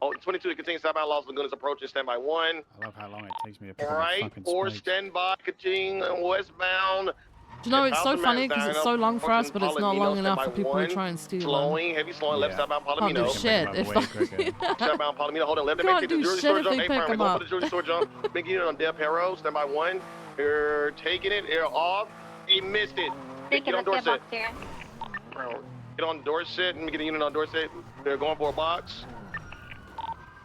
Speaker 20: Oh, 22 to continue southbound Los Lagunas, approaching standby 1.
Speaker 3: I love how long it takes me to pick up
Speaker 20: Right,
Speaker 3: a fucking
Speaker 20: 4
Speaker 3: spike.
Speaker 20: standby, continuing westbound.
Speaker 1: Do you know, it's so funny because it's so long for us, but it's not long enough for people to try and steal them.
Speaker 20: Slowing, heavy slowing, left southbound
Speaker 1: Can't do
Speaker 20: Palomino.
Speaker 1: shit if
Speaker 20: Southbound Palomino, holding left.
Speaker 1: Can't
Speaker 20: Take
Speaker 1: do
Speaker 20: the jewelry
Speaker 1: shit
Speaker 20: store
Speaker 1: if
Speaker 20: jump.
Speaker 1: they
Speaker 20: Hey,
Speaker 1: pick
Speaker 20: firm, we're
Speaker 1: 'em
Speaker 20: going
Speaker 1: up.
Speaker 20: for the jewelry store jump. Big unit on Del Perro, standby 1. You're taking it, you're off. He missed it. Get on Dorset. Get on Dorset, and get a unit on Dorset. They're going for a box.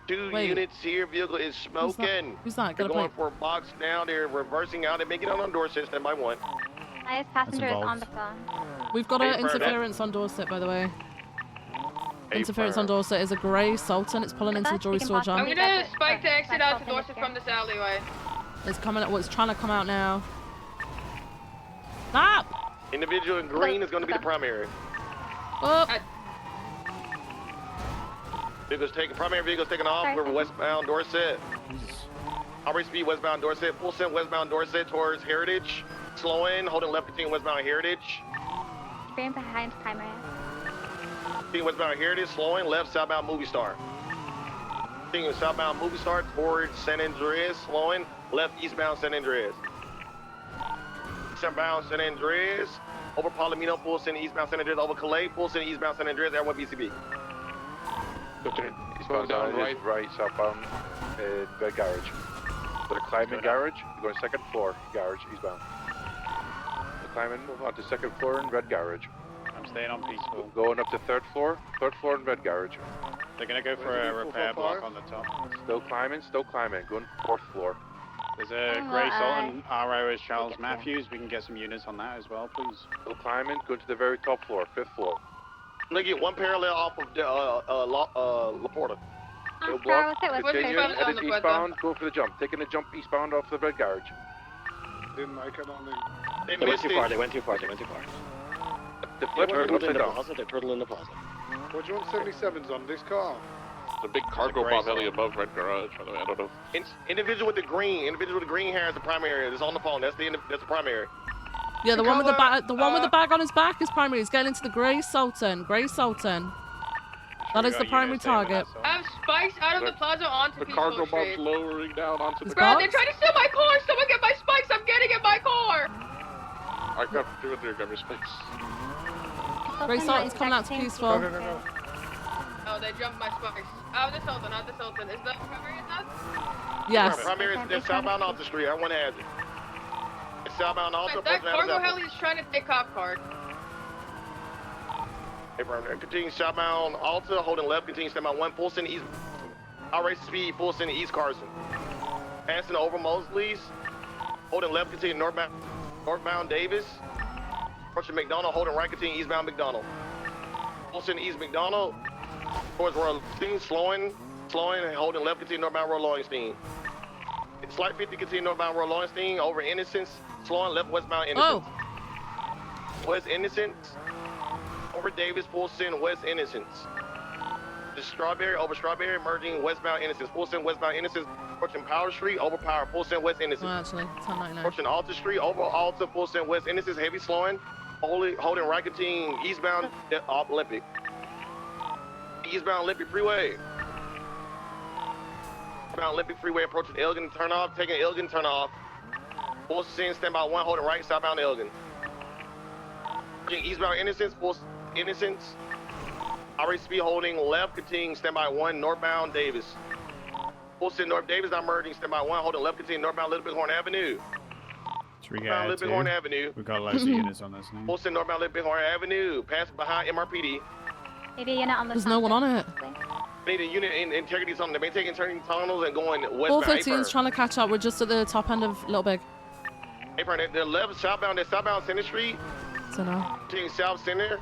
Speaker 20: 2
Speaker 1: Wait.
Speaker 20: units here, vehicle is smoking.
Speaker 1: Who's that?
Speaker 20: They're
Speaker 1: Gotta
Speaker 20: going
Speaker 1: play.
Speaker 20: for a box now, they're reversing out. They're making it on Dorset, standby 1.
Speaker 4: Highest passenger is on the phone.
Speaker 1: We've got
Speaker 20: Hey,
Speaker 1: an
Speaker 20: Fern,
Speaker 1: interference on Dorset, by the way.
Speaker 20: Hey,
Speaker 1: Interference on
Speaker 20: Fern.
Speaker 1: Dorset is a grey Sultan. It's pulling into the jewelry store
Speaker 2: I'm
Speaker 1: jump.
Speaker 2: gonna spike to exit out to Dorset from this alleyway.
Speaker 1: It's coming. It's trying to come out now. Stop!
Speaker 20: Individual in green is going to be the primary.
Speaker 1: Oh.
Speaker 20: Primary vehicles taking off. We're westbound Dorset. High speed westbound Dorset. Full send westbound Dorset towards Heritage. Slowing, holding left between westbound Heritage.
Speaker 4: Being behind primary.
Speaker 20: Between westbound Heritage, slowing, left southbound Movie Star. Between southbound Movie Star towards San Andreas, slowing, left eastbound San Andreas. Southbound San Andreas, over Palomino, full send eastbound San Andreas, over Calais, full send eastbound San Andreas, Air 1 BCB.
Speaker 6: Eastbound down right, southbound, Red Garage. They're climbing garage, you're going second floor, garage, eastbound. They're climbing onto second floor in Red Garage.
Speaker 23: I'm staying on peaceful.
Speaker 6: Going up to third floor in Red Garage.
Speaker 23: They're gonna go for a repair block on the top.
Speaker 6: Still climbing, going fourth floor.
Speaker 23: There's a Grey Sultan RO as Charles Matthews. We can get some units on that as well, please.
Speaker 6: Still climbing, going to the very top floor, fifth floor.
Speaker 20: I'm gonna get one parallel off of La Porta.
Speaker 6: No
Speaker 4: Sarah,
Speaker 6: block,
Speaker 4: what's it with
Speaker 6: continue,
Speaker 4: Grey
Speaker 6: headed
Speaker 4: Sultan?
Speaker 6: eastbound, go for the jump. Taking a jump eastbound off the Red Garage.
Speaker 20: Didn't make it on the...
Speaker 6: They went too far,
Speaker 20: they
Speaker 6: went too far. The flip turned upside down.
Speaker 8: They turtle in the plaza.
Speaker 6: What do you want 77s on this car?
Speaker 8: The big cargo bomb heli above Red Garage, by the way. I don't know.
Speaker 20: Individual with the green hair is the primary. It's on the phone. That's the primary.
Speaker 1: Yeah, the one with the bag. The one with the bag on his back is primary. He's getting into the Grey Sultan. Grey Sultan. That is the primary target.
Speaker 2: I have spikes out of the plaza onto
Speaker 8: The
Speaker 2: Peaceful
Speaker 8: cargo
Speaker 2: Street.
Speaker 8: bomb's lowering down onto the
Speaker 2: Bro, they're trying to steal my car! Someone get my spikes! I'm getting in my car!
Speaker 8: I got 200 gun space.
Speaker 1: Grey Sultan's coming out to Peaceful.
Speaker 2: Oh, they jumped my spikes. Out of the Sultan. Is the primary enough?
Speaker 1: Yes.
Speaker 20: Primary is southbound Alta Street. Everyone has it. It's southbound Alta.
Speaker 2: That cargo heli is trying to take cop card.
Speaker 20: Hey, Burner. Continue southbound Alta, holding left. Continue southbound 1, full send east. Outrace speed, full send east Carson. Passing over Mosley's. Holding left, continue northbound Davis. Approaching McDonald, holding right, continue eastbound McDonald. Full send east McDonald. Towards Royal Lowenstein, slowing, and holding left, continue northbound Royal Lowenstein. Slight 50, continue northbound Royal Lowenstein, over Innocence, slowing left westbound Innocence. West Innocence, over Davis, full send west Innocence. Just Strawberry, over Strawberry, merging westbound Innocence, full send westbound Innocence, approaching Power Street, over Power, full send west Innocence.
Speaker 1: Oh, actually, it's 1099.
Speaker 20: Approaching Alta Street, over Alta, full send west Innocence, heavy slowing, holding right, continue eastbound Olympic. Eastbound Olympic Freeway. Eastbound Olympic Freeway approaching Elgin turn off, taking Elgin turn off. Full send, stand by 1, holding right, southbound Elgin. Eastbound Innocence, full Innocence. Outrace speed holding left, continuing stand by 1, northbound Davis. Full send North Davis, now merging, stand by 1, holding left, continuing northbound Little Bighorn Avenue. Northbound Little Bighorn Avenue.
Speaker 3: We've got loads of units on this now.
Speaker 20: Full send northbound Little Bighorn Avenue, passing behind MRPD.
Speaker 4: Maybe a unit on the
Speaker 1: There's no one on it.
Speaker 20: Need a unit in integrity something. They've been taking turning tunnels and going westbound.
Speaker 1: 413's trying to catch up. We're just at the top end of Little Big.
Speaker 20: Apron, they're left southbound. They're southbound Center Street.
Speaker 1: So now.
Speaker 20: Taking South Center.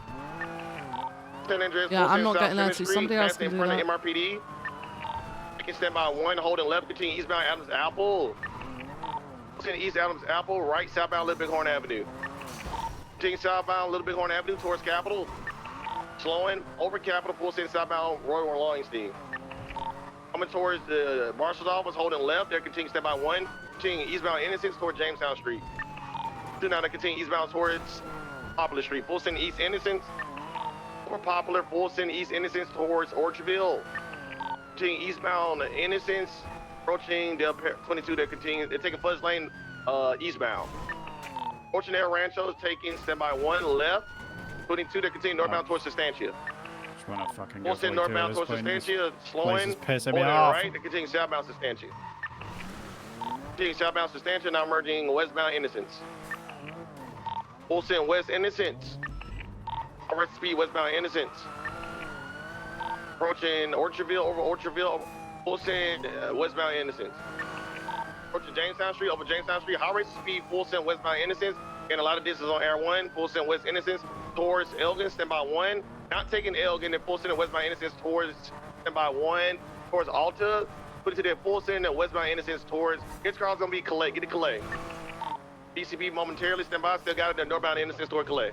Speaker 20: San Andreas.
Speaker 1: Yeah, I'm not
Speaker 20: South
Speaker 1: getting there
Speaker 20: Center
Speaker 1: too. Somebody else
Speaker 20: Street,
Speaker 1: can do
Speaker 20: in
Speaker 1: that.
Speaker 20: front of MRPD. Taking stand by 1, holding left, continue eastbound Adams Apple. East Adams Apple, right southbound Little Bighorn Avenue. Taking southbound Little Bighorn Avenue towards Capitol. Slowing over Capitol, full send southbound Royal Lowenstein. Coming towards the marshal's office, holding left. They're continuing stand by 1. Continuing eastbound Innocence towards Jamestown Street. Now they continue eastbound towards Poplar Street. Full send east Innocence. Over Poplar, full send east Innocence towards Orchardville. Continuing eastbound Innocence. Approaching the 22, they're taking Fudge Lane eastbound. Approaching El Rancho is taking stand by 1 left. 22, they continue northbound towards Sustancia.
Speaker 3: Just wanna fucking go
Speaker 20: Full send northbound towards Sustancia, slowing.
Speaker 3: Pissing me
Speaker 20: Holding
Speaker 3: off.
Speaker 20: right, they continue southbound Sustancia. Continuing southbound Sustancia, now merging westbound Innocence. Full send west Innocence. Arrest speed westbound Innocence. Approaching Orchardville, over Orchardville, full send westbound Innocence. Approaching Jamestown Street, over Jamestown Street, high rate speed, full send westbound Innocence. Getting a lot of distance on Air 1, full send west Innocence towards Elgin, stand by 1. Not taking Elgin, and full send westbound Innocence towards stand by 1, towards Alta. Put it to their full send westbound Innocence towards, his car's gonna be Calais, get to Calais. BCB momentarily stand by, still got it, their northbound Innocence toward Calais.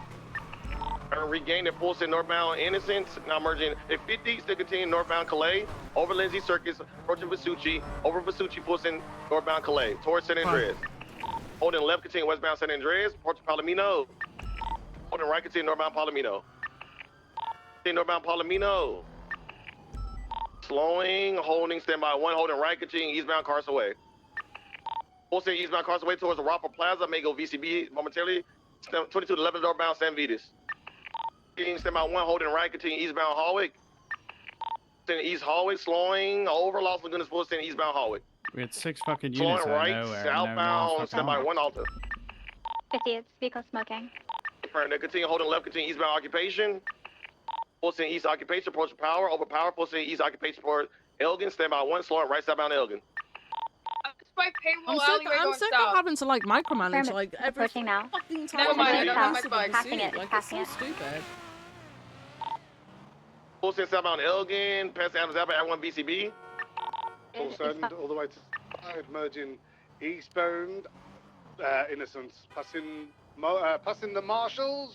Speaker 20: Regain their full send northbound Innocence, now merging at 50, still continue northbound Calais, over Lindsay Circus, approaching Vespucci, over Vespucci, full send northbound Calais, towards San Andreas. Holding left, continue westbound San Andreas, approaching Palomino. Holding right, continue northbound Palomino. Continue northbound Palomino. Slowing, holding, stand by 1, holding right, continue eastbound Carsaway. Full send eastbound Carsaway towards the Roper Plaza, may go VCB momentarily. 22 to 11 northbound San Vitas. Stand by 1, holding right, continue eastbound Hallwick. Send east Hallwick, slowing over Los Lagunas, full send eastbound Hallwick.
Speaker 3: We had 6 fucking
Speaker 20: Slowing
Speaker 3: units out
Speaker 20: right,
Speaker 3: of nowhere.
Speaker 20: southbound, stand by 1 Alta.
Speaker 4: 50, it's vehicle smoking.
Speaker 20: They continue holding left, continue eastbound occupation. Full send east occupation, approach Power, over Power, full send east occupation for Elgin, stand by 1, slowing right southbound Elgin.
Speaker 2: Spike payroll
Speaker 1: I'm
Speaker 2: alleyway going
Speaker 1: sick
Speaker 2: south.
Speaker 1: of having to like micromanage
Speaker 4: Affirmative.
Speaker 1: like every
Speaker 4: Approaching now.
Speaker 1: fucking time.
Speaker 2: Never mind,
Speaker 1: I
Speaker 2: never
Speaker 1: get
Speaker 2: mind,
Speaker 1: a piece of
Speaker 2: Spike.
Speaker 4: Passing
Speaker 1: suit.
Speaker 4: it,
Speaker 1: Like it's
Speaker 4: passing
Speaker 1: so
Speaker 4: it.
Speaker 1: stupid.
Speaker 20: Full send southbound Elgin, past Adams Apple, Air 1 VCB.
Speaker 4: Full
Speaker 9: send all the way to side, merging eastbound Innocence, passing the Marshalls.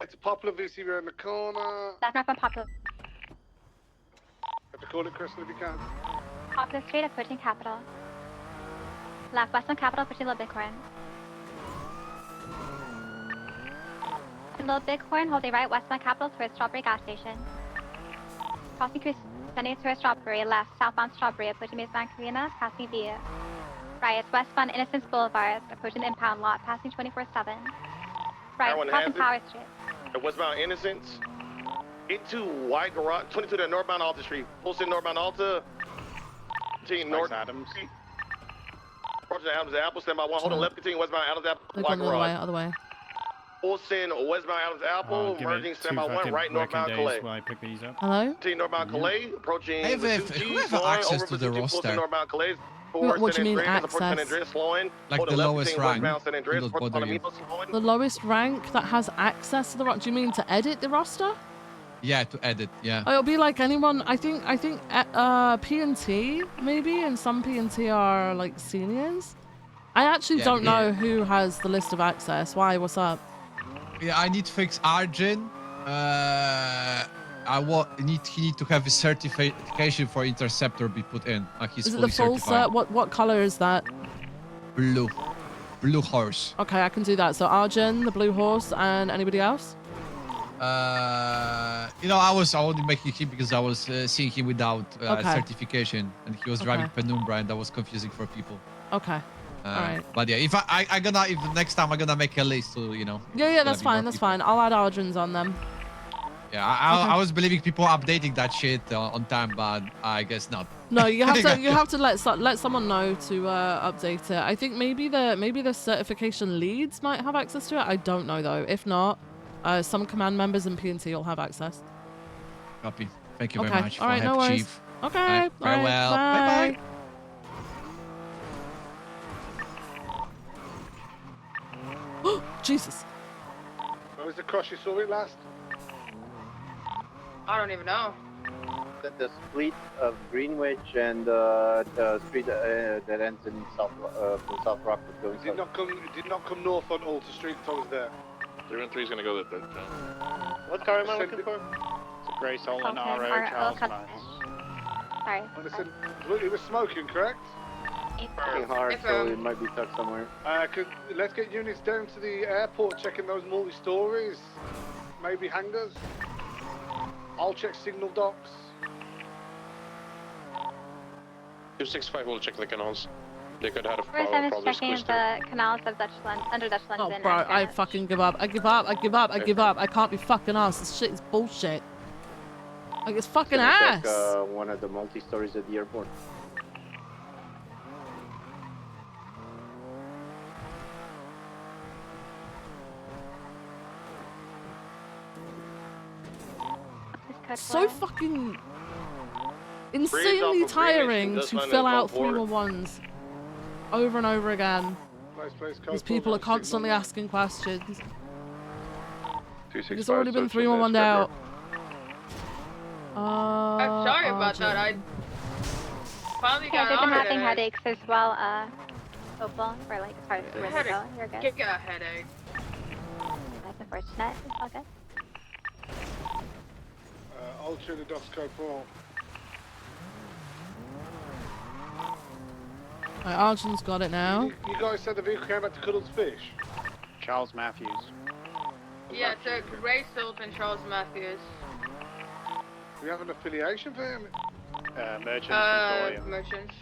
Speaker 9: It's a Poplar VCB around the corner.
Speaker 4: That's not from Poplar.
Speaker 9: Have to call it Crystal if you can.
Speaker 4: Poplar Street, approaching Capitol. Left, west on Capitol, approaching Little Bighorn. Little Bighorn, holding right, west on Capitol, towards Strawberry gas station. Crossing Crescendo towards Strawberry, left, southbound Strawberry, approaching Mason Carina, passing via. Right, it's westbound Innocence Boulevard, approaching the impound lot, passing 24/7. Right,
Speaker 20: Everyone has
Speaker 4: crossing
Speaker 20: it?
Speaker 4: Power Street.
Speaker 20: The westbound Innocence. Into White Garage, 22 to northbound Alta Street. Full send northbound Alta. Team North
Speaker 23: Adams.
Speaker 20: Approaching Adams Apple, stand by 1, holding left, continue westbound Adams Apple,
Speaker 1: They're
Speaker 20: white
Speaker 1: going the other way,
Speaker 20: garage.
Speaker 1: other way.
Speaker 20: Full send westbound Adams Apple,
Speaker 3: Give
Speaker 20: merging
Speaker 3: it
Speaker 20: stand
Speaker 3: 2
Speaker 20: by 1,
Speaker 3: fucking
Speaker 20: right
Speaker 3: working
Speaker 20: northbound
Speaker 3: days
Speaker 20: Calais.
Speaker 3: while I pick these up.
Speaker 1: Hello?
Speaker 20: Team northbound Calais, approaching
Speaker 16: Hey, Viv,
Speaker 20: the
Speaker 16: who
Speaker 20: 2G,
Speaker 16: have
Speaker 20: slowing,
Speaker 16: access
Speaker 20: over
Speaker 16: to the
Speaker 20: pursuit, full send
Speaker 16: roster?
Speaker 20: northbound Calais.
Speaker 1: What do you mean
Speaker 20: Andreas, approach San
Speaker 1: access?
Speaker 20: Andreas, slowing.
Speaker 16: Like
Speaker 20: Holding
Speaker 16: the
Speaker 20: left,
Speaker 16: lowest
Speaker 20: continue
Speaker 16: rank.
Speaker 20: westbound San Andreas,
Speaker 16: Will
Speaker 20: approach
Speaker 16: bother you.
Speaker 20: Palomino, slowing.
Speaker 1: The lowest rank that has access to the roster. Do you mean to edit the roster?
Speaker 16: Yeah, to edit. Yeah.
Speaker 1: Oh, it'll be like anyone. I think P&T maybe, and some P&T are like seniors. I actually
Speaker 16: Yeah,
Speaker 1: don't
Speaker 16: because-
Speaker 1: know who has the list of access. Why? What's up?
Speaker 16: Yeah, I need to fix Arjun. He need to have his certification for interceptor be put in. Like he's
Speaker 1: Is it
Speaker 16: fully
Speaker 1: the full
Speaker 16: certified.
Speaker 1: cert? What color is that?
Speaker 16: Blue horse.
Speaker 1: Okay, I can do that. So Arjun, the blue horse, and anybody else?
Speaker 16: I was only making him because I was seeing him without
Speaker 1: Okay.
Speaker 16: certification, and he was driving
Speaker 1: Okay.
Speaker 16: Penumbra, and that was confusing for people.
Speaker 1: Okay. All right.
Speaker 16: But yeah, if if next time I'm gonna make a list, so
Speaker 1: Yeah,
Speaker 16: gonna
Speaker 1: that's
Speaker 16: be more
Speaker 1: fine. That's
Speaker 16: people.
Speaker 1: fine. I'll add Arjun's on them.
Speaker 16: Yeah,
Speaker 1: Okay.
Speaker 16: I was believing people updating that shit on time, but I guess not.
Speaker 1: No, you have to let someone know to update it. I think maybe the certification leads might have access to it. I don't know though. If not, some command members in P&T will have access.
Speaker 16: Copy. Thank you very
Speaker 1: Okay.
Speaker 16: much.
Speaker 1: All right,
Speaker 16: for
Speaker 1: no
Speaker 16: help,
Speaker 1: worries.
Speaker 16: Chief.
Speaker 1: Okay.
Speaker 16: All right,
Speaker 1: all right,
Speaker 16: farewell. Bye bye.
Speaker 1: Jesus.
Speaker 9: Where was the crush you saw it last?
Speaker 2: I don't even know.
Speaker 10: The split of Greenwich and the street that ends in South Rock was going
Speaker 9: It did not come north on Alter Street if I was there.
Speaker 8: 313 is gonna go the third time.
Speaker 10: What car am I looking for?
Speaker 23: It's a Grey Soul and
Speaker 4: Okay,
Speaker 23: RO
Speaker 4: our
Speaker 23: Charles
Speaker 4: cut-
Speaker 23: Max.
Speaker 4: Sorry.
Speaker 9: Listen, it was smoking, correct?
Speaker 10: Working hard, so it might be stuck somewhere.
Speaker 9: Let's get units down to the airport, checking those multi-stories, maybe hangars. I'll check signal docks.
Speaker 6: 265 will check the canals. They could have
Speaker 4: First, I'm
Speaker 6: probably
Speaker 4: checking
Speaker 6: squeezed in.
Speaker 4: the canals of under Dutch London.
Speaker 1: Oh, bro,
Speaker 4: and
Speaker 1: I
Speaker 4: Greenwich.
Speaker 1: fucking give up. I give up. I give up. I give up. I can't be fucking ass. This shit is bullshit. Like, it's fucking
Speaker 10: Gonna
Speaker 1: ass.
Speaker 10: check, one of the multi-stories at the airport.
Speaker 1: So fucking
Speaker 20: Breeze off
Speaker 1: insanely
Speaker 20: of Greenwich
Speaker 1: tiring
Speaker 20: and just
Speaker 1: to
Speaker 20: find
Speaker 1: fill
Speaker 20: out
Speaker 1: out
Speaker 20: forward.
Speaker 1: 311s over and over again.
Speaker 9: Place
Speaker 1: Because people are constantly asking questions.
Speaker 6: 265,
Speaker 1: It's already been
Speaker 6: search in the
Speaker 1: 311'd out.
Speaker 2: I'm sorry about that. I finally
Speaker 4: Okay,
Speaker 2: got
Speaker 4: they've been
Speaker 2: on
Speaker 4: having
Speaker 2: it.
Speaker 4: headaches as well, Opal, for like as far as
Speaker 2: I
Speaker 4: where
Speaker 2: had
Speaker 4: they go. You're
Speaker 2: a
Speaker 4: good.
Speaker 2: giga headache.
Speaker 4: That's unfortunate. It's all good.
Speaker 9: Ultra the docks code 4.
Speaker 1: Right, Arjun's got it now.
Speaker 9: You guys said the vehicle came back to Cuddles Fish.
Speaker 23: Charles Matthews.
Speaker 2: Yeah, it's a Gray Sultan Charles Matthews.
Speaker 9: Do we have an affiliation for him?
Speaker 23: Merchant Victoria.
Speaker 2: Merchants.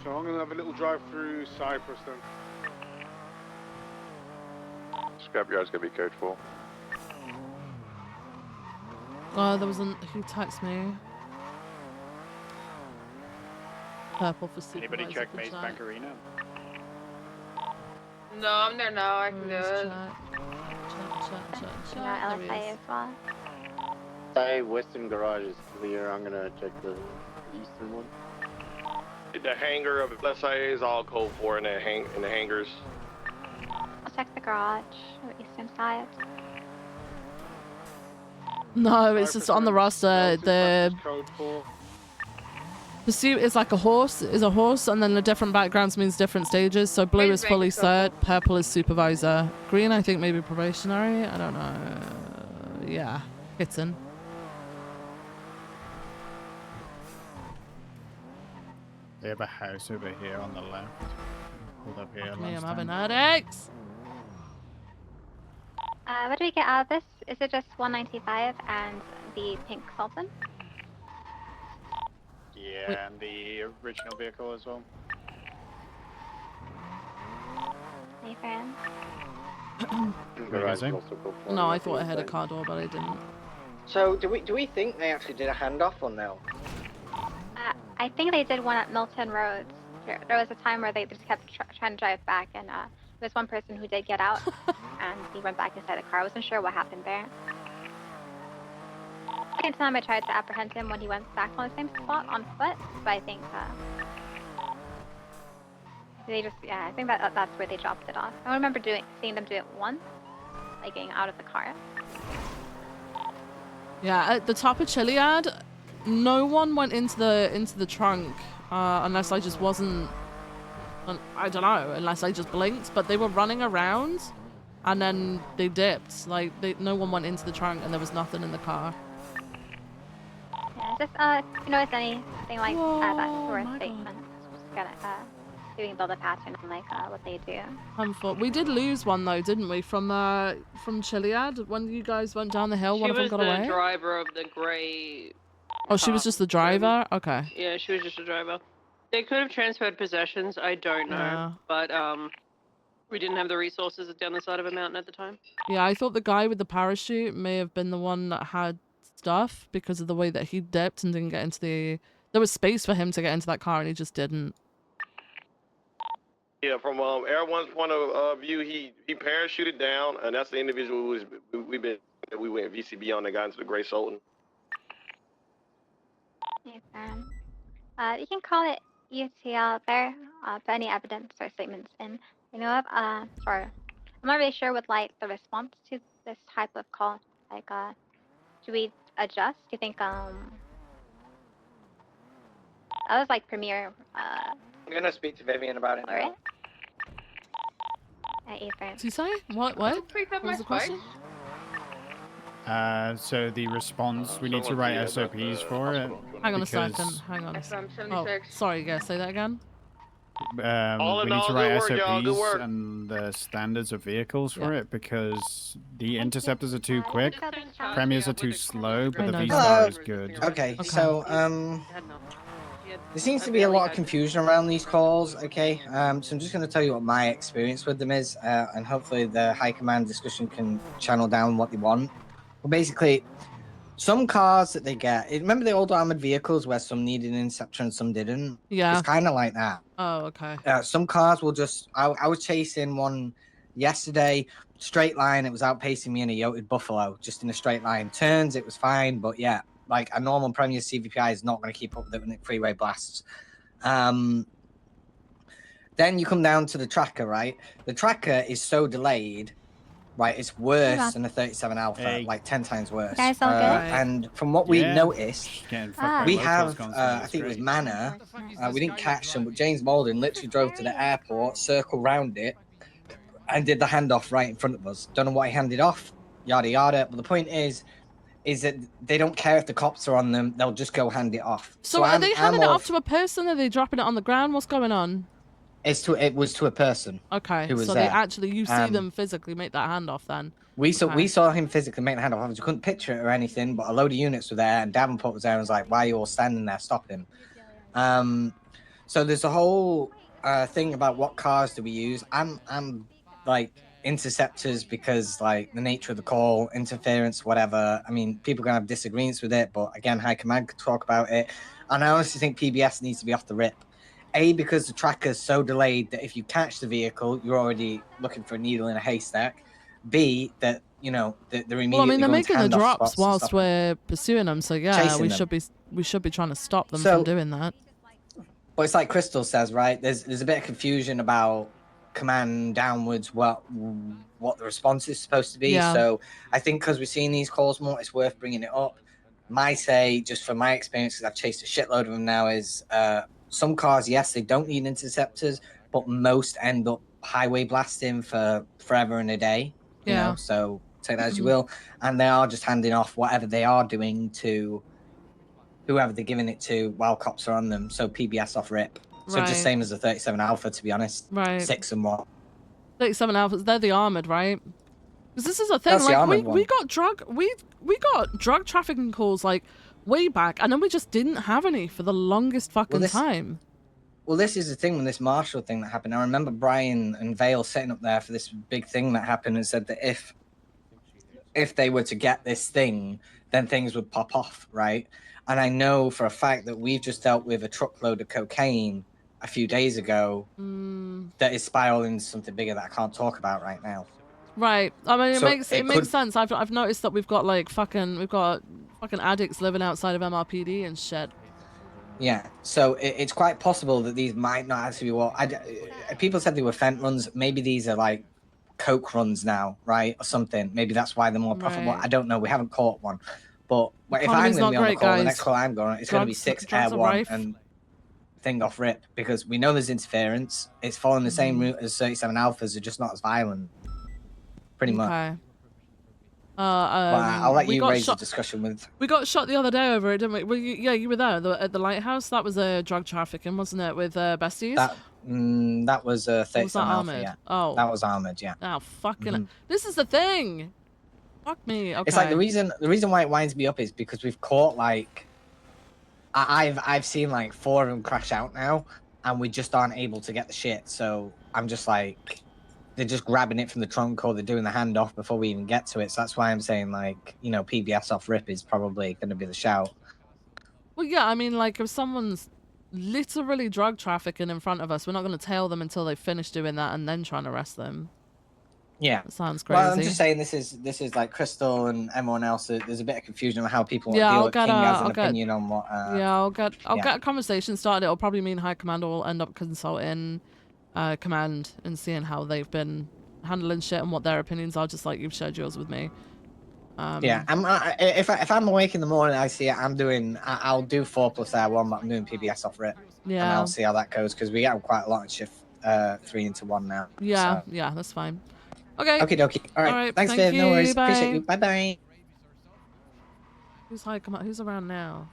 Speaker 9: So I'm going to have a little drive through Cyprus then.
Speaker 6: Scrapyard's gonna be code 4.
Speaker 1: Oh, there was who texted me? Purple for supervisor.
Speaker 23: Anybody check
Speaker 1: for
Speaker 23: Maze
Speaker 1: chat.
Speaker 23: Bank Arena?
Speaker 2: No, I'm there now. I can do
Speaker 1: Where's
Speaker 2: it.
Speaker 1: chat?
Speaker 4: You know,
Speaker 1: There he
Speaker 4: LSI
Speaker 1: is.
Speaker 4: as well.
Speaker 10: Say Western Garage is clear. I'm gonna check the eastern one.
Speaker 20: The hangar of LSIA is all code 4 in the hangars.
Speaker 4: I'll check the garage, the eastern side.
Speaker 1: No, it's just on the roster. The
Speaker 9: Code 4.
Speaker 1: pursuit is like a horse, and then the different backgrounds means different stages. So blue
Speaker 2: Maze
Speaker 1: is
Speaker 2: Bank
Speaker 1: fully
Speaker 2: is code
Speaker 1: cert, purple is supervisor, green I think maybe probationary. I don't know. Yeah, kitten.
Speaker 3: They have a house over here on the left. Pulled up here
Speaker 1: Fuck me, I'm
Speaker 3: last
Speaker 1: having
Speaker 3: time.
Speaker 1: headaches.
Speaker 4: What do we get out of this? Is it just 195 and the pink Sultan?
Speaker 23: Yeah,
Speaker 1: Wait.
Speaker 23: and the original vehicle as well.
Speaker 4: Hey, friend.
Speaker 10: Garage
Speaker 3: is it?
Speaker 10: is also code 4.
Speaker 1: No, I thought I had a car door, but I didn't.
Speaker 19: So do we think they actually did a handoff or no?
Speaker 4: I think they did one at Milton Roads. There was a time where they just kept trying to drive back, and there was one person who did get out, and he went back inside the car. I wasn't sure what happened there. Second time I tried to apprehend him when he went back on the same spot on foot, but I think they just, yeah, I think that's where they dropped it off. I remember seeing them do it once, like getting out of the car.
Speaker 1: Yeah, at the top of Chiliad, no one went into the trunk unless I just wasn't. I don't know, unless I just blinked. But they were running around, and then they dipped. Like no one went into the trunk, and there was nothing in the car.
Speaker 4: Yeah, just if you notice anything like that sort of statement, just gotta doing build a pattern on like what they do.
Speaker 1: We did lose one though, didn't we? From Chiliad when you guys went down the hill. One of them got away.
Speaker 17: She was the driver of the grey.
Speaker 1: Oh, she was just the driver. Okay.
Speaker 17: Yeah, she was just a driver. They could have transferred possessions. I don't know,
Speaker 1: Yeah.
Speaker 17: but we didn't have the resources down the side of a mountain at the time.
Speaker 1: Yeah, I thought the guy with the parachute may have been the one that had stuff because of the way that he dipped and didn't get into the. There was space for him to get into that car and he just didn't.
Speaker 20: Yeah, from Air One's point of view, he parachuted down, and that's the individual we went VCB on that got into the Grey Sultan.
Speaker 4: Yes, you can call it UTL there, put any evidence or statements in. You know what? Sorry, I'm not really sure what like the response to this type of call. Like, do we adjust? Do you think that was like Premier?
Speaker 19: I'm gonna speak to Vivian about it.
Speaker 4: Alright. Ethan.
Speaker 1: Did you say what? What was the question?
Speaker 3: So the response, we need to write SOPs for it.
Speaker 1: Hang on a
Speaker 3: because,
Speaker 1: second. Hang on. Oh,
Speaker 2: 76.
Speaker 1: sorry. Yeah, say that again.
Speaker 3: We
Speaker 20: All in
Speaker 3: need
Speaker 20: all,
Speaker 3: to write
Speaker 20: good work, y'all, good
Speaker 3: SOPs
Speaker 20: work.
Speaker 3: and the standards of vehicles for it because the interceptors are too quick, premiers are too slow, but the V-Star is good.
Speaker 7: Okay, so there seems to be a lot of confusion around these calls. Okay, so I'm just going to tell you what my experience with them is, and hopefully the high command discussion can channel down what they want. Well, basically, some cars that they get. Remember the old armored vehicles where some needed an interceptor and some didn't.
Speaker 1: Yeah.
Speaker 7: It's kind of like that.
Speaker 1: Oh, okay.
Speaker 7: Some cars will just. I was chasing one yesterday, straight line. It was outpacing me in a yoted Buffalo, just in a straight line. Turns, it was fine, but yeah, like a normal Premier CVPI is not going to keep up with it when it freeway blasts. Then you come down to the tracker, right? The tracker is so delayed, right? It's worse than a 37 Alpha, like 10 times worse.
Speaker 4: Guys, all good?
Speaker 7: And from what we noticed,
Speaker 4: Ah.
Speaker 7: we have, I think it was Manor. We didn't catch them, but James Malden literally drove to the airport, circled round it, and did the handoff right in front of us. Don't know what he handed off, yada yada. But the point is that they don't care if the cops are on them; they'll just go hand it off.
Speaker 1: So are they handing it off to a person? Or are they dropping it on the ground? What's going on?
Speaker 7: It was to a person.
Speaker 1: Okay,
Speaker 7: who was
Speaker 1: so
Speaker 7: there.
Speaker 1: they actually you see them physically make that handoff then.
Speaker 7: We saw
Speaker 1: Okay.
Speaker 7: him physically make the handoff. We couldn't picture it or anything, but a load of units were there, and Davenport was there and was like, "Why are you all standing there? Stop him!" So there's a whole thing about what cars do we use. I'm like interceptors because like the nature of the call, interference, whatever. I mean, people are gonna have disagreements with it, but again, high command could talk about it. And I honestly think PBS needs to be off the rip. A, because the tracker's so delayed that if you catch the vehicle, you're already looking for a needle in a haystack. B, that you know they're immediately.
Speaker 1: Well, I mean, they're
Speaker 7: going to
Speaker 1: making the
Speaker 7: handoff
Speaker 1: drops
Speaker 7: spots and
Speaker 1: whilst
Speaker 7: stuff.
Speaker 1: we're pursuing them, so yeah,
Speaker 7: Chasing
Speaker 1: we
Speaker 7: them.
Speaker 1: should be trying to stop them
Speaker 7: So-
Speaker 1: from doing that.
Speaker 7: But it's like Crystal says, right? There's a bit of confusion about command downwards, what the response is supposed to be.
Speaker 1: Yeah.
Speaker 7: So I think because we're seeing these calls more, it's worth bringing it up. My say, just from my experience, because I've chased a shitload of them now, is some cars, yes, they don't need interceptors, but most end up highway blasting for forever and a day. You
Speaker 1: Yeah.
Speaker 7: know, so take that as you
Speaker 1: Mhm.
Speaker 7: will. And they are just handing off whatever they are doing to whoever they're giving it to while cops are on them. So PBS off rip. So
Speaker 1: Right.
Speaker 7: just same as the 37 Alpha, to be honest.
Speaker 1: Right.
Speaker 7: 6 and 1.
Speaker 1: 37 Alphas, they're the armored, right? Because this is a thing.
Speaker 7: That's the
Speaker 1: Like
Speaker 7: armored
Speaker 1: we
Speaker 7: one.
Speaker 1: got drug trafficking calls like way back, and then we just didn't have any for the longest fucking
Speaker 7: this-
Speaker 1: time.
Speaker 7: Well, this is the thing with this Marshall thing that happened. I remember Brian and Vale setting up there for this big thing that happened and said that if if they were to get this thing, then things would pop off, right? And I know for a fact that we've just dealt with a truckload of cocaine a few days ago that is spiraling into something bigger that I can't talk about right now.
Speaker 1: Right. I mean,
Speaker 7: So
Speaker 1: it makes sense. I've noticed that we've got fucking addicts living outside of MRPD and shit.
Speaker 7: Yeah, so it's quite possible that these might not actually be what people said they were fent runs. Maybe these are like coke runs now, right, or something. Maybe that's why they're more profitable.
Speaker 1: Right.
Speaker 7: I don't know. We haven't caught one, but if I'm
Speaker 1: Economy's
Speaker 7: going to
Speaker 1: not
Speaker 7: be on the
Speaker 1: great,
Speaker 7: call, the
Speaker 1: guys.
Speaker 7: next call I'm going, it's going to be 6 Air
Speaker 1: Drugs are
Speaker 7: 1
Speaker 1: rife.
Speaker 7: and thing off rip because we know there's interference. It's following the same route as 37 Alphas, are just not as violent. Pretty much.
Speaker 1: Okay.
Speaker 7: But I'll let
Speaker 1: we
Speaker 7: you
Speaker 1: got
Speaker 7: raise the
Speaker 1: shot.
Speaker 7: discussion with.
Speaker 1: We got shot the other day over it, didn't we? Well, you were there at the lighthouse. That was a drug trafficking, wasn't it, with besties?
Speaker 7: That was
Speaker 1: Or was
Speaker 7: 37
Speaker 1: that
Speaker 7: Alpha,
Speaker 1: armored?
Speaker 7: yeah.
Speaker 1: Oh,
Speaker 7: That was armored, yeah.
Speaker 1: oh, fucking!
Speaker 7: Mhm.
Speaker 1: This is the thing. Fuck me. Okay.
Speaker 7: It's like the reason why it winds me up is because we've caught like I've seen like 4 of them crash out now, and we just aren't able to get the shit. So I'm just like, they're just grabbing it from the trunk or they're doing the handoff before we even get to it. So that's why I'm saying like, PBS off rip is probably going to be the shout.
Speaker 1: Well, yeah. I mean, like, if someone's literally drug trafficking in front of us, we're not going to tail them until they finish doing that and then try and arrest them.
Speaker 7: Yeah,
Speaker 1: that sounds crazy.
Speaker 7: Well, I'm just saying this is like Crystal and everyone else. There's a bit of confusion on how people want to
Speaker 1: Yeah,
Speaker 7: deal
Speaker 1: I'll
Speaker 7: with
Speaker 1: get
Speaker 7: King has
Speaker 1: I'll
Speaker 7: an
Speaker 1: get
Speaker 7: opinion on what.
Speaker 1: I'll get
Speaker 7: yeah.
Speaker 1: a conversation started. It'll probably mean High Command will end up consulting Command and seeing how they've been handling shit and what their opinions are, just like you've shared yours with me.
Speaker 7: Yeah, if I'm awake in the morning, I see it. I'll do 4 plus Air 1, but I'm doing PBS off rip. And
Speaker 1: Yeah.
Speaker 7: I'll see how that goes because we have quite a lot of shift 3 into 1 now.
Speaker 1: Yeah,
Speaker 7: So.
Speaker 1: yeah, that's fine. Okay.
Speaker 7: Okie dokie. All right. Thanks,
Speaker 1: thank
Speaker 7: Viv. No worries.
Speaker 1: Bye.
Speaker 7: Appreciate you. Bye bye.
Speaker 1: Who's High Command? Who's around now?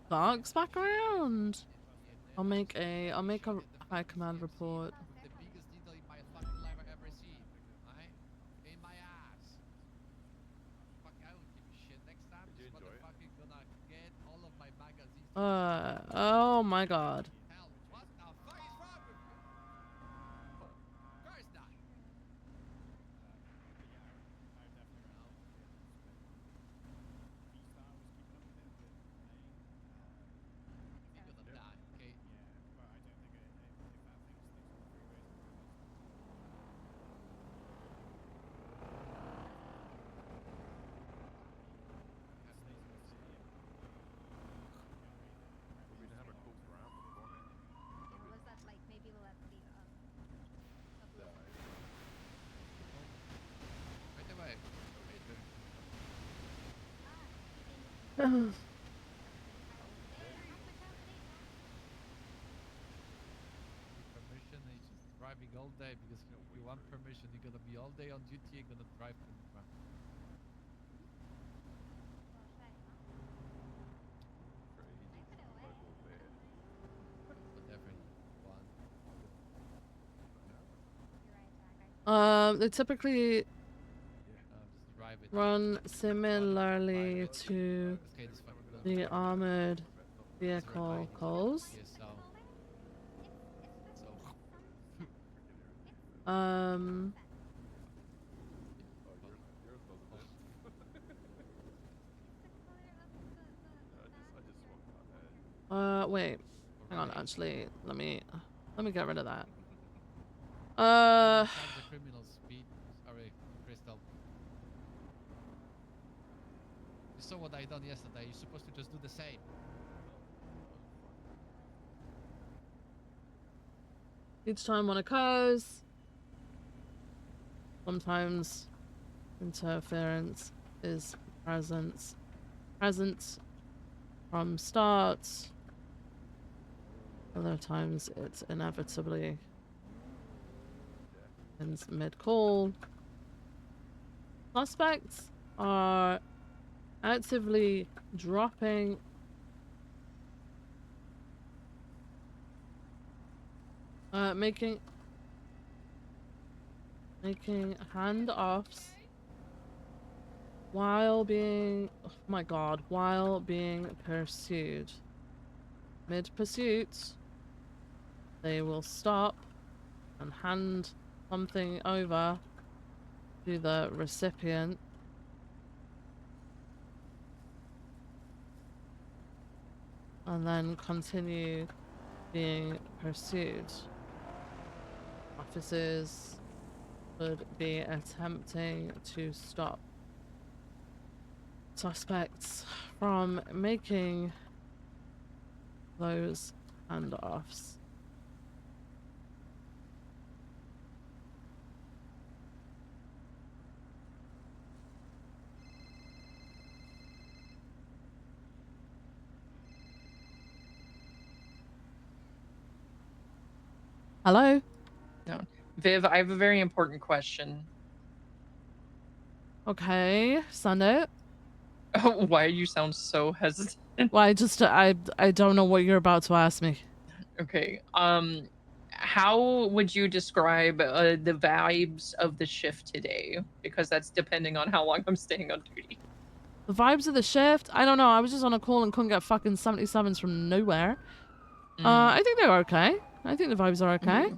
Speaker 1: Dogs back around. I'll make a High Command report. Oh my god.
Speaker 16: Permission is just driving all day because if you want permission, you're gonna be all day on duty. You're gonna drive from the front.
Speaker 1: They typically run similarly to the armored vehicle calls. Wait, hang on. Actually, let me get rid of that.
Speaker 16: The criminal speed. Sorry, Crystal. You saw what I done yesterday. You're supposed to just do the same.
Speaker 1: Each time one occurs, sometimes interference is present from start. Other times it inevitably ends mid-call. Suspects are actively dropping making handoffs while being pursued. Mid-pursuit, they will stop and hand something over to the recipient. And then continue being pursued. Officers would be attempting to stop suspects from making those handoffs. Hello?
Speaker 11: No. Viv, I have a very important question.
Speaker 1: Okay, send it.
Speaker 11: Why you sound so hesitant?
Speaker 1: Well, I don't know what you're about to ask me.
Speaker 11: Okay. How would you describe the vibes of the shift today? Because that's depending on how long I'm staying on duty.
Speaker 1: The vibes of the shift? I don't know. I was just on a call and couldn't get fucking 77s from nowhere. I think they're okay. I think the vibes are okay.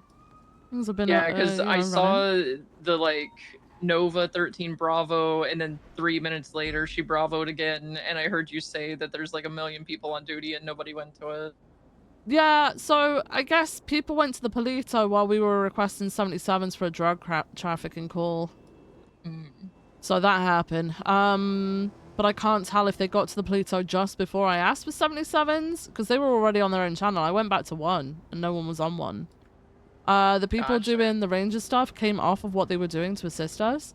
Speaker 1: Things have been,
Speaker 11: Yeah, because I
Speaker 1: running.
Speaker 11: saw the like Nova 13 Bravo, and then 3 minutes later she bravoed again, and I heard you say that there's like 1 million people on duty and nobody went to it.
Speaker 1: Yeah, so I guess people went to the Polito while we were requesting 77s for a drug trafficking call. So that happened. But I can't tell if they got to the Polito just before I asked for 77s, because they were already on their own channel. I went back to 1, and no one was on 1. The people doing the ranger stuff came off of what they were doing to assist us.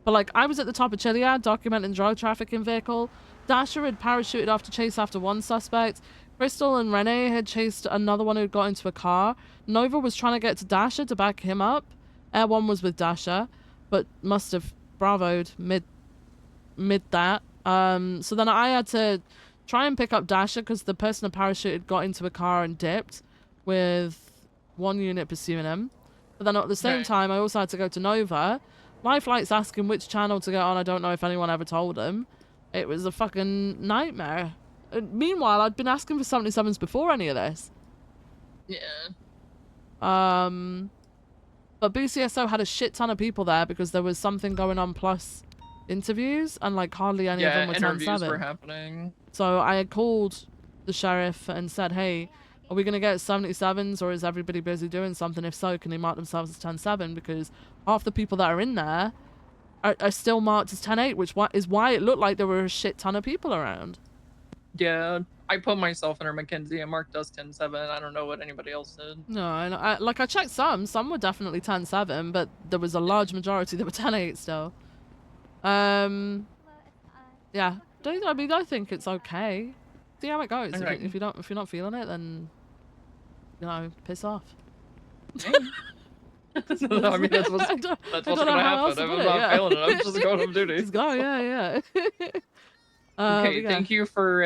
Speaker 1: But like, I was at the top of Chiliad documenting drug trafficking vehicle. Dasher had parachuted off to chase after one suspect. Crystal and Renee had chased another one who got into a car. Nova was trying to get to Dasher to back him up. Air 1 was with Dasher, but must have bravoed mid that. So then I had to try and pick up Dasher because the person who parachuted got into a car and dipped with 1 unit pursuing him. But then at the same time, I also had to go to Nova. Lifelight's asking which channel to get on. I don't know if anyone ever told him. It was a fucking nightmare. Meanwhile, I'd been asking for 77s before any of this.
Speaker 11: Yeah.
Speaker 1: But BCSO had a shit ton of people there because there was something going on plus interviews, and like hardly any of them were
Speaker 11: interviews
Speaker 1: 10-7.
Speaker 11: were happening.
Speaker 1: So I had called the sheriff and said, hey, are we going to get 77s, or is everybody busy doing something? If so, can they mark themselves as 10-7? Because half the people that are in there are still marked as 10-8, which is why it looked like there were a shit ton of people around.
Speaker 11: Yeah, I put myself under Mackenzie and marked us 10-7. I don't know what anybody else did.
Speaker 1: No, and I checked some were definitely 10-7, but there was a large majority that were 10-8 still. Yeah, I think it's okay. See how it goes.
Speaker 11: Okay.
Speaker 1: If you're not feeling it, then piss off.
Speaker 11: I mean, that's what's gonna happen. If I'm not feeling it, I'm just going on duty.
Speaker 1: Just go, yeah.
Speaker 11: Okay,
Speaker 1: yeah.
Speaker 11: thank you for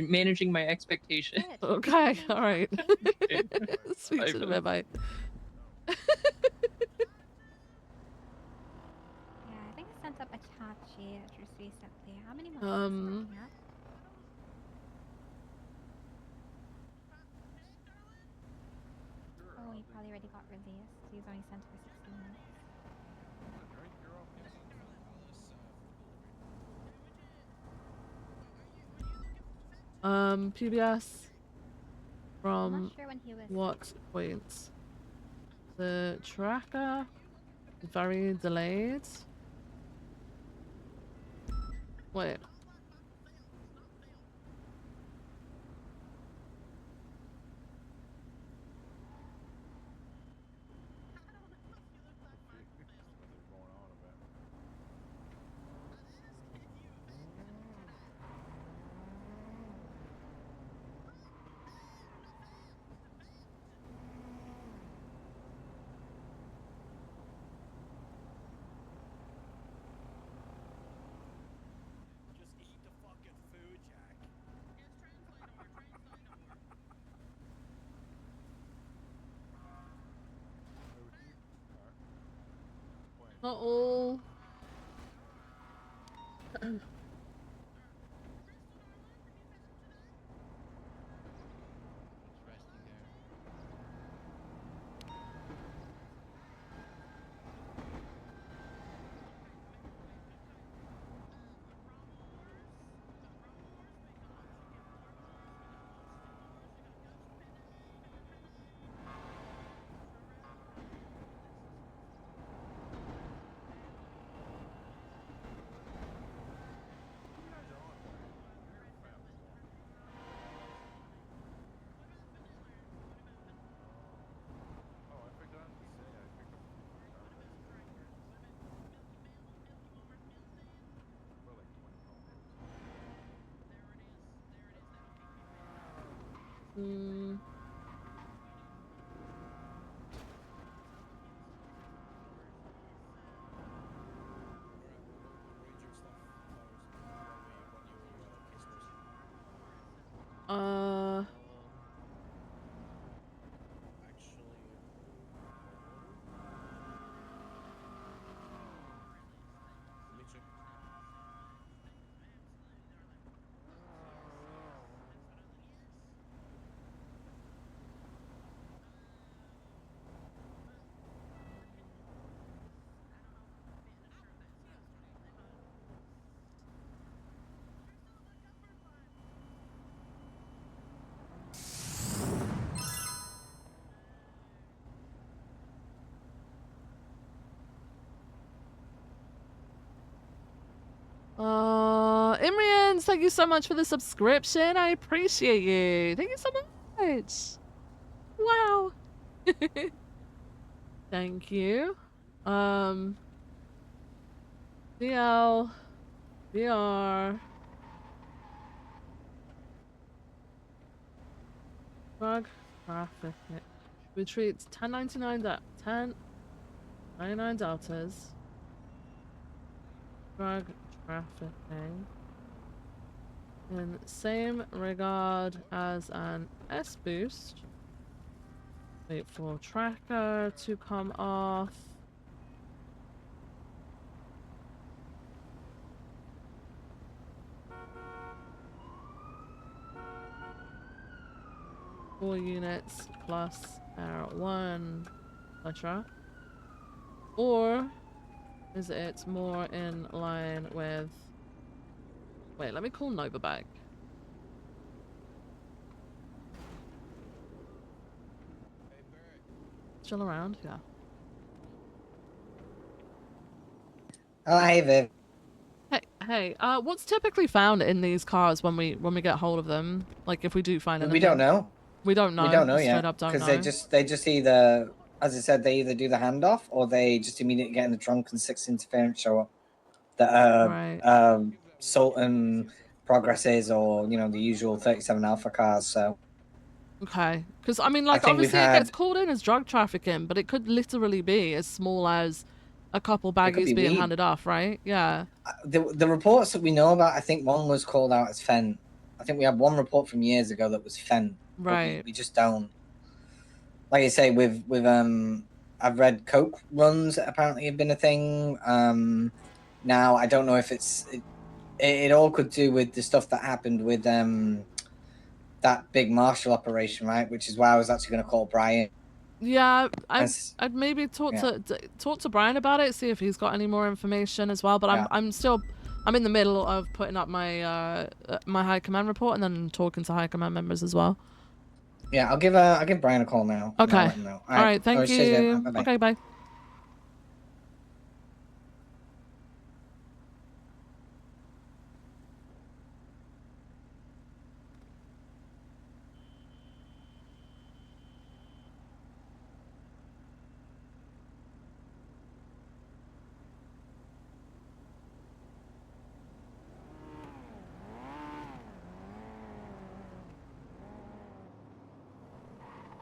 Speaker 11: managing my expectations.
Speaker 1: Okay, all right.
Speaker 11: Okay.
Speaker 1: Speak to you in a bit, bye.
Speaker 4: Yeah, I think I sent up a chat sheet just recently. How many more are here? Oh, he probably already got released. He was only sent for 16 months.
Speaker 1: PBS
Speaker 4: I'm
Speaker 1: from
Speaker 4: not sure when he was.
Speaker 1: what point? The tracker very delayed. Wait. Not all. Hmm. Uh. Imrians, thank you so much for the subscription. I appreciate you. Thank you so much. Wow. Thank you. DL, VR, drug trafficking. Retreats 1099 deltas. Drug trafficking. In same regard as an S boost. Wait for tracker to come off. Four units plus R1, etc. Or is it more in line with... Wait, let me call Nova back. Still around? Yeah.
Speaker 7: Oh, hey, Viv.
Speaker 1: Hey, what's typically found in these cars when we get hold of them? Like, if we do find anything?
Speaker 7: We don't know.
Speaker 1: We don't know.
Speaker 7: We don't know
Speaker 1: Straight
Speaker 7: yet
Speaker 1: up don't
Speaker 7: because
Speaker 1: know.
Speaker 7: they just either, as I said, they either do the handoff or they just immediately get in the trunk and 6 interference show up. That Sultan progresses or the usual 37 Alpha cars. So
Speaker 1: Okay, because I mean, like,
Speaker 7: think we've
Speaker 1: obviously it gets
Speaker 7: had-
Speaker 1: called in as drug trafficking, but it could literally be as small as a couple
Speaker 7: It could
Speaker 1: baggies
Speaker 7: be
Speaker 1: being
Speaker 7: weed.
Speaker 1: handed off, right? Yeah.
Speaker 7: the reports that we know about, I think one was called out as Fen. I think we had one report from years ago that was Fen. But
Speaker 1: Right.
Speaker 7: we just don't. Like I say, with I've read coke runs that apparently have been a thing. Now I don't know if it all could do with the stuff that happened with that big Marshall operation, right? Which is why I was actually going to call Brian.
Speaker 1: Yeah,
Speaker 7: As-
Speaker 1: I'd maybe talk
Speaker 7: yeah.
Speaker 1: to Brian about it, see if he's got any more information as well. But
Speaker 7: Yeah.
Speaker 1: I'm in the middle of putting up my my high command report and then talking to high command members as well.
Speaker 7: Yeah, I'll give Brian a call now. and I'll
Speaker 1: Okay.
Speaker 7: let him know.
Speaker 1: All right. Thank
Speaker 7: cheers,
Speaker 1: you.
Speaker 7: Viv. Bye-bye.
Speaker 1: Okay. Bye.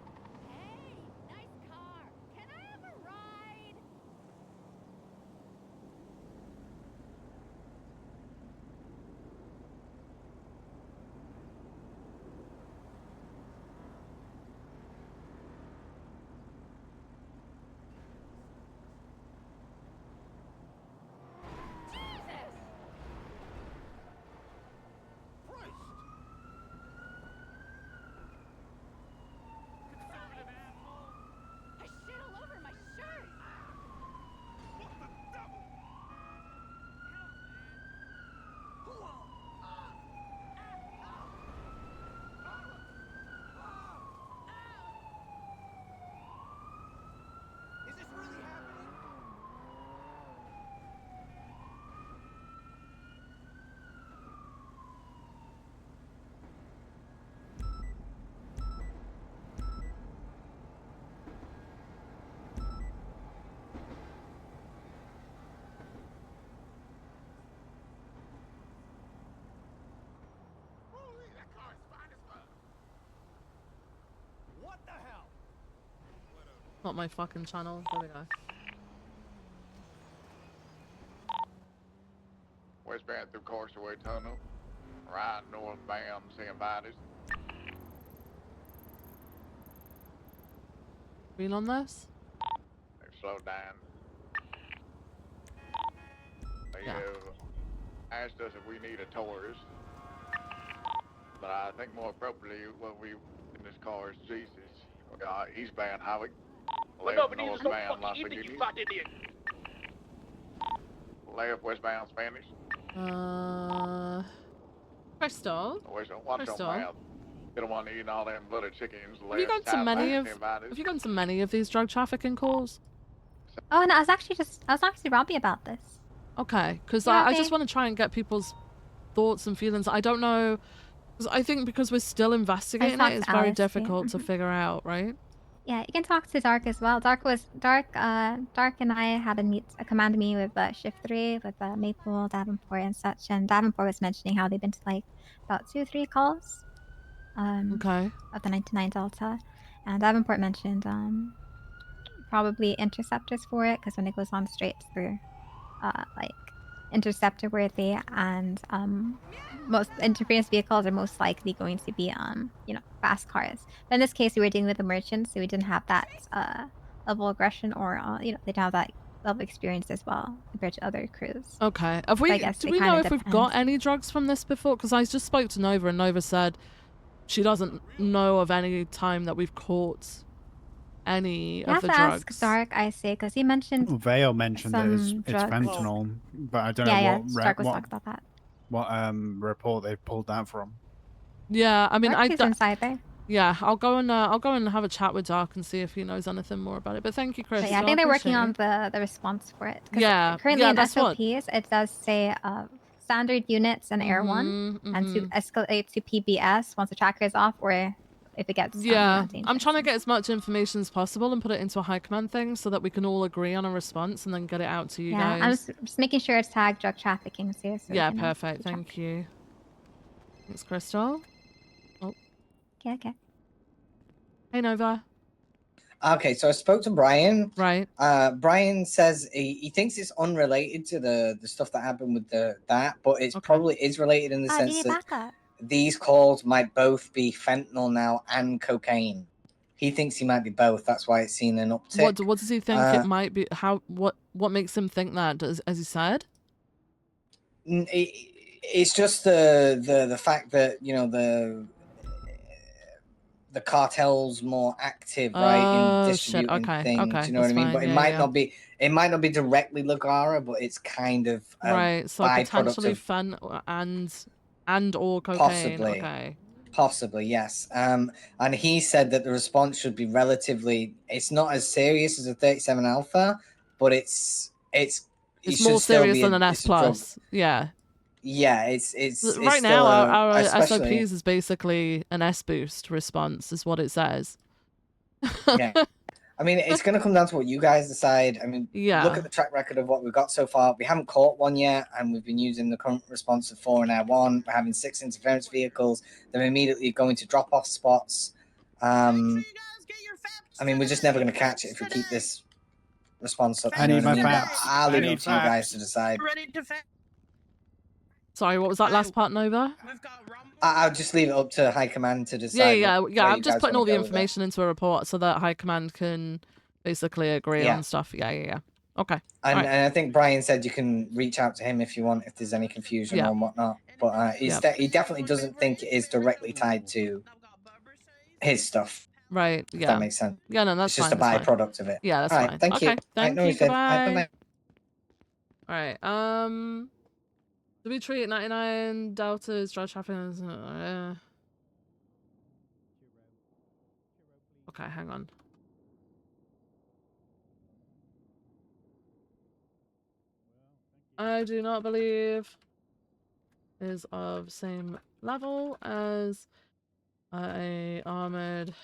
Speaker 5: Hey, nice car. Can I have a ride?
Speaker 1: Not my fucking channel. There we go.
Speaker 5: Westbound through Carseway Tunnel. Right northbound, seeing Vitus.
Speaker 1: Green on this?
Speaker 5: They've slowed down. They
Speaker 1: Yeah.
Speaker 5: have asked us if we need a Taurus. But I think more appropriately, what we in this car is Jesus. We got eastbound highway. Left northbound Las Vegas. Left westbound Spanish.
Speaker 1: Crystal?
Speaker 5: Watch your
Speaker 1: Crystal?
Speaker 5: mouth. You don't want to eat all them bloody chickens.
Speaker 1: Have you gone to many of these drug trafficking calls?
Speaker 13: Oh, and I was actually Robbie about this.
Speaker 1: Okay, because
Speaker 13: Yeah,
Speaker 1: I just want to try and get people's thoughts and feelings. I don't know, because I think because we're still investigating it, it's very difficult to figure out, right?
Speaker 13: Yeah, you can talk to Dark as well. Dark and I had a command meeting with Shift 3 with Maple, Davenport, and such. And Davenport was mentioning how they've been to like about 2 or 3 calls.
Speaker 1: Okay.
Speaker 13: Of the 99 Delta, and Davenport mentioned probably interceptors for it because when it goes on straight through, like interceptor worthy, and most interference vehicles are most likely going to be fast cars. But in this case, we were dealing with a merchant, so we didn't have that level of aggression, or they didn't have that level of experience as well compared to other crews.
Speaker 1: Okay. Have we? Do we know if we've got any drugs from this before? Because I just spoke to Nova, and Nova said she doesn't know of any time that we've caught any of the drugs.
Speaker 13: Ask Dark, I say, because he mentioned.
Speaker 3: Vale mentioned that it's
Speaker 13: drugs.
Speaker 3: fentanyl, but I don't
Speaker 13: Yeah,
Speaker 3: know
Speaker 13: Dark was talking about that.
Speaker 3: what report they pulled that from.
Speaker 1: Yeah, I mean,
Speaker 13: Dark is inside there.
Speaker 1: Yeah, I'll go and have a chat with Dark and see if he knows anything more about it. But thank you, Chris.
Speaker 13: But yeah, I think they're working on the response for it. 'Cause
Speaker 1: Yeah,
Speaker 13: currently
Speaker 1: yeah,
Speaker 13: in
Speaker 1: that's what-
Speaker 13: SOPs, it does say standard units and Air 1, and to escalate to PBS once the tracker is off, or if it gets
Speaker 1: Yeah,
Speaker 13: dangerous.
Speaker 1: I'm trying to get as much information as possible and put it into a high command thing so that we can all agree on a response and then get it out to you
Speaker 13: Yeah, I'm
Speaker 1: guys.
Speaker 13: just making sure it's tagged drug trafficking too. So we
Speaker 1: Yeah,
Speaker 13: can,
Speaker 1: perfect. Thank you. Thanks, Crystal. Oh.
Speaker 13: Okay.
Speaker 1: Hey, Nova.
Speaker 7: Okay, so I spoke to Brian.
Speaker 1: Right.
Speaker 7: Brian says he thinks it's unrelated to the stuff that happened with that, but it's probably is related in the sense that these calls might both be fentanyl now and cocaine. He thinks he might be both. That's why it's seen an uptick.
Speaker 1: What does he think it might be? What makes him think that? As he said?
Speaker 7: It's just the fact that the cartel's more active, right, in distributing things. You know what I mean? But it might not be. It might not be directly Lagara, but it's kind of
Speaker 1: right. So
Speaker 7: byproduct
Speaker 1: potentially
Speaker 7: of
Speaker 1: fentanyl and or cocaine.
Speaker 7: possibly.
Speaker 1: Okay.
Speaker 7: Possibly, yes. And he said that the response should be relatively. It's not as serious as a 37 Alpha, but it's
Speaker 1: more serious than an S plus. Yeah.
Speaker 7: Yeah, it's
Speaker 1: right now our
Speaker 7: especially,
Speaker 1: SOPs is basically an S boost response, is what it says.
Speaker 7: Yeah. I mean, it's going to come down to what you guys decide. I mean, look at the track record of what we've got so far. We haven't caught one yet, and we've been using the current response of 4 in Air 1. We're having 6 interference vehicles. They're immediately going to drop off spots. I mean, we're just never going to catch it if we keep this response up.
Speaker 3: I need my
Speaker 7: But
Speaker 3: facts.
Speaker 7: I'll leave
Speaker 3: I
Speaker 7: it
Speaker 3: need
Speaker 7: up to you guys
Speaker 3: facts.
Speaker 7: to decide.
Speaker 1: Sorry, what was that last part, Nova?
Speaker 7: I'll just leave it up to High Command to decide.
Speaker 1: Yeah.
Speaker 7: where
Speaker 1: I'm
Speaker 7: you
Speaker 1: just
Speaker 7: guys
Speaker 1: putting
Speaker 7: wanna
Speaker 1: all the
Speaker 7: go with it.
Speaker 1: information into a report so that High Command can basically agree
Speaker 7: Yeah.
Speaker 1: on stuff. Yeah. Okay.
Speaker 7: And,
Speaker 1: Alright.
Speaker 7: and I think Brian said you can reach out to him if you want, if there's any confusion
Speaker 1: Yeah.
Speaker 7: or whatnot. But he definitely doesn't think it is directly tied to his stuff.
Speaker 1: Right.
Speaker 7: If
Speaker 1: Yeah.
Speaker 7: that makes sense.
Speaker 1: Yeah. No, that's
Speaker 7: It's just
Speaker 1: fine.
Speaker 7: a
Speaker 1: That's fine.
Speaker 7: byproduct of it.
Speaker 1: Yeah, that's
Speaker 7: All right,
Speaker 1: fine.
Speaker 7: thank you.
Speaker 1: Okay. Thank
Speaker 7: no
Speaker 1: you.
Speaker 7: worries, then. All right,
Speaker 1: Goodbye.
Speaker 7: bye-bye.
Speaker 1: All right. Do we treat 99 Deltas drug trafficking? Okay, hang on. I do not believe is of same level as a armored.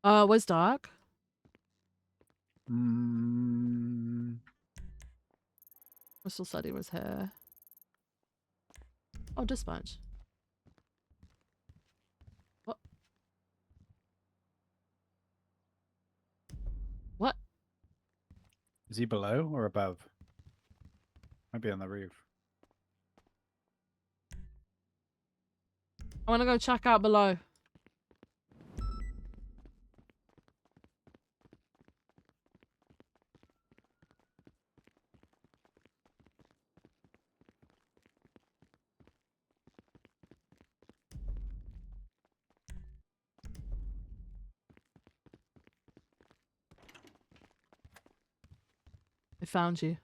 Speaker 1: Where's Dark? Crystal said he was here. Oh, dispatch. What? What?
Speaker 3: Is he below or above? Might be on the roof.
Speaker 1: I want to go check out below. I found you.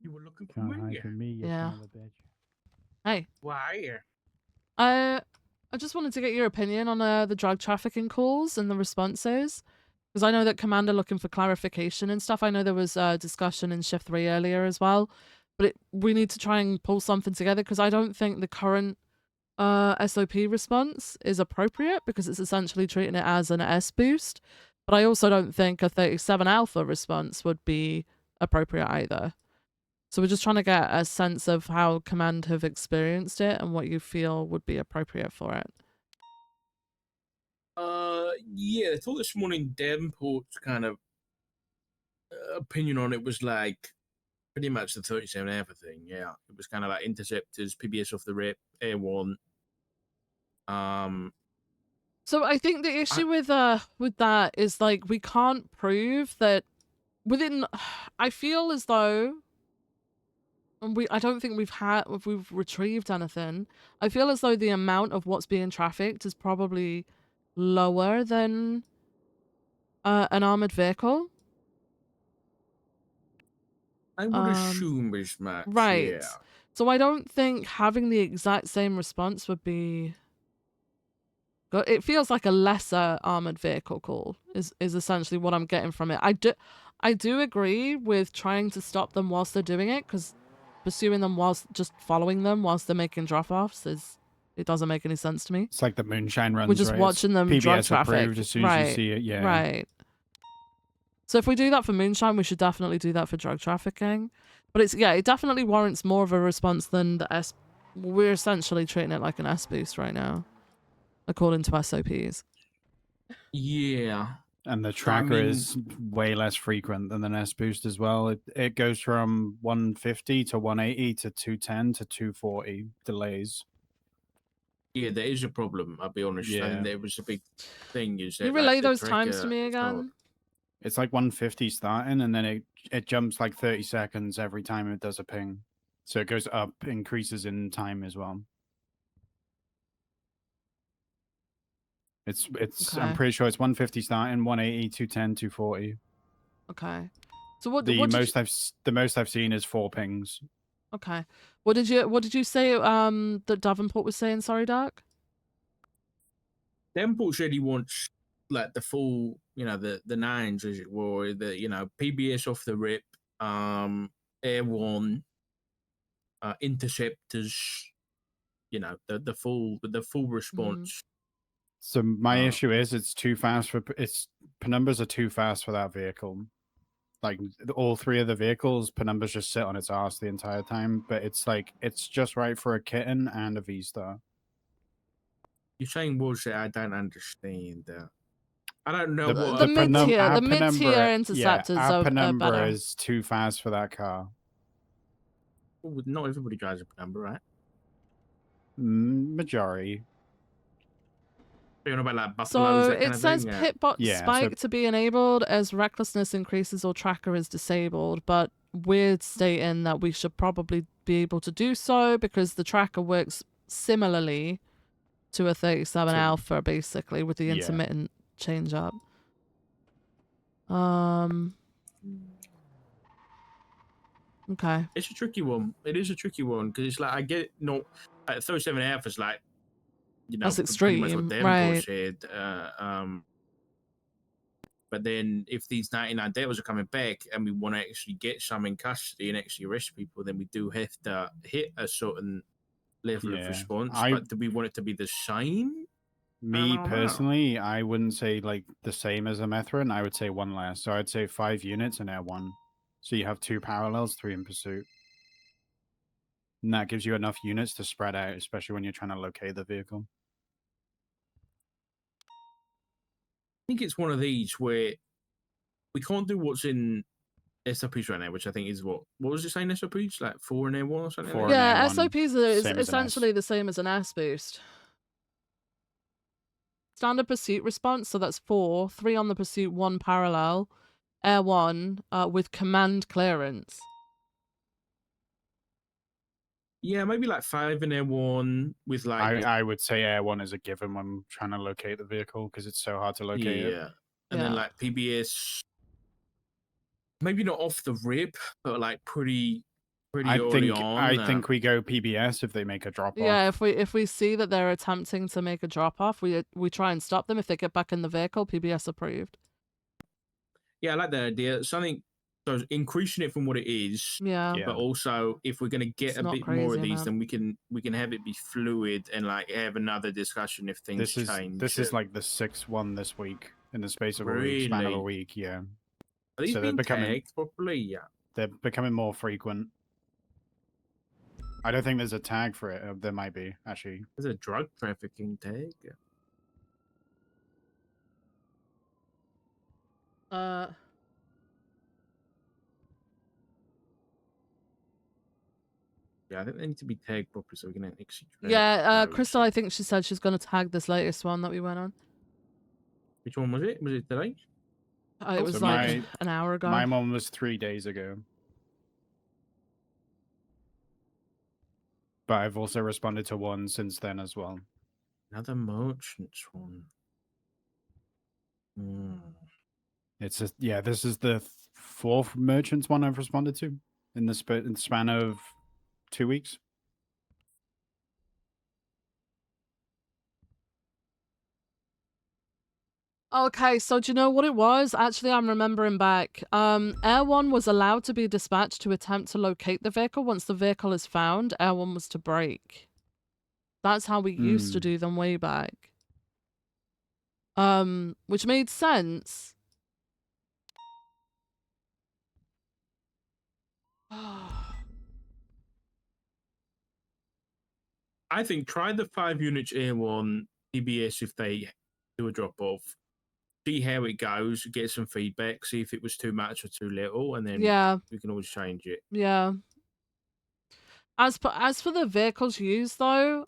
Speaker 14: You were looking for
Speaker 3: Can't
Speaker 14: me?
Speaker 3: hide from me, you
Speaker 1: Yeah.
Speaker 3: son of a bitch.
Speaker 1: Hey.
Speaker 14: Why?
Speaker 1: I just wanted to get your opinion on the drug trafficking calls and the responses. Because I know that Commander looking for clarification and stuff. I know there was a discussion in Shift 3 earlier as well. But we need to try and pull something together because I don't think the current SOP response is appropriate because it's essentially treating it as an S boost. But I also don't think a 37 alpha response would be appropriate either. So we're just trying to get a sense of how Command have experienced it and what you feel would be appropriate for it.
Speaker 14: Yeah, I thought this morning Davenport's kind of opinion on it was like pretty much the 37 alpha thing. Yeah, it was kind of like interceptors, PBS off the rip, Air 1.
Speaker 1: So I think the issue with that is like we can't prove that within. I feel as though I don't think we've retrieved anything. I feel as though the amount of what's being trafficked is probably lower than an armored vehicle.
Speaker 14: I would assume as much.
Speaker 1: Right.
Speaker 14: Yeah.
Speaker 1: So I don't think having the exact same response would be good. It feels like a lesser armored vehicle call is essentially what I'm getting from it. I do agree with trying to stop them whilst they're doing it because pursuing them whilst just following them whilst they're making drop-offs it doesn't make any sense to me.
Speaker 3: It's like the moonshine runs.
Speaker 1: We're just
Speaker 3: right?
Speaker 1: watching them
Speaker 3: PBS
Speaker 1: drug traffic.
Speaker 3: approved as soon as you see it. Yeah.
Speaker 1: Right. So if we do that for moonshine, we should definitely do that for drug trafficking. But it definitely warrants more of a response than the S. We're essentially treating it like an S boost right now, according to SOPs.
Speaker 14: Yeah.
Speaker 3: And the tracker is way less frequent than an S boost as well. It goes from 150 to 180 to 210 to 240 delays.
Speaker 14: Yeah, there is a problem. I'll be honest.
Speaker 3: Yeah.
Speaker 14: And there was a big thing. Is that
Speaker 1: You relay
Speaker 14: like, the
Speaker 1: those times to
Speaker 14: tracker-
Speaker 1: me again?
Speaker 3: It's like 150 starting, and then it jumps like 30 seconds every time it does a ping. So it goes up, increases in time as well. It's
Speaker 1: Okay.
Speaker 3: I'm pretty sure it's 150 starting, 180, 210, 240.
Speaker 1: Okay. So what
Speaker 3: The
Speaker 1: did
Speaker 3: most I've seen is 4 pings.
Speaker 1: Okay. What did you say that Davenport was saying, sorry, Doc?
Speaker 14: Davenport said he wants like the full, the nines as it were, the PBS off the rip, Air 1, interceptors, the full response.
Speaker 3: So my issue is it's too fast for penumbras are too fast for that vehicle. Like all 3 of the vehicles, penumbras just sit on its ass the entire time. But it's like it's just right for a kitten and a V-Star.
Speaker 14: You're saying bullshit. I don't understand that. I don't know what
Speaker 1: the mid-tier interceptors
Speaker 3: our
Speaker 1: are
Speaker 3: penumbra
Speaker 1: better.
Speaker 3: is too fast for that car.
Speaker 14: Well, not everybody drives a penumbra, right?
Speaker 3: Majority.
Speaker 14: You know about like buffaloes,
Speaker 1: So
Speaker 14: that kind
Speaker 1: it
Speaker 14: of
Speaker 1: says
Speaker 14: thing?
Speaker 1: pitbot spike to be enabled as recklessness increases or tracker is disabled, but we're stating that we should probably be able to do so because the tracker works similarly to a 37 alpha, basically, with the intermittent change up. Okay.
Speaker 14: It's a tricky one. It is a tricky one because it's like I get it. Not 37 alpha is like,
Speaker 1: That's
Speaker 14: pretty much
Speaker 1: extreme,
Speaker 14: what Davenport
Speaker 1: right?
Speaker 14: said. But then if these 99 deltas are coming back and we want to actually get some in custody and actually arrest people, then we do have to hit a certain level of response. But do we want it to be the same?
Speaker 3: Me
Speaker 14: know.
Speaker 3: personally, I wouldn't say like the same as a Methrin. I would say one less. So I'd say 5 units in Air 1. So you have 2 parallels, 3 in pursuit. And that gives you enough units to spread out, especially when you're trying to locate the vehicle.
Speaker 14: I think it's one of these where we can't do what's in SOPs right now, which I think is what was it saying SOPs? Like 4 in Air 1 or something?
Speaker 3: 4
Speaker 14: like
Speaker 3: in
Speaker 14: that?
Speaker 3: Air 1.
Speaker 1: SOPs is
Speaker 3: same as an S.
Speaker 1: essentially the same as an S boost. Standard pursuit response, so that's 4, 3 on the pursuit, 1 parallel, Air 1 with command clearance.
Speaker 14: Yeah, maybe like 5 in Air 1 with like
Speaker 3: I would say Air 1 is a given when trying to locate the vehicle because it's so hard to locate it.
Speaker 14: yeah. And then like PBS, maybe not off the rip, but like pretty early on.
Speaker 3: I think we go PBS if they make a drop off.
Speaker 1: Yeah, if we see that they're attempting to make a drop off, we try and stop them. If they get back in the vehicle, PBS approved.
Speaker 14: Yeah, I like that idea. Something so increasing it from what it is.
Speaker 1: Yeah.
Speaker 14: But also, if we're gonna get
Speaker 1: It's
Speaker 14: a
Speaker 1: not
Speaker 14: bit more of
Speaker 1: crazy
Speaker 14: these,
Speaker 1: amount.
Speaker 14: then we can have it be fluid and like have another discussion if things change.
Speaker 3: This is like the 6th one this week in the space of a week, span of a
Speaker 14: Really?
Speaker 3: week. Yeah.
Speaker 14: Are these
Speaker 3: So they're
Speaker 14: being
Speaker 3: becoming
Speaker 14: tagged properly? Yeah.
Speaker 3: They're becoming more frequent. I don't think there's a tag for it. There might be actually.
Speaker 14: There's a drug trafficking tag. Yeah, I think they need to be tagged properly so we can actually track
Speaker 1: Yeah,
Speaker 14: those.
Speaker 1: Crystal, I think she said she's going to tag this latest one that we went on.
Speaker 14: Which one was it? Was it today?
Speaker 1: It was like an hour ago.
Speaker 3: My one was 3 days ago. But I've also responded to one since then as well.
Speaker 14: Another merchant's one.
Speaker 3: It's just, yeah, this is the 4th merchants one I've responded to in the span of 2 weeks.
Speaker 1: Okay, so do you know what it was? Actually, I'm remembering back. Air 1 was allowed to be dispatched to attempt to locate the vehicle. Once the vehicle is found, Air 1 was to break. That's how we used to do them way back. Which made sense.
Speaker 14: I think try the 5 units Air 1 PBS if they do a drop off. See how it goes, get some feedback, see if it was too much or too little, and then we can always change it.
Speaker 1: Yeah. As for the vehicles used, though,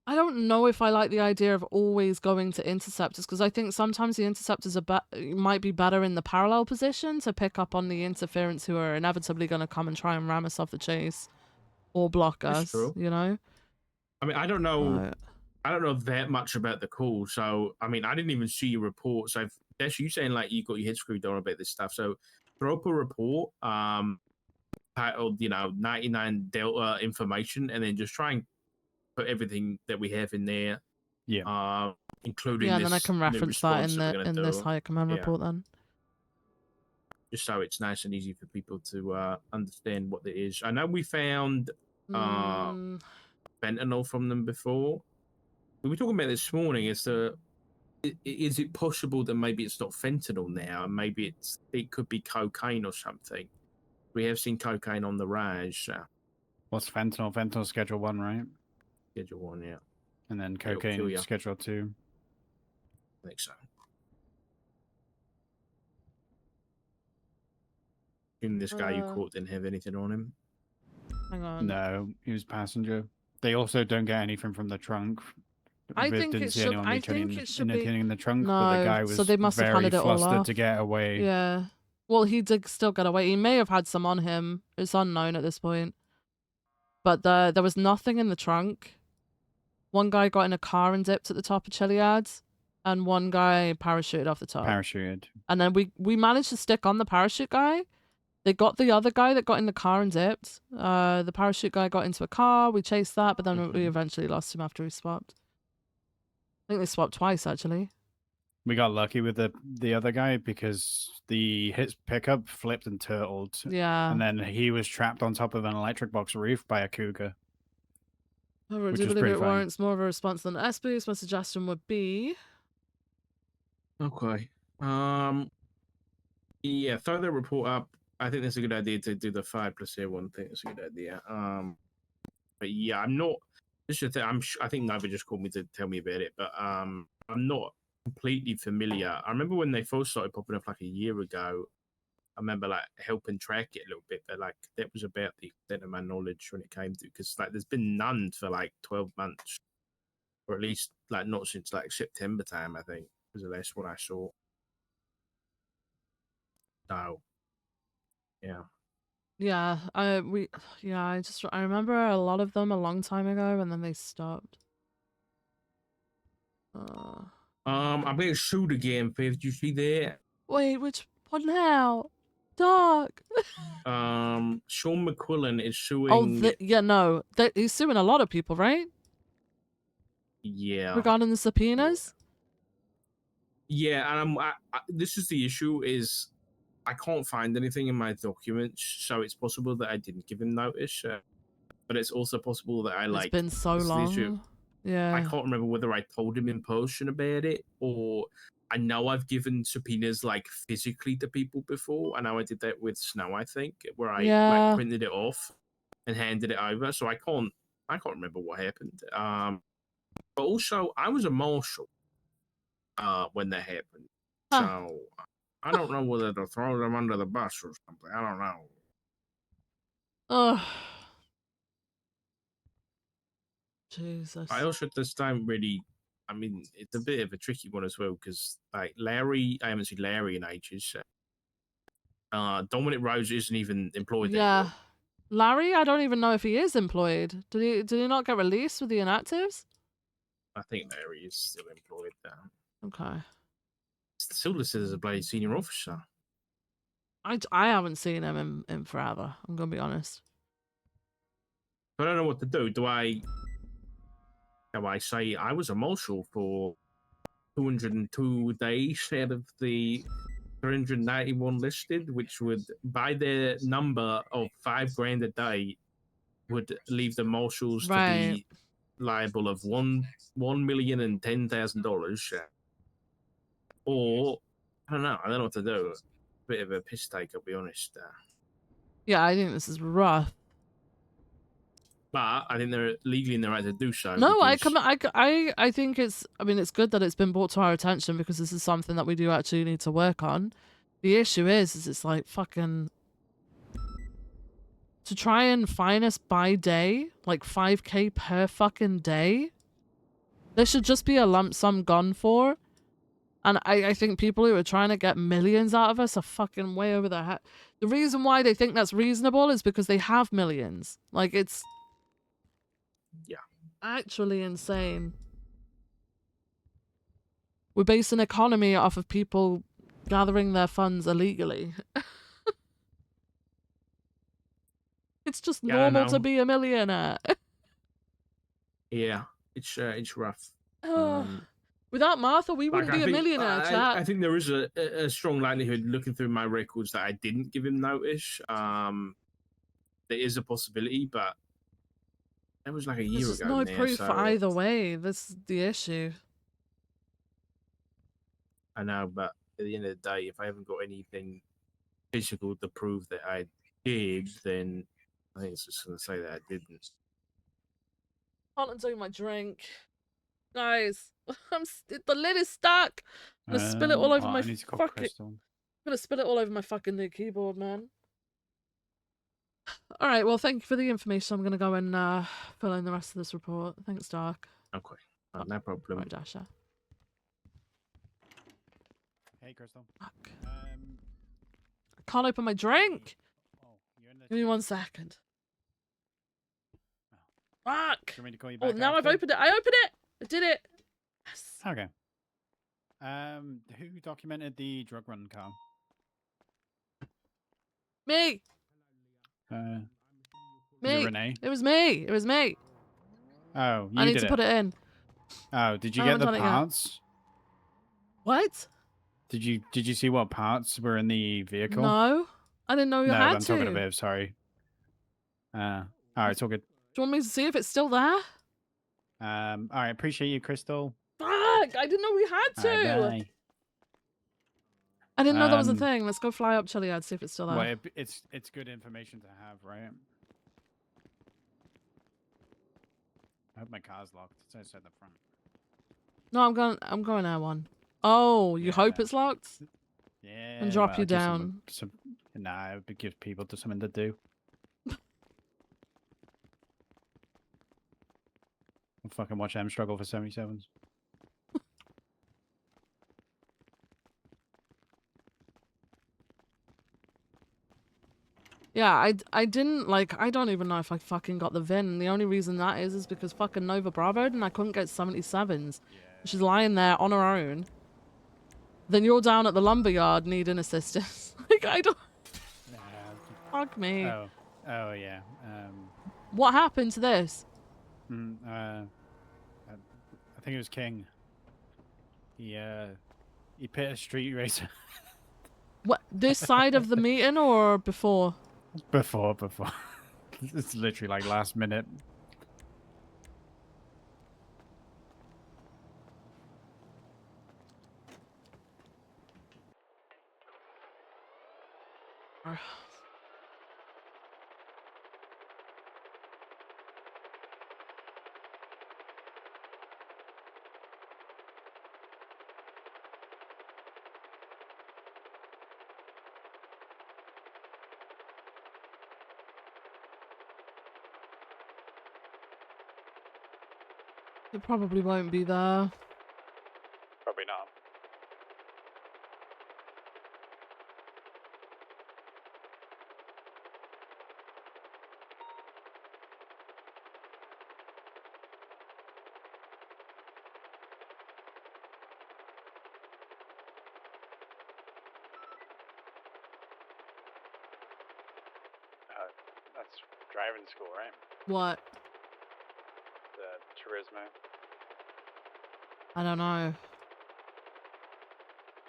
Speaker 1: I don't know if I like the idea of always going to interceptors, because I think sometimes the interceptors might be better in the parallel position to pick up on the interference who are inevitably going to come and try and ram us off the chase or block us,
Speaker 14: true.
Speaker 1: you know?
Speaker 14: I mean, I don't know. I don't know that much about the call, so I mean, I didn't even see your report. So, that's you saying like you got your head screwed on about this stuff. So, throw up a report, titled 99 Delta information, and then just try and put everything that we have in there.
Speaker 3: Yeah.
Speaker 14: Including
Speaker 1: Yeah, and then I can reference that in this higher command
Speaker 14: Yeah.
Speaker 1: report then.
Speaker 14: Just so it's nice and easy for people to understand what it is. I know we found fentanyl from them before. We were talking about this morning. Is it possible that maybe it's not fentanyl now, and maybe it could be cocaine or something? We have seen cocaine on the Raj.
Speaker 3: What's fentanyl? Fentanyl's Schedule 1, right?
Speaker 14: Schedule 1, yeah.
Speaker 3: And then
Speaker 14: It'll kill
Speaker 3: cocaine,
Speaker 14: ya.
Speaker 3: Schedule 2.
Speaker 14: I think so. And this guy you caught didn't have anything on him.
Speaker 1: Hang on.
Speaker 3: No, he was passenger. They also don't get anything from the trunk.
Speaker 1: I
Speaker 3: Viv
Speaker 1: think
Speaker 3: didn't
Speaker 1: it
Speaker 3: see
Speaker 1: should.
Speaker 3: anyone
Speaker 1: I think
Speaker 3: returning
Speaker 1: it should be
Speaker 3: anything in the trunk,
Speaker 1: no.
Speaker 3: but the guy was
Speaker 1: so they must have
Speaker 3: very
Speaker 1: handed it all
Speaker 3: flustered
Speaker 1: off
Speaker 3: to get away.
Speaker 1: Yeah. Well, he did still get away. He may have had some on him. It's unknown at this point. But there was nothing in the trunk. One guy got in a car and dipped at the top of Chiliad's, and one guy parachuted off the top.
Speaker 3: Parachuted.
Speaker 1: And then we managed to stick on the parachute guy. They got the other guy that got in the car and dipped. The parachute guy got into a car. We chased that, but then we eventually lost him after we swapped. I think they swapped twice, actually.
Speaker 3: We got lucky with the other guy because his pickup flipped and turtled.
Speaker 1: Yeah.
Speaker 3: And then he was trapped on top of an electric box roof by a cougar.
Speaker 1: However, I
Speaker 3: which
Speaker 1: do
Speaker 3: is
Speaker 1: believe
Speaker 3: pretty
Speaker 1: it
Speaker 3: fine.
Speaker 1: warrants more of a response than SB, so my suggestion would be...
Speaker 14: Okay. Yeah, throw the report up. I think that's a good idea to do the 5 plus here one thing. It's a good idea. But yeah, I'm not. This is the thing. I think Nova just called me to tell me about it, but I'm not completely familiar. I remember when they first started popping up like a year ago. I remember like helping track it a little bit, but like that was about the extent of my knowledge when it came to, because like there's been none for like 12 months, or at least like not since like September time. I think was the last one I saw. So yeah.
Speaker 1: Yeah, I remember a lot of them a long time ago, and then they stopped.
Speaker 14: I'm being sued again, Faith. Did you see that?
Speaker 1: Wait, which one now? Dog.
Speaker 14: Sean McQuillan is
Speaker 1: Oh,
Speaker 14: suing.
Speaker 1: yeah, no, he's suing a lot of people, right?
Speaker 14: Yeah.
Speaker 1: Regarding the subpoenas.
Speaker 14: Yeah, and this is the issue: is I can't find anything in my documents, so it's possible that I didn't give him notice, but it's also possible that I
Speaker 1: It's been so
Speaker 14: this is the issue.
Speaker 1: long. Yeah.
Speaker 14: I can't remember whether I told him in person about it, or I know I've given subpoenas like physically to people before. I know I did that with Snow, I think, where I
Speaker 1: Yeah.
Speaker 14: like printed it off and handed it over. So I can't remember what happened. But also I was a marshal when that happened, so I don't know whether to throw them under the bus or something. I don't know.
Speaker 1: Ugh. Jesus.
Speaker 14: I also just don't really. I mean, it's a bit of a tricky one as well because, like, Larry, I haven't seen Larry in ages. Dominic Rose isn't even employed
Speaker 1: Yeah.
Speaker 14: anymore.
Speaker 1: Larry, I don't even know if he is employed. Did he not get released with the inactives?
Speaker 14: I think Larry is still employed now.
Speaker 1: Okay.
Speaker 14: Still listed as a bloody senior officer.
Speaker 1: I haven't seen him in forever. I'm gonna be honest.
Speaker 14: I don't know what to do. Do I say I was a marshal for 202 days out of the 391 listed, which would, by their number of $5 grand a day, would leave the marshals to be liable of $1,010,000. Or I don't know what to do. Bit of a piss take, I'll be honest.
Speaker 1: Yeah, I think this is rough.
Speaker 14: But I think they're legally in the right to do so.
Speaker 1: No,
Speaker 14: because...
Speaker 1: I think it's good that it's been brought to our attention because this is something that we do actually need to work on. The issue is it's like fucking to try and fine us by day, like 5K per fucking day. There should just be a lump sum gone for. And I think people who are trying to get millions out of us are fucking way over their head. The reason why they think that's reasonable is because they have millions. Like, it's actually insane. We base an economy off of people gathering their funds illegally. It's just normal to be a millionaire.
Speaker 14: Yeah, it's rough.
Speaker 1: Without Martha, we wouldn't be a millionaire, chat.
Speaker 14: I think there is a strong likelihood, looking through my records, that I didn't give him notice. There is a possibility, but that was like a year
Speaker 1: There's
Speaker 14: ago.
Speaker 1: no
Speaker 14: now,
Speaker 1: proof
Speaker 14: so
Speaker 1: either way. That's the issue.
Speaker 14: I know, but at the end of the day, if I haven't got anything physical to prove that I did, then I think it's just going to say that I didn't.
Speaker 1: Can't undo my drink. Guys, the lid is stuck. I'm gonna spill it all over my
Speaker 3: I need to call
Speaker 1: fucking...
Speaker 3: Crystal.
Speaker 1: I'm gonna spill it all over my fucking new keyboard, man. Alright, well, thank you for the information. I'm gonna go and fill in the rest of this report. Thanks, Dark.
Speaker 14: Okay. No problem.
Speaker 1: Right, Dasha.
Speaker 3: Hey, Crystal.
Speaker 1: Fuck. I can't open my drink. Give me 1 second. Fuck!
Speaker 3: Do you want me to call you
Speaker 1: Oh,
Speaker 3: back
Speaker 1: now
Speaker 3: after?
Speaker 1: I've opened it. I opened it! I did it! Yes!
Speaker 3: Okay. Who documented the drug run car?
Speaker 1: Me!
Speaker 3: Was
Speaker 1: Me!
Speaker 3: it Renee?
Speaker 1: It was me! It was me!
Speaker 3: Oh, you
Speaker 1: I need
Speaker 3: did
Speaker 1: to put it in.
Speaker 3: Oh, did you
Speaker 1: I
Speaker 3: get
Speaker 1: haven't
Speaker 3: the
Speaker 1: done it yet.
Speaker 3: parts?
Speaker 1: What?
Speaker 3: Did you see what parts were in the vehicle?
Speaker 1: No. I didn't know you
Speaker 3: No,
Speaker 1: had
Speaker 3: I'm
Speaker 1: to.
Speaker 3: talking to Viv, sorry. Alright, it's all good.
Speaker 1: Do you want me to see if it's still there?
Speaker 3: All right, appreciate you, Crystal.
Speaker 1: Fuck! I didn't know we had
Speaker 3: All
Speaker 1: to.
Speaker 3: right, bye.
Speaker 1: I didn't know that was a
Speaker 3: Um,
Speaker 1: thing. Let's go fly up Chiliad, see if it's still there.
Speaker 3: Well, it's good information to have, right? I hope my car's locked. It's outside the front.
Speaker 1: No, I'm going R1. Oh, you hope it's locked?
Speaker 3: Yeah.
Speaker 1: And drop
Speaker 3: well,
Speaker 1: you
Speaker 3: just
Speaker 1: down.
Speaker 3: Nah, it would give people something to do. I'll fucking watch them struggle for 77s.
Speaker 1: Yeah, I didn't, like, I don't even know if I fucking got the VIN. The only reason that is because fucking Nova bravoed and I couldn't get 77s. She's lying there on her own. Then you're down at the lumberyard needing assistance. Like, I don't... Fuck me.
Speaker 3: Oh yeah.
Speaker 1: What happened to this?
Speaker 3: I think it was King. He pit a street racer.
Speaker 1: What, this side of the meeting or before?
Speaker 3: Before. It's literally like last minute.
Speaker 1: It probably won't be there.
Speaker 3: Probably not. That's driving school, right?
Speaker 1: What?
Speaker 3: The Turismo.
Speaker 1: I don't know.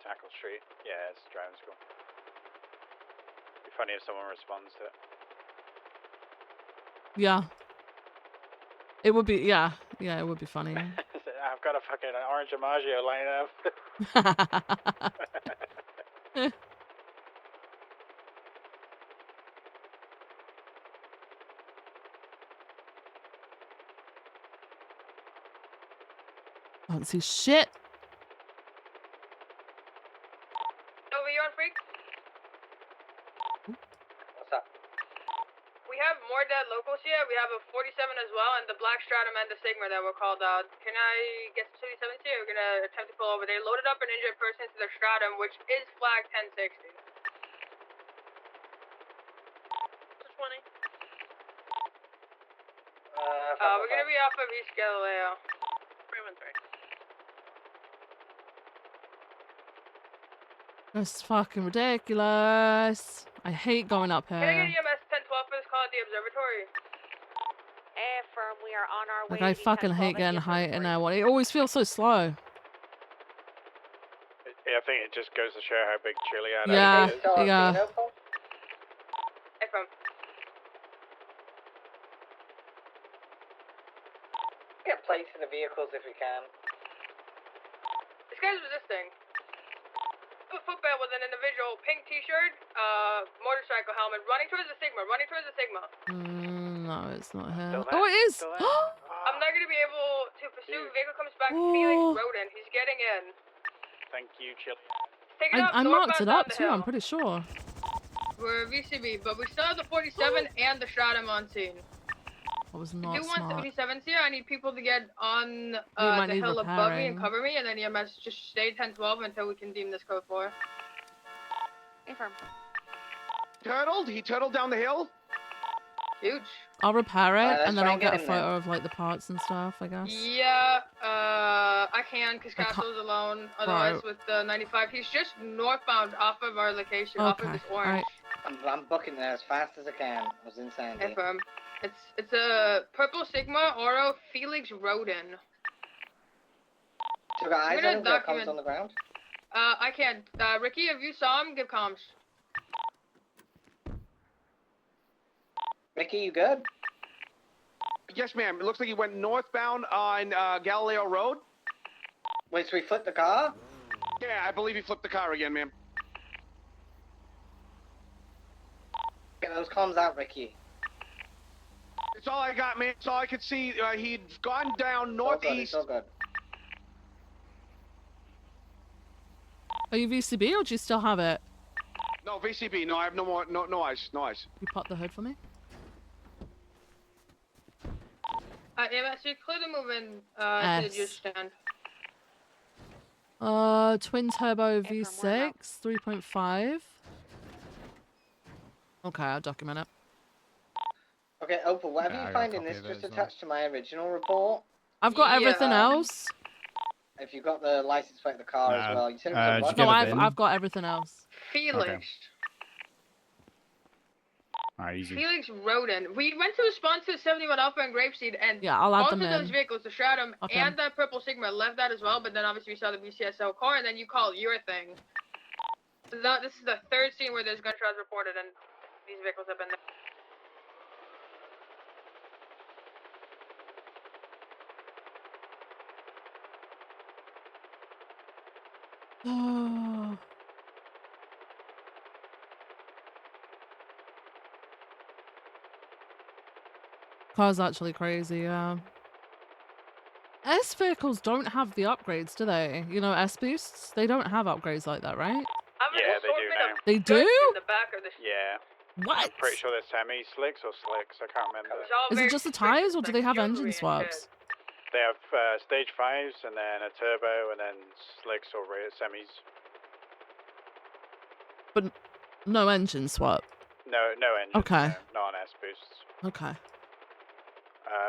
Speaker 3: Tackle Street. Yeah, it's driving school. Be funny if someone responds to it.
Speaker 1: Yeah. It would be, yeah, it would be funny.
Speaker 3: I've got a fucking orange Amaggio line up.
Speaker 1: I don't see shit.
Speaker 2: Over, you on freak?
Speaker 19: What's up?
Speaker 2: We have more dead locals here. We have a 47 as well, and the Black Stratum and the Sigma that were called out. Can I get some 77s here? We're gonna attempt to pull over. They loaded up an injured person into their Stratum, which is flagged 1060.
Speaker 17: 20.
Speaker 2: We're gonna be off of East Galileo.
Speaker 17: 313.
Speaker 1: That's fucking ridiculous. I hate going up
Speaker 2: Can I
Speaker 1: here.
Speaker 2: get EMS 1012 for this call at the observatory?
Speaker 18: Affirm, we are on our
Speaker 1: Like,
Speaker 18: way
Speaker 1: I
Speaker 18: to the
Speaker 1: fucking
Speaker 18: 1012
Speaker 1: hate getting height in there. It always feels so slow.
Speaker 3: Yeah, I think it just goes to show how big Chiliad
Speaker 1: Yeah,
Speaker 3: is.
Speaker 1: yeah.
Speaker 2: Affirm.
Speaker 19: Get plates in the vehicles if we can.
Speaker 2: This guy's resisting. A footbed with an individual, pink t-shirt, motorcycle helmet, running towards the Sigma,
Speaker 1: No, it's not here. Oh, it is!
Speaker 2: I'm not gonna be able to pursue. Vehicle comes back.
Speaker 1: Oh.
Speaker 2: Felix Roden. He's getting in.
Speaker 3: Thank you, Chiliad.
Speaker 2: Take it up.
Speaker 1: I marked
Speaker 2: northbound
Speaker 1: it
Speaker 2: down
Speaker 1: up
Speaker 2: the
Speaker 1: too,
Speaker 2: hill.
Speaker 1: I'm pretty sure.
Speaker 2: We're VCB, but we still have the 47 and the Stratum on scene.
Speaker 1: That was
Speaker 2: I
Speaker 1: not
Speaker 2: do want
Speaker 1: smart.
Speaker 2: 77s here. I need people to get on
Speaker 1: might
Speaker 2: the
Speaker 1: need
Speaker 2: hill above me and
Speaker 1: repairing.
Speaker 2: cover me, and then EMS just stay 1012 until we can deem this code 4.
Speaker 18: Affirm.
Speaker 20: He turtled down the hill?
Speaker 2: Huge.
Speaker 1: I'll repair it
Speaker 2: let's
Speaker 1: and then
Speaker 2: try
Speaker 1: I'll
Speaker 2: and
Speaker 1: get a
Speaker 2: get in there.
Speaker 1: photo of like the parts and stuff, I guess.
Speaker 2: Yeah, I can, because
Speaker 1: I can't-
Speaker 2: Castle's alone. Otherwise,
Speaker 1: Right.
Speaker 2: with the 95, he's just northbound off of our location, off of
Speaker 1: Okay,
Speaker 2: this orange.
Speaker 19: I'm booking there as fast as I can. I was in Sandy.
Speaker 2: Affirm. It's a purple Sigma Oro Felix Roden.
Speaker 19: Two guys,
Speaker 2: I'm
Speaker 19: I
Speaker 2: gonna
Speaker 19: don't have comms
Speaker 2: document-
Speaker 19: on the ground.
Speaker 2: I can't. Ricky, if you saw him, give comms.
Speaker 19: Ricky, you good?
Speaker 9: Yes, ma'am. It looks like he went northbound on Galileo Road.
Speaker 19: Wait, so he flipped the car?
Speaker 9: Yeah, I believe he flipped the car again, ma'am.
Speaker 19: Get those comms out, Ricky.
Speaker 9: It's all I got, man. It's all I could see. He'd gone down northeast.
Speaker 19: It's all good.
Speaker 1: Are you VCB or do you still have it?
Speaker 9: No, VCB. No, I have no more. No ice. No ice.
Speaker 1: You pop the hood for me?
Speaker 2: Yeah, so clear the moving to
Speaker 1: S.
Speaker 2: the juice stand.
Speaker 1: Twin turbo V6, 3.5. Okay, I'll document it.
Speaker 19: Okay, Opal, whatever
Speaker 3: Yeah, I
Speaker 19: you
Speaker 3: got a
Speaker 19: find in
Speaker 3: copy
Speaker 19: this,
Speaker 3: of it
Speaker 19: just
Speaker 3: as well.
Speaker 19: attach to my original report.
Speaker 1: I've got everything else.
Speaker 19: If you got the license plate of the car as well. You said it was a
Speaker 3: did you
Speaker 19: what?
Speaker 3: get
Speaker 1: No,
Speaker 3: a VIN?
Speaker 1: I've got everything else.
Speaker 2: Felix.
Speaker 3: Okay. Alright, easy.
Speaker 2: Felix Roden. We went to respond to 71 Alpha and Grapeseed, and
Speaker 1: Yeah, I'll add
Speaker 2: both
Speaker 1: them
Speaker 2: of those
Speaker 1: in.
Speaker 2: vehicles, the Stratum
Speaker 1: Okay.
Speaker 2: and the Purple Sigma, left that as well. But then obviously we saw the BCSL car, and then you called your thing. So this is the third scene where there's gunshots reported, and these vehicles have been there.
Speaker 1: Oh. Car's actually crazy, yeah. S vehicles don't have the upgrades, do they? You know, S boosts? They don't have upgrades like that, right?
Speaker 12: Yeah, they do now.
Speaker 1: They do?
Speaker 2: In the back of the
Speaker 12: Yeah.
Speaker 1: What?
Speaker 12: I'm pretty sure they're semi-slicks or slicks, I can't remember.
Speaker 1: Is it just the tires or do they have engine swaps?
Speaker 12: They have stage 5s and then a turbo and then slicks or semis.
Speaker 1: But no engine swap.
Speaker 12: No engine.
Speaker 1: Okay.
Speaker 12: No, not on S-boosts.
Speaker 1: Okay.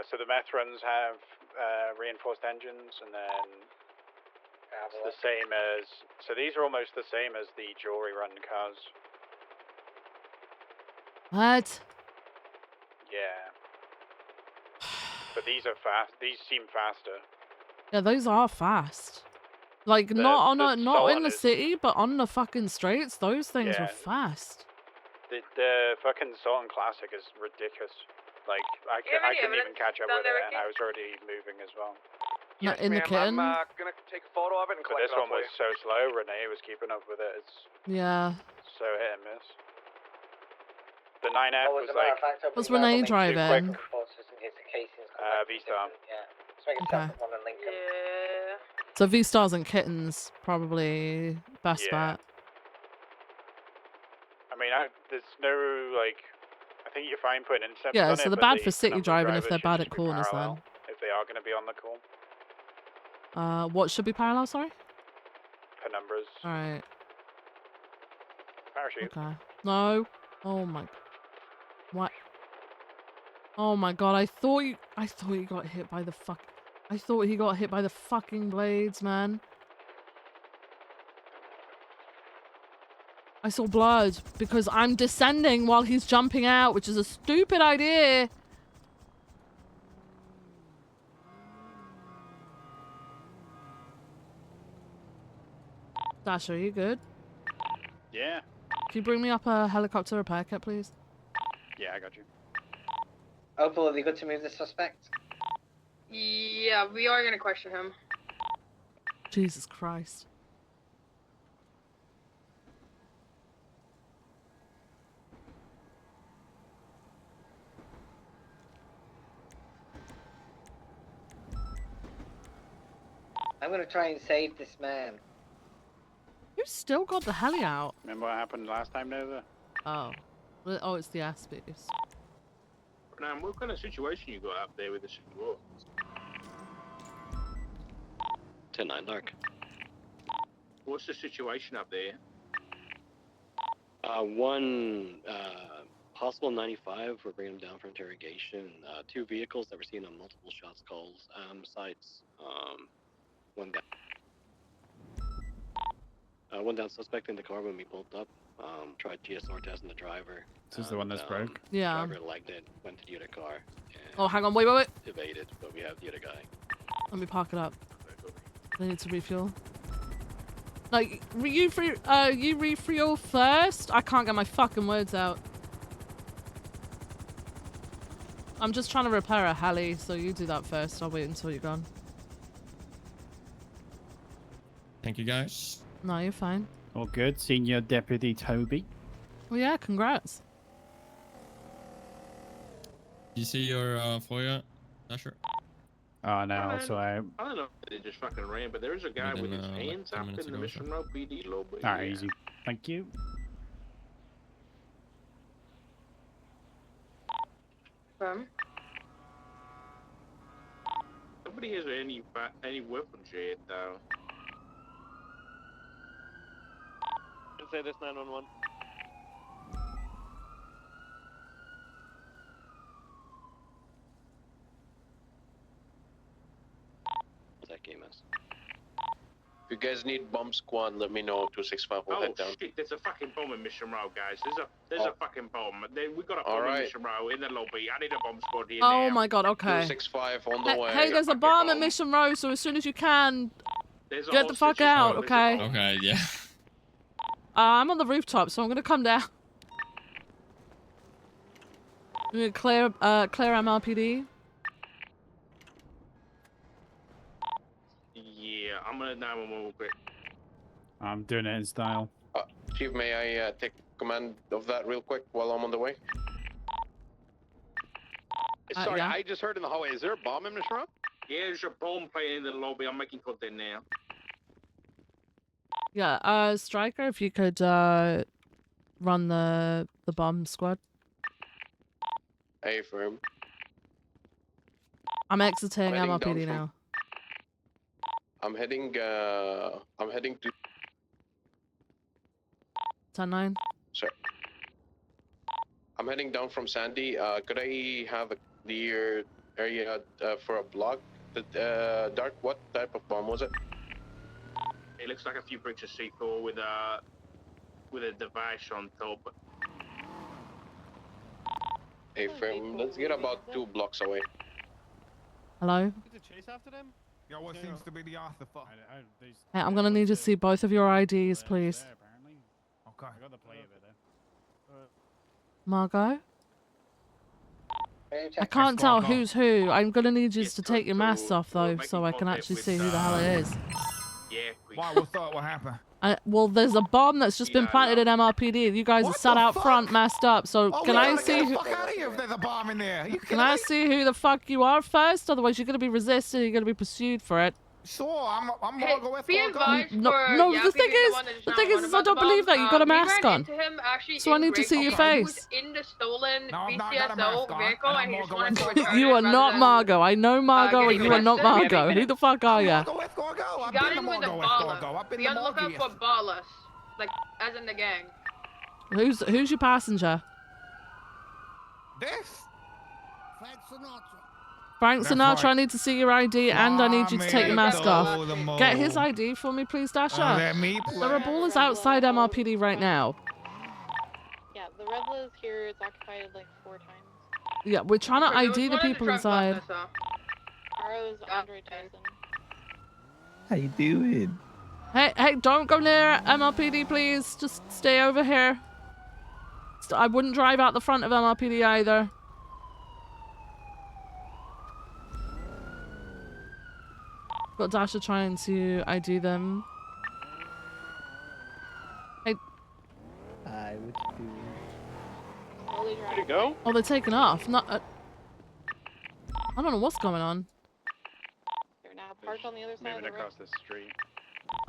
Speaker 12: So the meth runs have reinforced engines, and then it's the same as. So these are almost the same as the jewelry run cars.
Speaker 1: What?
Speaker 12: Yeah. But these are fast. These seem faster.
Speaker 1: Yeah, those are fast. Like
Speaker 12: The-
Speaker 1: not on
Speaker 12: the
Speaker 1: a not in
Speaker 12: Solon
Speaker 1: the
Speaker 12: is-
Speaker 1: city, but on the fucking streets, those things
Speaker 12: Yeah.
Speaker 1: are fast.
Speaker 12: The fucking Sultan Classic is ridiculous. Like I couldn't even catch up with it, and I was already moving as well.
Speaker 1: Not in the kitten.
Speaker 12: gonna take a photo of it and collect this one was so slow. Renee was keeping up with it. It's
Speaker 1: Yeah.
Speaker 12: so hit and miss. The 9F was like
Speaker 1: What's Renee driving?
Speaker 12: V-Star.
Speaker 19: Yeah. Let's make a
Speaker 1: Okay.
Speaker 19: separate one and link them.
Speaker 2: Yeah.
Speaker 1: So V-Stars and kittens probably best
Speaker 12: Yeah.
Speaker 1: bet.
Speaker 12: I mean, there's no like. I think you're fine putting interceptors
Speaker 1: Yeah,
Speaker 12: on
Speaker 1: so
Speaker 12: it,
Speaker 1: they're
Speaker 12: but
Speaker 1: bad
Speaker 12: the
Speaker 1: for city
Speaker 12: number of
Speaker 1: driving if
Speaker 12: drivers
Speaker 1: they're
Speaker 12: should
Speaker 1: bad
Speaker 12: just
Speaker 1: at
Speaker 12: be
Speaker 1: corners
Speaker 12: parallel
Speaker 1: then.
Speaker 12: If they are going to be on the call.
Speaker 1: What should be parallel, sorry?
Speaker 12: Penumbras.
Speaker 1: Alright.
Speaker 12: Parachute.
Speaker 1: Okay. No. Oh my. What? Oh my god, I thought you got hit by the fuck. I thought he got hit by the fucking blades, man. I saw blood because I'm descending while he's jumping out, which is a stupid idea. Dash, are you good?
Speaker 12: Yeah.
Speaker 1: Can you bring me up a helicopter repair kit, please?
Speaker 12: Yeah, I got you.
Speaker 19: Opal, are they good to move the suspect?
Speaker 2: Yeah, we are gonna question him.
Speaker 1: Jesus Christ.
Speaker 19: I'm gonna try and save this man.
Speaker 1: You still got the heli out.
Speaker 23: Remember what happened last time, Nova?
Speaker 1: Oh. Oh, it's the ass boost.
Speaker 14: Now, what kind of situation you got up there with the war?
Speaker 21: 10-9 dark.
Speaker 14: What's the situation up there?
Speaker 21: One possible 95. We're bringing them down for interrogation. 2 vehicles that were seen on multiple shots calls sites. One down. One down suspect in the car when we pulled up. Tried GSR testing the driver.
Speaker 3: This is the one that's broke?
Speaker 1: Yeah.
Speaker 21: Driver legged it, went to the other car.
Speaker 1: Oh, hang on, wait.
Speaker 21: Evaded, but we have the other guy.
Speaker 1: Let me park it up. I need to refuel. Like, you refuel first? I can't get my fucking words out. I'm just trying to repair a heli, so you do that first. I'll wait until you're gone.
Speaker 8: Thank you, guys.
Speaker 1: No, you're fine.
Speaker 3: All good. Senior Deputy Toby.
Speaker 1: Well, yeah, congrats.
Speaker 8: You see your FOIA, Dasher?
Speaker 3: Oh no, so
Speaker 15: I don't know if they just fucking ran, but there was a guy with his hands up in the Mission Row PD lobby.
Speaker 3: Alright, easy. Thank you.
Speaker 15: Nobody has any weapons yet, though.
Speaker 10: Say this 911.
Speaker 21: That game is.
Speaker 22: If you guys need bomb squad, let me know. 265 will
Speaker 15: Oh
Speaker 22: head down.
Speaker 15: shit! There's a fucking bomb in Mission Row, guys. There's a fucking bomb. We got a bomb
Speaker 22: Alright.
Speaker 15: in Mission Row in the lobby. I need a bomb squad here
Speaker 1: Oh
Speaker 15: now.
Speaker 1: my god, okay.
Speaker 22: 265 on the way.
Speaker 1: Hey, there's a bomb at Mission Row, so as soon as you can,
Speaker 15: There's a
Speaker 1: get the fuck
Speaker 15: hostage as
Speaker 1: out,
Speaker 15: well.
Speaker 1: okay?
Speaker 8: Okay, yeah.
Speaker 1: I'm on the rooftop, so I'm gonna come down. I'm gonna clear MLPD.
Speaker 15: Yeah, I'm gonna 911 real quick.
Speaker 3: I'm doing it in style.
Speaker 22: Chief, may I take command of that real quick while I'm on the way?
Speaker 15: Sorry,
Speaker 1: yeah.
Speaker 15: I just heard in the hallway. Is there a bomb in Mission Row? Yeah, there's a bomb playing in the lobby. I'm making contact now.
Speaker 1: Yeah, Striker, if you could run the bomb squad.
Speaker 22: Hey, firm.
Speaker 1: I'm exiting
Speaker 22: I'm heading
Speaker 1: MLPD
Speaker 22: down from-
Speaker 1: now.
Speaker 22: I'm heading to
Speaker 1: 10-9.
Speaker 22: Sir. I'm heading down from Sandy. Could I have the area for a block? Dark, what type of bomb was it?
Speaker 15: It looks like a few bricks of C4 with a device on top.
Speaker 22: Hey, firm. Let's get about 2 blocks away.
Speaker 1: Hello?
Speaker 24: Did chase after them? Yeah, what seems to be the afterthought?
Speaker 1: Hey, I'm gonna need to see both of your IDs, please.
Speaker 24: Okay. I got the play of it there.
Speaker 1: Margot? I can't tell who's who. I'm gonna need you to take your masks off though, so I can actually see who the hell it is.
Speaker 15: Yeah.
Speaker 24: Why? What thought would happen?
Speaker 1: Well, there's a bomb that's just been planted in MRPD. You guys are sat out front, masked up. So
Speaker 24: Oh,
Speaker 1: can
Speaker 24: we
Speaker 1: I
Speaker 24: gotta
Speaker 1: see
Speaker 24: get
Speaker 1: who?
Speaker 24: the fuck out of here if there's a bomb in there. You
Speaker 1: Can I see who the fuck you are first? Otherwise, you're gonna be resisted. You're gonna be pursued for it.
Speaker 24: Sure, I'm
Speaker 2: Hey,
Speaker 24: Margo with
Speaker 2: be
Speaker 24: Margo.
Speaker 2: advised
Speaker 1: No,
Speaker 2: for
Speaker 1: no.
Speaker 2: Yappy
Speaker 1: The thing
Speaker 2: being
Speaker 1: is,
Speaker 2: one that is
Speaker 1: the
Speaker 2: not
Speaker 1: thing
Speaker 2: one
Speaker 1: is, I
Speaker 2: about
Speaker 1: don't
Speaker 2: the
Speaker 1: believe
Speaker 2: bomb.
Speaker 1: that you got a
Speaker 2: We
Speaker 1: mask
Speaker 2: ran
Speaker 1: on.
Speaker 2: into him actually
Speaker 1: So I
Speaker 2: in
Speaker 1: need to see your
Speaker 2: Grey Coat. He
Speaker 1: face.
Speaker 2: was in the stolen
Speaker 24: No, I've not got a mask
Speaker 2: BCSO
Speaker 24: on,
Speaker 2: vehicle,
Speaker 24: and
Speaker 2: and he
Speaker 24: I'm
Speaker 2: just
Speaker 24: Margo
Speaker 2: wanted to
Speaker 24: with
Speaker 2: return
Speaker 1: You
Speaker 2: it
Speaker 1: are
Speaker 2: rather
Speaker 1: not
Speaker 2: than,
Speaker 1: Margot. I know Margot, and
Speaker 2: getting
Speaker 1: you are not
Speaker 2: arrested.
Speaker 1: Margot. Who the fuck are ya?
Speaker 24: Margo with Margo. I've
Speaker 2: Got
Speaker 24: been
Speaker 2: in
Speaker 24: to
Speaker 2: with a
Speaker 24: Margo with Margo.
Speaker 2: baller.
Speaker 24: I've been
Speaker 2: Be
Speaker 24: to
Speaker 2: on the lookout
Speaker 24: Margo.
Speaker 2: for ballers, like as in the gang.
Speaker 1: Who's your passenger?
Speaker 24: This?
Speaker 1: Frank
Speaker 24: That's
Speaker 1: Sinatra.
Speaker 24: right.
Speaker 1: I need to see your ID, and I need you to take your mask off.
Speaker 24: the
Speaker 1: Get his
Speaker 24: move.
Speaker 1: ID for me, please, Dasha.
Speaker 24: Let me
Speaker 1: There are ballers outside MRPD right now.
Speaker 25: Yeah, the Revla is here. It's occupied like 4 times.
Speaker 1: Yeah, we're trying to
Speaker 2: There was
Speaker 1: ID the
Speaker 2: one in
Speaker 1: people
Speaker 2: trunk
Speaker 1: inside.
Speaker 2: bus I saw.
Speaker 25: Arro's Andre Tyson.
Speaker 26: How you doing?
Speaker 1: Hey, don't go near MLPD, please. Just stay over here. I wouldn't drive out the front of MLPD either. Got Dasha trying to ID them. Hey.
Speaker 26: Hi, what you doing?
Speaker 25: Slowly
Speaker 15: Where'd it go?
Speaker 1: Oh, they're taking off. Not. I don't know what's going on.
Speaker 25: They're now parked on the other side of
Speaker 23: Moving
Speaker 25: the
Speaker 23: across the street.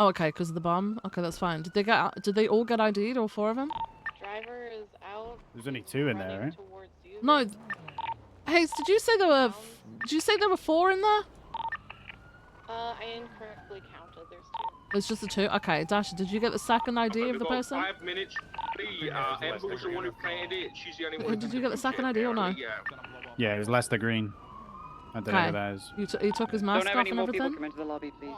Speaker 1: Oh, okay, because of the bomb. Okay, that's fine. Did they all get ID'd, all 4 of them?
Speaker 25: Driver is out.
Speaker 3: There's only 2 in there, right?
Speaker 1: No. Hey, did you say there were? Did you say there were 4 in there?
Speaker 25: I incorrectly counted. There's 2.
Speaker 1: There's just the 2. Okay, Dasha, did you get the second ID of the
Speaker 15: We've got
Speaker 1: person?
Speaker 15: 5 minutes. Amber was the one who planted it. She's the only one.
Speaker 1: Did you get the second ID or no?
Speaker 3: Yeah, it was Lester Green. I don't know who that is.
Speaker 1: He took his mask
Speaker 27: Don't have
Speaker 1: off
Speaker 27: any
Speaker 1: and
Speaker 27: more people
Speaker 1: everything?
Speaker 27: come into the lobby, please.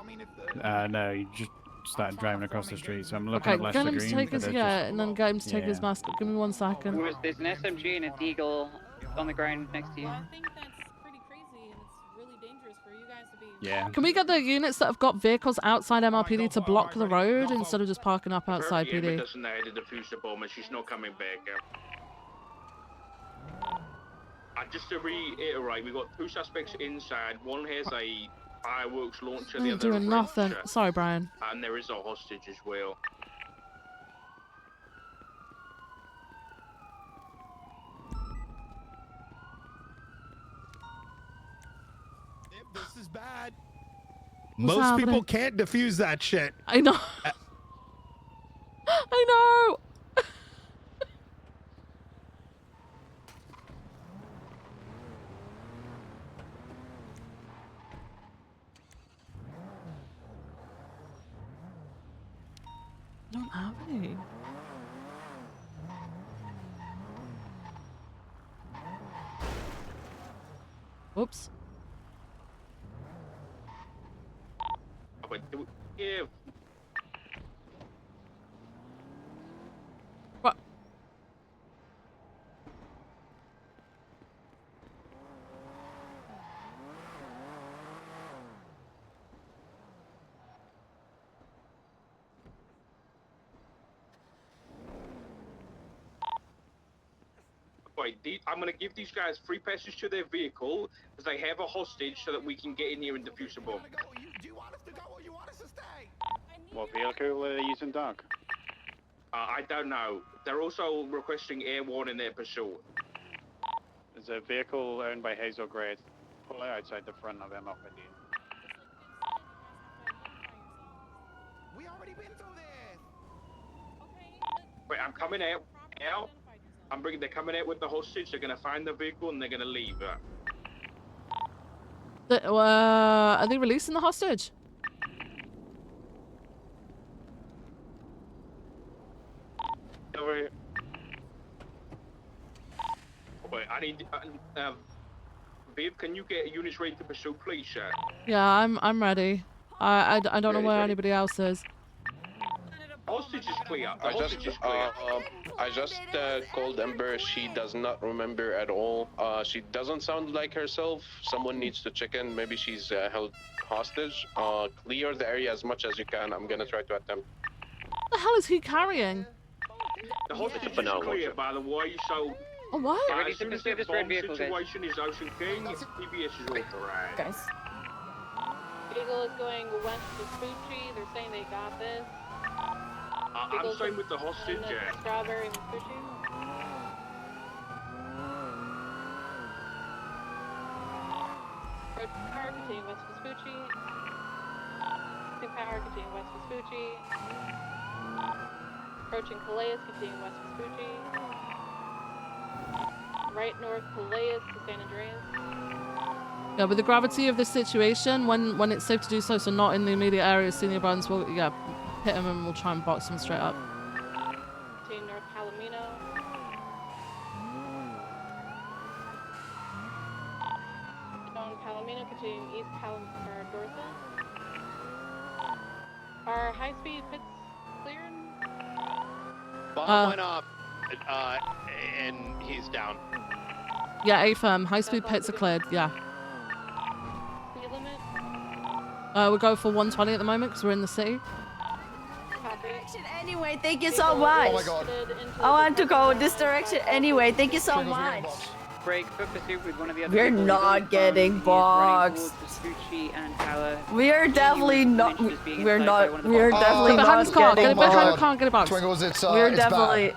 Speaker 3: No, he just started driving across the street, so I'm looking
Speaker 1: Okay,
Speaker 3: at Lester
Speaker 1: get him
Speaker 3: Green.
Speaker 1: to take
Speaker 3: but
Speaker 1: his,
Speaker 3: they're
Speaker 1: yeah,
Speaker 3: just-
Speaker 1: and then get him to take his
Speaker 3: Yeah.
Speaker 1: mask off. Give me 1 second.
Speaker 27: There's an SMG and a Deagle on the ground next to you.
Speaker 3: Yeah.
Speaker 1: Can we get the units that have got vehicles outside MRPD to block the road instead of just parking up outside
Speaker 15: Amber
Speaker 1: PD?
Speaker 15: doesn't know how to defuse the bomb, and she's not coming back. I just to reiterate, we've got 2 suspects inside. One has a fireworks launcher, the
Speaker 1: I'm
Speaker 15: other a
Speaker 1: doing nothing.
Speaker 15: wrench,
Speaker 1: Sorry, Brian.
Speaker 15: and there is a hostage as well.
Speaker 4: This is bad.
Speaker 1: What's
Speaker 4: Most people
Speaker 1: happening?
Speaker 4: can't defuse that shit.
Speaker 1: I know. I know. I don't have any. Whoops.
Speaker 15: But if
Speaker 1: What?
Speaker 15: I'm going to give these guys free passage to their vehicle because they have a hostage so that we can get in here and defuse the bomb.
Speaker 23: What vehicle are they using, Doug?
Speaker 15: I don't know. They're also requesting air warning their pursuit.
Speaker 23: There's a vehicle owned by Hazel Gray. Pull it outside the front of MLPD.
Speaker 4: We already been through this.
Speaker 15: Wait, I'm coming out. They're coming out with the hostage. They're going to find the vehicle and they're going to leave.
Speaker 1: Are they releasing the hostage?
Speaker 15: Over here. Wait, I need. Viv, can you get units ready to pursue, please, sir?
Speaker 1: Yeah, I'm ready. I don't know where anybody else is.
Speaker 15: Hostage is clear.
Speaker 22: I just called Ember. She does not remember at all. She doesn't sound like herself. Someone needs to check in. Maybe she's held hostage. Clear the area as much as you can. I'm gonna try to attempt.
Speaker 1: What the hell is he carrying?
Speaker 15: The hostage is clear, by the way, so...
Speaker 1: Oh, what?
Speaker 15: As soon as the bomb situation is Ocean King, PBS is authorized.
Speaker 25: Guys. Eagle is going west to Fuji. They're saying they got this.
Speaker 15: I'm staying with the hostage, yeah.
Speaker 25: Strawberry and Fuji. Road power continuing west Vespucci. Power continuing west Vespucci. Approaching Calais, continuing west Vespucci. Right north Calais to San Andreas.
Speaker 1: Yeah, with the gravity of this situation, when it's safe to do so, so not in the immediate area of senior buttons, we'll hit him and we'll try and box him straight up.
Speaker 25: Continuing north Palomino. Down Palomino, continuing east Dorset. Are high-speed pits cleared?
Speaker 5: Bomb went off, and he's down.
Speaker 1: Yeah, A-firm. High-speed pits are cleared, yeah.
Speaker 25: Speed limit?
Speaker 1: We'll go for 120 at the moment because we're in the city.
Speaker 6: Anyway, thank you so much.
Speaker 5: Oh my God.
Speaker 6: I want to go this direction anyway. Thank you so much.
Speaker 27: Break, quick pursuit with one of the other
Speaker 6: We're
Speaker 27: vehicles.
Speaker 6: not getting boxed. We are definitely not. We're not. We're definitely
Speaker 1: Get behind
Speaker 6: not
Speaker 1: his car.
Speaker 6: getting
Speaker 1: Get behind the
Speaker 6: boxed.
Speaker 1: car and get a box.
Speaker 5: Twingles, it's
Speaker 6: We're
Speaker 5: it's
Speaker 6: definitely.
Speaker 5: bad.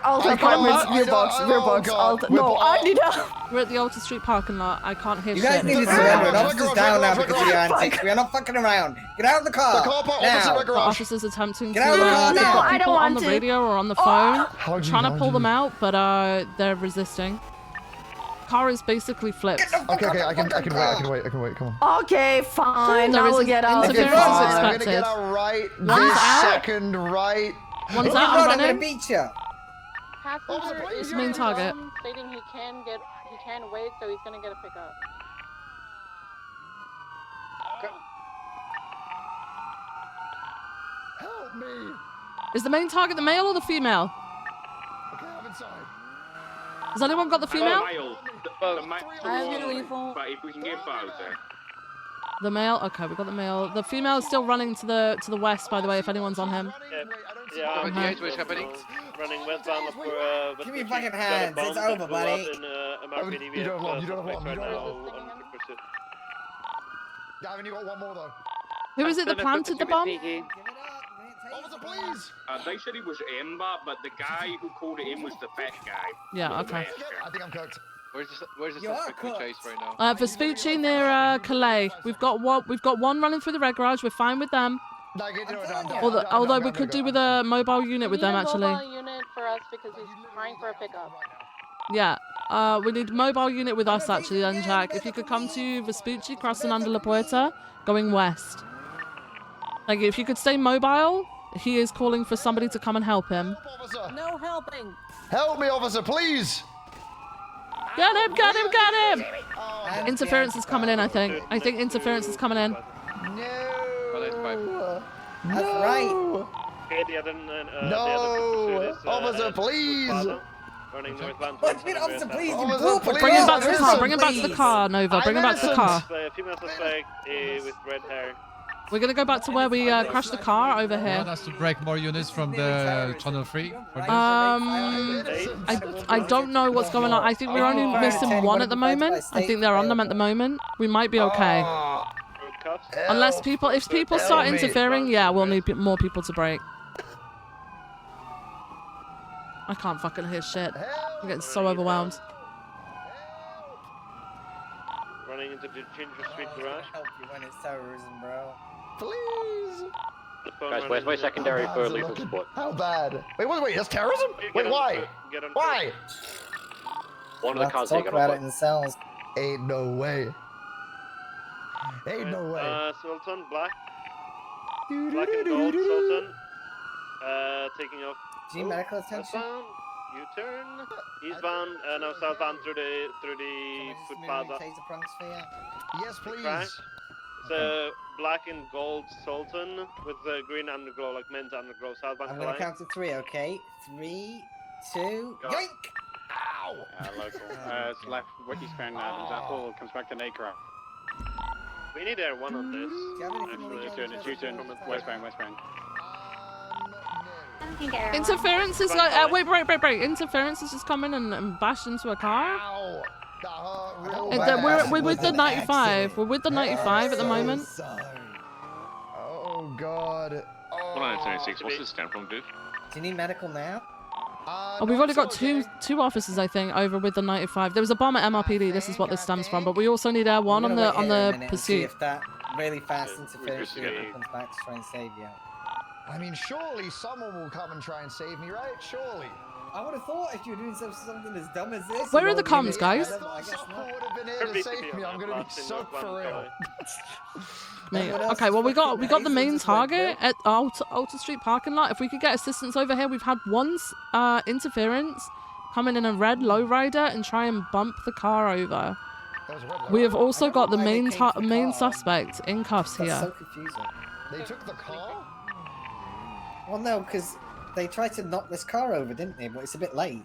Speaker 6: Alta Apartments, we're boxed. We're boxed. Alta. No, I need help.
Speaker 1: We're at the Alta Street parking lot. I can't hear
Speaker 7: You
Speaker 1: shit.
Speaker 7: guys need to surrender. Officers down now because of the antics. We are not fucking around. Get out of the car. Now.
Speaker 1: The officers attempting
Speaker 7: Get
Speaker 1: to
Speaker 7: out of the car
Speaker 1: they've
Speaker 7: now.
Speaker 1: got
Speaker 7: I
Speaker 1: people
Speaker 7: don't
Speaker 1: on
Speaker 7: want
Speaker 1: the
Speaker 7: to.
Speaker 1: radio or on the phone trying to pull them out, but they're resisting. Car is basically flipped.
Speaker 5: Okay, I can wait. Come on.
Speaker 6: Okay, fine. I will get out.
Speaker 1: Interference is
Speaker 5: I'm gonna
Speaker 1: expected.
Speaker 5: get out right
Speaker 1: One's
Speaker 5: this
Speaker 1: out.
Speaker 5: second, right.
Speaker 1: One's out.
Speaker 7: I'm
Speaker 1: I'm
Speaker 7: gonna
Speaker 1: running.
Speaker 7: beat you.
Speaker 25: Passenger is
Speaker 1: Main target.
Speaker 25: stating he can wait, so he's gonna get a pickup.
Speaker 5: Help me.
Speaker 1: Is the main target the male or the female?
Speaker 5: Okay, I'm inside.
Speaker 1: Has anyone got the female?
Speaker 15: The male.
Speaker 25: I have your lethal.
Speaker 15: But if we can get both,
Speaker 1: The male? Okay, we got the male. The female is still running to the west, by the way, if anyone's on him.
Speaker 9: Yeah,
Speaker 1: Okay.
Speaker 9: what's happening? Running westbound for
Speaker 7: Give me your fucking hands. It's over, buddy.
Speaker 5: You don't have one. You don't have one. You don't have one. Gavin, you got one more though.
Speaker 1: Who is it that planted the bomb?
Speaker 5: Officer, please.
Speaker 15: They said he was Ember, but the guy who called it in was the fat guy.
Speaker 1: Yeah, okay.
Speaker 5: I think I'm cooked.
Speaker 9: Where's the suspect being chased right now?
Speaker 1: Vespucci near Calais. We've got one running through the red garage. We're fine with them. Although we could do with a mobile unit with them actually.
Speaker 25: Mobile unit for us because he's trying for a pickup.
Speaker 1: Yeah. We need mobile unit with us actually then, Jack. If you could come to Vespucci, crossing under La Puerta, going west. Like, if you could stay mobile, he is calling for somebody to come and help him.
Speaker 25: No helping.
Speaker 5: Help me, officer, please.
Speaker 1: Get him, get him, get him! Interference is coming in, I think. I think interference is coming in.
Speaker 5: No.
Speaker 7: That's right.
Speaker 9: Okay,
Speaker 5: No. Officer, please.
Speaker 9: Running northbound.
Speaker 7: Officer, please.
Speaker 1: Bring him back to the car. Bring him back to the car, Nova. Bring him back to the car.
Speaker 9: Female suspect with red hair.
Speaker 1: We're gonna go back to where we crashed the car over here.
Speaker 11: Want us to break more units from the channel 3?
Speaker 1: I don't know what's going on. I think we're only missing one at the moment. I think they're on them at the moment. We might be okay. Unless if people start interfering, yeah, we'll need more people to break. I can't fucking hear shit. I'm getting so overwhelmed.
Speaker 9: Running into the Ginger Street garage.
Speaker 7: Help you when it's terrorism, bro.
Speaker 5: Please.
Speaker 21: Guys, where's my secondary for lethal support?
Speaker 5: How bad? Wait, that's terrorism? Wait, why? Why?
Speaker 21: One of the cars
Speaker 7: talk
Speaker 21: taken
Speaker 7: about
Speaker 21: off.
Speaker 7: it in the cells.
Speaker 5: Ain't no way. Ain't no way.
Speaker 9: Sultan, black. Black and gold, Sultan. Taking off.
Speaker 7: Do you need medical attention?
Speaker 9: U-turn. Eastbound, now southbound through the foot plaza.
Speaker 5: Yes, please.
Speaker 9: It's black and gold Sultan with the green underglow, like men's underglow. Southbound.
Speaker 7: I'm gonna count to 3, okay? 3, 2,
Speaker 9: Go.
Speaker 7: yoink!
Speaker 5: Ow!
Speaker 23: Local. It's left eastbound Adams Apple, comes back to Nacre.
Speaker 9: We need a one on this.
Speaker 23: It's U-turn, westbound.
Speaker 1: Interference is like break. Interference is just coming and bashed into a car. We're with the 95. We're with the 95 at the moment.
Speaker 5: Oh god.
Speaker 21: 126. What's the stand from, dude?
Speaker 7: Do you need medical now?
Speaker 1: Oh, we've already got two officers, I think, over with the 95. There was a bomb at MRPD. This is what this stems from. But we also need Air 1 on the pursuit.
Speaker 7: If that really fast interference unit comes back to try and save you.
Speaker 5: I mean, surely someone will come and try and save me, right? Surely.
Speaker 7: I would have thought if you were doing something as dumb as this.
Speaker 1: Where are the comms, guys?
Speaker 5: I guess someone would have been here to save me. I'm gonna be soaked for real.
Speaker 1: Mate, okay, well we got the main target at Alta Street parking lot. If we could get assistance over here, we've had one interference come in a red lowrider and try and bump the car over. We have also got the main suspect in cuffs here.
Speaker 7: That's so confusing.
Speaker 5: They took the car?
Speaker 7: Well, no, because they tried to knock this car over, didn't they? But it's a bit late.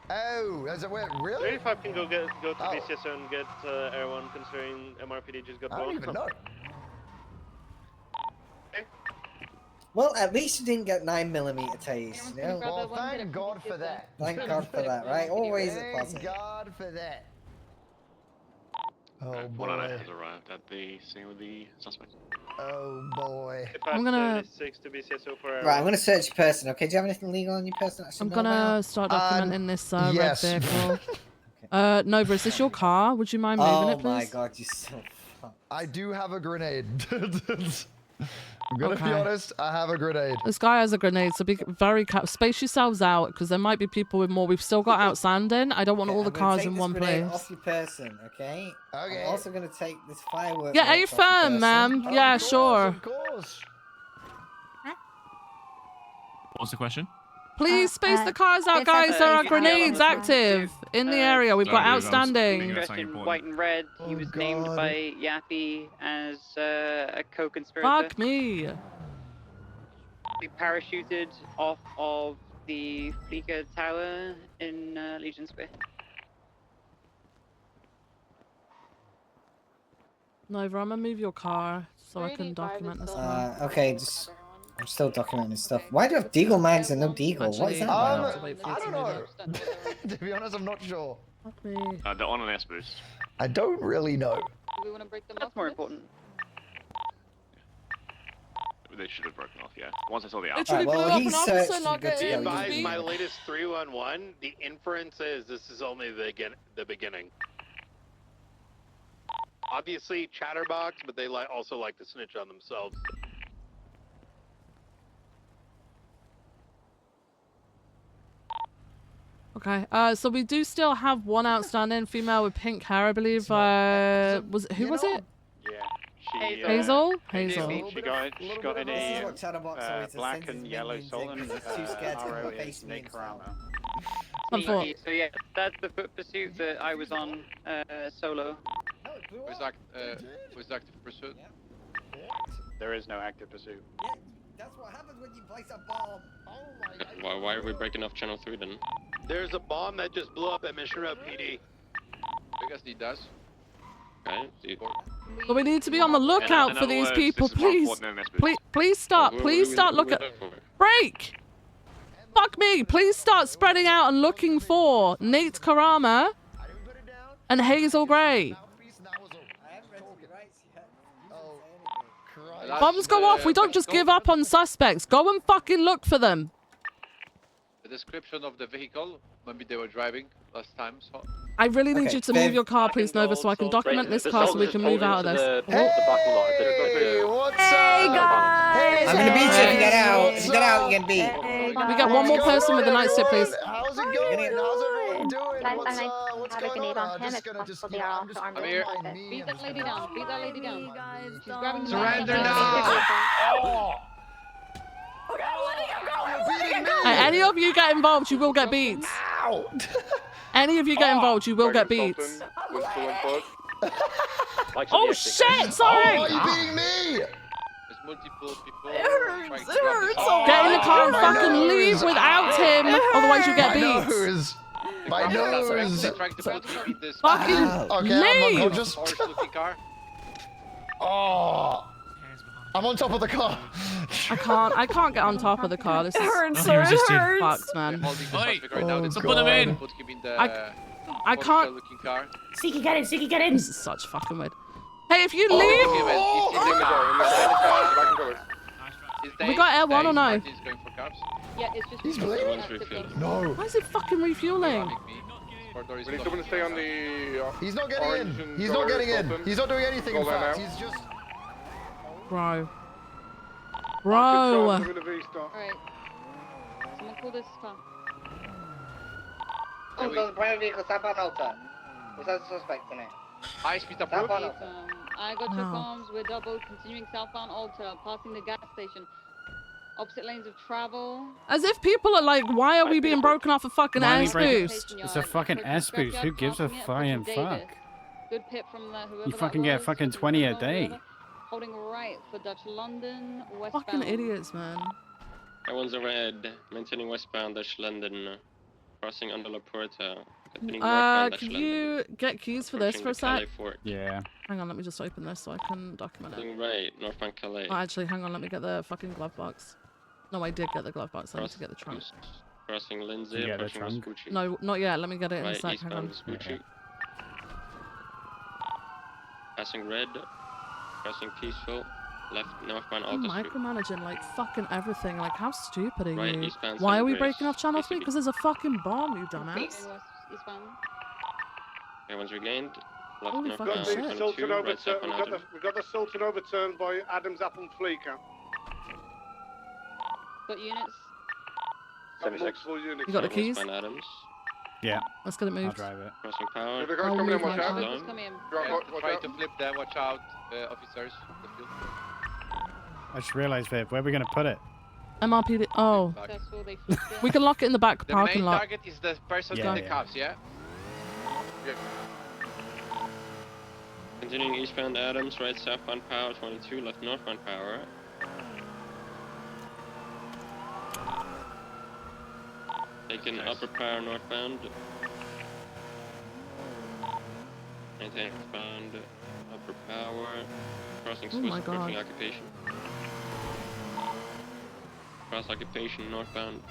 Speaker 5: Oh, as it went, really?
Speaker 9: 35 can go to BCSO and get Air 1, considering MRPD just got blown.
Speaker 5: I don't even know.
Speaker 7: Well, at least you didn't get 9mm taste, you know?
Speaker 5: Well, thank God for that.
Speaker 7: Thank God for that, right? Always a positive.
Speaker 5: Thank God for that. Oh boy.
Speaker 21: 109 has arrived at the scene with the suspect.
Speaker 5: Oh boy.
Speaker 1: I'm gonna.
Speaker 9: 36 to BCSO for Air
Speaker 7: Right, I'm gonna search your person. Okay, do you have anything legal on your person?
Speaker 1: I'm gonna start documenting this
Speaker 5: yes.
Speaker 1: red vehicle. Nova, is this your car? Would you mind moving it, please?
Speaker 7: Oh my God, you're so fucked.
Speaker 5: I do have a grenade. I'm gonna be honest, I have a grenade.
Speaker 1: This guy has a grenade, so be very space yourselves out, because there might be people with more. We've still got outstanding. I don't want all the cars in one place.
Speaker 7: Off your person, okay?
Speaker 5: Okay.
Speaker 7: I'm also gonna take this firework.
Speaker 1: Yeah, are you firm, ma'am? Yeah, sure.
Speaker 5: Of course.
Speaker 11: What's the question?
Speaker 1: Please space the cars out, guys. There are grenades active in the area. We've got outstanding.
Speaker 27: Dressed in white and red. He was named by Yappy as a co-conspirator.
Speaker 1: Fuck me.
Speaker 27: We parachuted off of the Fleeca Tower in Legion Square.
Speaker 1: Nova, I'm gonna move your car so I can document this car.
Speaker 7: Okay, just... I'm still documenting this stuff. Why do you have deagle mags and no deagle? What is that about?
Speaker 5: I don't know. To be honest, I'm not sure.
Speaker 1: Fuck me.
Speaker 23: They're on an S boost.
Speaker 5: I don't really know.
Speaker 25: Do we want to break them
Speaker 27: That's
Speaker 25: off?
Speaker 27: more important.
Speaker 23: They should have broken off, yeah. Once I saw the
Speaker 1: Literally
Speaker 23: outfit.
Speaker 1: blew up an officer not
Speaker 9: Be
Speaker 1: getting
Speaker 9: advised,
Speaker 1: beat.
Speaker 9: my latest 311, the inference is this is only the beginning. Obviously, chatterbox, but they also like to snitch on themselves.
Speaker 1: Okay, so we do still have one outstanding female with pink hair, I believe. Who was it?
Speaker 23: Yeah. She,
Speaker 1: Hazel?
Speaker 23: Hazel.
Speaker 1: Hazel.
Speaker 23: She got any black and yellow Sultan.
Speaker 7: too scared to
Speaker 23: RO
Speaker 7: face
Speaker 23: is
Speaker 7: me
Speaker 23: Nick
Speaker 7: and stuff.
Speaker 23: Caramo.
Speaker 27: So yeah, that's the foot pursuit that I was on solo.
Speaker 12: Was active pursuit?
Speaker 23: There is no active pursuit.
Speaker 7: That's what happens when you place a bomb.
Speaker 21: Why are we breaking off channel 3 then?
Speaker 9: There's a bomb that just blew up at Mission Road PD.
Speaker 12: Because he does.
Speaker 21: Okay, dude.
Speaker 1: But we need to be on the lookout for these people, please. Please stop. Please start looking. Break! Fuck me. Please start spreading out and looking for Nate Karama and Hazel Gray. Bombs go off. We don't just give up on suspects. Go and fucking look for them.
Speaker 12: The description of the vehicle, maybe they were driving last time, so...
Speaker 1: I really need you to move your car, please, Nova, so I can document this car so we can move out of this.
Speaker 5: Hey, what's up?
Speaker 1: Guys!
Speaker 7: I'm gonna beat you if you get out. If you get out, you get beat.
Speaker 1: We get one more person with a nightstick, please.
Speaker 5: How's it going? How's everyone doing? What's
Speaker 13: have a
Speaker 5: going
Speaker 13: grenade
Speaker 5: on?
Speaker 13: on him. It's possible they are also armed.
Speaker 12: I'm here.
Speaker 25: Beat that lady down. Beat that lady down. She's grabbing the
Speaker 12: Surrender
Speaker 25: now.
Speaker 1: Any of you get involved, you will get beats. Any of you get involved, you will get beats. Oh shit! Sorry.
Speaker 5: Oh, you beating me?
Speaker 12: There's multiple people.
Speaker 6: It hurts. It hurts so
Speaker 1: Get in the car and
Speaker 5: My
Speaker 1: fucking
Speaker 5: nose.
Speaker 1: leave without him, otherwise you get
Speaker 5: My
Speaker 1: beats.
Speaker 5: nose. My nose.
Speaker 12: They're trying to beat this.
Speaker 1: Fucking
Speaker 5: Okay, I'm
Speaker 1: leave.
Speaker 5: unconscious.
Speaker 12: Orange-looking car.
Speaker 5: Oh. I'm on top of the car.
Speaker 1: I can't get on top of the car. This is fucked, man.
Speaker 12: So
Speaker 11: put him in.
Speaker 12: Put him in the
Speaker 1: I can't.
Speaker 12: looking car.
Speaker 13: Sneaky, get in. Sneaky, get in.
Speaker 1: This is such fucking weird. Hey, if you leave, we got Air 1 or no?
Speaker 25: Yeah, it's just.
Speaker 5: He's bleeding. No.
Speaker 1: Why is it fucking refueling?
Speaker 12: We need someone to stay on the.
Speaker 5: He's not getting in. He's not getting in. He's not doing anything. In fact, he's just.
Speaker 1: Bro.
Speaker 25: Alright. Someone call this car.
Speaker 7: Private vehicle, southbound Alta. What's that suspect in it?
Speaker 12: High speed approved.
Speaker 25: I got your
Speaker 1: Wow.
Speaker 25: comms. We're double continuing southbound Alta, passing the gas station. Opposite lanes of travel.
Speaker 1: As if people are like, why are we being broken off a fucking
Speaker 3: Why are we
Speaker 1: S
Speaker 3: breaking-
Speaker 1: boost?
Speaker 3: It's a fucking S boost. Who gives a flying fuck?
Speaker 25: Good pip from whoever
Speaker 3: You
Speaker 25: that
Speaker 3: fucking get
Speaker 25: was,
Speaker 3: fucking 20 a day.
Speaker 25: Holding right for Dutch London, westbound.
Speaker 1: Fucking idiots, man.
Speaker 21: Everyone's red. Maintaining westbound Dutch London. Crossing under La Porta. Continuing northbound Dutch
Speaker 1: Can
Speaker 21: London.
Speaker 1: you get keys for this for a sec?
Speaker 21: Calais Fort.
Speaker 3: Yeah.
Speaker 1: Hang on, let me just open this so I can document it.
Speaker 21: Continuing right, northbound Calais.
Speaker 1: Oh, actually, hang on, let me get the fucking glove box. No, I did get the glove box. I need to get the trunk.
Speaker 21: Crossing Lindsay,
Speaker 3: You get the
Speaker 21: approaching
Speaker 3: trunk?
Speaker 21: Vespucci.
Speaker 1: No, not yet. Let me get it in a
Speaker 21: Right,
Speaker 1: sec. Hang on.
Speaker 21: eastbound Vespucci. Passing red. Crossing Peaceful. Left northbound
Speaker 1: I'm
Speaker 21: Alta Street.
Speaker 1: micromanaging like fucking everything. Like, how stupid are
Speaker 21: Right,
Speaker 1: you?
Speaker 21: eastbound
Speaker 1: Why
Speaker 21: St.
Speaker 1: are we
Speaker 21: Grace.
Speaker 1: breaking off channel 3? Because there's a fucking bomb, you dumbass.
Speaker 25: Eastbound.
Speaker 21: Everyone's regained. Left
Speaker 1: Holy
Speaker 21: northbound
Speaker 1: fucking shit.
Speaker 21: 22, right southbound Adam.
Speaker 9: We got the Sultan overturned by Adams Apple Fleeker.
Speaker 25: Got units.
Speaker 9: Got multiple units.
Speaker 1: You got the keys?
Speaker 21: Westbound Adams.
Speaker 3: Yeah.
Speaker 1: Let's get it
Speaker 3: I'll
Speaker 1: moved.
Speaker 3: drive it.
Speaker 21: Crossing Power.
Speaker 9: The guys
Speaker 1: I'll
Speaker 9: coming in,
Speaker 1: move
Speaker 9: watch
Speaker 1: my
Speaker 9: out.
Speaker 1: car.
Speaker 25: Just come in.
Speaker 12: Try to flip there. Watch out, officers. The field.
Speaker 3: I just realized, Viv, where are we going to put it?
Speaker 1: MRPD. Oh.
Speaker 25: That's where they flipped it.
Speaker 1: We can lock it in the back
Speaker 12: The
Speaker 1: parking
Speaker 12: main
Speaker 1: lot.
Speaker 12: target is the person
Speaker 3: Yeah,
Speaker 12: in the
Speaker 3: yeah.
Speaker 12: cuffs, yeah?
Speaker 21: Continuing eastbound Adams, right southbound Power 22, left northbound Power. Taking upper Power northbound. Maintain southbound
Speaker 8: For power. Crossing
Speaker 1: Oh
Speaker 8: Swiss,
Speaker 1: my
Speaker 8: approaching
Speaker 1: God.
Speaker 8: occupation. Cross occupation northbound.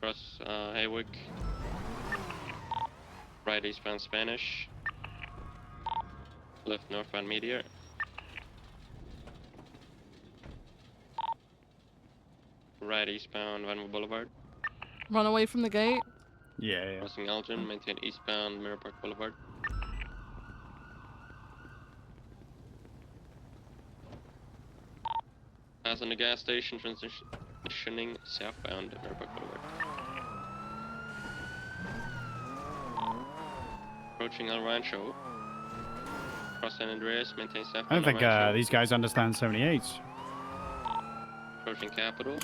Speaker 8: Cross Haywick. Right eastbound Spanish. Left northbound Meteor. Right eastbound Vanwell Boulevard.
Speaker 1: Run away from the gate.
Speaker 3: Yeah.
Speaker 8: Crossing Elgin, maintain eastbound Mirror Park Boulevard. Passing the gas station, transitioning southbound Mirror Park Boulevard. Approaching El Rancho. Cross San Andreas, maintain southbound
Speaker 3: I don't think
Speaker 8: El Rancho.
Speaker 3: these guys understand 78.
Speaker 8: Approaching Capital.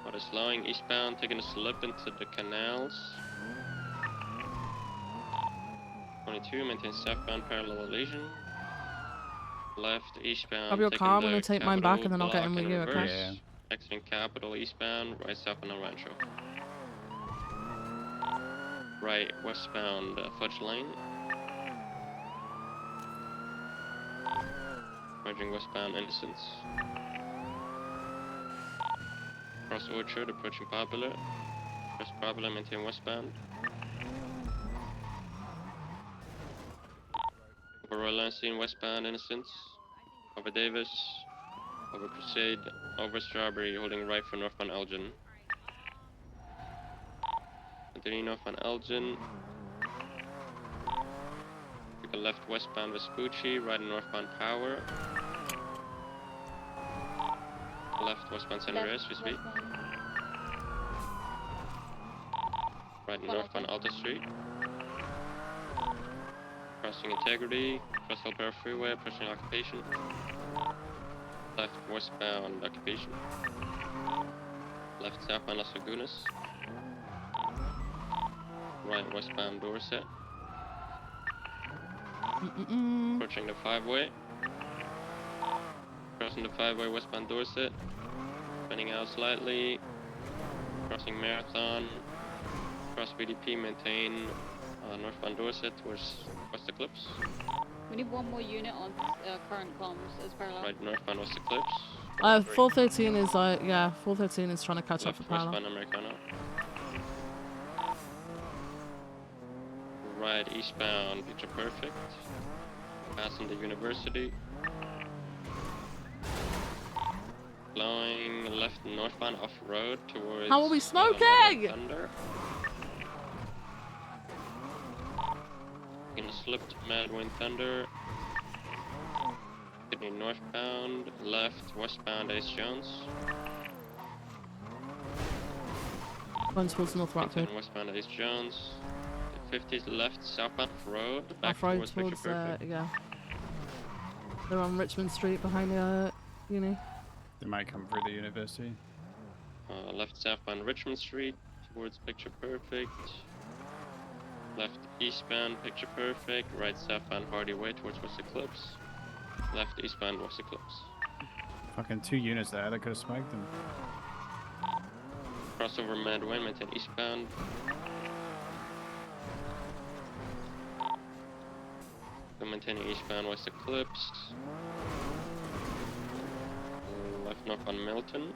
Speaker 8: What is slowing eastbound, taking a slip into the canals. 22, maintain southbound parallel lesion. Left eastbound,
Speaker 1: Grab your
Speaker 8: taking
Speaker 1: car, I'm
Speaker 8: the
Speaker 1: gonna take mine back and then I'll get in
Speaker 8: block
Speaker 1: with you, okay?
Speaker 8: reverse. Exiting Capital eastbound, right southbound El Rancho. Right westbound Fudge Lane. Merging westbound Innocence. Cross Orchard, approaching Popular. Cross Popular, maintain westbound. Over Royal Lansing, westbound Innocence. Over Davis. Over Crusade. Over Strawberry, holding right for northbound Elgin. Continue northbound Elgin. Take a left westbound Vespucci, right northbound Power. Left westbound San Andreas, we speak. Right northbound Alta Street. Crossing Integrity, cross El Perro Freeway, approaching Occupation. Left westbound Occupation. Left southbound Las Lagunas. Right westbound Dorset. Approaching the 5-way. Crossing the 5-way westbound Dorset. Spinning out slightly. Crossing Marathon. Cross BDP, maintain northbound Dorset towards West Eclipse.
Speaker 25: We need one more unit on current comms as parallel.
Speaker 8: Right northbound West Eclipse.
Speaker 1: 413 is yeah, 413 is trying to catch up
Speaker 8: Left
Speaker 1: for parallel.
Speaker 8: westbound Americano. Right eastbound Picture Perfect. Passing the University. Flowing left northbound off-road towards...
Speaker 1: How are we smoking?
Speaker 8: Thunder. In a slipped Madwind Thunder. Continuing northbound, left westbound Ace Jones.
Speaker 1: Going towards North Rockford.
Speaker 8: Continuing westbound Ace Jones. 50s left southbound off-road. Back
Speaker 1: Off-road
Speaker 8: towards Picture Perfect.
Speaker 1: yeah. They're on Richmond Street behind the uni.
Speaker 3: They might come through the university.
Speaker 8: Left southbound Richmond Street towards Picture Perfect. Left eastbound Picture Perfect. Right southbound Hardy Way towards West Eclipse. Left eastbound West Eclipse.
Speaker 3: Fucking 2 units there, they could have smoked them.
Speaker 8: Crossover Madwin, maintain eastbound. Still maintaining eastbound West Eclipse. Left northbound Milton.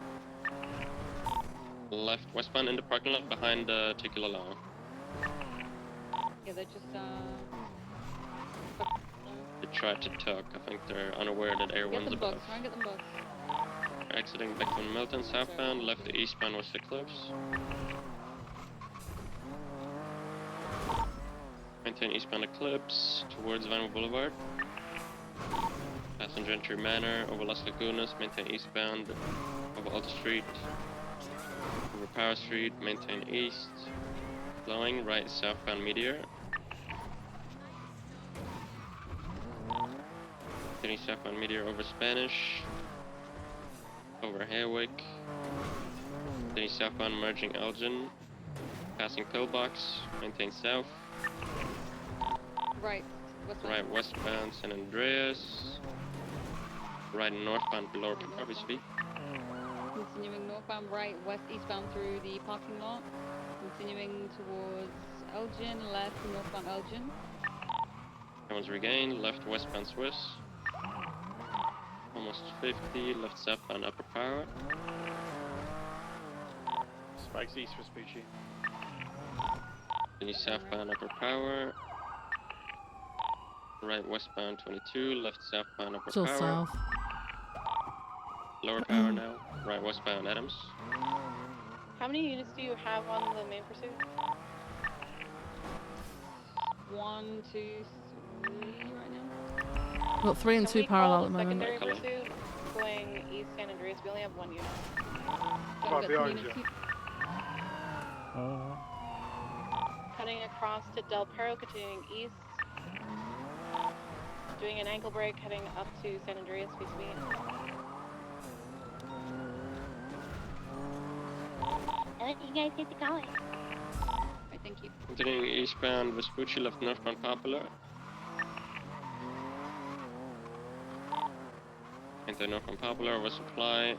Speaker 8: Left westbound in the parking lot behind Tequila Law.
Speaker 25: Yeah, they're just
Speaker 8: They tried to tuck. I think they're unaware that air
Speaker 25: get
Speaker 8: one's
Speaker 25: them
Speaker 8: above.
Speaker 25: bugs. Try and get them bugs.
Speaker 8: Exiting back from Milton southbound, left to eastbound West Eclipse. Maintain eastbound Eclipse towards Vanwell Boulevard. Passing Gentry Manor over Las Lagunas, maintain eastbound over Alta Street. Over Power Street, maintain east. Flowing right southbound Meteor. Getting southbound Meteor over Spanish. Over Haywick. Getting southbound merging Elgin. Passing Pillbox, maintain south.
Speaker 25: Right. Westbound.
Speaker 8: Right westbound San Andreas. Right northbound below Kirby Speed.
Speaker 25: Continuing northbound, right, west, eastbound through the parking lot. Continuing towards Elgin, left, northbound Elgin.
Speaker 8: Everyone's regained. Left westbound Swiss. Almost 50. Left southbound upper power.
Speaker 23: Spikes east for Spoochie.
Speaker 8: Any southbound upper power. Right westbound 22. Left southbound upper
Speaker 1: Still
Speaker 8: power.
Speaker 1: south.
Speaker 8: Lower power now. Right westbound Adams.
Speaker 10: How many units do you have on the main pursuit?
Speaker 25: 1, 2, 3 right now.
Speaker 1: Got 3 and 2 parallel at the moment.
Speaker 10: Secondary pursuit going east San Andreas. We only have 1 unit.
Speaker 25: Got behind you.
Speaker 10: Cutting across to Del Perro, continuing east. Doing an ankle break, heading up to San Andreas, face me.
Speaker 13: I'll let you guys get to going.
Speaker 25: Alright, thank you.
Speaker 8: Continuing eastbound Vespucci, left northbound Popular. Enter northbound Popular, over supply.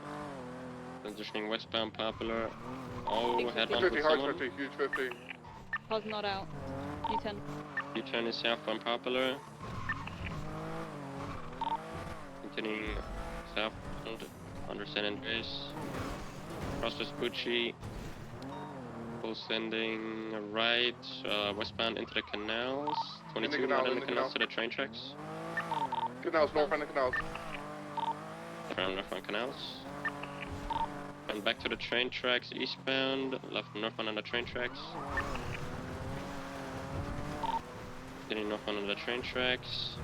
Speaker 8: Transitioning westbound Popular. Oh, head on with someone.
Speaker 12: Huge 50.
Speaker 25: Pause not out. U-turn.
Speaker 8: U-turn is southbound Popular. Continuing southbound under San Andreas. Cross Vespucci. Full sending right, westbound into the canals. 22 right in the canals to the train tracks.
Speaker 12: Canals, north end of canals.
Speaker 8: From northbound canals. And back to the train tracks eastbound. Left northbound on the train tracks. Getting northbound on the train tracks.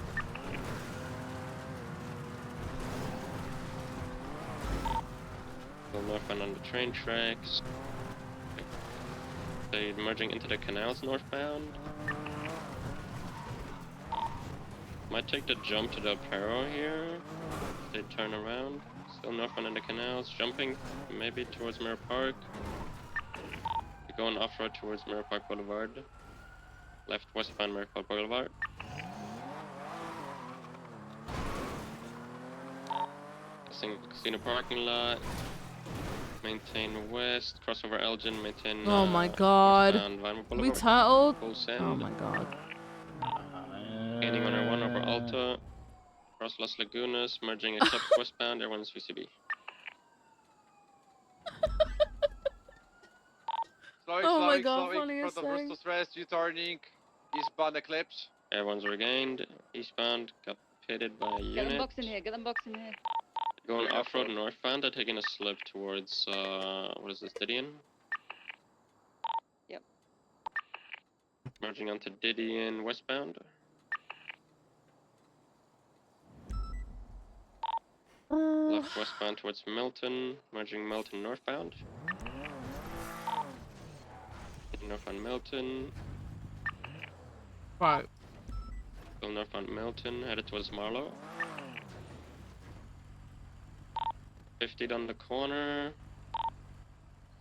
Speaker 8: Go northbound on the train tracks. They merging into the canals northbound. Might take the jump to the Perro here. They turn around. Still northbound in the canals. Jumping maybe towards Mirror Park. They're going off-road towards Mirror Park Boulevard. Left westbound Mirror Park Boulevard. Casino parking lot. Maintain west, crossover Elgin, maintain
Speaker 1: Oh my god. We turtled?
Speaker 8: Full send.
Speaker 1: Oh my god.
Speaker 8: Gaining 101 over Alta. Cross Las Lagunas, merging Eclipse westbound, everyone's VCB.
Speaker 1: Oh my god,
Speaker 12: in
Speaker 1: funniest
Speaker 12: front of
Speaker 1: thing.
Speaker 12: Rustos Rest, U-turning, eastbound Eclipse.
Speaker 8: Everyone's regained. Eastbound, got pitted by a
Speaker 25: Get them
Speaker 8: unit.
Speaker 25: box in here, get them box in here.
Speaker 8: Going off-road northbound, they're taking a slip towards, what is this, Didion?
Speaker 25: Yep.
Speaker 8: Merging onto Didion westbound. Left westbound towards Milton, merging Milton northbound. Northbound Milton.
Speaker 1: Right.
Speaker 8: Still northbound Milton, headed towards Marlow. 50 on the corner.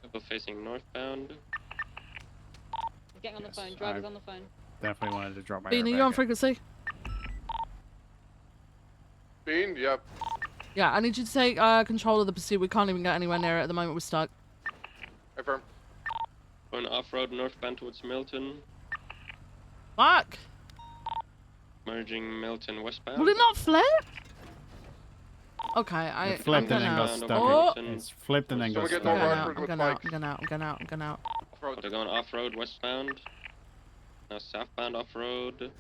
Speaker 8: Couple facing northbound.
Speaker 25: Getting on the phone, driver's on the phone.
Speaker 3: Definitely wanted to drop my
Speaker 1: Bean, are you on frequency?
Speaker 12: Bean, yep.
Speaker 1: Yeah, I need you to take control of the pursuit. We can't even get anywhere near it at the moment. We're stuck.
Speaker 12: Affirm.
Speaker 8: Going off-road northbound towards Milton.
Speaker 1: Fuck!
Speaker 8: Merging Milton westbound.
Speaker 1: Will it not flip? Okay,
Speaker 3: It flipped and then got stuck.
Speaker 1: Oh.
Speaker 3: It's flipped and then got stuck.
Speaker 1: I'm going out.
Speaker 8: They're going off-road westbound. Now southbound off-road.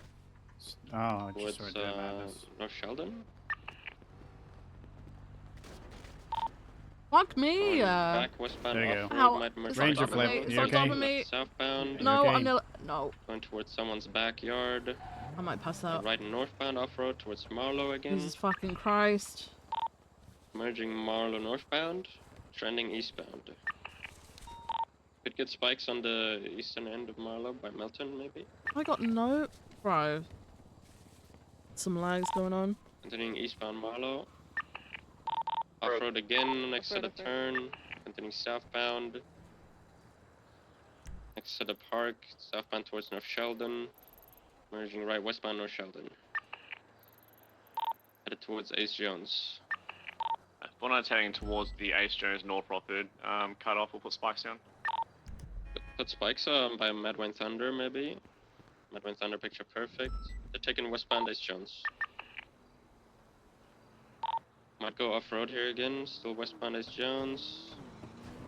Speaker 3: Oh, I just
Speaker 8: Towards,
Speaker 3: saw it madness.
Speaker 8: North Sheldon.
Speaker 1: Fuck me!
Speaker 8: Back westbound
Speaker 3: There you
Speaker 8: off-road.
Speaker 1: Ow.
Speaker 8: Might merge
Speaker 1: Ranger
Speaker 8: with
Speaker 1: flip.
Speaker 8: off-road.
Speaker 1: It's on top of me.
Speaker 8: Southbound.
Speaker 1: No,
Speaker 3: okay?
Speaker 1: I'm nearly. No.
Speaker 8: Going towards someone's backyard.
Speaker 1: I might pass out.
Speaker 8: Right northbound off-road towards Marlow again.
Speaker 1: Jesus fucking Christ.
Speaker 8: Merging Marlow northbound. Trending eastbound. Could get spikes on the eastern end of Marlow by Milton, maybe.
Speaker 1: I got no. Bro. Some lags going on.
Speaker 8: Continuing eastbound Marlow. Off-road again next to the turn. Continuing southbound. Next to the park. Southbound towards North Sheldon. Merging right westbound North Sheldon. Headed towards Ace Jones.
Speaker 14: 49's heading towards the Ace Jones North Rockford. Cut off, we'll put spikes down.
Speaker 8: Put spikes by Madwine Thunder, maybe. Medwin Thunder picture perfect. They're taking westbound Ace Jones. Might go off-road here again, still westbound Ace Jones.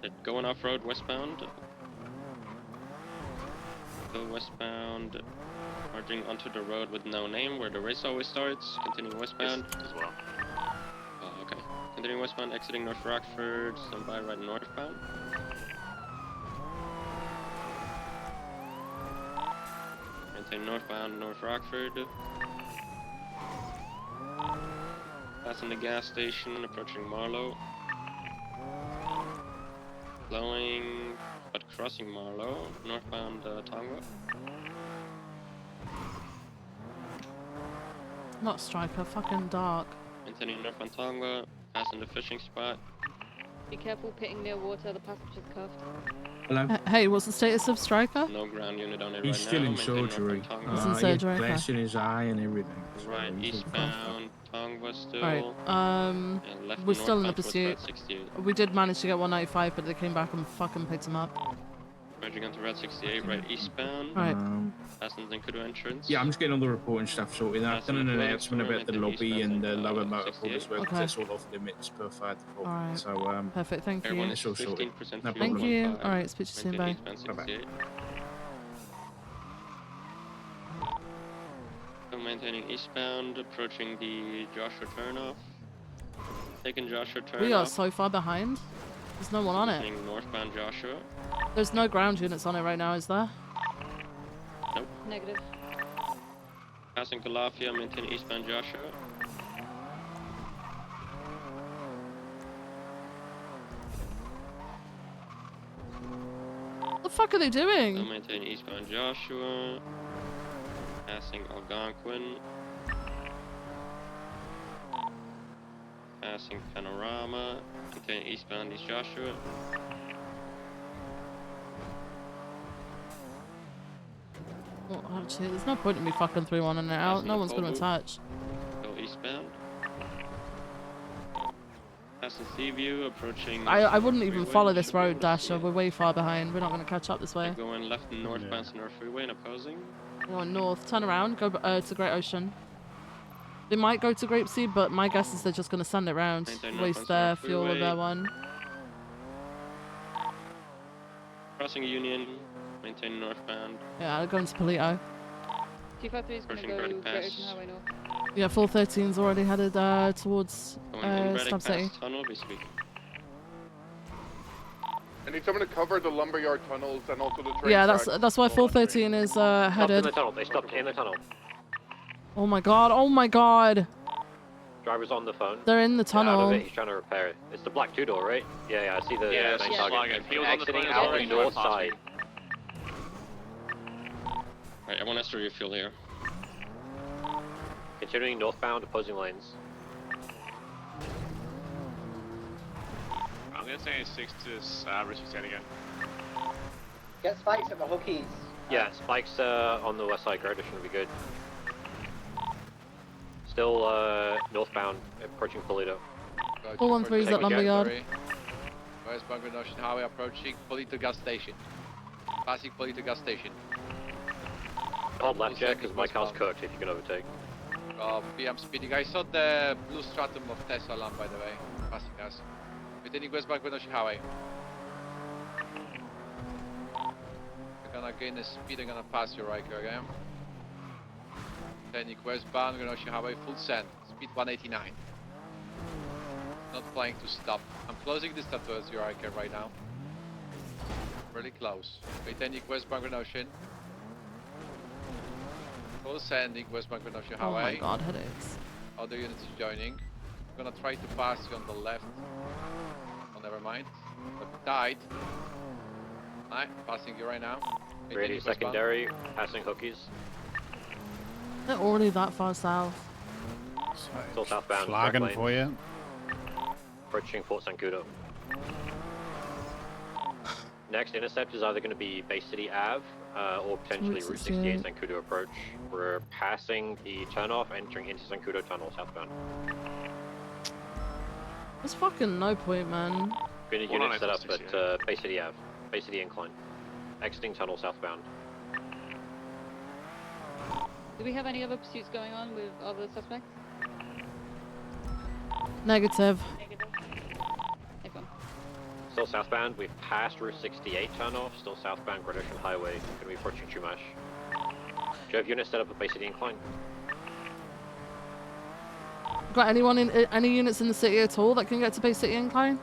Speaker 8: They're going off-road westbound. Still westbound. Merging onto the road with no name, where the race always starts. Continuing westbound.
Speaker 14: Yes, as well.
Speaker 8: Oh, okay. Continuing westbound, exiting North Rockford. Stand by right northbound. Maintain northbound North Rockford. Passing the gas station, approaching Marlow. Flowing, but crossing Marlow, northbound Tongva.
Speaker 1: Not Striker, fucking dark.
Speaker 8: Maintaining northbound Tongva, passing the fishing spot.
Speaker 25: Be careful pitting near water, the passenger's cuffed.
Speaker 2: Hello?
Speaker 1: Hey, what's the status of Striker?
Speaker 8: No ground unit on it
Speaker 2: He's
Speaker 8: right
Speaker 2: still
Speaker 8: now.
Speaker 2: in
Speaker 8: Maintain
Speaker 2: surgery.
Speaker 8: northbound Tongva.
Speaker 1: He's in surgery, okay.
Speaker 2: Glass in his eye and everything. So
Speaker 8: Right,
Speaker 2: he's all
Speaker 8: eastbound Tongva still.
Speaker 1: Alright,
Speaker 8: And left
Speaker 1: we're still in the
Speaker 8: northbound towards
Speaker 1: pursuit.
Speaker 8: Route 68.
Speaker 1: We did manage to get 195, but they came back and fucking picked him up.
Speaker 8: Merging onto Route 68, right eastbound.
Speaker 1: Alright.
Speaker 8: Passing Zinkudo entrance.
Speaker 2: Yeah, I'm just getting all the reporting stuff sorted. I've done an announcement about the lobby and the lower motor pool as well, because
Speaker 1: Okay.
Speaker 2: it's all off limits per fire default.
Speaker 1: Alright.
Speaker 2: So,
Speaker 1: Perfect, thank you.
Speaker 8: Airborne
Speaker 2: it's all sorted.
Speaker 8: 15%
Speaker 2: No
Speaker 8: fuel
Speaker 1: Thank
Speaker 2: problem.
Speaker 1: you.
Speaker 8: 15.
Speaker 1: Alright, speak to you soon, bye.
Speaker 8: Maintain eastbound 68. Still maintaining eastbound, approaching the Joshua turnoff. Taking Joshua turnoff.
Speaker 1: We are so far behind. There's no one on it.
Speaker 8: Positioning northbound Joshua.
Speaker 1: There's no ground units on it right now, is there?
Speaker 8: Nope.
Speaker 25: Negative.
Speaker 8: Passing Calafia, maintaining eastbound Joshua.
Speaker 1: What the fuck are they
Speaker 8: Still
Speaker 1: doing?
Speaker 8: maintaining eastbound Joshua. Passing Algonquin. Passing Panorama. Maintaining eastbound East Joshua.
Speaker 1: Well, actually, there's no point in me fucking 3-1 and it out. No one's gonna attach.
Speaker 8: Still eastbound. Passing Seaview, approaching.
Speaker 1: I wouldn't even
Speaker 8: freeway,
Speaker 1: follow this
Speaker 8: should be able
Speaker 1: road,
Speaker 8: to
Speaker 1: Dasher.
Speaker 8: see it.
Speaker 1: We're way far behind. We're not gonna catch up this way.
Speaker 8: Going left and northbound Sonora Freeway and opposing.
Speaker 1: Going north. Turn around. Go to Great Ocean. They might go to Grape Seed, but my guess is they're just gonna send it round.
Speaker 8: Maintain
Speaker 1: Waste
Speaker 8: northbound
Speaker 1: their
Speaker 8: Sonora
Speaker 1: fuel of
Speaker 8: Freeway.
Speaker 1: their one.
Speaker 8: Crossing Union, maintaining northbound.
Speaker 1: Yeah, going to Polito.
Speaker 25: 253 is going to
Speaker 8: Approaching
Speaker 25: go
Speaker 8: Burdick
Speaker 25: Great
Speaker 8: Pass.
Speaker 25: Ocean Highway North.
Speaker 1: Yeah, 413's already headed towards
Speaker 8: Going in Burdick
Speaker 1: Stab City.
Speaker 8: Pass tunnel, basically.
Speaker 16: I need someone to cover the lumberyard tunnels and also the train
Speaker 1: Yeah,
Speaker 16: tracks.
Speaker 1: that's why 413 is headed.
Speaker 21: Stopped in the tunnel. They stopped in the tunnel.
Speaker 1: Oh my god! Oh my god!
Speaker 21: Driver's on the phone.
Speaker 1: They're in the
Speaker 21: Yeah, out of
Speaker 1: tunnel.
Speaker 21: it. He's trying to repair it. It's the black two-door, right? Yeah, I see the
Speaker 14: Yeah,
Speaker 21: main
Speaker 14: it's
Speaker 21: target.
Speaker 14: He was on the
Speaker 21: Exiting
Speaker 14: phone,
Speaker 21: out
Speaker 14: already
Speaker 21: the north
Speaker 14: drove past me.
Speaker 21: side.
Speaker 8: Right, I want us to refuel here.
Speaker 21: Continuing northbound, opposing lanes.
Speaker 14: I'm gonna say 6 to Richard State again.
Speaker 7: Get spikes at the hookies.
Speaker 21: Yeah, spikes on the west side. Great Ocean would be good. Still northbound, approaching Polito.
Speaker 1: 413's at Lumberyard.
Speaker 12: West Bank Ocean Highway approaching Polito gas station. Passing Polito gas station.
Speaker 21: Hold left, Jack, because my car's cooked if you can overtake.
Speaker 12: PM speeding. I saw the blue stratum of Tesla alarm, by the way, passing us. Maintaining West Bank Ocean Highway. We're gonna gain the speed, I'm gonna pass you right here, okay? Maintaining westbound Ocean Highway, full send, speed 189. Not planning to stop. I'm closing this stop towards your icon right now. Really close. Maintaining westbound Ocean. Full sending westbound Ocean
Speaker 1: Oh
Speaker 12: Highway.
Speaker 1: my god, headaches.
Speaker 12: Other units is joining. I'm gonna try to pass you on the left. Oh, never mind. But tight. Alright, passing you right now.
Speaker 21: Ready,
Speaker 12: Maintaining westbound.
Speaker 21: secondary, passing hookies.
Speaker 1: They're already that far south.
Speaker 21: Still southbound.
Speaker 3: Flagging
Speaker 21: direct
Speaker 3: for
Speaker 21: lanes.
Speaker 3: you.
Speaker 21: Approaching Fort Sancudo. Next intercept is either going to be Bay City Ave or potentially Route 68 Sancudo approach. We're passing the turnoff, entering into Sancudo Tunnel southbound.
Speaker 1: There's fucking no point, man.
Speaker 21: Going to unit set up at Bay City Ave, Bay City Incline. Exiting tunnel southbound.
Speaker 25: Do we have any other pursuits going on with other suspects?
Speaker 1: Negative.
Speaker 4: Still southbound, we've passed Route 68 turnoff, still southbound Gradation Highway, going to be approaching Chumash. Do you have units set up at Bay City Incline?
Speaker 1: Got anyone in any units in the city at all that can get to Bay City Incline?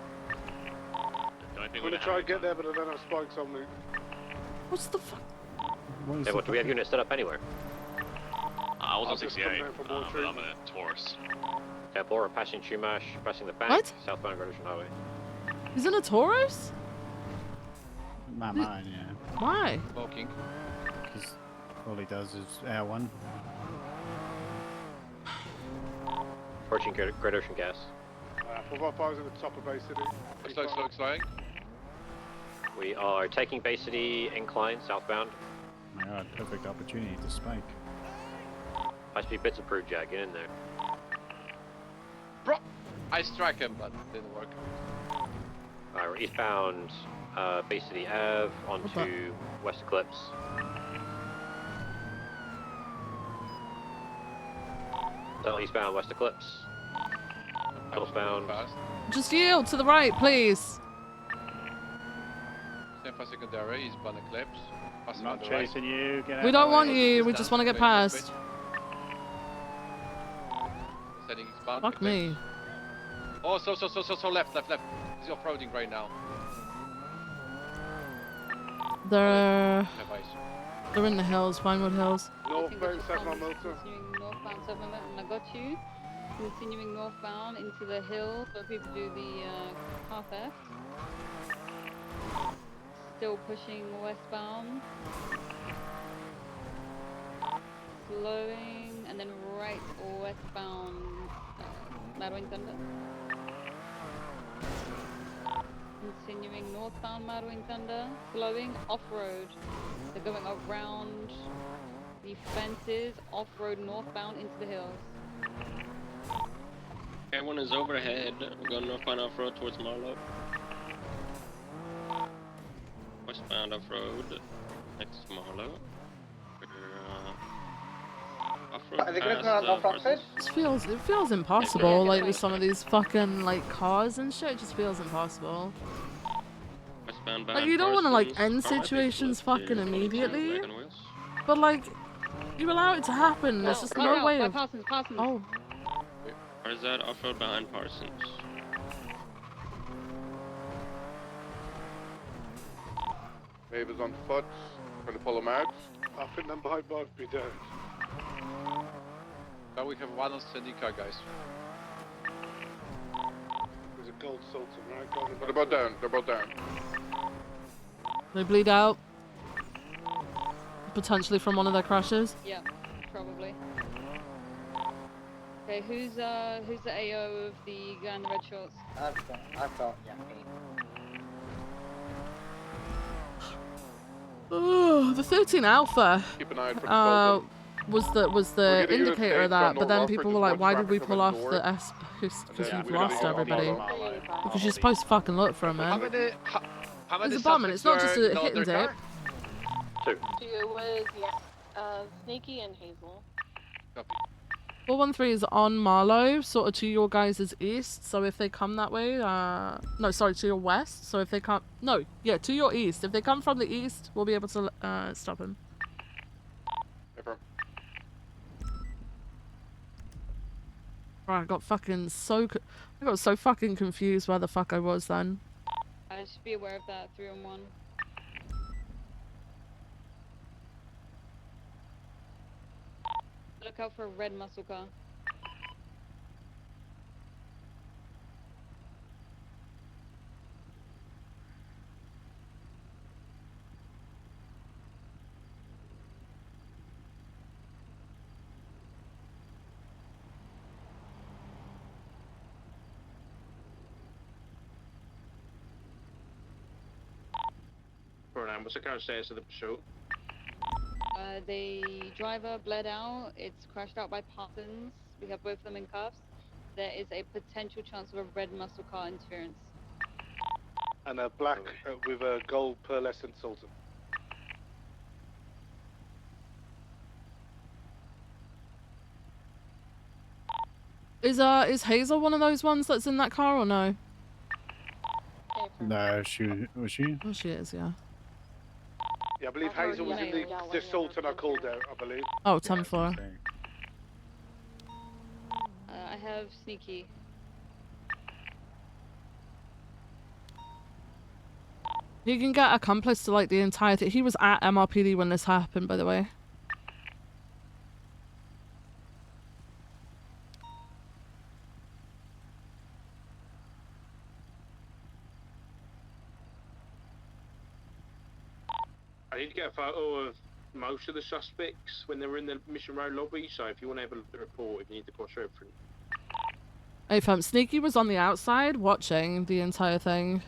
Speaker 23: I'm gonna try and get there, but I don't have spikes on me.
Speaker 1: What's the fuck?
Speaker 4: Hey, what, do we have units set up anywhere?
Speaker 14: I was on 68, but I'm in a Taurus.
Speaker 4: Okay, Bora passing Chumash, passing the bank,
Speaker 1: What?
Speaker 4: southbound Gradation Highway.
Speaker 1: He's in a Taurus?
Speaker 3: Mine, yeah.
Speaker 1: Why?
Speaker 12: Smoking.
Speaker 3: Because all he does is air one.
Speaker 4: Approaching Great Ocean Gas.
Speaker 23: 455 is at the top of Bay City.
Speaker 12: Slowing.
Speaker 4: We are taking Bay City Incline, southbound.
Speaker 3: Oh my god, perfect opportunity to spike.
Speaker 4: High-speed bits approved, Jack, get in there.
Speaker 12: Bro! I struck him, but it didn't work.
Speaker 4: Alright, we're eastbound Bay City Ave onto West Eclipse. Still eastbound West Eclipse. Northbound.
Speaker 1: Just yield to the right, please.
Speaker 12: Same for secondary, eastbound Eclipse.
Speaker 23: I'm not chasing you. Get out
Speaker 1: We
Speaker 23: of the
Speaker 1: don't
Speaker 23: way.
Speaker 1: want you, we just want to get past.
Speaker 12: Setting eastbound.
Speaker 1: Fuck me.
Speaker 12: Oh, so left. He's off-roading right now.
Speaker 1: They're in the hills, Pinewood Hills.
Speaker 23: Northbound 7 on Milton.
Speaker 25: Continuing northbound 7 on Milton, I got you. Continuing northbound into the hill so people do the car theft. Still pushing westbound. Slowing, and then right westbound Madwing Thunder. Continuing northbound Madwing Thunder, slowing off-road. They're going around the fences, off-road northbound into the hills.
Speaker 8: Everyone is overhead. We're going northbound off-road towards Marlow. Westbound off-road next to Marlow.
Speaker 7: Are they gonna come out off road?
Speaker 1: It feels impossible, like with some of these fucking like cars and shit. It just feels impossible.
Speaker 8: Westbound
Speaker 1: Like you don't want to like end situations fucking immediately, but like you allow it to happen. There's just no way of. Oh.
Speaker 8: Or is that off-road behind Parsons?
Speaker 16: Mavis on foot. Gonna pull him out.
Speaker 23: I think them might both be dead.
Speaker 12: Now we have one on Syndica, guys.
Speaker 23: There's a gold Sultan, right? Going
Speaker 16: They're both down. They're both down.
Speaker 1: They bleed out. Potentially from one of their crashes.
Speaker 25: Yeah, probably. Okay, who's the AO of the guy in the red shorts?
Speaker 7: I've got
Speaker 1: Oh, the 13 Alpha.
Speaker 16: Keep an eye out for the
Speaker 1: was the indicator of that, but then people were like, why did we pull off the S boost? Because you've lost everybody. Because you're supposed to fucking look for them, man.
Speaker 12: How many
Speaker 1: It's a bomb, and it's not just a hit and dip.
Speaker 10: Two was, Snaky and Hazel.
Speaker 1: 413 is on Marlow, sort of to your guys' east, so if they come that way, no, sorry, to your west, so if they come, no, yeah, to your east. If they come from the east, we'll be able to stop him. Right, I got so fucking confused where the fuck I was then.
Speaker 25: I should be aware of that, 3-on-1. Look out for a red muscle car.
Speaker 15: What's the current status of the pursuit?
Speaker 25: The driver bled out. It's crashed out by Parsons. We have both of them in cuffs. There is a potential chance of a red muscle car interference.
Speaker 23: And a black with a gold pearlescent Sultan.
Speaker 1: Is Hazel one of those ones that's in that car or no?
Speaker 3: No, was she?
Speaker 1: Oh, she is, yeah.
Speaker 16: Yeah, I believe Hazel was in the Sultan I called out, I believe.
Speaker 1: Oh, 10-4.
Speaker 25: I have Sneaky.
Speaker 1: You can get accomplice to like the entire thing. He was at MRPD when this happened, by the way.
Speaker 15: I need to get a photo of most of the suspects when they were in the Mission Road lobby, so if you want to have a look at the report, if you need to cross-reference.
Speaker 1: Hey fam, Sneaky was on the outside watching the entire thing.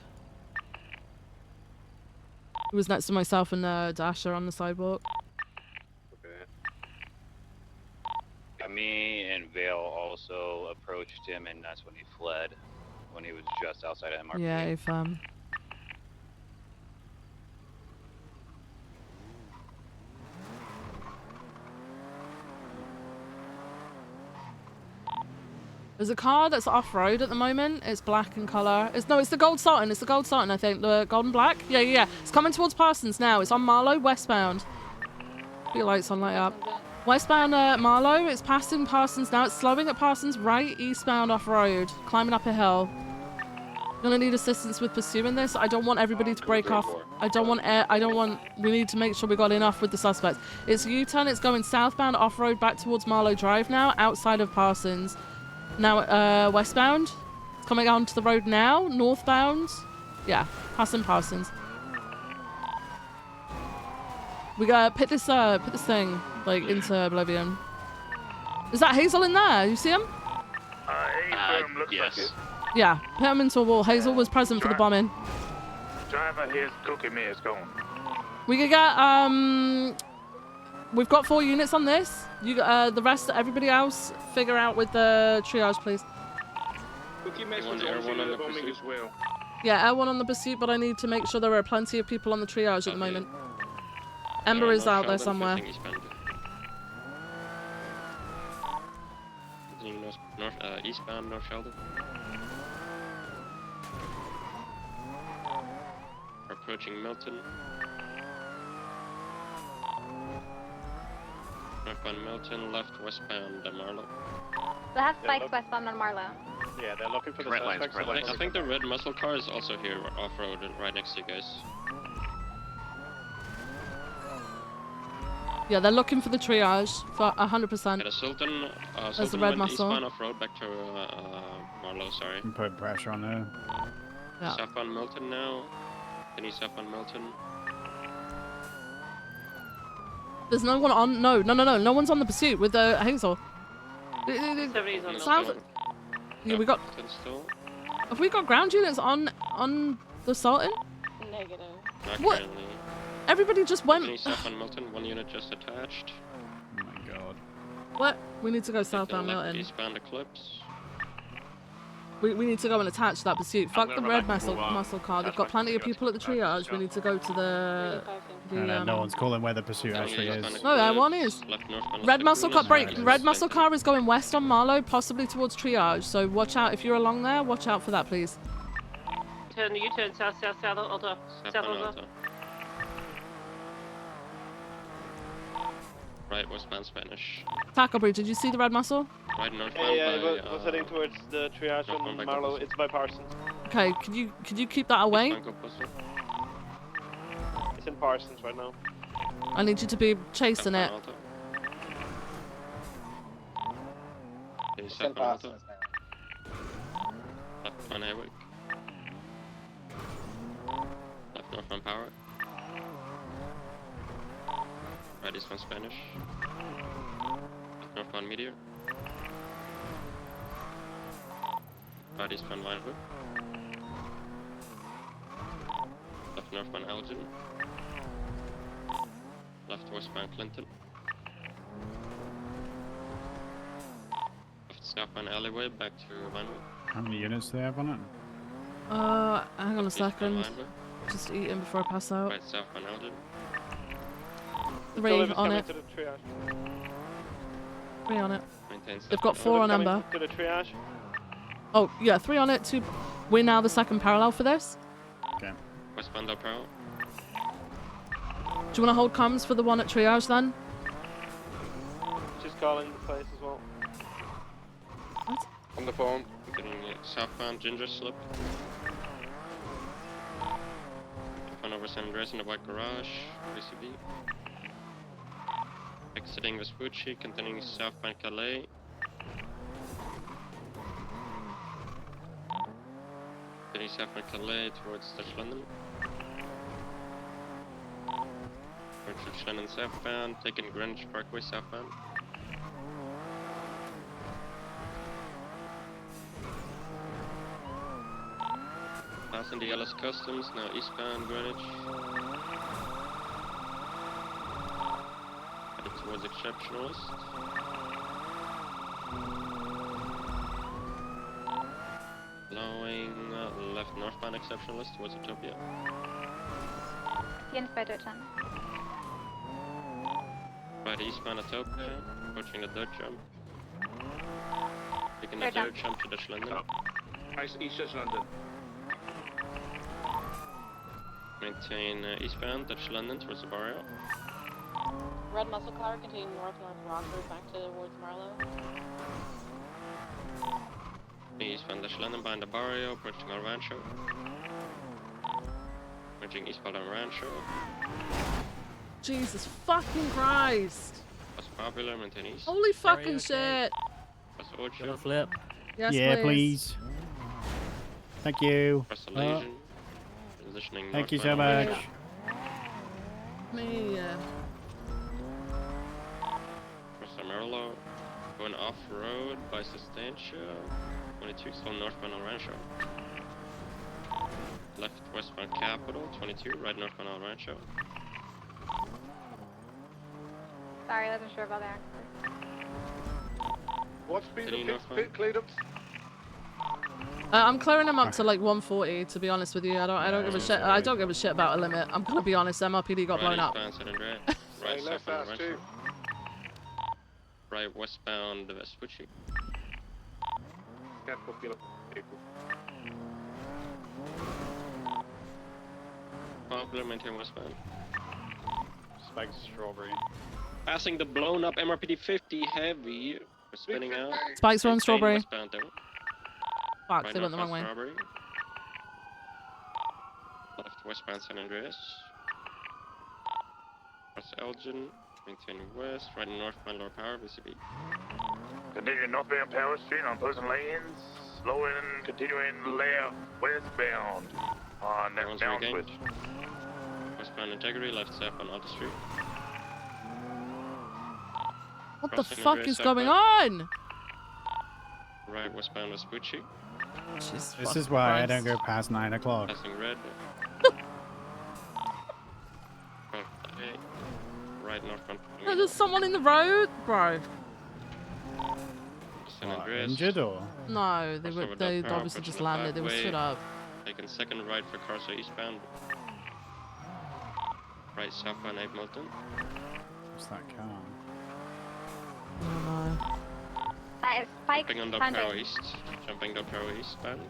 Speaker 1: He was next to myself and Dasher on the sidewalk.
Speaker 17: Me and Vale also approached him, and that's when he fled, when he was just outside of MRP.
Speaker 1: Yeah, hey fam. There's a car that's off-road at the moment. It's black in colour. It's the gold Sultan. It's the gold Sultan, I think. The golden black. Yeah. It's coming towards Parsons now. It's on Marlow, westbound. Put your lights on, light up. Westbound Marlow. It's passing Parsons now. It's slowing at Parsons, right, eastbound off-road. Climbing up a hill. Gonna need assistance with pursuing this. I don't want everybody to break off. We need to make sure we got enough with the suspects. It's U-turn. It's going southbound off-road back towards Marlow Drive now, outside of Parsons. Now, westbound. It's coming onto the road now. Northbound. Yeah, passing Parsons. We gotta put this thing, like, into oblivion. Is that Hazel in there? You see him?
Speaker 14: Yes.
Speaker 1: Yeah, put him into a wall. Hazel was present for the bombing.
Speaker 18: Driver here's cooking me, it's gone.
Speaker 1: We could get, we've got 4 units on this. You, the rest, everybody else, figure out with the triage, please.
Speaker 15: Cookie message on the bombing as well.
Speaker 1: Yeah, L1 on the pursuit, but I need to make sure there are plenty of people on the triage at the moment. Ember is out there somewhere.
Speaker 8: Eastbound, North Sheldon. We're approaching Milton. Northbound Milton, left westbound Marlow.
Speaker 10: They have spikes westbound on Marlow.
Speaker 23: Yeah, they're looking for the
Speaker 8: Red
Speaker 23: suspects.
Speaker 8: I think the red muscle car is also here off-road and right next to you guys.
Speaker 1: Yeah, they're looking for the triage for 100%.
Speaker 8: At a Sultan,
Speaker 1: There's the red muscle.
Speaker 8: eastbound off-road back to Marlow, sorry.
Speaker 3: I'm putting pressure on there.
Speaker 1: Yeah.
Speaker 8: Southbound Milton now. Any southbound Milton.
Speaker 1: There's no one on. No. No one's on the pursuit with the Hazel.
Speaker 27: 70's on
Speaker 1: Sounds. Yeah, we got. Have we got ground units on the Sultan?
Speaker 10: Negative.
Speaker 8: Not
Speaker 1: What?
Speaker 8: currently.
Speaker 1: Everybody just went.
Speaker 8: Any southbound Milton, 1 unit just attached.
Speaker 3: Oh my god.
Speaker 1: What? We need to go
Speaker 8: Take the
Speaker 1: southbound
Speaker 8: left
Speaker 1: Milton.
Speaker 8: eastbound Eclipse.
Speaker 1: We need to go and attach that pursuit. Fuck the red muscle car. They've got plenty of people at the triage. We need to go to the.
Speaker 3: No one's calling where the pursuit actually is.
Speaker 1: No, that one is. Red muscle car break. Red muscle car is going west on Marlow, possibly towards triage. So watch out if you're along there. Watch out for that, please.
Speaker 27: U-turn, south, Alta. South Alta.
Speaker 8: Right, westbound Spanish.
Speaker 1: Taco Bridge, did you see the red muscle?
Speaker 8: Right, northbound
Speaker 9: Yeah,
Speaker 8: by,
Speaker 9: was heading towards the triage on Marlow. It's by Parsons.
Speaker 1: Okay, could you keep that away?
Speaker 9: It's in Parsons right now.
Speaker 1: I need you to be chasing it.
Speaker 8: It's in Parsons left on Haywick. Left northbound Power. Right eastbound Spanish. Left northbound Meteor. Right eastbound Vinewood. Left northbound Elgin. Left westbound Clinton. Left southbound Alleyway back to Vinewood.
Speaker 3: How many units do they have on it?
Speaker 1: Hang on a second. Just eating before I pass out.
Speaker 8: Right southbound Elgin.
Speaker 1: 3 on it. 3 on it.
Speaker 8: Maintain
Speaker 1: They've got
Speaker 8: southbound
Speaker 1: 4 on
Speaker 9: Coming
Speaker 1: Ember.
Speaker 9: to the triage.
Speaker 1: Oh, yeah, 3 on it. 2. We're now the second parallel for this.
Speaker 3: Okay.
Speaker 8: Westbound Del Perro.
Speaker 1: Do you want to hold comms for the one at triage then?
Speaker 9: Just calling the place as well.
Speaker 12: On the phone.
Speaker 8: Getting southbound Ginger slip. Fun over San Andreas in the white garage. VCB. Exiting Vespucci, continuing southbound Calais. Continuing southbound Calais towards Dutch London. Towards Dutch London southbound, taking Greenwich Parkway southbound. Passing the LS Customs, now eastbound Greenwich. Headed towards Exceptionalist. Blowing left northbound Exceptionalist towards Utopia.
Speaker 13: Jens bei Deutschland.
Speaker 8: Right eastbound Utopia, approaching the dirt jump. Taking the dirt jump to Dutch London.
Speaker 15: Nice, East Dutch London.
Speaker 8: Maintain eastbound Dutch London towards the barrio.
Speaker 10: Red muscle car continuing north-north Rockford back towards Marlow.
Speaker 8: Eastbound Dutch London behind the barrio, approaching El Rancho. Merging eastbound El Rancho.
Speaker 1: Jesus fucking Christ.
Speaker 8: That's popular, maintain east.
Speaker 1: Holy fucking shit.
Speaker 8: That's Orchard.
Speaker 6: Flip.
Speaker 1: Yes,
Speaker 3: yeah,
Speaker 1: please.
Speaker 3: Thank you.
Speaker 8: Legion. Positioning
Speaker 3: Thank you so
Speaker 8: northbound
Speaker 3: much.
Speaker 1: Me,
Speaker 8: Cross Amarillo. Going off-road by Sustancia. 22 still northbound El Rancho. Left westbound Capital. 22 right northbound El Rancho.
Speaker 13: Sorry, I wasn't sure about that.
Speaker 16: What speed
Speaker 8: Continue
Speaker 16: of
Speaker 8: northbound.
Speaker 16: cleared up?
Speaker 1: I'm clearing them up to like 140. To be honest with you, I don't give a shit. I don't give a shit about a limit. I'm gonna be honest. MRPD got blown up.
Speaker 8: Right eastbound San Andreas. Right southbound El Rancho. Right westbound Vespucci.
Speaker 15: Can't fulfill it.
Speaker 8: Popular, maintain westbound.
Speaker 23: Spikes Strawberry.
Speaker 8: Passing the blown up MRPD 50 heavy. We're spinning out.
Speaker 1: Spikes are on
Speaker 8: Maintain
Speaker 1: Strawberry.
Speaker 8: westbound though.
Speaker 1: Fuck,
Speaker 8: Right
Speaker 1: they went the wrong
Speaker 8: northbound
Speaker 1: way.
Speaker 8: Strawberry. Left westbound San Andreas. Cross Elgin. Maintain west. Right northbound Lower Power, VCB.
Speaker 18: Continuing northbound Power Street on opposing lanes. Slowing, continuing left, westbound. On that
Speaker 8: One's
Speaker 18: down
Speaker 8: regained.
Speaker 18: switch.
Speaker 8: Westbound Integrity, left southbound Alta Street.
Speaker 1: What the
Speaker 8: Crossing
Speaker 1: fuck
Speaker 8: Andreas
Speaker 1: is going
Speaker 8: southbound.
Speaker 1: on?
Speaker 8: Right westbound Vespucci.
Speaker 3: This is why I don't go past 9 o'clock.
Speaker 8: Passing red. Okay. Right northbound.
Speaker 1: No, there's someone in the road, bro.
Speaker 8: San Andreas.
Speaker 3: Injured or?
Speaker 1: No, they were.
Speaker 8: Crossover
Speaker 1: They
Speaker 8: Del Perro,
Speaker 1: obviously just
Speaker 8: approaching the
Speaker 1: landed. They were
Speaker 8: Parkway.
Speaker 1: stood up.
Speaker 8: Taking second right for Carso eastbound. Right southbound Abe Milton.
Speaker 3: What's that car?
Speaker 13: That is Spike's
Speaker 8: Jumping on Del Perro
Speaker 13: fronting.
Speaker 8: east. Jumping Del Perro eastbound.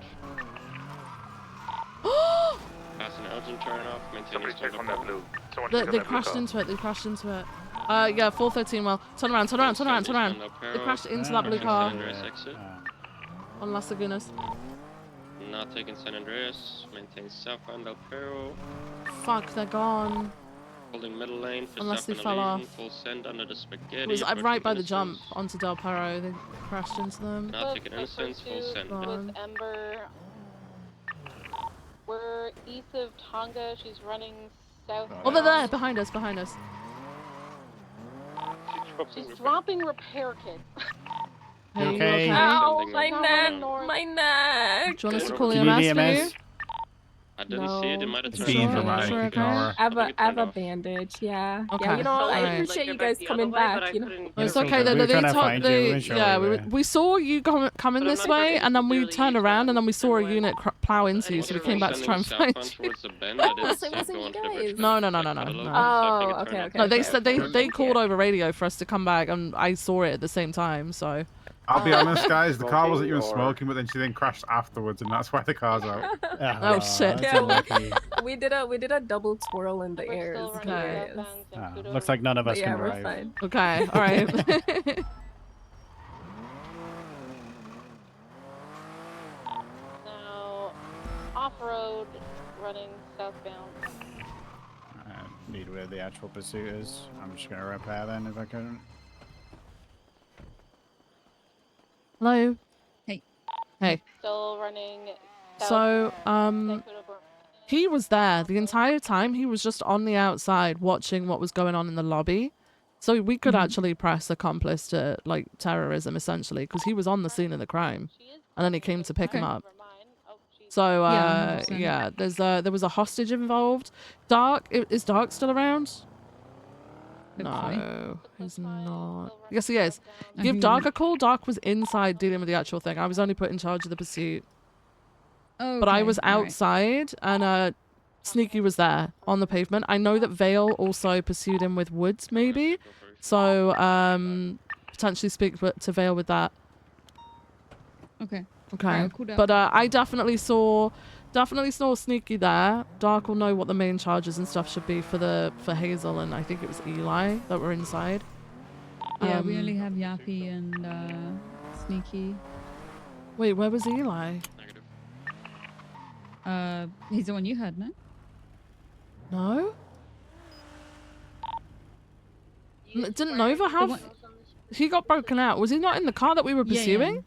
Speaker 8: Passing Elgin turn off. Maintain
Speaker 18: Somebody
Speaker 8: east
Speaker 18: check
Speaker 8: Del
Speaker 18: on that
Speaker 8: Perro.
Speaker 18: blue. Someone
Speaker 1: They
Speaker 18: check on that blue
Speaker 1: crashed
Speaker 18: car.
Speaker 1: into it. They crashed into it. Yeah, 413. Well, turn around. Turn around. Turn around. Turn around.
Speaker 8: Eastbound Del
Speaker 1: They
Speaker 8: Perro.
Speaker 1: crashed into that blue
Speaker 8: Taking
Speaker 1: car
Speaker 8: San Andreas exit.
Speaker 1: on Las Lagunas.
Speaker 8: Not taking San Andreas. Maintain southbound Del Perro.
Speaker 1: Fuck, they're gone.
Speaker 8: Holding middle lane for
Speaker 1: Unless they
Speaker 8: southbound
Speaker 1: fell
Speaker 8: Elysian.
Speaker 1: off.
Speaker 8: Full send under the spaghetti.
Speaker 1: It was
Speaker 8: approaching
Speaker 1: right by the
Speaker 8: Innocence.
Speaker 1: jump onto Del Perro. They crashed into them.
Speaker 8: Not taking Innocence. Full send.
Speaker 1: Gone.
Speaker 10: With Ember. We're east of Tonga. She's running south.
Speaker 1: Oh, they're there. Behind us. Behind us.
Speaker 10: She's dropping repair kits.
Speaker 1: Hey, you
Speaker 3: Okay.
Speaker 11: Ow,
Speaker 8: Sending
Speaker 11: my
Speaker 8: them
Speaker 11: neck,
Speaker 8: down.
Speaker 11: my neck.
Speaker 1: Do you want us to call
Speaker 3: Do you need
Speaker 1: EMS for you?
Speaker 3: EMS?
Speaker 8: I didn't see it. It might have
Speaker 1: It's
Speaker 8: turned
Speaker 1: alright,
Speaker 8: off.
Speaker 1: it's alright,
Speaker 11: I
Speaker 1: okay.
Speaker 11: have a,
Speaker 8: think it
Speaker 11: I have
Speaker 8: turned
Speaker 11: a
Speaker 8: off.
Speaker 11: bandage, yeah.
Speaker 1: Okay,
Speaker 11: Yeah, you know, I
Speaker 1: alright.
Speaker 11: appreciate you guys coming back, you know.
Speaker 1: It's okay.
Speaker 3: We
Speaker 1: They
Speaker 3: were trying to
Speaker 1: told
Speaker 3: find you, we
Speaker 1: the
Speaker 3: weren't sure
Speaker 1: yeah.
Speaker 3: where
Speaker 1: We,
Speaker 3: you were.
Speaker 1: we saw you coming
Speaker 10: But I'm
Speaker 1: this
Speaker 10: not sure
Speaker 1: way,
Speaker 10: if
Speaker 1: and then
Speaker 10: it's
Speaker 1: we
Speaker 10: really
Speaker 1: turned around, and then we saw a
Speaker 10: and
Speaker 1: unit plow into you, so we came back to try and find you.
Speaker 8: Towards the bend. I didn't
Speaker 11: So
Speaker 8: see
Speaker 11: it
Speaker 8: it
Speaker 11: wasn't
Speaker 8: going
Speaker 11: you
Speaker 8: for
Speaker 11: guys. guys.
Speaker 1: No.
Speaker 11: Oh, okay.
Speaker 1: No, they said they
Speaker 11: Thank
Speaker 1: called
Speaker 11: you.
Speaker 1: over radio for us to come back, and I saw it at the same time. So.
Speaker 5: I'll be honest, guys. The car wasn't even
Speaker 21: Smoking or-
Speaker 5: smoking, but then she then crashed afterwards, and that's why the car's out.
Speaker 1: Oh shit.
Speaker 11: Yeah, we did a double twirl in the
Speaker 10: We're
Speaker 11: air.
Speaker 10: still
Speaker 11: It's
Speaker 10: running
Speaker 11: hilarious.
Speaker 10: southbound St. Pluto.
Speaker 3: Looks like none of us
Speaker 11: But yeah,
Speaker 3: can
Speaker 11: we're
Speaker 3: drive.
Speaker 11: fine.
Speaker 1: Okay. All right.
Speaker 10: Now, off-road, running southbound.
Speaker 3: I need where the actual pursuit is. I'm just gonna repair then if I can.
Speaker 1: Hello.
Speaker 25: Hey.
Speaker 1: Hey.
Speaker 10: Still running
Speaker 1: So,
Speaker 10: St. Pluto.
Speaker 1: he was there the entire time. He was just on the outside watching what was going on in the lobby. So we could actually press accomplice to like terrorism essentially because he was on the scene of the crime, and then he came to pick him up. So
Speaker 25: Yeah, 100%.
Speaker 1: yeah, there was a hostage involved. Dark is Dark still around? No, he's not. Yes, he is. Give Dark a call. Dark was inside dealing with the actual thing. I was only put in charge of the pursuit.
Speaker 25: Oh,
Speaker 1: But I
Speaker 25: okay,
Speaker 1: was
Speaker 25: all right.
Speaker 1: outside, and Sneaky was there on the pavement. I know that Vale also pursued him with Woods, maybe. So potentially speak to Vale with that.
Speaker 25: Okay.
Speaker 1: Okay.
Speaker 25: Alright, cool down.
Speaker 1: But I definitely saw Sneaky there. Dark will know what the main charges and stuff should be for Hazel, and I think it was Eli that were inside.
Speaker 25: Yeah, we only have Yappy and Sneaky.
Speaker 1: Wait, where was Eli?
Speaker 25: He's the one you had, no?
Speaker 1: No? Didn't Nova have... He got broken out. Was he not in the car that we were
Speaker 25: Yeah,
Speaker 1: pursuing?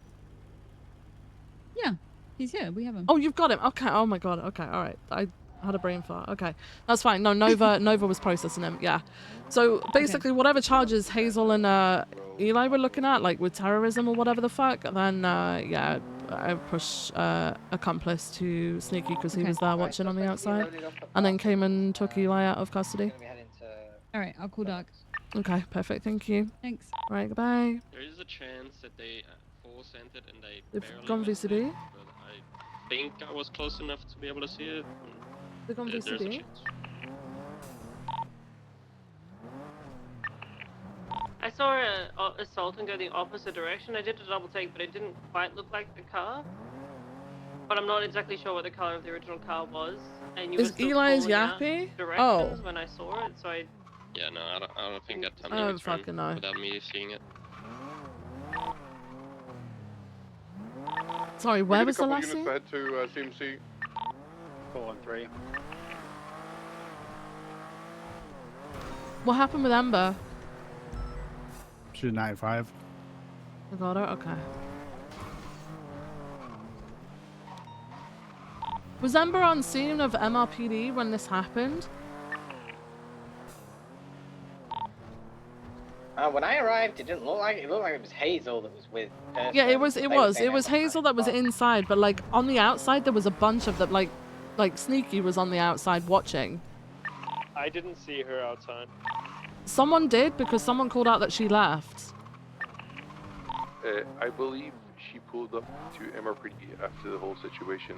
Speaker 25: Yeah, he's here. We have him.
Speaker 1: Oh, you've got him. Okay. Oh my god. Okay. All right. I had a brain fart. Okay. That's fine. No, Nova was processing him. Yeah. So basically, whatever charges Hazel and Eli were looking at, like with terrorism or whatever the fuck, then yeah, I push accomplice to Sneaky because he was there watching on the outside, and then came and took Eli out of custody.
Speaker 25: All right, I'll call Dark.
Speaker 1: Okay. Perfect. Thank you.
Speaker 25: Thanks.
Speaker 1: All right. Goodbye.
Speaker 8: There is a chance that they force entered and they
Speaker 1: They've
Speaker 8: barely
Speaker 1: gone
Speaker 8: missed
Speaker 1: VCB?
Speaker 8: it, but I think I was close enough to be able to see it.
Speaker 1: They've gone
Speaker 8: There's a
Speaker 1: VCB?
Speaker 8: chance.
Speaker 6: I saw a Sultan go the opposite direction. I did a double take, but it didn't quite look like the car. But I'm not exactly sure what the color of the original car was. And you
Speaker 1: Is
Speaker 6: were still
Speaker 1: Eli's
Speaker 6: calling out
Speaker 1: Yappy?
Speaker 6: directions
Speaker 1: Oh.
Speaker 6: when I saw it, so I...
Speaker 8: Yeah, no, I don't think that time
Speaker 1: I don't fucking know.
Speaker 8: without me seeing it.
Speaker 1: Sorry, where was the last
Speaker 16: units
Speaker 1: scene?
Speaker 16: ahead to CMC.
Speaker 23: 413.
Speaker 1: What happened with Ember?
Speaker 3: She's 95.
Speaker 1: I got her? Okay. Was Ember on scene of MRPD when this happened?
Speaker 7: When I arrived, it didn't look like it looked like it was Hazel that was with.
Speaker 1: Yeah, it was.
Speaker 7: They
Speaker 1: It
Speaker 7: were
Speaker 1: was.
Speaker 7: saying
Speaker 1: It was Hazel that was inside, but like on the outside, there was a bunch of them. Like Sneaky was on the outside watching.
Speaker 9: I didn't see her outside.
Speaker 1: Someone did because someone called out that she left.
Speaker 19: I believe she pulled up to MRPD after the whole situation.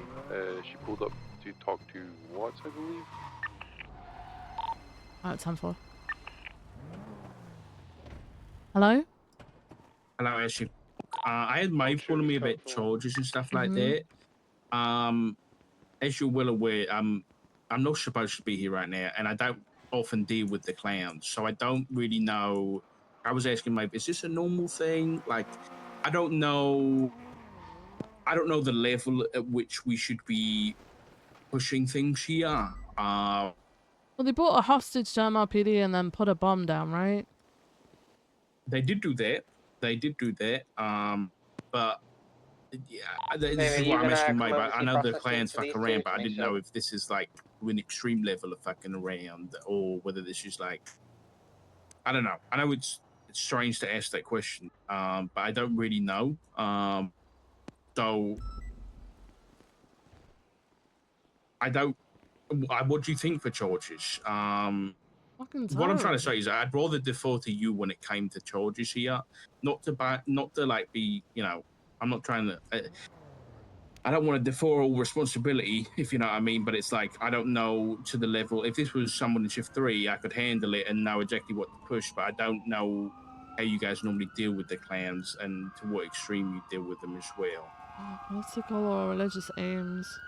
Speaker 19: She pulled up to talk to Watts, I believe.
Speaker 1: Alright, 10-4. Hello?
Speaker 2: Hello, Ashley. I had May calling me about charges and stuff like that. As you're well aware, I'm not supposed to be here right now, and I don't often deal with the clowns, so I don't really know. I was asking May, is this a normal thing? Like, I don't know the level at which we should be pushing things here.
Speaker 1: Well, they brought a hostage to MRPD and then put a bomb down, right?
Speaker 2: They did do that. But yeah, this is what I'm asking May about. I know the clans fuck around, but I didn't know if this is like an extreme level of fucking around, or whether this is like, I don't know. I know it's strange to ask that question, but I don't really know. So I don't. What do you think for charges? What I'm trying to say is I'd rather defer to you when it came to charges here, not to like be, you know, I'm not trying to. I don't want to defer all responsibility, if you know what I mean, but it's like, I don't know to the level. If this was someone in shift 3, I could handle it and know exactly what to push, but I don't know how you guys normally deal with the clans and to what extreme you deal with them as well.
Speaker 1: Political or religious aims.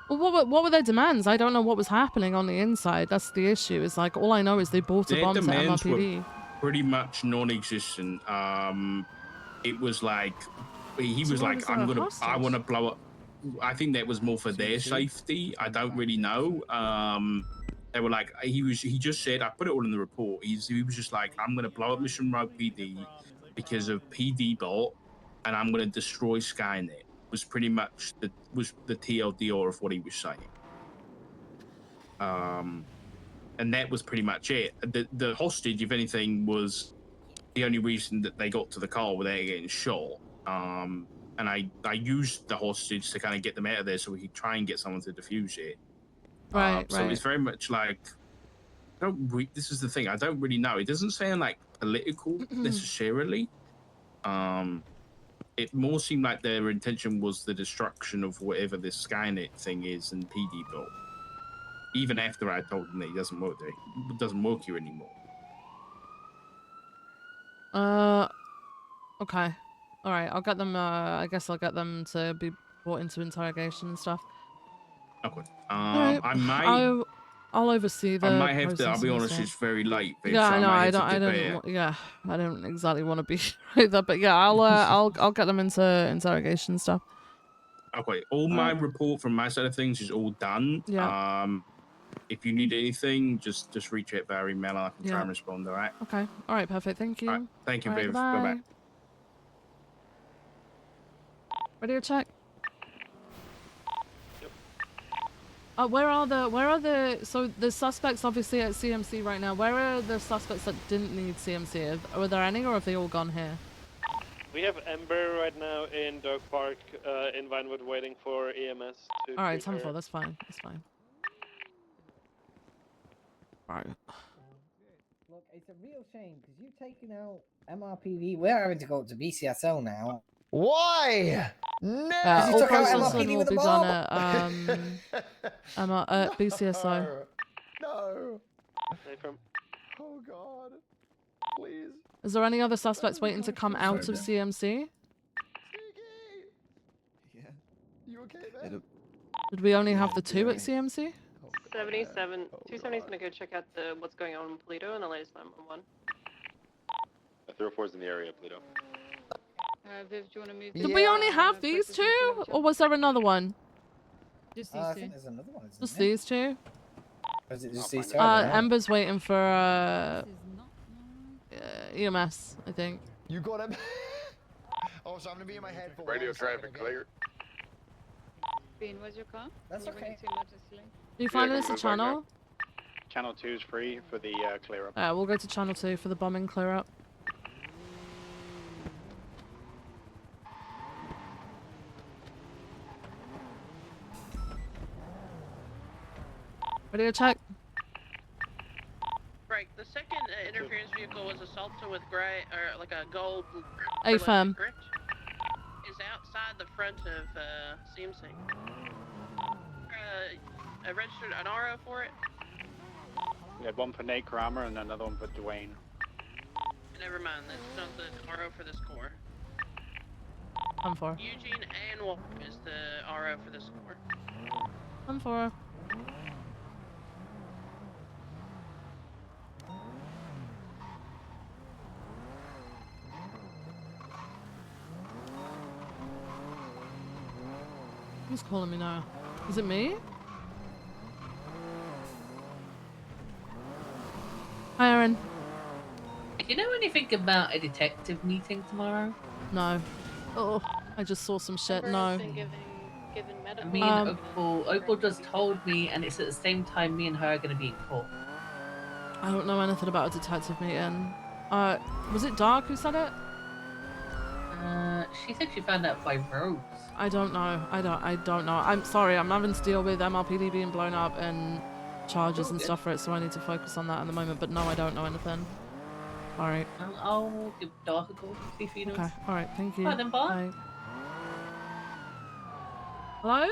Speaker 1: Well, what were their demands? I don't know what was happening on the inside. That's the issue. It's like, all I know is they bought a
Speaker 2: Their
Speaker 1: bomb to
Speaker 2: demands were
Speaker 1: MRPD.
Speaker 2: pretty much non-existent. It was like, he was like, I want to blow up. I think that was more for their safety. I don't really know. They were like, he just said, I put it all in the report. He was just like, I'm going to blow up Mission Road PD because of PD bot, and I'm going to destroy Skynet. Was pretty much the TLDR of what he was saying. And that was pretty much it. The hostage, if anything, was the only reason that they got to the car without getting shot. And I used the hostage to kind of get them out of there so we could try and get someone to defuse it.
Speaker 1: Right,
Speaker 2: so it's very much like, this is the thing, I don't really know. It doesn't sound like political necessarily. It more seemed like their intention was the destruction of whatever this Skynet thing is and PD built. Even after I told them that it doesn't work there, it doesn't work here anymore.
Speaker 1: Okay. All right, I'll get them, I guess I'll get them to be brought into interrogation and stuff.
Speaker 2: Okay.
Speaker 1: Right.
Speaker 2: I might...
Speaker 1: I'll oversee the
Speaker 2: I might have to, I'll be
Speaker 1: process and
Speaker 2: honest,
Speaker 1: stuff.
Speaker 2: it's very late. Babe,
Speaker 1: Yeah,
Speaker 2: so
Speaker 1: I know,
Speaker 2: might
Speaker 1: I
Speaker 2: have to
Speaker 1: don't
Speaker 2: dip out.
Speaker 1: yeah, I don't exactly want to be either, but yeah, I'll get them into interrogation stuff.
Speaker 2: Okay, all my report from my side of things is all done.
Speaker 1: Yeah.
Speaker 2: If you need anything, just reach out via email and I can try and respond, all right?
Speaker 1: Okay. All right, perfect. Thank you.
Speaker 2: All right, thank you,
Speaker 1: All right,
Speaker 2: babe.
Speaker 1: bye.
Speaker 2: Bye-bye.
Speaker 1: Ready to check? Where are the so the suspects obviously at CMC right now? Where are the suspects that didn't need CMC? Were there any, or have they all gone here?
Speaker 9: We have Ember right now in Dog Park in Vinewood waiting for EMS to
Speaker 1: All right,
Speaker 9: treat her.
Speaker 1: 10-4. That's fine. That's fine. All right.
Speaker 7: Look, it's a real shame because you've taken out MRPD. We're having to go up to BCSO now.
Speaker 4: Why? No.
Speaker 7: Because you
Speaker 1: All
Speaker 7: took out
Speaker 1: processing
Speaker 7: MRPD
Speaker 1: will
Speaker 7: with a
Speaker 1: be done
Speaker 7: bomb.
Speaker 1: at BCSO.
Speaker 4: No.
Speaker 9: From...
Speaker 4: Oh God. Please.
Speaker 1: Is there any other suspects waiting to come out of CMC?
Speaker 4: Yeah. You okay there?
Speaker 1: Did we only have the two at CMC?
Speaker 6: 77. 270 is gonna go check out what's going on in Polito and the latest 911.
Speaker 21: 304 is in the area, Pluto.
Speaker 25: Viv, do you want to move?
Speaker 1: Did we only have these two, or was there another one?
Speaker 25: Just these
Speaker 7: I
Speaker 25: two.
Speaker 7: think there's another one.
Speaker 1: Just these two.
Speaker 7: Or is it just these two? I don't know.
Speaker 1: Ember's waiting for EMS, I think.
Speaker 4: You got him. Oh, so I'm gonna be in my head for
Speaker 18: Radio
Speaker 4: 1 second,
Speaker 18: traffic
Speaker 4: okay?
Speaker 18: clear.
Speaker 25: Bean, where's your car?
Speaker 7: That's
Speaker 25: Can you bring
Speaker 7: okay.
Speaker 25: it to emergency lane?
Speaker 1: Are you finding us a channel?
Speaker 23: Channel 2 is free for the clear up.
Speaker 1: We'll go to channel 2 for the bombing clear up. Ready to check?
Speaker 14: Right, the second interference vehicle was assaulted with gray, or like a gold...
Speaker 1: A-firm.
Speaker 14: Is outside the front of CMC. I registered an RO for it.
Speaker 23: We had one for Nate Kramer and another one for Dwayne.
Speaker 14: Never mind, that's not the RO for this core.
Speaker 1: I'm for.
Speaker 14: Eugene and Walker is the RO for this core.
Speaker 1: I'm for. Who's calling me now? Is it me? Hi, Aaron.
Speaker 17: Do you know anything about a detective meeting tomorrow?
Speaker 1: No. Oh, I just saw some shit. No.
Speaker 17: Me and Opal just told me, and it's at the same time me and her are going to be in court.
Speaker 1: I don't know anything about a detective meeting. Was it Dark who said it?
Speaker 17: She said she found out by Rose.
Speaker 1: I don't know. I don't know. I'm sorry. I'm having to deal with MRPD being blown up and charges and stuff for it, so I need to focus on that at the moment. But no, I don't know anything. All right.
Speaker 17: I'll give Dark a call, see if he knows.
Speaker 1: Okay. All right. Thank you.
Speaker 17: Bye then, bye.
Speaker 1: Hello?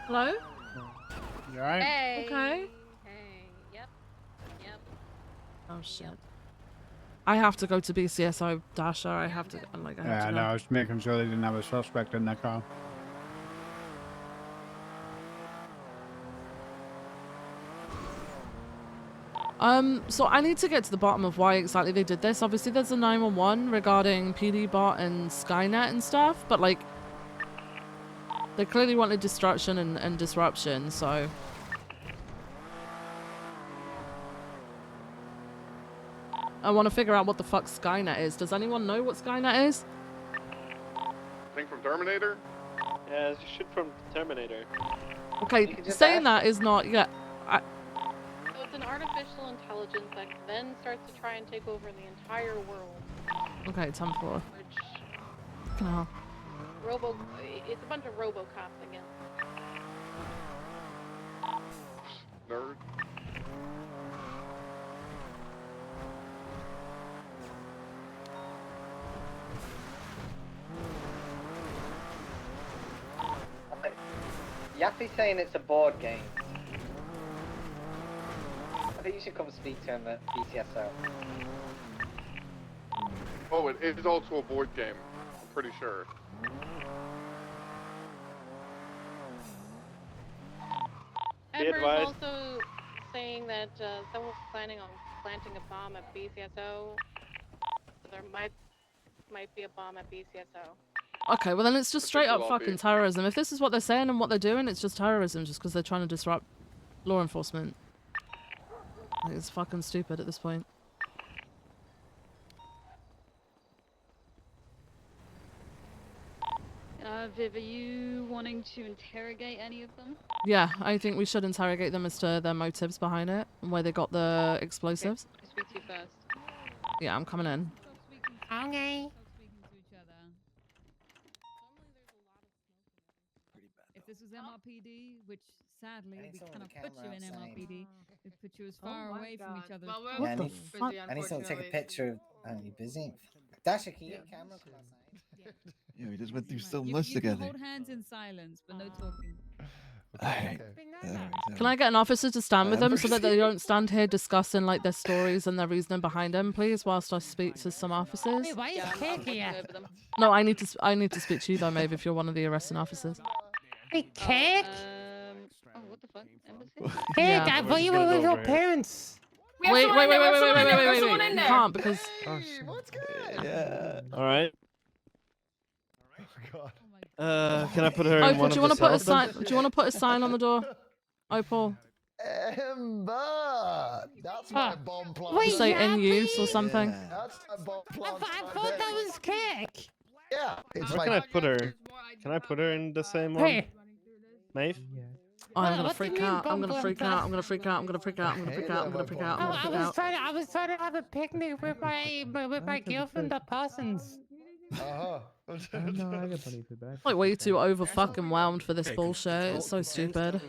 Speaker 1: Hello?
Speaker 3: You alright?
Speaker 10: Hey.
Speaker 1: Okay.
Speaker 10: Hey. Yep. Yep.
Speaker 1: Oh shit. I have to go to BCSO, Dasher. I have to. Like, I have
Speaker 3: Yeah,
Speaker 1: to
Speaker 3: no,
Speaker 1: go.
Speaker 3: I was making sure they didn't have a suspect in their car.
Speaker 1: So I need to get to the bottom of why exactly they did this. Obviously, there's a 911 regarding PD bot and Skynet and stuff, but like, they clearly wanted destruction and disruption, so. I want to figure out what the fuck Skynet is. Does anyone know what Skynet is?
Speaker 19: Thing from Terminator?
Speaker 9: Yeah, it's shit from Terminator.
Speaker 1: Okay, saying that is not. Yeah.
Speaker 10: So it's an artificial intelligence that then starts to try and take over the entire world.
Speaker 1: Okay, 10-4.
Speaker 10: Which.
Speaker 1: Fucking hell.
Speaker 10: It's a bunch of RoboCops again.
Speaker 19: Nerd.
Speaker 7: Yappy's saying it's a board game. I think you should come speak to him at BCSO.
Speaker 19: Oh, it is also a board game. I'm pretty sure.
Speaker 10: Ember's also saying that someone's planning on planting a bomb at BCSO. There might be a bomb at BCSO.
Speaker 1: Okay, well then it's just straight up fucking terrorism. If this is what they're saying and what they're doing, it's just terrorism just because they're trying to disrupt law enforcement. Like, it's fucking stupid at this point.
Speaker 25: Viv, are you wanting to interrogate any of them?
Speaker 1: Yeah, I think we should interrogate them as to their motives behind it and where they got the explosives.
Speaker 25: Okay, I'll speak to you first.
Speaker 1: Yeah, I'm coming in.
Speaker 25: Okay. If this was MRPD, which sadly
Speaker 7: I need
Speaker 25: we
Speaker 7: someone
Speaker 25: cannot
Speaker 7: with a
Speaker 25: put you
Speaker 7: camera
Speaker 25: in
Speaker 7: outside.
Speaker 25: MRPD, we put you as
Speaker 14: Oh
Speaker 25: far
Speaker 14: my
Speaker 25: away from each
Speaker 14: God.
Speaker 25: other.
Speaker 14: Well, we're
Speaker 7: Yeah,
Speaker 14: busy,
Speaker 7: I need someone to take a
Speaker 14: unfortunately.
Speaker 7: picture of. Oh, you busy? Dasher, can you get a camera? Come outside.
Speaker 12: Yeah, we just went through so
Speaker 25: You
Speaker 12: much
Speaker 25: can
Speaker 12: together.
Speaker 25: hold hands in silence, but no talking.
Speaker 12: Alright.
Speaker 1: Can I get an officer to stand with them so that they don't stand here discussing like their stories and their reasoning behind them, please, whilst I speak to some officers?
Speaker 25: Wait, why is Cake here?
Speaker 1: No, I need to speak to you though, Maeve, if you're one of the arresting officers.
Speaker 25: Wait, Cake? Oh, what the fuck? Embassy?
Speaker 1: Cake, yeah.
Speaker 25: I thought you were with your parents.
Speaker 1: Wait. You can't because.
Speaker 12: Yeah.
Speaker 15: All right.
Speaker 4: Oh God.
Speaker 15: Can I put her in one
Speaker 1: do you
Speaker 15: of
Speaker 1: want
Speaker 15: the
Speaker 1: to put a
Speaker 15: cells?
Speaker 1: sign? Do you want to put a sign on the door? Opal.
Speaker 4: Ember! That's my bomb plant.
Speaker 1: Wait, say in use or something.
Speaker 4: That's my bomb plant.
Speaker 25: I thought that was Cake.
Speaker 4: Yeah. It's
Speaker 15: Where can I put her? Can I put her in the same one?
Speaker 25: Hey.
Speaker 15: Maeve?
Speaker 1: Oh, I'm gonna freak out. I'm gonna freak out. I'm gonna freak out. I'm gonna freak out. I'm gonna freak out. I'm gonna freak out. I'm gonna freak out.
Speaker 25: I was trying to have a picnic with my girlfriend at Parsons.
Speaker 1: Like way too over fucking whelmed for this bullshit. It's so stupid.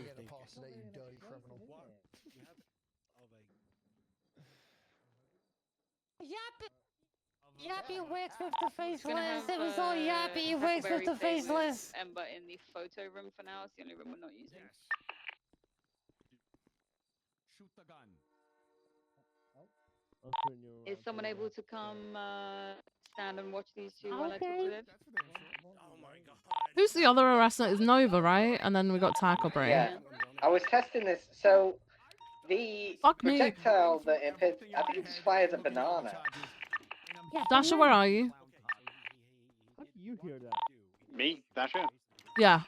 Speaker 25: Yappy works with the faceless. It was all Yappy works with the faceless. Ember in the photo room for now. It's the only room we're not using.
Speaker 12: Shoot the gun.
Speaker 25: Is someone able to come stand and watch these two while I talk to them?
Speaker 1: Who's the other arrestant? Is Nova, right? And then we got Tackle Brain.
Speaker 7: Yeah. I was testing this. So the projectile that it hit, I think it just fired a banana.
Speaker 1: Dasher, where are you?
Speaker 15: How do you hear that?
Speaker 23: Me, Dasher?
Speaker 1: Yeah.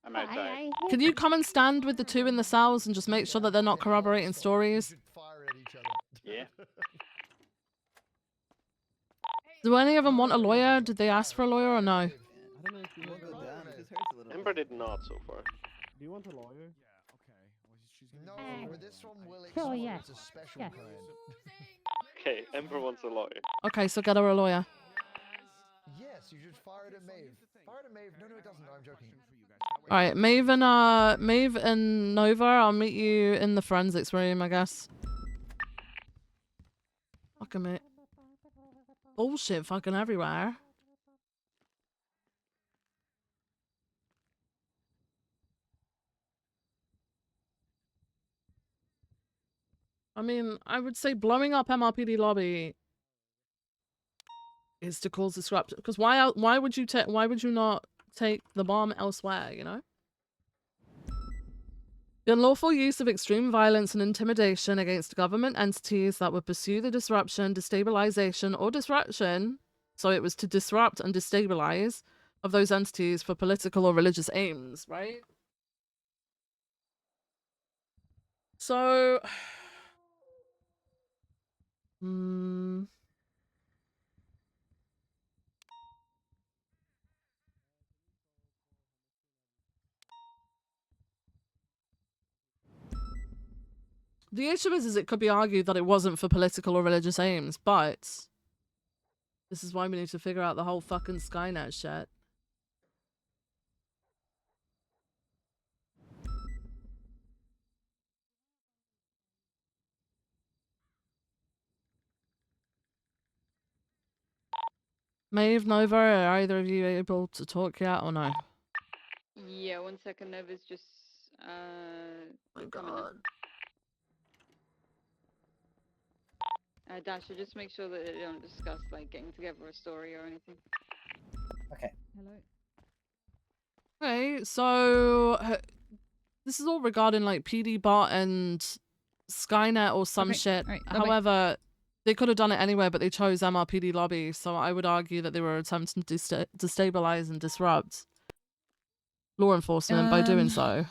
Speaker 23: I'm outside.
Speaker 1: Can you come and stand with the two in the cells and just make sure that they're not corroborating stories?
Speaker 23: Yeah.
Speaker 1: Do any of them want a lawyer? Did they ask for a lawyer or no?
Speaker 15: I don't know if you want to go down. It just hurts a little.
Speaker 9: Ember did not so far.
Speaker 15: Do you want a lawyer?
Speaker 4: No, with this one, Will
Speaker 25: Sure, yeah.
Speaker 4: it's a special kind.
Speaker 9: Okay, Ember wants a lawyer.
Speaker 1: Okay, so get her a lawyer.
Speaker 4: Yes, you should fire it at Maeve. Fire it at Maeve. No, it doesn't. No, I'm joking.
Speaker 1: Alright, Maeve and Nova, I'll meet you in the forensics room, I guess. Fucking mate. Bullshit fucking everywhere. I mean, I would say blowing up MRPD lobby is to cause disruption. Because why would you not take the bomb elsewhere, you know? The unlawful use of extreme violence and intimidation against government entities that would pursue the disruption, destabilization, or disruption, so it was to disrupt and destabilize, of those entities for political or religious aims, right? So... The issue is it could be argued that it wasn't for political or religious aims, but this is why we need to figure out the whole fucking Skynet shit. Maeve, Nova, are either of you able to talk yet or no?
Speaker 25: Yeah, 1 second. Nova's just
Speaker 1: My
Speaker 25: coming up. Dasha, just make sure that they don't discuss like getting together a story or anything.
Speaker 7: Okay.
Speaker 25: Hello.
Speaker 1: Okay, so this is all regarding like PD bot and Skynet or some
Speaker 25: Okay,
Speaker 1: shit.
Speaker 25: alright, bye-bye.
Speaker 1: However, they could have done it anywhere, but they chose MRPD lobby, so I would argue that they were attempting to destabilize and disrupt law enforcement by doing so.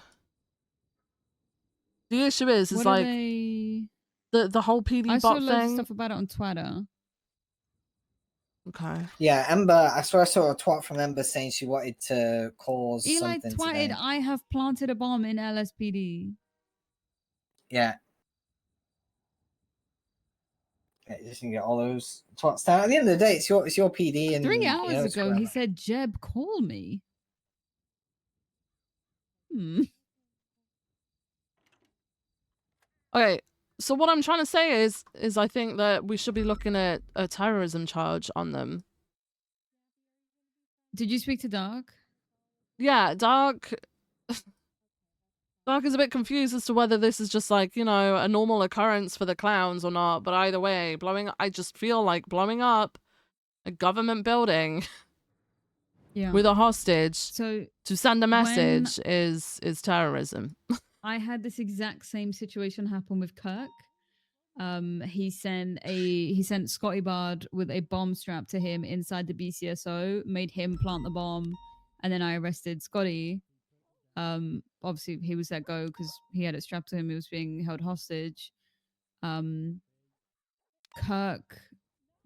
Speaker 1: The issue is
Speaker 25: What
Speaker 1: like
Speaker 25: are they...
Speaker 1: the whole PD
Speaker 25: I saw
Speaker 1: bot
Speaker 25: loads of
Speaker 1: thing.
Speaker 25: stuff about it on Twitter.
Speaker 1: Okay.
Speaker 7: Yeah, Ember. I saw a twat from Ember saying she wanted to cause
Speaker 25: Eli
Speaker 7: something
Speaker 25: twatted,
Speaker 7: today.
Speaker 25: I have planted a bomb in LSPD.
Speaker 7: Yeah. Yeah, you just need to get all those twats down. At the end of the day, it's your PD, and
Speaker 25: 3 hours
Speaker 7: you know, it's
Speaker 25: ago, he
Speaker 7: whatever.
Speaker 25: said, Jeb, call me.
Speaker 1: Okay, so what I'm trying to say is I think that we should be looking at a terrorism charge on them.
Speaker 25: Did you speak to Dark?
Speaker 1: Yeah, Dark is a bit confused as to whether this is just like, you know, a normal occurrence for the clowns or not, but either way, I just feel like blowing up a government building with a hostage to send a message is terrorism.
Speaker 25: I had this exact same situation happen with Kirk. He sent Scotty Bard with a bomb strapped to him inside the BCSO, made him plant the bomb, and then I arrested Scotty. Obviously he was let go because he had it strapped to him. He was being held hostage. Kirk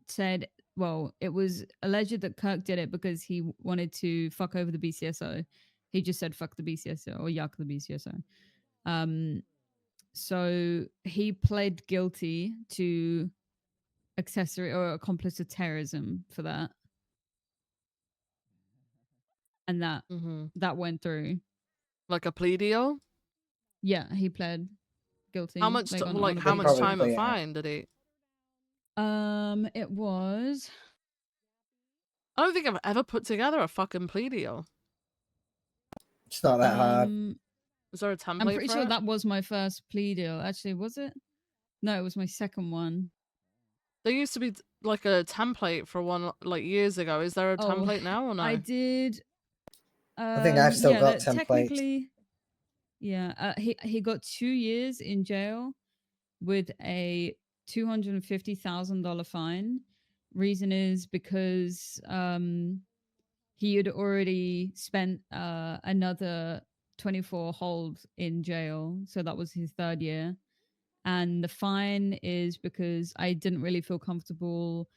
Speaker 25: said, well, it was alleged that Kirk did it because he wanted to fuck over the BCSO. He just said fuck the BCSO or yuck the BCSO. So he pled guilty to accessory or accomplice to terrorism for that. And that went through.
Speaker 1: Like a plea deal?
Speaker 25: Yeah, he pled guilty.
Speaker 1: How much how much time and fine did he?
Speaker 25: It was...
Speaker 1: I don't think I've ever put together a fucking plea deal.
Speaker 7: It's not that hard.
Speaker 1: Is there a template
Speaker 25: I'm pretty
Speaker 1: for
Speaker 25: sure
Speaker 1: it?
Speaker 25: that was my first plea deal. Actually, was it? No, it was my second one.
Speaker 1: There used to be like a template for one like years ago. Is there a template now or no?
Speaker 25: I did.
Speaker 7: I think I've still got templates.
Speaker 25: Technically, yeah. He got 2 years in jail with a $250,000 fine. Reason is because he had already spent another 24 hold in jail, so that was his 3rd year. And the fine is because I didn't really feel comfortable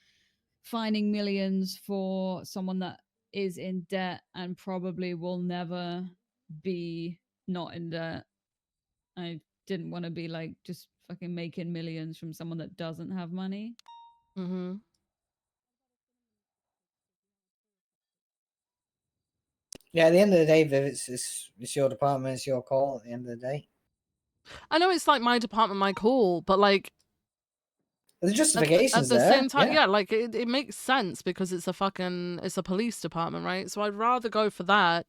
Speaker 25: fining millions for someone that is in debt and probably will never be not in debt. I didn't want to be like just fucking making millions from someone that doesn't have money.
Speaker 1: Mm-hmm.
Speaker 7: Yeah, at the end of the day, Viv, it's your department, it's your call. At the end of the day,
Speaker 1: I know it's like my department, my call, but like
Speaker 7: the justification's
Speaker 1: at the
Speaker 7: there.
Speaker 1: same time,
Speaker 7: yeah,
Speaker 1: like it makes sense because it's a police department, right? So I'd rather go for that,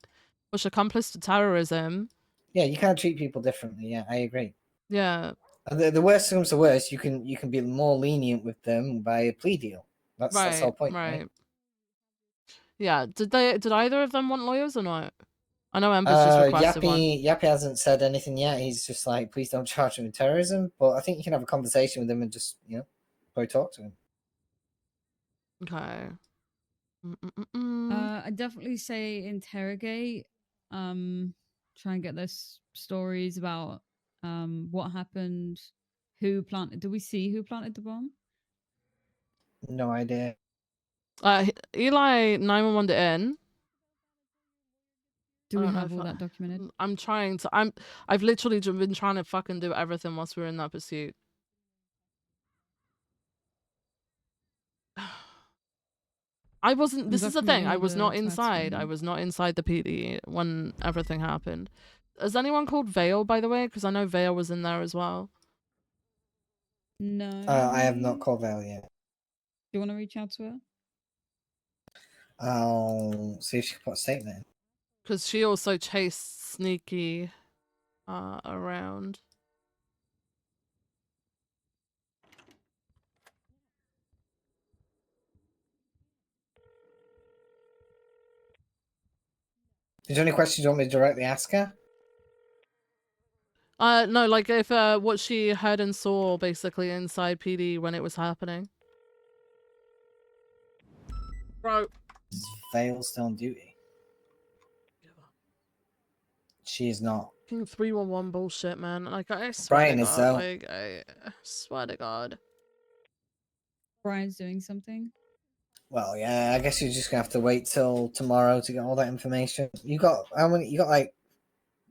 Speaker 1: push accomplice to terrorism.
Speaker 7: Yeah, you can't treat people differently. Yeah, I agree.
Speaker 1: Yeah,
Speaker 7: The worst comes to worst, you can be more lenient with them by a plea deal. That's the whole point, right?
Speaker 1: Yeah. Did either of them want lawyers or not? I know Ember's just requested one.
Speaker 7: Yappy hasn't said anything yet. He's just like, please don't charge him with terrorism. But I think you can have a conversation with him and just, probably talk to him.
Speaker 1: Okay.
Speaker 25: I definitely say interrogate. Try and get those stories about what happened, who planted. Do we see who planted the bomb?
Speaker 7: No idea.
Speaker 1: Eli 911 in.
Speaker 25: Do we have all that documented?
Speaker 1: I'm trying to. I've literally been trying to fucking do everything whilst we were in that pursuit. I wasn't. This is the thing. I was not inside. I was not inside the PD when everything happened. Has anyone called Vale, by the way? Because I know Vale was in there as well.
Speaker 25: No.
Speaker 7: I have not called Val yet.
Speaker 25: Do you want to reach out to her?
Speaker 7: I'll see if she can put a statement in.
Speaker 1: Because she also chased Sneaky around.
Speaker 7: Is there any questions you want me to directly ask her?
Speaker 1: No, like if what she heard and saw basically inside PD when it was happening. Bro.
Speaker 7: Is Vale still on duty? She is not.
Speaker 1: 311 bullshit, man. Like I swear
Speaker 7: Brian
Speaker 1: to
Speaker 7: is
Speaker 1: God,
Speaker 7: though.
Speaker 1: like I swear to God.
Speaker 25: Brian's doing something.
Speaker 7: Well, yeah, I guess you're just gonna have to wait till tomorrow to get all that information. You got how many? You got like,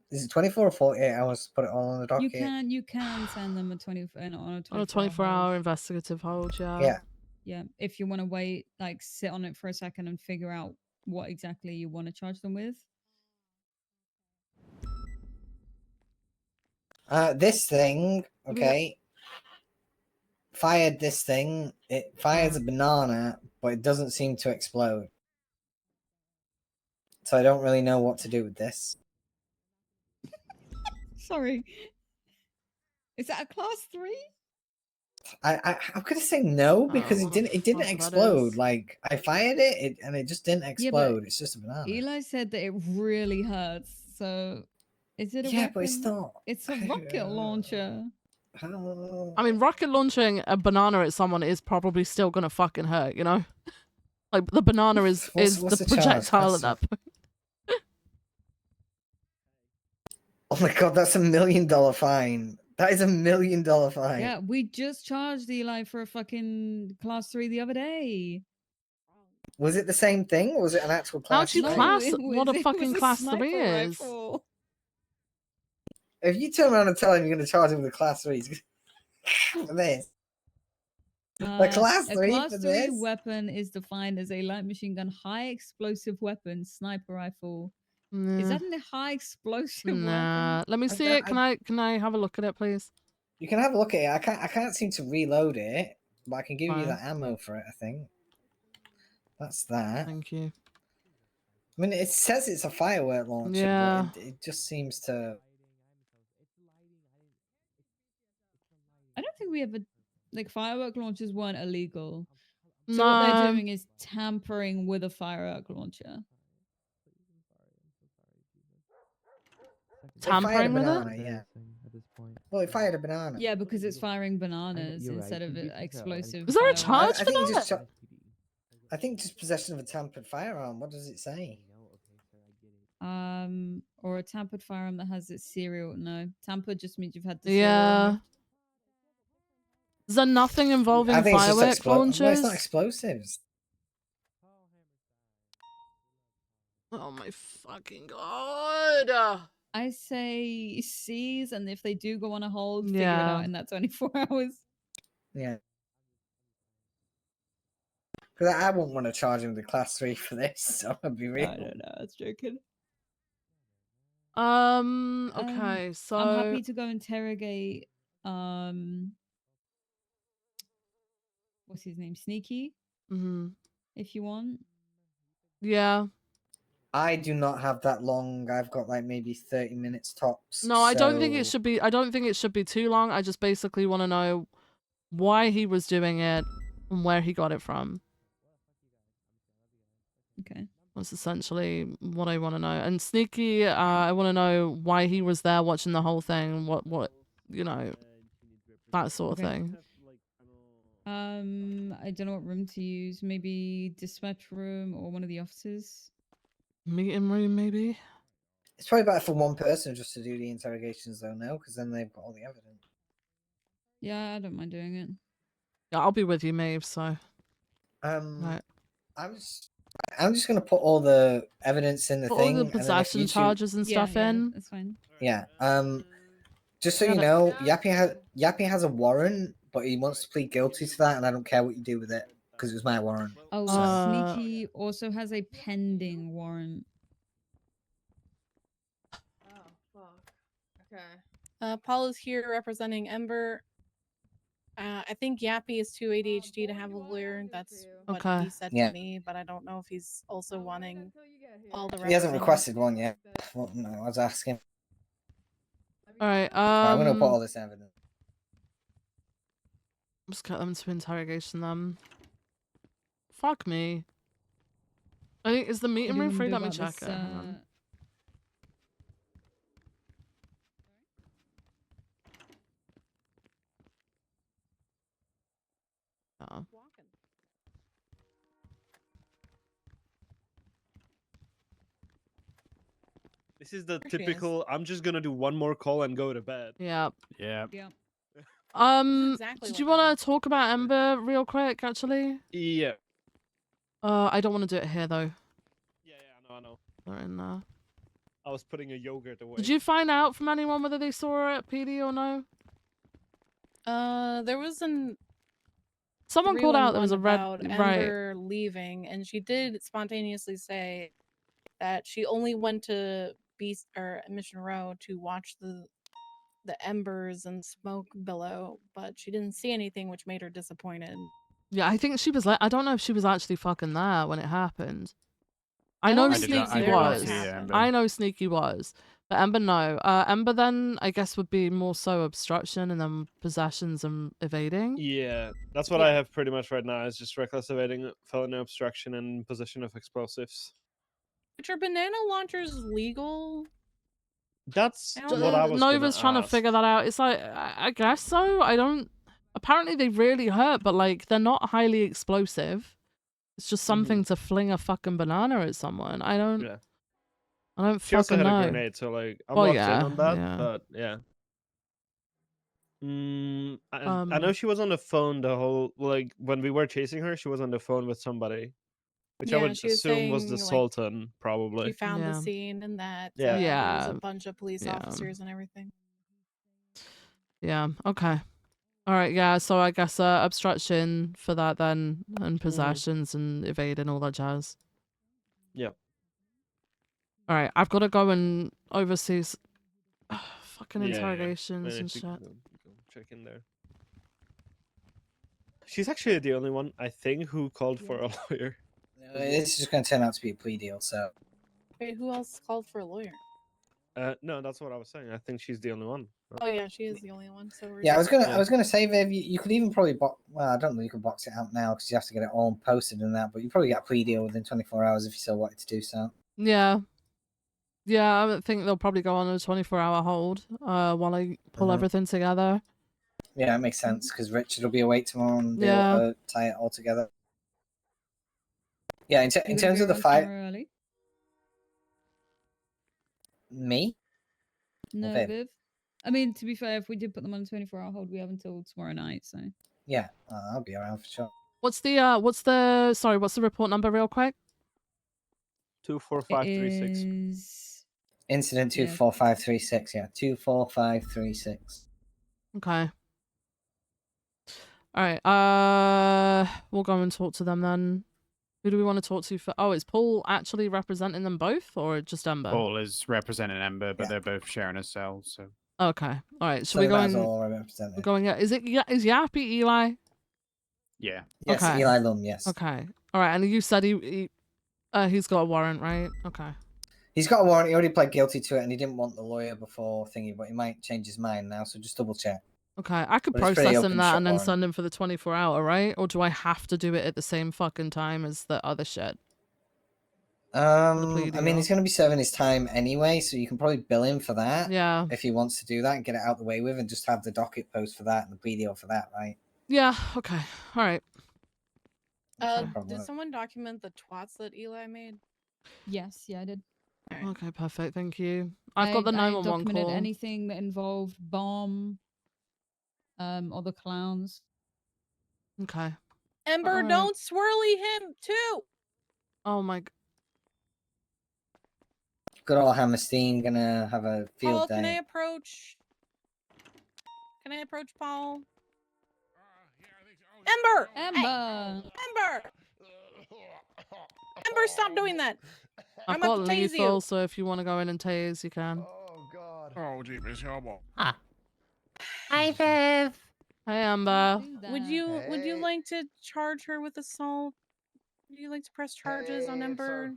Speaker 7: is it 24 or 48 hours to put it all on the docket?
Speaker 25: You can send them a 24 on a
Speaker 1: 24-hour investigative hold, yeah.
Speaker 7: Yeah.
Speaker 25: Yeah, if you want to wait, like sit on it for a second and figure out what exactly you want to charge them with.
Speaker 7: This thing, okay, fired this thing. It fires a banana, but it doesn't seem to explode. So I don't really know what to do with this.
Speaker 25: Sorry. Is that a class 3?
Speaker 7: I'm gonna say no because it didn't explode. Like I fired it, and it just didn't explode. It's just a banana.
Speaker 25: Eli said that it really hurts. So is it a weapon?
Speaker 7: But it's not.
Speaker 25: It's a rocket launcher.
Speaker 1: I mean, rocket launching a banana at someone is probably still gonna fucking hurt, you know? Like the banana is
Speaker 7: What's
Speaker 1: the
Speaker 7: the charge?
Speaker 1: projectile at that point.
Speaker 7: Oh my god, that's $1 million fine. That is $1 million fine.
Speaker 25: Yeah, we just charged Eli for a fucking class 3 the other day.
Speaker 7: Was it the same thing, or was it an actual class?
Speaker 1: How'd you class what a fucking class 3 is?
Speaker 25: Rifle.
Speaker 7: If you turn around and tell him you're going to charge him with a class 3, he's gonna... for this. A class 3
Speaker 25: A class
Speaker 7: for
Speaker 25: 3
Speaker 7: this?
Speaker 25: weapon is defined as a light machine gun, high explosive weapon, sniper rifle. Is that a high explosive
Speaker 1: Nah.
Speaker 25: weapon?
Speaker 1: Let me see it. Can I have a look at it, please?
Speaker 7: You can have a look at it. I can't seem to reload it, but I can give you
Speaker 1: Fine.
Speaker 7: the ammo for it, I think. That's that.
Speaker 1: Thank you.
Speaker 7: I mean, it says it's a firework launcher,
Speaker 1: Yeah.
Speaker 7: but it just seems to...
Speaker 25: I don't think we ever, like, firework launchers weren't illegal. So
Speaker 1: No.
Speaker 25: what they're doing is tampering with a firework launcher.
Speaker 1: Tampering with it?
Speaker 7: Yeah. Well, it fired a banana.
Speaker 25: Yeah, because it's firing bananas instead of explosive.
Speaker 1: Is there a
Speaker 25: fireworks.
Speaker 1: charge for that?
Speaker 7: I think just possession of a tampered firearm. What does it say?
Speaker 25: Or a tampered firearm that has its serial. No, tampered just means you've had the serial.
Speaker 1: Yeah.
Speaker 25: removed.
Speaker 1: Is there nothing involving
Speaker 7: I think it's
Speaker 1: firework
Speaker 7: just
Speaker 1: launchers?
Speaker 7: Well, it's not explosives.
Speaker 1: Oh my fucking God.
Speaker 25: I say seize, and if they do go on a hold, figure it
Speaker 1: Yeah.
Speaker 25: out in that 24 hours.
Speaker 7: Yeah. Because I wouldn't want to charge him with a class 3 for this, so I'd be real.
Speaker 25: I don't know. I was joking.
Speaker 1: Okay, so
Speaker 25: I'm happy to go interrogate. What's his name? Sneaky.
Speaker 1: Mm-hmm.
Speaker 25: If you want.
Speaker 1: Yeah.
Speaker 7: I do not have that long. I've got like maybe 30 minutes tops.
Speaker 1: No, I don't think it
Speaker 7: so-
Speaker 1: should be. I don't think it should be too long. I just basically want to know why he was doing it and where he got it from.
Speaker 25: Okay.
Speaker 1: That's essentially what I want to know. And Sneaky, I want to know why he was there watching the whole thing. What, you know, that sort of
Speaker 25: Okay.
Speaker 1: thing.
Speaker 25: I don't know what room to use. Maybe dispatch room or one of the offices.
Speaker 1: Meeting room, maybe.
Speaker 7: It's probably better for one person just to do the interrogations, though, no? Because then they've got all the evidence.
Speaker 25: Yeah, I don't mind doing it.
Speaker 1: Yeah, I'll be with you, Maeve. So.
Speaker 7: Right. I'm just gonna put all the evidence in the
Speaker 1: Put
Speaker 7: thing.
Speaker 1: all the
Speaker 7: and then if
Speaker 1: possession
Speaker 7: you two-
Speaker 1: charges and stuff in.
Speaker 25: That's fine.
Speaker 7: Yeah. Just so you
Speaker 1: Gotta-
Speaker 7: know, Yappy has a warrant, but he wants to plead guilty to that, and I don't care what you do with it because it was my warrant.
Speaker 25: Oh,
Speaker 7: so.
Speaker 25: Sneaky also has a pending warrant.
Speaker 10: Oh, fuck. Okay. Paul is here representing Ember. I think Yappy is too ADHD to have a lawyer. That's what
Speaker 1: Okay.
Speaker 10: he said
Speaker 7: Yeah.
Speaker 10: to me, but I don't know if he's also wanting all the
Speaker 7: He hasn't
Speaker 10: representing.
Speaker 7: requested one yet. Well, no, I was asking.
Speaker 1: All right.
Speaker 7: I'm gonna put all this evidence.
Speaker 1: Just get them to interrogation them. Fuck me. I think is the meeting
Speaker 25: What do you
Speaker 1: room
Speaker 25: wanna
Speaker 1: free?
Speaker 25: do
Speaker 1: Let me
Speaker 25: about
Speaker 1: check
Speaker 25: this,
Speaker 1: it. Hang on. Oh.
Speaker 15: This is the
Speaker 10: There she is.
Speaker 15: typical. I'm just gonna do one more call and go to bed.
Speaker 1: Yeah.
Speaker 3: Yeah.
Speaker 25: Yeah.
Speaker 10: exactly
Speaker 1: Did you want to talk about Ember real quick? Actually.
Speaker 15: Yeah.
Speaker 1: I don't want to do it here though.
Speaker 15: Yeah, I know.
Speaker 1: They're in there.
Speaker 15: I was putting a yogurt away.
Speaker 1: Did you find out from anyone whether they saw her at PD or no?
Speaker 10: There was an
Speaker 1: Someone called out there was a
Speaker 10: 311
Speaker 1: red
Speaker 10: about
Speaker 1: right.
Speaker 10: Ember leaving, and she did spontaneously say that she only went to Mission Row to watch the embers and smoke below, but she didn't see anything, which made her disappointed.
Speaker 1: Yeah, I think she was like, I don't know if she was actually fucking there when it happened. I
Speaker 10: I
Speaker 1: know
Speaker 10: don't think she was
Speaker 1: Sneaky
Speaker 10: there when it
Speaker 1: was.
Speaker 10: happened.
Speaker 1: I know Sneaky was. But Ember, no. Ember then, I guess, would be more so obstruction and then possessions and evading.
Speaker 15: Yeah, that's what I have pretty much right now. Is just reckless evading, felony obstruction, and possession of explosives.
Speaker 10: Which are banana launchers legal?
Speaker 15: That's
Speaker 10: I don't
Speaker 15: what
Speaker 10: know.
Speaker 15: I was
Speaker 1: Nova's
Speaker 15: gonna
Speaker 1: trying to
Speaker 15: ask.
Speaker 1: figure that out. It's like, I guess so. I don't... Apparently they really hurt, but like, they're not highly explosive. It's just something to fling a fucking banana at someone. I don't...
Speaker 15: Yeah.
Speaker 1: I don't
Speaker 15: She also
Speaker 1: fucking
Speaker 15: had
Speaker 1: know.
Speaker 15: a grenade, so like I'm
Speaker 1: Well,
Speaker 15: locked
Speaker 1: yeah,
Speaker 15: in on that.
Speaker 1: yeah.
Speaker 15: But yeah. I know she was on the phone the whole like when we were chasing her. She was on the phone with somebody, which I
Speaker 10: Yeah,
Speaker 15: would
Speaker 10: she was
Speaker 15: assume was the
Speaker 10: saying, like,
Speaker 15: Sultan, probably.
Speaker 10: She found
Speaker 1: Yeah.
Speaker 10: the scene and that
Speaker 15: Yeah.
Speaker 10: there was
Speaker 1: Yeah.
Speaker 10: a bunch of police
Speaker 1: Yeah.
Speaker 10: officers and everything.
Speaker 1: Yeah, okay. All right, yeah, so I guess obstruction for that then, and possessions and evading, all that jazz.
Speaker 15: Yeah.
Speaker 1: All right, I've got to go and oversee fucking
Speaker 15: Yeah,
Speaker 1: interrogations
Speaker 15: yeah.
Speaker 1: and shit.
Speaker 15: Go check in there. She's actually the only one I think who called for a lawyer.
Speaker 7: This is just gonna turn out to be a plea deal, so.
Speaker 10: Wait, who else called for a lawyer?
Speaker 15: No, that's what I was saying. I think she's the only one.
Speaker 10: Oh yeah, she is the only one. So we're
Speaker 7: Yeah, I was
Speaker 10: good.
Speaker 7: gonna say, Viv, you could even probably well, I don't know, you could box it out now because you have to get it all posted and that, but you probably get a plea deal within 24 hours if you still wanted to do so.
Speaker 1: Yeah. Yeah, I think they'll probably go on a 24-hour hold while I pull everything together.
Speaker 7: Yeah, that makes sense because Richard will be awake tomorrow and be
Speaker 1: Yeah.
Speaker 7: able to tie it all together. Yeah, in
Speaker 25: You gonna
Speaker 7: terms
Speaker 25: be
Speaker 7: of the
Speaker 25: around
Speaker 7: fight,
Speaker 25: tomorrow early?
Speaker 7: me?
Speaker 25: No,
Speaker 7: Viv?
Speaker 25: Viv. I mean, to be fair, if we did put them on a 24-hour hold, we have until tomorrow night. So
Speaker 7: Yeah, I'll be around for sure.
Speaker 1: What's the report number real quick?
Speaker 15: 24536.
Speaker 25: is
Speaker 7: Incident
Speaker 25: Yeah.
Speaker 7: 24536, yeah, 24536.
Speaker 1: Okay. All right. We'll go and talk to them then. Who do we want to talk to for? Oh, is Paul actually representing them both, or just Ember?
Speaker 3: Paul is representing Ember, but they're both sharing a cell. So
Speaker 1: Okay. All right.
Speaker 7: So
Speaker 1: So we
Speaker 7: they might as
Speaker 1: going?
Speaker 7: well represent
Speaker 1: We're
Speaker 7: it.
Speaker 1: going. Is Yappy Eli?
Speaker 3: yeah.
Speaker 7: Yes,
Speaker 1: Okay.
Speaker 7: Eli Lum, yes.
Speaker 1: Okay. All right. And you said he He's got a warrant, right? Okay.
Speaker 7: He's got a warrant. He already pled guilty to it, and he didn't want the lawyer before thingy, but he might change his mind now. So just double check.
Speaker 1: Okay, I could
Speaker 7: But it's pretty
Speaker 1: process him
Speaker 7: open
Speaker 1: that
Speaker 7: shut
Speaker 1: and then
Speaker 7: warrant.
Speaker 1: send him for the 24-hour, right? Or do I have to do it at the same fucking time as the other shit?
Speaker 7: I mean, he's going to be serving his time anyway, so you can probably bill him for that.
Speaker 1: Yeah.
Speaker 7: If he wants to do that and get it out the way with, and just have the docket post for that and the plea deal for that, right?
Speaker 1: Yeah. Okay. All right.
Speaker 10: Did someone document the twats that Eli made?
Speaker 25: Yes, yeah, I did.
Speaker 1: Okay, perfect. Thank you. I've got the 911
Speaker 25: documented
Speaker 1: call.
Speaker 25: anything that involved bomb, or the clowns.
Speaker 1: Okay.
Speaker 10: Ember, don't swirly him too.
Speaker 1: Oh my.
Speaker 7: Good old Hammerstein gonna have a field
Speaker 10: Paul,
Speaker 7: day.
Speaker 10: can I approach? Can I approach Paul? Ember!
Speaker 25: Ember!
Speaker 10: Ember! Ember, stop doing that!
Speaker 1: I've
Speaker 10: I'm
Speaker 1: got
Speaker 10: about to tase
Speaker 1: lethal,
Speaker 10: you.
Speaker 1: so if you want to go in and tase, you can.
Speaker 4: Oh god.
Speaker 18: Oh, jeepers, horrible.
Speaker 1: Hi, Viv. Hey, Amber.
Speaker 10: Would you like to charge her with assault? Would you like to press charges on Ember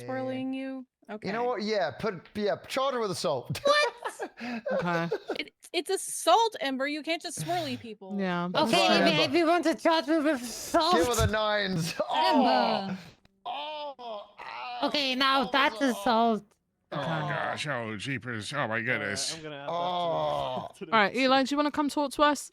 Speaker 10: swirling you? Okay.
Speaker 4: You know what? Yeah, charge her with assault.
Speaker 1: Okay.
Speaker 10: It's assault, Ember. You can't just swirly people.
Speaker 1: Yeah.
Speaker 4: That's Okay, fine, Ember. if
Speaker 1: you want to charge me with assault.
Speaker 4: Give her the nines.
Speaker 25: Ember.
Speaker 1: Okay, now that's assault.
Speaker 18: Oh gosh, oh jeepers, oh my goodness.
Speaker 1: All right, Eli, do you want to come talk to us?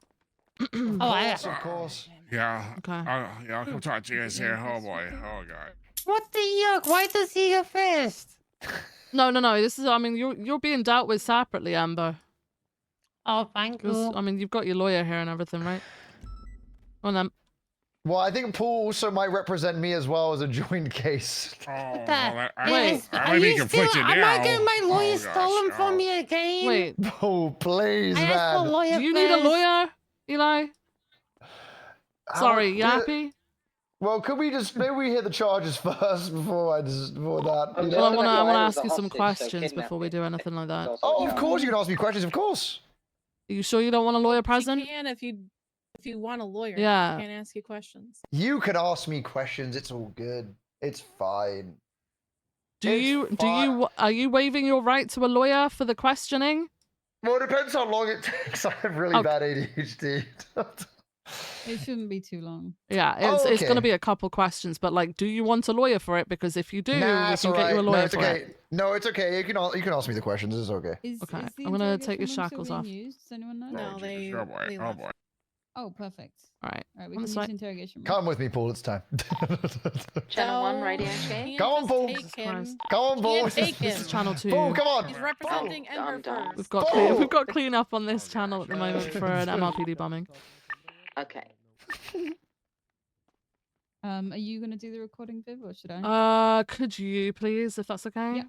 Speaker 4: Of course.
Speaker 18: Yeah.
Speaker 1: Okay.
Speaker 18: Yeah, I'll come talk to you guys here. Oh boy. Oh god.
Speaker 1: What the yuck? Why does he go first? No. This is. I mean, you're being dealt with separately, Amber.
Speaker 5: Oh, thank you.
Speaker 1: I mean, you've got your lawyer here and everything, right? On them.
Speaker 4: Well, I think Paul also might represent me as well as a joint case.
Speaker 18: I
Speaker 1: Wait,
Speaker 18: might be conflicted now.
Speaker 5: Am I getting my lawyer
Speaker 18: Oh,
Speaker 5: stolen
Speaker 18: gosh,
Speaker 5: from me again?
Speaker 1: Wait.
Speaker 4: Oh, please,
Speaker 5: I asked for a
Speaker 4: man.
Speaker 5: lawyer
Speaker 1: Do you need a
Speaker 5: first.
Speaker 1: lawyer, Eli? Sorry, Yappy.
Speaker 4: Well, could we just maybe we hear the charges first before that? You
Speaker 1: Well,
Speaker 4: know?
Speaker 1: I want to ask you some questions before we do anything like that.
Speaker 4: Oh, of course you can ask me questions. Of course.
Speaker 1: Are you sure you don't want a lawyer present?
Speaker 10: You can if you want a lawyer.
Speaker 1: Yeah.
Speaker 10: I can't ask you questions.
Speaker 4: You can ask me questions. It's all good. It's fine.
Speaker 1: Are you waiving your right to a lawyer for the questioning?
Speaker 4: Well, it depends how long it takes. I have really bad ADHD.
Speaker 25: It shouldn't be too long.
Speaker 1: Yeah, it's going to be a couple questions, but like, do you want a lawyer for it? Because if you do,
Speaker 4: Nah,
Speaker 1: we
Speaker 4: it's
Speaker 1: can get you a
Speaker 4: alright.
Speaker 1: lawyer
Speaker 4: No, it's
Speaker 1: for
Speaker 4: okay.
Speaker 1: it.
Speaker 4: No, it's okay. You can ask me the questions. It's okay.
Speaker 1: Okay,
Speaker 25: Is the
Speaker 1: I'm gonna take your
Speaker 25: interrogation room still
Speaker 1: shackles
Speaker 25: being
Speaker 1: off.
Speaker 25: used? Does anyone know?
Speaker 10: No, they.
Speaker 18: Oh boy.
Speaker 10: they
Speaker 18: Oh
Speaker 10: left.
Speaker 18: boy.
Speaker 25: Oh, perfect.
Speaker 1: All right.
Speaker 25: All right, we
Speaker 1: On
Speaker 25: can
Speaker 1: the
Speaker 25: use
Speaker 1: side.
Speaker 25: interrogation room.
Speaker 4: Come with me, Paul. It's time.
Speaker 5: Channel 1,
Speaker 10: No,
Speaker 5: radio
Speaker 10: you
Speaker 5: HK.
Speaker 10: can't
Speaker 4: Come on,
Speaker 10: just
Speaker 4: Paul.
Speaker 10: take him.
Speaker 4: Come on,
Speaker 10: You
Speaker 4: Paul.
Speaker 10: can't take
Speaker 1: This
Speaker 10: him.
Speaker 1: is channel 2.
Speaker 4: Paul, come on.
Speaker 10: He's representing Ember first.
Speaker 1: We've got clean up on this channel at the moment for an MRPD bombing.
Speaker 5: Okay.
Speaker 25: Are you gonna do the recording, Viv, or should I?
Speaker 1: Could you please, if that's okay?
Speaker 25: Yeah.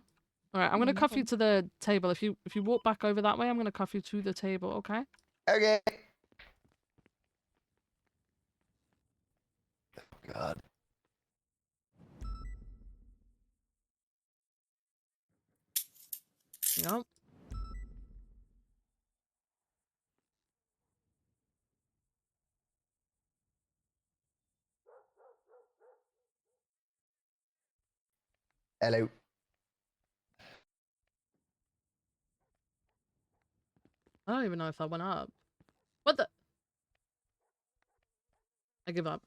Speaker 1: All right, I'm
Speaker 25: Yeah,
Speaker 1: gonna
Speaker 25: no
Speaker 1: cuff you to the table. If you walk back over that way, I'm gonna cuff you to the table. Okay.
Speaker 4: Okay. God.
Speaker 1: Yep.
Speaker 4: Hello.
Speaker 1: I don't even know if that went up. What the? I give up.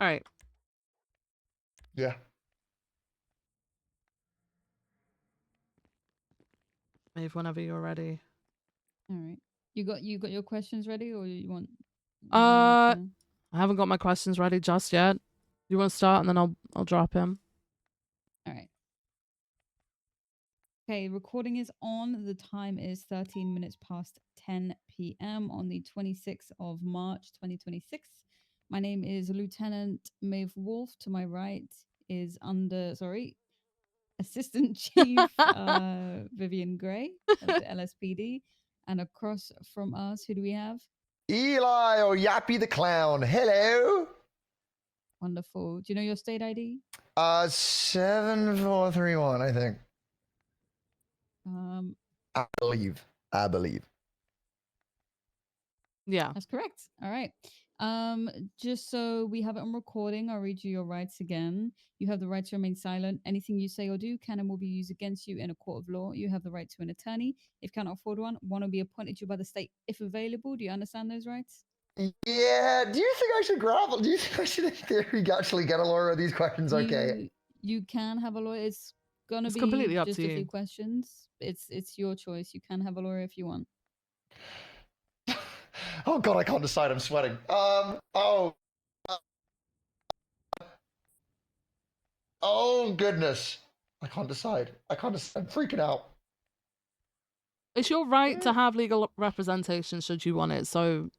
Speaker 1: All right.
Speaker 4: Yeah.
Speaker 1: Maeve, whenever you're ready.
Speaker 25: All right. You got your questions ready, or you want?
Speaker 1: I haven't got my questions ready just yet. You want to start, and then I'll drop him.
Speaker 25: All right. Okay, recording is on. The time is 13 minutes past 10 p.m. on the 26th of March, 2026. My name is Lieutenant Maeve Wolf. To my right is Assistant Chief Vivian Gray of the LSPD. And across from us, who do we have?
Speaker 4: Eli or Yappy the Clown. Hello.
Speaker 25: Wonderful. Do you know your state ID?
Speaker 4: 7431, I think. I believe.
Speaker 1: Yeah.
Speaker 25: That's correct. All right. Just so we have it on recording, I'll read you your rights again. You have the right to remain silent. Anything you say or do can and will be used against you in a court of law. You have the right to an attorney. If you cannot afford one will be appointed to you by the state if available. Do you understand those rights?
Speaker 4: Yeah. Do you think I should grab? Do you think I should, in theory, actually get a lawyer? Are these questions okay?
Speaker 25: You can have a lawyer. It's gonna
Speaker 1: It's
Speaker 25: be
Speaker 1: completely up
Speaker 25: just
Speaker 1: to
Speaker 25: a few
Speaker 1: you.
Speaker 25: questions. It's your choice. You can have a lawyer if you want.
Speaker 4: Oh god, I can't decide. I'm sweating. Oh goodness, I can't decide. I can't decide. I'm freaking out.
Speaker 1: It's your right to have legal representation should you want it. So,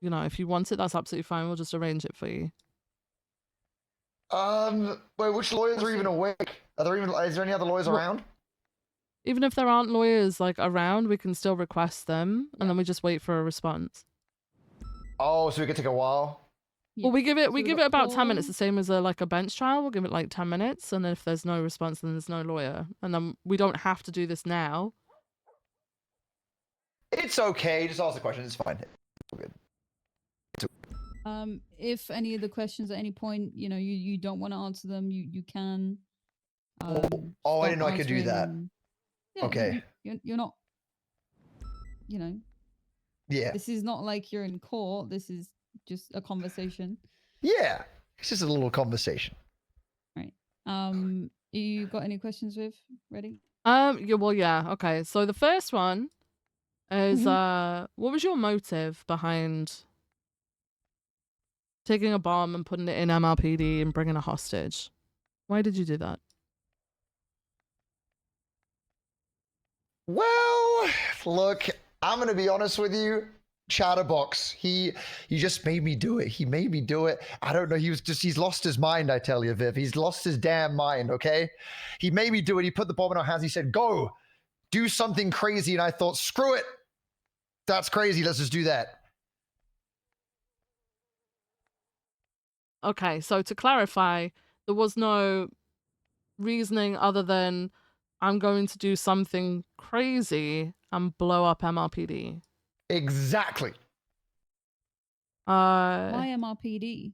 Speaker 1: you know, if you want it, that's absolutely fine. We'll just arrange it for you.
Speaker 4: Wait, which lawyers are even awake? Are there even? Is there any other lawyers around?
Speaker 1: Even if there aren't lawyers like around, we can still request them, and then we just wait for a response.
Speaker 4: Oh, so it could take a while.
Speaker 1: Well, we give it
Speaker 25: we've
Speaker 1: it
Speaker 25: got
Speaker 1: about 10
Speaker 25: Paul.
Speaker 1: minutes, the same as like a bench trial. We'll give it like 10 minutes, and then if there's no response, then there's no lawyer, and then we don't have to do this now.
Speaker 4: It's okay. Just ask the question. It's fine. It's all good.
Speaker 25: If any of the questions at any point, you know, you don't want to answer them, you can.
Speaker 4: I didn't
Speaker 25: stop
Speaker 4: know I could do
Speaker 25: answering
Speaker 4: that.
Speaker 25: and- yeah,
Speaker 4: Okay.
Speaker 25: You're not. You know.
Speaker 4: Yeah.
Speaker 25: This is not like you're in court. This is just a conversation.
Speaker 4: Yeah. It's just a little conversation.
Speaker 25: Right. You got any questions, Viv? Ready?
Speaker 1: Yeah, well, yeah, okay. So the first one is what was your motive behind taking a bomb and putting it in MLPD and bringing a hostage? Why did you do that?
Speaker 4: Well, look, I'm gonna be honest with you. Chatterbox, he just made me do it. He made me do it. I don't know. He's lost his mind. I tell you, Viv. He's lost his damn mind. Okay, he made me do it. He put the bomb in our hands. He said, "Go, do something crazy." And I thought, screw it. That's crazy. Let's just do that.
Speaker 1: Okay, so to clarify, there was no reasoning other than I'm going to do something crazy and blow up MLPD.
Speaker 4: Exactly.
Speaker 25: Why MRPD?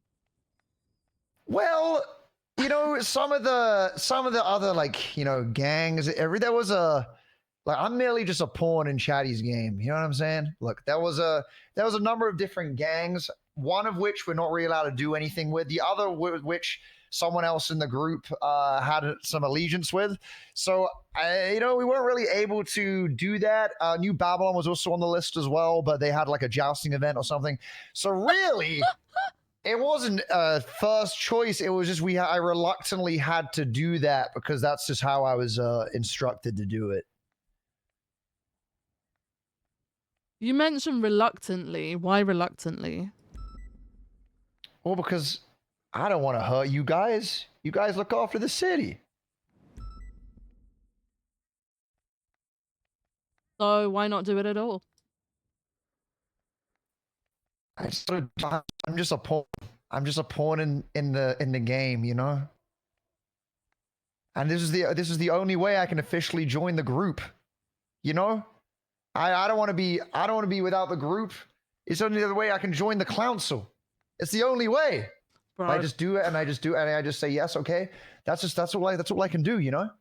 Speaker 4: Well, you know, some of the other, like, you know, gangs. There was a, like, I'm merely just a pawn in Chatty's game. You know what I'm saying? Look, there was a number of different gangs. One of which we're not really allowed to do anything with. The other which someone else in the group had some allegiance with. So, you know, we weren't really able to do that. New Babylon was also on the list as well, but they had like a jousting event or something. So really, it wasn't a first choice. It was just I reluctantly had to do that because that's just how I was instructed to do it.
Speaker 1: You mentioned reluctantly. Why reluctantly?
Speaker 4: Well, because I don't want to hurt you guys. You guys look after the city.
Speaker 1: So why not do it at all?
Speaker 4: I'm just a pawn. I'm just a pawn in the game, you know. And this is the only way I can officially join the group. You know, I don't want to be without the group. It's only the other way I can join the council. It's the only way.
Speaker 1: Bro.
Speaker 4: I just do it, and I just do it, and I just say yes, okay. That's all I can do, you know.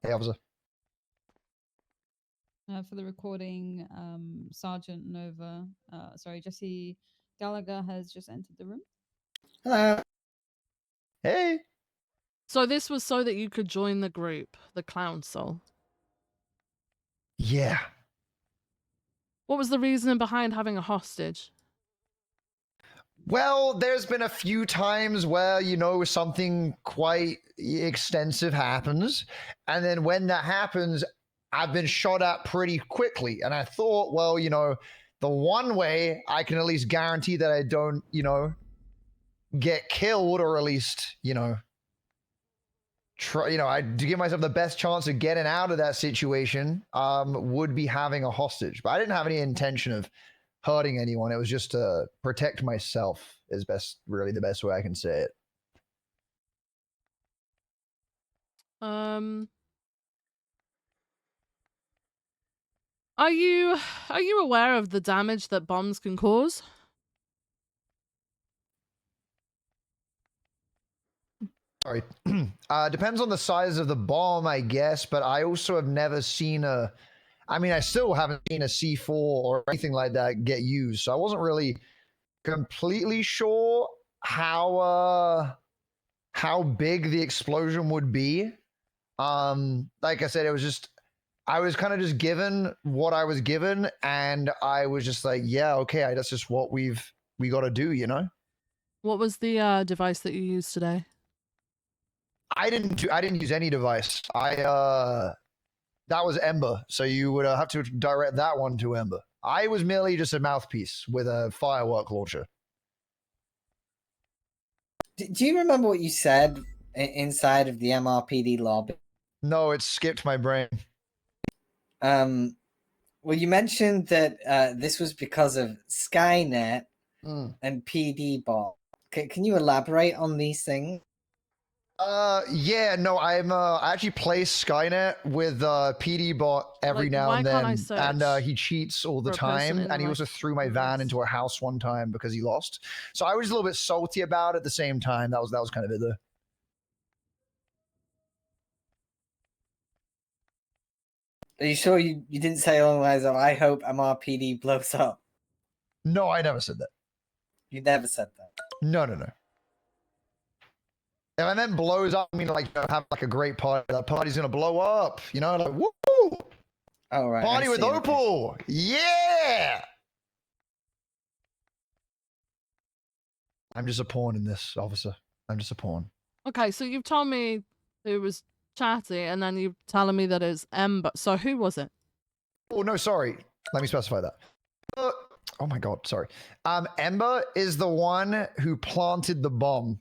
Speaker 4: Hey, officer.
Speaker 25: For the recording, Sergeant Nova, Jesse Gallagher has just entered the room.
Speaker 7: Hello.
Speaker 4: Hey.
Speaker 1: So this was so that you could join the group, the council.
Speaker 4: Yeah.
Speaker 1: What was the reasoning behind having a hostage?
Speaker 4: Well, there's been a few times where, you know, something quite extensive happens. And then when that happens, I've been shot at pretty quickly. And I thought, well, you know, the one way I can at least guarantee that I don't, you know, get killed, or at least, you know, I to give myself the best chance of getting out of that situation, would be having a hostage. But I didn't have any intention of hurting anyone. It was just to protect myself, is really the best way I can say it.
Speaker 1: Are you aware of the damage that bombs can cause?
Speaker 4: Sorry. Depends on the size of the bomb, I guess, but I also have never seen a. I mean, I still haven't seen a C4 or anything like that get used, so I wasn't really completely sure how big the explosion would be. Like I said, it was just I was kind of just given what I was given, and I was just like, yeah, okay, that's just what we got to do, you know.
Speaker 1: What was the device that you used today?
Speaker 4: I didn't use any device. That was Ember, so you would have to direct that one to Ember. I was merely just a mouthpiece with a firework launcher.
Speaker 7: Do you remember what you said inside of the MRPD lobby?
Speaker 4: No, it skipped my brain.
Speaker 7: Well, you mentioned that this was because of Skynet and PD bot. Can you elaborate on these things?
Speaker 4: Yeah, no, I actually play Skynet with PD bot every now and then, and he cheats all the time. And he also threw my van into a house one time because he lost. So I was a little bit salty about it at the same time. That was kind of it, though.
Speaker 7: Are you sure you didn't say along the lines of "I hope MRPD blows up"?
Speaker 4: No, I never said that.
Speaker 7: You never said that.
Speaker 4: No. If I meant blows up, I mean like have like a great party. That party's gonna blow up, you know, like woo!
Speaker 7: Oh right.
Speaker 4: Party with Opal, yeah. I'm just a pawn in this, officer. I'm just a pawn.
Speaker 1: Okay, so you've told me it was Chatty, and then you're telling me that it's Ember. So who was it?
Speaker 4: Oh no, sorry. Let me specify that. Oh my god, sorry. Ember is the one who planted the bomb,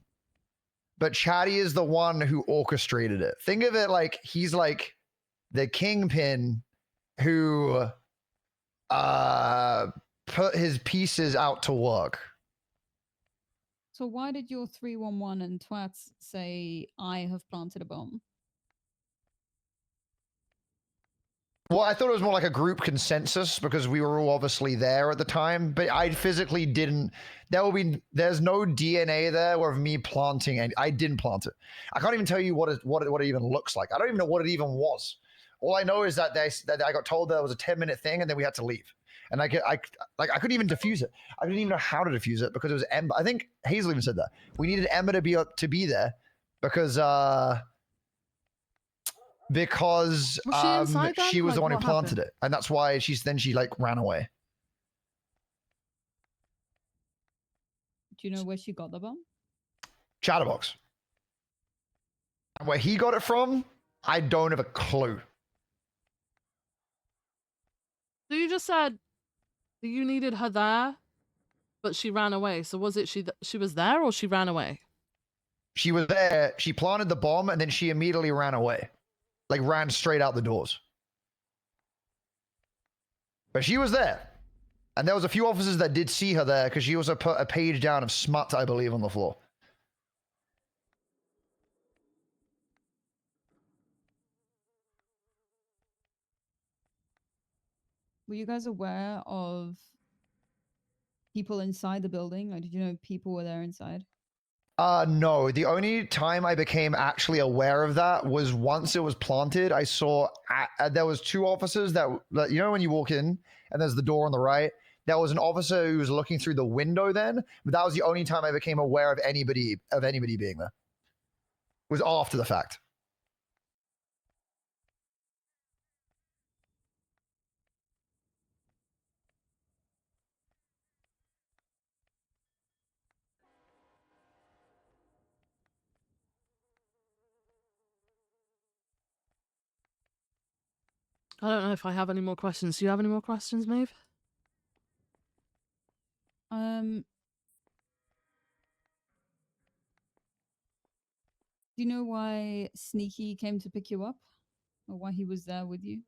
Speaker 4: but Chatty is the one who orchestrated it. Think of it like he's like the kingpin who put his pieces out to work.
Speaker 25: So why did your 311 and twats say I have planted a bomb?
Speaker 4: Well, I thought it was more like a group consensus because we were all obviously there at the time, but I physically didn't. There's no DNA there of me planting, and I didn't plant it. I can't even tell you what it even looks like. I don't even know what it even was. All I know is that I got told there was a 10-minute thing, and then we had to leave. And I couldn't even defuse it. I didn't even know how to defuse it because it was Ember. I think Hazel even said that we needed Ember to be there because
Speaker 1: Was she inside then?
Speaker 4: she was the
Speaker 1: Like,
Speaker 4: one who
Speaker 1: what
Speaker 4: planted
Speaker 1: happened?
Speaker 4: it, and that's why she like ran away.
Speaker 25: Do you know where she got the bomb?
Speaker 4: Chatterbox. And where he got it from, I don't have a clue.
Speaker 1: So you just said that you needed her there, but she ran away. So was it she was there or she ran away?
Speaker 4: She was there. She planted the bomb, and then she immediately ran away, like ran straight out the doors. But she was there. And there was a few officers that did see her there because she also put a page down of smut, I believe, on the floor.
Speaker 25: Were you guys aware of people inside the building? Like, did you know people were there inside?
Speaker 4: No. The only time I became actually aware of that was once it was planted. I saw there was two officers that you know when you walk in and there's the door on the right. There was an officer who was looking through the window then, but that was the only time I became aware of anybody being there. It was after the fact.
Speaker 1: I don't know if I have any more questions. Do you have any more questions, Maeve?
Speaker 25: Do you know why Sneaky came to pick you up? Or why he was there with you?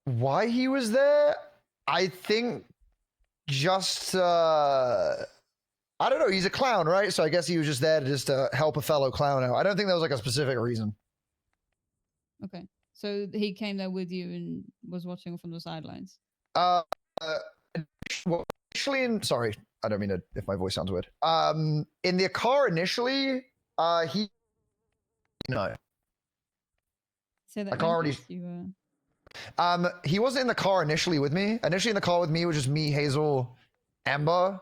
Speaker 4: Why he was there? I think just I don't know. He's a clown, right? So I guess he was just there to just help a fellow clown out. I don't think there was like a specific reason.
Speaker 25: Okay. So he came there with you and was watching from the sidelines.
Speaker 4: Well, initially, sorry, I don't mean to, if my voice sounds weird. In the car initially, he no.
Speaker 25: Say that
Speaker 4: I can't already.
Speaker 25: You
Speaker 4: He wasn't in the car initially with me. Initially in the car with me was just me, Hazel, Amber.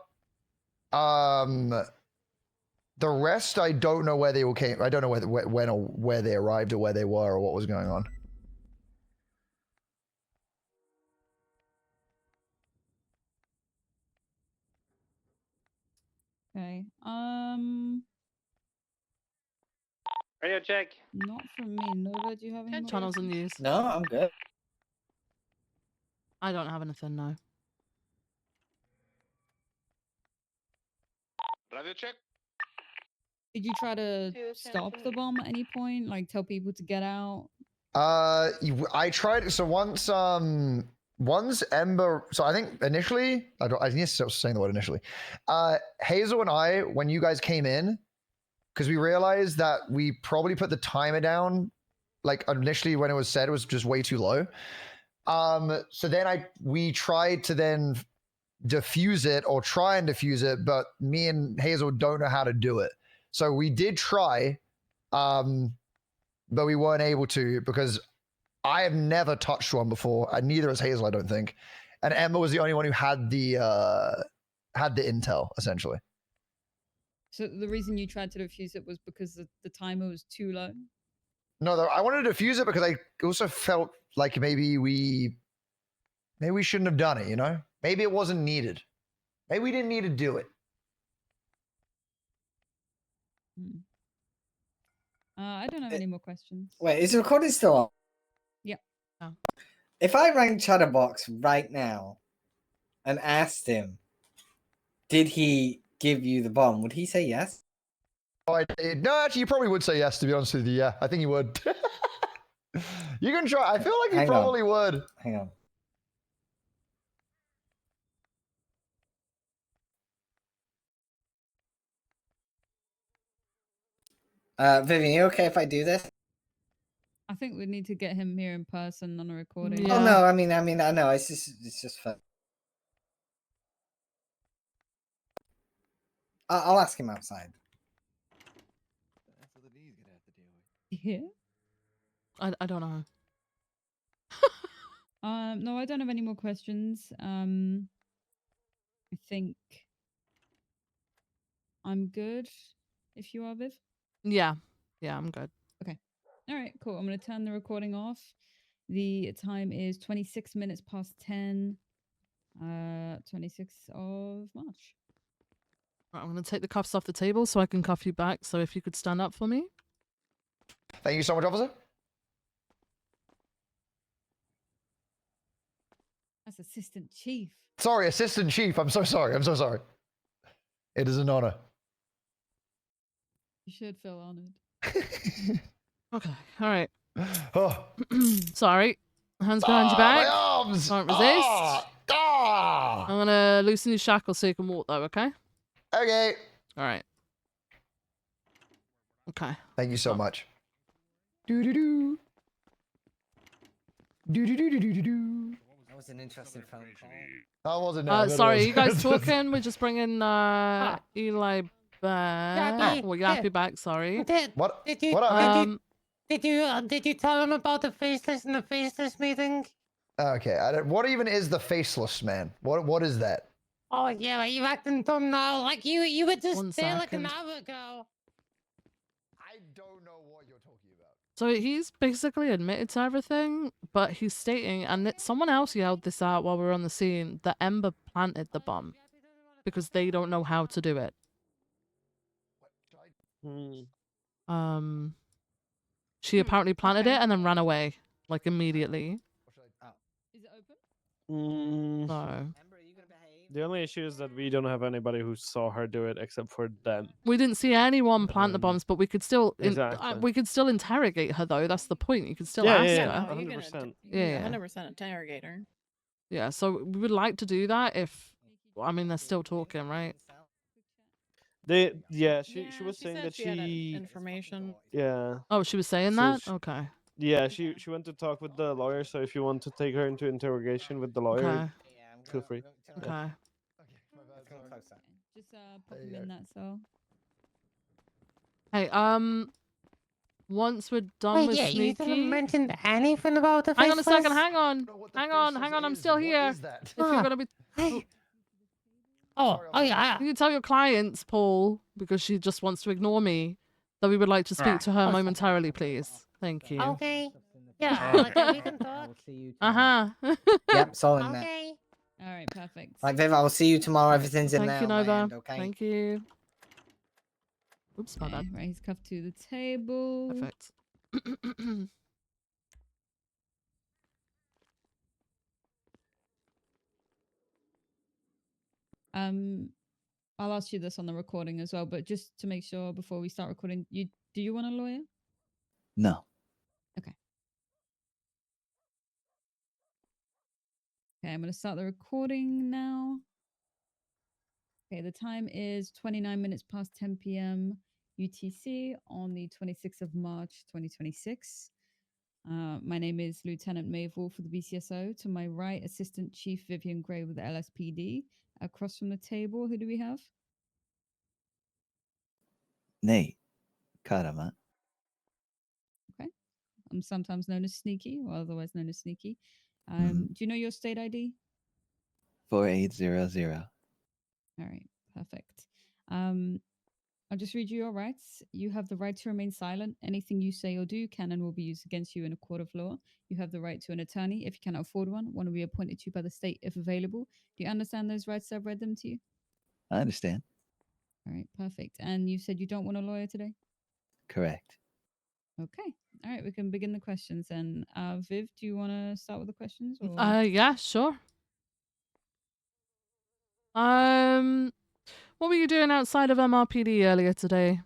Speaker 4: The rest I don't know where they all came. I don't know when or where they arrived or where they were or what was going on.
Speaker 25: Okay.
Speaker 6: Radio check.
Speaker 25: Not from me. Nova, do you have any more
Speaker 1: Channels and
Speaker 25: questions?
Speaker 1: news.
Speaker 7: No, I'm good.
Speaker 1: I don't have anything, no.
Speaker 18: Radio check.
Speaker 25: Did you try to stop the bomb at any point? Like tell people to get out?
Speaker 4: I tried. So once Ember. So I think initially, I think it's still saying the word initially. Hazel and I, when you guys came in, because we realized that we probably put the timer down, like initially when it was set, it was just way too low. So then we tried to then diffuse it or try and diffuse it, but me and Hazel don't know how to do it. So we did try, but we weren't able to because I have never touched one before, and neither has Hazel, I don't think. And Emma was the only one who had the intel, essentially.
Speaker 25: So the reason you tried to defuse it was because the timer was too low?
Speaker 4: No, I wanted to defuse it because I also felt like maybe we shouldn't have done it, you know? Maybe it wasn't needed. Maybe we didn't need to do it.
Speaker 25: I don't have any more questions.
Speaker 7: Wait, is the recording still on?
Speaker 25: Yeah.
Speaker 1: Oh.
Speaker 7: If I rang Chatterbox right now and asked him, did he give you the bomb? Would he say yes?
Speaker 4: No, actually, you probably would say yes, to be honest with you. Yeah, I think he would. You can try. I feel like he probably would.
Speaker 7: Hang on. Vivian, you okay if I do this?
Speaker 25: I think we need to get him here in person on a recording.
Speaker 7: Oh no, I mean, I know it's just fun. I'll ask him outside.
Speaker 25: Yeah.
Speaker 1: I don't know.
Speaker 25: No, I don't have any more questions. I think I'm good. If you are, Viv.
Speaker 1: Yeah. Yeah, I'm good.
Speaker 25: Okay. All right, cool. I'm going to turn the recording off. The time is 26 minutes past 10, 26th of March.
Speaker 1: Right, I'm going to take the cuffs off the table so I can cuff you back. So if you could stand up for me.
Speaker 4: Thank you so much, officer.
Speaker 25: That's Assistant Chief.
Speaker 4: Sorry, Assistant Chief. I'm so sorry. I'm so sorry. It is an honor.
Speaker 25: You should feel honored.
Speaker 1: Okay. All right.
Speaker 4: Oh.
Speaker 1: Sorry. Hands behind your back.
Speaker 4: My arms.
Speaker 1: Can't resist.
Speaker 4: Ah.
Speaker 1: I'm going to loosen your shackles so you can walk, though, okay?
Speaker 4: Okay.
Speaker 1: All right. Okay.
Speaker 4: Thank you so much. Do do do. Do do do do do do.
Speaker 7: That was an interesting phone call.
Speaker 4: That wasn't.
Speaker 1: Sorry, you guys talking? We're just bringing Eli back.
Speaker 11: Yappy.
Speaker 1: Well, Yappy back. Sorry.
Speaker 4: What?
Speaker 11: Did you?
Speaker 4: What up?
Speaker 11: Did you tell him about the faceless in the faceless meeting?
Speaker 4: Okay. What even is the faceless man? What is that?
Speaker 11: Oh yeah, you acting dumb now, like you were just
Speaker 1: 1
Speaker 11: there like an
Speaker 1: second.
Speaker 11: hour ago.
Speaker 4: I don't know what you're talking about.
Speaker 1: So he's basically admitted to everything, but he's stating, and someone else yelled this out while we were on the scene, that Ember planted the bomb because they don't know how to do it. She apparently planted it and then ran away, like immediately.
Speaker 25: Is it open?
Speaker 1: So
Speaker 15: The only issue is that we don't have anybody who saw her do it except for them.
Speaker 1: we didn't see anyone plant the bombs, but we could still
Speaker 15: Exactly.
Speaker 1: we could still interrogate her though. That's the point. You could still
Speaker 15: Yeah,
Speaker 1: ask
Speaker 15: yeah,
Speaker 1: her.
Speaker 15: yeah. 100%.
Speaker 1: Yeah.
Speaker 10: 100% interrogate her.
Speaker 1: Yeah, so we would like to do that if, I mean, they're still talking, right?
Speaker 15: She was
Speaker 10: She
Speaker 15: saying
Speaker 10: said
Speaker 15: that
Speaker 10: she had information.
Speaker 15: Yeah.
Speaker 1: Oh, she was saying
Speaker 15: So
Speaker 1: that?
Speaker 15: she-
Speaker 1: Okay.
Speaker 15: Yeah, she went to talk with the lawyer. So if you want to take her into interrogation with the lawyer,
Speaker 1: Okay.
Speaker 15: feel free.
Speaker 1: Okay.
Speaker 15: Yeah.
Speaker 25: Just put him in that cell.
Speaker 1: Hey, once we're done
Speaker 11: Wait,
Speaker 1: with
Speaker 11: yeah, you
Speaker 1: Sneaky.
Speaker 11: didn't mention anything about the
Speaker 1: Hang on a second.
Speaker 11: faceless?
Speaker 1: Hang on. Hang on. I'm still here. If you're
Speaker 11: Ah,
Speaker 1: gonna be.
Speaker 11: hey. Oh, yeah.
Speaker 1: You can tell your clients, Paul, because she just wants to ignore me, that we would like to speak to her momentarily, please. Thank you.
Speaker 11: Okay. Yeah, okay, we can talk.
Speaker 1: Uh-huh.
Speaker 7: Yep, solving that.
Speaker 11: Okay.
Speaker 25: All right, perfect.
Speaker 7: Right, Viv, I will see you tomorrow. Everything's in
Speaker 1: Thank
Speaker 7: there
Speaker 1: you,
Speaker 7: on my
Speaker 1: Nova.
Speaker 7: end, okay?
Speaker 1: Thank you. Oops, my
Speaker 25: Okay,
Speaker 1: bad.
Speaker 25: right, he's cuffed to the table.
Speaker 1: Perfect.
Speaker 25: I'll ask you this on the recording as well, but just to make sure before we start recording, do you want a lawyer?
Speaker 12: No.
Speaker 25: Okay. Okay, I'm going to start the recording now. Okay, the time is 29 minutes past 10 p.m. UTC on the 26th of March, 2026. My name is Lieutenant Maeve Wolf for the BCSO. To my right, Assistant Chief Vivian Gray with the LSPD. Across from the table, who do we have?
Speaker 12: Nate. Karama.
Speaker 25: Okay. I'm sometimes known as Sneaky, or otherwise known as Sneaky.
Speaker 12: Mhm.
Speaker 25: Do you know your state ID?
Speaker 12: 4800.
Speaker 25: All right, perfect. I'll just read you your rights. You have the right to remain silent. Anything you say or do can and will be used against you in a court of law. You have the right to an attorney if you cannot afford one will be appointed to you by the state if available. Do you understand those rights? I've read them to you.
Speaker 12: I understand.
Speaker 25: All right, perfect. And you said you don't want a lawyer today?
Speaker 12: Correct.
Speaker 25: Okay. All right, we can begin the questions then. Viv, do you want to start with the questions? Or?
Speaker 1: Yeah, sure. What were you doing outside of MRPD earlier today,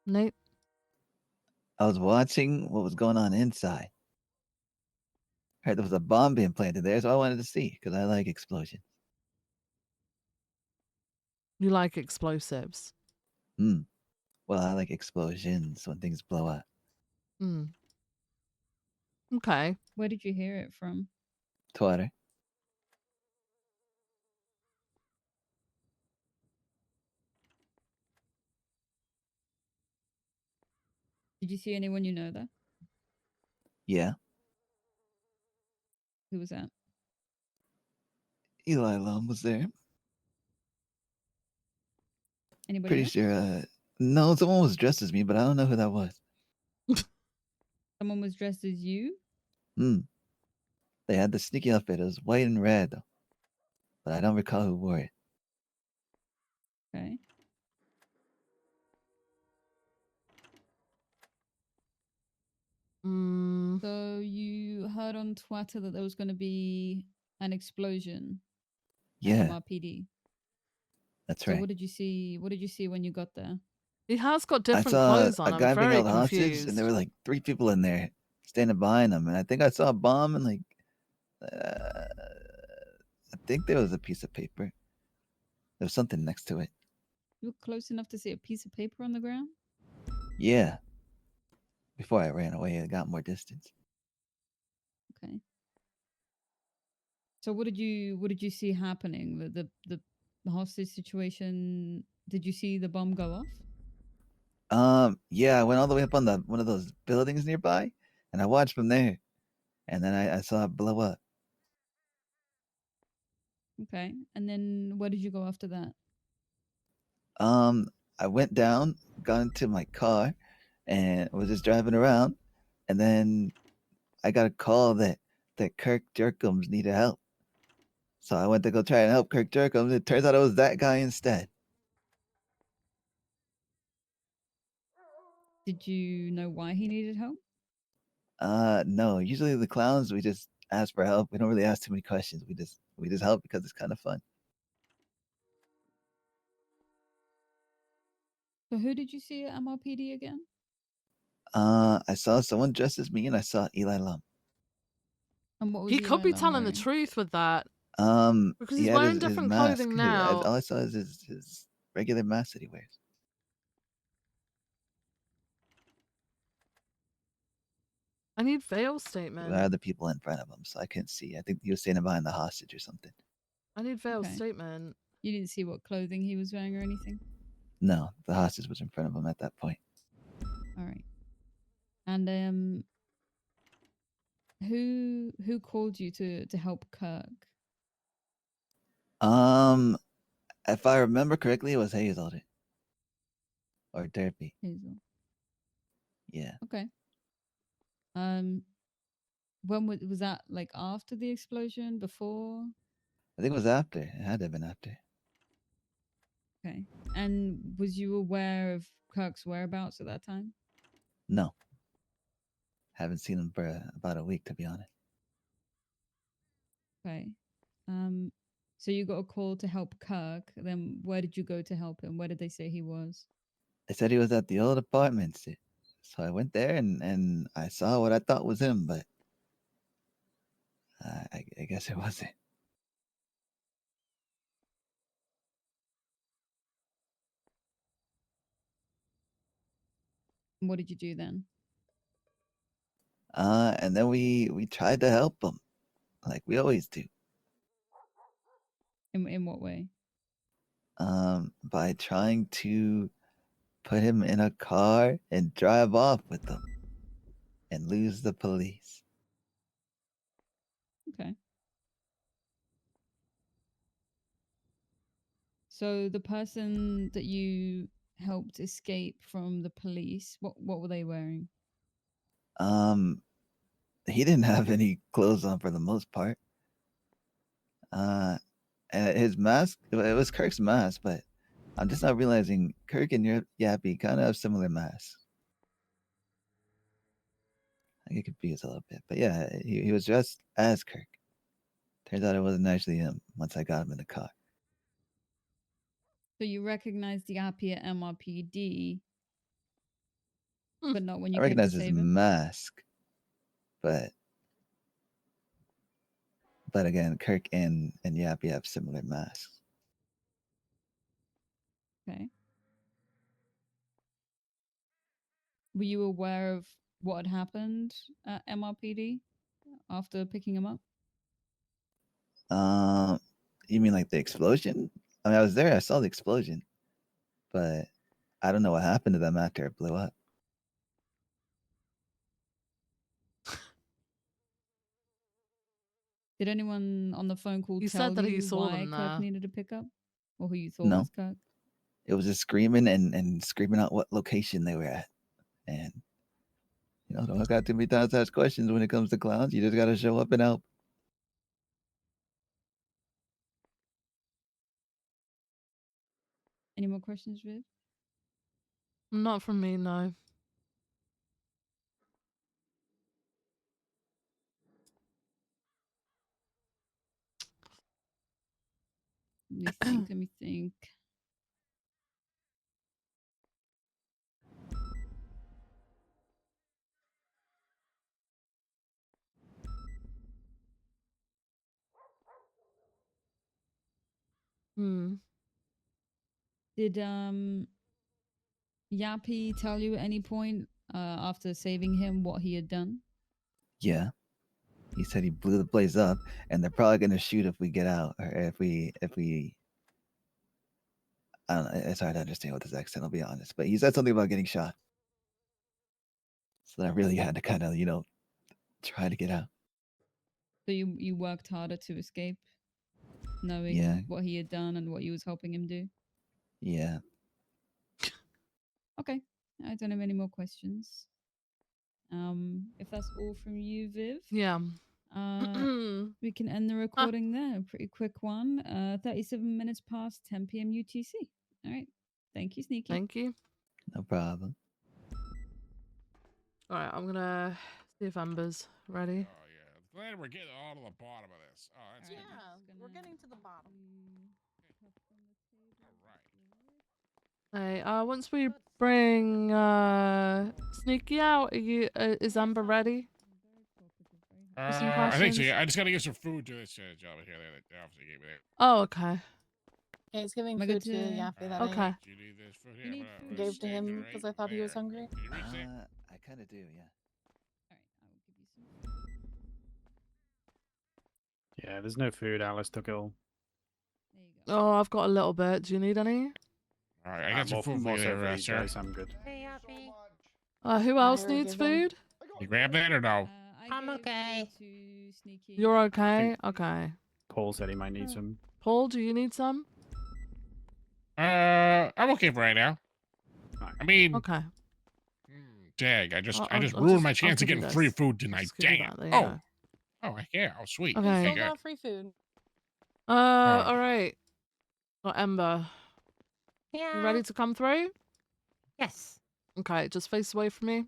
Speaker 1: Nate?
Speaker 12: I was watching what was going on inside. Heard there was a bomb being planted there, so I wanted to see because I like explosions.
Speaker 1: You like explosives.
Speaker 12: Well, I like explosions when things blow up.
Speaker 1: Okay.
Speaker 25: Where did you hear it from?
Speaker 12: Twitter.
Speaker 25: Did you see anyone you know there?
Speaker 12: Yeah.
Speaker 25: Who was that?
Speaker 12: Eli Lum was there.
Speaker 25: Anybody
Speaker 12: Pretty
Speaker 25: else?
Speaker 12: sure. No, someone was dressed as me, but I don't know who that was.
Speaker 25: Someone was dressed as you?
Speaker 12: They had the sneaky outfit. It was white and red, though. But I don't recall who wore it.
Speaker 25: Okay. So you heard on Twitter that there was going to be an explosion
Speaker 12: Yeah.
Speaker 25: at MRPD.
Speaker 12: That's
Speaker 25: So
Speaker 12: right.
Speaker 25: what did you see? What did you see when you got there?
Speaker 1: He has got
Speaker 12: I
Speaker 1: different
Speaker 12: saw
Speaker 1: clothes on.
Speaker 12: a
Speaker 1: I'm
Speaker 12: guy being
Speaker 1: very
Speaker 12: held hostage,
Speaker 1: confused.
Speaker 12: and there were like 3 people in there standing behind him. And I think I saw a bomb, and like, I think there was a piece of paper. There was something next to it.
Speaker 25: You were close enough to see a piece of paper on the ground?
Speaker 12: Yeah. Before I ran away, I got more distance.
Speaker 25: Okay. So what did you see happening? The hostage situation? Did you see the bomb go off?
Speaker 12: Yeah, I went all the way up on the one of those buildings nearby, and I watched from there, and then I saw it blow up.
Speaker 25: Okay. And then where did you go after that?
Speaker 12: I went down, got into my car, and was just driving around, and then I got a call that Kirk Jerkums needed help. So I went to go try and help Kirk Jerkums. It turns out it was that guy instead.
Speaker 25: Did you know why he needed help?
Speaker 12: No. Usually the clowns, we just ask for help. We don't really ask too many questions. We just help because it's kind of fun.
Speaker 25: So who did you see at MRPD again?
Speaker 12: I saw someone dressed as me, and I saw Eli Lum.
Speaker 25: And what was
Speaker 1: He could
Speaker 25: Eli
Speaker 1: be
Speaker 25: Lum
Speaker 1: telling the
Speaker 25: wearing?
Speaker 1: truth with that. Because
Speaker 12: He
Speaker 1: he's
Speaker 12: had
Speaker 1: wearing
Speaker 12: his
Speaker 1: different
Speaker 12: mask.
Speaker 1: clothing now.
Speaker 12: All I saw is his regular mask that he wears.
Speaker 1: I need veil
Speaker 12: There were
Speaker 1: statement.
Speaker 12: other people in front of him, so I couldn't see. I think he was standing behind the hostage or something.
Speaker 1: I need veil
Speaker 25: Okay.
Speaker 1: statement.
Speaker 25: You didn't see what clothing he was wearing or anything?
Speaker 12: No, the hostage was in front of him at that point.
Speaker 25: All right. And who called you to help Kirk?
Speaker 12: If I remember correctly, it was Hazel or Derpy.
Speaker 25: Hazel.
Speaker 12: Yeah.
Speaker 25: Okay. When was that, like after the explosion, before?
Speaker 12: I think it was after. It had to have been after.
Speaker 25: Okay. And was you aware of Kirk's whereabouts at that time?
Speaker 12: No. Haven't seen him for about a week, to be honest.
Speaker 25: Okay. So you got a call to help Kirk. Then where did you go to help him? Where did they say he was?
Speaker 12: They said he was at the old apartment. So I went there and I saw what I thought was him, but I guess it wasn't.
Speaker 25: What did you do then?
Speaker 12: And then we tried to help him, like we always do.
Speaker 25: In what way?
Speaker 12: By trying to put him in a car and drive off with them and lose the police.
Speaker 25: Okay. So the person that you helped escape from the police, what were they wearing?
Speaker 12: He didn't have any clothes on for the most part. And his mask, it was Kirk's mask, but I'm just not realizing Kirk and Yappy kind of have similar masks. I get confused a little bit, but yeah, he was dressed as Kirk. Turns out it wasn't actually him once I got him in the car.
Speaker 25: So you recognized the Appy at MRPD, but not when
Speaker 12: I
Speaker 25: you came to
Speaker 12: recognize his
Speaker 25: save him?
Speaker 12: mask, but again, Kirk and Yappy have similar masks.
Speaker 25: Okay. Were you aware of what had happened at MRPD after picking him up?
Speaker 12: You mean like the explosion? I mean, I was there. I saw the explosion, but I don't know what happened to them after it blew up.
Speaker 25: Did anyone on the phone call
Speaker 1: He
Speaker 25: tell
Speaker 1: said that he
Speaker 25: you
Speaker 1: saw
Speaker 25: why
Speaker 1: them
Speaker 25: Kirk
Speaker 1: there.
Speaker 25: needed a pickup? Or who you thought
Speaker 12: No.
Speaker 25: was Kirk?
Speaker 12: It was just screaming and screaming out what location they were at. And, don't got too many times to ask questions when it comes to clowns. You just got to show up and help.
Speaker 25: Any more questions, Viv?
Speaker 1: Not from me, no.
Speaker 25: Let me think, let me think. Did Yappy tell you at any point after saving him what he had done?
Speaker 12: Yeah. He said he blew the place up, and they're probably going to shoot if we get out, or if we. I don't know. It's hard to understand with his accent, I'll be honest. But he said something about getting shot. So I really had to kind of, try to get out.
Speaker 25: So you worked harder to escape, knowing
Speaker 12: Yeah.
Speaker 25: what he had done and what you was helping him do?
Speaker 12: Yeah.
Speaker 25: Okay. I don't have any more questions. If that's all from you, Viv.
Speaker 1: Yeah.
Speaker 25: We can end the recording there. Pretty quick one. 37 minutes past 10 p.m. UTC. All right. Thank you, Sneaky.
Speaker 1: Thank you.
Speaker 12: No problem.
Speaker 1: All right, I'm gonna see if Amber's ready.
Speaker 8: Glad we're getting all to the bottom of this. Oh, that's good.
Speaker 10: We're getting to the bottom.
Speaker 1: Hey, once we bring Sneaky out, is Amber ready? For some
Speaker 8: I think so.
Speaker 1: questions?
Speaker 8: Yeah. I just gotta get some food to this gentleman here. They obviously gave me that.
Speaker 1: Oh, okay.
Speaker 10: Yeah, he's giving
Speaker 25: Am I
Speaker 10: food
Speaker 25: good
Speaker 10: to
Speaker 25: to-
Speaker 10: Yappy that
Speaker 1: Okay.
Speaker 8: Do you need this food?
Speaker 25: You need
Speaker 8: I'm
Speaker 25: food.
Speaker 8: gonna
Speaker 10: I gave to
Speaker 8: stick
Speaker 10: him
Speaker 8: right
Speaker 10: because I thought he was
Speaker 8: there.
Speaker 10: hungry.
Speaker 8: Can you reach there?
Speaker 12: I kind of do, yeah.
Speaker 25: All right. I will give
Speaker 3: Yeah, there's no food. Alice took it all.
Speaker 1: Oh, I've got a little bit. Do you need any?
Speaker 8: All right, I got some food for you
Speaker 3: so
Speaker 8: there,
Speaker 3: for these
Speaker 8: sir.
Speaker 3: guys, I'm good.
Speaker 1: Who else needs food?
Speaker 8: You grab that or no?
Speaker 11: I'm okay.
Speaker 1: You're okay? Okay.
Speaker 3: Paul said he might need some.
Speaker 1: Paul, do you need some?
Speaker 8: I'm okay for right now. I mean,
Speaker 1: Okay.
Speaker 8: dang, I just
Speaker 1: I'll
Speaker 8: ruined my
Speaker 1: I'll
Speaker 8: chance of
Speaker 1: give you
Speaker 8: getting free
Speaker 1: this.
Speaker 8: food tonight.
Speaker 1: Just give you
Speaker 8: Dang it.
Speaker 1: that, there you
Speaker 8: Oh.
Speaker 1: go.
Speaker 8: Oh, yeah. Oh, sweet.
Speaker 1: Okay.
Speaker 10: Still
Speaker 8: Thank God.
Speaker 10: got free food.
Speaker 1: All right. Got Ember.
Speaker 11: Yeah.
Speaker 1: You ready to come through?
Speaker 11: Yes.
Speaker 1: Okay, just face away from me.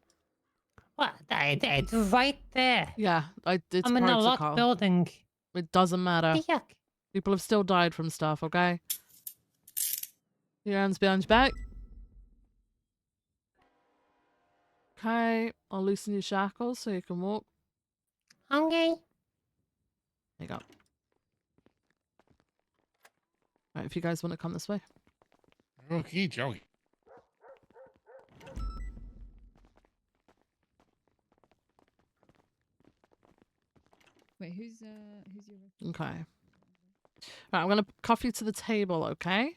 Speaker 11: What? It's right there.
Speaker 1: Yeah, it's
Speaker 11: I'm in a
Speaker 1: protocol.
Speaker 11: locked building.
Speaker 1: It doesn't matter.
Speaker 11: Yuck.
Speaker 1: People have still died from stuff, okay? Your hands behind your back. Okay, I'll loosen your shackles so you can walk.
Speaker 11: Okay.
Speaker 1: There you go. Right, if you guys want to come this way.
Speaker 8: Okay, Joey.
Speaker 25: Wait, who's your...
Speaker 1: Okay. Right, I'm gonna cuff you to the table, okay?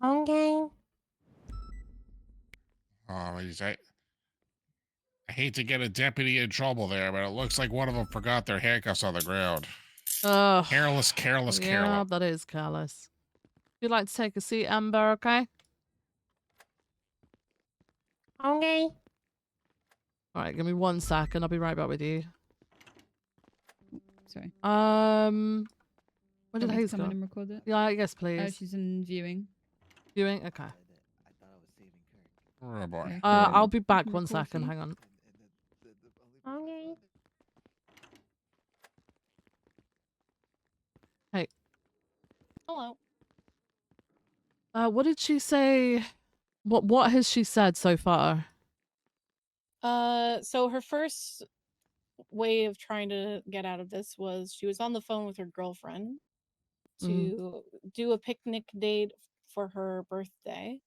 Speaker 11: Okay.
Speaker 8: Oh, I hate to get a deputy in trouble there, but it looks like one of them forgot their handcuffs on the ground.
Speaker 1: Ugh.
Speaker 8: Careless,
Speaker 1: Yeah,
Speaker 8: careless.
Speaker 1: that is careless. If you'd like to take a seat, Amber, okay?
Speaker 11: Okay.
Speaker 1: Alright, give me 1 second. I'll be right back with you.
Speaker 25: Sorry.
Speaker 1: Where did
Speaker 25: Want me to
Speaker 1: Hayes
Speaker 25: come
Speaker 1: go?
Speaker 25: in and record it?
Speaker 1: Yeah, yes, please.
Speaker 25: She's in viewing.
Speaker 1: Viewing? Okay.
Speaker 8: Oh, boy.
Speaker 25: Yeah,
Speaker 1: I'll be back
Speaker 25: can
Speaker 1: 1
Speaker 25: record
Speaker 1: second.
Speaker 25: you.
Speaker 1: Hang on.
Speaker 11: Okay.
Speaker 1: Hey.
Speaker 10: Hello.
Speaker 1: What did she say? What has she said so far?
Speaker 10: So her first way of trying to get out of this was she was on the phone with her girlfriend to do a picnic date for her birthday.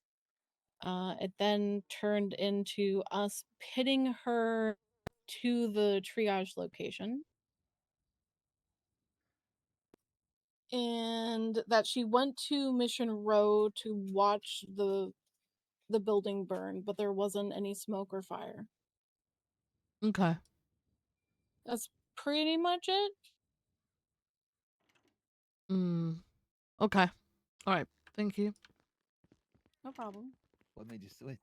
Speaker 10: It then turned into us pitting her to the triage location. And that she went to Mission Row to watch the building burn, but there wasn't any smoke or fire.
Speaker 1: Okay.
Speaker 10: That's pretty much it.
Speaker 1: Okay. All right. Thank you.
Speaker 10: No problem.
Speaker 12: What made you switch?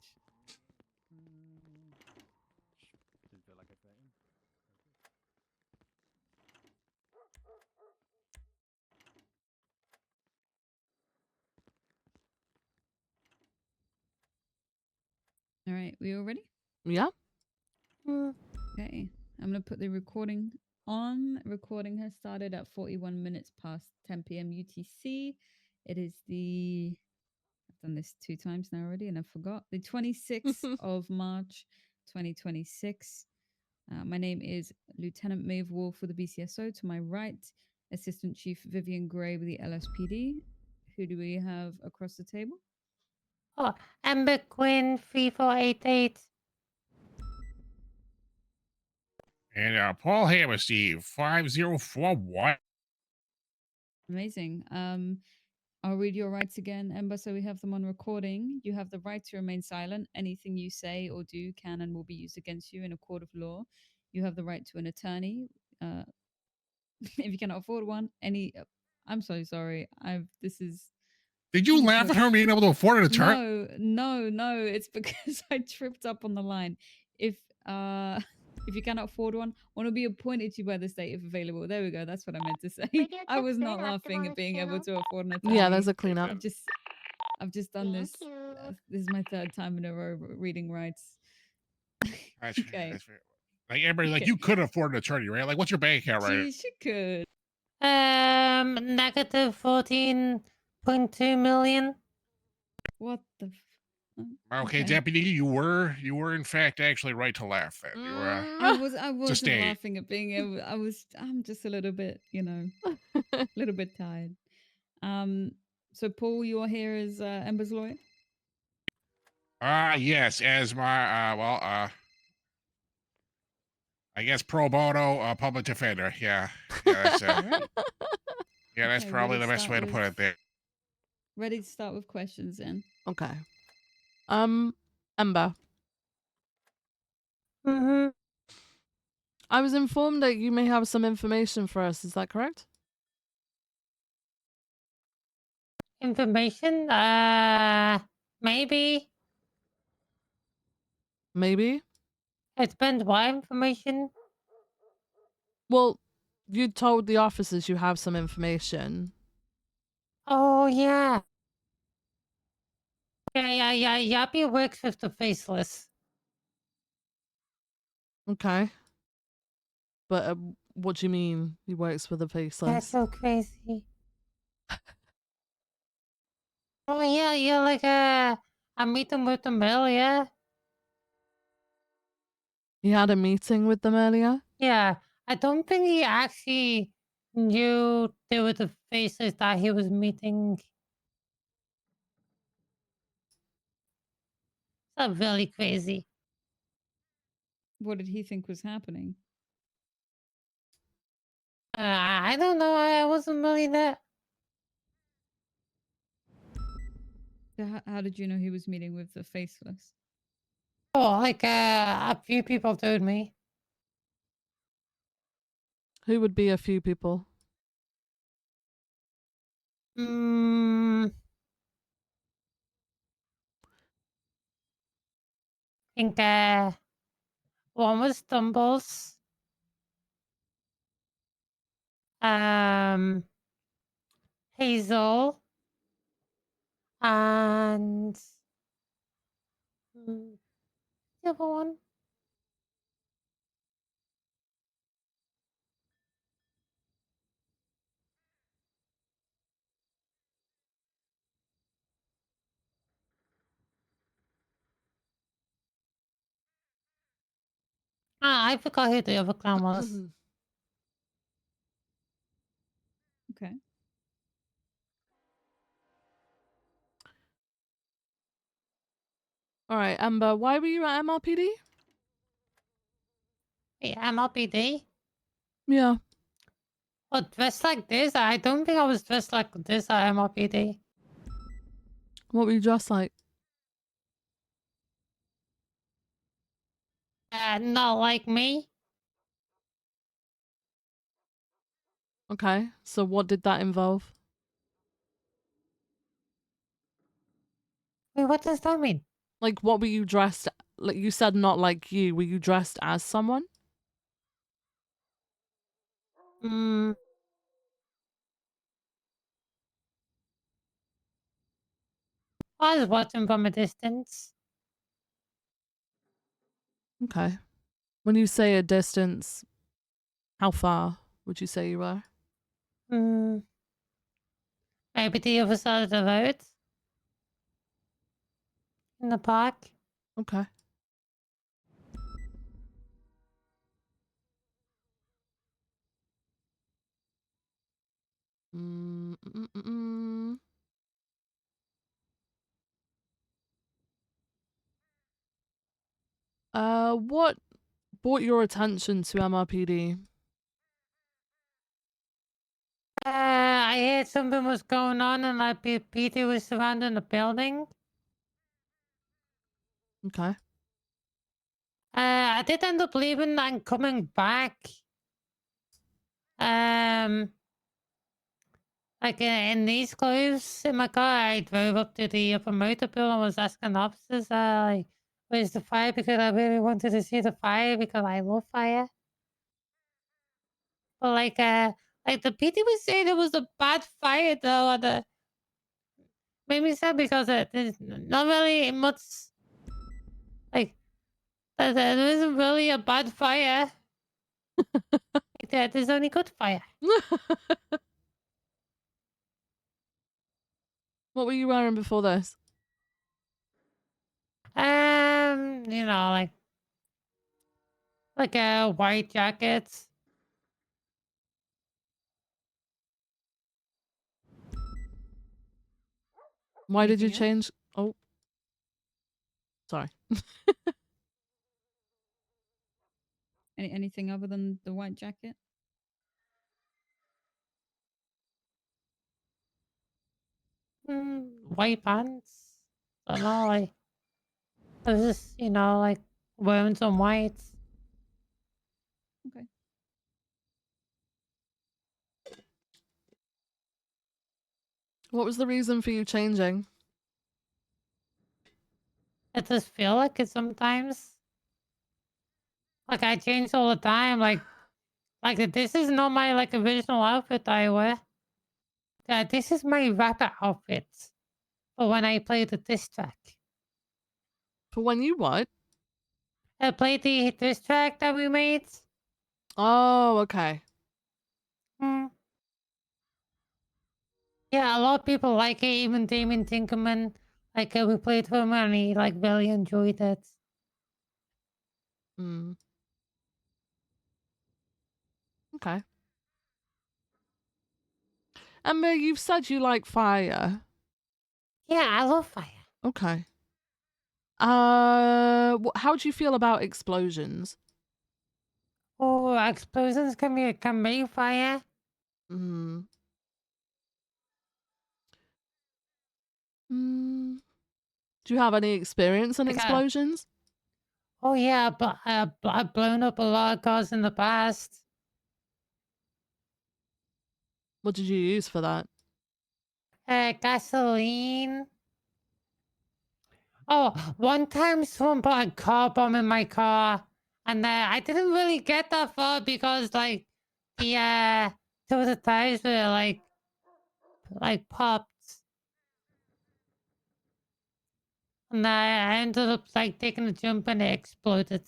Speaker 25: All right, we all ready?
Speaker 1: Yeah.
Speaker 25: Okay, I'm gonna put the recording on. Recording has started at 41 minutes past 10 p.m. UTC. It is I've done this 2 times now already and I forgot. The 26th of March, 2026. My name is Lieutenant Maeve Wolf with the BCSO. To my right, Assistant Chief Vivian Gray with the LSPD. Who do we have across the table?
Speaker 11: Oh, Amber Quinn 3488.
Speaker 8: And Paul Hammerstein, 5041.
Speaker 25: Amazing. I'll read your rights again, Ember, so we have them on recording. You have the right to remain silent. Anything you say or do can and will be used against you in a court of law. You have the right to an attorney. If you cannot afford one, I'm so sorry. This is...
Speaker 8: Did you laugh at her being able to afford an attorney?
Speaker 25: No. It's because I tripped up on the line. If you cannot afford one to be appointed to you by the state if available. There we go. That's what I meant to say. I was not laughing at being able to afford an attorney.
Speaker 1: Yeah, there's a cleanup.
Speaker 25: I've just done this. This is my 3rd time in a row reading rights. Okay.
Speaker 8: That's fair. Like everybody, like you could afford an attorney, right? Like, what's your bank account, right?
Speaker 25: She could.
Speaker 11: Negative 14.2 million.
Speaker 25: What the?
Speaker 8: Okay, deputy, you were in fact actually right to laugh. Then you were.
Speaker 25: I wasn't
Speaker 8: Sustained.
Speaker 25: laughing at being able. I'm just a little bit, a little bit tired. So Paul, you're here as Ember's lawyer.
Speaker 8: Yes, as my I guess pro bono public defender. Yeah, that's yeah, that's
Speaker 25: Okay,
Speaker 8: probably
Speaker 25: ready
Speaker 8: the
Speaker 25: to
Speaker 8: best
Speaker 25: start
Speaker 8: way to put
Speaker 25: with-
Speaker 8: it there.
Speaker 25: Ready to start with questions then.
Speaker 1: Okay. Ember.
Speaker 11: Mm-hmm.
Speaker 1: I was informed that you may have some information for us. Is that correct?
Speaker 11: Information? Maybe.
Speaker 1: Maybe.
Speaker 11: It depends what information.
Speaker 1: Well, you told the officers you have some information.
Speaker 11: Oh, yeah. Yeah. Yappy works with the faceless.
Speaker 1: Okay. But what do you mean he works with the faceless?
Speaker 11: That's so crazy. Oh, yeah, like, I meet him with them earlier.
Speaker 1: He had a meeting with them earlier?
Speaker 11: Yeah, I don't think he actually knew there were the faces that he was meeting. That's really crazy.
Speaker 25: What did he think was happening?
Speaker 11: I don't know. I wasn't really there.
Speaker 25: So how did you know he was meeting with the faceless?
Speaker 11: Oh, like a few people told me.
Speaker 1: Who would be a few people?
Speaker 11: Mm, think one was Stumbles. Hazel. And the other one. I forgot who the other clown was.
Speaker 25: Okay.
Speaker 1: All right, Amber, why were you at MRPD?
Speaker 11: Yeah, MLPD.
Speaker 1: Yeah.
Speaker 11: Oh, dressed like this? I don't think I was dressed like this at MLPD.
Speaker 1: What were you dressed like?
Speaker 11: Not like me.
Speaker 1: Okay, so what did that involve?
Speaker 11: Wait, what does that mean?
Speaker 1: Like, what were you dressed? Like you said, not like you. Were you dressed as someone?
Speaker 11: Hmm. I was watching from a distance.
Speaker 1: Okay. When you say a distance, how far would you say you were?
Speaker 11: Hmm. Maybe the other side of the road. In the park.
Speaker 1: Okay. Mm, mm, mm, mm. What brought your attention to MRPD?
Speaker 11: I heard something was going on and like Peter was surrounding the building.
Speaker 1: Okay.
Speaker 11: I did end up leaving and coming back. Like in these clothes in my car, I drove up to the upper motor pool and was asking officers, like, where's the fire? Because I really wanted to see the fire because I love fire. But like the PT was saying it was a bad fire though, and made me sad because there's not really much, like, there isn't really a bad fire. There's only good fire.
Speaker 1: What were you wearing before this?
Speaker 11: You know, like a white jacket.
Speaker 1: Why did you
Speaker 25: Anything else?
Speaker 1: change? Oh, sorry.
Speaker 25: Anything other than the white jacket?
Speaker 11: White pants. I don't know, like I was just, like wearing some whites.
Speaker 25: Okay.
Speaker 1: What was the reason for you changing?
Speaker 11: I just feel like it sometimes. Like I change all the time. Like this is not my original outfit I wear. Yeah, this is my rapper outfit for when I play the diss track.
Speaker 1: For when you what?
Speaker 11: I played the diss track that we made.
Speaker 1: Oh, okay.
Speaker 11: Yeah, a lot of people like it. Even Damon Tinkerman, we played for him and he really enjoyed it.
Speaker 1: Mm. Okay. Ember, you've said you like fire.
Speaker 11: Yeah, I love fire.
Speaker 1: Okay. How do you feel about explosions?
Speaker 11: Oh, explosions can make fire.
Speaker 1: Mm. Do you have any experience in explosions?
Speaker 11: Oh yeah, but I've blown up a lot of cars in the past.
Speaker 1: What did you use for that?
Speaker 11: Gasoline. Oh, one time someone put a car bomb in my car, and I didn't really get that far because the two of the tires were popped, and I ended up taking a jump and it exploded.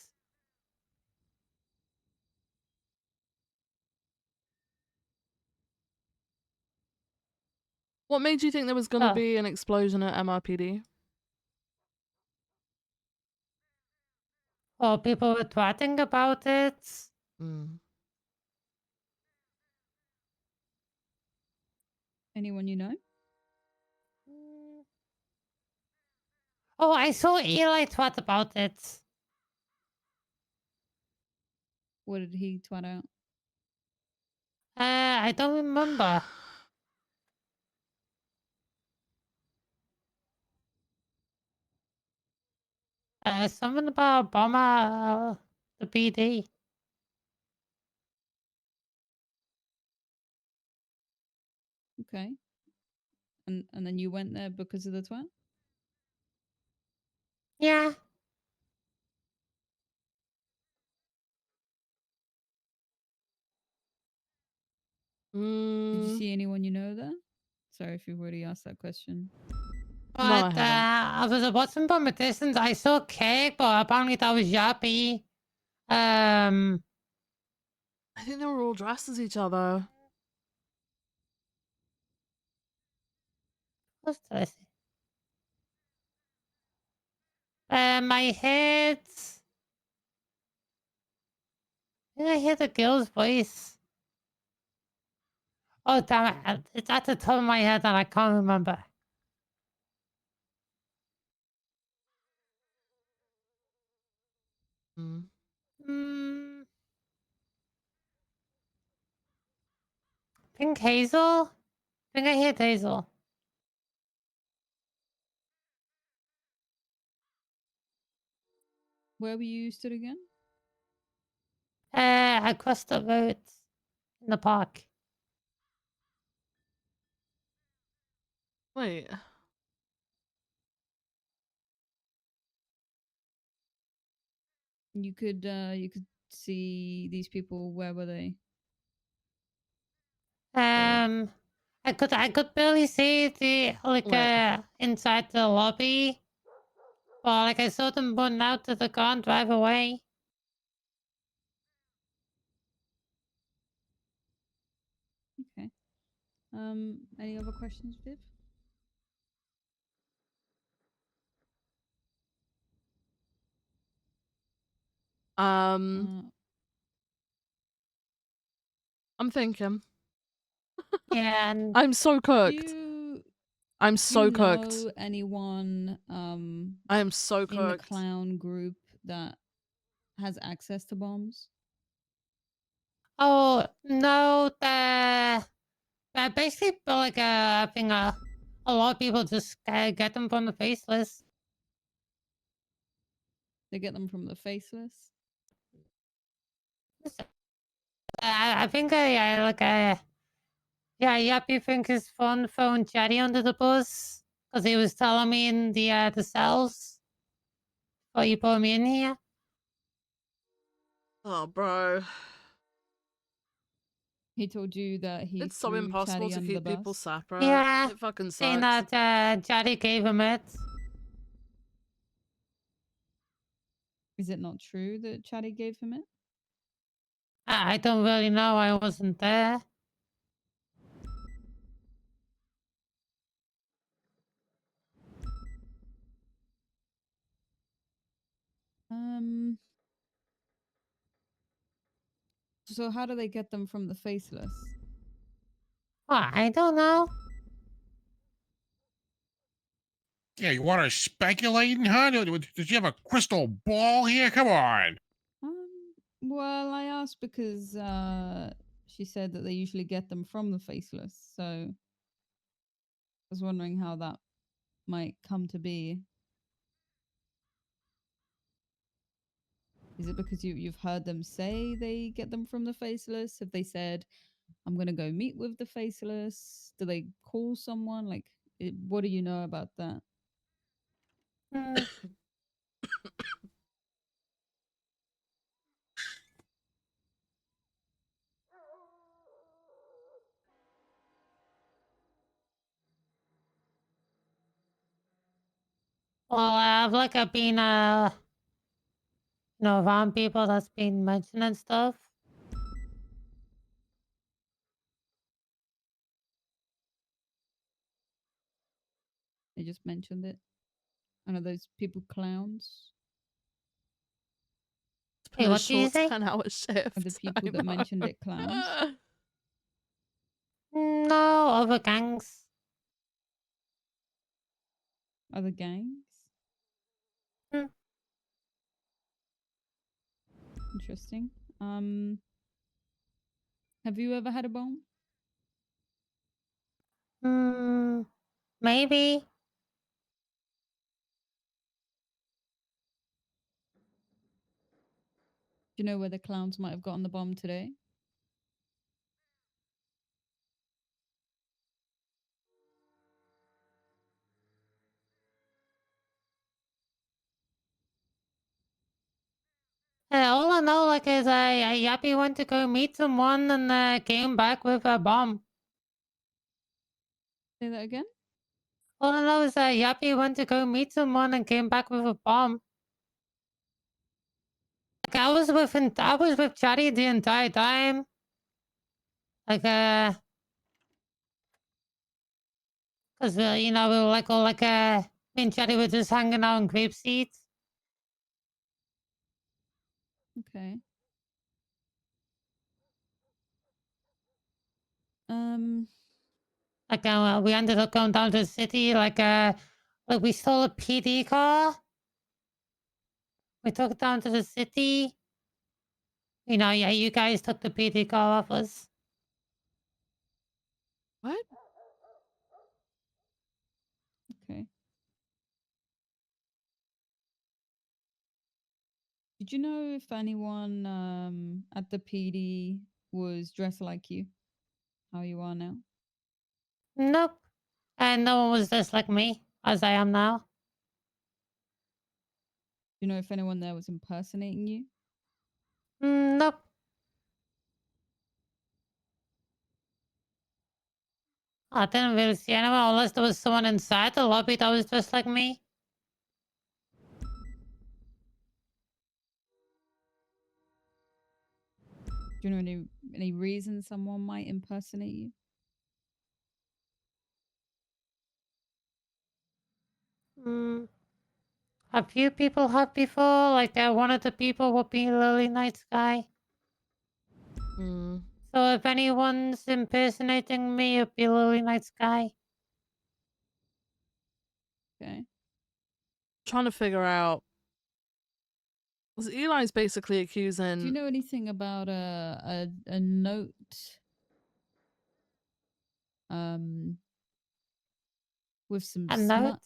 Speaker 1: What made you think there was going to be an explosion at MRPD?
Speaker 11: Oh, people were twatting about it.
Speaker 25: Anyone you know?
Speaker 11: Oh, I saw Eli twat about it.
Speaker 25: What did he twat out?
Speaker 11: I don't remember. Something about Obama, the PD.
Speaker 25: Okay. And then you went there because of the twat?
Speaker 11: Yeah.
Speaker 25: Did you
Speaker 1: Mm.
Speaker 25: see anyone you know there? Sorry if you've already asked that question.
Speaker 11: But I was watching from a distance. I saw Cake, but apparently that was Yappy.
Speaker 1: I think they were all dressed as each other.
Speaker 11: What's this? My head. Did I hear the girl's voice? Oh, damn it. It's at the top of my head and I can't remember. Think Hazel? Think I hit Hazel.
Speaker 25: Where were you stood again?
Speaker 11: Across the road in the park.
Speaker 1: Wait.
Speaker 25: You could see these people. Where were they?
Speaker 11: I could barely see the inside the lobby. But I saw them run out to the car and drive away.
Speaker 25: Okay. Any other questions, Viv?
Speaker 1: I'm thinking.
Speaker 11: Yeah, and
Speaker 1: I'm so cooked. I'm so cooked.
Speaker 25: Know anyone
Speaker 1: I am so
Speaker 25: in the
Speaker 1: cooked.
Speaker 25: clown group that has access to bombs?
Speaker 11: Oh no, basically like I think a lot of people just get them from the faceless.
Speaker 25: They get them from the faceless.
Speaker 11: I think yeah, Yappy think his phone phoned Chatty under the bus because he was telling me in the cells. Oh, you put me in here.
Speaker 1: Oh, bro.
Speaker 25: He told you that he
Speaker 1: It's so
Speaker 25: threw
Speaker 1: impossible
Speaker 25: Chatty
Speaker 1: to
Speaker 25: under the
Speaker 1: keep people
Speaker 25: bus.
Speaker 1: separate.
Speaker 11: Yeah,
Speaker 1: It fucking
Speaker 11: saying
Speaker 1: sucks.
Speaker 11: that Chatty gave him it.
Speaker 25: Is it not true that Chatty gave him it?
Speaker 11: I don't really know. I wasn't there.
Speaker 25: So how do they get them from the faceless?
Speaker 11: I don't know.
Speaker 8: Yeah, you want to speculate, huh? Did you have a crystal ball here? Come on.
Speaker 25: Well, I asked because she said that they usually get them from the faceless. So I was wondering how that might come to be. Is it because you've heard them say they get them from the faceless? Have they said, I'm going to go meet with the faceless? Do they call someone? Like, what do you know about that?
Speaker 11: Well, I've been around people that's been mentioning stuff.
Speaker 25: They just mentioned it. And are those people clowns?
Speaker 11: Hey, what do you say?
Speaker 1: 10-hour shift.
Speaker 25: Are the people that mentioned it clowns?
Speaker 11: No, other gangs.
Speaker 25: Other gangs? Interesting. Have you ever had a bomb?
Speaker 11: Maybe.
Speaker 25: Do you know where the clowns might have gotten the bomb today?
Speaker 11: All I know, is Yappy went to go meet someone and came back with a bomb.
Speaker 25: Say that again?
Speaker 11: All I know is Yappy went to go meet someone and came back with a bomb. I was with Chatty the entire time. Because we were all me and Chatty were just hanging out in grape seats.
Speaker 25: Okay.
Speaker 11: We ended up going down to the city. We stole a PD car. We took it down to the city. Yeah, you guys took the PD car off us.
Speaker 1: What?
Speaker 25: Okay. Did you know if anyone at the PD was dressed like you? How you are now?
Speaker 11: Nope. And no one was just like me, as I am now.
Speaker 25: Do you know if anyone there was impersonating you?
Speaker 11: Nope. I didn't really see anyone unless there was someone inside the lobby that was just like me.
Speaker 25: Do you know any reason someone might impersonate you?
Speaker 11: A few people have before, one of the people would be Lily Night Sky. So if anyone's impersonating me, it'd be Lily Night Sky.
Speaker 25: Okay.
Speaker 1: Trying to figure out Eli's basically
Speaker 25: Do
Speaker 1: accusing.
Speaker 25: you know anything about a note? With some
Speaker 11: A
Speaker 25: smut.
Speaker 11: note?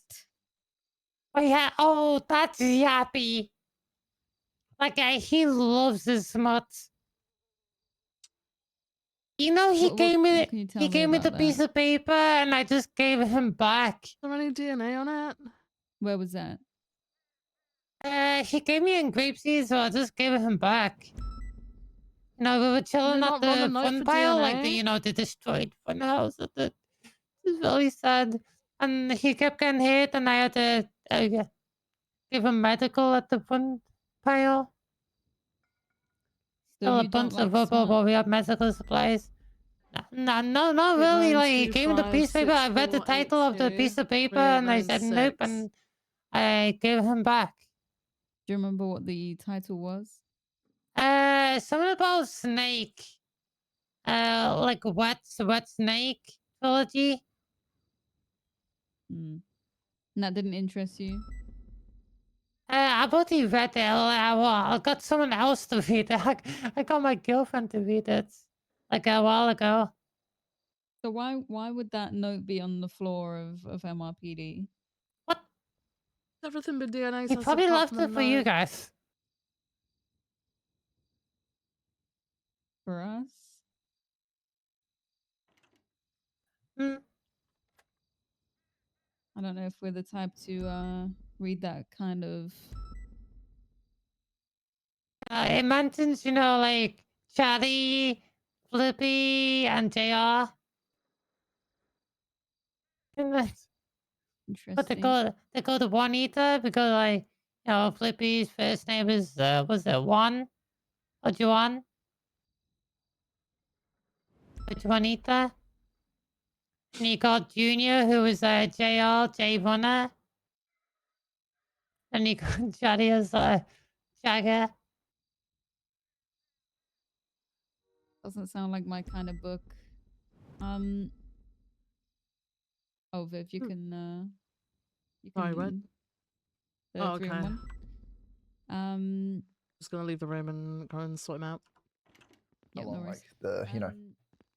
Speaker 11: Oh yeah. Oh, that's Yappy. Like he loves his smut. You know, he gave me
Speaker 25: what can you tell
Speaker 11: he
Speaker 25: me
Speaker 11: gave me the
Speaker 25: about
Speaker 11: piece
Speaker 25: that?
Speaker 11: of paper, and I just gave him back.
Speaker 1: Is there any DNA on it?
Speaker 25: Where was that?
Speaker 11: He gave me in grape seed, so I just gave him back. You know, we were chilling
Speaker 1: not
Speaker 11: at
Speaker 1: run a
Speaker 11: the
Speaker 1: note
Speaker 11: fun
Speaker 1: for
Speaker 11: pile, like
Speaker 1: DNA?
Speaker 11: the destroyed fun house. It was really sad. And he kept getting hit, and I had to give him medical at the fun pile.
Speaker 25: So
Speaker 11: Still a
Speaker 25: you don't
Speaker 11: bunch of
Speaker 25: like
Speaker 11: rubble,
Speaker 25: smut?
Speaker 11: but we have medical supplies. No, not really. Like, he gave me the piece of paper. I read the title of the piece of paper, and I said nope, and I gave him back.
Speaker 25: Do you remember what the title was?
Speaker 11: Something about snake. Like wet snake trilogy.
Speaker 25: And that didn't interest you?
Speaker 11: I've already read it. I got someone else to read it. I got my girlfriend to read it like a while ago.
Speaker 25: So why would that note be on the floor of MRPD?
Speaker 1: Everything but DNA.
Speaker 11: He probably left it for you guys.
Speaker 25: For us? I don't know if we're the type to read that kind of.
Speaker 11: It mentions, like Chatty, Flippy, and JR. But they go to Juanita because, like, Flippy's first name is was it Juan or Juan? Or Juanita. And you got Junior, who is JR, J Runner. And you got Chatty as Jagger.
Speaker 25: Doesn't sound like my kind of book. Oh, Viv, you can. You can.
Speaker 1: Sorry, what?
Speaker 25: The 3 in 1.
Speaker 1: Just gonna leave the room and go and sort him out.
Speaker 25: Yep, no worries.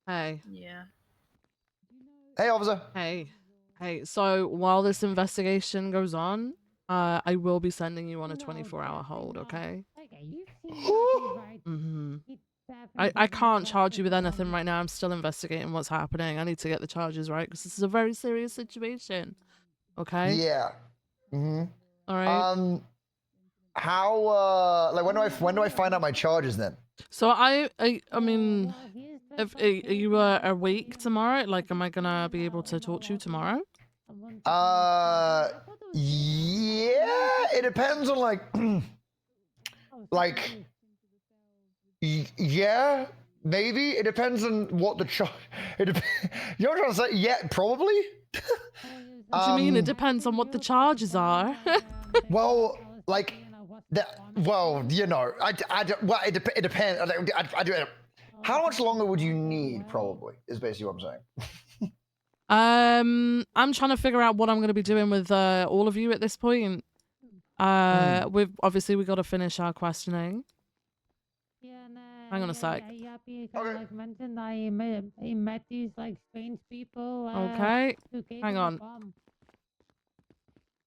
Speaker 1: Hey.
Speaker 14: Yeah.
Speaker 4: Hey, officer.
Speaker 1: Hey. So while this investigation goes on, I will be sending you on a 24-hour hold. Okay. I can't charge you with anything right now. I'm still investigating what's happening. I need to get the charges right because this is a very serious situation. Okay.
Speaker 4: Yeah. Mm-hmm.
Speaker 1: All right.
Speaker 4: How? Like, when do I find out my charges then?
Speaker 1: So I mean, if are you awake tomorrow? Like, am I gonna be able to talk to you tomorrow?
Speaker 4: Yeah. It depends on yeah, maybe. It depends on what the charge. You know what I'm trying to say? Yeah, probably.
Speaker 1: What do you mean? It depends on what the charges are.
Speaker 4: Well, like, well, it depends. How much longer would you need? Probably is basically what I'm saying.
Speaker 1: I'm trying to figure out what I'm going to be doing with all of you at this point. We've we got to finish our questioning. Hang on a sec.
Speaker 11: Like mentioned, I met these like strange people.
Speaker 1: Okay. Hang on.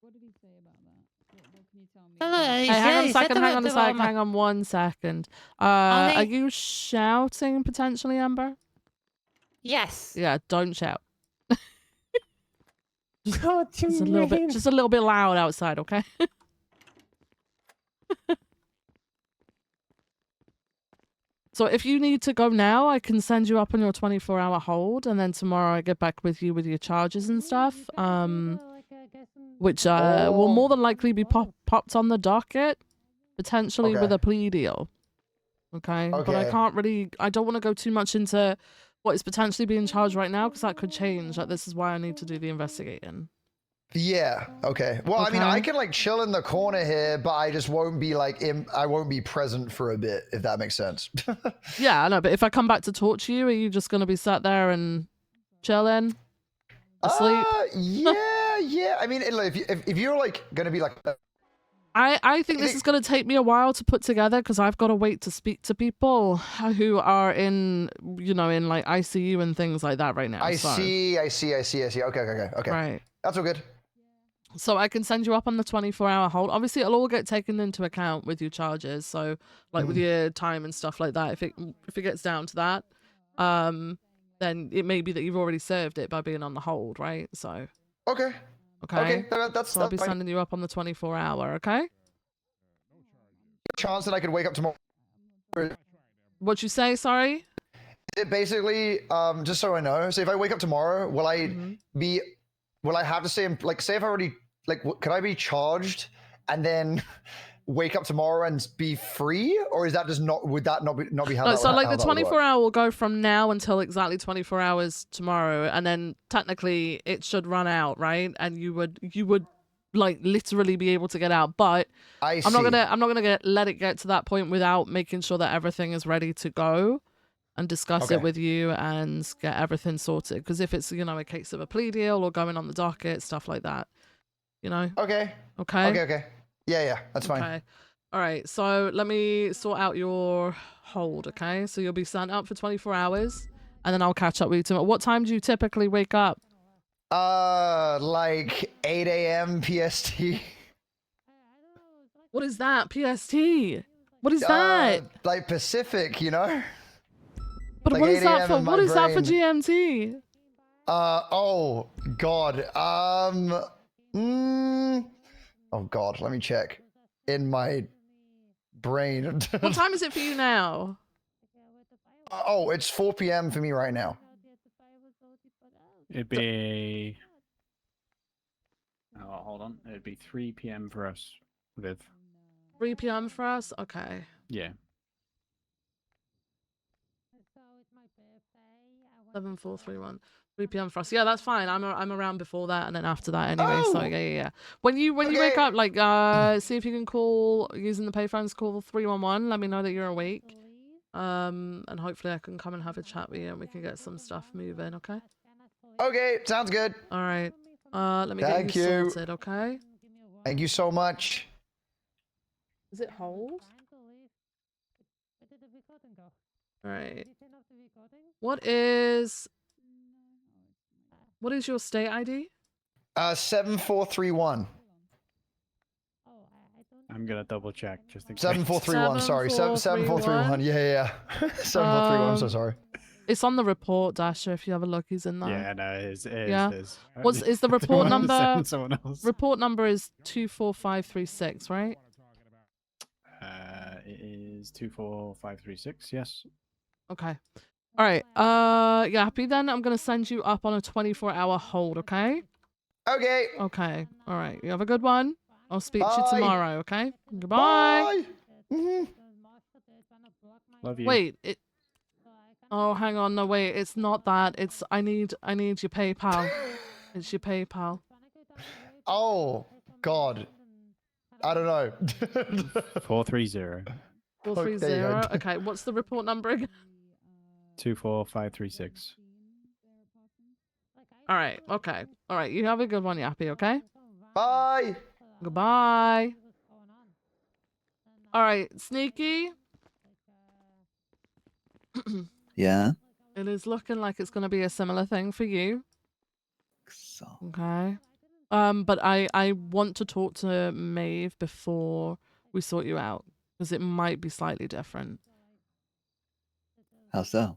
Speaker 25: What did he say about that? What can you tell me?
Speaker 1: Hey, hang on 1 second. Are you shouting potentially, Amber?
Speaker 11: Yes.
Speaker 1: Yeah, don't shout.
Speaker 11: What do you mean?
Speaker 1: Just a little bit loud outside, okay? So if you need to go now, I can send you up on your 24-hour hold, and then tomorrow I get back with you with your charges and stuff. Which will more than likely be popped on the docket, potentially with a plea deal. Okay? But I don't want to go too much into what is potentially being charged right now, because that could change. Like, this is why I need to do the investigating.
Speaker 4: Yeah. Okay. Well, I mean, I can like chill in the corner here, but I just won't be I won't be present for a bit, if that makes sense.
Speaker 1: Yeah, I know. But if I come back to talk to you, are you just gonna be sat there and chilling, asleep?
Speaker 4: Yeah. I mean, if you're like gonna be like
Speaker 1: I think this is going to take me a while to put together because I've got to wait to speak to people who are in, in like ICU and things like that right now.
Speaker 4: I see. Okay.
Speaker 1: Right.
Speaker 4: That's all good.
Speaker 1: So I can send you up on the 24-hour hold. Obviously, it'll all get taken into account with your charges. So, like with your time and stuff like that. If it gets down to that, then it may be that you've already served it by being on the hold, right? So.
Speaker 4: Okay.
Speaker 1: Okay.
Speaker 4: That's
Speaker 1: So I'll be
Speaker 4: fine.
Speaker 1: sending you up on the 24-hour. Okay.
Speaker 4: Chance that I could wake up tomorrow.
Speaker 1: What'd you say? Sorry.
Speaker 4: It basically, just so I know. So if I wake up tomorrow, will I will I have to say say if I already could I be charged and then wake up tomorrow and be free, or is that just not? Would that not be how?
Speaker 1: No,
Speaker 4: that,
Speaker 1: so like
Speaker 4: how
Speaker 1: the
Speaker 4: that would work?
Speaker 1: 24-hour will go from now until exactly 24 hours tomorrow, and then technically it should run out, right? And you would like literally be able to get out, but I'm not gonna let it get to that point without making sure that everything is ready to go and discuss it with you and get everything sorted. Because if it's a case of a plea deal or going on the docket, stuff like that,
Speaker 4: Okay.
Speaker 1: Okay.
Speaker 4: Yeah, that's fine.
Speaker 1: Okay. All right. So let me sort out your hold. Okay. So you'll be sent up for 24 hours, and then I'll catch up with you tomorrow. What time do you typically wake up?
Speaker 4: Like 8 a.m. PST.
Speaker 1: What is that? PST? What is that?
Speaker 4: Like Pacific, you know?
Speaker 1: But
Speaker 4: like
Speaker 1: what is
Speaker 4: 8
Speaker 1: that
Speaker 4: a.m.
Speaker 1: for?
Speaker 4: in my
Speaker 1: What is that for
Speaker 4: brain.
Speaker 1: GMT?
Speaker 4: Oh God. Oh God. Let me check. In my brain.
Speaker 1: What time is it for you now?
Speaker 4: Oh, it's 4 p.m. for me right now.
Speaker 3: It'd be. Oh, hold on. It'd be 3 p.m. for us, Viv.
Speaker 1: 3 p.m. for us? Okay.
Speaker 3: Yeah.
Speaker 1: 7431. 3 p.m. for us. Yeah, that's fine. I'm around before that and then after that anyway. So yeah. When you wake up, like see if you can call using the payphones, call 311. Let me know that you're awake. And hopefully I can come and have a chat with you and we can get some stuff moving, okay?
Speaker 4: Okay, sounds good.
Speaker 1: All right. Let me get you sorted, okay?
Speaker 4: Thank you so much.
Speaker 1: Is it hold? All right. What is your state ID?
Speaker 4: 7431.
Speaker 3: I'm gonna double check just in case.
Speaker 4: 7431. Sorry, 7431. Yeah. 7431. I'm so sorry.
Speaker 1: It's on the report, Dasher. If you have a look, he's in there.
Speaker 3: Yeah, no, it is.
Speaker 1: Yeah.
Speaker 3: Is
Speaker 1: Is the report number?
Speaker 3: Someone else.
Speaker 1: Report number is 24536, right?
Speaker 3: It is 24536. Yes.
Speaker 1: Okay. All right. Yeah, happy then. I'm gonna send you up on a 24-hour hold. Okay.
Speaker 4: Okay.
Speaker 1: Okay. All right. You have a good one. I'll speak to you
Speaker 4: Bye.
Speaker 1: tomorrow. Okay. Goodbye.
Speaker 4: Bye.
Speaker 3: Love you.
Speaker 1: Wait. Oh, hang on. No, wait. It's not that. It's I need your PayPal. It's your PayPal.
Speaker 4: Oh God. I don't know.
Speaker 3: 430.
Speaker 1: 430. Okay. What's the report number again?
Speaker 3: 24536.
Speaker 1: All right. Okay. All right. You have a good one, Yappy. Okay.
Speaker 4: Bye.
Speaker 1: Goodbye. All right, Sneaky.
Speaker 12: Yeah.
Speaker 1: It is looking like it's going to be a similar thing for you.
Speaker 12: So.
Speaker 1: Okay. But I want to talk to Maeve before we sort you out because it might be slightly different.
Speaker 12: How so?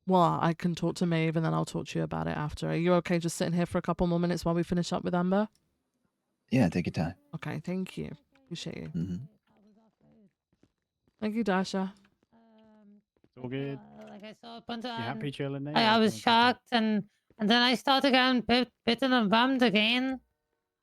Speaker 1: Well, I can talk to Maeve and then I'll talk to you about it after. Are you okay just sitting here for a couple more minutes while we finish up with Amber?
Speaker 12: Yeah, take your time.
Speaker 1: Okay, thank you. Appreciate you.
Speaker 12: Mm-hmm.
Speaker 1: Thank you, Dasha.
Speaker 3: It's all good.
Speaker 11: Like I saw a bunch of.
Speaker 3: You happy chilling there?
Speaker 11: I was shocked, and then I started getting bitten and bummed again,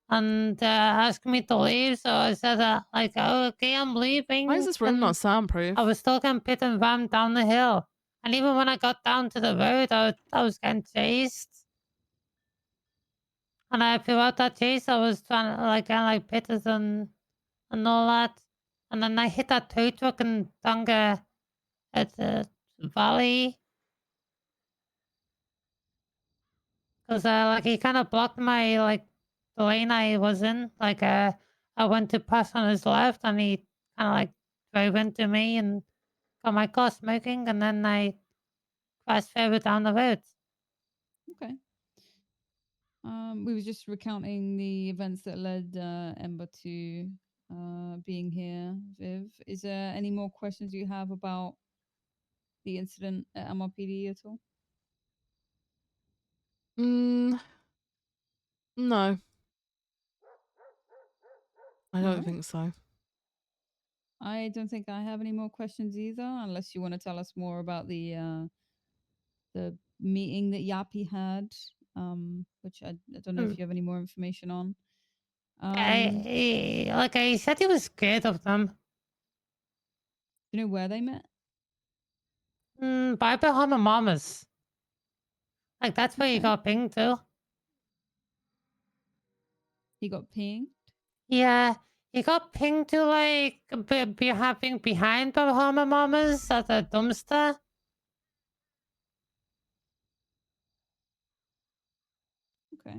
Speaker 11: and asking me to leave. So I said, like, oh, okay, I'm leaving.
Speaker 1: Why is this room not soundproof?
Speaker 11: I was still getting bit and bummed down the hill, and even when I got down to the road, I was getting chased. And throughout that chase, I was trying to get pitted and all that. And then I hit that tow truck in Tonga at the valley. Because he kind of blocked my, the lane I was in. I went to pass on his left, and he kind of like drove into me and got my car smoking, and then I crashed further down the road.
Speaker 25: Okay. We were just recounting the events that led Ember to being here. Viv, is there any more questions you have about the incident at MRPD at all?
Speaker 1: No. I don't
Speaker 25: Alright.
Speaker 1: think so.
Speaker 25: I don't think I have any more questions either, unless you want to tell us more about the meeting that Yappy had, which I don't know if you have any more information on.
Speaker 11: He said he was scared of them.
Speaker 25: Do you know where they met?
Speaker 11: By Bahama Mamas. Like, that's where he
Speaker 25: Okay.
Speaker 11: got pinged to.
Speaker 25: He got pinged?
Speaker 11: Yeah, he got pinged to, like, be having behind Bahama Mamas at a dumpster.
Speaker 25: Okay.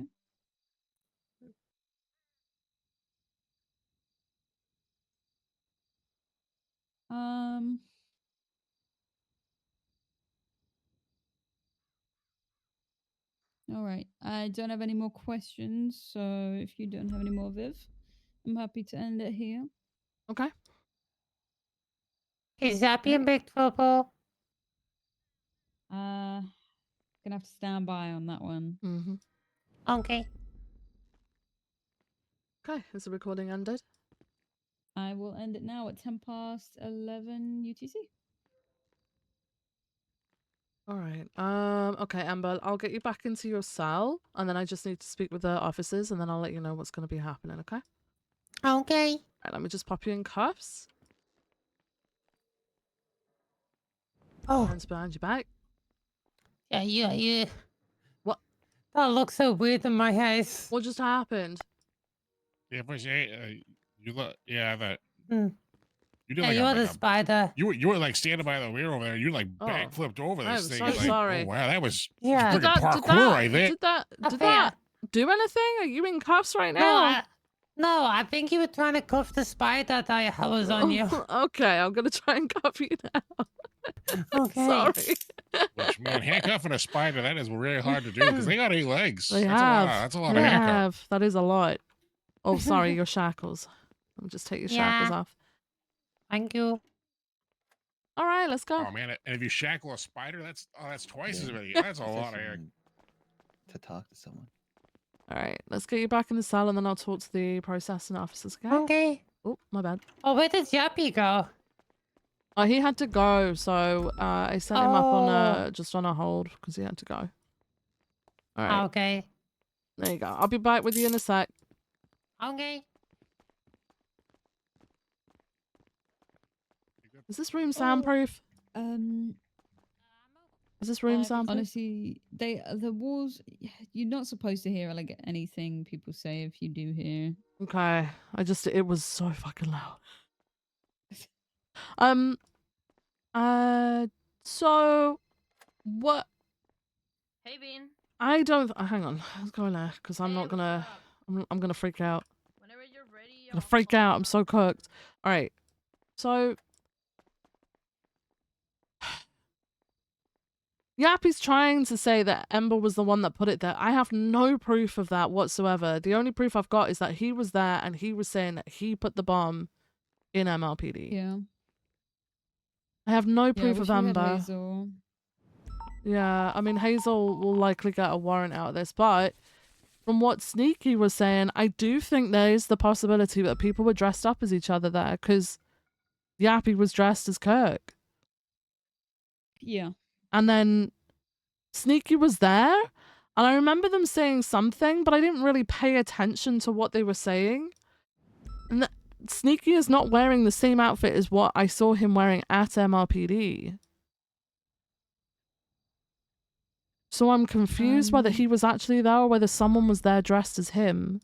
Speaker 25: All right. I don't have any more questions, so if you don't have any more, Viv, I'm happy to end it here.
Speaker 1: Okay.
Speaker 11: Is Zappy in big trouble?
Speaker 25: Gonna have to stand by on that one.
Speaker 1: Mm-hmm.
Speaker 11: Okay.
Speaker 1: Okay, is the recording ended?
Speaker 25: I will end it now at 11 UTC.
Speaker 1: All right. Okay, Amber, I'll get you back into your cell, and then I just need to speak with the officers, and then I'll let you know what's going to be happening, okay?
Speaker 11: Okay.
Speaker 1: All right, let me just pop you in cuffs.
Speaker 11: Oh.
Speaker 1: Hands behind your back.
Speaker 11: Yeah, you.
Speaker 1: What?
Speaker 11: That looks so weird in my eyes.
Speaker 1: What just happened?
Speaker 8: Yeah, but you look. Yeah, that.
Speaker 11: Mm.
Speaker 8: You did
Speaker 11: Yeah,
Speaker 8: like
Speaker 11: you
Speaker 8: a,
Speaker 11: are
Speaker 8: like
Speaker 11: the spider.
Speaker 8: You were like standing by the wheel over there. You like
Speaker 1: Oh.
Speaker 8: backflipped over
Speaker 1: I'm
Speaker 8: this thing.
Speaker 1: so
Speaker 8: like,
Speaker 1: sorry.
Speaker 8: Oh wow, that was
Speaker 11: Yeah.
Speaker 8: freaking parkour right there.
Speaker 1: Did that do anything? Are you in cuffs right now?
Speaker 11: No, I think you were trying to cuff the spider that I was on you.
Speaker 1: Okay, I'm gonna try and cuff you now.
Speaker 11: Okay.
Speaker 1: Sorry.
Speaker 8: Which, man, handcuffing a spider, that is really hard to do because they got 8 legs.
Speaker 1: They
Speaker 8: That's
Speaker 1: have.
Speaker 8: That's a lot
Speaker 1: They
Speaker 8: of handcuff.
Speaker 1: have. That is a lot. Oh, sorry, your shackles. Let me just take your shackles off.
Speaker 11: Thank you.
Speaker 1: All right, let's go.
Speaker 8: Oh man, and if you shackle a spider, that's twice as many. That's a lot of hair.
Speaker 12: To talk to someone.
Speaker 1: All right, let's get you back in the cell, and then I'll talk to the processing officers. Okay.
Speaker 11: Okay.
Speaker 1: Oh, my bad.
Speaker 11: Oh, where did Yappy go?
Speaker 1: Oh, he had to go, so I sent him up on just on a hold because he had to go. All right.
Speaker 11: Okay.
Speaker 1: There you go. I'll be back with you in a sec.
Speaker 11: Okay.
Speaker 1: Is this room soundproof? Is this room soundproof?
Speaker 25: Honestly, the walls. You're not supposed to hear like anything people say if you do hear.
Speaker 1: Okay. It was so fucking loud. So what?
Speaker 17: Hey, Bean.
Speaker 1: I don't. Hang on. Let's go in there because I'm not gonna. I'm gonna freak out.
Speaker 17: Whenever you're ready,
Speaker 1: I'm gonna freak out. I'm so cooked. All right. So. Yappy's trying to say that Ember was the one that put it there. I have no proof of that whatsoever. The only proof I've got is that he was there and he was saying that he put the bomb in MLPD.
Speaker 25: Yeah.
Speaker 1: I have no
Speaker 25: Yeah, I
Speaker 1: proof
Speaker 25: wish
Speaker 1: of
Speaker 25: we had
Speaker 1: Ember.
Speaker 25: Hazel.
Speaker 1: Yeah, I mean, Hazel will likely get a warrant out of this, but from what Sneaky was saying, I do think there is the possibility that people were dressed up as each other there because Yappy was dressed as Kirk.
Speaker 25: Yeah.
Speaker 1: And then Sneaky was there, and I remember them saying something, but I didn't really pay attention to what they were saying. And Sneaky is not wearing the same outfit as what I saw him wearing at MRPD. So I'm confused whether he was actually there or whether someone was there dressed as him.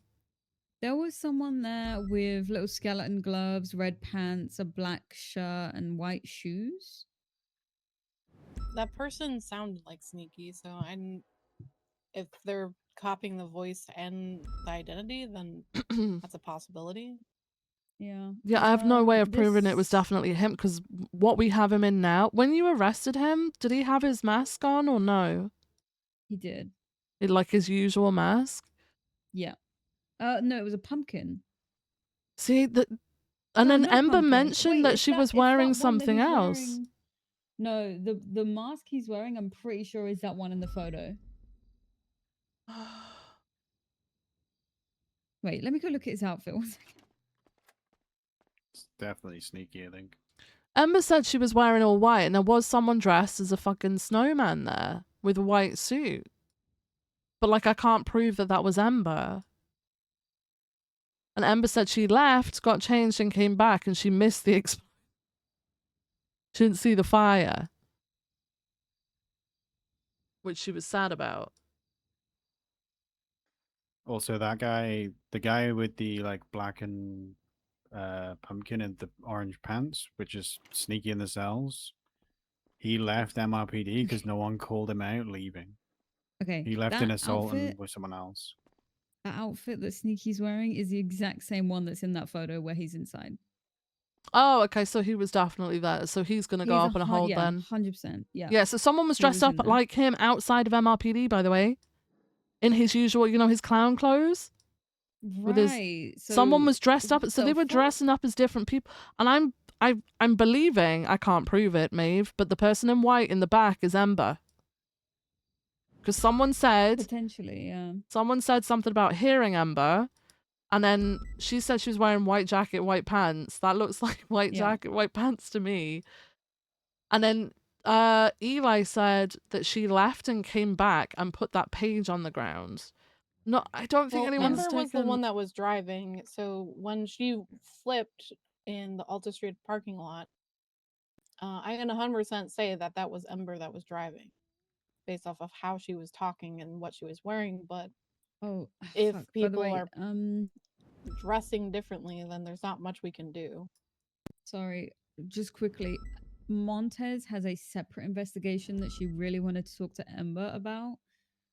Speaker 25: There was someone there with little skeleton gloves, red pants, a black shirt, and white shoes.
Speaker 10: That person sounded like Sneaky, so if they're copying the voice and the identity, then that's a possibility.
Speaker 25: Yeah.
Speaker 1: Yeah, I have no way of proving it was
Speaker 25: This
Speaker 1: definitely him because what we have him in now. When you arrested him, did he have his mask on or no?
Speaker 25: he did.
Speaker 1: Like his usual mask?
Speaker 25: Yeah. No, it was a pumpkin.
Speaker 1: See that, and
Speaker 25: No,
Speaker 1: then
Speaker 25: not a
Speaker 1: Ember
Speaker 25: pumpkin.
Speaker 1: mentioned
Speaker 25: Wait,
Speaker 1: that
Speaker 25: it's
Speaker 1: she was
Speaker 25: it's
Speaker 1: wearing
Speaker 25: that one that
Speaker 1: something
Speaker 25: he's
Speaker 1: else.
Speaker 25: wearing. No, the mask he's wearing, I'm pretty sure is that one in the photo. Wait, let me go look at his outfit. 1 second.
Speaker 3: It's definitely sneaky, I think.
Speaker 1: Ember said she was wearing all white, and there was someone dressed as a fucking snowman there with a white suit. But like, I can't prove that that was Ember. And Ember said she left, got changed, and came back, and she missed the she didn't see the fire, which she was sad about.
Speaker 3: Also, that guy, the guy with the like black and pumpkin and the orange pants, which is sneaky in the cells, he left MRPD because no one called him out leaving.
Speaker 25: Okay,
Speaker 3: He left
Speaker 25: that
Speaker 3: in assault
Speaker 25: outfit,
Speaker 3: with someone else.
Speaker 25: that outfit that Sneaky's wearing is the exact same one that's in that photo where he's inside.
Speaker 1: Oh, okay, so he was definitely there. So he's gonna go up on a hold
Speaker 25: yeah,
Speaker 1: then.
Speaker 25: 100%. Yeah.
Speaker 1: Yeah, so someone was
Speaker 25: He
Speaker 1: dressed
Speaker 25: was in
Speaker 1: up
Speaker 25: there.
Speaker 1: like him outside of MRPD, by the way, in his usual, his clown clothes. With his,
Speaker 25: Right.
Speaker 1: someone
Speaker 25: So
Speaker 1: was dressed up,
Speaker 25: what
Speaker 1: so
Speaker 25: the
Speaker 1: they were
Speaker 25: fuck?
Speaker 1: dressing up as different people, and I'm believing, I can't prove it, Maeve, but the person in white in the back is Ember. Because someone said
Speaker 25: Potentially, yeah.
Speaker 1: someone said something about hearing Ember, and then she said she was wearing white jacket, white pants. That looks like white
Speaker 25: Yeah.
Speaker 1: jacket, white pants to me. And then Eli said that she left and came back and put that page on the ground. No, I don't think
Speaker 10: Well,
Speaker 1: anyone's
Speaker 10: Ember was the
Speaker 1: taken.
Speaker 10: one that was driving, so when she flipped in the Alta Street parking lot, I can 100% say that that was Ember that was driving, based off of how she was talking and what she was wearing. But
Speaker 25: Oh,
Speaker 10: if
Speaker 25: fuck. By the
Speaker 10: people
Speaker 25: way,
Speaker 10: are dressing differently, then there's not much we can do.
Speaker 25: sorry, just quickly, Montez has a separate investigation that she really wanted to talk to Ember about.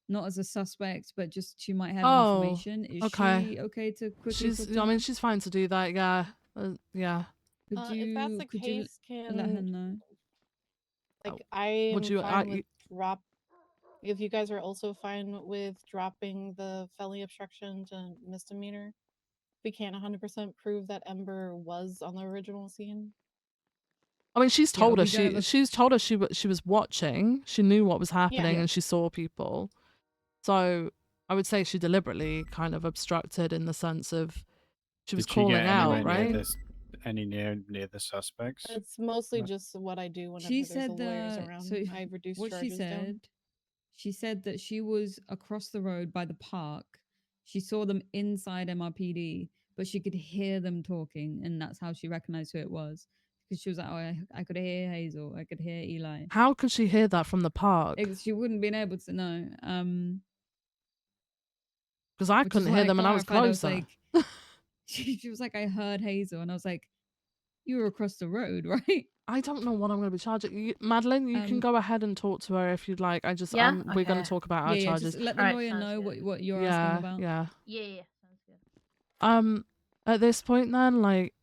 Speaker 25: Not as a suspect, but just she might have
Speaker 1: Oh,
Speaker 25: information. Is
Speaker 1: okay.
Speaker 25: she okay to quickly
Speaker 1: She's,
Speaker 25: talk to
Speaker 1: I
Speaker 25: her?
Speaker 1: mean, she's fine to do that. Yeah, yeah.
Speaker 25: Could
Speaker 10: If that's the
Speaker 25: you
Speaker 10: case,
Speaker 25: let her
Speaker 10: can
Speaker 25: know?
Speaker 10: like I
Speaker 1: Would
Speaker 10: am
Speaker 1: you?
Speaker 10: fine with drop. If you guys are also fine with dropping the felony obstruction to misdemeanor, we can't 100% prove that Ember was on the original scene.
Speaker 1: I mean, she's
Speaker 25: Yeah,
Speaker 1: told
Speaker 25: we
Speaker 1: us
Speaker 25: don't have a
Speaker 1: she's told us she was watching. She knew what was happening
Speaker 25: Yeah.
Speaker 1: and she saw people. So I would say she deliberately kind of obstructed in the sense of she was
Speaker 3: Did she
Speaker 1: calling
Speaker 3: get
Speaker 1: out,
Speaker 3: anywhere
Speaker 1: right?
Speaker 3: near this? Any near the suspects?
Speaker 10: It's mostly
Speaker 3: No.
Speaker 10: just what I do whenever
Speaker 25: She
Speaker 10: there's
Speaker 25: said
Speaker 10: lawyers
Speaker 25: that.
Speaker 10: around.
Speaker 25: So
Speaker 10: I reduce
Speaker 25: what she
Speaker 10: charges down.
Speaker 25: said, she said that she was across the road by the park. She saw them inside MRPD, but she could hear them talking, and that's how she recognized who it was. Because she was like, "Oh, I could hear Hazel. I could hear Eli."
Speaker 1: How could she hear that from the park?
Speaker 25: She wouldn't been able to know.
Speaker 1: Because I
Speaker 25: Which is
Speaker 1: couldn't
Speaker 25: why
Speaker 1: hear
Speaker 25: I
Speaker 1: them and I was
Speaker 25: clarified. I was
Speaker 1: closer.
Speaker 25: like, she was like, "I heard Hazel," and I was like, "You were across the road, right?"
Speaker 1: I don't know what I'm going to be charging. Madeline, you can go ahead and talk to her if you'd like.
Speaker 13: Yeah?
Speaker 1: We're going to
Speaker 13: Okay.
Speaker 1: talk about our
Speaker 25: Yeah, yeah.
Speaker 1: charges.
Speaker 25: Just let the
Speaker 13: Alright,
Speaker 25: lawyer
Speaker 13: sounds
Speaker 25: know
Speaker 13: good.
Speaker 25: what you're asking
Speaker 1: Yeah,
Speaker 25: about.
Speaker 1: yeah.
Speaker 13: Yeah, sounds good.
Speaker 1: At this point then, like,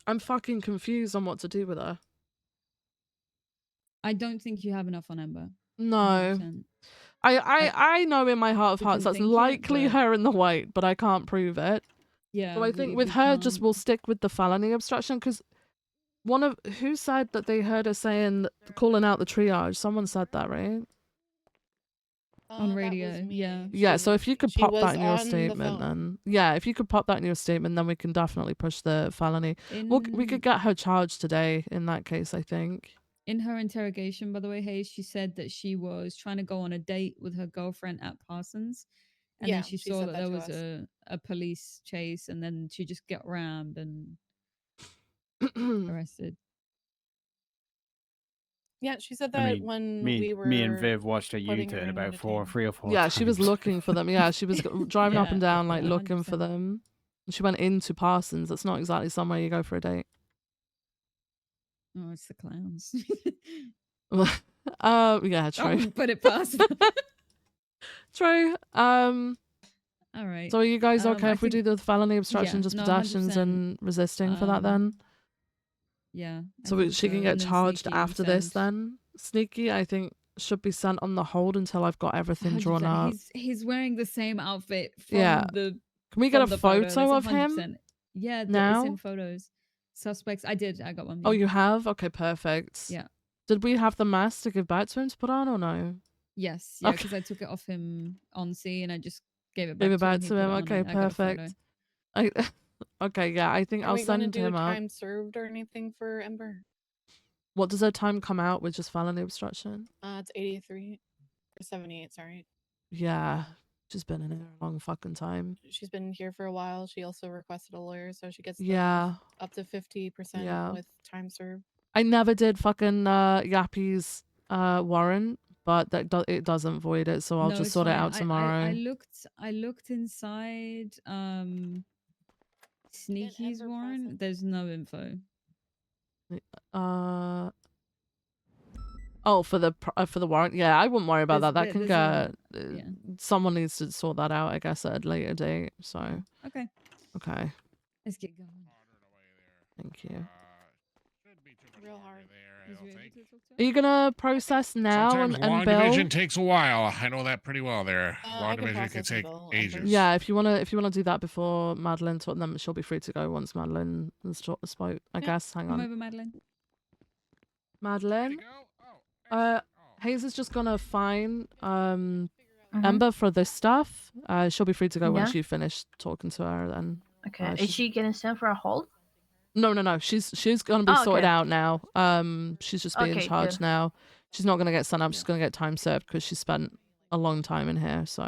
Speaker 1: I'm fucking confused on what to do with her.
Speaker 25: I don't think you have enough on Ember.
Speaker 1: No.
Speaker 25: 100%.
Speaker 1: I know in my heart of
Speaker 25: We
Speaker 1: hearts
Speaker 25: can
Speaker 1: that's
Speaker 25: think it,
Speaker 1: likely
Speaker 25: but-
Speaker 1: her in the white, but I can't prove it.
Speaker 25: Yeah,
Speaker 1: So I think
Speaker 25: we
Speaker 1: with her,
Speaker 25: can't.
Speaker 1: just we'll stick with the felony obstruction because who said that they heard her saying, calling out the triage? Someone said that, right?
Speaker 25: On radio, yeah.
Speaker 1: Yeah, so if you could
Speaker 10: she
Speaker 1: pop
Speaker 10: was
Speaker 1: that in your
Speaker 10: on the
Speaker 1: statement,
Speaker 10: phone.
Speaker 1: then yeah, if you could pop that in your statement, then we can definitely push the felony. We could get her charged today in that case, I think.
Speaker 25: In her interrogation, by the way, Hayes, she said that she was trying to go on a date with her girlfriend at Parsons. And
Speaker 10: Yeah,
Speaker 25: then she
Speaker 10: she
Speaker 25: saw
Speaker 10: said
Speaker 25: that
Speaker 10: that
Speaker 25: there
Speaker 10: to
Speaker 25: was
Speaker 10: us.
Speaker 25: a police chase, and then she just got rammed and arrested.
Speaker 10: Yeah, she said
Speaker 3: I
Speaker 10: that
Speaker 3: mean,
Speaker 10: when
Speaker 3: me
Speaker 10: we were
Speaker 3: and Viv watched a
Speaker 10: putting her
Speaker 3: U-turn
Speaker 10: in
Speaker 3: about
Speaker 10: detain.
Speaker 3: 3 or 4
Speaker 1: Yeah,
Speaker 3: times.
Speaker 1: she was looking for them. Yeah, she was driving up
Speaker 25: Yeah,
Speaker 1: and down, like
Speaker 25: yeah,
Speaker 1: looking for
Speaker 25: 100%.
Speaker 1: them. And she went into Parsons. That's not exactly somewhere you go for a date.
Speaker 25: Oh, it's the clowns.
Speaker 1: Yeah,
Speaker 25: I
Speaker 1: true.
Speaker 25: wouldn't put it past them.
Speaker 1: True.
Speaker 25: All right.
Speaker 1: So are you guys okay
Speaker 25: I
Speaker 1: if we do
Speaker 25: think-
Speaker 1: the felony obstruction,
Speaker 25: yeah,
Speaker 1: just
Speaker 25: no,
Speaker 1: pedestrians
Speaker 25: 100%.
Speaker 1: and resisting for that then?
Speaker 25: Yeah. I
Speaker 1: So
Speaker 25: think
Speaker 1: she can get
Speaker 25: and then
Speaker 1: charged
Speaker 25: Sneaky
Speaker 1: after this
Speaker 25: sent-
Speaker 1: then? Sneaky, I think, should be sent on the hold until I've got everything drawn
Speaker 25: 100%.
Speaker 1: up.
Speaker 25: He's wearing the same outfit from
Speaker 1: Yeah.
Speaker 25: the.
Speaker 1: Can we get
Speaker 25: from
Speaker 1: a
Speaker 25: the photo.
Speaker 1: photo
Speaker 25: That's
Speaker 1: of him
Speaker 25: 100%. Yeah, it's
Speaker 1: now?
Speaker 25: in photos. Suspects. I got one.
Speaker 1: Oh,
Speaker 25: yeah.
Speaker 1: you have? Okay, perfect.
Speaker 25: Yeah.
Speaker 1: Did we have the mask to give back to him to put on or no?
Speaker 25: Yes, yeah,
Speaker 1: Okay.
Speaker 25: because I took it off him on scene and I just gave it back
Speaker 1: Give it
Speaker 25: to him.
Speaker 1: back
Speaker 25: He
Speaker 1: to
Speaker 25: put it
Speaker 1: him.
Speaker 25: on
Speaker 1: Okay,
Speaker 25: and I got a photo.
Speaker 1: perfect. Okay, yeah, I think
Speaker 10: Are
Speaker 1: I'll
Speaker 10: we going to
Speaker 1: send
Speaker 10: do
Speaker 1: him up.
Speaker 10: time served or anything for Ember?
Speaker 1: What does her time come out with just felony obstruction?
Speaker 10: It's 83 or 78. Sorry.
Speaker 1: Yeah, she's been in here a long fucking time.
Speaker 10: She's been here for a while. She also requested a lawyer, so she gets
Speaker 1: Yeah.
Speaker 10: up to 50%
Speaker 1: Yeah.
Speaker 10: with time served.
Speaker 1: I never did fucking Yappy's warrant, but it doesn't void it, so I'll
Speaker 25: No,
Speaker 1: just
Speaker 25: it's
Speaker 1: sort it
Speaker 25: fine.
Speaker 1: out tomorrow.
Speaker 25: I looked inside Sneaky's warrant. There's no info.
Speaker 1: Oh, for the warrant. Yeah, I wouldn't worry about that. That can
Speaker 25: there's
Speaker 1: get. Someone needs to sort that out, I guess, at a later date. So.
Speaker 25: Okay.
Speaker 1: Okay.
Speaker 25: Let's get going.
Speaker 1: Thank you.
Speaker 10: Real hard.
Speaker 1: Are you gonna process now
Speaker 8: Sometimes
Speaker 1: and
Speaker 8: long
Speaker 1: bill?
Speaker 8: division takes a while. I know that pretty well there.
Speaker 10: I
Speaker 8: Long
Speaker 10: can
Speaker 8: division can
Speaker 10: process
Speaker 8: take
Speaker 10: and bill,
Speaker 8: ages.
Speaker 1: Yeah, if you wanna do that before Madeline, then she'll be free to go once Madeline has spoke. I guess. Hang
Speaker 25: Come
Speaker 1: on.
Speaker 25: over, Madeline.
Speaker 1: Madeline. Hayes is just gonna fine Ember for this stuff. She'll be free to go once
Speaker 2: Yeah.
Speaker 1: you finish talking to her. Then.
Speaker 2: Okay. Is she getting sent for a hold?
Speaker 1: No. She's gonna be
Speaker 2: Oh,
Speaker 1: sorted
Speaker 2: okay.
Speaker 1: out now. She's just being
Speaker 2: Okay,
Speaker 1: charged
Speaker 2: good.
Speaker 1: now. She's not gonna get sent up. She's gonna get time served because she spent a long time in here. So.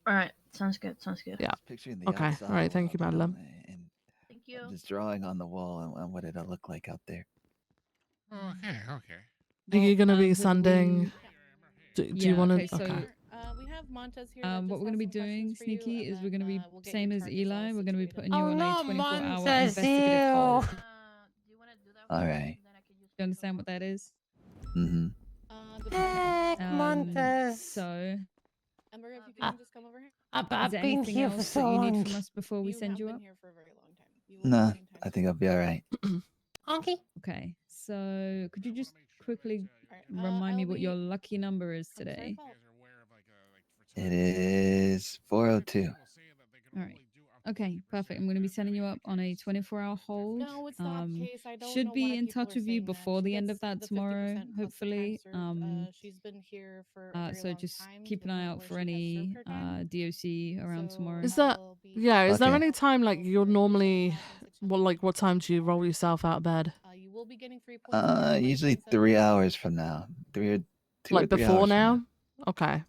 Speaker 2: All right. Sounds good. Sounds good.
Speaker 1: Yeah.
Speaker 12: Picturing the
Speaker 1: Okay.
Speaker 12: outside
Speaker 1: All right. Thank you,
Speaker 12: wall,
Speaker 1: Madeline.
Speaker 12: And
Speaker 2: Thank you.
Speaker 12: I'm just drawing on the wall and what it'll look like out there.
Speaker 8: Okay.
Speaker 1: Are you gonna be
Speaker 25: what
Speaker 1: sending? Do you
Speaker 25: Yeah,
Speaker 1: want to?
Speaker 25: okay, so-
Speaker 1: Okay.
Speaker 10: We have Montez here.
Speaker 25: What we're going to be doing, Sneaky, is we're going to be same as Eli. We're going to be putting you
Speaker 11: Oh,
Speaker 25: on
Speaker 11: no,
Speaker 25: a 24-hour
Speaker 11: Montez,
Speaker 25: investigative
Speaker 11: ew.
Speaker 25: hold.
Speaker 12: All right.
Speaker 25: You understand what that is?
Speaker 12: Mm-hmm.
Speaker 11: Heck, Montez.
Speaker 25: So,
Speaker 10: Ember, if you can just come over here.
Speaker 11: I've
Speaker 25: is there
Speaker 11: been
Speaker 25: anything
Speaker 11: here for
Speaker 25: else
Speaker 11: so
Speaker 25: that you
Speaker 11: long.
Speaker 25: need from us before we send you up?
Speaker 10: Here for a very long time. You will
Speaker 12: Nah,
Speaker 10: be getting time
Speaker 12: I think I'll be all right.
Speaker 11: Okay.
Speaker 25: Okay, so could you just quickly remind me what your lucky number is today?
Speaker 12: It is 402.
Speaker 25: All right. Okay, perfect. I'm going to be sending you up on a 24-hour hold.
Speaker 10: No, it's not the case. I don't
Speaker 25: Should
Speaker 10: know
Speaker 25: be
Speaker 10: why
Speaker 25: in
Speaker 10: people
Speaker 25: touch
Speaker 10: are
Speaker 25: with you
Speaker 10: saying that.
Speaker 25: before
Speaker 10: She
Speaker 25: the end
Speaker 10: gets
Speaker 25: of that
Speaker 10: the 50%
Speaker 25: tomorrow,
Speaker 10: plus the
Speaker 25: hopefully.
Speaker 10: time served. She's been here for a very
Speaker 25: So
Speaker 10: long
Speaker 25: just
Speaker 10: time
Speaker 25: keep
Speaker 10: to
Speaker 25: an
Speaker 10: the
Speaker 25: eye
Speaker 10: point
Speaker 25: out
Speaker 10: where
Speaker 25: for
Speaker 10: she has
Speaker 25: any
Speaker 10: served her time.
Speaker 25: DOC around tomorrow.
Speaker 1: Is that? Yeah. Is there
Speaker 12: Okay.
Speaker 1: any time like you're normally? What time do you roll yourself out of bed?
Speaker 10: You will be getting 3 points.
Speaker 12: Usually 3 hours from now. 2 or 3
Speaker 1: Like before
Speaker 12: hours from
Speaker 1: now? Okay.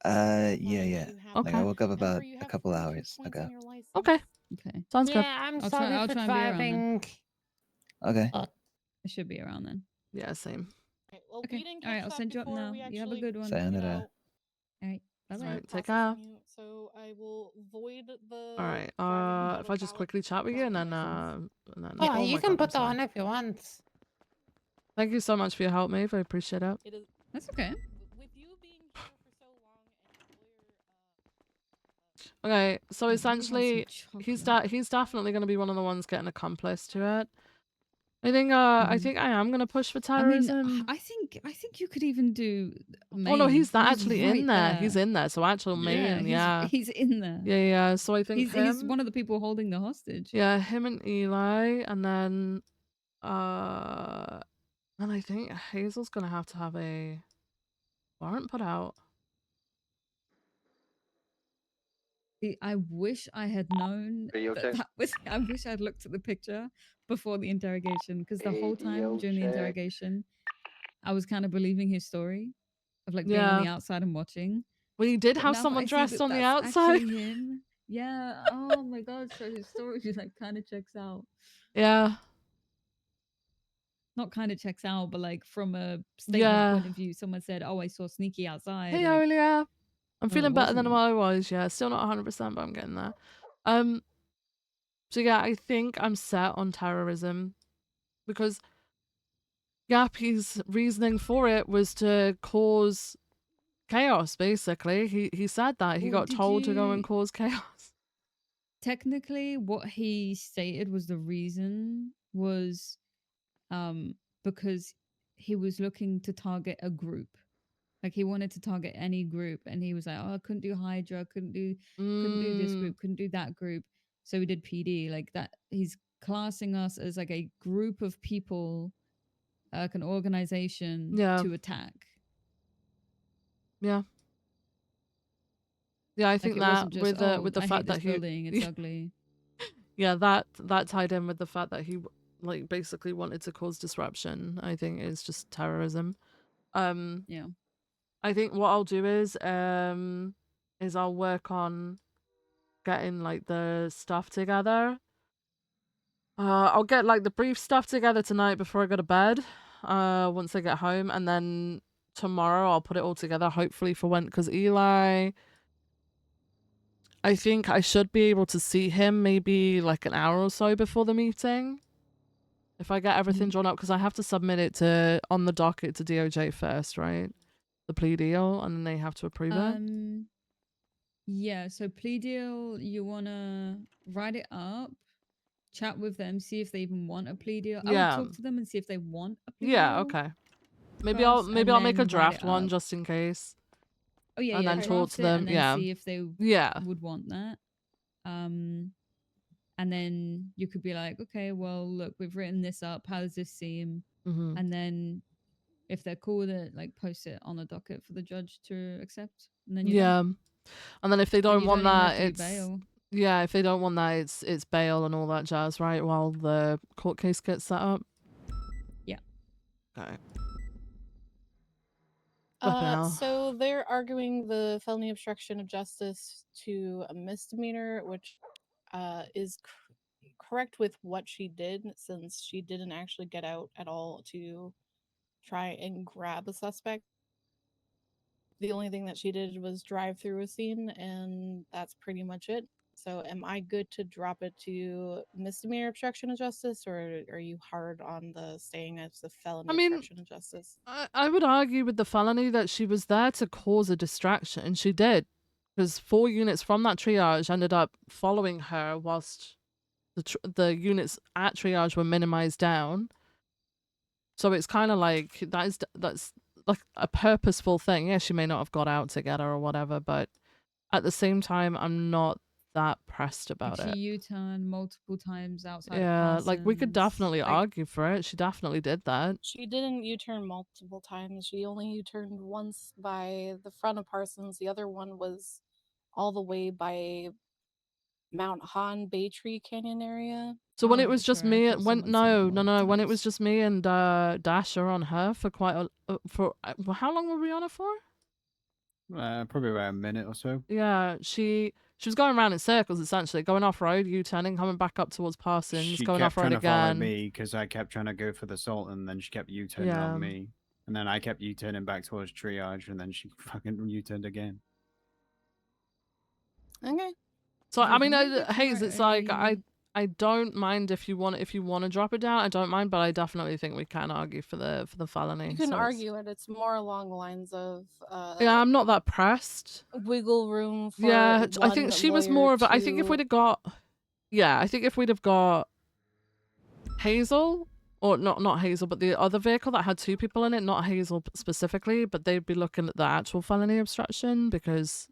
Speaker 12: Yeah. Like
Speaker 1: Okay.
Speaker 12: I woke up about a couple hours ago.
Speaker 1: Okay.
Speaker 25: Okay.
Speaker 1: Sounds good.
Speaker 11: Yeah, I'm
Speaker 25: I'll
Speaker 11: sorry
Speaker 25: try
Speaker 11: for
Speaker 25: and be around then.
Speaker 11: driving.
Speaker 12: Okay.
Speaker 25: I should be around then.
Speaker 1: Yeah, same.
Speaker 25: Okay. All right, I'll send you up now. You have a good one.
Speaker 12: Sayonara.
Speaker 25: All right. Bye bye.
Speaker 1: Alright, take care.
Speaker 10: So I will void the.
Speaker 1: All right. If I just quickly chat with you and then
Speaker 11: Yeah,
Speaker 1: oh
Speaker 11: you
Speaker 1: my
Speaker 11: can
Speaker 1: God,
Speaker 11: put that
Speaker 1: I'm
Speaker 11: on
Speaker 1: sorry.
Speaker 11: if you want.
Speaker 1: Thank you so much for your help, Maeve. I appreciate it.
Speaker 25: That's okay.
Speaker 1: Okay, so
Speaker 25: Yeah, you
Speaker 1: essentially,
Speaker 25: have some
Speaker 1: he's
Speaker 25: chocolate.
Speaker 1: he's definitely going to be one of the ones getting accomplice to it. I think I am going to push for
Speaker 25: I mean,
Speaker 1: terrorism.
Speaker 25: I think you could even do.
Speaker 1: Oh no, he's actually in
Speaker 25: right
Speaker 1: there. He's in there. So actual
Speaker 25: Yeah,
Speaker 1: main, yeah.
Speaker 25: he's in there.
Speaker 1: Yeah. So I think
Speaker 25: He's
Speaker 1: him,
Speaker 25: one of the people holding the hostage.
Speaker 1: yeah, him and Eli, and then and I think Hazel's going to have a warrant put out.
Speaker 25: See, I wish I had known
Speaker 21: Are you
Speaker 25: that
Speaker 21: okay?
Speaker 25: that was. I wish I'd looked at the picture before the interrogation, because the whole time during the
Speaker 21: check.
Speaker 25: interrogation, I was kind of believing his story of like being on the
Speaker 1: Yeah.
Speaker 25: outside and watching.
Speaker 1: Well, you did
Speaker 25: But
Speaker 1: have
Speaker 25: now that
Speaker 1: someone
Speaker 25: I see
Speaker 1: dressed
Speaker 25: that
Speaker 1: on the
Speaker 25: that's
Speaker 1: outside.
Speaker 25: actually him. Yeah. Oh my god. So his story just like kind of checks out.
Speaker 1: Yeah.
Speaker 25: Not kind of checks out, but like from a statement
Speaker 1: Yeah.
Speaker 25: point of view, someone said, "Oh, I saw Sneaky outside."
Speaker 1: Hey,
Speaker 25: like,
Speaker 1: Olia. I'm
Speaker 25: no, it
Speaker 1: feeling better than
Speaker 25: wasn't.
Speaker 1: what I was. Yeah, still not 100%, but I'm getting there. So yeah, I think I'm set on terrorism because Yappy's reasoning for it was to cause chaos. Basically, he said that he
Speaker 25: Well,
Speaker 1: got
Speaker 25: did
Speaker 1: told to go and
Speaker 25: you-
Speaker 1: cause chaos.
Speaker 25: technically, what he stated was the reason was because he was looking to target a group. Like he wanted to target any group, and he was like, "Oh, I couldn't do Hydra, couldn't do this group, couldn't do that group." So we did PD like that. He's classing us as like a group of people, like an organization
Speaker 1: Yeah.
Speaker 25: to attack.
Speaker 1: Yeah. Yeah, I
Speaker 25: Like
Speaker 1: think
Speaker 25: it
Speaker 1: that
Speaker 25: wasn't just,
Speaker 1: with the
Speaker 25: "Oh, I
Speaker 1: fact
Speaker 25: hate this
Speaker 1: that he
Speaker 25: building, it's ugly."
Speaker 1: yeah, that tied in with the fact that he like basically wanted to cause disruption, I think is just terrorism.
Speaker 25: Yeah.
Speaker 1: I think what I'll do is I'll work on getting like the stuff together. I'll get like the brief stuff together tonight before I go to bed. Once I get home, and then tomorrow I'll put it all together. Hopefully for when, because Eli, I think I should be able to see him maybe like an hour or so before the meeting. If I get everything drawn up, because I have to submit it to on the docket to DOJ first, right? The plea deal, and then they have to approve it.
Speaker 25: Yeah, so plea deal, you wanna write it up, chat with them, see if they even want a plea deal. I would
Speaker 1: Yeah.
Speaker 25: talk to them and see if they want a plea
Speaker 1: Yeah,
Speaker 25: deal.
Speaker 1: okay. Maybe I'll
Speaker 25: first, and
Speaker 1: make a
Speaker 25: then write
Speaker 1: draft
Speaker 25: it
Speaker 1: one
Speaker 25: up.
Speaker 1: just in case.
Speaker 25: Oh yeah,
Speaker 1: And
Speaker 25: yeah.
Speaker 1: then talk
Speaker 25: Draft
Speaker 1: to
Speaker 25: it
Speaker 1: them.
Speaker 25: and then
Speaker 1: Yeah.
Speaker 25: see if they
Speaker 1: Yeah.
Speaker 25: would want that. And then you could be like, okay, well, look, we've written this up. How does this seem?
Speaker 1: Mhm.
Speaker 25: And then if they're cool with it, like post it on the docket for the judge to accept. And then you're done.
Speaker 1: Yeah. And then if they
Speaker 25: Then
Speaker 1: don't
Speaker 25: you
Speaker 1: want
Speaker 25: don't even have
Speaker 1: that,
Speaker 25: to do
Speaker 1: it's
Speaker 25: bail.
Speaker 1: yeah, if they don't want that, it's bail and all that jazz, right? While the court case gets set up.
Speaker 25: Yeah.
Speaker 1: Okay. Fucking hell.
Speaker 10: So they're arguing the felony obstruction of justice to a misdemeanor, which is correct with what she did, since she didn't actually get out at all to try and grab a suspect. The only thing that she did was drive through a scene, and that's pretty much it. So am I good to drop it to misdemeanor obstruction of justice, or are you hard on the staying as the felony
Speaker 1: I mean,
Speaker 10: obstruction of justice?
Speaker 1: I would argue with the felony that she was there to cause a distraction, and she did. Because 4 units from that triage ended up following her whilst the units at triage were minimized down. So it's kind of like that's like a purposeful thing. Yeah, she may not have got out together or whatever, but at the same time, I'm not that pressed about
Speaker 25: Like she
Speaker 1: it.
Speaker 25: U-turned multiple times outside of
Speaker 1: Yeah, like we could
Speaker 25: Parsons.
Speaker 1: definitely
Speaker 25: Like,
Speaker 1: argue for it. She definitely did that.
Speaker 10: She didn't U-turn multiple times. She only U-turned once by the front of Parsons. The other one was all the way by Mount Han Bay Tree Canyon area.
Speaker 1: So when it was
Speaker 25: okay,
Speaker 1: just
Speaker 25: sorry, I
Speaker 1: me,
Speaker 25: thought someone said
Speaker 1: when it
Speaker 25: times.
Speaker 1: was just me and Dasher on her for quite a how long were we on her for?
Speaker 3: Probably about a minute or so.
Speaker 1: Yeah, she was going around in circles essentially, going off road, U-turning, coming back up towards Parsons,
Speaker 3: She
Speaker 1: going
Speaker 3: kept
Speaker 1: off road
Speaker 3: trying to follow
Speaker 1: again.
Speaker 3: me because I kept trying to go for the salt, and then she kept U-turning
Speaker 1: Yeah.
Speaker 3: on me, and then I kept U-turning back towards triage, and then she fucking U-turned again.
Speaker 10: Okay.
Speaker 1: So I mean,
Speaker 25: Can we get to
Speaker 1: Hayes,
Speaker 25: write
Speaker 1: it's like
Speaker 25: a-
Speaker 1: I don't mind if you want to drop it down. I don't mind, but I definitely think we can argue for the felony.
Speaker 10: You can
Speaker 1: so it's-
Speaker 10: argue it. It's more along the lines of
Speaker 1: Yeah, I'm not that pressed.
Speaker 10: wiggle room for
Speaker 1: Yeah, I think
Speaker 10: one
Speaker 1: she was
Speaker 10: lawyer
Speaker 1: more of a. I think if
Speaker 10: to-
Speaker 1: we'd have got, yeah, I think if we'd have got Hazel, or not Hazel, but the other vehicle that had 2 people in it, not Hazel specifically, but they'd be looking at the actual felony obstruction because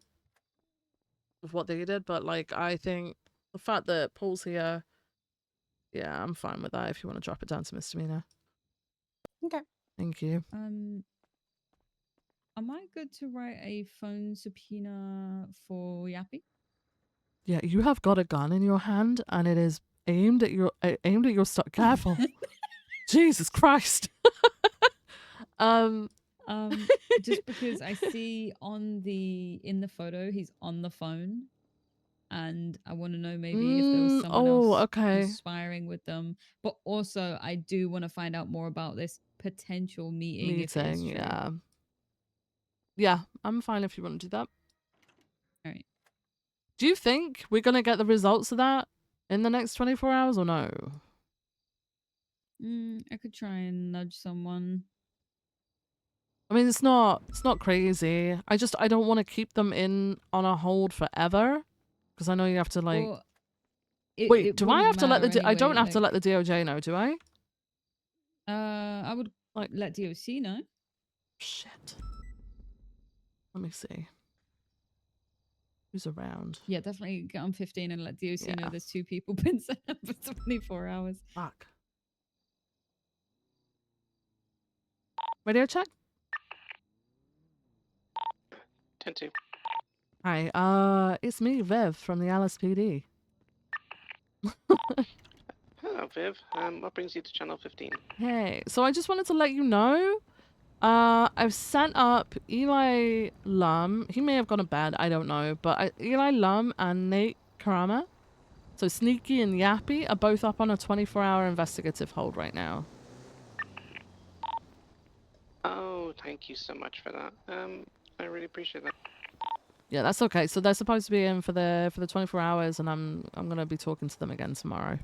Speaker 1: of what they did. But like, I think the fact that Paul's here, yeah, I'm fine with that. If you want to drop it down to misdemeanor.
Speaker 10: Okay.
Speaker 1: Thank you.
Speaker 25: Am I good to write a phone subpoena for Yappy?
Speaker 1: Yeah, you have got a gun in your hand, and it is aimed at your stuff. Careful. Jesus Christ.
Speaker 25: Just because I see in the photo he's on the phone, and I want to know maybe if there was someone else conspiring with them. But also, I do want to find out more about this potential meeting. If it is true.
Speaker 1: Yeah. Yeah, I'm fine if you want to do that.
Speaker 25: All right.
Speaker 1: Do you think we're gonna get the results of that in the next 24 hours or no?
Speaker 25: I could try and nudge someone.
Speaker 1: I mean, it's not crazy. I don't want to keep them in on a hold forever, because I know you have to like.
Speaker 25: Well,
Speaker 1: Wait,
Speaker 25: it
Speaker 1: do I
Speaker 25: wouldn't
Speaker 1: have to let the
Speaker 25: matter
Speaker 1: I don't
Speaker 25: anyway,
Speaker 1: have to let the DOJ know, do I?
Speaker 25: I would let DOC know.
Speaker 1: Shit. Let me see. Who's around?
Speaker 25: Yeah, definitely get on 15 and let DOC know
Speaker 1: Yeah.
Speaker 25: there's 2 people been set up for 24 hours.
Speaker 1: Fuck. Radio check?
Speaker 16: 10-2.
Speaker 1: Hi, it's me, Viv, from the LSPD.
Speaker 16: Hello, Viv. What brings you to channel 15?
Speaker 1: Hey, so I just wanted to let you know, I've sent up Eli Lum. He may have gone to bed, I don't know, but Eli Lum and Nate Karama, so Sneaky and Yappy, are both up on a 24-hour investigative hold right now.
Speaker 16: Oh, thank you so much for that. I really appreciate that.
Speaker 1: Yeah, that's okay. So they're supposed to be in for the 24 hours, and I'm gonna be talking to them again tomorrow.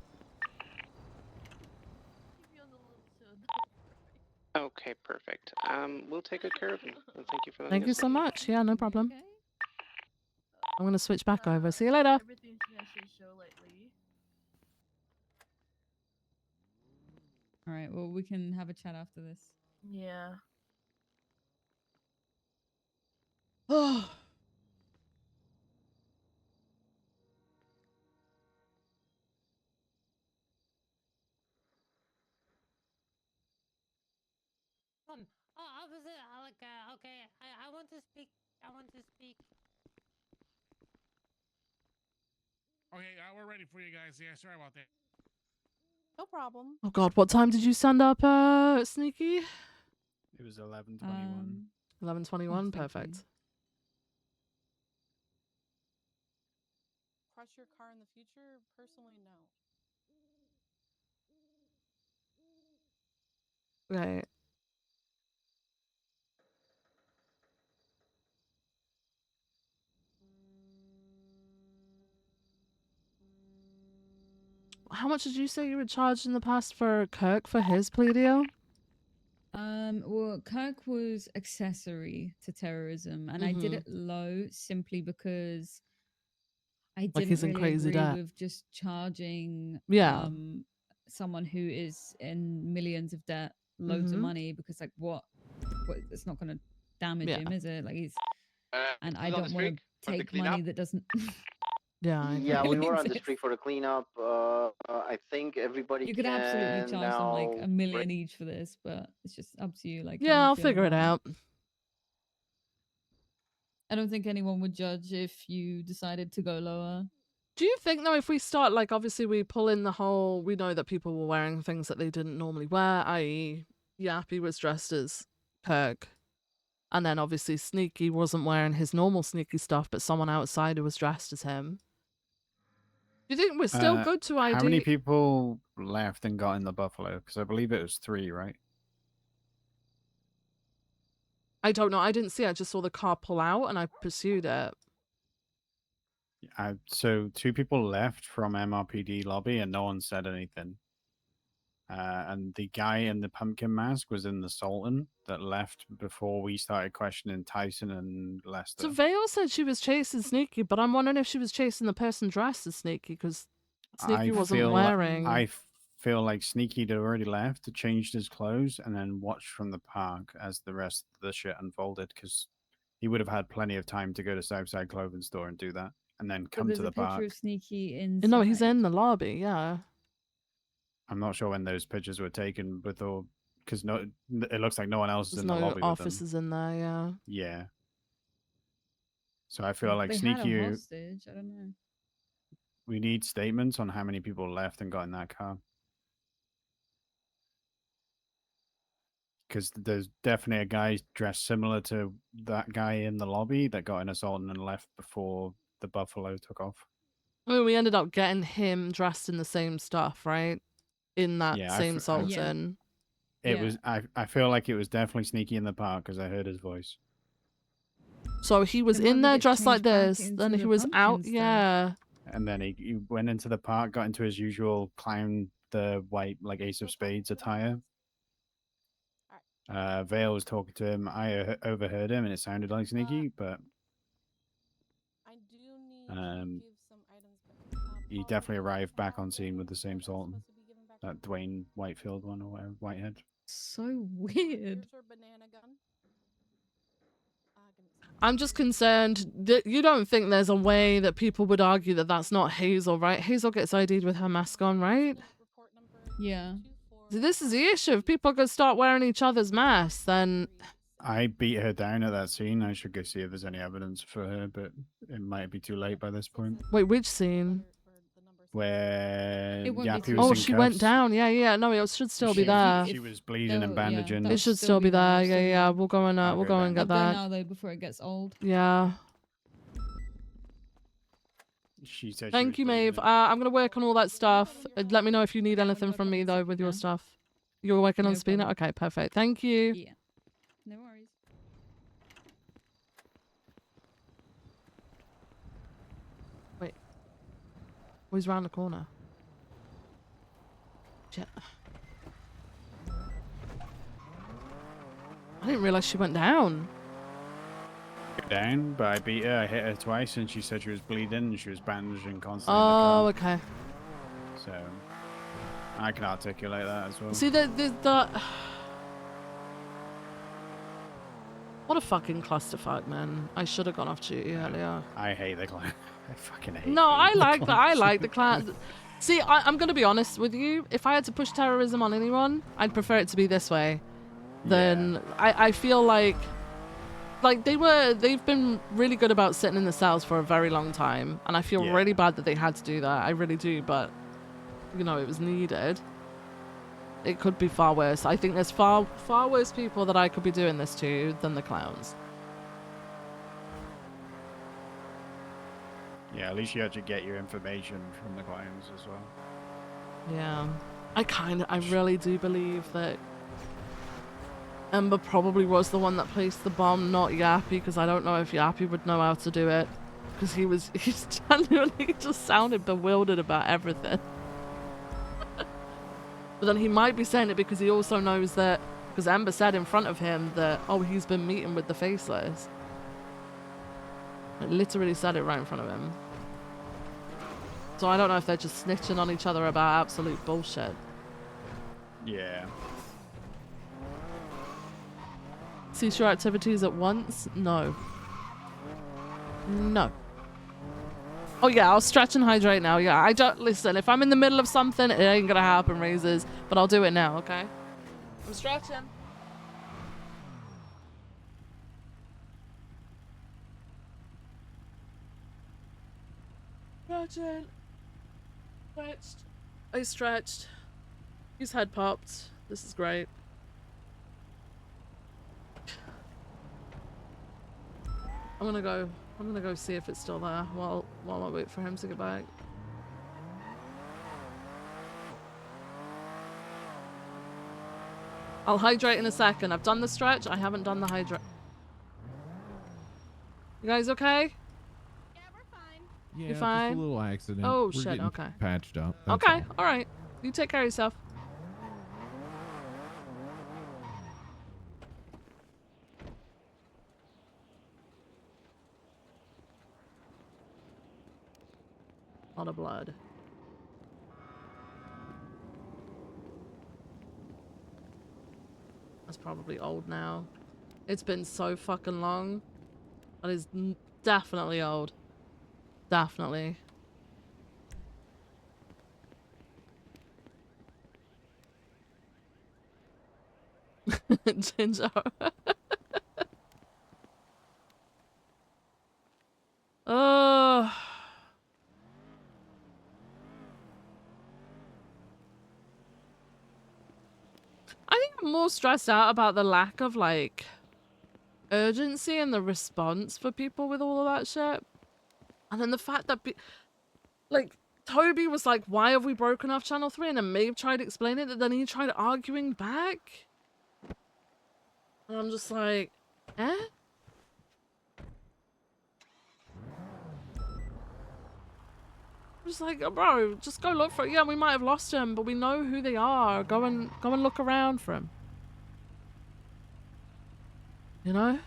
Speaker 16: Okay, perfect. We'll take good care of them. And thank you for letting
Speaker 1: Thank you
Speaker 16: us
Speaker 1: so
Speaker 16: know.
Speaker 1: much. Yeah, no problem. I'm gonna switch back over. See you later.
Speaker 10: Everything's been a shit show lately.
Speaker 25: All right, well, we can have a chat after this.
Speaker 10: Yeah.
Speaker 1: Oh.
Speaker 11: Officer, okay, I want to speak. I want to speak.
Speaker 8: Okay, we're ready for you guys. Yeah, sorry about that.
Speaker 10: No problem.
Speaker 1: Oh God, what time did you send up, Sneaky?
Speaker 3: It was 11:21.
Speaker 1: 11:21. Perfect.
Speaker 10: Crush your car in the future? Personally, no.
Speaker 1: Right. How much did you say you were charged in the past for Kirk for his plea deal?
Speaker 25: Well, Kirk was accessory to terrorism, and I did it low simply because I
Speaker 1: Like
Speaker 25: didn't
Speaker 1: he's in
Speaker 25: really
Speaker 1: crazy
Speaker 25: agree
Speaker 1: debt.
Speaker 25: with just charging
Speaker 1: Yeah.
Speaker 25: someone who is in millions of debt loads of money, because like what it's not going to damage
Speaker 1: Yeah.
Speaker 25: him, is it? Like he's and
Speaker 19: this
Speaker 25: I
Speaker 19: is on
Speaker 25: don't
Speaker 19: the
Speaker 25: want to
Speaker 19: streak for the
Speaker 25: take money
Speaker 19: cleanup.
Speaker 25: that doesn't
Speaker 1: Yeah, I
Speaker 19: Yeah, we were on the
Speaker 25: exist.
Speaker 19: streak for the cleanup. I think everybody
Speaker 25: You could absolutely
Speaker 19: can
Speaker 25: charge them like
Speaker 19: now
Speaker 25: $1 million each for this, but it's just up to you. Like, how
Speaker 1: Yeah,
Speaker 25: you
Speaker 1: I'll
Speaker 25: feel
Speaker 1: figure it
Speaker 25: about
Speaker 1: out.
Speaker 25: I don't think anyone would judge if you decided to go lower.
Speaker 1: Do you think though, if we start, like, obviously we pull in the whole, we know that people were wearing things that they didn't normally wear, i.e. Yappy was dressed as Kirk, and then obviously Sneaky wasn't wearing his normal Sneaky stuff, but someone outside who was dressed as him. Do you think we're still good to ID?
Speaker 3: How many people left and got in the Buffalo? Because I believe it was 3, right?
Speaker 1: I don't know. I didn't see. I just saw the car pull out and I pursued it.
Speaker 3: So 2 people left from MRPD lobby and no one said anything. And the guy in the pumpkin mask was in the Sultan that left before we started questioning Tyson and Lester.
Speaker 1: So Vale said she was chasing Sneaky, but I'm wondering if she was chasing the person dressed as Sneaky, because Sneaky wasn't wearing...
Speaker 3: I feel like Sneaky had already left, changed his clothes, and then watched from the park as the rest of the shit unfolded, because he would have had plenty of time to go to Southside Clothing Store and do that, and then come to the park.
Speaker 25: There's a picture of Sneaky inside.
Speaker 1: No, he's in the lobby, yeah.
Speaker 3: I'm not sure when those pictures were taken with all, because no, it looks like no one else is
Speaker 1: There's
Speaker 3: in the
Speaker 1: no
Speaker 3: lobby with them.
Speaker 1: officers in there, yeah.
Speaker 3: Yeah. So I feel like
Speaker 25: they
Speaker 3: Sneaky.
Speaker 25: had a hostage. I don't know.
Speaker 3: We need statements on how many people left and got in that car. Because there's definitely a guy dressed similar to that guy in the lobby that got in a Sultan and left before the Buffalo took off.
Speaker 1: I mean, we ended up getting him dressed in the same stuff, right? In that same Sultan.
Speaker 3: It was. I feel like it was definitely Sneaky in the park because I heard his voice.
Speaker 1: So he was
Speaker 25: Then
Speaker 1: in
Speaker 25: maybe
Speaker 1: there
Speaker 25: gets
Speaker 1: dressed like
Speaker 25: changed back
Speaker 1: this,
Speaker 25: into
Speaker 1: then he
Speaker 25: the
Speaker 1: was out,
Speaker 25: pumpkin stuff.
Speaker 1: yeah.
Speaker 3: And then he went into the park, got into his usual clown, the white like Ace of Spades attire. Vale was talking to him. I overheard him, and it sounded like Sneaky, but
Speaker 10: I do need to give some items back.
Speaker 3: he definitely arrived back on scene with the same Sultan. That Dwayne Whitefield one or whatever, Whitehead.
Speaker 25: So weird.
Speaker 1: I'm just concerned that you don't think there's a way that people would argue that that's not Hazel, right? Hazel gets ID'd with her mask on, right?
Speaker 25: Yeah.
Speaker 1: This is the issue. If people could start wearing each other's masks, then
Speaker 3: I beat her down at that scene. I should go see if there's any evidence for her, but it might be too late by this point.
Speaker 1: wait, which scene?
Speaker 3: Where
Speaker 25: It won't be
Speaker 3: Yappy
Speaker 25: too
Speaker 3: was
Speaker 1: Oh,
Speaker 3: in
Speaker 1: she went
Speaker 3: cuffs.
Speaker 1: down. Yeah, yeah. No, it should still be there.
Speaker 3: She was bleeding and bandaging.
Speaker 1: It should still be there. Yeah, yeah. We'll go and
Speaker 3: I'll
Speaker 1: we'll
Speaker 3: go
Speaker 1: go and
Speaker 3: then.
Speaker 1: get
Speaker 25: I'll go
Speaker 1: that.
Speaker 25: now though before it gets old.
Speaker 1: Yeah.
Speaker 3: She said.
Speaker 1: Thank you, Maeve. I'm gonna work on all that stuff. Let me know if you need anything from me though with your stuff. You're working on
Speaker 25: No
Speaker 1: Spina?
Speaker 25: problem.
Speaker 1: Okay, perfect. Thank you.
Speaker 25: Yeah. No worries.
Speaker 1: Wait. Oh, he's round the corner. Shit. I didn't realize she went down.
Speaker 3: Down, but I beat her. I hit her twice, and she said she was bleeding and she was bandaging constantly.
Speaker 1: Oh, okay.
Speaker 3: So I can articulate that as well.
Speaker 1: See, the what a fucking clusterfuck, man. I should have gone off duty earlier.
Speaker 3: I hate the clan. I fucking hate.
Speaker 1: No, I like that. I
Speaker 3: clans.
Speaker 1: like the clan. See, I'm gonna be honest with you. If I had to push terrorism on anyone, I'd prefer it to be this way. Then I feel like they've been really good about sitting in the cells for a very long time, and I feel really bad that they had to do that. I really do, but you know, it was needed. It could be far worse. I think there's far worse people that I could be doing this to than the clowns.
Speaker 3: Yeah, at least you had to get your information from the clients as well.
Speaker 1: Yeah, I really do believe that Ember probably was the one that placed the bomb, not Yappy, because I don't know if Yappy would know how to do it, because he genuinely just sounded bewildered about everything. But then he might be saying it because he also knows that, because Ember said in front of him that, oh, he's been meeting with the Faceless. It literally said it right in front of him. So I don't know if they're just snitching on each other about absolute bullshit.
Speaker 3: Yeah.
Speaker 1: Cease your activities at once? No. No. Oh yeah, I'll stretch and hydrate now. Yeah, I don't listen. If I'm in the middle of something, it ain't gonna happen, Razors. But I'll do it now, okay? I'm stretching. Stretching. Stretched. I stretched. His head popped. This is great. I'm gonna go see if it's still there while I wait for him to get back. I'll hydrate in a second. I've done the stretch. I haven't done the hydrate. You guys okay?
Speaker 9: Yeah,
Speaker 1: You fine?
Speaker 9: just a little accident.
Speaker 1: Oh
Speaker 9: We're
Speaker 1: shit,
Speaker 9: getting
Speaker 1: okay.
Speaker 9: patched up. that's
Speaker 1: Okay,
Speaker 9: all.
Speaker 1: alright. You take care of yourself. A lot of blood. That's probably old now. It's been so fucking long. That is definitely old. Definitely. Ginger. Oh. I think I'm more stressed out about the lack of like urgency and the response for people with all of that shit. And then the fact that like Toby was like, why have we broken off Channel 3? And then Maeve tried explaining it, and then he tried arguing back. And I'm just like, eh? I'm just like, oh, bro, just go look for it. Yeah, we might have lost him, but we know who they are. Go and look around for him. You know?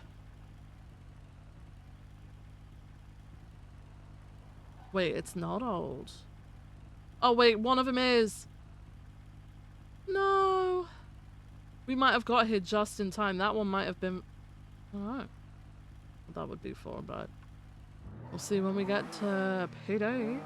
Speaker 1: Wait, it's not old. Oh wait, one of them is. No. We might have got here just in time. That one might have been. I don't know what that would be for, but we'll see when we get to PD.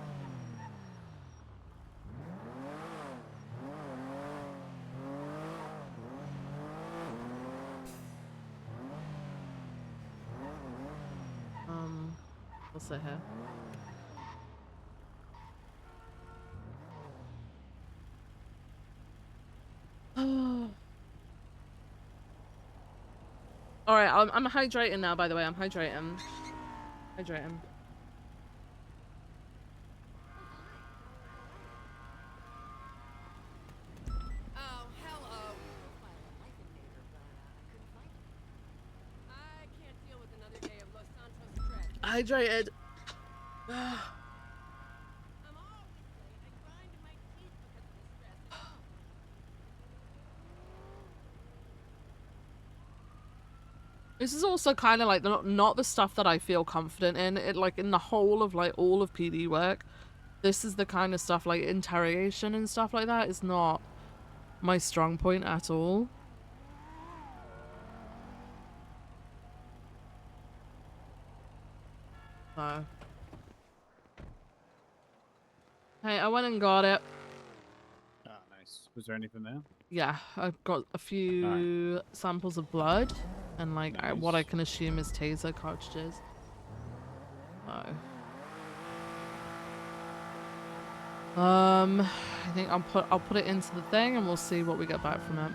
Speaker 1: What's that here? Alright, I'm hydrating now, by the way. I'm hydrating. Hydrating.
Speaker 5: Oh, hello. I can't deal with another day of Los Santos traffic.
Speaker 1: Hydrated. This is also kind of like not the stuff that I feel confident in. It like in the whole of like all of PD work, this is the kind of stuff like interrogation and stuff like that is not my strong point at all. So. Hey, I went and got it.
Speaker 3: Oh, nice. Was there anything there?
Speaker 1: Yeah, I've got a few samples of blood and like what I can assume is taser cartridges. So. I think I'll put it into the thing and we'll see what we get back from it.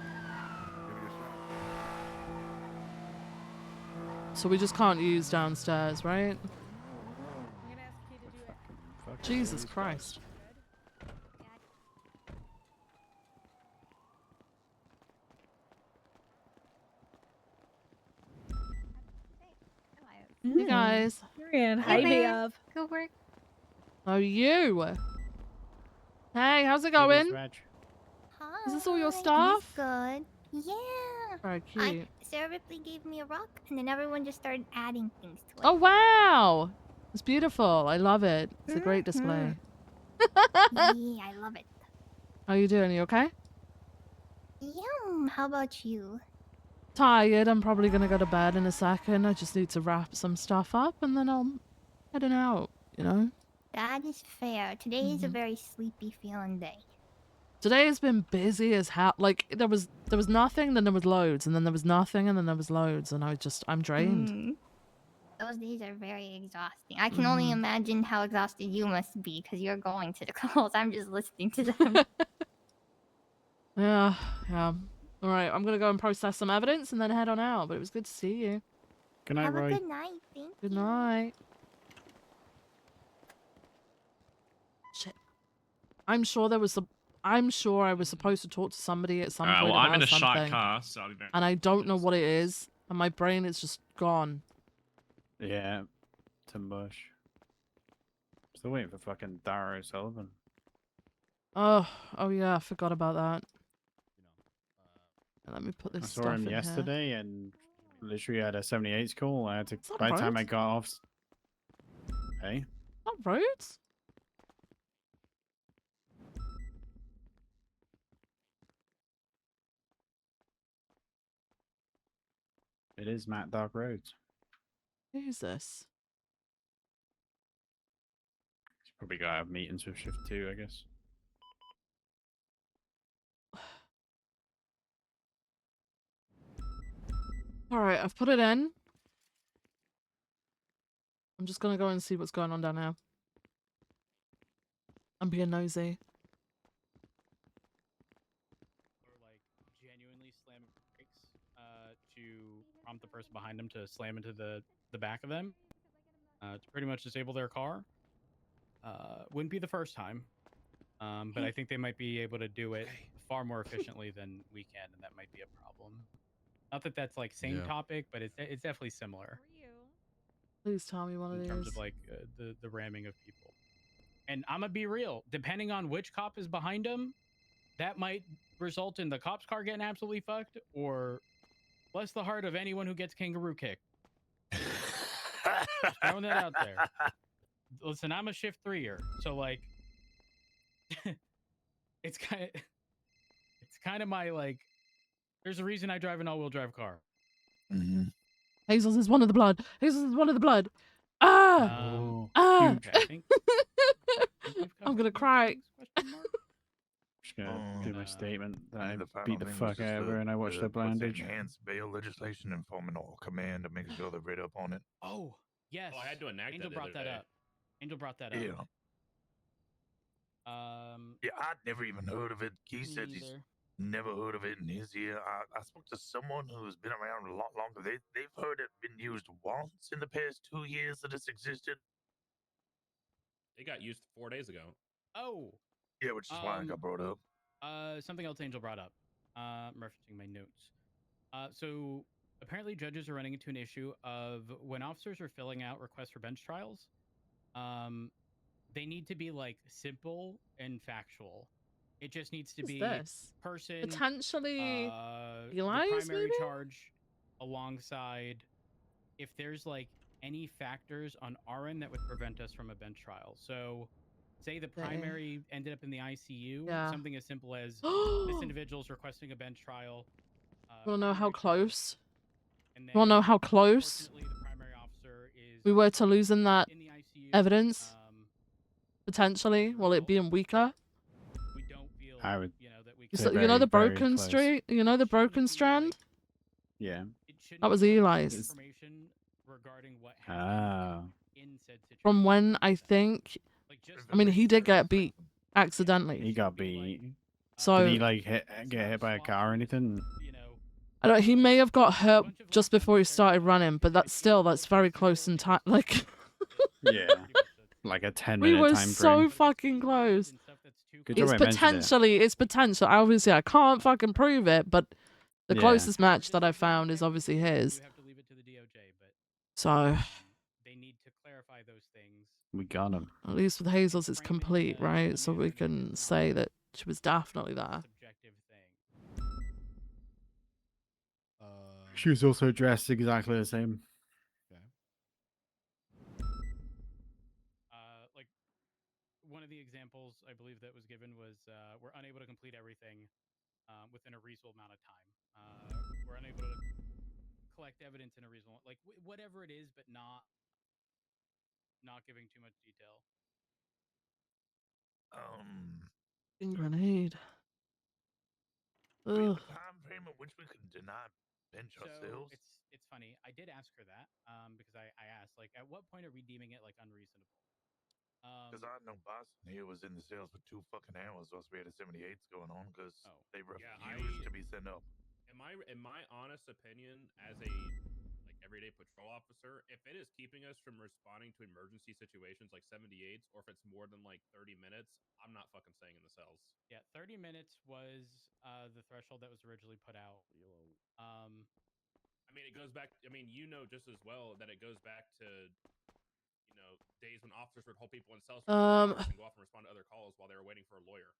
Speaker 1: So we just can't use downstairs, right? Jesus Christ. You guys.
Speaker 20: Period. Hi, Bev.
Speaker 22: Good work.
Speaker 1: How are you? Hey, how's it going?
Speaker 22: Hi.
Speaker 1: Is this all your stuff?
Speaker 22: Good. Yeah.
Speaker 1: Very cute.
Speaker 22: Sarah Ripley gave me a rock, and then everyone just started adding things to it.
Speaker 1: Oh, wow. It's beautiful. I love it. It's a great display.
Speaker 22: Yeah, I love it.
Speaker 1: How you doing? You okay?
Speaker 22: Yum. How about you?
Speaker 1: Tired. I'm probably going to go to bed in a second. I just need to wrap some stuff up and then I'm heading out, you know?
Speaker 22: That is fair. Today is a very sleepy feeling day.
Speaker 1: Today has been busy as hell. Like there was nothing, then there was loads, and then there was nothing, and then there was loads, and I'm drained.
Speaker 22: Those days are very exhausting. I can only imagine how exhausted you must be because you're going to the calls. I'm just listening to them.
Speaker 1: Yeah. All right, I'm gonna go and process some evidence and then head on out. But it was good to see you.
Speaker 3: Good night,
Speaker 22: Have
Speaker 3: Roy.
Speaker 22: a good night. Thank
Speaker 1: Good night. Shit. I'm sure I was supposed to talk to somebody at some point
Speaker 23: well, I'm in a
Speaker 1: about
Speaker 23: shot
Speaker 1: something,
Speaker 23: car, so I'll be back.
Speaker 1: and I don't know what it is, and my brain is just gone.
Speaker 3: Yeah. Tim Bush. Still waiting for fucking Dara O'Sullivan.
Speaker 1: Oh yeah, I forgot about that. Let me put this
Speaker 3: I
Speaker 1: stuff
Speaker 3: saw him
Speaker 1: in here.
Speaker 3: yesterday and literally had a 78's call. I had to,
Speaker 1: not
Speaker 3: by the time
Speaker 1: roads.
Speaker 3: I got off. Hey?
Speaker 1: Not roads?
Speaker 3: It is Matt Dark Roads.
Speaker 1: Who's this?
Speaker 3: He's probably got to have meetings with Shift 2, I guess.
Speaker 1: Alright, I've put it in. I'm just gonna go and see what's going on down here. I'm being nosy.
Speaker 3: Or like genuinely slamming brakes to prompt the person behind them to slam into the back of them to pretty much disable their car. Wouldn't be the first time, but I think they might be able to do it far more efficiently than we can, and that might be a problem. Not that that's like same topic, but it's definitely similar.
Speaker 1: Please tell me one of these.
Speaker 3: In terms of like the ramming of people. And I'm gonna be real. Depending on which cop is behind him, that might result in the cop's car getting absolutely fucked, or bless the heart of anyone who gets kangaroo kicked. Just throwing that out there. Listen, I'm a shift 3-er, so like,
Speaker 6: it's kind of my like. There's a reason I drive an all-wheel drive car.
Speaker 1: Hazel's is one of the blood. Hazel's is one of the blood. Ah! Ah!
Speaker 3: huge.
Speaker 6: Okay, I think
Speaker 1: I'm gonna cry.
Speaker 3: Just gonna do my statement that I
Speaker 18: The final
Speaker 3: beat the
Speaker 18: thing was
Speaker 3: fuck
Speaker 18: just
Speaker 3: out of her and I watched her
Speaker 18: what's it,
Speaker 3: bandage.
Speaker 18: enhanced bail legislation and forming all command to make sure they're read up on it.
Speaker 6: Oh, yes.
Speaker 20: Oh, I had to enact
Speaker 6: Angel
Speaker 20: that the
Speaker 6: brought
Speaker 20: other
Speaker 6: that
Speaker 20: day.
Speaker 6: up. Angel brought that up.
Speaker 18: Yeah. Yeah, I'd never even heard of it. He said he's
Speaker 6: neither.
Speaker 18: never heard of it in his ear. I spoke to someone who's been around a lot longer. They've heard it been used once in the past 2 years that it's existed.
Speaker 20: It got used 4 days ago.
Speaker 6: Oh.
Speaker 18: Yeah, which is why I got brought up.
Speaker 6: Something else Angel brought up. I'm referencing my notes. So apparently judges are running into an issue of when officers are filling out requests for bench trials, they need to be like simple and factual. It just needs to
Speaker 1: What's
Speaker 6: be
Speaker 1: this?
Speaker 6: person,
Speaker 1: Potentially
Speaker 6: the
Speaker 1: Elias,
Speaker 6: primary
Speaker 1: maybe?
Speaker 6: charge alongside if there's like any factors on our end that would prevent us from a bench trial. So say the
Speaker 1: Okay.
Speaker 6: primary ended up in the ICU,
Speaker 1: Yeah.
Speaker 6: something as simple as this individual's requesting a bench trial.
Speaker 1: Wanna know how close?
Speaker 6: And
Speaker 1: Wanna know how close
Speaker 6: unfortunately, the primary officer is
Speaker 1: we were to losing that
Speaker 6: in the ICU.
Speaker 1: evidence? Potentially, will it being weaker?
Speaker 6: We don't feel,
Speaker 3: I would.
Speaker 6: that we
Speaker 1: You,
Speaker 3: say
Speaker 1: you know the
Speaker 3: very
Speaker 1: broken
Speaker 3: close.
Speaker 1: street. You know the broken strand.
Speaker 3: Yeah.
Speaker 1: That was Eli's.
Speaker 6: information regarding what
Speaker 3: Ah.
Speaker 6: in said situation.
Speaker 1: From when I think, I mean, he did get beat accidentally.
Speaker 3: He got beat.
Speaker 1: So
Speaker 3: did he like get hit by a car or anything?
Speaker 1: I don't. He may have got hurt just before he started running, but that's very close in time. Like
Speaker 3: Yeah. Like a 10-minute
Speaker 1: we were
Speaker 3: time
Speaker 1: so
Speaker 3: frame.
Speaker 1: fucking close.
Speaker 3: Good job
Speaker 1: It's
Speaker 3: I mentioned it.
Speaker 1: potentially, it's potential. Obviously, I can't fucking prove it, but the
Speaker 3: Yeah.
Speaker 1: closest match that I found is obviously his. So
Speaker 6: they need to clarify those things.
Speaker 3: We got him.
Speaker 1: at least with Hazel's, it's complete, right? So we can say that she was definitely there.
Speaker 3: She was also dressed exactly the same.
Speaker 6: Like one of the examples I believe that was given was we're unable to complete everything within a reasonable amount of time. We're unable to collect evidence in a reasonable, like whatever it is, but not giving too much detail.
Speaker 1: Grenade.
Speaker 18: Do we have
Speaker 1: Ugh.
Speaker 18: a time frame at which we can deny bench
Speaker 6: So
Speaker 18: ourselves?
Speaker 6: it's funny. I did ask her that because I asked like, at what point are we deeming it like unreasonable?
Speaker 18: Because I know Boston here was in the cells for 2 fucking hours whilst we had a 78s going on because they refused to be sent up.
Speaker 20: In my honest opinion, as a like everyday patrol officer, if it is keeping us from responding to emergency situations like 78s, or if it's more than like 30 minutes, I'm not fucking staying in the cells.
Speaker 6: Yeah, 30 minutes was the threshold that was originally put out.
Speaker 20: I mean, it goes back. I mean, you know just as well that it goes back to days when officers would hold people in cells for 4 hours and go off and respond to other calls while they were waiting for a lawyer.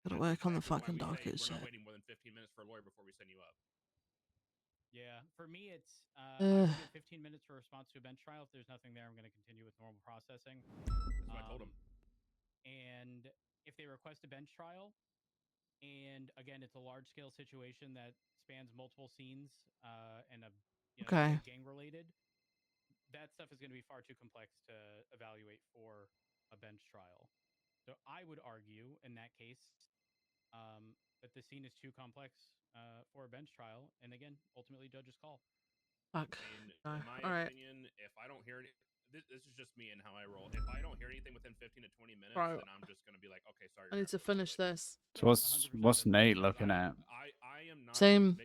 Speaker 1: Gotta work on the
Speaker 20: Why
Speaker 1: fucking
Speaker 20: we say
Speaker 1: docket
Speaker 20: we're
Speaker 1: shit.
Speaker 20: not waiting more than 15 minutes for a lawyer before we send you up.
Speaker 6: Yeah, for me, it's I will give 15 minutes for a response to a bench trial. If there's nothing there, I'm going to continue with normal processing.
Speaker 20: That's what I told him.
Speaker 6: And if they request a bench trial, and again, it's a large-scale situation that spans multiple scenes and
Speaker 1: Okay.
Speaker 6: gang-related, that stuff is going to be far too complex to evaluate for a bench trial. So I would argue in that case that the scene is too complex for a bench trial, and again, ultimately, judge's call.
Speaker 1: Fuck.
Speaker 20: In
Speaker 1: No.
Speaker 20: my
Speaker 1: All right.
Speaker 20: opinion, if I don't hear this is just me and how I roll. If I don't hear anything within 15 to 20 minutes,
Speaker 1: Bro.
Speaker 20: then I'm just going to be like, okay, sorry.
Speaker 1: I need to finish this.
Speaker 3: So what's Nate looking at?
Speaker 20: I am not
Speaker 1: Same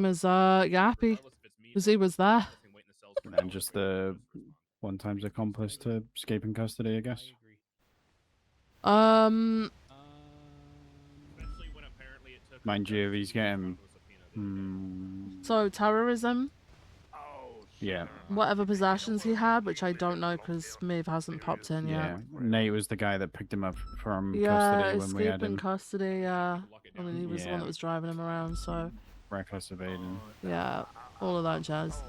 Speaker 1: as Yappy, because he was there.
Speaker 3: And just the one times accomplice to escaping custody, I guess. Mind you, he's getting.
Speaker 1: So terrorism.
Speaker 3: Yeah.
Speaker 1: Whatever possessions he had, which I don't know because Maeve hasn't popped in
Speaker 3: Yeah.
Speaker 1: yet.
Speaker 3: Nate was the guy that picked him up from
Speaker 1: Yeah,
Speaker 3: custody when we had
Speaker 1: escaping
Speaker 3: him.
Speaker 1: custody. Yeah, I mean he was the one
Speaker 3: Yeah.
Speaker 1: that was driving him around. So
Speaker 3: Reckless evading.
Speaker 1: yeah, all of that jazz.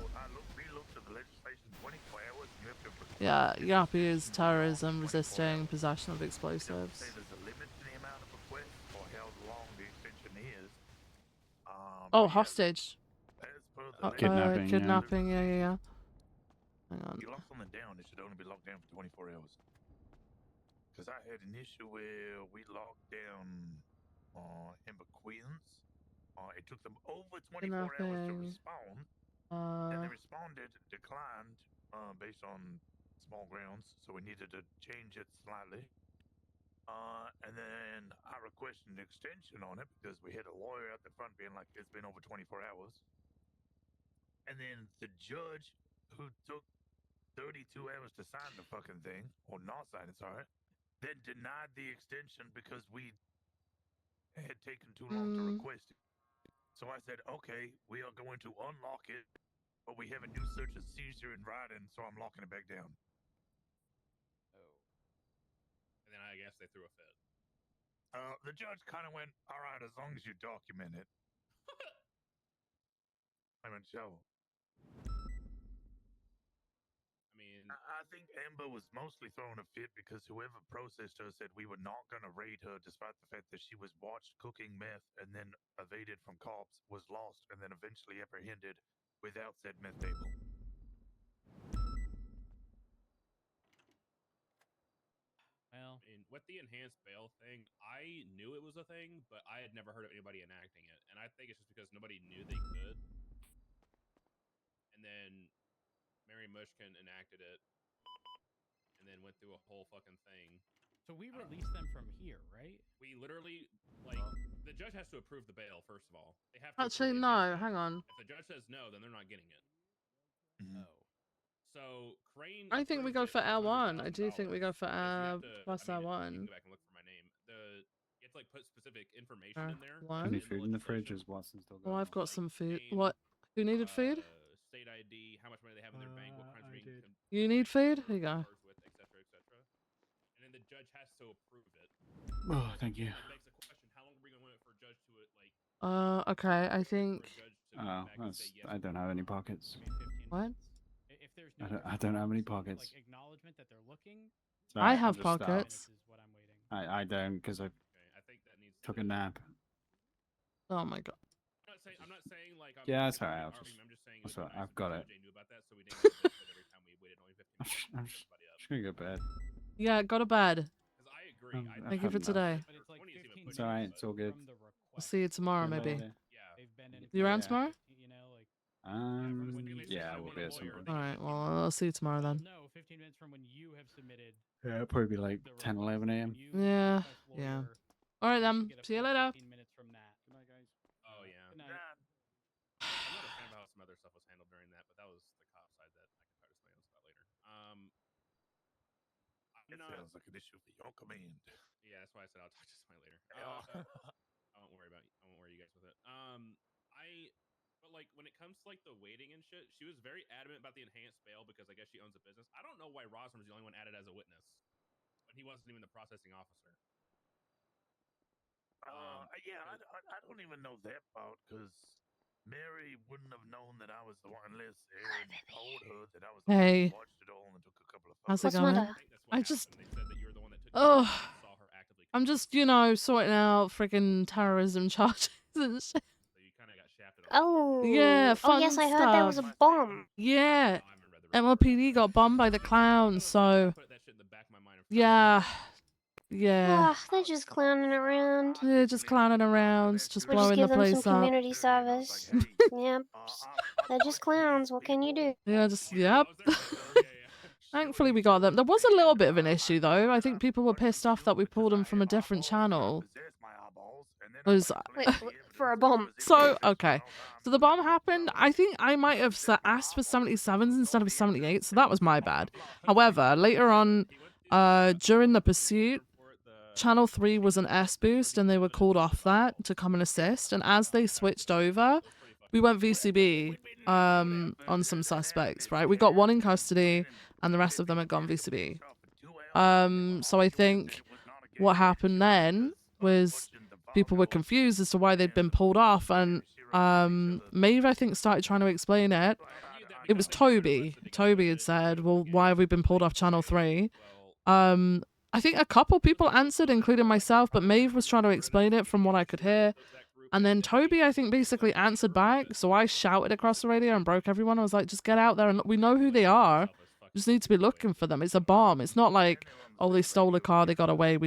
Speaker 1: Yeah, Yappy is terrorism, resisting, possession of explosives. Oh, hostage.
Speaker 3: Kidnapping, yeah.
Speaker 1: Kidnapping. Yeah. Hang on.
Speaker 18: You lock something down, it should only be locked down for 24 hours. Because I had an issue where we locked down Ember Queens. It took them over 24 hours to
Speaker 1: Kidnapping.
Speaker 18: respond. Then they responded, declined, based on small grounds, so we needed to change it slightly. And then I requested an extension on it because we had a lawyer at the front being like, it's been over 24 hours. And then the judge, who took 32 hours to sign the fucking thing, or not sign it, sorry, then denied the extension because we had taken too long to request it. So I said, okay, we are going to unlock it, but we have a new search and seizure in writing, so I'm locking it back down.
Speaker 20: Oh. And then I guess they threw a fit.
Speaker 18: The judge kind of went, all right, as long as you document it. I went, so.
Speaker 20: I mean,
Speaker 18: I think Amber was mostly throwing a fit because whoever processed her said we were not going to raid her despite the fact that she was watched cooking meth and then evaded from cops, was lost, and then eventually apprehended without said meth table.
Speaker 20: Well, with the enhanced bail thing, I knew it was a thing, but I had never heard of anybody enacting it. And I think it's just because nobody knew they could. And then Mary Mushkin enacted it, and then went through a whole fucking thing.
Speaker 6: So we released them from here, right?
Speaker 20: We literally, like, the judge has to approve the bail, first of all. They have to
Speaker 1: Actually,
Speaker 20: approve
Speaker 1: no. Hang on.
Speaker 20: If the judge says no, then they're not getting it.
Speaker 18: Mm-hmm.
Speaker 20: Oh. So Crane.
Speaker 1: I think we go for L1. I do think we go for plus
Speaker 20: You
Speaker 1: L1.
Speaker 20: can go back and look for my name. You have to like put specific information in there.
Speaker 1: One.
Speaker 3: Any food in the fridge? Is Watson still
Speaker 1: Oh,
Speaker 3: going?
Speaker 1: I've got some food. What? Who needed food?
Speaker 20: State ID, how much money they have in their bank, what crimes are being
Speaker 1: You need food? Here you go.
Speaker 20: with, etc., etc. And then the judge has to approve it.
Speaker 3: Oh, thank you.
Speaker 20: That begs the question: how long are we going to wait for a judge to like?
Speaker 1: Okay. I think.
Speaker 3: Oh, I don't have any pockets.
Speaker 1: What?
Speaker 6: If there's
Speaker 3: I don't have any pockets.
Speaker 6: like acknowledgement that they're looking.
Speaker 1: I have pockets.
Speaker 6: Is what I'm waiting.
Speaker 3: I don't because I
Speaker 20: think that needs
Speaker 3: took a nap.
Speaker 1: Oh my god.
Speaker 20: I'm not saying like.
Speaker 3: Yeah, that's alright.
Speaker 20: I'm just saying.
Speaker 3: That's right. I've got it.
Speaker 20: Knew about that, so we didn't get every time we waited only 15 minutes.
Speaker 3: I'm just gonna go to bed.
Speaker 1: Yeah, go to bed.
Speaker 20: I agree.
Speaker 1: Thank you for today.
Speaker 3: It's alright. It's all good.
Speaker 1: We'll see you tomorrow, maybe.
Speaker 20: Yeah.
Speaker 1: You around tomorrow?
Speaker 3: Yeah, we'll be at some point.
Speaker 1: All right. Well, I'll see you tomorrow then.
Speaker 6: No, 15 minutes from when you have submitted.
Speaker 3: Yeah, it'll probably be like 10, 11 a.m.
Speaker 1: Yeah. Yeah. All right then. See you later.
Speaker 6: 15 minutes from that. Good night, guys.
Speaker 20: Oh yeah.
Speaker 6: Good night.
Speaker 20: I'm not a fan of how some other stuff was handled during that, but that was the cop side that I can try to explain about later.
Speaker 18: It sounds like an issue for your command.
Speaker 20: Yeah, that's why I said I'll talk to somebody later. I won't worry you guys with it. But like when it comes to like the waiting and shit, she was very adamant about the enhanced bail because I guess she owns a business. I don't know why Rosner was the only one added as a witness when he wasn't even the processing officer.
Speaker 18: Yeah, I don't even know that part because Mary wouldn't have known that I was the one unless Aaron told her that I was the one
Speaker 1: Hey.
Speaker 18: who watched it all and took a couple of
Speaker 1: How's it
Speaker 18: photos.
Speaker 1: going? I just. Oh. I'm just, sorting out freaking terrorism charges and shit.
Speaker 7: Oh.
Speaker 1: Yeah, fun
Speaker 7: Oh, yes, I heard there was a
Speaker 1: stuff.
Speaker 7: bomb.
Speaker 1: Yeah. MLPD got bombed by the clowns, so. Yeah. Yeah.
Speaker 7: Ah, they're just clowning around.
Speaker 1: They're just clowning around, just
Speaker 7: We'll just
Speaker 1: blowing
Speaker 7: give
Speaker 1: the
Speaker 7: them some
Speaker 1: place up.
Speaker 7: community service. Yep. They're just clowns. What can you do?
Speaker 1: Yeah, yep. Thankfully, we got them. There was a little bit of an issue, though. I think people were pissed off that we pulled them from a different channel.
Speaker 7: Wait, for a bomb.
Speaker 1: So, okay. So the bomb happened. I think I might have asked for 77s instead of 78, so that was my bad. However, later on, during the pursuit, Channel 3 was an S boost, and they were called off that to come and assist. And as they switched over, we went VCB on some suspects, right? We got one in custody, and the rest of them had gone VCB. So I think what happened then was people were confused as to why they'd been pulled off, and Maeve, I think, started trying to explain it. It was Toby. Toby had said, well, why have we been pulled off Channel 3? I think a couple people answered, including myself, but Maeve was trying to explain it from what I could hear. And then Toby, I think, basically answered back. So I shouted across the radio and broke everyone. I was like, just get out there and we know who they are. You just need to be looking for them. It's a bomb. It's not like, oh, they stole a car, they got away.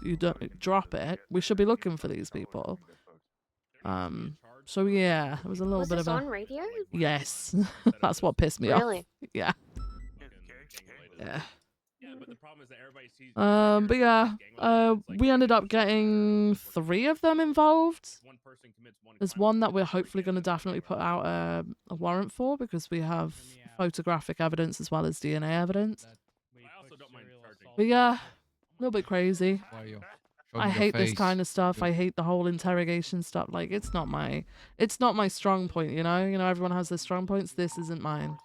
Speaker 1: You don't drop it. We should be looking for these people. So yeah, it was a little
Speaker 7: Was
Speaker 1: bit
Speaker 7: this
Speaker 1: of a...
Speaker 7: on radio?
Speaker 1: Yes. That's what pissed me off.
Speaker 7: Really?
Speaker 1: Yeah. Yeah.
Speaker 20: Yeah, but the problem is that everybody sees.
Speaker 1: But yeah, we ended up getting 3 of them involved. There's one that we're hopefully going to definitely put out a warrant for because we have photographic evidence as well as DNA evidence. But yeah, a little bit crazy. I hate this kind of stuff. I hate the whole interrogation stuff. Like it's not my strong point, you know? You know, everyone has their strong points. This isn't mine.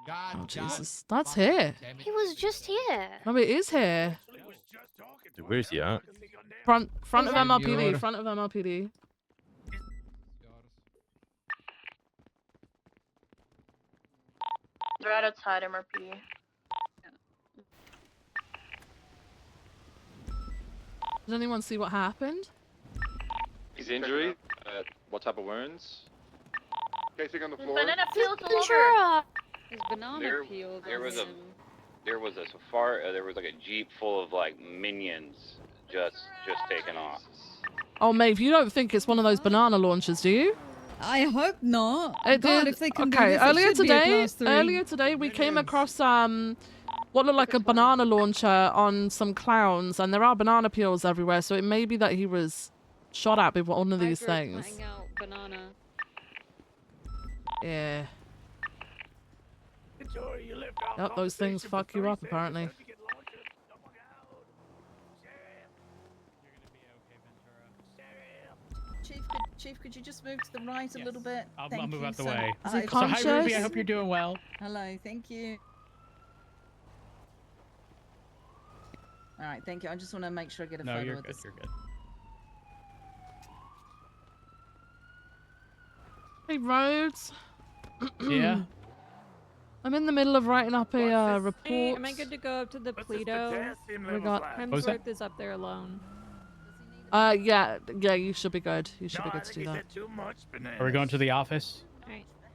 Speaker 1: Oh, Jesus. That's here.
Speaker 7: He was just here.
Speaker 1: No, it is here.
Speaker 4: Where's he at?
Speaker 1: Front of
Speaker 7: that-
Speaker 1: MLPD. Front of MLPD.
Speaker 2: They're right outside MRPD.
Speaker 1: Did anyone see what happened?
Speaker 4: His injury? What type of wounds?
Speaker 18: Casing on the floor.
Speaker 2: Banana peels all over.
Speaker 7: Ventura!
Speaker 5: His banana
Speaker 14: There
Speaker 5: peeled.
Speaker 14: was a there was like a jeep full of like minions just taking off.
Speaker 1: Oh, Maeve, you don't think it's one of those banana launchers, do you?
Speaker 25: I hope not.
Speaker 1: It
Speaker 25: God,
Speaker 1: did.
Speaker 25: if they can do
Speaker 1: Okay,
Speaker 25: this, it should be a class 3.
Speaker 1: earlier today, we came across what looked like a banana launcher on some clowns, and there are banana peels everywhere. So it may be that he was shot at with one of these things.
Speaker 5: Out banana.
Speaker 1: Yeah. Yep, those things fuck you up apparently.
Speaker 15: Chief, could you just move to the right a little bit?
Speaker 6: I'll
Speaker 15: Thank
Speaker 6: move
Speaker 15: you
Speaker 6: out the
Speaker 15: so-
Speaker 6: way.
Speaker 1: Is he
Speaker 6: So
Speaker 1: conscious?
Speaker 6: hi, Ruby. I hope you're doing well.
Speaker 15: Hello, thank you. All right, thank you. I just want to make sure I get a
Speaker 6: No,
Speaker 15: photo
Speaker 6: you're
Speaker 15: of
Speaker 6: good.
Speaker 15: this.
Speaker 6: You're good.
Speaker 1: Hey, Rhodes.
Speaker 6: Yeah.
Speaker 1: I'm in the middle of writing up a report.
Speaker 5: Hey, am I good to go up to the Pleto?
Speaker 1: We got
Speaker 5: Hemsworth is up there alone.
Speaker 1: yeah, you should be good. You should be good to do that.
Speaker 6: Are we going to the office?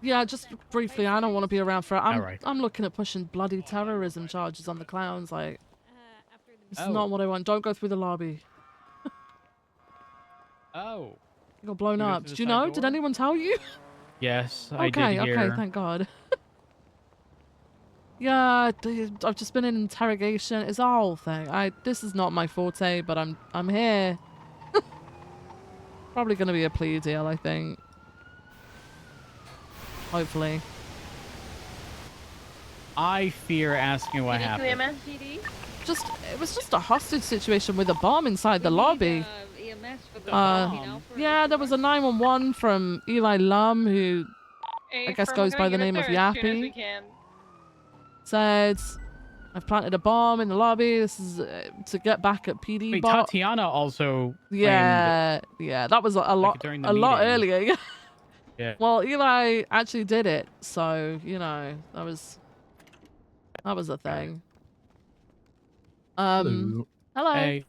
Speaker 1: Yeah, just briefly. I don't want to be around for it.
Speaker 6: Alright.
Speaker 1: I'm looking at pushing bloody terrorism charges on the clowns. Like, it's
Speaker 6: Oh.
Speaker 1: not what I want. Don't go through the lobby.
Speaker 6: Oh.
Speaker 1: You got blown
Speaker 6: You go
Speaker 1: up.
Speaker 6: through the
Speaker 1: Did you
Speaker 6: side
Speaker 1: know?
Speaker 6: door?
Speaker 1: Did anyone tell you?
Speaker 6: Yes, I
Speaker 1: Okay,
Speaker 6: did hear.
Speaker 1: okay, thank God. Yeah, I've just been in interrogation. It's a whole thing. This is not my forte, but I'm here. Probably gonna be a plea deal, I think. Hopefully.
Speaker 6: I fear asking what happened.
Speaker 2: MSPD?
Speaker 1: It was just a hostage situation with a bomb inside the lobby.
Speaker 5: EMS for the
Speaker 1: Yeah, there was a 911 from Eli Lum, who I guess goes by the name of Yappy. Said, I've planted a bomb in the lobby. This is to get back at PD
Speaker 6: Wait,
Speaker 1: bot.
Speaker 6: Tatiana also
Speaker 1: Yeah, that was a lot
Speaker 6: during the
Speaker 1: lot
Speaker 6: meeting.
Speaker 1: earlier.
Speaker 6: Yeah.
Speaker 1: Well, Eli actually did it, so you know that was a thing. Hello.
Speaker 6: Hey.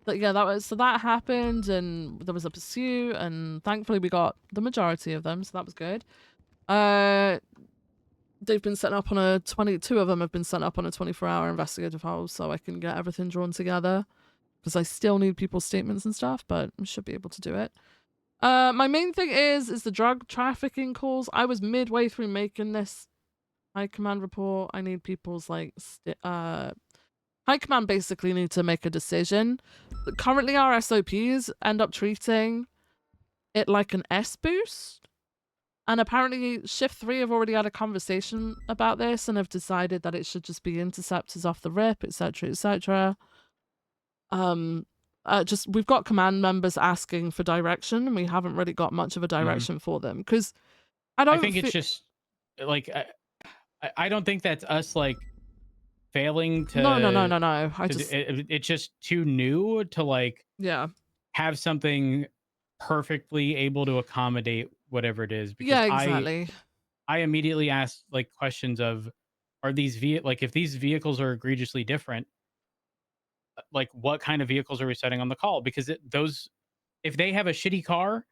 Speaker 1: But yeah, that happened, and there was a pursuit, and thankfully we got the majority of them, so that was good. They've been set up on 2 of them have been sent up on a 24-hour investigative hold, so I can get everything drawn together, because I still need people's statements and stuff, but I should be able to do it. My main thing is the drug trafficking calls. I was midway through making this high command report. I need people's high command basically need to make a decision. Currently our SOPs end up treating it like an S boost. And apparently shift 3 have already had a conversation about this and have decided that it should just be interceptors off the rip, etc, etc. We've got command members asking for direction, and we haven't really got much of a direction for them, because
Speaker 6: I think it's just like I don't think that's us like failing to.
Speaker 1: No.
Speaker 6: It's just too new to like have something perfectly able to accommodate whatever it is. Because
Speaker 1: exactly.
Speaker 6: I immediately asked like questions of, are these if these vehicles are egregiously different, like what kind of vehicles are we setting on the call? Because if they have a shitty car,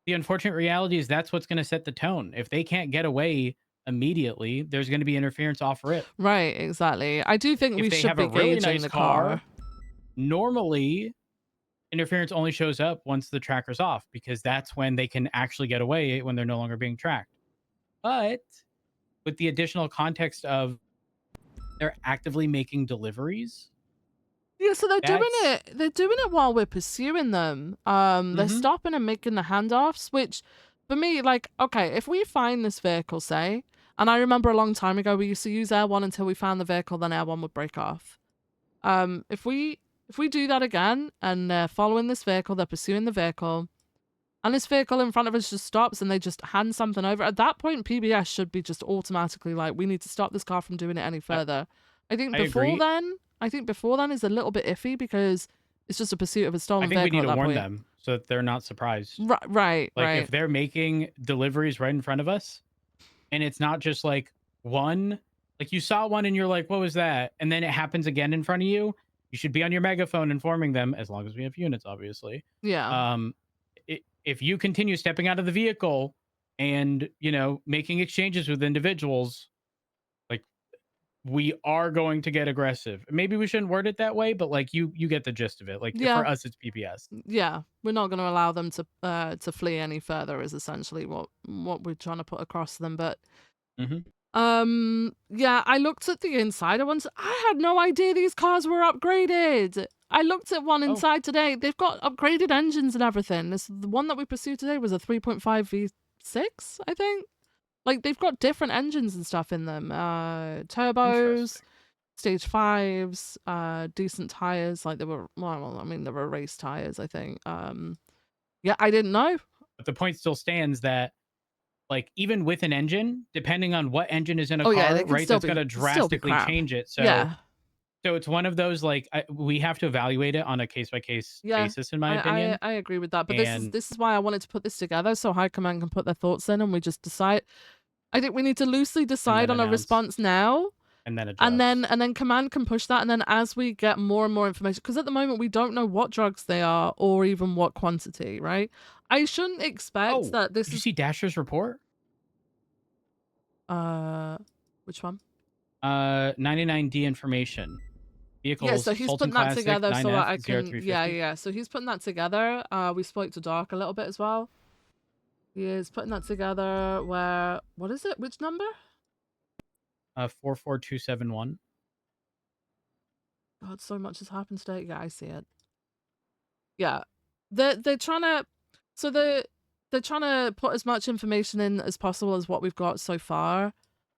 Speaker 6: the unfortunate reality is that's what's going to set the tone. If they can't get away immediately, there's going to be interference off rip.
Speaker 1: Right, exactly. I do think
Speaker 6: If
Speaker 1: we
Speaker 6: they
Speaker 1: should
Speaker 6: have
Speaker 1: be
Speaker 6: a really
Speaker 1: gauging
Speaker 6: nice
Speaker 1: the car.
Speaker 6: normally interference only shows up once the tracker's off, because that's when they can actually get away, when they're no longer being tracked. But with the additional context of they're actively making deliveries.
Speaker 1: Yeah, so they're doing
Speaker 6: That's-
Speaker 1: it. They're doing it while we're pursuing them. They're stopping and making the handoffs, which for me, like, okay, if we find this vehicle, say, and I remember a long time ago we used to use Air 1 until we found the vehicle, then Air 1 would break off. If we do that again and they're following this vehicle, they're pursuing the vehicle, and this vehicle in front of us just stops and they just hand something over, at that point PBS should be just automatically like, we need to stop this car from doing it any further. I think before then is a little bit iffy because it's just a pursuit of a stolen
Speaker 6: I think we
Speaker 1: vehicle
Speaker 6: need to
Speaker 1: at that
Speaker 6: warn
Speaker 1: point.
Speaker 6: them so that they're not surprised.
Speaker 1: Right.
Speaker 6: Like if they're making deliveries right in front of us, and it's not just like one, like you saw one and you're like, what was that? And then it happens again in front of you. You should be on your megaphone informing them, as long as we have units, obviously.
Speaker 1: Yeah.
Speaker 6: If you continue stepping out of the vehicle and, making exchanges with individuals, like, we are going to get aggressive. Maybe we shouldn't word it that way, but like you get the gist of it. Like
Speaker 1: Yeah.
Speaker 6: for us, it's PPS.
Speaker 1: Yeah, we're not going to allow them to flee any further is essentially what we're trying to put across them. But yeah, I looked at the insider ones. I had no idea these cars were upgraded. I looked at one inside today. They've got upgraded engines and everything. The one that we pursued today was a 3.5 V6, I think. Like, they've got different engines and stuff in them. Turbos, stage 5s, decent tires. Like, they were race tires, I think. Yeah, I didn't know.
Speaker 6: But the point still stands that, like, even with an engine, depending on what engine is in a car,
Speaker 1: they can
Speaker 6: right,
Speaker 1: still
Speaker 6: that's going to
Speaker 1: still be
Speaker 6: drastically
Speaker 1: crap.
Speaker 6: change it. So,
Speaker 1: Yeah.
Speaker 6: so it's one of those, like, we have to evaluate it on a case-by-case basis, in my opinion.
Speaker 1: I agree with that. But
Speaker 6: And
Speaker 1: this is why I wanted to put this together so High Command can put their thoughts in and we just decide. I think we need to loosely decide on a response now.
Speaker 6: And then adjust.
Speaker 1: And then Command can push that, and then as we get more and more information, because at the moment we don't know what drugs they are or even what quantity, right? I shouldn't expect that this
Speaker 6: Did you see Dasher's report?
Speaker 1: Which one?
Speaker 6: 99D information. Vehicles,
Speaker 1: Yeah, so he's
Speaker 6: Sultan
Speaker 1: putting that
Speaker 6: Classic,
Speaker 1: together so that I
Speaker 6: 9F,
Speaker 1: can
Speaker 6: 0350.
Speaker 1: yeah. So he's putting that together. We spoke to Dark a little bit as well. He is putting that together where what is it? Which number?
Speaker 6: 44271.
Speaker 1: God, so much has happened today. Yeah, I see it. Yeah. They're trying to they're trying to put as much information in as possible as what we've got so far.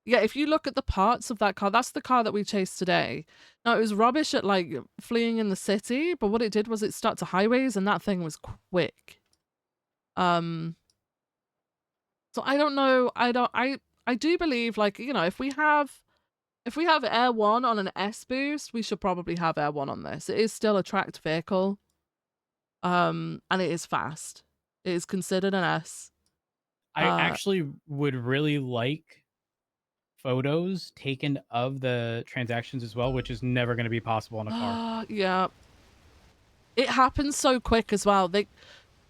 Speaker 1: Yeah, if you look at the parts of that car, that's the car that we chased today. Now, it was rubbish at like fleeing in the city, but what it did was it stuck to highways and that thing was quick. So I don't know. I do believe, like, if we have Air 1 on an S boost, we should probably have Air 1 on this. It is still a tracked vehicle. And it is fast. It is considered an S.
Speaker 6: I actually would really like photos taken of the transactions as well, which is never going to be possible in a car.
Speaker 1: Yeah. It happens so quick as well.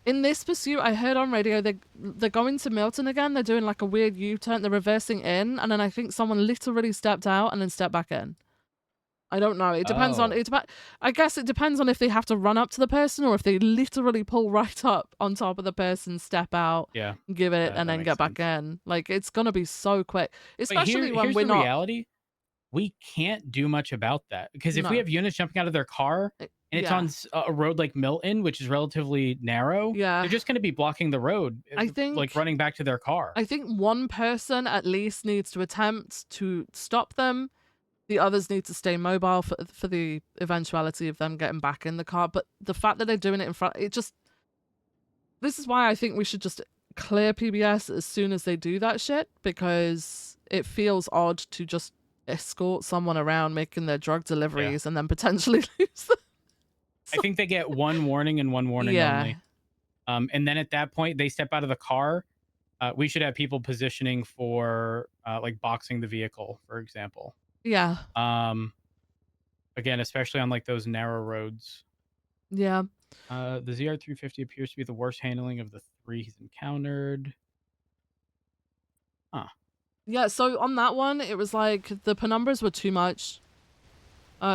Speaker 1: In this pursuit, I heard on radio they're going to Milton again. They're doing like a weird U-turn. They're reversing in, and then I think someone literally stepped out and then stepped back in. I don't know. It depends on I guess it depends on if they have to run up to the person or if they literally pull right up on top of the person, step out, give it, and then get back in. Like, it's gonna be so quick, especially when we're
Speaker 6: the reality. We can't do much about that because if we have units jumping out of their car and it's on a road like Milton, which is relatively narrow, they're just going to be blocking the road.
Speaker 1: I think,
Speaker 6: like running back to their car.
Speaker 1: I think one person at least needs to attempt to stop them. The others need to stay mobile for the eventuality of them getting back in the car. But the fact that they're doing it in front, this is why I think we should just clear PBS as soon as they do that shit, because it feels odd to just escort someone around making their drug deliveries and then potentially lose them.
Speaker 6: I think they get one warning and one warning only. And then at that point, they step out of the car. We should have people positioning for like boxing the vehicle, for example.
Speaker 1: Yeah.
Speaker 6: again, especially on like those narrow roads.
Speaker 1: Yeah.
Speaker 6: The ZR350 appears to be the worst handling of the 3 he's encountered. Huh.
Speaker 1: Yeah, so on that one, it was like the penumbras were too much.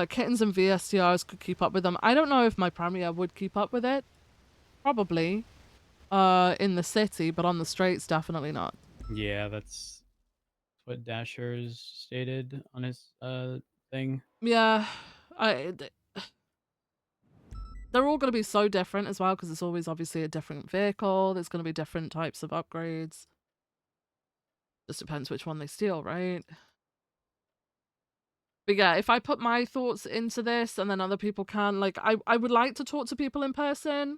Speaker 1: Kittens and VSTRs could keep up with them. I don't know if my Premier would keep up with it. Probably. In the city, but on the streets, definitely not.
Speaker 6: Yeah, that's what Dasher's stated on his thing.
Speaker 1: Yeah, they're all going to be so different as well, because it's always obviously a different vehicle. There's going to be different types of upgrades. Just depends which one they steal, right? But yeah, if I put my thoughts into this and then other people can, like, I would like to talk to people in person,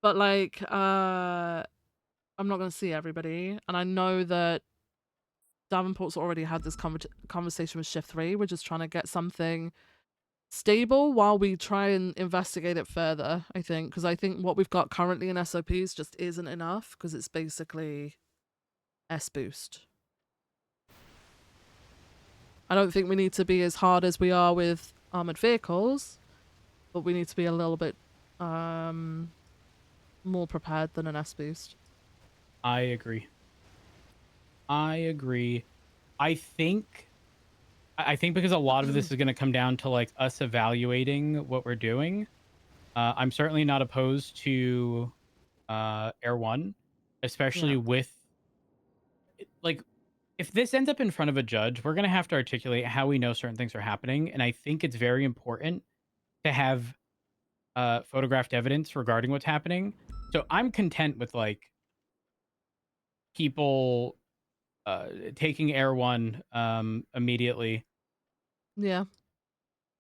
Speaker 1: but like, I'm not going to see everybody. And I know that Davenport's already had this conversation with Shift 3. We're just trying to get something stable while we try and investigate it further, I think. Because I think what we've got currently in SOPs just isn't enough, because it's basically S-boost. I don't think we need to be as hard as we are with armored vehicles, but we need to be a little bit more prepared than an S-boost.
Speaker 6: I agree. I think because a lot of this is going to come down to like us evaluating what we're doing. I'm certainly not opposed to Air 1, especially with like if this ends up in front of a judge, we're going to have to articulate how we know certain things are happening, and I think it's very important to have photographed evidence regarding what's happening. So I'm content with like people taking Air 1 immediately.
Speaker 1: Yeah.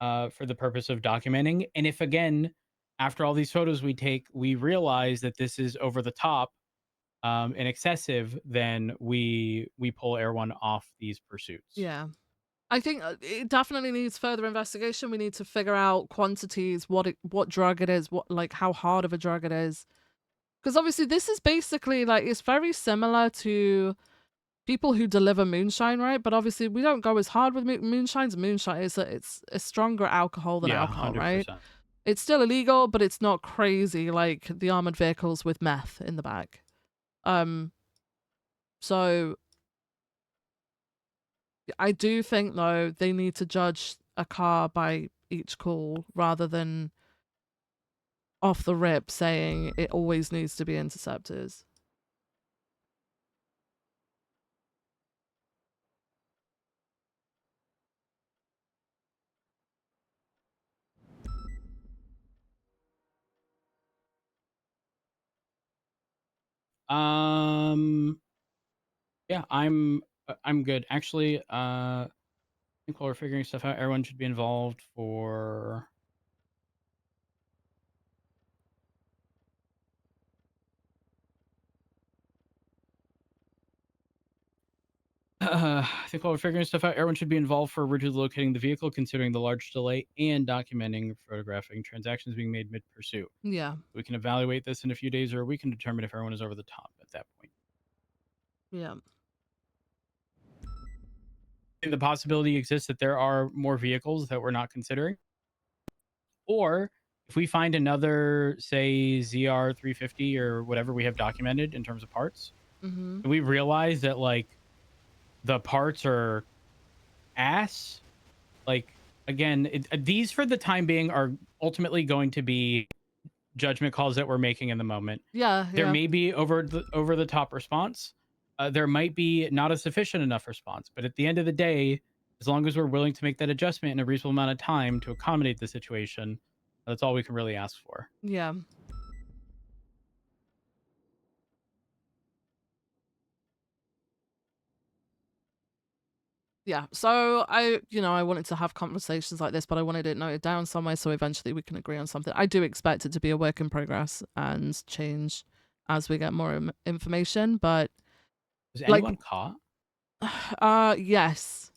Speaker 6: For the purpose of documenting. And if again, after all these photos we take, we realize that this is over the top and excessive, then we pull Air 1 off these pursuits.
Speaker 1: Yeah. I think it definitely needs further investigation. We need to figure out quantities, what drug it is, how hard of a drug it is. Because obviously this is basically like, it's very similar to people who deliver moonshine, right? But obviously we don't go as hard with moonshines. Moonshine is it's a stronger alcohol than alcohol,
Speaker 6: 100%.
Speaker 1: right? It's still illegal, but it's not crazy like the armored vehicles with meth in the back. So I do think though they need to judge a car by each call rather than off the rip saying it always needs to be interceptors.
Speaker 6: Yeah, I'm good. Actually, I think while we're figuring stuff out, everyone should be involved for I think while we're figuring stuff out, everyone should be involved for originally locating the vehicle, considering the large delay, and documenting, photographing transactions being made mid-pursuit.
Speaker 1: Yeah.
Speaker 6: We can evaluate this in a few days, or we can determine if everyone is over the top at that point.
Speaker 1: Yeah.
Speaker 6: And the possibility exists that there are more vehicles that we're not considering. Or if we find another, say, ZR350 or whatever we have documented in terms of parts,
Speaker 1: Mm-hmm.
Speaker 6: we realize that, like, the parts are ass. Like, again, these for the time being are ultimately going to be judgment calls that we're making in the moment.
Speaker 1: Yeah,
Speaker 6: There may be over the top response. There might be not a sufficient enough response. But at the end of the day, as long as we're willing to make that adjustment in a reasonable amount of time to accommodate the situation, that's all we can really ask for.
Speaker 1: Yeah. Yeah, so I wanted to have conversations like this, but I wanted it noted down somewhere so eventually we can agree on something. I do expect it to be a work in progress and change as we get more information, but
Speaker 6: Was anyone caught?
Speaker 1: Yes.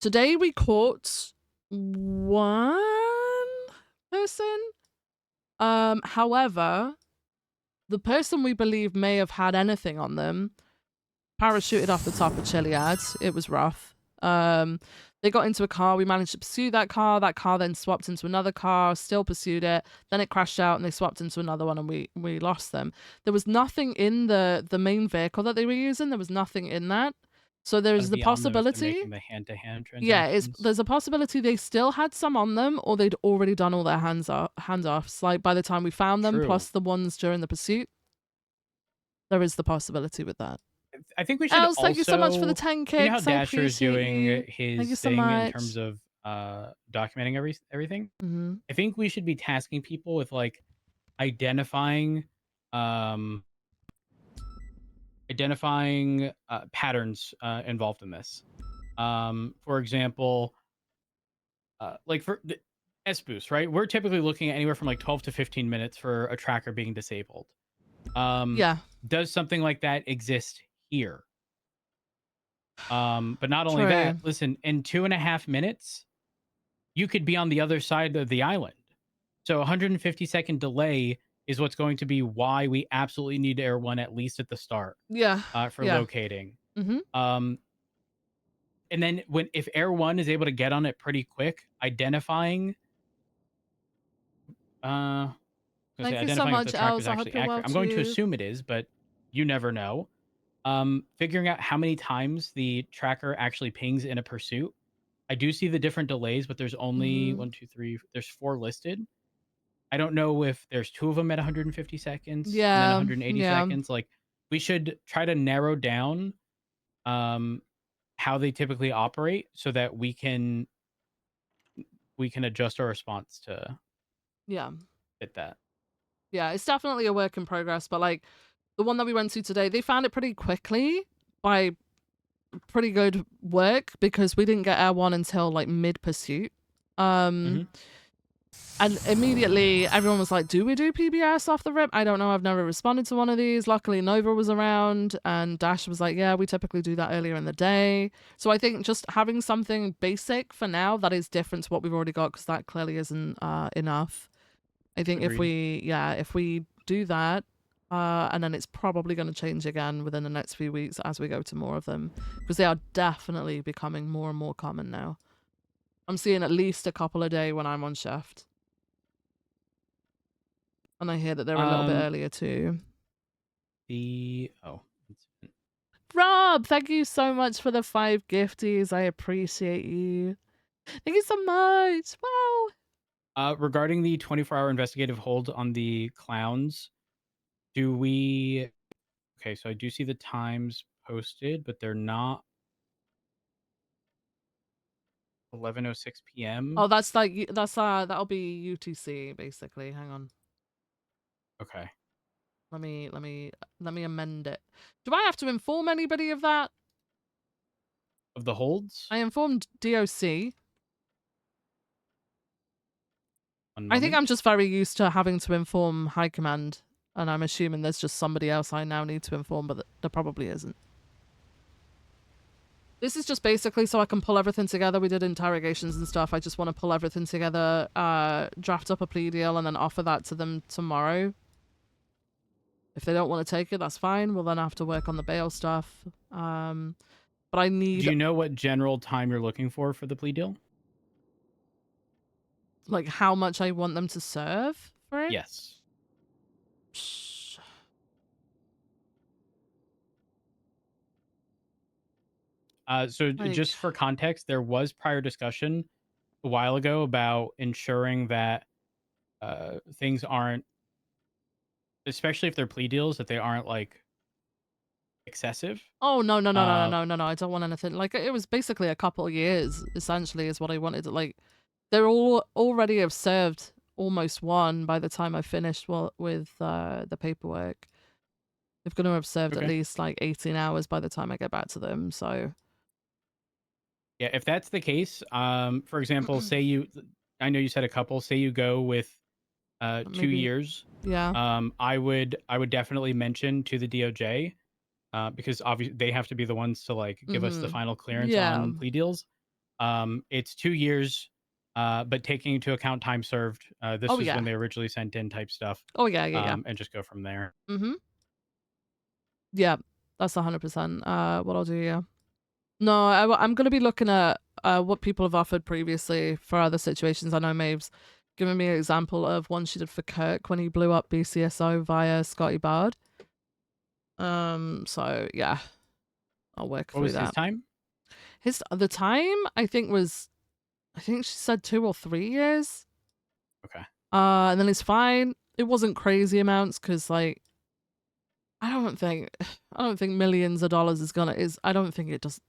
Speaker 1: Today we caught one person. However, the person we believe may have had anything on them parachuted off the top of Chiliad. It was rough. They got into a car. We managed to pursue that car. That car then swapped into another car, still pursued it. Then it crashed out and they swapped into another one and we lost them. There was nothing in the main vehicle that they were using. There was nothing in that. So there's the
Speaker 6: Beyond those, they're
Speaker 1: possibility.
Speaker 6: making the hand-to-hand
Speaker 1: Yeah,
Speaker 6: transactions.
Speaker 1: there's a possibility they still had some on them or they'd already done all their handoffs. Like by the time we found them,
Speaker 6: True.
Speaker 1: plus the ones during the pursuit. There is the possibility with that.
Speaker 6: I think we should
Speaker 1: Els, thank you so much for the
Speaker 6: also-
Speaker 1: 10 kicks.
Speaker 6: You know how
Speaker 1: I
Speaker 6: Dasher is
Speaker 1: appreciate
Speaker 6: doing
Speaker 1: you.
Speaker 6: his
Speaker 1: Thank you so
Speaker 6: thing in
Speaker 1: much.
Speaker 6: terms of documenting everything?
Speaker 1: Mhm.
Speaker 6: I think we should be tasking people with like identifying patterns involved in this. For example, like for the S-Boost, right? We're typically looking at anywhere from like 12 to 15 minutes for a tracker being disabled.
Speaker 1: Yeah.
Speaker 6: Does something like that exist here? But not only
Speaker 1: True.
Speaker 6: that, listen, in 2.5 minutes, you could be on the other side of the island. So 150-second delay is what's going to be why we absolutely need Air 1 at least at the start.
Speaker 1: Yeah.
Speaker 6: For
Speaker 1: Yeah.
Speaker 6: locating.
Speaker 1: Mm-hmm.
Speaker 6: And then if Air 1 is able to get on it pretty quick, identifying
Speaker 1: Thank you so
Speaker 6: identifying if
Speaker 1: much,
Speaker 6: the tracker is
Speaker 1: Els. I hope
Speaker 6: actually
Speaker 1: you're well
Speaker 6: accurate. I'm going to
Speaker 1: too.
Speaker 6: assume it is, but you never know. Figuring out how many times the tracker actually pings in a pursuit. I do see the different delays, but there's only
Speaker 1: Mhm.
Speaker 6: 1, 2, 3. There's 4 listed. I don't know if there's 2 of them at 150 seconds and then
Speaker 1: Yeah.
Speaker 6: 180
Speaker 1: Yeah.
Speaker 6: seconds. Like we should try to narrow down how they typically operate so that we can adjust our response to
Speaker 1: Yeah.
Speaker 6: fit that.
Speaker 1: Yeah. It's definitely a work in progress, but like the one that we went to today, they found it pretty quickly by pretty good work because we didn't get Air 1 until like mid pursuit. And immediately everyone was like, do we do PBS off the rip? I don't know. I've never responded to one of these. Luckily, Nova was around and Dash was like, yeah, we typically do that earlier in the day. So I think just having something basic for now that is different to what we've already got, because that clearly isn't enough. I think if we do that, and then it's probably going to change again within the next few weeks as we go to more of them, because they are definitely becoming more and more common now. I'm seeing at least a couple a day when I'm on shift. And I hear that they're a little bit earlier too. Rob, thank you so much for the 5 gifties. I appreciate you. Thank you so much. Wow.
Speaker 6: Regarding the 24-hour investigative hold on the clowns, do we... Okay, so I do see the times posted, but they're not 11:06 p.m.
Speaker 1: Oh, that's like that'll be UTC basically. Hang on.
Speaker 6: Okay.
Speaker 1: Let me amend it. Do I have to inform anybody of that?
Speaker 6: Of the holds?
Speaker 1: I informed DOC.
Speaker 6: One
Speaker 1: I think
Speaker 6: moment.
Speaker 1: I'm just very used to having to inform High Command, and I'm assuming there's just somebody else I now need to inform, but there probably isn't. This is just basically so I can pull everything together. We did interrogations and stuff. I just want to pull everything together, draft up a plea deal, and then offer that to them tomorrow. If they don't want to take it, that's fine. We'll then have to work on the bail stuff. But I need...
Speaker 6: Do you know what general time you're looking for the plea deal?
Speaker 1: Like how much I want them to serve for it?
Speaker 6: Yes. So just for context, there was prior discussion a while ago about ensuring that things aren't, especially if they're plea deals, that they aren't like excessive.
Speaker 1: Oh, no. I don't want anything. Like, it was basically a couple of years, essentially, is what I wanted. Like, they're all already have served almost one by the time I finished with the paperwork. They're going to have served at least like 18 hours by the time I get back to them. So,
Speaker 6: yeah, if that's the case, for example, I know you said a couple, say you go with 2
Speaker 1: Maybe-
Speaker 6: years.
Speaker 1: yeah.
Speaker 6: I would definitely mention to the DOJ, because obviously they have to be the ones to like give us the final clearance on plea deals. It's 2 years, but taking into account time served, this was when they originally sent in type stuff.
Speaker 1: Oh, yeah.
Speaker 6: And just go from there.
Speaker 1: Mm-hmm. Yeah, that's 100% what I'll do, yeah. No, I'm going to be looking at what people have offered previously for other situations. I know Maeve's given me an example of one she did for Kirk when he blew up BCSO via Scotty Bard. So yeah, I'll work
Speaker 6: What
Speaker 1: through
Speaker 6: was
Speaker 1: that.
Speaker 6: his time?
Speaker 1: The time I think she said 2 or 3 years.
Speaker 6: Okay.
Speaker 1: And then it's fine. It wasn't crazy amounts because like I don't think millions of dollars I don't think it does.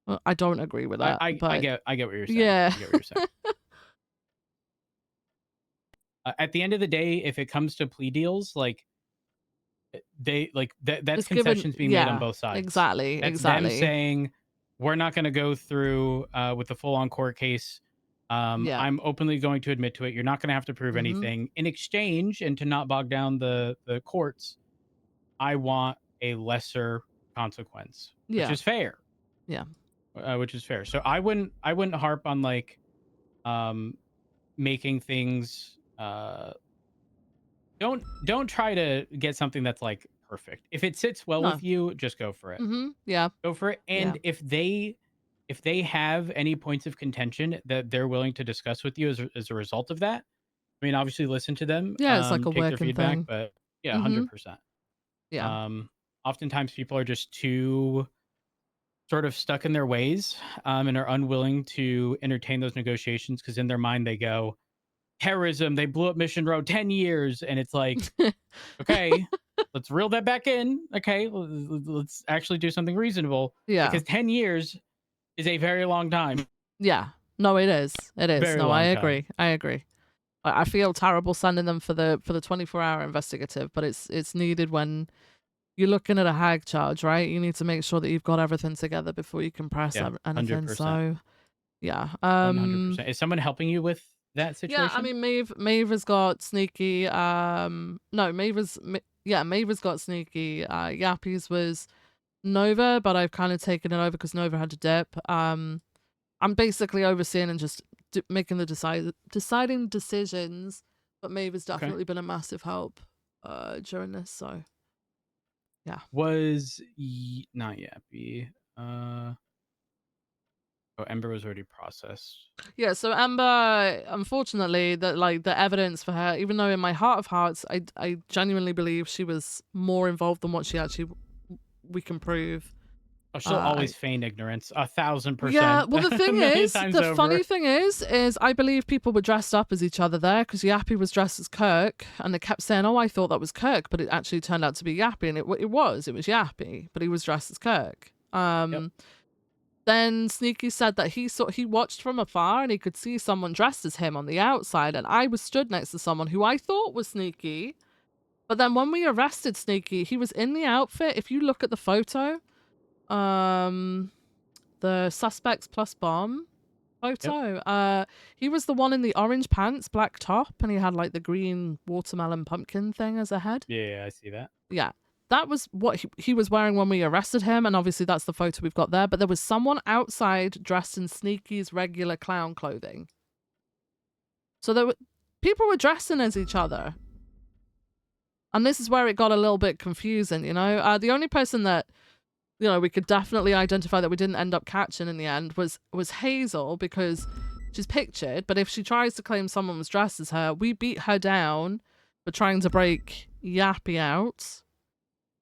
Speaker 1: Well, I don't agree with that.
Speaker 6: I
Speaker 1: but
Speaker 6: get what you're saying.
Speaker 1: Yeah.
Speaker 6: I get what you're saying. At the end of the day, if it comes to plea deals, like that's
Speaker 1: It's given-
Speaker 6: concessions being made on
Speaker 1: yeah,
Speaker 6: both sides.
Speaker 1: exactly,
Speaker 6: That's
Speaker 1: exactly.
Speaker 6: them saying we're not going to go through with the full-on court case.
Speaker 1: Yeah.
Speaker 6: I'm openly going to admit to it. You're not going to have to prove
Speaker 1: Mhm.
Speaker 6: anything in exchange, and to not bog down the courts, I want a lesser consequence, which
Speaker 1: Yeah.
Speaker 6: is fair.
Speaker 1: Yeah.
Speaker 6: Which is fair. So I wouldn't harp on like making things don't try to get something that's like perfect. If it sits well
Speaker 1: No.
Speaker 6: with you, just go for it.
Speaker 1: Yeah.
Speaker 6: Go for it. And
Speaker 1: Yeah.
Speaker 6: if they have any points of contention that they're willing to discuss with you as a result of that, I mean, obviously listen to them.
Speaker 1: Yeah, it's like a
Speaker 6: take their
Speaker 1: working
Speaker 6: feedback,
Speaker 1: thing.
Speaker 6: but yeah,
Speaker 1: Mhm.
Speaker 6: 100%.
Speaker 1: Yeah.
Speaker 6: Oftentimes people are just too sort of stuck in their ways and are unwilling to entertain those negotiations because in their mind they go, terrorism, they blew up Mission Row 10 years. And it's like, okay, let's reel that back in. Okay, let's actually do something reasonable.
Speaker 1: Yeah.
Speaker 6: Because 10 years is a very long time.
Speaker 1: Yeah. No, it is. It is.
Speaker 6: Very
Speaker 1: No,
Speaker 6: long
Speaker 1: I
Speaker 6: time.
Speaker 1: agree. I agree. I feel terrible sending them for the 24-hour investigative, but it's needed when you're looking at a hag charge, right? You need to make sure that you've got everything together before you can press
Speaker 6: Yeah,
Speaker 1: anything.
Speaker 6: 100%.
Speaker 1: So, yeah.
Speaker 6: 100%. Is someone helping you with that situation?
Speaker 1: Yeah, I mean, Maeve has got sneaky. No, Maeve has got sneaky. Yappies was Nova, but I've kind of taken it over because Nova had to dip. I'm basically overseeing and just making the deciding decisions. But Maeve has definitely been a massive help during this. So, yeah.
Speaker 6: Was not Yappy. Oh, Ember was already processed.
Speaker 1: Yeah, so Amber, unfortunately, the evidence for her, even though in my heart of hearts, I genuinely believe she was more involved than what we can prove.
Speaker 6: Oh, she'll always feign ignorance, 1,000%.
Speaker 1: Yeah, well, the thing is,
Speaker 6: the
Speaker 1: funny thing is I believe people were dressed up as each other there because Yappy was dressed as Kirk, and they kept saying, "Oh, I thought that was Kirk," but it actually turned out to be Yappy, and it was Yappy, but he was dressed as Kirk. Then Sneaky said that he watched from afar and he could see someone dressed as him on the outside, and I was stood next to someone who I thought was Sneaky. But then when we arrested Sneaky, he was in the outfit. If you look at the photo, the suspects plus bomb photo, he was the one in the orange pants, black top, and he had like the green watermelon pumpkin thing as a head.
Speaker 6: Yeah, I see that.
Speaker 1: Yeah. That was what he was wearing when we arrested him, and obviously that's the photo we've got there. But there was someone outside dressed in Sneaky's regular clown clothing. So people were dressing as each other. And this is where it got a little bit confusing, you know? The only person that, you know, we could definitely identify that we didn't end up catching in the end was Hazel, because she's pictured, but if she tries to claim someone was dressed as her, we beat her down for trying to break Yappy out.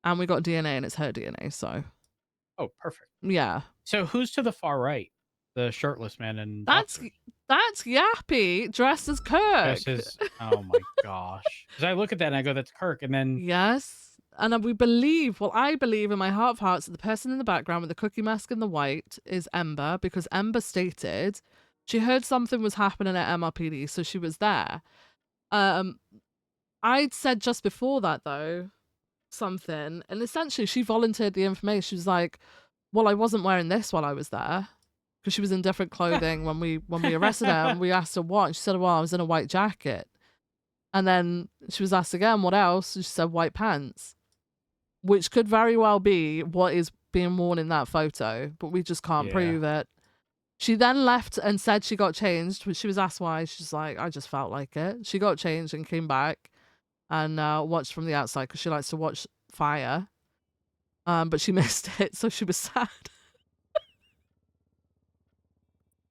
Speaker 1: And we got DNA, and it's her DNA, so.
Speaker 6: Oh, perfect.
Speaker 1: Yeah.
Speaker 6: So who's to the far right? The shirtless man and
Speaker 1: That's Yappy dressed as Kirk.
Speaker 6: Oh my gosh. Because I look at that and I go, that's Kirk, and then
Speaker 1: Yes. And I believe in my heart of hearts that the person in the background with the cookie mask and the white is Ember, because Ember stated she heard something was happening at MRPD, so she was there. I'd said just before that, though, something, and essentially she volunteered the information. She was like, well, I wasn't wearing this while I was there, because she was in different clothing when we arrested her, and we asked her what, and she said, well, I was in a white jacket. And then she was asked again, what else? And she said white pants, which could very well be what is being worn in that photo, but we just can't prove it. She then left and said she got changed. When she was asked why, she's like, I just felt like it. She got changed and came back and watched from the outside because she likes to watch fire. But she missed it, so she was sad.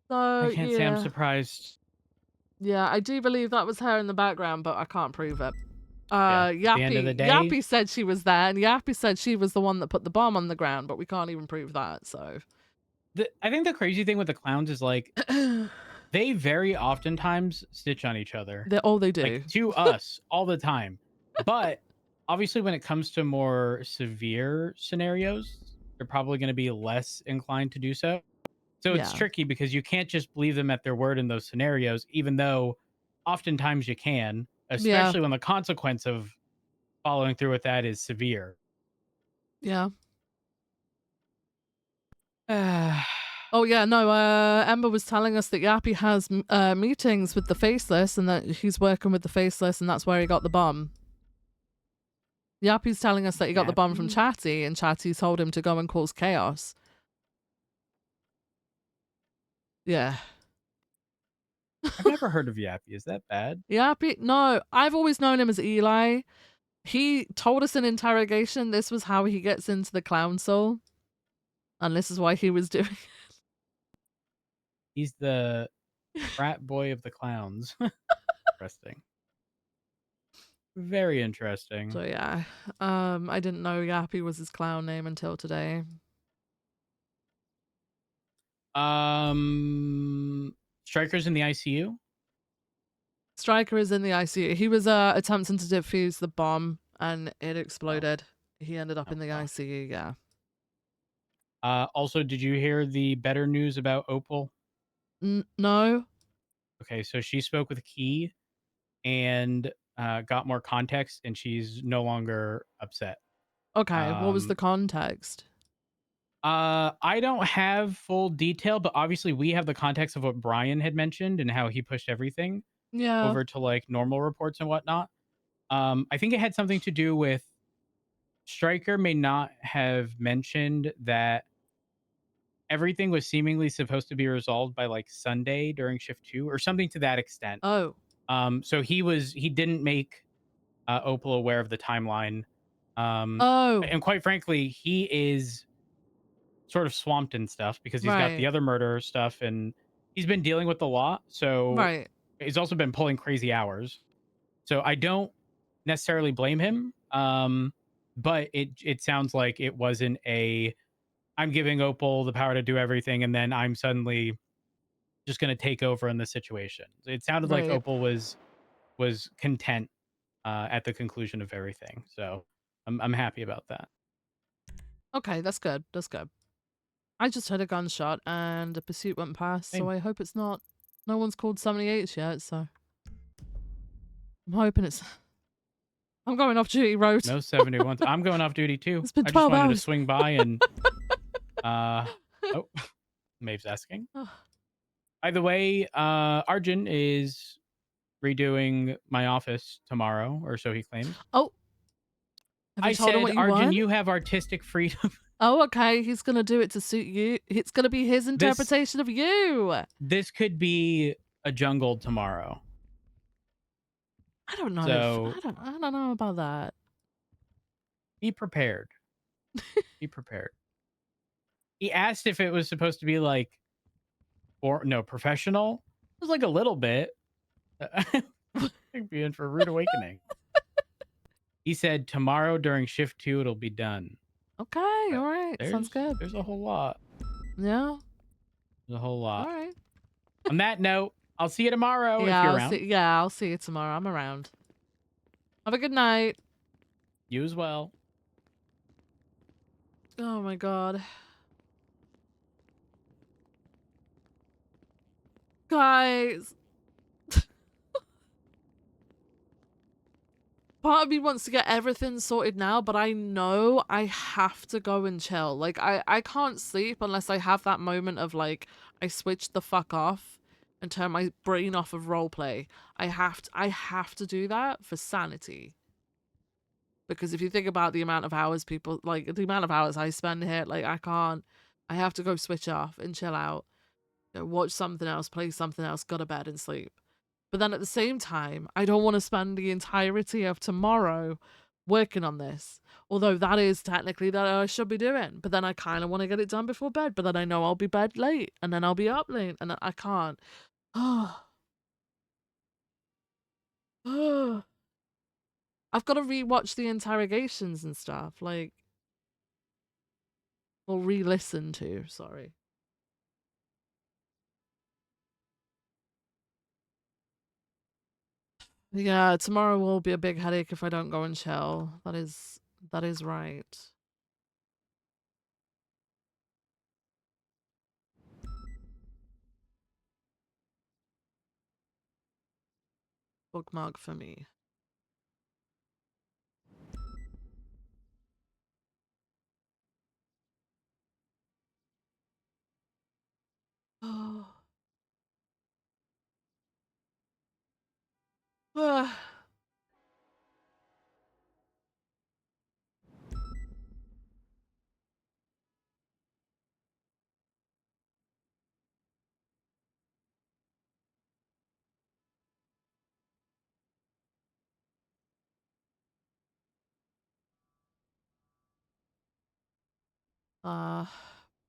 Speaker 1: So
Speaker 6: I can't say I'm
Speaker 1: yeah.
Speaker 6: surprised.
Speaker 1: Yeah, I do believe that was her in the background, but I can't prove it.
Speaker 6: Yeah, at the end of the day-
Speaker 1: Yappy said she was there, and Yappy said she was the one that put the bomb on the ground, but we can't even prove that, so.
Speaker 6: I think the crazy thing with the clowns is like they very oftentimes stitch on each other.
Speaker 1: They do.
Speaker 6: Like to us all the time. But obviously when it comes to more severe scenarios, they're probably going to be less inclined to do so. So it's
Speaker 1: Yeah.
Speaker 6: tricky because you can't just believe them at their word in those scenarios, even though oftentimes you can, especially when the consequence of following through with that is severe.
Speaker 1: Yeah. Oh yeah, no, Ember was telling us that Yappy has meetings with the Faceless and that he's working with the Faceless and that's where he got the bomb. Yappy's telling us that he got the bomb from
Speaker 6: Yappy?
Speaker 1: Chatty and Chatty told him to go and cause chaos. Yeah.
Speaker 6: I've never heard of Yappy. Is that bad?
Speaker 1: Yappy? No, I've always known him as Eli. He told us in interrogation this was how he gets into the clown soul. And this is why he was doing it.
Speaker 6: He's the frat boy of the clowns. Interesting. Very interesting.
Speaker 1: So yeah, I didn't know Yappy was his clown name until today.
Speaker 6: Striker's in the ICU?
Speaker 1: Striker is in the ICU. He was attempting to defuse the bomb and it exploded. He ended up in the ICU, yeah.
Speaker 6: Also, did you hear the better news about Opal?
Speaker 1: No.
Speaker 6: Okay, so she spoke with Key and got more context, and she's no longer upset.
Speaker 1: Okay, what was the context?
Speaker 6: I don't have full detail, but obviously we have the context of what Brian had mentioned and how he pushed everything over to like normal reports and whatnot. I think it had something to do with Stryker may not have mentioned that everything was seemingly supposed to be resolved by like Sunday during shift 2 or something to that extent.
Speaker 1: Oh.
Speaker 6: So he didn't make Opal aware of the timeline.
Speaker 1: Oh.
Speaker 6: And quite frankly, he is sort of swamped in stuff because he's got the other murder stuff and he's been dealing with a lot. So he's also been pulling crazy hours. So I don't necessarily blame him. But it sounds like it wasn't I'm giving Opal the power to do everything and then I'm suddenly just going to take over in the situation. It sounded like Opal was content at the conclusion of everything. So I'm happy about that.
Speaker 1: Okay, that's good. That's good. I just heard a gunshot and a pursuit went past, so I hope it's not. No one's called 78 yet, so I'm hoping it's. I'm going off duty, Road.
Speaker 6: No 71. I'm going off duty too.
Speaker 1: It's been
Speaker 6: I
Speaker 1: 12
Speaker 6: just wanted
Speaker 1: hours.
Speaker 6: to swing by and oh, Maeve's asking. By the way, Arjun is redoing my office tomorrow, or so he claims.
Speaker 1: Oh. Have you
Speaker 6: I
Speaker 1: told him
Speaker 6: said,
Speaker 1: what you
Speaker 6: Arjun,
Speaker 1: want?
Speaker 6: you have artistic freedom.
Speaker 1: Oh, okay. He's gonna do it to suit you. It's gonna be his interpretation of you.
Speaker 6: This could be a jungle tomorrow.
Speaker 1: I don't know.
Speaker 6: So
Speaker 1: I don't know about that.
Speaker 6: Be prepared. Be prepared. He asked if it was supposed to be like, or no, professional. It was like a little bit. Be in for a rude awakening. He said tomorrow during shift 2 it'll be done.
Speaker 1: Okay, all right. Sounds good.
Speaker 6: There's a whole lot.
Speaker 1: Yeah.
Speaker 6: There's a whole lot.
Speaker 1: All right.
Speaker 6: On that note, I'll see you tomorrow if you're around.
Speaker 1: I'll see you tomorrow. I'm around. Have a good night.
Speaker 6: You as well.
Speaker 1: Oh my god. Guys. Part of me wants to get everything sorted now, but I know I have to go and chill. Like, I can't sleep unless I have that moment of, like, I switch the fuck off and turn my brain off of roleplay. I have to do that for sanity. Because if you think about the amount of hours people, like, the amount of hours I spend here, like, I have to go switch off and chill out. You know, watch something else, play something else, go to bed and sleep. But then at the same time, I don't want to spend the entirety of tomorrow working on this. Although that is technically that I should be doing. But then I kind of want to get it done before bed. But then I know I'll be bed late. And then I'll be up late. And then I can't. I've got to rewatch the interrogations and stuff. Like, or re-listen to, sorry. Yeah, tomorrow will be a big headache if I don't go and chill. That is right. Bookmark for me. Oh.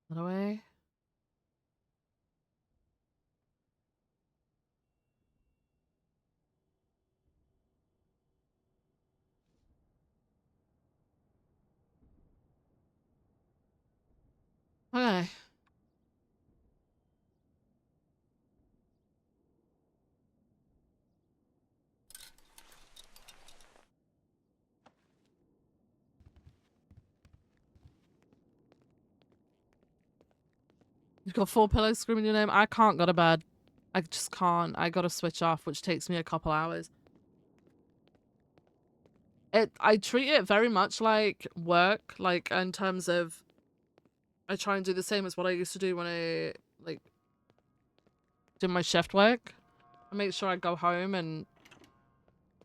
Speaker 1: That away. Okay. You've got 4 pillows screaming your name. I can't go to bed. I just can't. I gotta switch off, which takes me a couple hours. I treat it very much like work, like in terms of I try and do the same as what I used to do when I like did my shift work. I make sure I go home and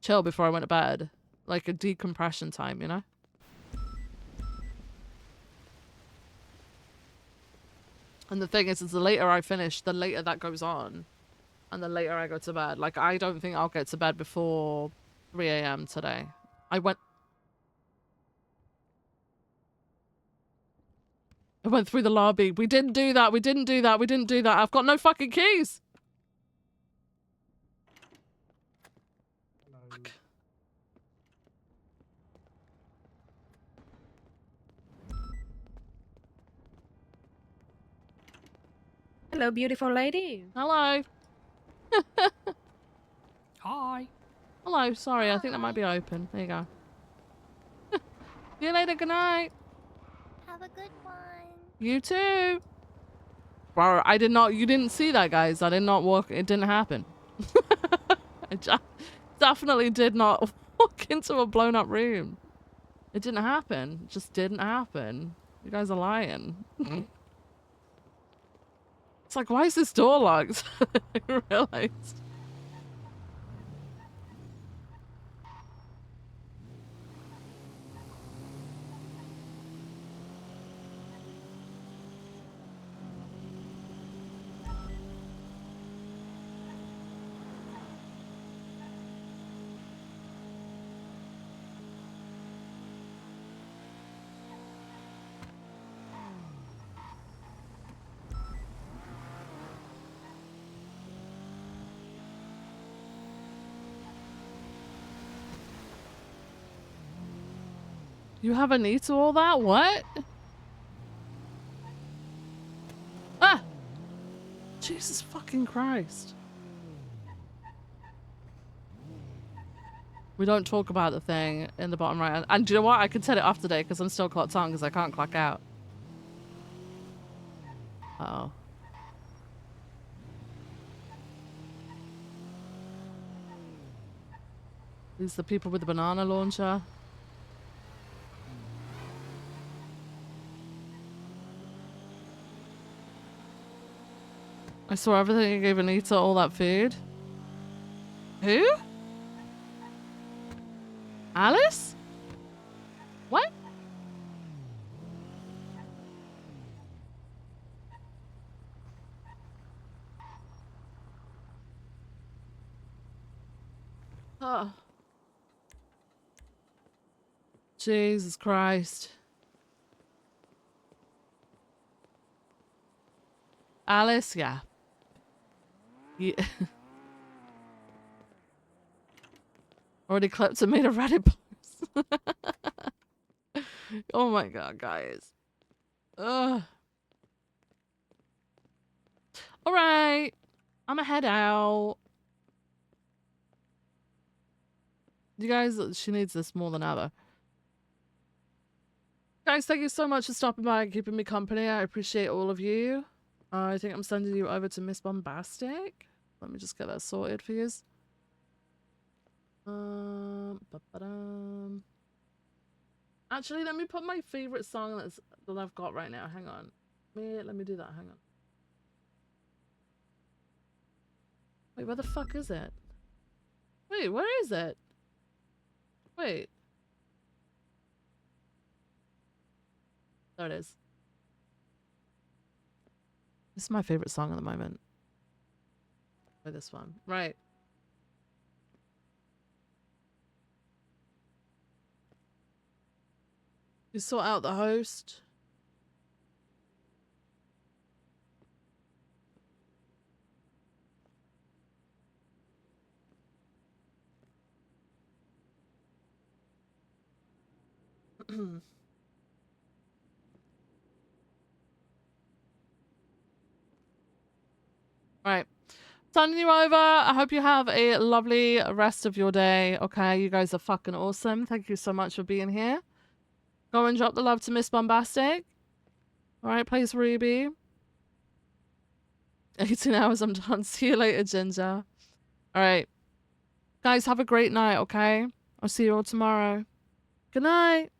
Speaker 1: chill before I went to bed. Like a decompression time, you know? And the thing is the later I finish, the later that goes on. And the later I go to bed. Like, I don't think I'll get to bed before 3 a.m. today. I went through the lobby. We didn't do that. We didn't do that. We didn't do that. I've got no fucking keys. Fuck.
Speaker 5: Hello, beautiful lady.
Speaker 1: Hello.
Speaker 5: Hi.
Speaker 1: Hello. Sorry, I think that might be open. There you go. See you later. Good night.
Speaker 22: Have a good one.
Speaker 1: You too. Bro, I did not. You didn't see that, guys. I did not walk. It didn't happen. I definitely did not walk into a blown up room. It didn't happen. It just didn't happen. You guys are lying. It's like, why is this door locked? I realized. You have a need to all that? What? Ah! Jesus fucking Christ. We don't talk about the thing in the bottom right. And do you know what? I could set it off today because I'm still clocked on because I can't clock out. Uh-oh. These are the people with the banana launcher. I saw everything and gave Anita all that food. Who? Alice? What? Oh. Jesus Christ. Alice, yeah. Yeah. Already clipped and made a Reddit post. Oh my god, guys. Ugh. Alright. I'ma head out. You guys, she needs this more than ever. Guys, thank you so much for stopping by and keeping me company. I appreciate all of you. I think I'm sending you over to Miss Bombastic. Let me just get that sorted for you. Ba-ba-dum. Actually, let me put my favorite song that I've got right now. Hang on. Let me do that. Hang on. Wait, where the fuck is it? Wait, where is it? Wait. There it is. This is my favorite song at the moment. Or this one. Right. You sort out the host. Right. Sending you over. I hope you have a lovely rest of your day. Okay, you guys are fucking awesome. Thank you so much for being here. Go and drop the love to Miss Bombastic. Alright, plays Ruby. 18 hours, I'm done. See you later, Ginger. Alright. Guys, have a great night, okay? I'll see you all tomorrow. Good night.